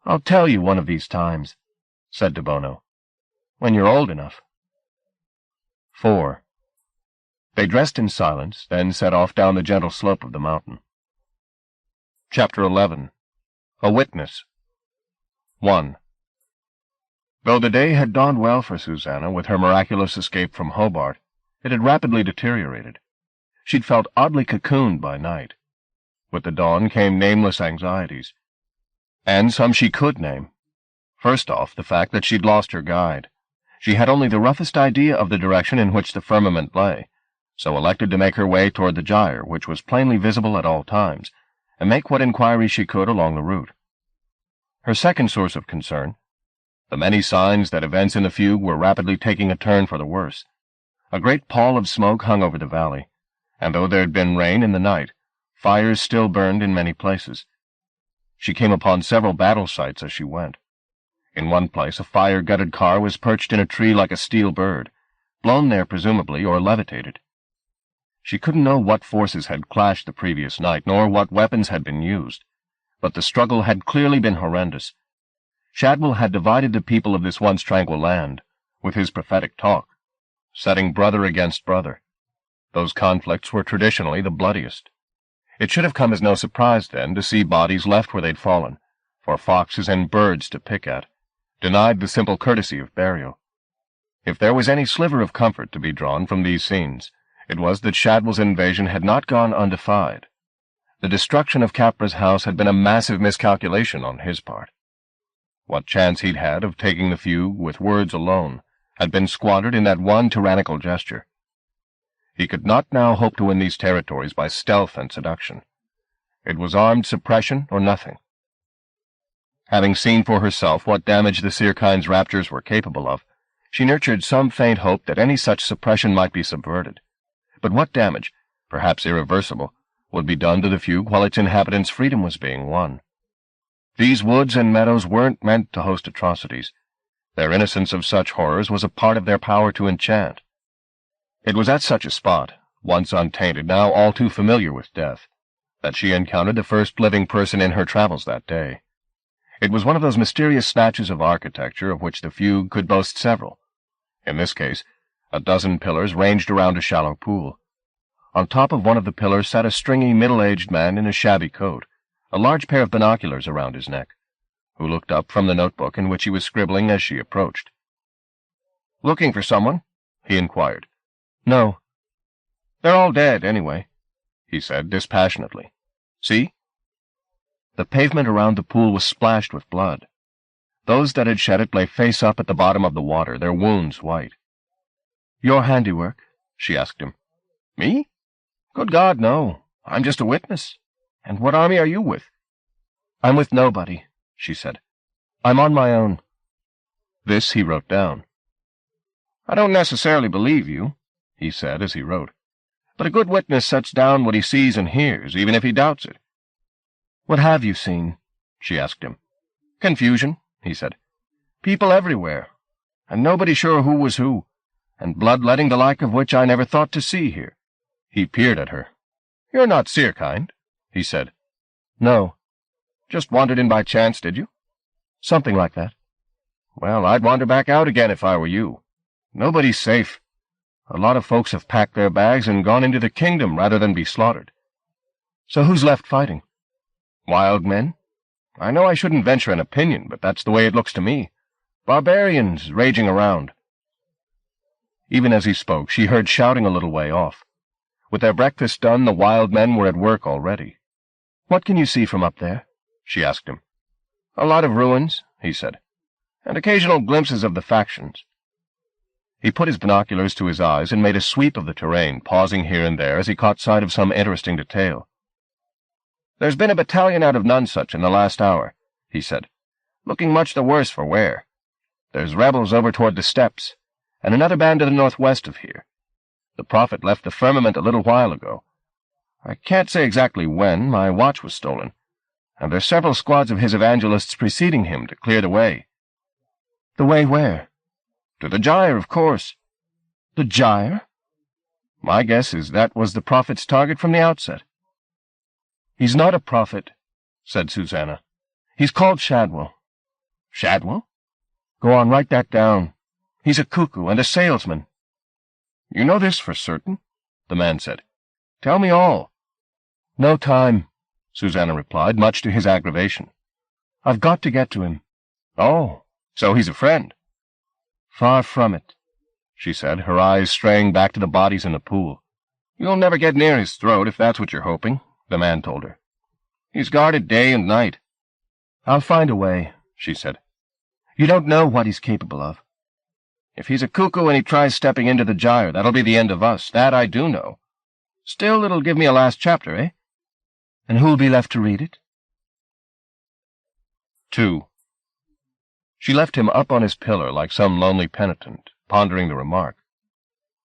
I'll tell you one of these times, said De Bono. When you're old enough. 4. They dressed in silence, then set off down the gentle slope of the mountain. Chapter 11. A Witness. 1. Though the day had dawned well for Susanna with her miraculous escape from Hobart, it had rapidly deteriorated. She'd felt oddly cocooned by night. With the dawn came nameless anxieties. And some she could name. First off, the fact that she'd lost her guide. She had only the roughest idea of the direction in which the firmament lay, so elected to make her way toward the gyre, which was plainly visible at all times, and make what inquiries she could along the route. Her second source of concern, the many signs that events in the fugue were rapidly taking a turn for the worse. A great pall of smoke hung over the valley, and though there had been rain in the night, fires still burned in many places. She came upon several battle sites as she went. In one place a fire-gutted car was perched in a tree like a steel bird, blown there presumably or levitated. She couldn't know what forces had clashed the previous night, nor what weapons had been used, but the struggle had clearly been horrendous. Shadwell had divided the people of this once tranquil land, with his prophetic talk, setting brother against brother. Those conflicts were traditionally the bloodiest. It should have come as no surprise, then, to see bodies left where they'd fallen, for foxes and birds to pick at, denied the simple courtesy of burial. If there was any sliver of comfort to be drawn from these scenes, it was that Shadwell's invasion had not gone undefied. The destruction of Capra's house had been a massive miscalculation on his part. What chance he'd had of taking the fugue with words alone had been squandered in that one tyrannical gesture. He could not now hope to win these territories by stealth and seduction. It was armed suppression or nothing. Having seen for herself what damage the Sirkine's raptures were capable of, she nurtured some faint hope that any such suppression might be subverted. But what damage, perhaps irreversible, would be done to the fugue while its inhabitants' freedom was being won? These woods and meadows weren't meant to host atrocities. Their innocence of such horrors was a part of their power to enchant. It was at such a spot, once untainted, now all too familiar with death, that she encountered the first living person in her travels that day. It was one of those mysterious snatches of architecture of which the fugue could boast several. In this case, a dozen pillars ranged around a shallow pool. On top of one of the pillars sat a stringy, middle-aged man in a shabby coat, a large pair of binoculars around his neck, who looked up from the notebook in which he was scribbling as she approached. "Looking for someone?" he inquired. "No. They're all dead, anyway," he said dispassionately. "See?" The pavement around the pool was splashed with blood. Those that had shed it lay face up at the bottom of the water, their wounds white. "Your handiwork?" she asked him. "Me? Good God, no. I'm just a witness. And what army are you with?" "I'm with nobody," she said. "I'm on my own." This he wrote down. "I don't necessarily believe you," he said as he wrote. "But a good witness sets down what he sees and hears, even if he doubts it." "What have you seen?" she asked him. "Confusion," he said. "People everywhere, and nobody sure who was who, and bloodletting the like of which I never thought to see here." He peered at her. "You're not Sirkind," he said. "No." "Just wandered in by chance, did you?" "Something like that." "Well, I'd wander back out again if I were you. Nobody's safe. A lot of folks have packed their bags and gone into the kingdom rather than be slaughtered." "So who's left fighting?" "Wild men. I know I shouldn't venture an opinion, but that's the way it looks to me. Barbarians raging around." Even as he spoke, she heard shouting a little way off. With their breakfast done, the wild men were at work already. "What can you see from up there?" she asked him. "A lot of ruins," he said, "and occasional glimpses of the factions." He put his binoculars to his eyes and made a sweep of the terrain, pausing here and there as he caught sight of some interesting detail. "There's been a battalion out of Nonsuch in the last hour," he said, "looking much the worse for wear. There's rebels over toward the steppes, and another band to the northwest of here. The prophet left the firmament a little while ago. I can't say exactly when. My watch was stolen, and there's several squads of his evangelists preceding him to clear the way. The way where? To the gyre, of course. The gyre? My guess is that was the prophet's target from the outset. He's not a prophet, said Susanna. He's called Shadwell. Shadwell? Go on, write that down. He's a cuckoo and a salesman. You know this for certain? The man said. Tell me all. No time, Susanna replied, much to his aggravation. I've got to get to him. Oh, so he's a friend. Far from it, she said, her eyes straying back to the bodies in the pool. You'll never get near his throat if that's what you're hoping, the man told her. He's guarded day and night. I'll find a way, she said. You don't know what he's capable of. If he's a cuckoo and he tries stepping into the gyre, that'll be the end of us. That I do know. Still, it'll give me a last chapter, eh? And who'll be left to read it? 2. She left him up on his pillar like some lonely penitent, pondering the remark.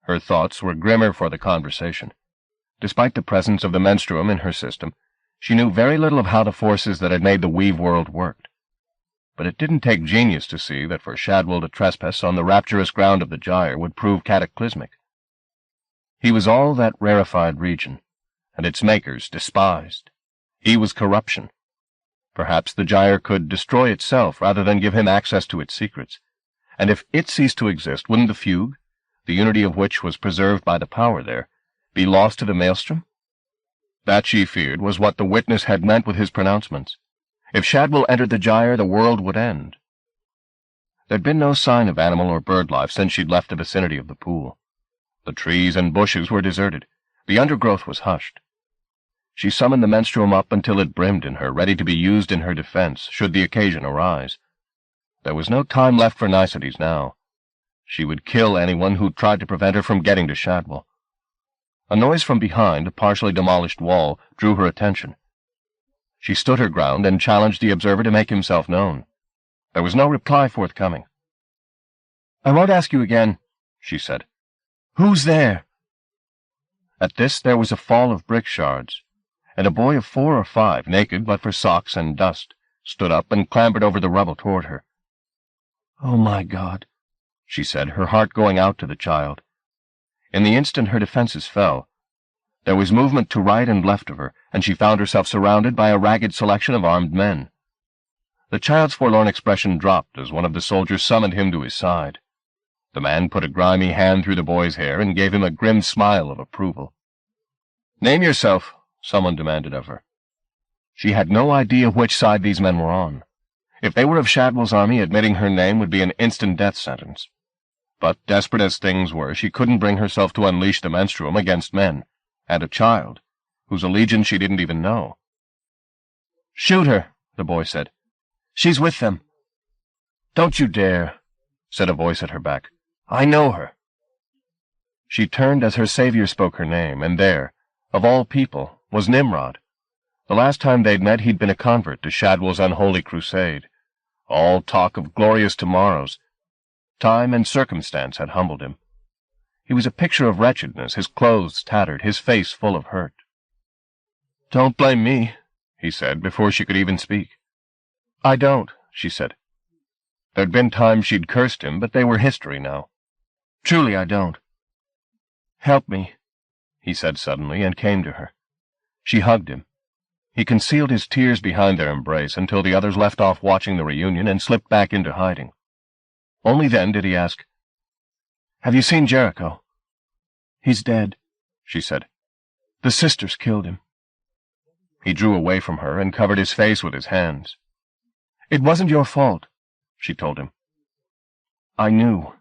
Her thoughts were grimmer for the conversation. Despite the presence of the menstruum in her system, she knew very little of how the forces that had made the Weaveworld worked. But it didn't take genius to see that for Shadwell to trespass on the rapturous ground of the gyre would prove cataclysmic. He was all that rarefied region, and its makers despised. He was corruption. Perhaps the gyre could destroy itself rather than give him access to its secrets. And if it ceased to exist, wouldn't the fugue, the unity of which was preserved by the power there, be lost to the maelstrom? That, she feared, was what the witness had meant with his pronouncements. If Shadwell entered the gyre, the world would end. There'd been no sign of animal or bird life since she'd left the vicinity of the pool. The trees and bushes were deserted. The undergrowth was hushed. She summoned the menstruum up until it brimmed in her, ready to be used in her defense, should the occasion arise. There was no time left for niceties now. She would kill anyone who tried to prevent her from getting to Shadwell. A noise from behind a partially demolished wall drew her attention. She stood her ground and challenged the observer to make himself known. There was no reply forthcoming. "I won't ask you again," she said. "Who's there?" At this there was a fall of brick shards, and a boy of 4 or 5, naked but for socks and dust, stood up and clambered over the rubble toward her. "Oh, my God," she said, her heart going out to the child. In the instant her defenses fell, there was movement to right and left of her, and she found herself surrounded by a ragged selection of armed men. The child's forlorn expression dropped as one of the soldiers summoned him to his side. The man put a grimy hand through the boy's hair and gave him a grim smile of approval. "Name yourself," someone demanded of her. She had no idea which side these men were on. If they were of Shadwell's army, admitting her name would be an instant death sentence. But, desperate as things were, she couldn't bring herself to unleash the menstruum against men, and a child, whose allegiance she didn't even know. "Shoot her," the boy said. "She's with them." "Don't you dare," said a voice at her back. "I know her." She turned as her savior spoke her name, and there, of all people, was Nimrod. The last time they'd met he'd been a convert to Shadwell's unholy crusade. All talk of glorious tomorrows. Time and circumstance had humbled him. He was a picture of wretchedness, his clothes tattered, his face full of hurt. "Don't blame me," he said, before she could even speak. "I don't," she said. There'd been times she'd cursed him, but they were history now. "Truly I don't." "Help me," he said suddenly, and came to her. She hugged him. He concealed his tears behind their embrace until the others left off watching the reunion and slipped back into hiding. Only then did he ask, "Have you seen Jericho?" "He's dead," she said. "The sisters killed him." He drew away from her and covered his face with his hands. "It wasn't your fault," she told him. "I knew,"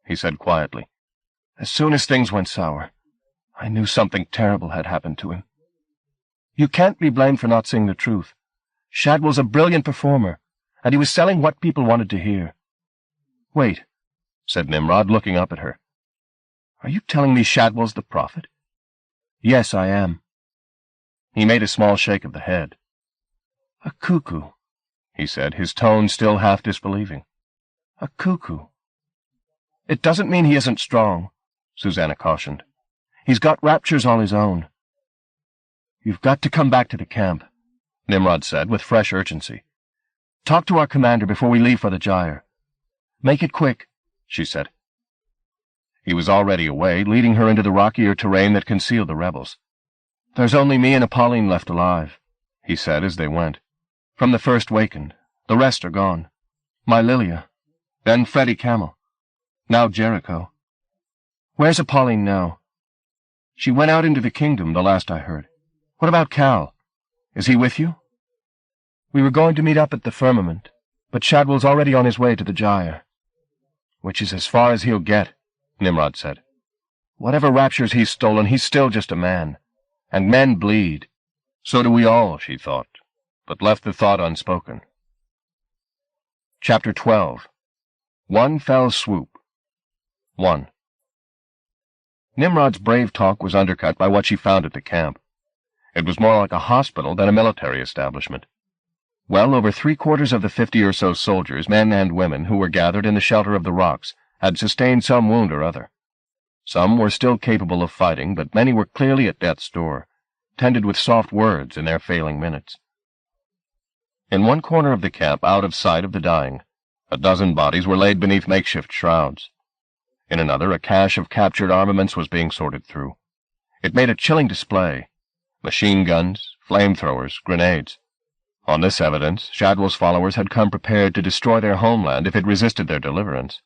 he said quietly. "As soon as things went sour, I knew something terrible had happened to him. You can't be blamed for not seeing the truth. Shadwell's a brilliant performer, and he was selling what people wanted to hear." "Wait," said Nimrod, looking up at her. "Are you telling me Shadwell's the prophet?" "Yes, I am." He made a small shake of the head. "A cuckoo," he said, his tone still half disbelieving. "A cuckoo." It doesn't mean he isn't strong, Susanna cautioned. He's got raptures all his own. You've got to come back to the camp, Nimrod said with fresh urgency. Talk to our commander before we leave for the gyre. Make it quick, she said. He was already away, leading her into the rockier terrain that concealed the rebels. There's only me and Apolline left alive, he said as they went. From the first wakened. The rest are gone. My Lilia. Then Freddie Camel. Now Jericho. Where's Apolline now? She went out into the kingdom, the last I heard. What about Cal? Is he with you? We were going to meet up at the firmament, but Shadwell's already on his way to the gyre. Which is as far as he'll get, Nimrod said. Whatever raptures he's stolen, he's still just a man. And men bleed. So do we all, she thought, but left the thought unspoken. Chapter 12. One Fell Swoop. 1. Nimrod's brave talk was undercut by what she found at the camp. It was more like a hospital than a military establishment. Well over 3/4 of the 50 or so soldiers, men and women, who were gathered in the shelter of the rocks, had sustained some wound or other. Some were still capable of fighting, but many were clearly at death's door, tended with soft words in their failing minutes. In one corner of the camp, out of sight of the dying, a dozen bodies were laid beneath makeshift shrouds. In another, a cache of captured armaments was being sorted through. It made a chilling display. Machine guns, flamethrowers, grenades. On this evidence, Shadwell's followers had come prepared to destroy their homeland if it resisted their deliverance.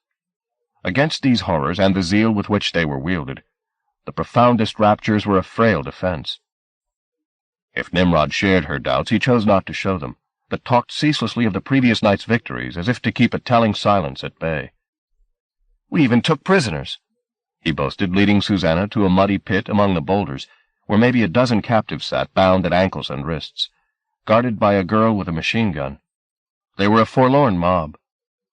Against these horrors and the zeal with which they were wielded, the profoundest raptures were a frail defense. If Nimrod shared her doubts, he chose not to show them, but talked ceaselessly of the previous night's victories as if to keep a telling silence at bay. We even took prisoners, he boasted, leading Susanna to a muddy pit among the boulders, where maybe a dozen captives sat, bound at ankles and wrists, guarded by a girl with a machine gun. They were a forlorn mob.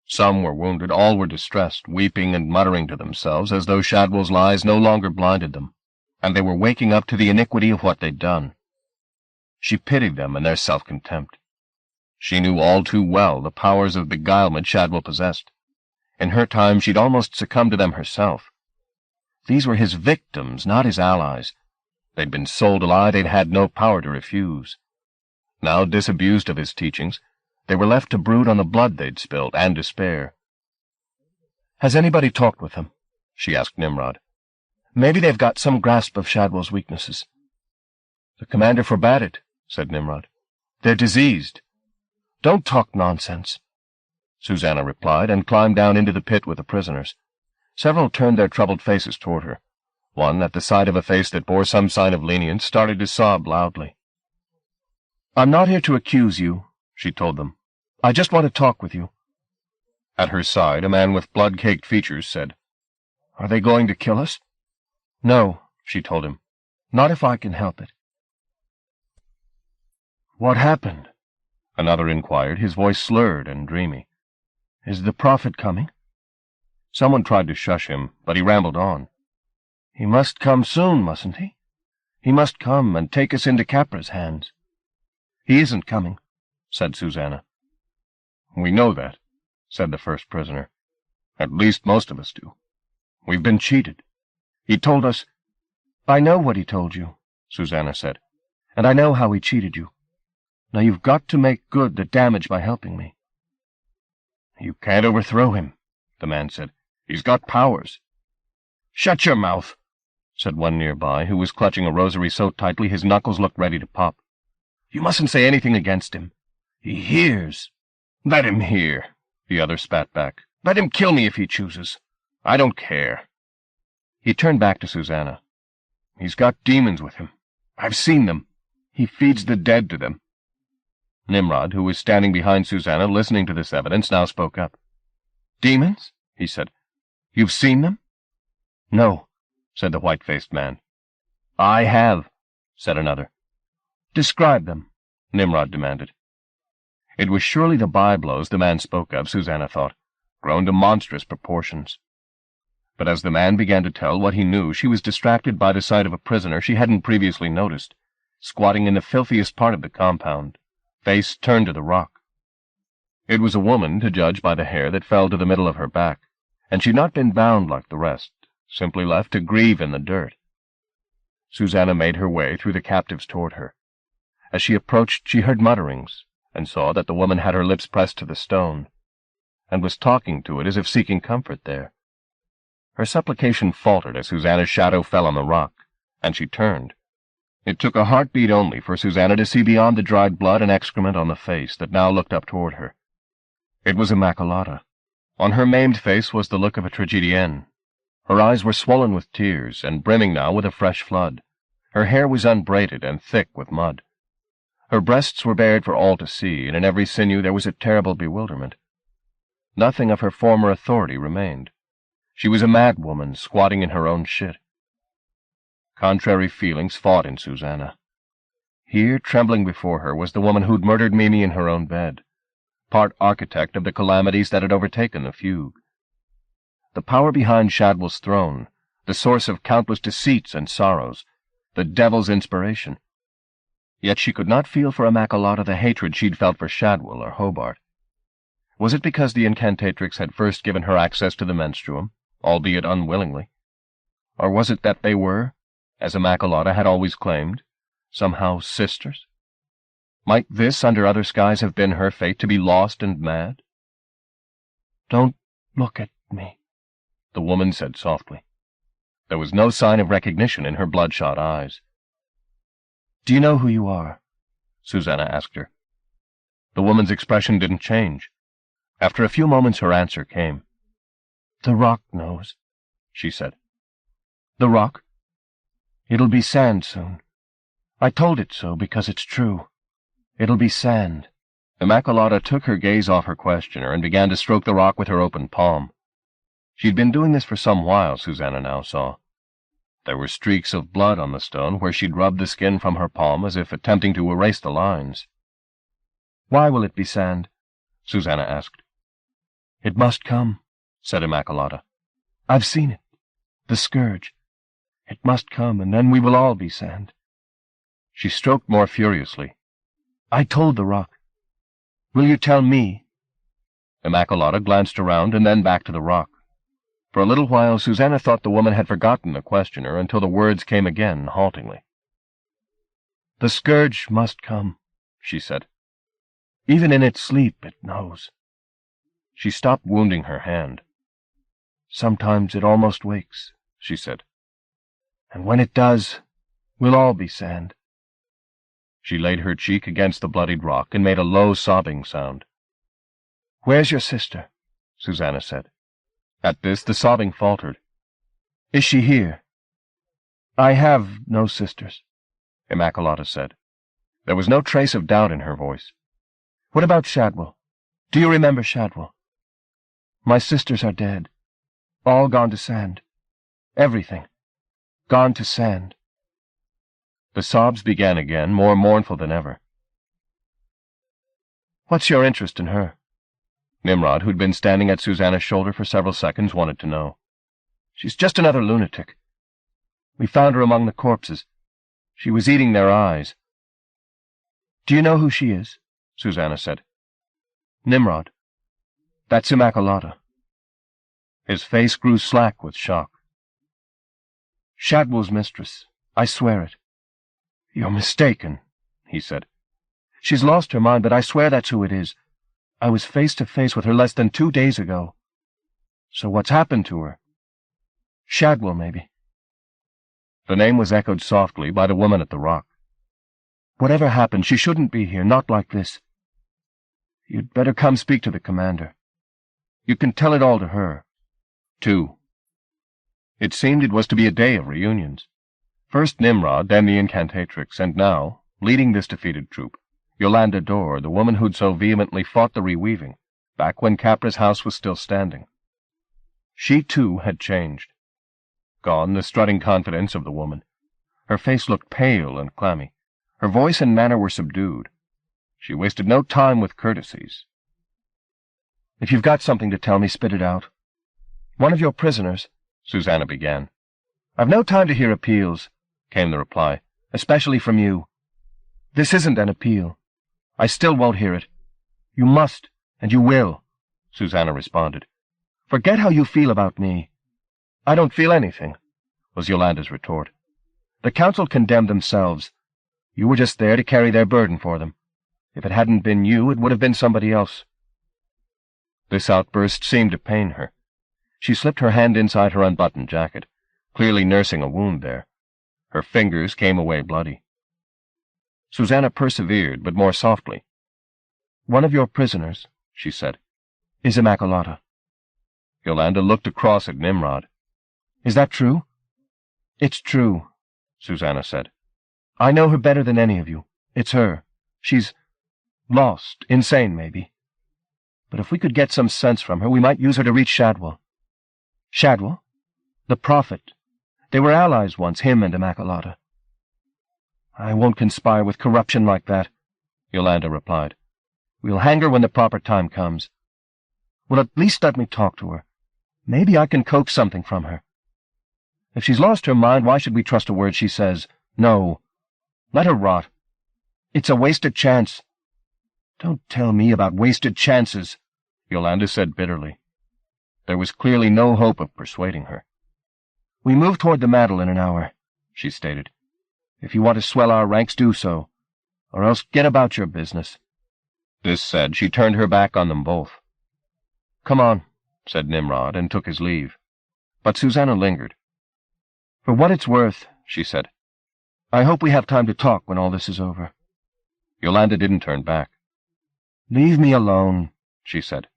Some were wounded, all were distressed, weeping and muttering to themselves as though Shadwell's lies no longer blinded them, and they were waking up to the iniquity of what they'd done. She pitied them and their self-contempt. She knew all too well the powers of beguilement Shadwell possessed. In her time she'd almost succumbed to them herself. These were his victims, not his allies. They'd been sold a lie they'd had no power to refuse. Now, disabused of his teachings, they were left to brood on the blood they'd spilled, and despair. "Has anybody talked with them?" she asked Nimrod. "Maybe they've got some grasp of Shadwell's weaknesses." "The commander forbade it," said Nimrod. "They're diseased." "Don't talk nonsense," Susanna replied, and climbed down into the pit with the prisoners. Several turned their troubled faces toward her. One, at the sight of a face that bore some sign of lenience, started to sob loudly. "I'm not here to accuse you," she told them. "I just want to talk with you." At her side, a man with blood-caked features said, "Are they going to kill us?" "No," she told him. "Not if I can help it." "What happened?" another inquired, his voice slurred and dreamy. "Is the prophet coming?" Someone tried to shush him, but he rambled on. "He must come soon, mustn't he? He must come and take us into Capra's hands." "He isn't coming," said Susanna. "We know that," said the first prisoner. "At least most of us do. We've been cheated. He told us—" "I know what he told you," Susanna said, "and I know how he cheated you. Now you've got to make good the damage by helping me." "You can't overthrow him," the man said. "He's got powers." "Shut your mouth," said one nearby, who was clutching a rosary so tightly his knuckles looked ready to pop. "You mustn't say anything against him. He hears." "Let him hear," the other spat back. "Let him kill me if he chooses. I don't care." He turned back to Susanna. "He's got demons with him. I've seen them. He feeds the dead to them." Nimrod, who was standing behind Susanna listening to this evidence, now spoke up. "Demons?" he said. "You've seen them?" "No," said the white-faced man. "I have," said another. "Describe them," Nimrod demanded. It was surely the byblows the man spoke of, Susanna thought, grown to monstrous proportions. But as the man began to tell what he knew, she was distracted by the sight of a prisoner she hadn't previously noticed, squatting in the filthiest part of the compound, face turned to the rock. It was a woman, to judge by the hair that fell to the middle of her back, and she'd not been bound like the rest, simply left to grieve in the dirt. Susanna made her way through the captives toward her. As she approached, she heard mutterings, and saw that the woman had her lips pressed to the stone, and was talking to it as if seeking comfort there. Her supplication faltered as Susanna's shadow fell on the rock, and she turned. It took a heartbeat only for Susanna to see beyond the dried blood and excrement on the face that now looked up toward her. It was Immacolata. On her maimed face was the look of a tragedienne. Her eyes were swollen with tears, and brimming now with a fresh flood. Her hair was unbraided and thick with mud. Her breasts were bared for all to see, and in every sinew there was a terrible bewilderment. Nothing of her former authority remained. She was a mad woman squatting in her own shit. Contrary feelings fought in Susanna. Here, trembling before her, was the woman who'd murdered Mimi in her own bed, part architect of the calamities that had overtaken the fugue. The power behind Shadwell's throne, the source of countless deceits and sorrows, the devil's inspiration. Yet she could not feel for Immacolata the hatred she'd felt for Shadwell or Hobart. Was it because the incantatrix had first given her access to the menstruum, albeit unwillingly? Or was it that they were, as Immacolata had always claimed, somehow sisters? Might this, under other skies, have been her fate, to be lost and mad? "Don't look at me," the woman said softly. There was no sign of recognition in her bloodshot eyes. "Do you know who you are?" Susanna asked her. The woman's expression didn't change. After a few moments her answer came. "The rock knows," she said. "The rock? It'll be sand soon. I told it so because it's true. It'll be sand." Immacolata took her gaze off her questioner and began to stroke the rock with her open palm. She'd been doing this for some while, Susanna now saw. There were streaks of blood on the stone where she'd rubbed the skin from her palm as if attempting to erase the lines. "Why will it be sand?" Susanna asked. "It must come," said Immacolata. "I've seen it. The scourge. It must come, and then we will all be sand." She stroked more furiously. "I told the rock. Will you tell me?" Immacolata glanced around and then back to the rock. For a little while Susanna thought the woman had forgotten the questioner until the words came again, haltingly. "The scourge must come," she said. "Even in its sleep it knows." She stopped wounding her hand. "Sometimes it almost wakes," she said. "And when it does, we'll all be sand." She laid her cheek against the bloodied rock and made a low sobbing sound. "Where's your sister?" Susanna said. At this the sobbing faltered. "Is she here?" "I have no sisters," Immacolata said. There was no trace of doubt in her voice. "What about Shadwell? Do you remember Shadwell?" "My sisters are dead. All gone to sand. Everything. Gone to sand." The sobs began again, more mournful than ever. "What's your interest in her?" Nimrod, who'd been standing at Susanna's shoulder for several seconds, wanted to know. "She's just another lunatic. We found her among the corpses. She was eating their eyes." "Do you know who she is?" Susanna said. "Nimrod. That's Immacolata." His face grew slack with shock. "Shadwell's mistress. I swear it." "You're mistaken," he said. "She's lost her mind, but I swear that's who it is. I was face to face with her less than 2 days ago. So what's happened to her? Shadwell, maybe." The name was echoed softly by the woman at the rock. "Whatever happened, she shouldn't be here, not like this. You'd better come speak to the commander. You can tell it all to her." 2. It seemed it was to be a day of reunions. First Nimrod, then the incantatrix, and now, leading this defeated troop, Yolanda Dorr, the woman who'd so vehemently fought the reweaving, back when Capra's house was still standing. She, too, had changed. Gone the strutting confidence of the woman. Her face looked pale and clammy. Her voice and manner were subdued. She wasted no time with courtesies. "If you've got something to tell me, spit it out." "One of your prisoners," Susanna began. "I've no time to hear appeals," came the reply, "especially from you. This isn't an appeal. I still won't hear it." "You must, and you will," Susanna responded. Forget how you feel about me." "I don't feel anything," was Yolanda's retort. "The council condemned themselves. You were just there to carry their burden for them. If it hadn't been you, it would have been somebody else." This outburst seemed to pain her. She slipped her hand inside her unbuttoned jacket, clearly nursing a wound there. Her fingers came away bloody. Susanna persevered, but more softly. "One of your prisoners," she said, "is Immaculata." Yolanda looked across at Nimrod. "Is that true?" "It's true," Susanna said. "I know her better than any of you. It's her. She's lost, insane, maybe. But if we could get some sense from her, we might use her to reach Shadwell." "Shadwell? The Prophet. They were allies once, him and Immaculata." "I won't conspire with corruption like that," Yolanda replied. "We'll hang her when the proper time comes. Well, at least let me talk to her. Maybe I can coax something from her. If she's lost her mind, why should we trust a word she says? No. Let her rot. It's a wasted chance." "Don't tell me about wasted chances," Yolanda said bitterly. There was clearly no hope of persuading her. "We move toward the mantle in an hour," she stated. "If you want to swell our ranks, do so, or else get about your business." This said, she turned her back on them both. "Come on," said Nimrod, and took his leave. But Susanna lingered. "For what it's worth," she said, "I hope we have time to talk when all this is over." Yolanda didn't turn back. "Leave me alone," she said.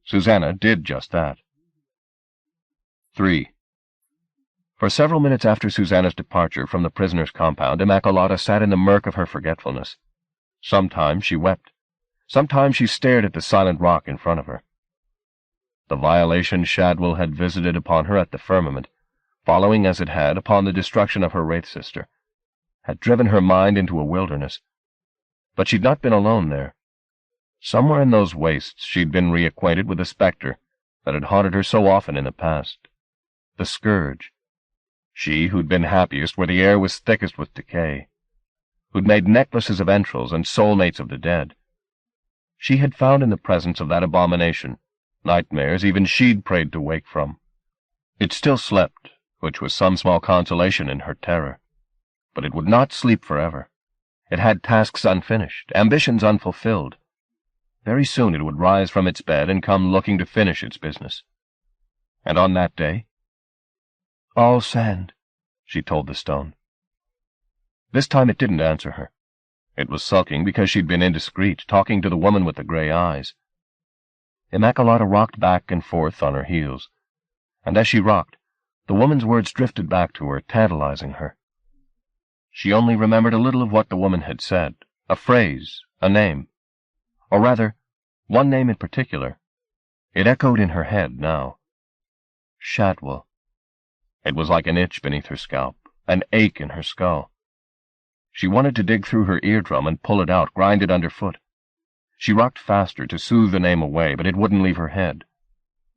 Susanna did just that. 3. For several minutes after Susanna's departure from the prisoner's compound, Immaculata sat in the murk of her forgetfulness. Sometimes she wept. Sometimes she stared at the silent rock in front of her. The violation Shadwell had visited upon her at the firmament, following as it had upon the destruction of her wraith sister, had driven her mind into a wilderness. But she'd not been alone there. Somewhere in those wastes she'd been reacquainted with the spectre that had haunted her so often in the past, the scourge. She who'd been happiest where the air was thickest with decay, who'd made necklaces of entrails and soulmates of the dead. She had found in the presence of that abomination nightmares even she'd prayed to wake from. It still slept, which was some small consolation in her terror. But it would not sleep forever. It had tasks unfinished, ambitions unfulfilled. Very soon it would rise from its bed and come looking to finish its business. And on that day, "All sand," she told the stone. This time it didn't answer her. It was sulking because she'd been indiscreet, talking to the woman with the gray eyes. Immaculata rocked back and forth on her heels, and as she rocked, the woman's words drifted back to her, tantalizing her. She only remembered a little of what the woman had said, a phrase, a name. Or rather, one name in particular. It echoed in her head now. Shadwell. It was like an itch beneath her scalp, an ache in her skull. She wanted to dig through her eardrum and pull it out, grind it underfoot. She rocked faster to soothe the name away, but it wouldn't leave her head.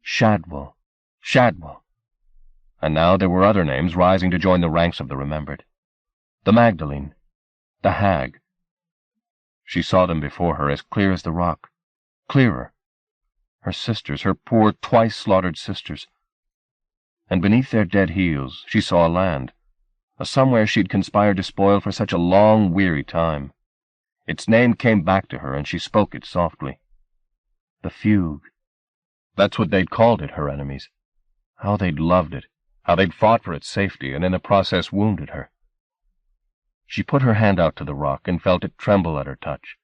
Shadwell. Shadwell. And now there were other names rising to join the ranks of the remembered. The Magdalene. The Hag. She saw them before her as clear as the rock. Clearer. Her sisters, her poor, twice-slaughtered sisters. And beneath their dead heels she saw a land, a somewhere she'd conspired to spoil for such a long, weary time. Its name came back to her, and she spoke it softly. The Fugue. That's what they'd called it, her enemies. How they'd loved it, how they'd fought for its safety, and in the process wounded her. She put her hand out to the rock and felt it tremble at her touch.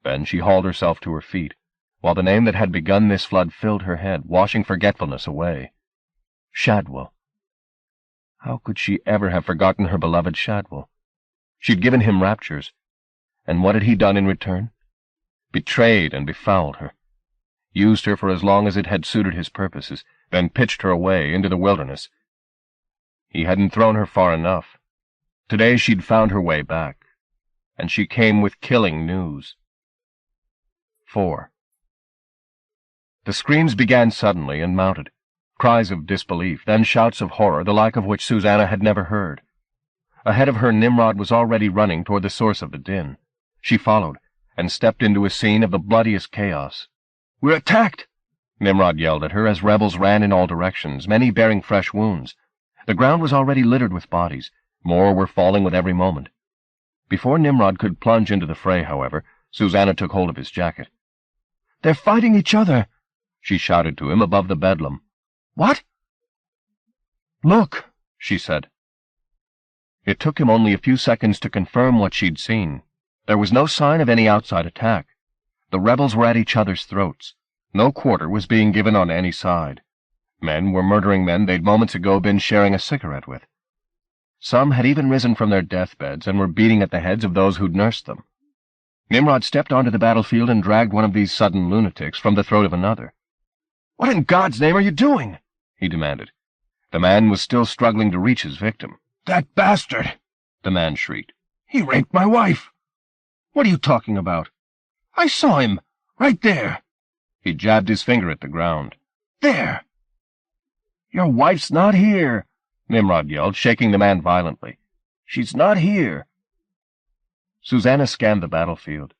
Then she hauled herself to her feet, while the name that had begun this flood filled her head, washing forgetfulness away. Shadwell. How could she ever have forgotten her beloved Shadwell? She'd given him raptures, and what had he done in return? Betrayed and befouled her, used her for as long as it had suited his purposes, then pitched her away into the wilderness. He hadn't thrown her far enough. Today she'd found her way back, and she came with killing news. 4. The screams began suddenly and mounted, cries of disbelief, then shouts of horror, the like of which Susanna had never heard. Ahead of her, Nimrod was already running toward the source of the din. She followed, and stepped into a scene of the bloodiest chaos. "We're attacked!" Nimrod yelled at her as rebels ran in all directions, many bearing fresh wounds. The ground was already littered with bodies. More were falling with every moment. Before Nimrod could plunge into the fray, however, Susanna took hold of his jacket. "They're fighting each other!" she shouted to him above the bedlam. "What?" "Look," she said. It took him only a few seconds to confirm what she'd seen. There was no sign of any outside attack. The rebels were at each other's throats. No quarter was being given on any side. Men were murdering men they'd moments ago been sharing a cigarette with. Some had even risen from their deathbeds and were beating at the heads of those who'd nursed them. Nimrod stepped onto the battlefield and dragged one of these sudden lunatics from the throat of another. "What in God's name are you doing?" he demanded. The man was still struggling to reach his victim. "That bastard!" the man shrieked. "He raped my wife!" "What are you talking about?" "I saw him! Right there!" He jabbed his finger at the ground. "There!" "Your wife's not here!" Nimrod yelled, shaking the man violently. "She's not here!" Susanna scanned the battlefield.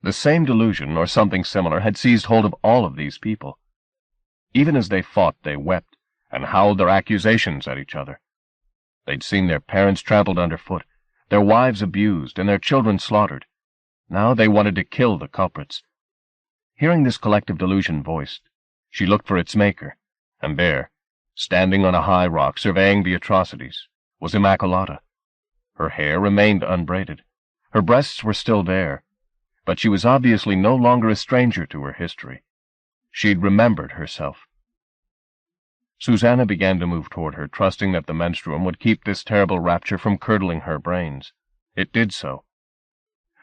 The same delusion, or something similar, had seized hold of all of these people. Even as they fought, they wept, and howled their accusations at each other. They'd seen their parents trampled underfoot, their wives abused, and their children slaughtered. Now they wanted to kill the culprits. Hearing this collective delusion voiced, she looked for its maker, and there, standing on a high rock surveying the atrocities, was Immaculata. Her hair remained unbraided. Her breasts were still bare, but she was obviously no longer a stranger to her history. She'd remembered herself. Susanna began to move toward her, trusting that the menstruum would keep this terrible rapture from curdling her brains. It did so.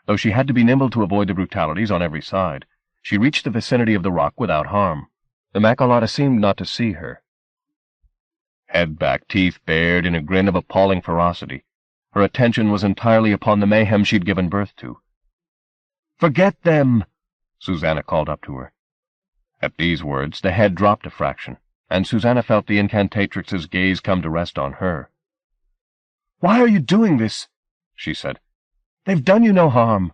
Though she had to be nimble to avoid the brutalities on every side, she reached the vicinity of the rock without harm. Immaculata seemed not to see her. Head back, teeth bared in a grin of appalling ferocity, her attention was entirely upon the mayhem she'd given birth to. "Forget them!" Susanna called up to her. At these words, the head dropped a fraction, and Susanna felt the incantatrix's gaze come to rest on her. "Why are you doing this?" she said. "They've done you no harm."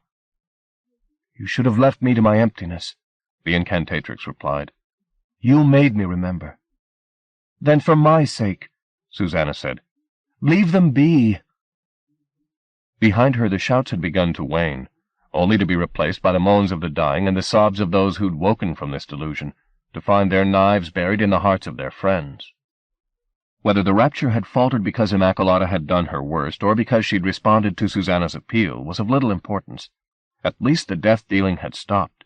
"You should have left me to my emptiness," the incantatrix replied. "You made me remember." "Then for my sake," Susanna said, "leave them be." Behind her the shouts had begun to wane, only to be replaced by the moans of the dying and the sobs of those who'd woken from this delusion, to find their knives buried in the hearts of their friends. Whether the rapture had faltered because Immaculata had done her worst, or because she'd responded to Susanna's appeal, was of little importance. At least the death-dealing had stopped.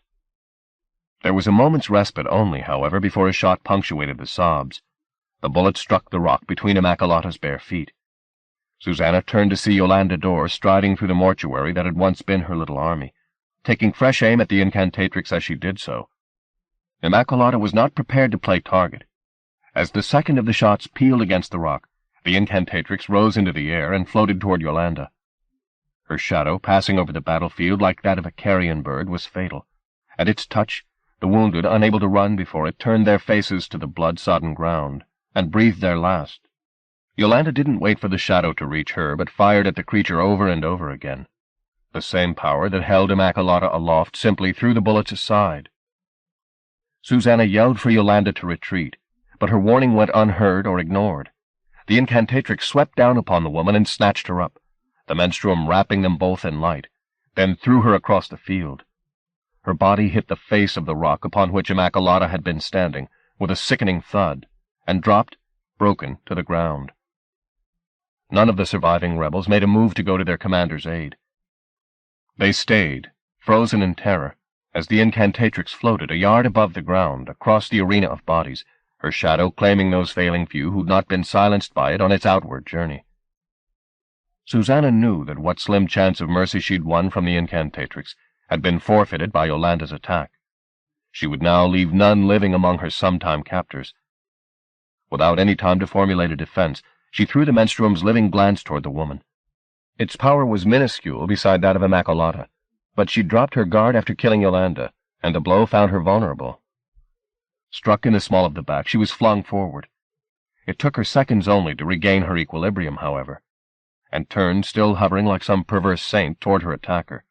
There was a moment's respite only, however, before a shot punctuated the sobs. The bullet struck the rock between Immaculata's bare feet. Susanna turned to see Yolanda Dore striding through the mortuary that had once been her little army, taking fresh aim at the incantatrix as she did so. Immaculata was not prepared to play target. As the second of the shots peeled against the rock, the incantatrix rose into the air and floated toward Yolanda. Her shadow, passing over the battlefield like that of a carrion bird, was fatal. At its touch, the wounded, unable to run before it, turned their faces to the blood-sodden ground, and breathed their last. Yolanda didn't wait for the shadow to reach her, but fired at the creature over and over again. The same power that held Immaculata aloft simply threw the bullets aside. Susanna yelled for Yolanda to retreat, but her warning went unheard or ignored. The incantatrix swept down upon the woman and snatched her up, the menstruum wrapping them both in light, then threw her across the field. Her body hit the face of the rock upon which Immaculata had been standing, with a sickening thud, and dropped, broken, to the ground. None of the surviving rebels made a move to go to their commander's aid. They stayed, frozen in terror, as the incantatrix floated a yard above the ground, across the arena of bodies, her shadow claiming those failing few who'd not been silenced by it on its outward journey. Susanna knew that what slim chance of mercy she'd won from the incantatrix had been forfeited by Yolanda's attack. She would now leave none living among her sometime captors. Without any time to formulate a defense, she threw the menstruum's living glance toward the woman. Its power was minuscule beside that of Immaculata, but she dropped her guard after killing Yolanda, and the blow found her vulnerable. Struck in the small of the back, she was flung forward. It took her seconds only to regain her equilibrium, however, and turned, still hovering like some perverse saint, toward her attacker.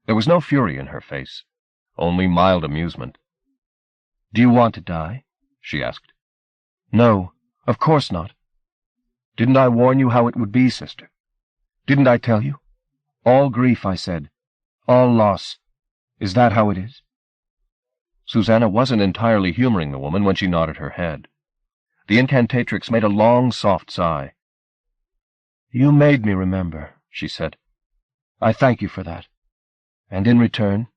There was no fury in her face, only mild amusement. "Do you want to die?" she asked. "No, of course not." "Didn't I warn you how it would be, sister? Didn't I tell you? All grief, I said. All loss. Is that how it is?" Susanna wasn't entirely humoring the woman when she nodded her head. The incantatrix made a long, soft sigh. "You made me remember," she said. "I thank you for that. And in return—"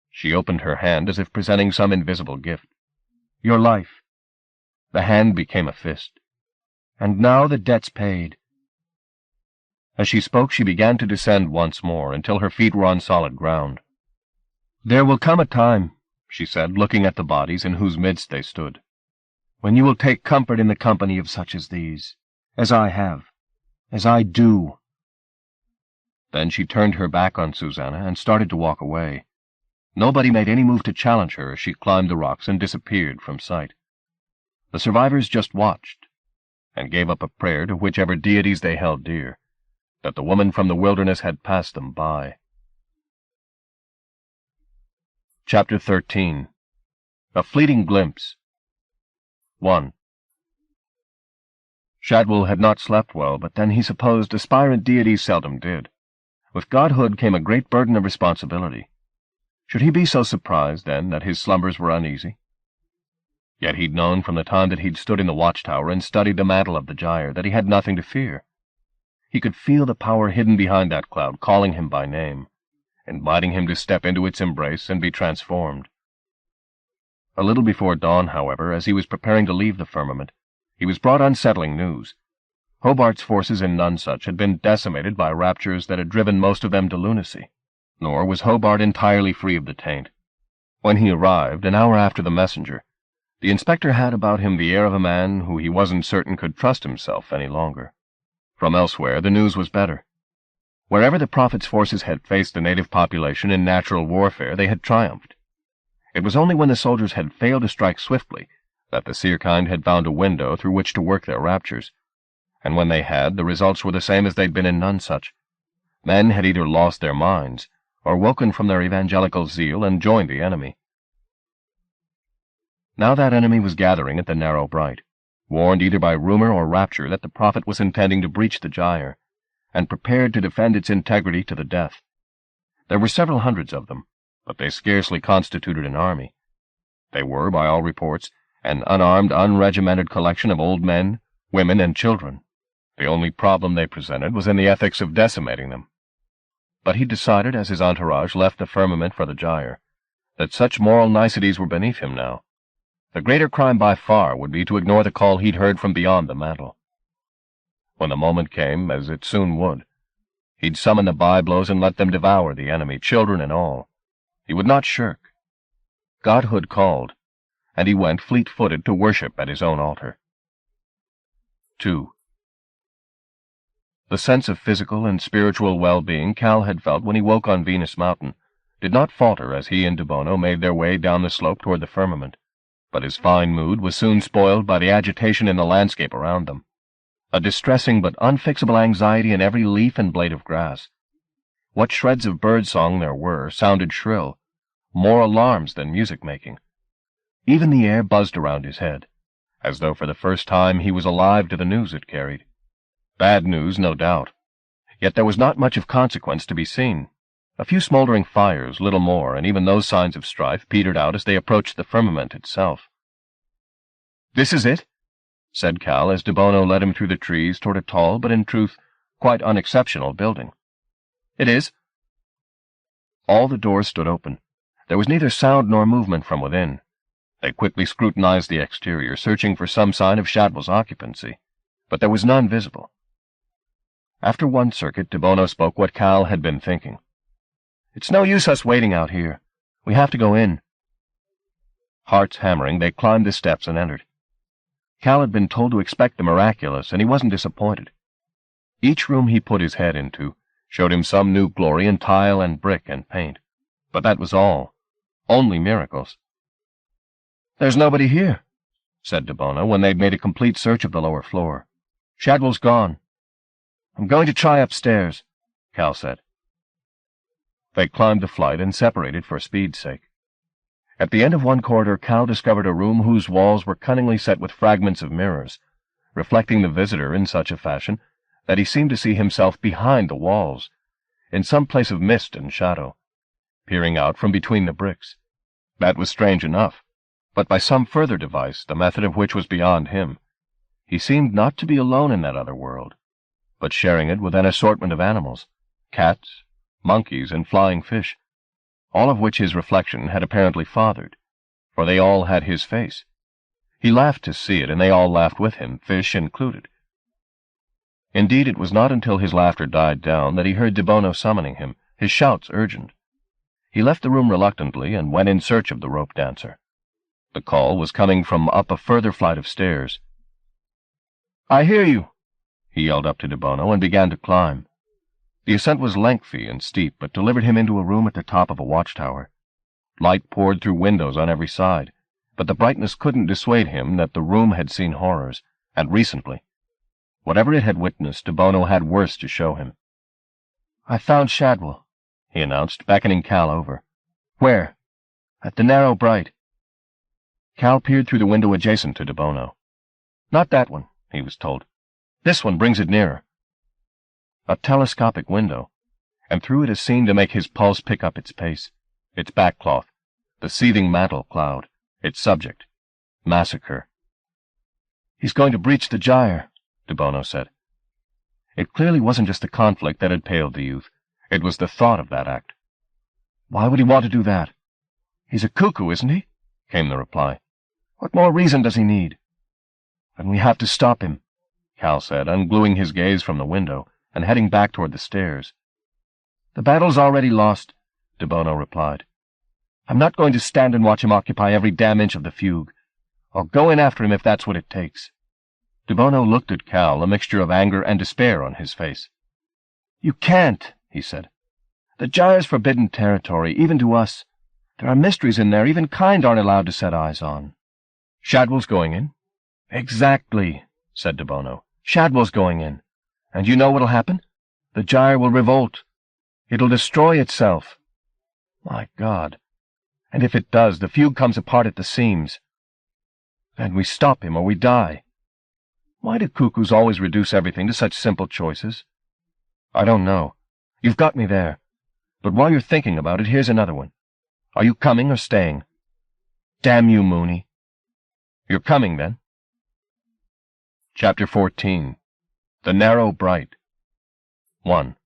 She opened her hand as if presenting some invisible gift. "Your life. The hand became a fist. And now the debt's paid." As she spoke, she began to descend once more until her feet were on solid ground. "There will come a time," she said, looking at the bodies in whose midst they stood, "when you will take comfort in the company of such as these, as I have, as I do." Then she turned her back on Susanna and started to walk away. Nobody made any move to challenge her as she climbed the rocks and disappeared from sight. The survivors just watched, and gave up a prayer to whichever deities they held dear, that the woman from the wilderness had passed them by. Chapter 13. A Fleeting Glimpse. 1. Shadwell had not slept well, but then he supposed aspirant deities seldom did. With godhood came a great burden of responsibility. Should he be so surprised, then, that his slumbers were uneasy? Yet he'd known from the time that he'd stood in the watchtower and studied the mantle of the gyre that he had nothing to fear. He could feel the power hidden behind that cloud calling him by name, inviting him to step into its embrace and be transformed. A little before dawn, however, as he was preparing to leave the firmament, he was brought unsettling news. Hobart's forces in Nonsuch had been decimated by raptures that had driven most of them to lunacy, nor was Hobart entirely free of the taint. When he arrived, an hour after the messenger, the inspector had about him the air of a man who he wasn't certain could trust himself any longer. From elsewhere, the news was better. Wherever the Prophet's forces had faced the native population in natural warfare, they had triumphed. It was only when the soldiers had failed to strike swiftly that the seerkind had found a window through which to work their raptures, and when they had, the results were the same as they'd been in Nonsuch. Men had either lost their minds, or woken from their evangelical zeal and joined the enemy. Now that enemy was gathering at the Narrow Bright, warned either by rumor or rapture that the Prophet was intending to breach the gyre, and prepared to defend its integrity to the death. There were several hundreds of them, but they scarcely constituted an army. They were, by all reports, an unarmed, unregimented collection of old men, women, and children. The only problem they presented was in the ethics of decimating them. But he decided, as his entourage left the firmament for the gyre, that such moral niceties were beneath him now. The greater crime by far would be to ignore the call he'd heard from beyond the mantle. When the moment came, as it soon would, he'd summon the byblows and let them devour the enemy, children and all. He would not shirk. Godhood called, and he went fleet-footed to worship at his own altar. 2. The sense of physical and spiritual well-being Cal had felt when he woke on Venus Mountain did not falter as he and DeBono made their way down the slope toward the firmament, but his fine mood was soon spoiled by the agitation in the landscape around them, a distressing but unfixable anxiety in every leaf and blade of grass. What shreds of bird-song there were sounded shrill, more alarms than music-making. Even the air buzzed around his head, as though for the first time he was alive to the news it carried. Bad news, no doubt. Yet there was not much of consequence to be seen. A few smoldering fires, little more, and even those signs of strife petered out as they approached the firmament itself. "This is it?" said Cal as DeBono led him through the trees toward a tall, but in truth quite unexceptional building. "It is." All the doors stood open. There was neither sound nor movement from within. They quickly scrutinized the exterior, searching for some sign of Shadwell's occupancy, but there was none visible. After one circuit, DeBono spoke what Cal had been thinking. "It's no use us waiting out here. We have to go in." Hearts hammering, they climbed the steps and entered. Cal had been told to expect the miraculous, and he wasn't disappointed. Each room he put his head into showed him some new glory in tile and brick and paint. But that was all. Only miracles. "There's nobody here," said DeBono when they'd made a complete search of the lower floor. "Shadwell's gone." "I'm going to try upstairs," Cal said. They climbed the flight and separated for speed's sake. At the end of one corridor, Cal discovered a room whose walls were cunningly set with fragments of mirrors, reflecting the visitor in such a fashion that he seemed to see himself behind the walls, in some place of mist and shadow, peering out from between the bricks. That was strange enough, but by some further device, the method of which was beyond him, he seemed not to be alone in that other world, but sharing it with an assortment of animals, cats, monkeys, and flying fish, all of which his reflection had apparently fathered, for they all had his face. He laughed to see it, and they all laughed with him, fish included. Indeed, it was not until his laughter died down that he heard De Bono summoning him, his shouts urgent. He left the room reluctantly and went in search of the rope dancer. The call was coming from up a further flight of stairs. "I hear you," he yelled up to De Bono, and began to climb. The ascent was lengthy and steep, but delivered him into a room at the top of a watchtower. Light poured through windows on every side, but the brightness couldn't dissuade him that the room had seen horrors, and recently. Whatever it had witnessed, De Bono had worse to show him. "I found Shadwell," he announced, beckoning Cal over. "Where?" "At the narrow bright." Cal peered through the window adjacent to De Bono. "Not that one," he was told. "This one brings it nearer." A telescopic window, and through it a scene to make his pulse pick up its pace, its backcloth, the seething mantle cloud, its subject, massacre. "He's going to breach the gyre," De Bono said. It clearly wasn't just the conflict that had paled the youth. It was the thought of that act. "Why would he want to do that?" "He's a cuckoo, isn't he?" came the reply. "What more reason does he need?" "Then we have to stop him," Cal said, ungluing his gaze from the window and heading back toward the stairs. "The battle's already lost," De Bono replied. "I'm not going to stand and watch him occupy every damn inch of the fugue. I'll go in after him if that's what it takes." De Bono looked at Cal, a mixture of anger and despair on his face. "You can't," he said. "The gyre's forbidden territory, even to us. There are mysteries in there even kind aren't allowed to set eyes on." "Shadwell's going in?" "Exactly," said De Bono. "Shadwell's going in. And you know what'll happen? The gyre will revolt. It'll destroy itself." "My God. And if it does, the fugue comes apart at the seams. Then we stop him or we die. Why do cuckoos always reduce everything to such simple choices?" "I don't know. You've got me there. But while you're thinking about it, here's another one. Are you coming or staying?" "Damn you, Mooney." "You're coming, then?" Chapter 14. The Narrow Bright. 1.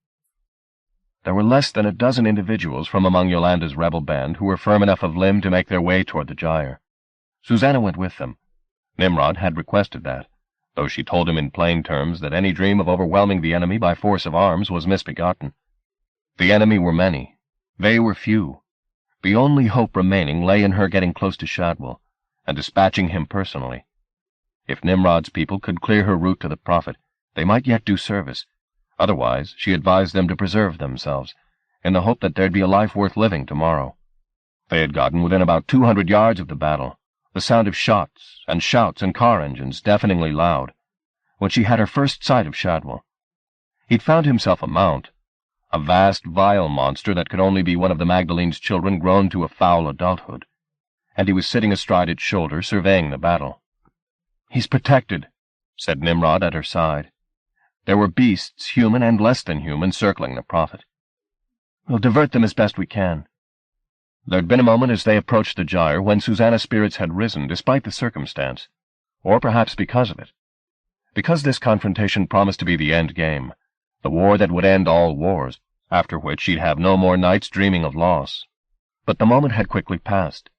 There were less than a dozen individuals from among Yolanda's rebel band who were firm enough of limb to make their way toward the gyre. Susanna went with them. Nimrod had requested that, though she told him in plain terms that any dream of overwhelming the enemy by force of arms was misbegotten. The enemy were many. They were few. The only hope remaining lay in her getting close to Shadwell, and dispatching him personally. If Nimrod's people could clear her route to the Prophet, they might yet do service. Otherwise, she advised them to preserve themselves, in the hope that there'd be a life worth living tomorrow. They had gotten within about 200 yards of the battle, the sound of shots and shouts and car engines deafeningly loud, when she had her first sight of Shadwell. He'd found himself a mount, a vast, vile monster that could only be one of the Magdalene's children grown to a foul adulthood, and he was sitting astride its shoulder, surveying the battle. "He's protected," said Nimrod at her side. There were beasts, human and less than human, circling the Prophet. "We'll divert them as best we can." There'd been a moment as they approached the gyre when Susanna's spirits had risen despite the circumstance, or perhaps because of it. Because this confrontation promised to be the end game, the war that would end all wars, after which she'd have no more nights dreaming of loss. But the moment had quickly passed.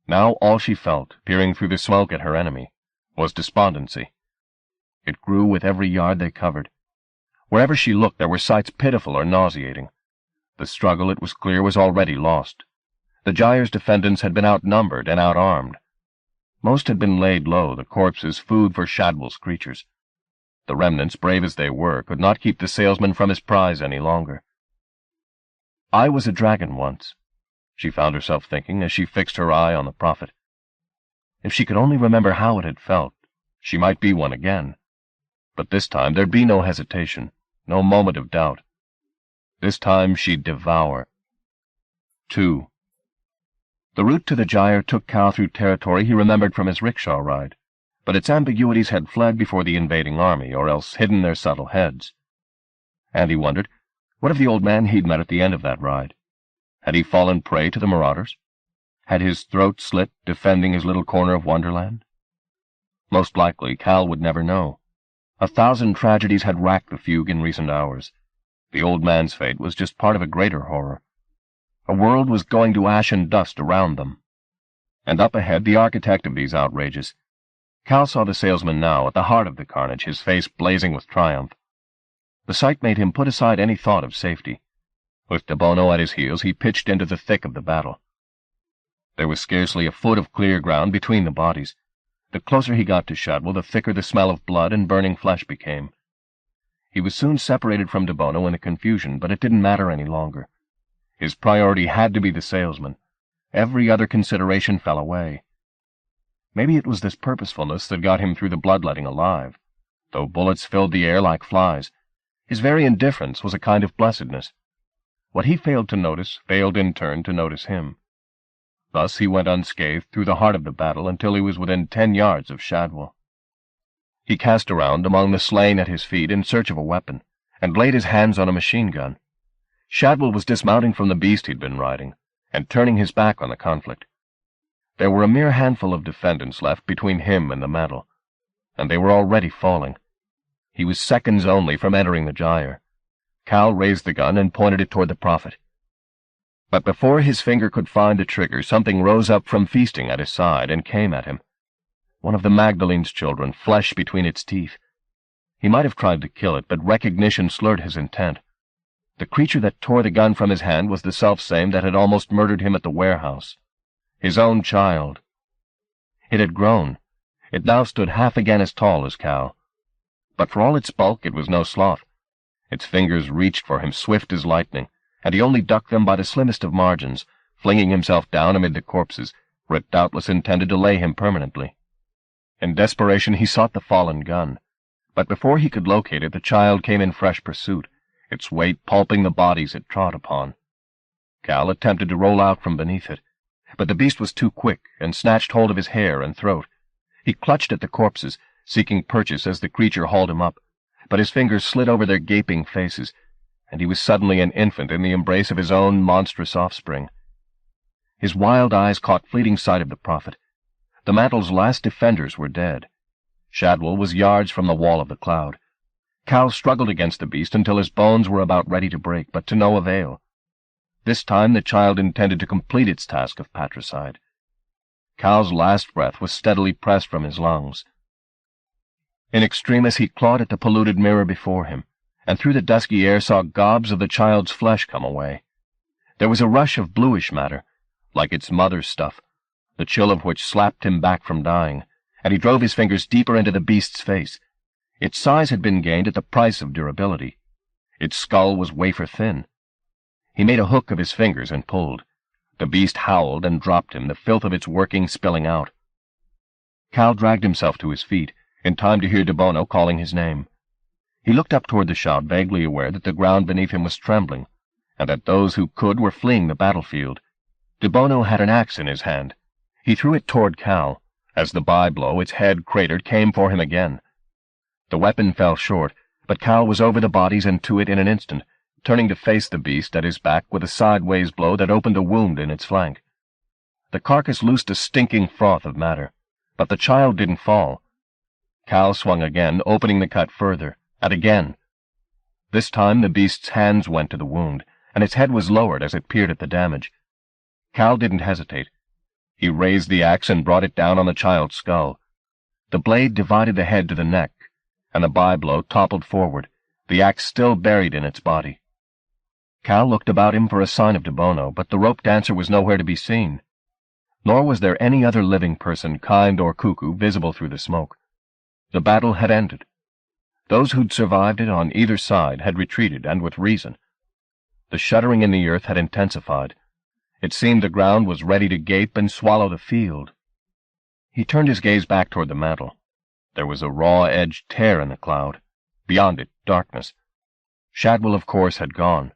Now all she felt, peering through the smoke at her enemy, was despondency. It grew with every yard they covered. Wherever she looked there were sights pitiful or nauseating. The struggle, it was clear, was already lost. The gyre's defendants had been outnumbered and outarmed. Most had been laid low, the corpses food for Shadwell's creatures. The remnants, brave as they were, could not keep the salesman from his prize any longer. "I was a dragon once," she found herself thinking as she fixed her eye on the Prophet. If she could only remember how it had felt, she might be one again. But this time there'd be no hesitation, no moment of doubt. This time she'd devour. 2. The route to the gyre took Cal through territory he remembered from his rickshaw ride, but its ambiguities had fled before the invading army, or else hidden their subtle heads. And he wondered, what of the old man he'd met at the end of that ride? Had he fallen prey to the marauders? Had his throat slit defending his little corner of Wonderland? Most likely, Cal would never know. 1,000 tragedies had racked the fugue in recent hours. The old man's fate was just part of a greater horror. A world was going to ash and dust around them. And up ahead, the architect of these outrages. Cal saw the salesman now, at the heart of the carnage, his face blazing with triumph. The sight made him put aside any thought of safety. With De Bono at his heels, he pitched into the thick of the battle. There was scarcely a foot of clear ground between the bodies. The closer he got to Shadwell, the thicker the smell of blood and burning flesh became. He was soon separated from De Bono in the confusion, but it didn't matter any longer. His priority had to be the salesman. Every other consideration fell away. Maybe it was this purposefulness that got him through the bloodletting alive. Though bullets filled the air like flies, his very indifference was a kind of blessedness. What he failed to notice failed in turn to notice him. Thus he went unscathed through the heart of the battle until he was within 10 yards of Shadwell. He cast around among the slain at his feet in search of a weapon, and laid his hands on a machine gun. Shadwell was dismounting from the beast he'd been riding, and turning his back on the conflict. There were a mere handful of defendants left between him and the mantle, and they were already falling. He was seconds only from entering the gyre. Cal raised the gun and pointed it toward the prophet. But before his finger could find the trigger, something rose up from feasting at his side and came at him. One of the Magdalene's children, flesh between its teeth. He might have tried to kill it, but recognition slurred his intent. The creature that tore the gun from his hand was the selfsame that had almost murdered him at the warehouse. His own child. It had grown. It now stood half again as tall as Cal. But for all its bulk, it was no sloth. Its fingers reached for him swift as lightning, and he only ducked them by the slimmest of margins, flinging himself down amid the corpses, for it doubtless intended to lay him permanently. In desperation he sought the fallen gun, but before he could locate it the child came in fresh pursuit, its weight pulping the bodies it trod upon. Cal attempted to roll out from beneath it, but the beast was too quick and snatched hold of his hair and throat. He clutched at the corpses, seeking purchase as the creature hauled him up, but his fingers slid over their gaping faces, and he was suddenly an infant in the embrace of his own monstrous offspring. His wild eyes caught fleeting sight of the prophet. The mantle's last defenders were dead. Shadwell was yards from the wall of the cloud. Cal struggled against the beast until his bones were about ready to break, but to no avail. This time the child intended to complete its task of patricide. Cal's last breath was steadily pressed from his lungs. In extremis he clawed at the polluted mirror before him, and through the dusky air saw gobs of the child's flesh come away. There was a rush of bluish matter, like its mother's stuff, the chill of which slapped him back from dying, and he drove his fingers deeper into the beast's face. Its size had been gained at the price of durability. Its skull was wafer-thin. He made a hook of his fingers and pulled. The beast howled and dropped him, the filth of its working spilling out. Cal dragged himself to his feet, in time to hear De Bono calling his name. He looked up toward the shout, vaguely aware that the ground beneath him was trembling, and that those who could were fleeing the battlefield. De Bono had an axe in his hand. He threw it toward Cal. As the by-blow, its head cratered, came for him again. The weapon fell short, but Cal was over the bodies and to it in an instant, turning to face the beast at his back with a sideways blow that opened a wound in its flank. The carcass loosed a stinking froth of matter, but the child didn't fall. Cal swung again, opening the cut further, and again. This time the beast's hands went to the wound, and its head was lowered as it peered at the damage. Cal didn't hesitate. He raised the axe and brought it down on the child's skull. The blade divided the head to the neck, and the by-blow toppled forward, the axe still buried in its body. Cal looked about him for a sign of De Bono, but the rope dancer was nowhere to be seen. Nor was there any other living person, kind or cuckoo, visible through the smoke. The battle had ended. Those who'd survived it on either side had retreated, and with reason. The shuddering in the earth had intensified. It seemed the ground was ready to gape and swallow the field. He turned his gaze back toward the mantle. There was a raw-edged tear in the cloud. Beyond it, darkness. Shadwell, of course, had gone.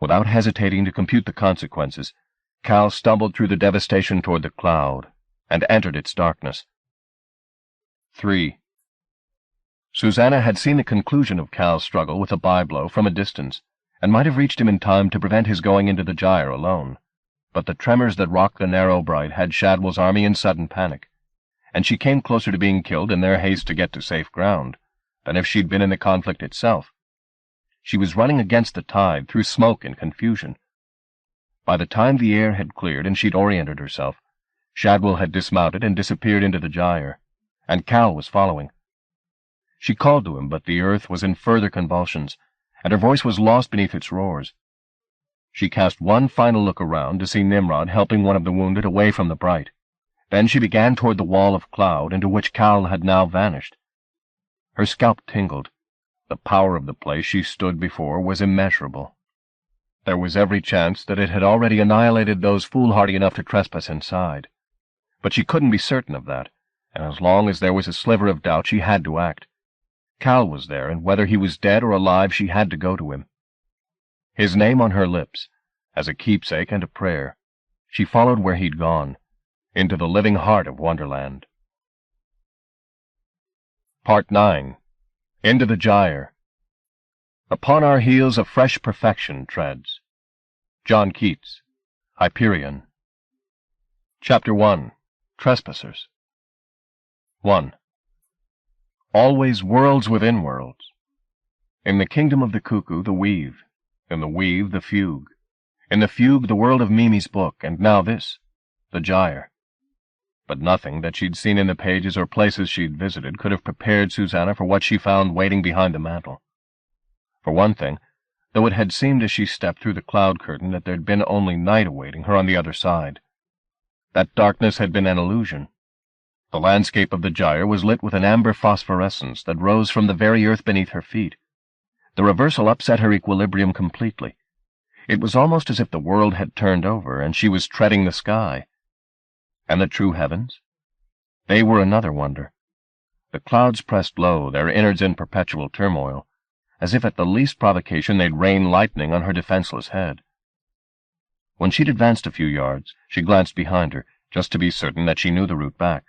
Without hesitating to compute the consequences, Cal stumbled through the devastation toward the cloud, and entered its darkness. 3. Susanna had seen the conclusion of Cal's struggle with the byblow from a distance, and might have reached him in time to prevent his going into the gyre alone. But the tremors that rocked the narrow bright had Shadwell's army in sudden panic, and she came closer to being killed in their haste to get to safe ground than if she'd been in the conflict itself. She was running against the tide, through smoke and confusion. By the time the air had cleared and she'd oriented herself, Shadwell had dismounted and disappeared into the gyre, and Cal was following. She called to him, but the earth was in further convulsions, and her voice was lost beneath its roars. She cast one final look around to see Nimrod helping one of the wounded away from the bright. Then she began toward the wall of cloud into which Cal had now vanished. Her scalp tingled. The power of the place she stood before was immeasurable. There was every chance that it had already annihilated those foolhardy enough to trespass inside. But she couldn't be certain of that, and as long as there was a sliver of doubt she had to act. Cal was there, and whether he was dead or alive she had to go to him. His name on her lips, as a keepsake and a prayer, she followed where he'd gone, into the living heart of Wonderland. Part 9. Into the Gyre. Upon our heels a fresh perfection treads. John Keats, Hyperion. Chapter 1. Trespassers. 1. Always worlds within worlds. In the kingdom of the cuckoo, the weave. In the weave, the fugue. In the fugue, the world of Mimi's book, and now this, the gyre. But nothing that she'd seen in the pages or places she'd visited could have prepared Susanna for what she found waiting behind the mantle. For one thing, though it had seemed as she stepped through the cloud curtain that there'd been only night awaiting her on the other side, that darkness had been an illusion. The landscape of the gyre was lit with an amber phosphorescence that rose from the very earth beneath her feet. The reversal upset her equilibrium completely. It was almost as if the world had turned over and she was treading the sky. And the true heavens? They were another wonder. The clouds pressed low, their innards in perpetual turmoil, as if at the least provocation they'd rain lightning on her defenseless head. When she'd advanced a few yards, she glanced behind her, just to be certain that she knew the route back.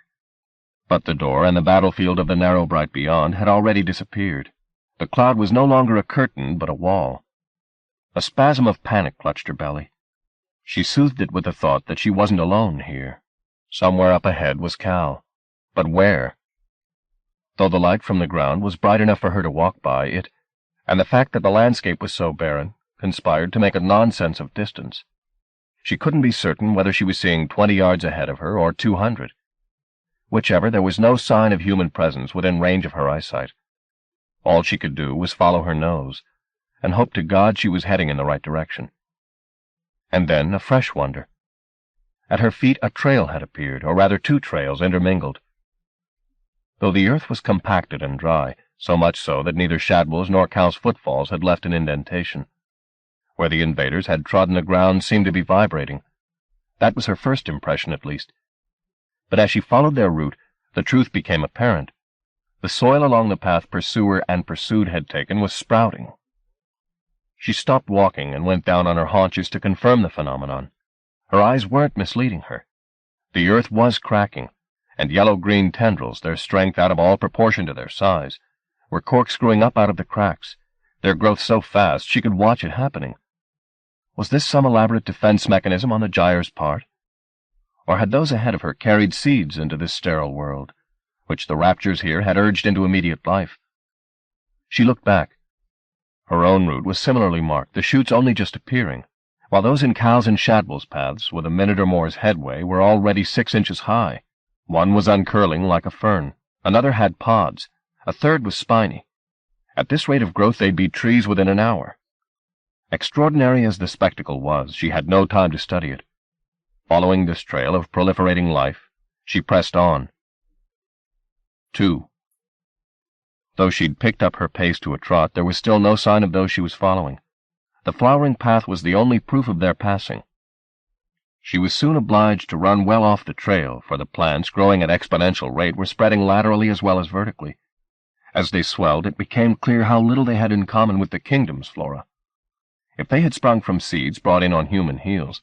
But the door and the battlefield of the narrow bright beyond had already disappeared. The cloud was no longer a curtain, but a wall. A spasm of panic clutched her belly. She soothed it with the thought that she wasn't alone here. Somewhere up ahead was Cal. But where? Though the light from the ground was bright enough for her to walk by, it, and the fact that the landscape was so barren, conspired to make a nonsense of distance. She couldn't be certain whether she was seeing 20 yards ahead of her or 200. Whichever, there was no sign of human presence within range of her eyesight. All she could do was follow her nose, and hope to God she was heading in the right direction. And then a fresh wonder. At her feet a trail had appeared, or rather 2 trails intermingled. Though the earth was compacted and dry, so much so that neither Shadwell's nor Cal's footfalls had left an indentation. Where the invaders had trodden the ground seemed to be vibrating. That was her first impression, at least. But as she followed their route, the truth became apparent. The soil along the path pursuer and pursued had taken was sprouting. She stopped walking and went down on her haunches to confirm the phenomenon. Her eyes weren't misleading her. The earth was cracking, and yellow-green tendrils, their strength out of all proportion to their size, were corkscrewing up out of the cracks, their growth so fast she could watch it happening. Was this some elaborate defense mechanism on the gyre's part? Or had those ahead of her carried seeds into this sterile world, which the raptures here had urged into immediate life? She looked back. Her own route was similarly marked, the shoots only just appearing, while those in Cal's and Shadwell's paths, with a minute or more's headway, were already 6 inches high. One was uncurling like a fern, another had pods, a third was spiny. At this rate of growth they'd be trees within an hour. Extraordinary as the spectacle was, she had no time to study it. Following this trail of proliferating life, she pressed on. 2. Though she'd picked up her pace to a trot, there was still no sign of those she was following. The flowering path was the only proof of their passing. She was soon obliged to run well off the trail, for the plants, growing at exponential rate, were spreading laterally as well as vertically. As they swelled, it became clear how little they had in common with the kingdom's flora. If they had sprung from seeds brought in on human heels,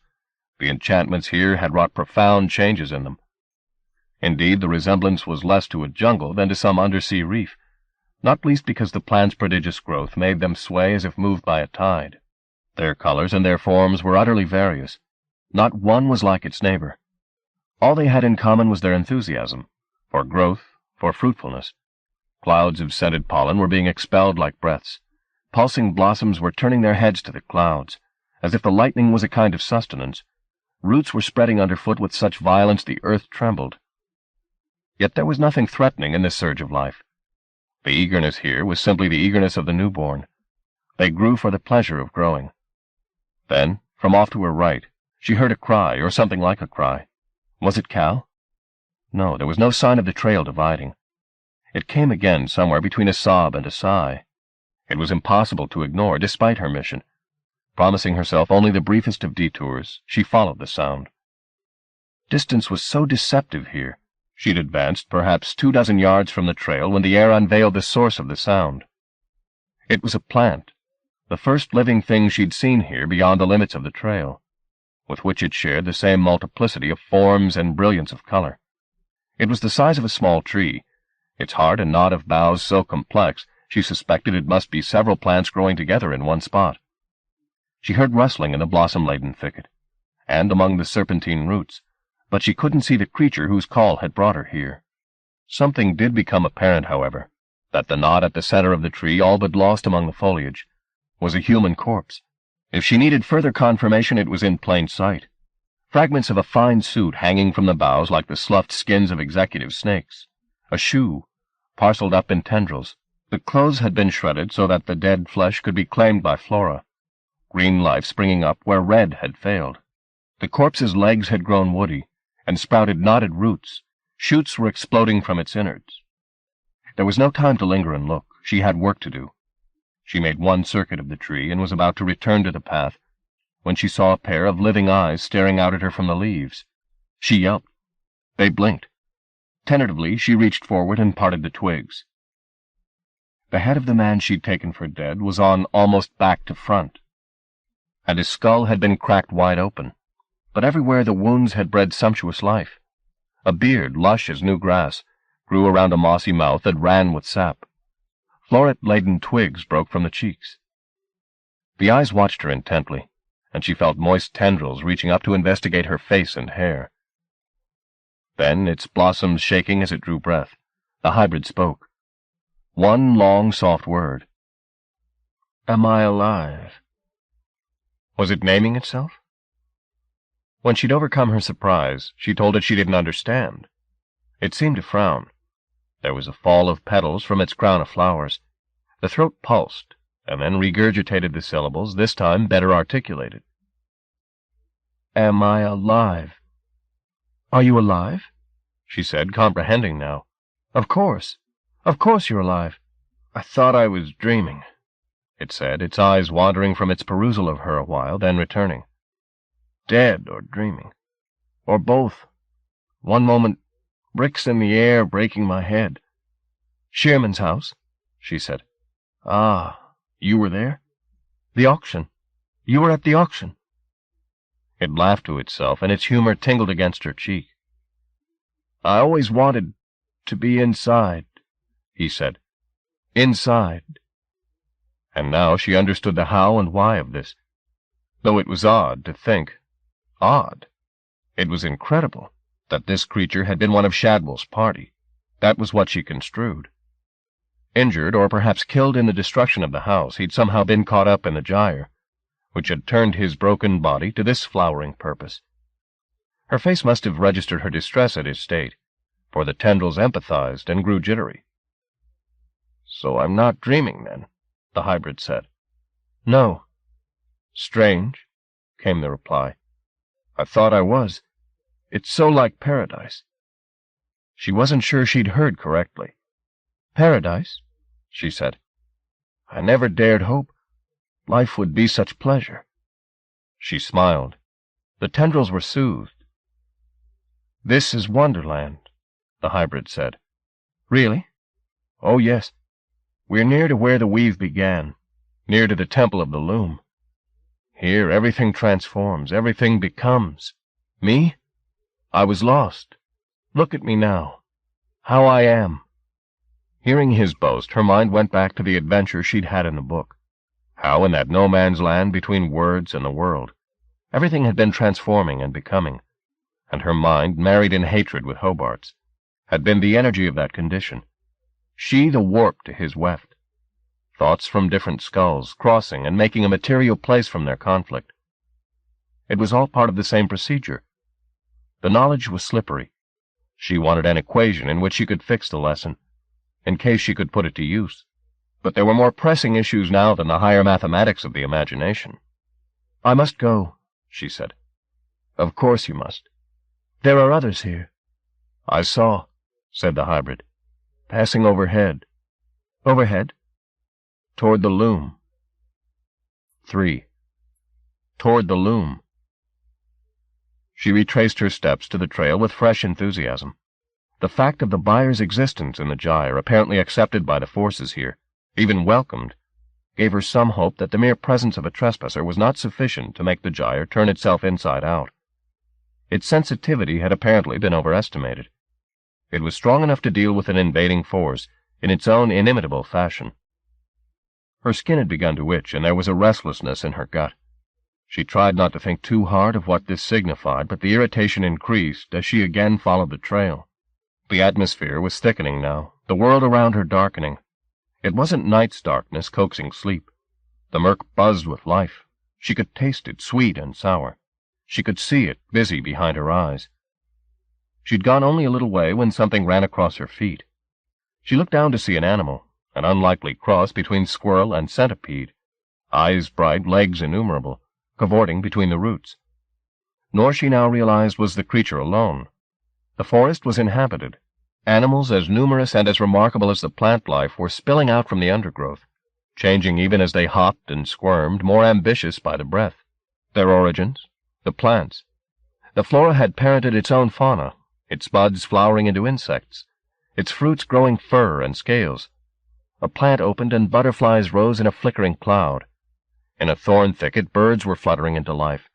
The enchantments here had wrought profound changes in them. Indeed, the resemblance was less to a jungle than to some undersea reef, not least because the plants' prodigious growth made them sway as if moved by a tide. Their colors and their forms were utterly various. Not one was like its neighbor. All they had in common was their enthusiasm, for growth, for fruitfulness. Clouds of scented pollen were being expelled like breaths. Pulsing blossoms were turning their heads to the clouds, as if the lightning was a kind of sustenance. Roots were spreading underfoot with such violence the earth trembled. Yet there was nothing threatening in this surge of life. The eagerness here was simply the eagerness of the newborn. They grew for the pleasure of growing. Then, from off to her right, she heard a cry, or something like a cry. Was it Cal? No, there was no sign of the trail dividing. It came again somewhere between a sob and a sigh. It was impossible to ignore, despite her mission. Promising herself only the briefest of detours, she followed the sound. Distance was so deceptive here. She'd advanced perhaps 24 yards from the trail when the air unveiled the source of the sound. It was a plant, the first living thing she'd seen here beyond the limits of the trail, with which it shared the same multiplicity of forms and brilliance of color. It was the size of a small tree, its heart and knot of boughs so complex she suspected it must be several plants growing together in one spot. She heard rustling in the blossom-laden thicket, and among the serpentine roots, but she couldn't see the creature whose call had brought her here. Something did become apparent, however, that the knot at the center of the tree, all but lost among the foliage, was a human corpse. If she needed further confirmation, it was in plain sight. Fragments of a fine suit hanging from the boughs like the sloughed skins of executive snakes. A shoe, parceled up in tendrils. The clothes had been shredded so that the dead flesh could be claimed by flora. Green life springing up where red had failed. The corpse's legs had grown woody, and sprouted knotted roots. Shoots were exploding from its innards. There was no time to linger and look. She had work to do. She made one circuit of the tree and was about to return to the path when she saw a pair of living eyes staring out at her from the leaves. She yelped. They blinked. Tentatively, she reached forward and parted the twigs. The head of the man she'd taken for dead was on almost back to front, and his skull had been cracked wide open, but everywhere the wounds had bred sumptuous life. A beard, lush as new grass, grew around a mossy mouth that ran with sap. Floret-laden twigs broke from the cheeks. The eyes watched her intently, and she felt moist tendrils reaching up to investigate her face and hair. Then, its blossoms shaking as it drew breath, the hybrid spoke. One long, soft word. Am I alive? Was it naming itself? When she'd overcome her surprise, she told it she didn't understand. It seemed to frown. There was a fall of petals from its crown of flowers. The throat pulsed, and then regurgitated the syllables, this time better articulated. Am I alive? Are you alive? She said, comprehending now. Of course you're alive. I thought I was dreaming, it said, its eyes wandering from its perusal of her a while, then returning. Dead or dreaming, or both. One moment, bricks in the air breaking my head. Shearman's house, she said. Ah, you were there? The auction. You were at the auction. It laughed to itself, and its humor tingled against her cheek. I always wanted to be inside, he said. Inside. And now she understood the how and why of this, though it was odd to think. Odd. It was incredible that this creature had been one of Shadwell's party. That was what she construed. Injured, or perhaps killed in the destruction of the house, he'd somehow been caught up in the gyre, which had turned his broken body to this flowering purpose. Her face must have registered her distress at his state, for the tendrils empathized and grew jittery. So I'm not dreaming, then, the hybrid said. No. Strange, came the reply. I thought I was. It's so like paradise. She wasn't sure she'd heard correctly. Paradise, she said. I never dared hope life would be such pleasure. She smiled. The tendrils were soothed. This is Wonderland, the hybrid said. Really? Oh, yes. We're near to where the weave began, near to the Temple of the Loom. Here, everything transforms, everything becomes. Me? I was lost. Look at me now. How I am. Hearing his boast, her mind went back to the adventure she'd had in the book. How, in that no-man's land between words and the world, everything had been transforming and becoming, and her mind, married in hatred with Hobart's, had been the energy of that condition. She the warp to his weft. Thoughts from different skulls, crossing and making a material place from their conflict. It was all part of the same procedure. The knowledge was slippery. She wanted an equation in which she could fix the lesson, in case she could put it to use. But there were more pressing issues now than the higher mathematics of the imagination. "I must go," she said. "Of course you must. There are others here." "I saw," said the hybrid. "Passing overhead." "Overhead?" "Toward the loom." 3. Toward the loom. She retraced her steps to the trail with fresh enthusiasm. The fact of the buyer's existence in the gyre, apparently accepted by the forces here, even welcomed, gave her some hope that the mere presence of a trespasser was not sufficient to make the gyre turn itself inside out. Its sensitivity had apparently been overestimated. It was strong enough to deal with an invading force in its own inimitable fashion. Her skin had begun to itch, and there was a restlessness in her gut. She tried not to think too hard of what this signified, but the irritation increased as she again followed the trail. The atmosphere was thickening now, the world around her darkening. It wasn't night's darkness coaxing sleep. The murk buzzed with life. She could taste it, sweet and sour. She could see it, busy behind her eyes. She'd gone only a little way when something ran across her feet. She looked down to see an animal, an unlikely cross between squirrel and centipede, eyes bright, legs innumerable, cavorting between the roots. Nor, she now realized, was the creature alone. The forest was inhabited. Animals as numerous and as remarkable as the plant life were spilling out from the undergrowth, changing even as they hopped and squirmed, more ambitious by the breath. Their origins, the plants. The flora had parented its own fauna, its buds flowering into insects, its fruits growing fur and scales. A plant opened and butterflies rose in a flickering cloud. In a thorn thicket birds were fluttering into life.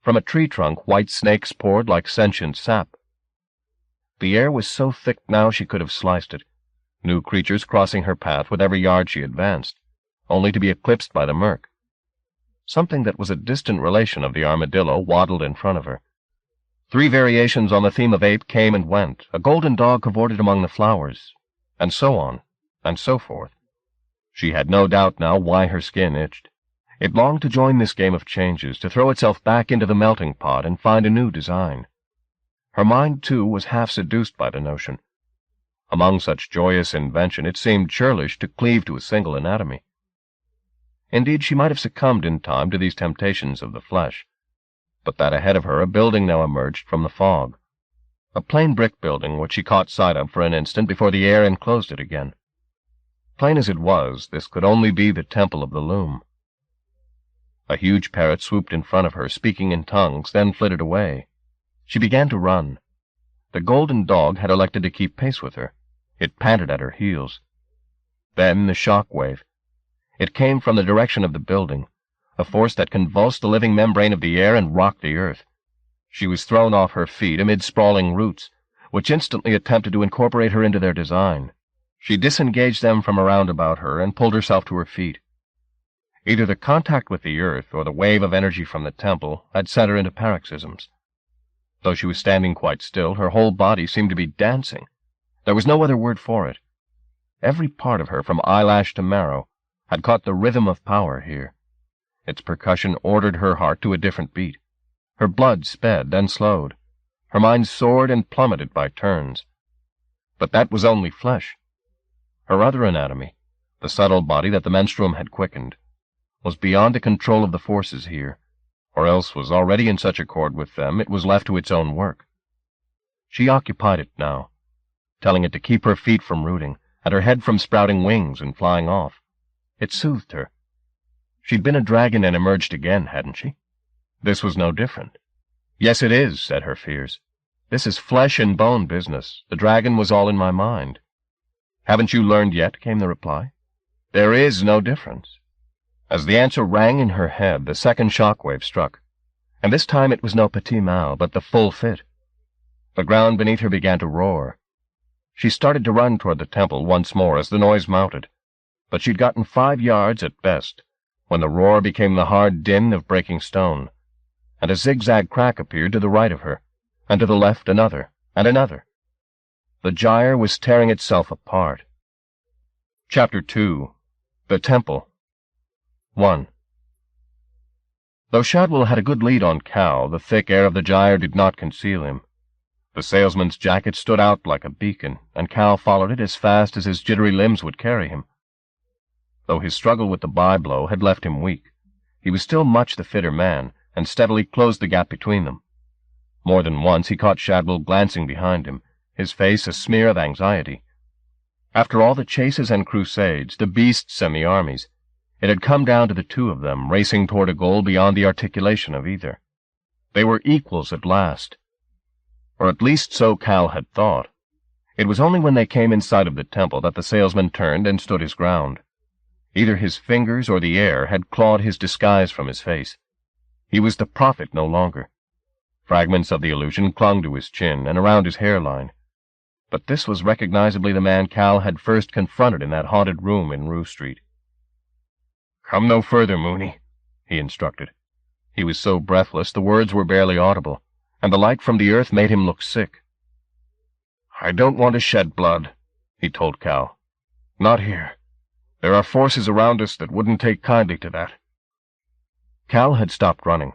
From a tree trunk white snakes poured like sentient sap. The air was so thick now she could have sliced it, new creatures crossing her path with every yard she advanced, only to be eclipsed by the murk. Something that was a distant relation of the armadillo waddled in front of her. 3 variations on the theme of ape came and went. A golden dog cavorted among the flowers, and so on, and so forth. She had no doubt now why her skin itched. It longed to join this game of changes, to throw itself back into the melting pot and find a new design. Her mind, too, was half seduced by the notion. Among such joyous invention, it seemed churlish to cleave to a single anatomy. Indeed, she might have succumbed in time to these temptations of the flesh. But that ahead of her a building now emerged from the fog. A plain brick building which she caught sight of for an instant before the air enclosed it again. Plain as it was, this could only be the temple of the loom. A huge parrot swooped in front of her, speaking in tongues, then flitted away. She began to run. The golden dog had elected to keep pace with her. It panted at her heels. Then the shock wave. It came from the direction of the building, a force that convulsed the living membrane of the air and rocked the earth. She was thrown off her feet amid sprawling roots, which instantly attempted to incorporate her into their design. She disengaged them from around about her and pulled herself to her feet. Either the contact with the earth or the wave of energy from the temple had sent her into paroxysms. Though she was standing quite still, her whole body seemed to be dancing. There was no other word for it. Every part of her, from eyelash to marrow, had caught the rhythm of power here. Its percussion ordered her heart to a different beat. Her blood sped, then slowed. Her mind soared and plummeted by turns. But that was only flesh. Her other anatomy, the subtle body that the menstruum had quickened, was beyond the control of the forces here, or else was already in such accord with them it was left to its own work. She occupied it now, telling it to keep her feet from rooting, and her head from sprouting wings and flying off. It soothed her. She'd been a dragon and emerged again, hadn't she? This was no different. Yes, it is, said her fears. This is flesh and bone business. The dragon was all in my mind. Haven't you learned yet, came the reply. There is no difference. As the answer rang in her head, the second shockwave struck, and this time it was no petit mal, but the full fit. The ground beneath her began to roar. She started to run toward the temple once more as the noise mounted, but she'd gotten 5 yards at best, when the roar became the hard din of breaking stone, and a zigzag crack appeared to the right of her, and to the left another, and another. The gyre was tearing itself apart. Chapter 2. The Temple. 1. Though Shadwell had a good lead on Cal, the thick air of the gyre did not conceal him. The salesman's jacket stood out like a beacon, and Cal followed it as fast as his jittery limbs would carry him. Though his struggle with the bye-blow had left him weak, he was still much the fitter man, and steadily closed the gap between them. More than once he caught Shadwell glancing behind him, his face a smear of anxiety. After all the chases and crusades, the beasts and the armies, it had come down to the two of them, racing toward a goal beyond the articulation of either. They were equals at last. Or at least so Cal had thought. It was only when they came in sight of the temple that the salesman turned and stood his ground. Either his fingers or the air had clawed his disguise from his face. He was the prophet no longer. Fragments of the illusion clung to his chin and around his hairline. But this was recognizably the man Cal had first confronted in that haunted room in Rue Street. "Come no further, Mooney," he instructed. He was so breathless the words were barely audible, and the light from the earth made him look sick. "I don't want to shed blood," he told Cal. "Not here. There are forces around us that wouldn't take kindly to that." Cal had stopped running.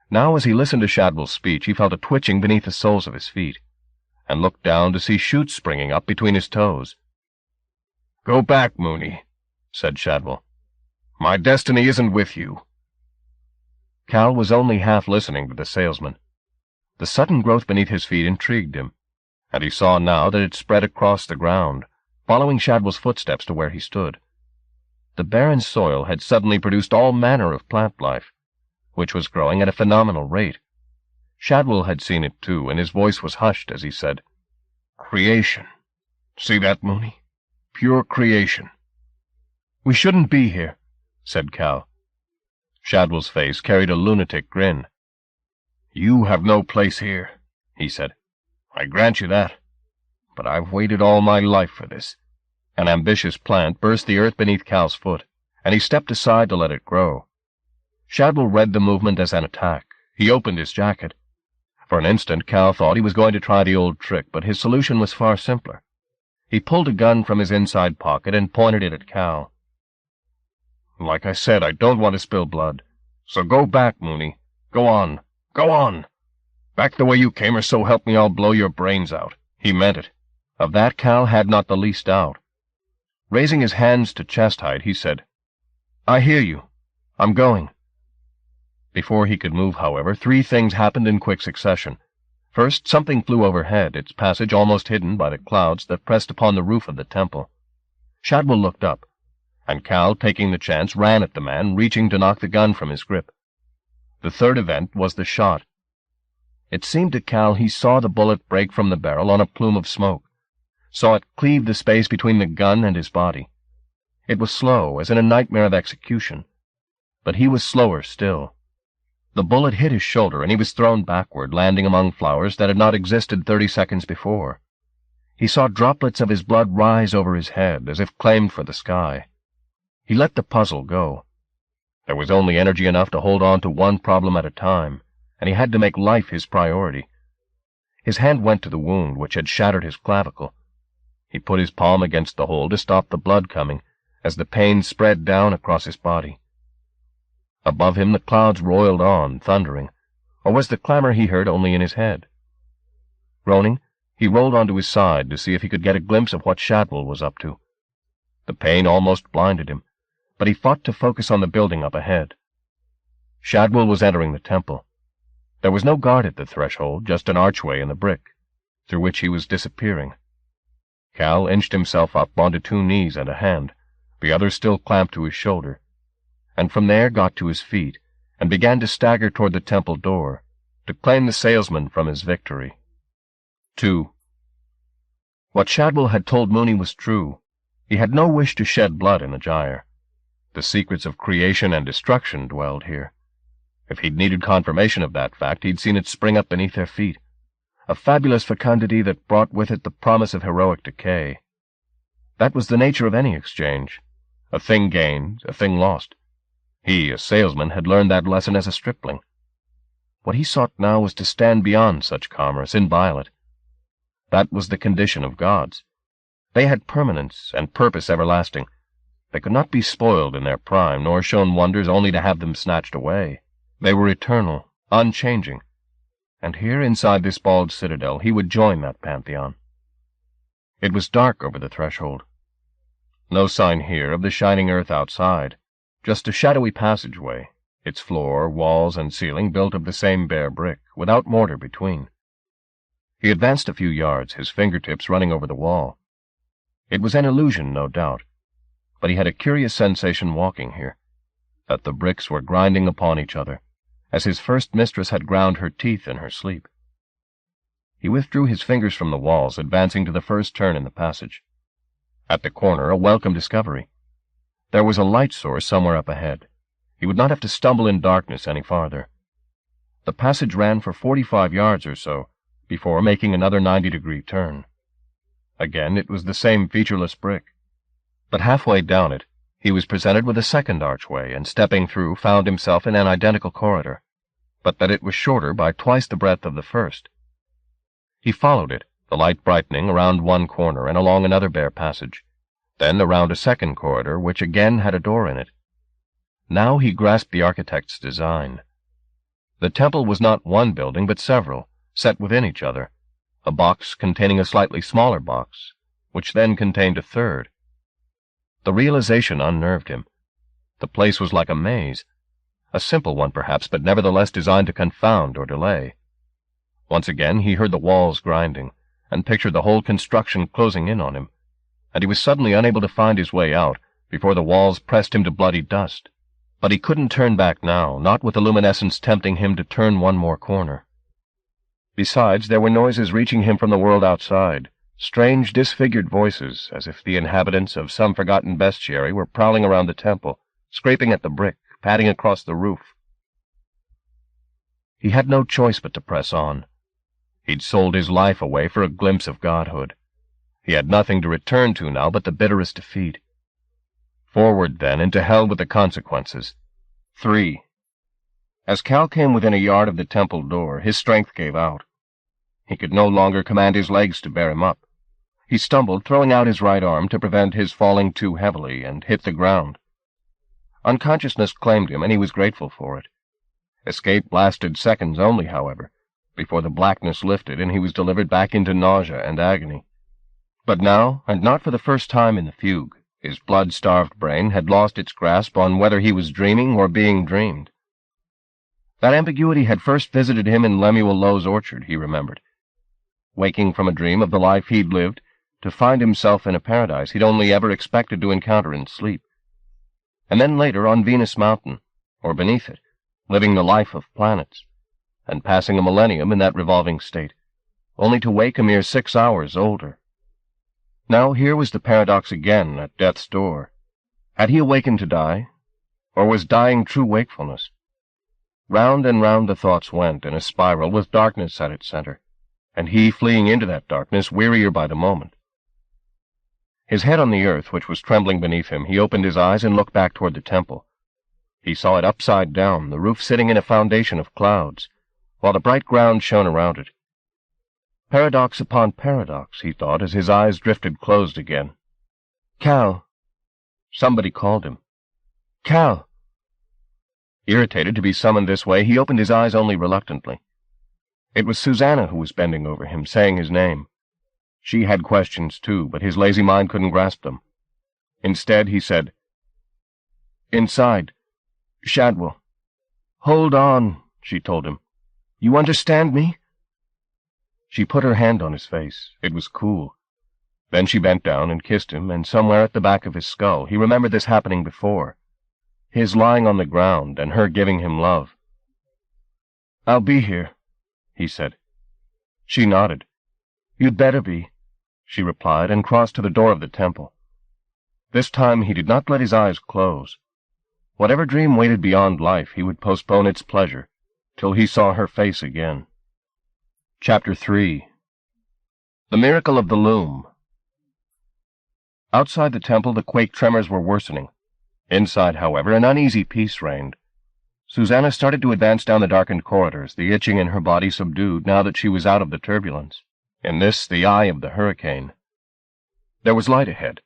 Now as he listened to Shadwell's speech, he felt a twitching beneath the soles of his feet, and looked down to see shoots springing up between his toes. "Go back, Mooney," said Shadwell. "My destiny isn't with you." Cal was only half listening to the salesman. The sudden growth beneath his feet intrigued him, and he saw now that it spread across the ground, following Shadwell's footsteps to where he stood. The barren soil had suddenly produced all manner of plant life, which was growing at a phenomenal rate. Shadwell had seen it too, and his voice was hushed as he said, "Creation. See that, Mooney? Pure creation." "We shouldn't be here," said Cal. Shadwell's face carried a lunatic grin. "You have no place here," he said. "I grant you that. But I've waited all my life for this." An ambitious plant burst the earth beneath Cal's foot, and he stepped aside to let it grow. Shadwell read the movement as an attack. He opened his jacket. For an instant Cal thought he was going to try the old trick, but his solution was far simpler. He pulled a gun from his inside pocket and pointed it at Cal. "Like I said, I don't want to spill blood. So go back, Mooney. Go on. Go on. Back the way you came, or so help me I'll blow your brains out." He meant it. Of that Cal had not the least doubt. Raising his hands to chest height, he said, "I hear you. I'm going." Before he could move, however, 3 things happened in quick succession. First, something flew overhead, its passage almost hidden by the clouds that pressed upon the roof of the temple. Shadwell looked up, and Cal, taking the chance, ran at the man, reaching to knock the gun from his grip. The third event was the shot. It seemed to Cal he saw the bullet break from the barrel on a plume of smoke, saw it cleave the space between the gun and his body. It was slow, as in a nightmare of execution, but he was slower still. The bullet hit his shoulder, and he was thrown backward, landing among flowers that had not existed 30 seconds before. He saw droplets of his blood rise over his head, as if claimed for the sky. He let the puzzle go. There was only energy enough to hold on to one problem at a time, and he had to make life his priority. His hand went to the wound which had shattered his clavicle. He put his palm against the hole to stop the blood coming, as the pain spread down across his body. Above him the clouds roiled on, thundering, or was the clamor he heard only in his head? Groaning, he rolled onto his side to see if he could get a glimpse of what Shadwell was up to. The pain almost blinded him, but he fought to focus on the building up ahead. Shadwell was entering the temple. There was no guard at the threshold, just an archway in the brick, through which he was disappearing. Cal inched himself up onto 2 knees and a hand, the other still clamped to his shoulder, and from there got to his feet, and began to stagger toward the temple door, to claim the salesman from his victory. 2. What Shadwell had told Mooney was true. He had no wish to shed blood in the gyre. The secrets of creation and destruction dwelled here. If he'd needed confirmation of that fact, he'd seen it spring up beneath their feet, a fabulous fecundity that brought with it the promise of heroic decay. That was the nature of any exchange. A thing gained, a thing lost. He, a salesman, had learned that lesson as a stripling. What he sought now was to stand beyond such commerce, inviolate. That was the condition of gods. They had permanence and purpose everlasting. They could not be spoiled in their prime, nor shown wonders only to have them snatched away. They were eternal, unchanging. And here, inside this bald citadel, he would join that pantheon. It was dark over the threshold. No sign here of the shining earth outside, just a shadowy passageway, its floor, walls, and ceiling built of the same bare brick, without mortar between. He advanced a few yards, his fingertips running over the wall. It was an illusion, no doubt, but he had a curious sensation walking here, that the bricks were grinding upon each other, as his first mistress had ground her teeth in her sleep. He withdrew his fingers from the walls, advancing to the first turn in the passage. At the corner, a welcome discovery. There was a light source somewhere up ahead. He would not have to stumble in darkness any farther. The passage ran for 45 yards or so, before making another 90-degree turn. Again, it was the same featureless brick. But halfway down it, he was presented with a second archway, and stepping through, found himself in an identical corridor, but that it was shorter by twice the breadth of the first. He followed it, the light brightening, around one corner and along another bare passage, then around a second corridor, which again had a door in it. Now he grasped the architect's design. The temple was not one building, but several, set within each other, a box containing a slightly smaller box, which then contained a third. The realization unnerved him. The place was like a maze, a simple one perhaps, but nevertheless designed to confound or delay. Once again he heard the walls grinding, and pictured the whole construction closing in on him, and he was suddenly unable to find his way out before the walls pressed him to bloody dust. But he couldn't turn back now, not with the luminescence tempting him to turn one more corner. Besides, there were noises reaching him from the world outside, strange disfigured voices, as if the inhabitants of some forgotten bestiary were prowling around the temple, scraping at the brick, patting across the roof. He had no choice but to press on. He'd sold his life away for a glimpse of godhood. He had nothing to return to now but the bitterest defeat. Forward, then, into hell with the consequences. 3. As Cal came within a yard of the temple door, his strength gave out. He could no longer command his legs to bear him up. He stumbled, throwing out his right arm to prevent his falling too heavily, and hit the ground. Unconsciousness claimed him, and he was grateful for it. Escape lasted seconds only, however, before the blackness lifted and he was delivered back into nausea and agony. But now, and not for the first time in the fugue, his blood-starved brain had lost its grasp on whether he was dreaming or being dreamed. That ambiguity had first visited him in Lemuel Lowe's orchard, he remembered. Waking from a dream of the life he'd lived, to find himself in a paradise he'd only ever expected to encounter in sleep. And then later on Venus Mountain, or beneath it, living the life of planets, and passing a millennium in that revolving state, only to wake a mere 6 hours older. Now here was the paradox again at death's door. Had he awakened to die, or was dying true wakefulness? Round and round the thoughts went in a spiral with darkness at its center, and he fleeing into that darkness, wearier by the moment. His head on the earth, which was trembling beneath him, he opened his eyes and looked back toward the temple. He saw it upside down, the roof sitting in a foundation of clouds, while the bright ground shone around it. Paradox upon paradox, he thought, as his eyes drifted closed again. Cal! Somebody called him. Cal! Irritated to be summoned this way, he opened his eyes only reluctantly. It was Susanna who was bending over him, saying his name. She had questions, too, but his lazy mind couldn't grasp them. Instead, he said, "Inside. Shadwell." "Hold on," she told him. "You understand me?" She put her hand on his face. It was cool. Then she bent down and kissed him, and somewhere at the back of his skull he remembered this happening before. His lying on the ground, and her giving him love. "I'll be here," he said. She nodded. "You'd better be," she replied, and crossed to the door of the temple. This time he did not let his eyes close. Whatever dream waited beyond life, he would postpone its pleasure till he saw her face again. Chapter 3. The Miracle of the Loom. Outside the temple, the quake tremors were worsening. Inside, however, an uneasy peace reigned. Susanna started to advance down the darkened corridors, the itching in her body subdued now that she was out of the turbulence. In this, the eye of the hurricane. There was light ahead.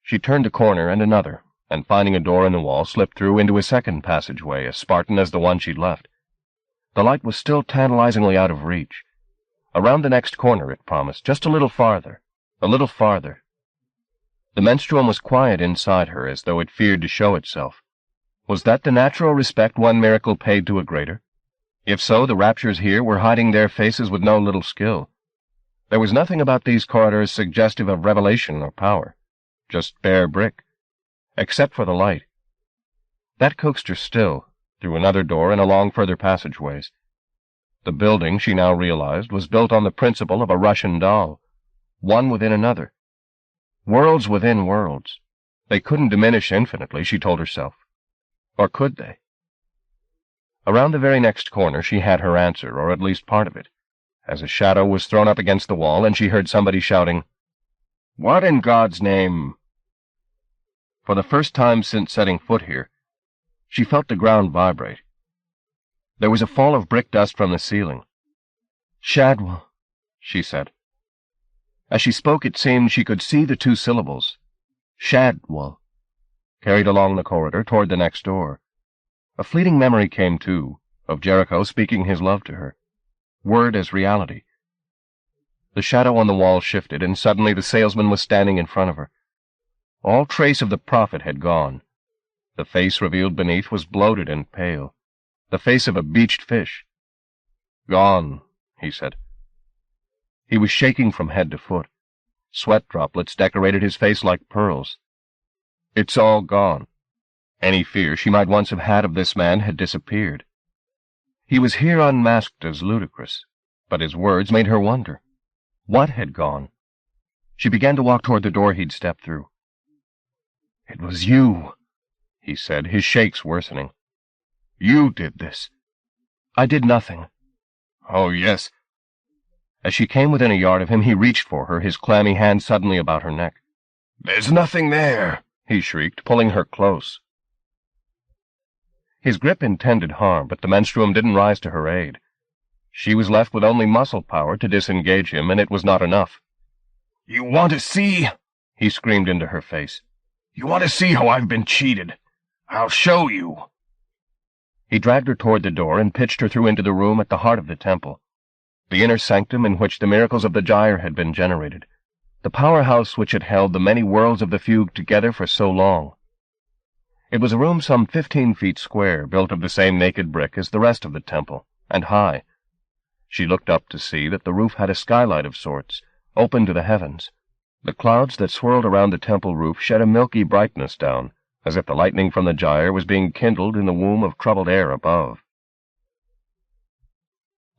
She turned a corner and another, and finding a door in the wall, slipped through into a second passageway, as Spartan as the one she'd left. The light was still tantalizingly out of reach. Around the next corner, it promised, just a little farther, a little farther. The menstruum was quiet inside her, as though it feared to show itself. Was that the natural respect one miracle paid to a greater? If so, the raptures here were hiding their faces with no little skill. There was nothing about these corridors suggestive of revelation or power, just bare brick, except for the light. That coaxed her still, through another door and along further passageways. The building, she now realized, was built on the principle of a Russian doll, one within another. Worlds within worlds. They couldn't diminish infinitely, she told herself. Or could they? Around the very next corner she had her answer, or at least part of it, as a shadow was thrown up against the wall and she heard somebody shouting, "What in God's name?" For the first time since setting foot here, she felt the ground vibrate. There was a fall of brick dust from the ceiling. "Shadwell," she said. As she spoke, it seemed she could see the two syllables, Shadwell, carried along the corridor toward the next door. A fleeting memory came, too, of Jericho speaking his love to her, word as reality. The shadow on the wall shifted, and suddenly the salesman was standing in front of her. All trace of the prophet had gone. The face revealed beneath was bloated and pale, the face of a beached fish. "Gone," he said. He was shaking from head to foot. Sweat droplets decorated his face like pearls. "It's all gone." Any fear she might once have had of this man had disappeared. He was here unmasked as ludicrous, but his words made her wonder. What had gone? She began to walk toward the door he'd stepped through. "It was you," he said, his shakes worsening. "You did this." "I did nothing." "Oh, yes." As she came within a yard of him, he reached for her, his clammy hand suddenly about her neck. "There's nothing there," he shrieked, pulling her close. His grip intended harm, but the menstruum didn't rise to her aid. She was left with only muscle power to disengage him, and it was not enough. "You want to see?" he screamed into her face. "You want to see how I've been cheated? I'll show you." He dragged her toward the door and pitched her through into the room at the heart of the temple, the inner sanctum in which the miracles of the gyre had been generated, the powerhouse which had held the many worlds of the fugue together for so long. It was a room some 15 feet square, built of the same naked brick as the rest of the temple, and high. She looked up to see that the roof had a skylight of sorts, open to the heavens. The clouds that swirled around the temple roof shed a milky brightness down, as if the lightning from the gyre was being kindled in the womb of troubled air above.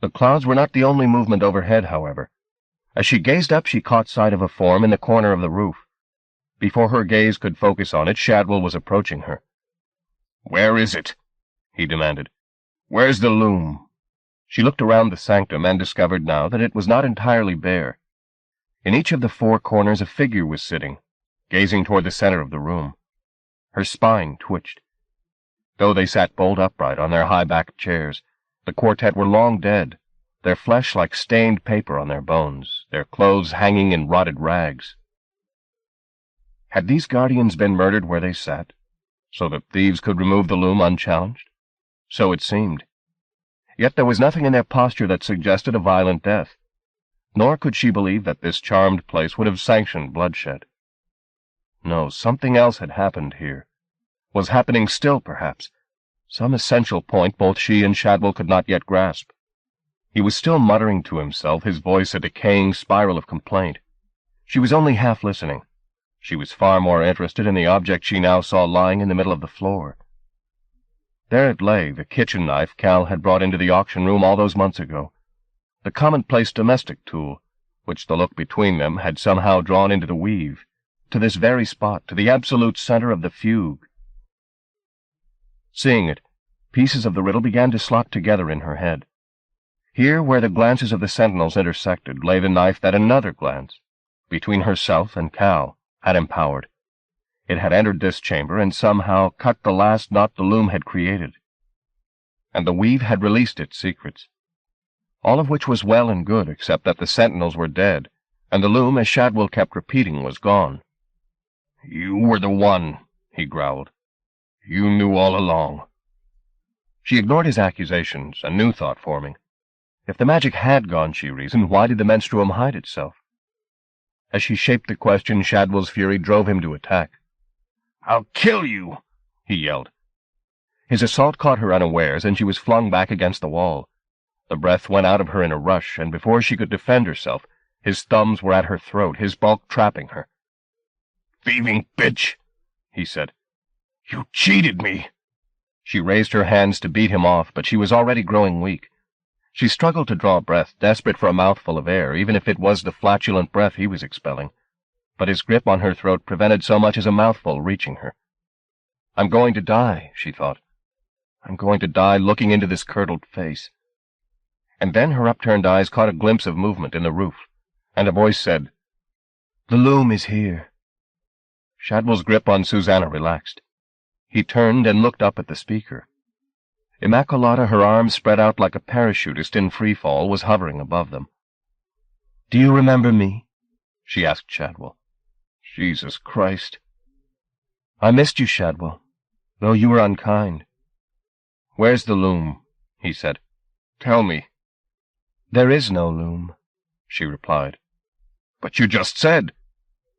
The clouds were not the only movement overhead, however. As she gazed up, she caught sight of a form in the corner of the roof. Before her gaze could focus on it, Shadwell was approaching her. "Where is it?" he demanded. "Where's the loom?" She looked around the sanctum and discovered now that it was not entirely bare. In each of the 4 corners a figure was sitting, gazing toward the center of the room. Her spine twitched. Though they sat bolt upright on their high-backed chairs, the quartet were long dead, their flesh like stained paper on their bones, their clothes hanging in rotted rags. Had these guardians been murdered where they sat, so that thieves could remove the loom unchallenged? So it seemed. Yet there was nothing in their posture that suggested a violent death, nor could she believe that this charmed place would have sanctioned bloodshed. No, something else had happened here. Was happening still, perhaps. Some essential point both she and Shadwell could not yet grasp. He was still muttering to himself, his voice a decaying spiral of complaint. She was only half listening. She was far more interested in the object she now saw lying in the middle of the floor. There it lay, the kitchen knife Cal had brought into the auction room all those months ago, the commonplace domestic tool, which the look between them had somehow drawn into the weave, to this very spot, to the absolute center of the fugue. Seeing it, pieces of the riddle began to slot together in her head. Here, where the glances of the sentinels intersected, lay the knife that another glance, between herself and Cal, had empowered. It had entered this chamber and somehow cut the last knot the loom had created. And the weave had released its secrets. All of which was well and good, except that the sentinels were dead, and the loom, as Shadwell kept repeating, was gone. "You were the one," he growled. "You knew all along." She ignored his accusations, a new thought forming. If the magic had gone, she reasoned, why did the menstruum hide itself? As she shaped the question, Shadwell's fury drove him to attack. "I'll kill you!" he yelled. His assault caught her unawares, and she was flung back against the wall. The breath went out of her in a rush, and before she could defend herself, his thumbs were at her throat, his bulk trapping her. "Thieving bitch!" he said. "You cheated me!" She raised her hands to beat him off, but she was already growing weak. She struggled to draw breath, desperate for a mouthful of air, even if it was the flatulent breath he was expelling. But his grip on her throat prevented so much as a mouthful reaching her. "I'm going to die," she thought. "I'm going to die looking into this curdled face." And then her upturned eyes caught a glimpse of movement in the roof, and a voice said, "The loom is here." Shadwell's grip on Susanna relaxed. He turned and looked up at the speaker. Immaculata, her arms spread out like a parachutist in free fall, was hovering above them. "Do you remember me?" she asked Shadwell. "Jesus Christ." "I missed you, Shadwell, though you were unkind." "Where's the loom?" he said. "Tell me." "There is no loom," she replied. "But you just said—"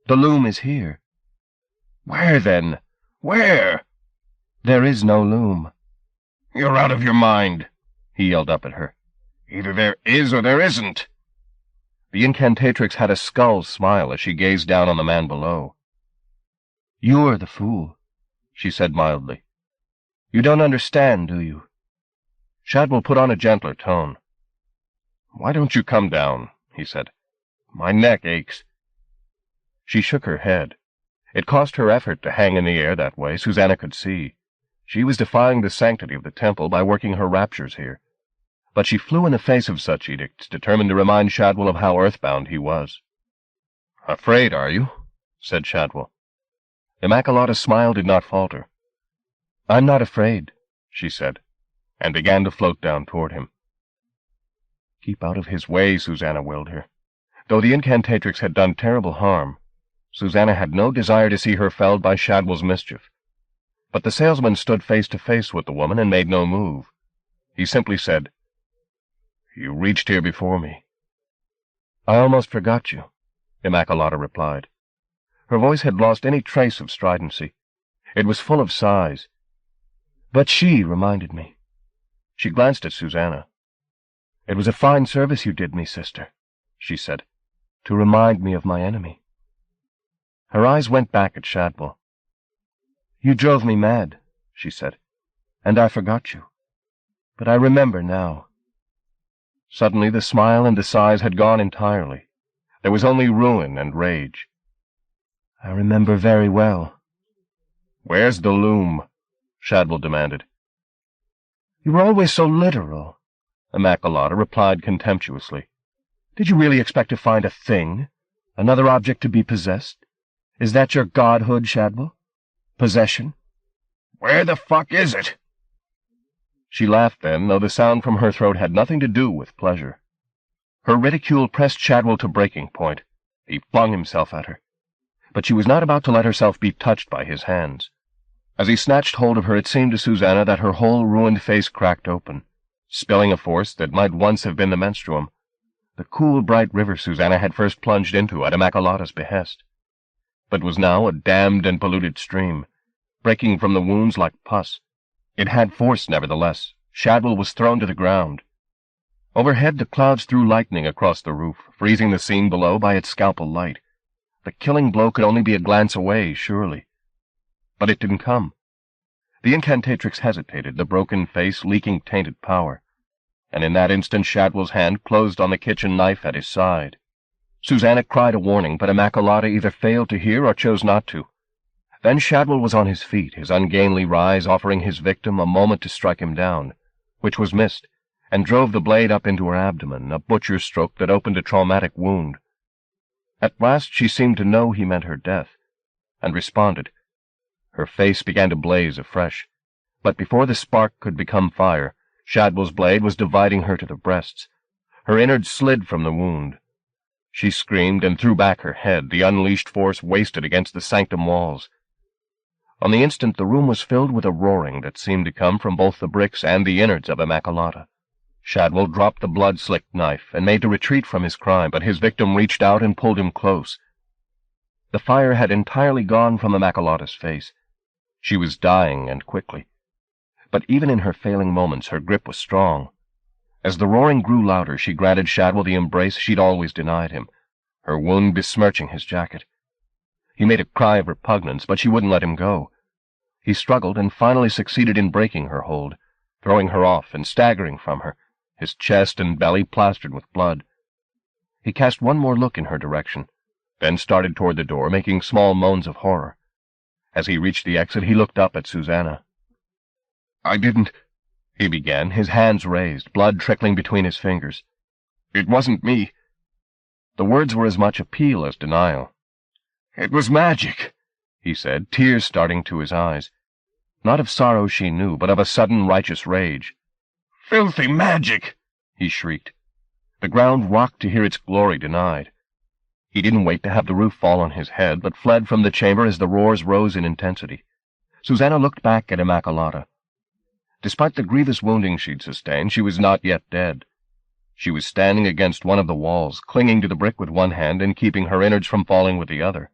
"The loom is here." "Where, then? Where?" "There is no loom." "You're out of your mind," he yelled up at her. "Either there is or there isn't." The incantatrix had a skull smile as she gazed down on the man below. "You're the fool," she said mildly. "You don't understand, do you?" Shadwell put on a gentler tone. "Why don't you come down?" he said. "My neck aches." She shook her head. It cost her effort to hang in the air that way, Susanna could see. She was defying the sanctity of the temple by working her raptures here. But she flew in the face of such edicts, determined to remind Shadwell of how earthbound he was. "Afraid, are you?" said Shadwell. Immaculata's smile did not falter. "I'm not afraid," she said, and began to float down toward him. Keep out of his way, Susanna willed her. Though the incantatrix had done terrible harm, Susanna had no desire to see her felled by Shadwell's mischief. But the salesman stood face to face with the woman and made no move. He simply said, "You reached here before me." "I almost forgot you," Immaculata replied. Her voice had lost any trace of stridency. It was full of sighs. "But she reminded me." She glanced at Susanna. "It was a fine service you did me, sister," she said, "to remind me of my enemy." Her eyes went back at Shadwell. "You drove me mad," she said, "and I forgot you. But I remember now." Suddenly the smile and the sighs had gone entirely. There was only ruin and rage. "I remember very well." "Where's the loom?" Shadwell demanded. "You were always so literal," Immaculata replied contemptuously. "Did you really expect to find a thing? Another object to be possessed? Is that your godhood, Shadwell? Possession?" "Where the fuck is it?" She laughed then, though the sound from her throat had nothing to do with pleasure. Her ridicule pressed Shadwell to breaking point. He flung himself at her. But she was not about to let herself be touched by his hands. As he snatched hold of her, it seemed to Susanna that her whole ruined face cracked open, spilling a force that might once have been the menstruum, the cool, bright river Susanna had first plunged into at Immaculata's behest, but was now a damned and polluted stream, breaking from the wounds like pus. It had force, nevertheless. Shadwell was thrown to the ground. Overhead, the clouds threw lightning across the roof, freezing the scene below by its scalpel light. The killing blow could only be a glance away, surely. But it didn't come. The incantatrix hesitated, the broken face leaking tainted power, and in that instant Shadwell's hand closed on the kitchen knife at his side. Susanna cried a warning, but Immaculata either failed to hear or chose not to. Then Shadwell was on his feet, his ungainly rise offering his victim a moment to strike him down, which was missed, and drove the blade up into her abdomen, a butcher's stroke that opened a traumatic wound. At last she seemed to know he meant her death, and responded. Her face began to blaze afresh, but before the spark could become fire, Shadwell's blade was dividing her to the breasts. Her innards slid from the wound. She screamed and threw back her head, the unleashed force wasted against the sanctum walls. On the instant the room was filled with a roaring that seemed to come from both the bricks and the innards of Immaculata. Shadwell dropped the blood-slicked knife and made to retreat from his crime, but his victim reached out and pulled him close. The fire had entirely gone from Immaculata's face. She was dying, and quickly. But even in her failing moments her grip was strong. As the roaring grew louder, she granted Shadwell the embrace she'd always denied him, her wound besmirching his jacket. He made a cry of repugnance, but she wouldn't let him go. He struggled and finally succeeded in breaking her hold, throwing her off and staggering from her, his chest and belly plastered with blood. He cast one more look in her direction, then started toward the door, making small moans of horror. As he reached the exit, he looked up at Susanna. "I didn't—" he began, his hands raised, blood trickling between his fingers. "It wasn't me." The words were as much appeal as denial. "It was magic," he said, tears starting to his eyes. Not of sorrow she knew, but of a sudden righteous rage. "Filthy magic!" he shrieked. The ground rocked to hear its glory denied. He didn't wait to have the roof fall on his head, but fled from the chamber as the roars rose in intensity. Susanna looked back at Immaculata. Despite the grievous wounding she'd sustained, she was not yet dead. She was standing against one of the walls, clinging to the brick with one hand and keeping her innards from falling with the other.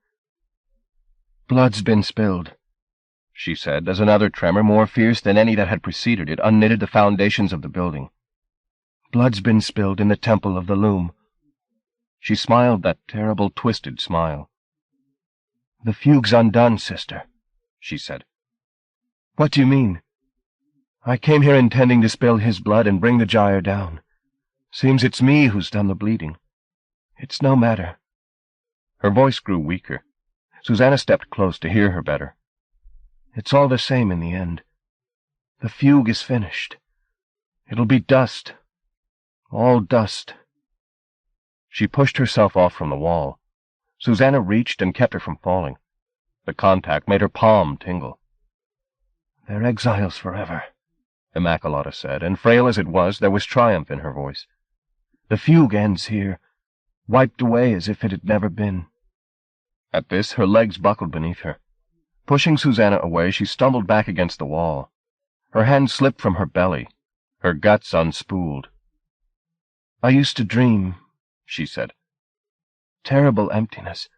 "Blood's been spilled," she said, as another tremor, more fierce than any that had preceded it, unknitted the foundations of the building. "Blood's been spilled in the temple of the loom." She smiled that terrible, twisted smile. "The fugue's undone, sister," she said. "What do you mean?" "I came here intending to spill his blood and bring the gyre down. Seems it's me who's done the bleeding. It's no matter." Her voice grew weaker. Susanna stepped close to hear her better. "It's all the same in the end. The fugue is finished. It'll be dust. All dust." She pushed herself off from the wall. Susanna reached and kept her from falling. The contact made her palm tingle. "They're exiles forever," Immaculata said, and frail as it was, there was triumph in her voice. "The fugue ends here, wiped away as if it had never been." At this, her legs buckled beneath her. Pushing Susanna away, she stumbled back against the wall. Her hand slipped from her belly, her guts unspooled. "I used to dream," she said. "Terrible emptiness."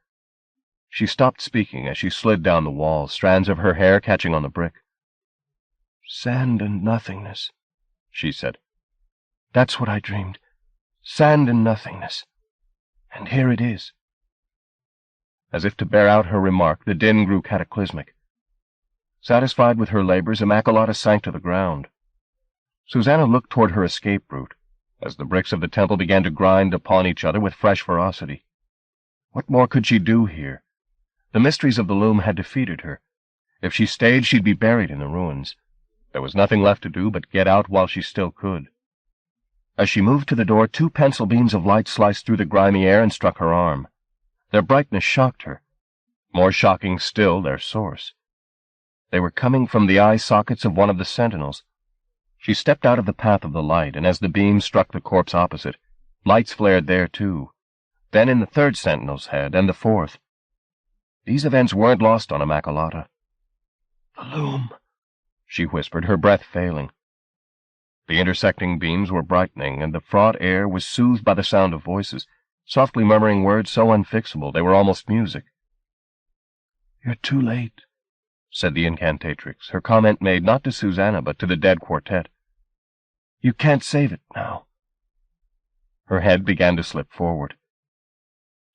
She stopped speaking as she slid down the wall, strands of her hair catching on the brick. "Sand and nothingness," she said. "That's what I dreamed. Sand and nothingness. And here it is." As if to bear out her remark, the din grew cataclysmic. Satisfied with her labors, Immaculata sank to the ground. Susanna looked toward her escape route, as the bricks of the temple began to grind upon each other with fresh ferocity. What more could she do here? The mysteries of the loom had defeated her. If she stayed, she'd be buried in the ruins. There was nothing left to do but get out while she still could. As she moved to the door, 2 pencil beams of light sliced through the grimy air and struck her arm. Their brightness shocked her. More shocking still, their source. They were coming from the eye sockets of one of the sentinels. She stepped out of the path of the light, and as the beam struck the corpse opposite, lights flared there too, then in the 3rd sentinel's head, and the 4th. These events weren't lost on Immaculata. "The loom," she whispered, her breath failing. The intersecting beams were brightening, and the fraught air was soothed by the sound of voices, softly murmuring words so unfixable they were almost music. "You're too late," said the incantatrix, her comment made not to Susanna but to the dead quartet. "You can't save it now." Her head began to slip forward.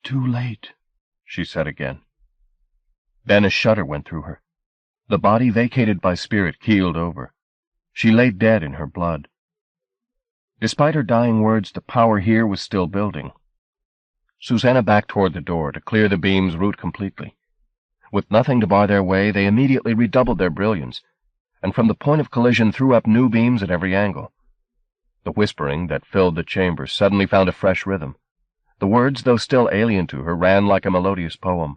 "Too late," she said again. Then a shudder went through her. The body vacated by spirit keeled over. She lay dead in her blood. Despite her dying words, the power here was still building. Susanna backed toward the door to clear the beam's route completely. With nothing to bar their way, they immediately redoubled their brilliance, and from the point of collision threw up new beams at every angle. The whispering that filled the chamber suddenly found a fresh rhythm. The words, though still alien to her, ran like a melodious poem.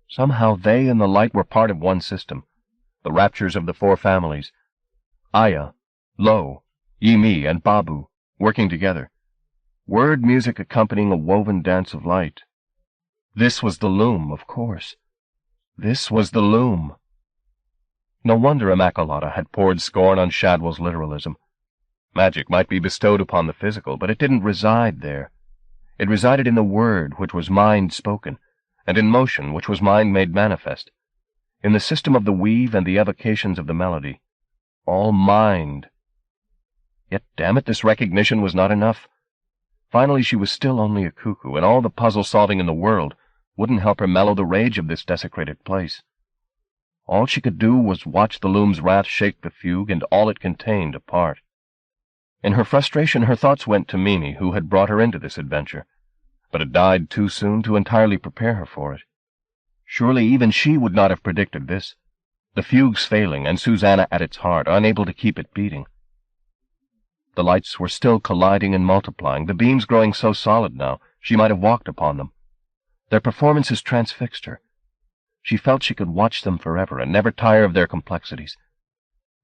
Somehow they and the light were part of one system, the raptures of the four families, Aya, Lo, Yimi, and Babu, working together, word music accompanying a woven dance of light. This was the loom, of course. This was the loom. No wonder Immaculata had poured scorn on Shadwell's literalism. Magic might be bestowed upon the physical, but it didn't reside there. It resided in the word, which was mind spoken, and in motion, which was mind made manifest, in the system of the weave and the evocations of the melody. All mind. Yet, damn it, this recognition was not enough. Finally, she was still only a cuckoo, and all the puzzle-solving in the world wouldn't help her mellow the rage of this desecrated place. All she could do was watch the loom's wrath shake the fugue and all it contained apart. In her frustration, her thoughts went to Mimi, who had brought her into this adventure, but had died too soon to entirely prepare her for it. Surely even she would not have predicted this, the fugues failing and Susanna at its heart, unable to keep it beating. The lights were still colliding and multiplying, the beams growing so solid now she might have walked upon them. Their performances transfixed her. She felt she could watch them forever and never tire of their complexities.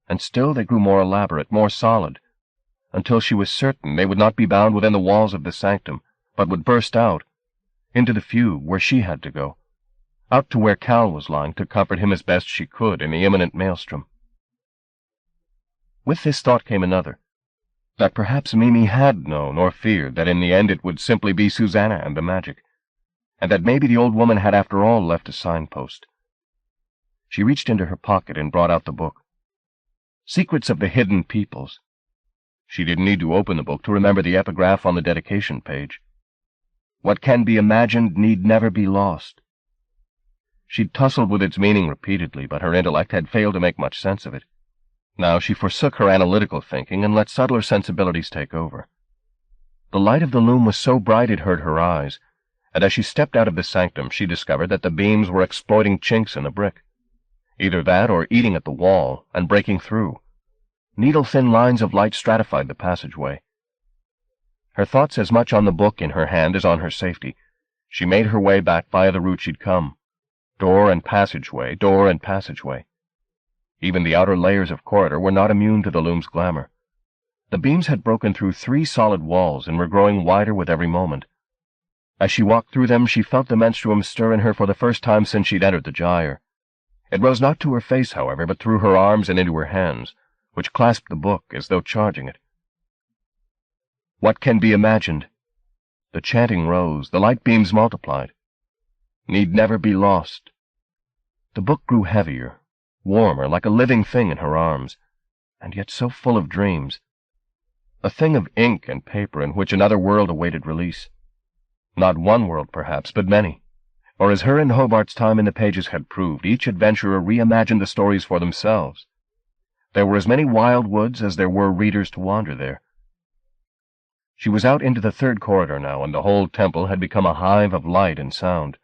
And still they grew more elaborate, more solid, until she was certain they would not be bound within the walls of the sanctum, but would burst out, into the fugue where she had to go, out to where Cal was lying to comfort him as best she could in the imminent maelstrom. With this thought came another, that perhaps Mimi had known or feared that in the end it would simply be Susanna and the magic, and that maybe the old woman had after all left a signpost. She reached into her pocket and brought out the book. Secrets of the Hidden Peoples. She didn't need to open the book to remember the epigraph on the dedication page. What can be imagined need never be lost. She'd tussled with its meaning repeatedly, but her intellect had failed to make much sense of it. Now she forsook her analytical thinking and let subtler sensibilities take over. The light of the loom was so bright it hurt her eyes, and as she stepped out of the sanctum she discovered that the beams were exploiting chinks in the brick. Either that or eating at the wall and breaking through. Needle-thin lines of light stratified the passageway. Her thoughts as much on the book in her hand as on her safety, she made her way back via the route she'd come. Door and passageway, door and passageway. Even the outer layers of corridor were not immune to the loom's glamour. The beams had broken through 3 solid walls and were growing wider with every moment. As she walked through them, she felt the menstruum stir in her for the first time since she'd entered the gyre. It rose not to her face, however, but through her arms and into her hands, which clasped the book as though charging it. What can be imagined? The chanting rose, the light beams multiplied. Need never be lost. The book grew heavier, warmer, like a living thing in her arms, and yet so full of dreams. A thing of ink and paper in which another world awaited release. Not one world, perhaps, but many. Or as her and Hobart's time in the pages had proved, each adventurer reimagined the stories for themselves. There were as many wild woods as there were readers to wander there. She was out into the 3rd corridor now, and the whole temple had become a hive of light and sound.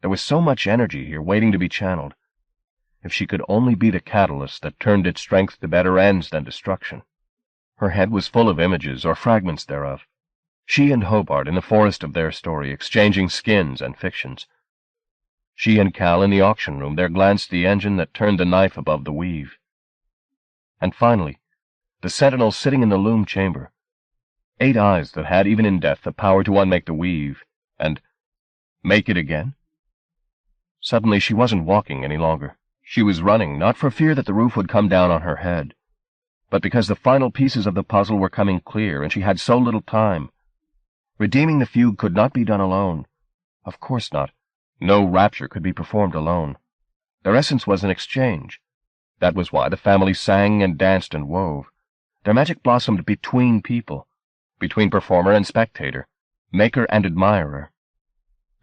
There was so much energy here waiting to be channeled. If she could only be the catalyst that turned its strength to better ends than destruction. Her head was full of images, or fragments thereof. She and Hobart in the forest of their story, exchanging skins and fictions. She and Cal in the auction room, there glanced the engine that turned the knife above the weave. And finally, the sentinel sitting in the loom chamber. 8 eyes that had, even in death, the power to unmake the weave, and make it again? Suddenly she wasn't walking any longer. She was running, not for fear that the roof would come down on her head, but because the final pieces of the puzzle were coming clear, and she had so little time. Redeeming the fugue could not be done alone. Of course not. No rapture could be performed alone. Their essence was an exchange. That was why the family sang and danced and wove. Their magic blossomed between people, between performer and spectator, maker and admirer.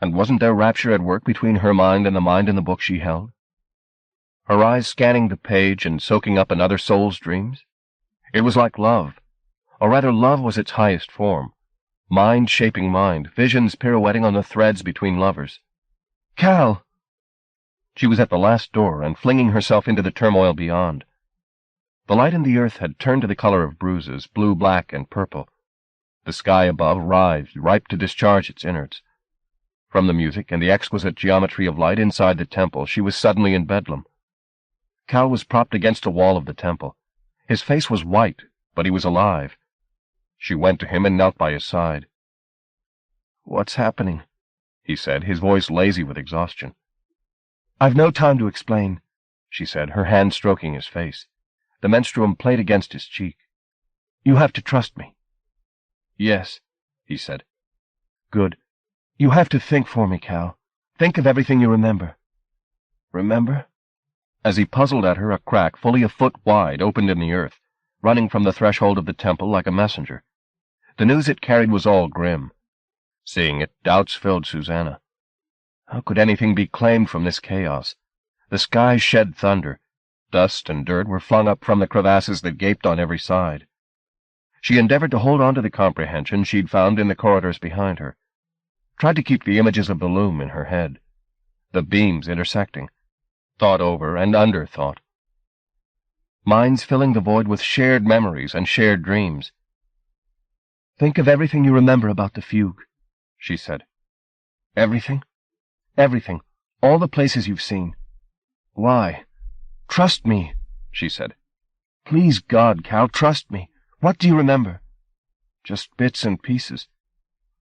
And wasn't there rapture at work between her mind and the mind in the book she held? Her eyes scanning the page and soaking up another soul's dreams? It was like love, or rather love was its highest form. Mind shaping mind, visions pirouetting on the threads between lovers. Cal! She was at the last door and flinging herself into the turmoil beyond. The light in the earth had turned to the color of bruises, blue, black, and purple. The sky above writhed, ripe to discharge its innards. From the music and the exquisite geometry of light inside the temple, she was suddenly in bedlam. Cal was propped against a wall of the temple. His face was white, but he was alive. She went to him and knelt by his side. "What's happening?" he said, his voice lazy with exhaustion. "I've no time to explain," she said, her hand stroking his face. The menstruum played against his cheek. "You have to trust me." "Yes," he said. "Good. You have to think for me, Cal. Think of everything you remember." "Remember?" As he puzzled at her, a crack fully a foot wide opened in the earth, running from the threshold of the temple like a messenger. The news it carried was all grim. Seeing it, doubts filled Susanna. How could anything be claimed from this chaos? The sky shed thunder. Dust and dirt were flung up from the crevasses that gaped on every side. She endeavored to hold on to the comprehension she'd found in the corridors behind her. Tried to keep the images of the loom in her head. The beams intersecting. Thought over and underthought. Minds filling the void with shared memories and shared dreams. "Think of everything you remember about the fugue," she said. "Everything? Everything. All the places you've seen." "Why?" "Trust me," she said. "Please God, Cal, trust me. What do you remember?" "Just bits and pieces.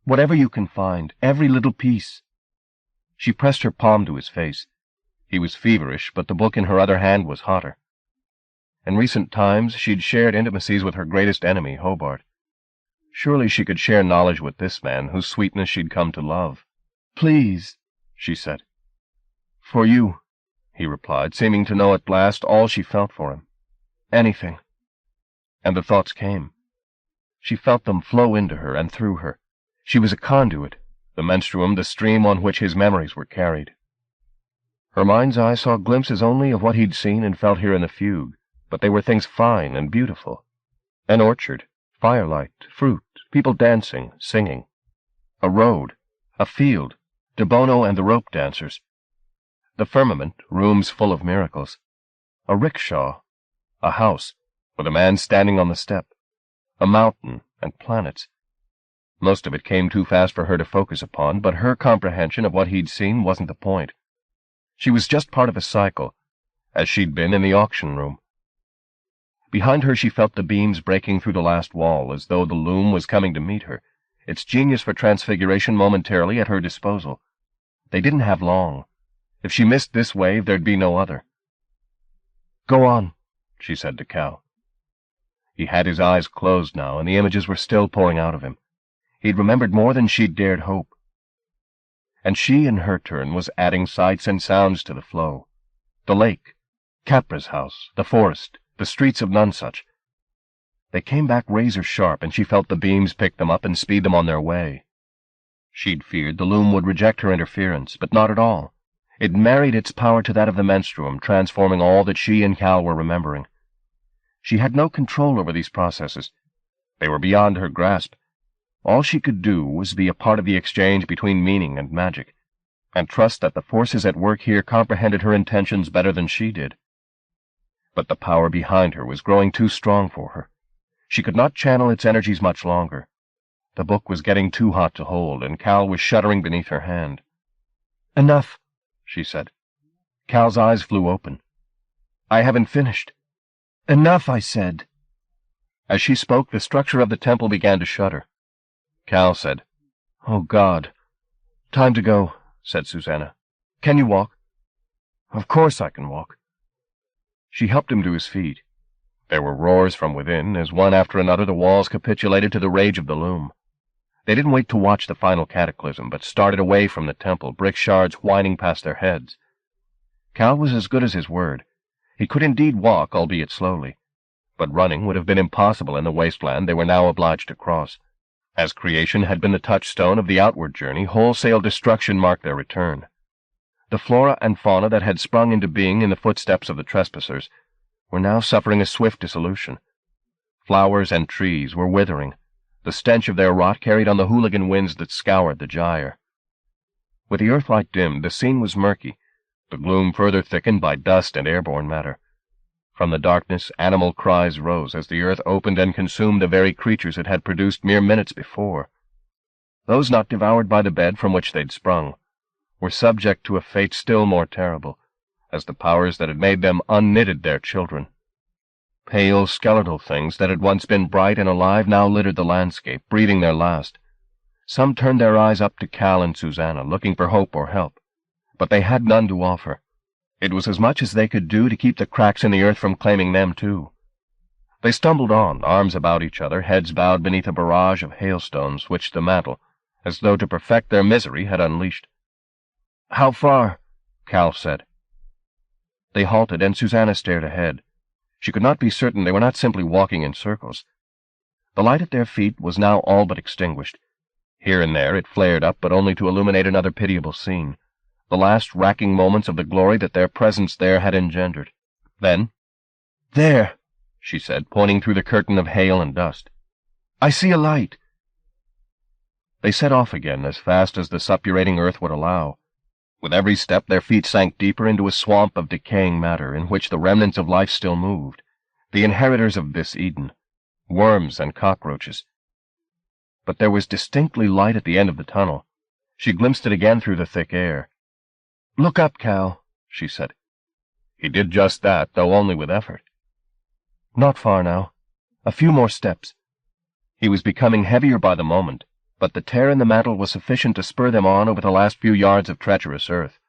Whatever you can find, every little piece." She pressed her palm to his face. He was feverish, but the book in her other hand was hotter. In recent times she'd shared intimacies with her greatest enemy, Hobart. Surely she could share knowledge with this man whose sweetness she'd come to love. "Please," she said. "For you," he replied, seeming to know at last all she felt for him. "Anything." And the thoughts came. She felt them flow into her and through her. She was a conduit, the menstruum the stream on which his memories were carried. Her mind's eye saw glimpses only of what he'd seen and felt here in the fugue, but they were things fine and beautiful. An orchard, firelight, fruit, people dancing, singing. A road, a field, De Bono and the rope dancers. The firmament, rooms full of miracles. A rickshaw, a house, with a man standing on the step. A mountain and planets. Most of it came too fast for her to focus upon, but her comprehension of what he'd seen wasn't the point. She was just part of a cycle, as she'd been in the auction room. Behind her she felt the beams breaking through the last wall, as though the loom was coming to meet her, its genius for transfiguration momentarily at her disposal. They didn't have long. If she missed this wave, there'd be no other. "Go on," she said to Cal. He had his eyes closed now, and the images were still pouring out of him. He'd remembered more than she'd dared hope. And she, in her turn, was adding sights and sounds to the flow. The lake, Capra's house, the forest, the streets of Nonsuch. They came back razor-sharp, and she felt the beams pick them up and speed them on their way. She'd feared the loom would reject her interference, but not at all. It married its power to that of the menstruum, transforming all that she and Cal were remembering. She had no control over these processes. They were beyond her grasp. All she could do was be a part of the exchange between meaning and magic, and trust that the forces at work here comprehended her intentions better than she did. But the power behind her was growing too strong for her. She could not channel its energies much longer. The book was getting too hot to hold, and Cal was shuddering beneath her hand. "Enough," she said. Cal's eyes flew open. "I haven't finished." "Enough, I said." As she spoke, the structure of the temple began to shudder. Cal said, "Oh, God." "Time to go," said Susanna. "Can you walk?" "Of course I can walk." She helped him to his feet. There were roars from within, as one after another the walls capitulated to the rage of the loom. They didn't wait to watch the final cataclysm, but started away from the temple, brick shards whining past their heads. Cal was as good as his word. He could indeed walk, albeit slowly, but running would have been impossible in the wasteland they were now obliged to cross. As creation had been the touchstone of the outward journey, wholesale destruction marked their return. The flora and fauna that had sprung into being in the footsteps of the trespassers were now suffering a swift dissolution. Flowers and trees were withering. The stench of their rot carried on the hooligan winds that scoured the gyre. With the earthlight dimmed, the scene was murky. the gloom further thickened by dust and airborne matter. From the darkness, animal cries rose as the earth opened and consumed the very creatures it had produced mere minutes before. Those not devoured by the bed from which they'd sprung were subject to a fate still more terrible, as the powers that had made them unknitted their children. Pale, skeletal things that had once been bright and alive now littered the landscape, breathing their last. Some turned their eyes up to Cal and Susanna, looking for hope or help, but they had none to offer. It was as much as they could do to keep the cracks in the earth from claiming them, too. They stumbled on, arms about each other, heads bowed beneath a barrage of hailstones which the mantle, as though to perfect their misery, had unleashed. "How far?" Cal said. They halted, and Susanna stared ahead. She could not be certain they were not simply walking in circles. The light at their feet was now all but extinguished. Here and there it flared up, but only to illuminate another pitiable scene, the last racking moments of the glory that their presence there had engendered. Then, "There," she said, pointing through the curtain of hail and dust. "I see a light." They set off again as fast as the suppurating earth would allow. With every step their feet sank deeper into a swamp of decaying matter in which the remnants of life still moved, the inheritors of this Eden, worms and cockroaches. But there was distinctly light at the end of the tunnel. She glimpsed it again through the thick air. "Look up, Cal," she said. He did just that, though only with effort. Not far now. A few more steps. He was becoming heavier by the moment, but the tear in the mantle was sufficient to spur them on over the last few yards of treacherous earth.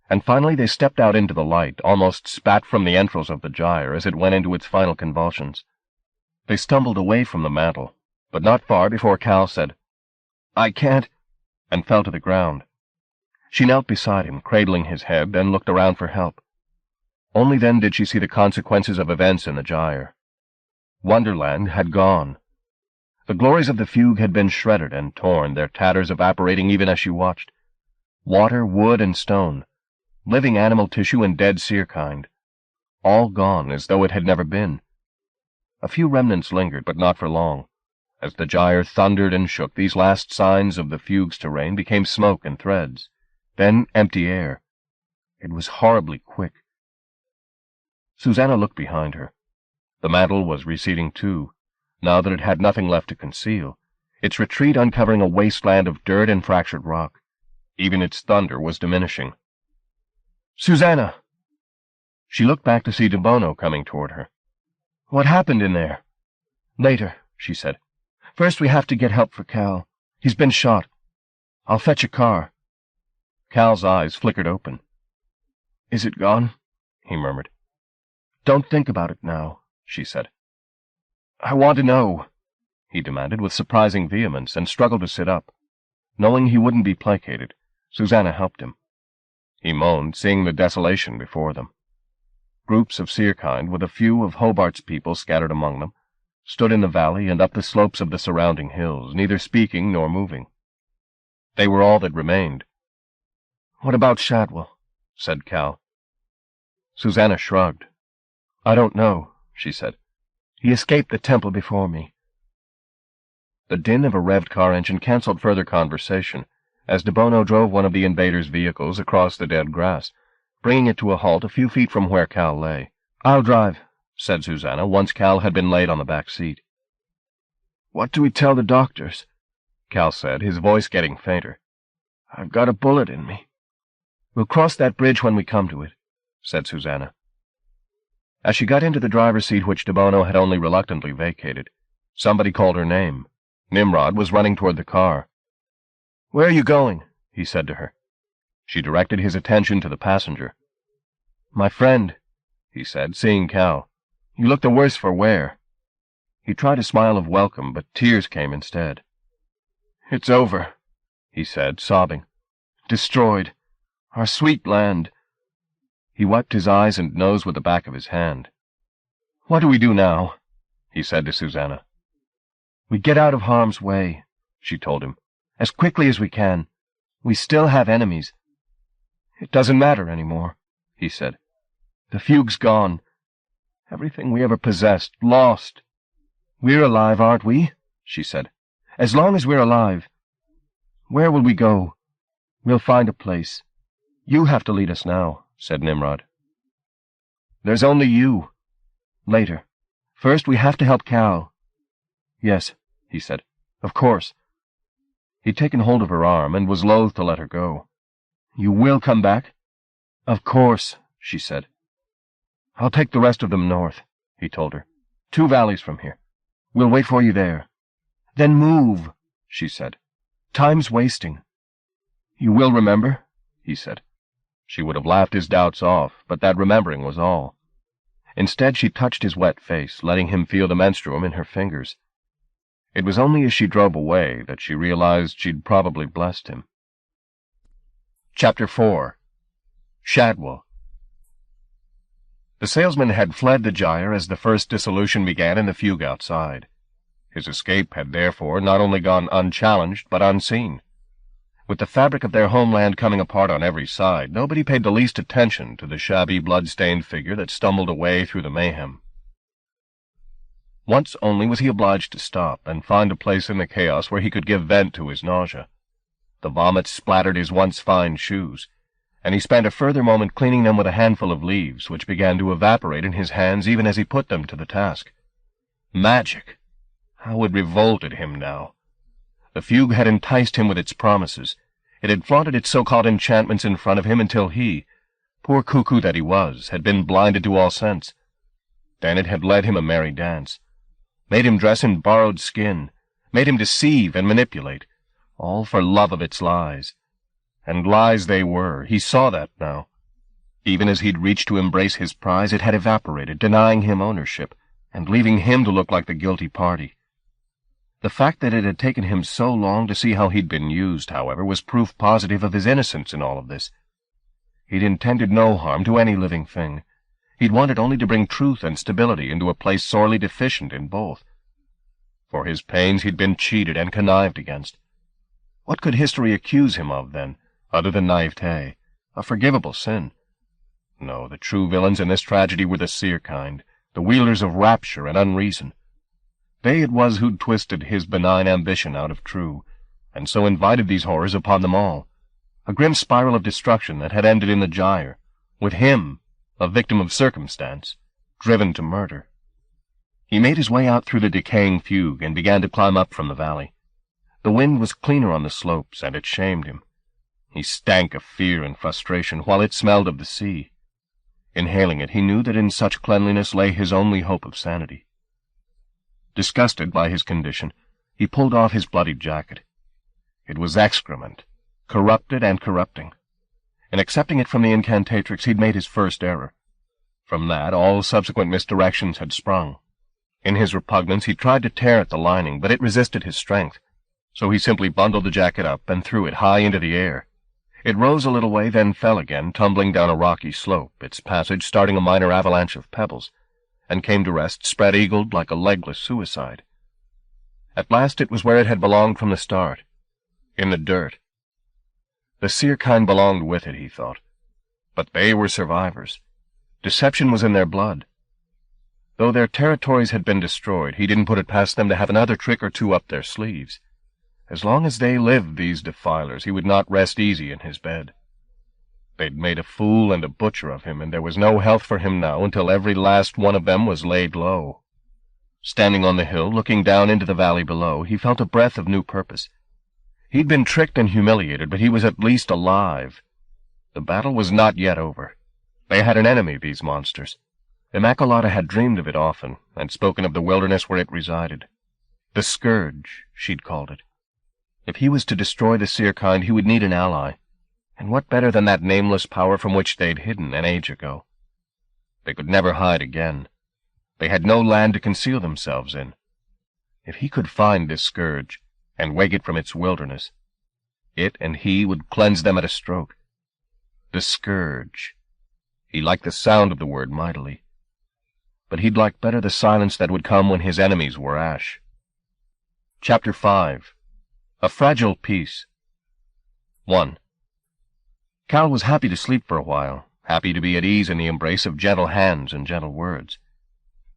And finally they stepped out into the light, almost spat from the entrails of the gyre as it went into its final convulsions. They stumbled away from the mantle, but not far before Cal said, "I can't," and fell to the ground. She knelt beside him, cradling his head, and looked around for help. Only then did she see the consequences of events in the gyre. Wonderland had gone. The glories of the fugue had been shredded and torn, their tatters evaporating even as she watched. Water, wood, and stone, living animal tissue and dead seer-kind, all gone as though it had never been. A few remnants lingered, but not for long. As the gyre thundered and shook, these last signs of the fugue's terrain became smoke and threads, then empty air. It was horribly quick. Susanna looked behind her. The mantle was receding too, now that it had nothing left to conceal, its retreat uncovering a wasteland of dirt and fractured rock. Even its thunder was diminishing. "Susanna!" She looked back to see De Bono coming toward her. "What happened in there?" "Later," she said. "First we have to get help for Cal. He's been shot. I'll fetch a car." Cal's eyes flickered open. "Is it gone?" he murmured. "Don't think about it now," she said. "I want to know," he demanded with surprising vehemence, and struggled to sit up. Knowing he wouldn't be placated, Susanna helped him. He moaned, seeing the desolation before them. Groups of seer-kind, with a few of Hobart's people scattered among them, stood in the valley and up the slopes of the surrounding hills, neither speaking nor moving. They were all that remained. "What about Shadwell?" said Cal. Susanna shrugged. "I don't know," she said. "He escaped the temple before me." The din of a revved car engine canceled further conversation as De Bono drove one of the invaders' vehicles across the dead grass, bringing it to a halt a few feet from where Cal lay. "I'll drive," said Susanna, once Cal had been laid on the back seat. "What do we tell the doctors?" Cal said, his voice getting fainter. "I've got a bullet in me." "We'll cross that bridge when we come to it," said Susanna. As she got into the driver's seat which De Bono had only reluctantly vacated, somebody called her name. Nimrod was running toward the car. "Where are you going?" he said to her. She directed his attention to the passenger. "My friend," he said, seeing Cal. "You look the worse for wear." He tried a smile of welcome, but tears came instead. "It's over," he said, sobbing. "Destroyed. Our sweet land." He wiped his eyes and nose with the back of his hand. "What do we do now?" he said to Susanna. "We get out of harm's way," she told him, "as quickly as we can. We still have enemies." "It doesn't matter anymore," he said. "The fugue's gone. Everything we ever possessed, lost. We're alive, aren't we?" she said. "As long as we're alive. Where will we go? We'll find a place. You have to lead us now, said Nimrod. There's only you. Later. First, we have to help Cal. Yes, he said. Of course. He'd taken hold of her arm and was loath to let her go. You will come back? Of course, she said. I'll take the rest of them north, he told her. 2 valleys from here. We'll wait for you there. Then move, she said. Time's wasting. You will remember? He said. She would have laughed his doubts off, but that remembering was all. Instead, she touched his wet face, letting him feel the menstruum in her fingers. It was only as she drove away that she realized she'd probably blessed him. Chapter 4. Shadwell. The salesman had fled the gyre as the first dissolution began in the fugue outside. His escape had therefore not only gone unchallenged, but unseen. With the fabric of their homeland coming apart on every side, nobody paid the least attention to the shabby, blood-stained figure that stumbled away through the mayhem. Once only was he obliged to stop and find a place in the chaos where he could give vent to his nausea. The vomit splattered his once fine shoes, and he spent a further moment cleaning them with a handful of leaves, which began to evaporate in his hands even as he put them to the task. Magic! How it revolted him now! The fugue had enticed him with its promises. It had flaunted its so-called enchantments in front of him until he, poor cuckoo that he was, had been blinded to all sense. Then it had led him a merry dance, made him dress in borrowed skin, made him deceive and manipulate, all for love of its lies. And lies they were, he saw that now. Even as he'd reached to embrace his prize, it had evaporated, denying him ownership, and leaving him to look like the guilty party. The fact that it had taken him so long to see how he'd been used, however, was proof positive of his innocence in all of this. He'd intended no harm to any living thing. He'd wanted only to bring truth and stability into a place sorely deficient in both. For his pains he'd been cheated and connived against. What could history accuse him of, then, other than naivete, a forgivable sin? No, the true villains in this tragedy were the seer kind, the wielders of rapture and unreason. They it was who'd twisted his benign ambition out of true, and so invited these horrors upon them all, a grim spiral of destruction that had ended in the gyre, with him, a victim of circumstance, driven to murder. He made his way out through the decaying fugue and began to climb up from the valley. The wind was cleaner on the slopes, and it shamed him. He stank of fear and frustration, while it smelled of the sea. Inhaling it, he knew that in such cleanliness lay his only hope of sanity. Disgusted by his condition, he pulled off his bloodied jacket. It was excrement, corrupted and corrupting. In accepting it from the incantatrix, he'd made his first error. From that, all subsequent misdirections had sprung. In his repugnance, he tried to tear at the lining, but it resisted his strength, so he simply bundled the jacket up and threw it high into the air. It rose a little way, then fell again, tumbling down a rocky slope, its passage starting a minor avalanche of pebbles, and came to rest spread-eagled like a legless suicide. At last it was where it had belonged from the start, in the dirt. The seer kind belonged with it, he thought, but they were survivors. Deception was in their blood. Though their territories had been destroyed, he didn't put it past them to have another trick or two up their sleeves. As long as they lived, these defilers, he would not rest easy in his bed. They'd made a fool and a butcher of him, and there was no health for him now until every last one of them was laid low. Standing on the hill, looking down into the valley below, he felt a breath of new purpose. He'd been tricked and humiliated, but he was at least alive. The battle was not yet over. They had an enemy, these monsters. Immaculata had dreamed of it often, and spoken of the wilderness where it resided. The Scourge, she'd called it. If he was to destroy the seer kind, he would need an ally. And what better than that nameless power from which they'd hidden an age ago? They could never hide again. They had no land to conceal themselves in. If he could find this Scourge, and wake it from its wilderness, it and he would cleanse them at a stroke. The Scourge. He liked the sound of the word mightily. But he'd like better the silence that would come when his enemies were ash. Chapter 5. A Fragile Peace. 1. Cal was happy to sleep for a while, happy to be at ease in the embrace of gentle hands and gentle words.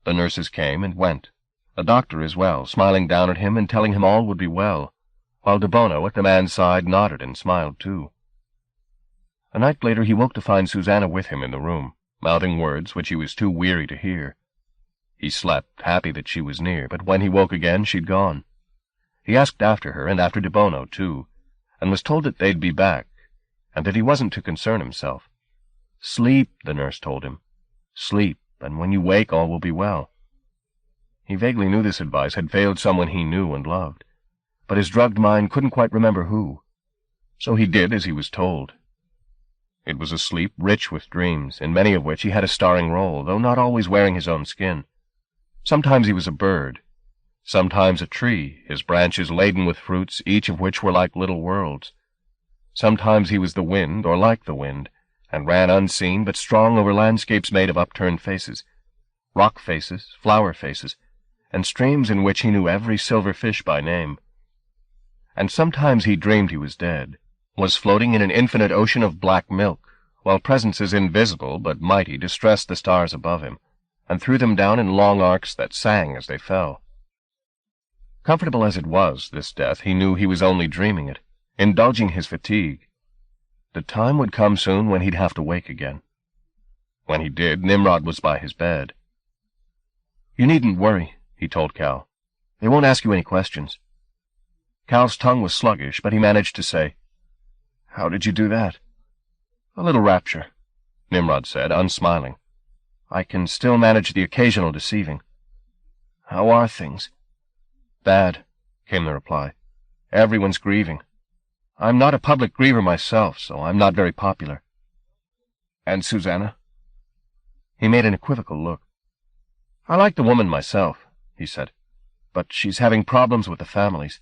The nurses came and went, a doctor as well, smiling down at him and telling him all would be well, while De Bono at the man's side nodded and smiled too. A night later he woke to find Susanna with him in the room, mouthing words which he was too weary to hear. He slept, happy that she was near, but when he woke again she'd gone. He asked after her, and after De Bono, too, and was told that they'd be back, and that he wasn't to concern himself. Sleep, the nurse told him. Sleep, and when you wake all will be well. He vaguely knew this advice had failed someone he knew and loved, but his drugged mind couldn't quite remember who. So he did as he was told. It was a sleep rich with dreams, in many of which he had a starring role, though not always wearing his own skin. Sometimes he was a bird, sometimes a tree, his branches laden with fruits, each of which were like little worlds. Sometimes he was the wind, or like the wind, and ran unseen but strong over landscapes made of upturned faces, rock faces, flower faces, and streams in which he knew every silver fish by name. And sometimes he dreamed he was dead, was floating in an infinite ocean of black milk, while presences invisible but mighty distressed the stars above him, and threw them down in long arcs that sang as they fell. Comfortable as it was, this death, he knew he was only dreaming it, indulging his fatigue. The time would come soon when he'd have to wake again. When he did, Nimrod was by his bed. "You needn't worry," he told Cal. "They won't ask you any questions." Cal's tongue was sluggish, but he managed to say, "How did you do that?" "A little rapture," Nimrod said, unsmiling. "I can still manage the occasional deceiving." "How are things?" "Bad," came the reply. "Everyone's grieving. I'm not a public griever myself, so I'm not very popular." "And Susanna?" He made an equivocal look. "I like the woman myself," he said, "but she's having problems with the families.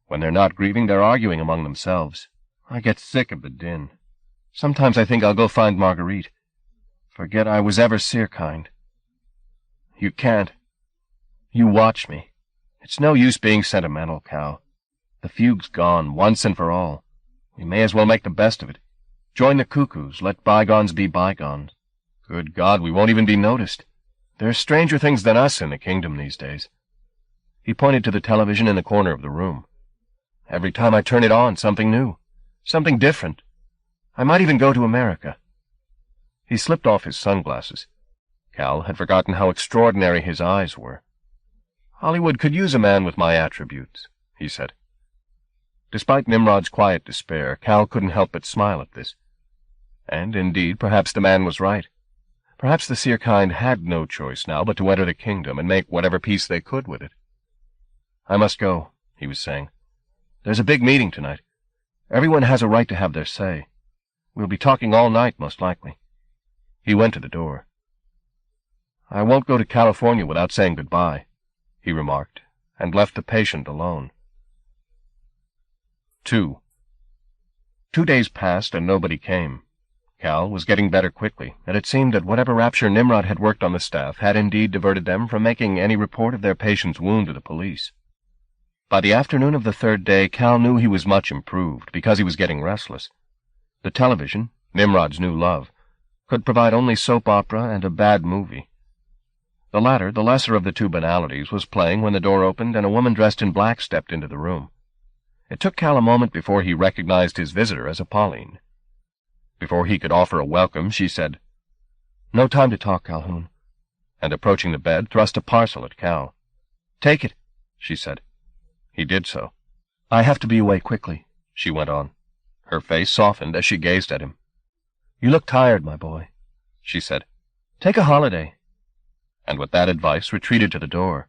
When they're not grieving, they're arguing among themselves. I get sick of the din. Sometimes I think I'll go find Marguerite. Forget I was ever Seerkind." "You can't. You watch me. It's no use being sentimental, Cal. The fugue's gone, once and for all. We may as well make the best of it. Join the cuckoos, let bygones be bygones. Good God, we won't even be noticed. There's stranger things than us in the kingdom these days." He pointed to the television in the corner of the room. "Every time I turn it on, something new. Something different. I might even go to America." He slipped off his sunglasses. Cal had forgotten how extraordinary his eyes were. "Hollywood could use a man with my attributes," he said. Despite Nimrod's quiet despair, Cal couldn't help but smile at this. And, indeed, perhaps the man was right. Perhaps the Seerkind had no choice now but to enter the kingdom and make whatever peace they could with it. "I must go," he was saying. "There's a big meeting tonight. Everyone has a right to have their say. We'll be talking all night, most likely." He went to the door. "I won't go to California without saying goodbye," he remarked, and left the patient alone. 2. 2 days passed and nobody came. Cal was getting better quickly, and it seemed that whatever rapture Nimrod had worked on the staff had indeed diverted them from making any report of their patient's wound to the police. By the afternoon of the third day, Cal knew he was much improved, because he was getting restless. The television, Nimrod's new love, could provide only soap opera and a bad movie. The latter, the lesser of the two banalities, was playing when the door opened and a woman dressed in black stepped into the room. It took Cal a moment before he recognized his visitor as a Pauline. Before he could offer a welcome, she said, "No time to talk, Calhoun," and approaching the bed, thrust a parcel at Cal. "Take it," she said. He did so. "I have to be away quickly," she went on. Her face softened as she gazed at him. "You look tired, my boy," she said. "Take a holiday." And with that advice retreated to the door.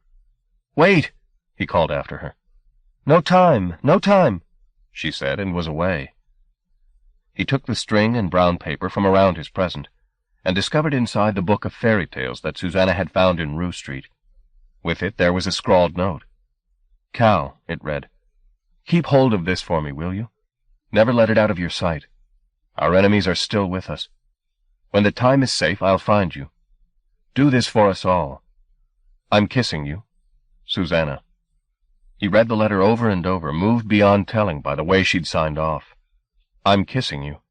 "Wait," he called after her. "No time, no time," she said, and was away. He took the string and brown paper from around his present, and discovered inside the book of fairy tales that Susanna had found in Rue Street. With it there was a scrawled note. "Cal," it read, "keep hold of this for me, will you? Never let it out of your sight. Our enemies are still with us. When the time is safe, I'll find you. Do this for us all. I'm kissing you. Susanna." He read the letter over and over, moved beyond telling by the way she'd signed off. "I'm kissing you."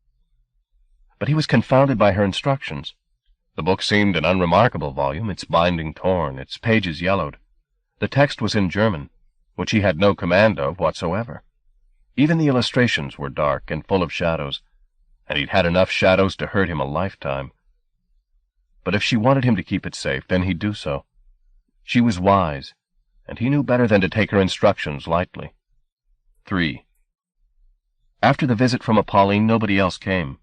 But he was confounded by her instructions. The book seemed an unremarkable volume, its binding torn, its pages yellowed. The text was in German, which he had no command of whatsoever. Even the illustrations were dark and full of shadows. and he'd had enough shadows to hurt him a lifetime. But if she wanted him to keep it safe, then he'd do so. She was wise, and he knew better than to take her instructions lightly. 3. After the visit from Apolline, nobody else came.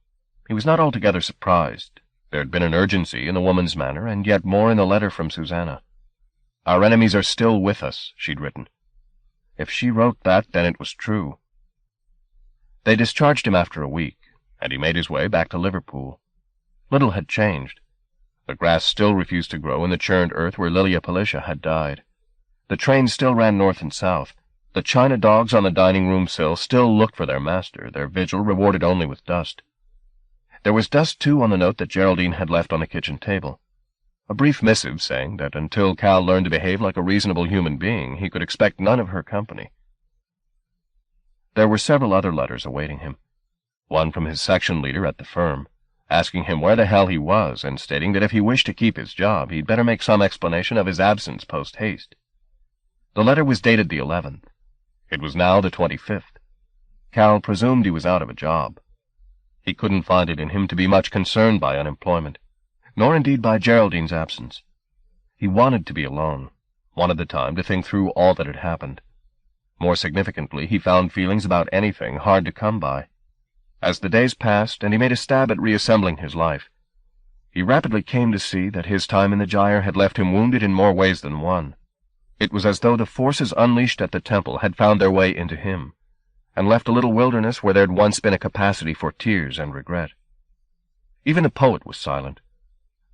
He was not altogether surprised. There had been an urgency in the woman's manner, and yet more in the letter from Susanna. "Our enemies are still with us," she'd written. If she wrote that, then it was true. They discharged him after a week, and he made his way back to Liverpool. Little had changed. The grass still refused to grow in the churned earth where Lilia Palicia had died. The trains still ran north and south. The china dogs on the dining-room sill still looked for their master, their vigil rewarded only with dust. There was dust, too, on the note that Geraldine had left on the kitchen table. A brief missive saying that until Cal learned to behave like a reasonable human being, he could expect none of her company. There were several other letters awaiting him. One from his section leader at the firm, asking him where the hell he was and stating that if he wished to keep his job, he'd better make some explanation of his absence post-haste. The letter was dated the 11th. It was now the 25th. Cal presumed he was out of a job. He couldn't find it in him to be much concerned by unemployment, nor indeed by Geraldine's absence. He wanted to be alone, wanted the time to think through all that had happened. More significantly, he found feelings about anything hard to come by. As the days passed and he made a stab at reassembling his life, he rapidly came to see that his time in the gyre had left him wounded in more ways than one. It was as though the forces unleashed at the temple had found their way into him, and left a little wilderness where there had once been a capacity for tears and regret. Even the poet was silent.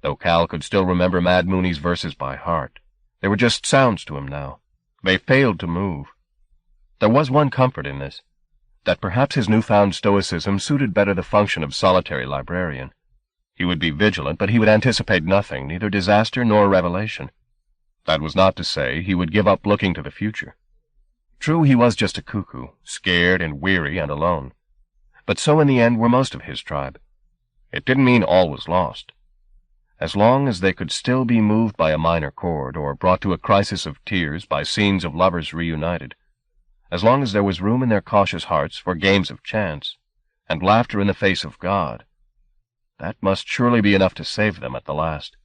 Though Cal could still remember Mad Mooney's verses by heart, they were just sounds to him now. They failed to move. There was one comfort in this, that perhaps his newfound stoicism suited better the function of solitary librarian. He would be vigilant, but he would anticipate nothing, neither disaster nor revelation. That was not to say he would give up looking to the future. True, he was just a cuckoo, scared and weary and alone. But so in the end were most of his tribe. It didn't mean all was lost. As long as they could still be moved by a minor chord, or brought to a crisis of tears by scenes of lovers reunited, as long as there was room in their cautious hearts for games of chance, and laughter in the face of God, that must surely be enough to save them at the last.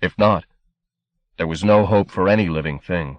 If not, there was no hope for any living thing.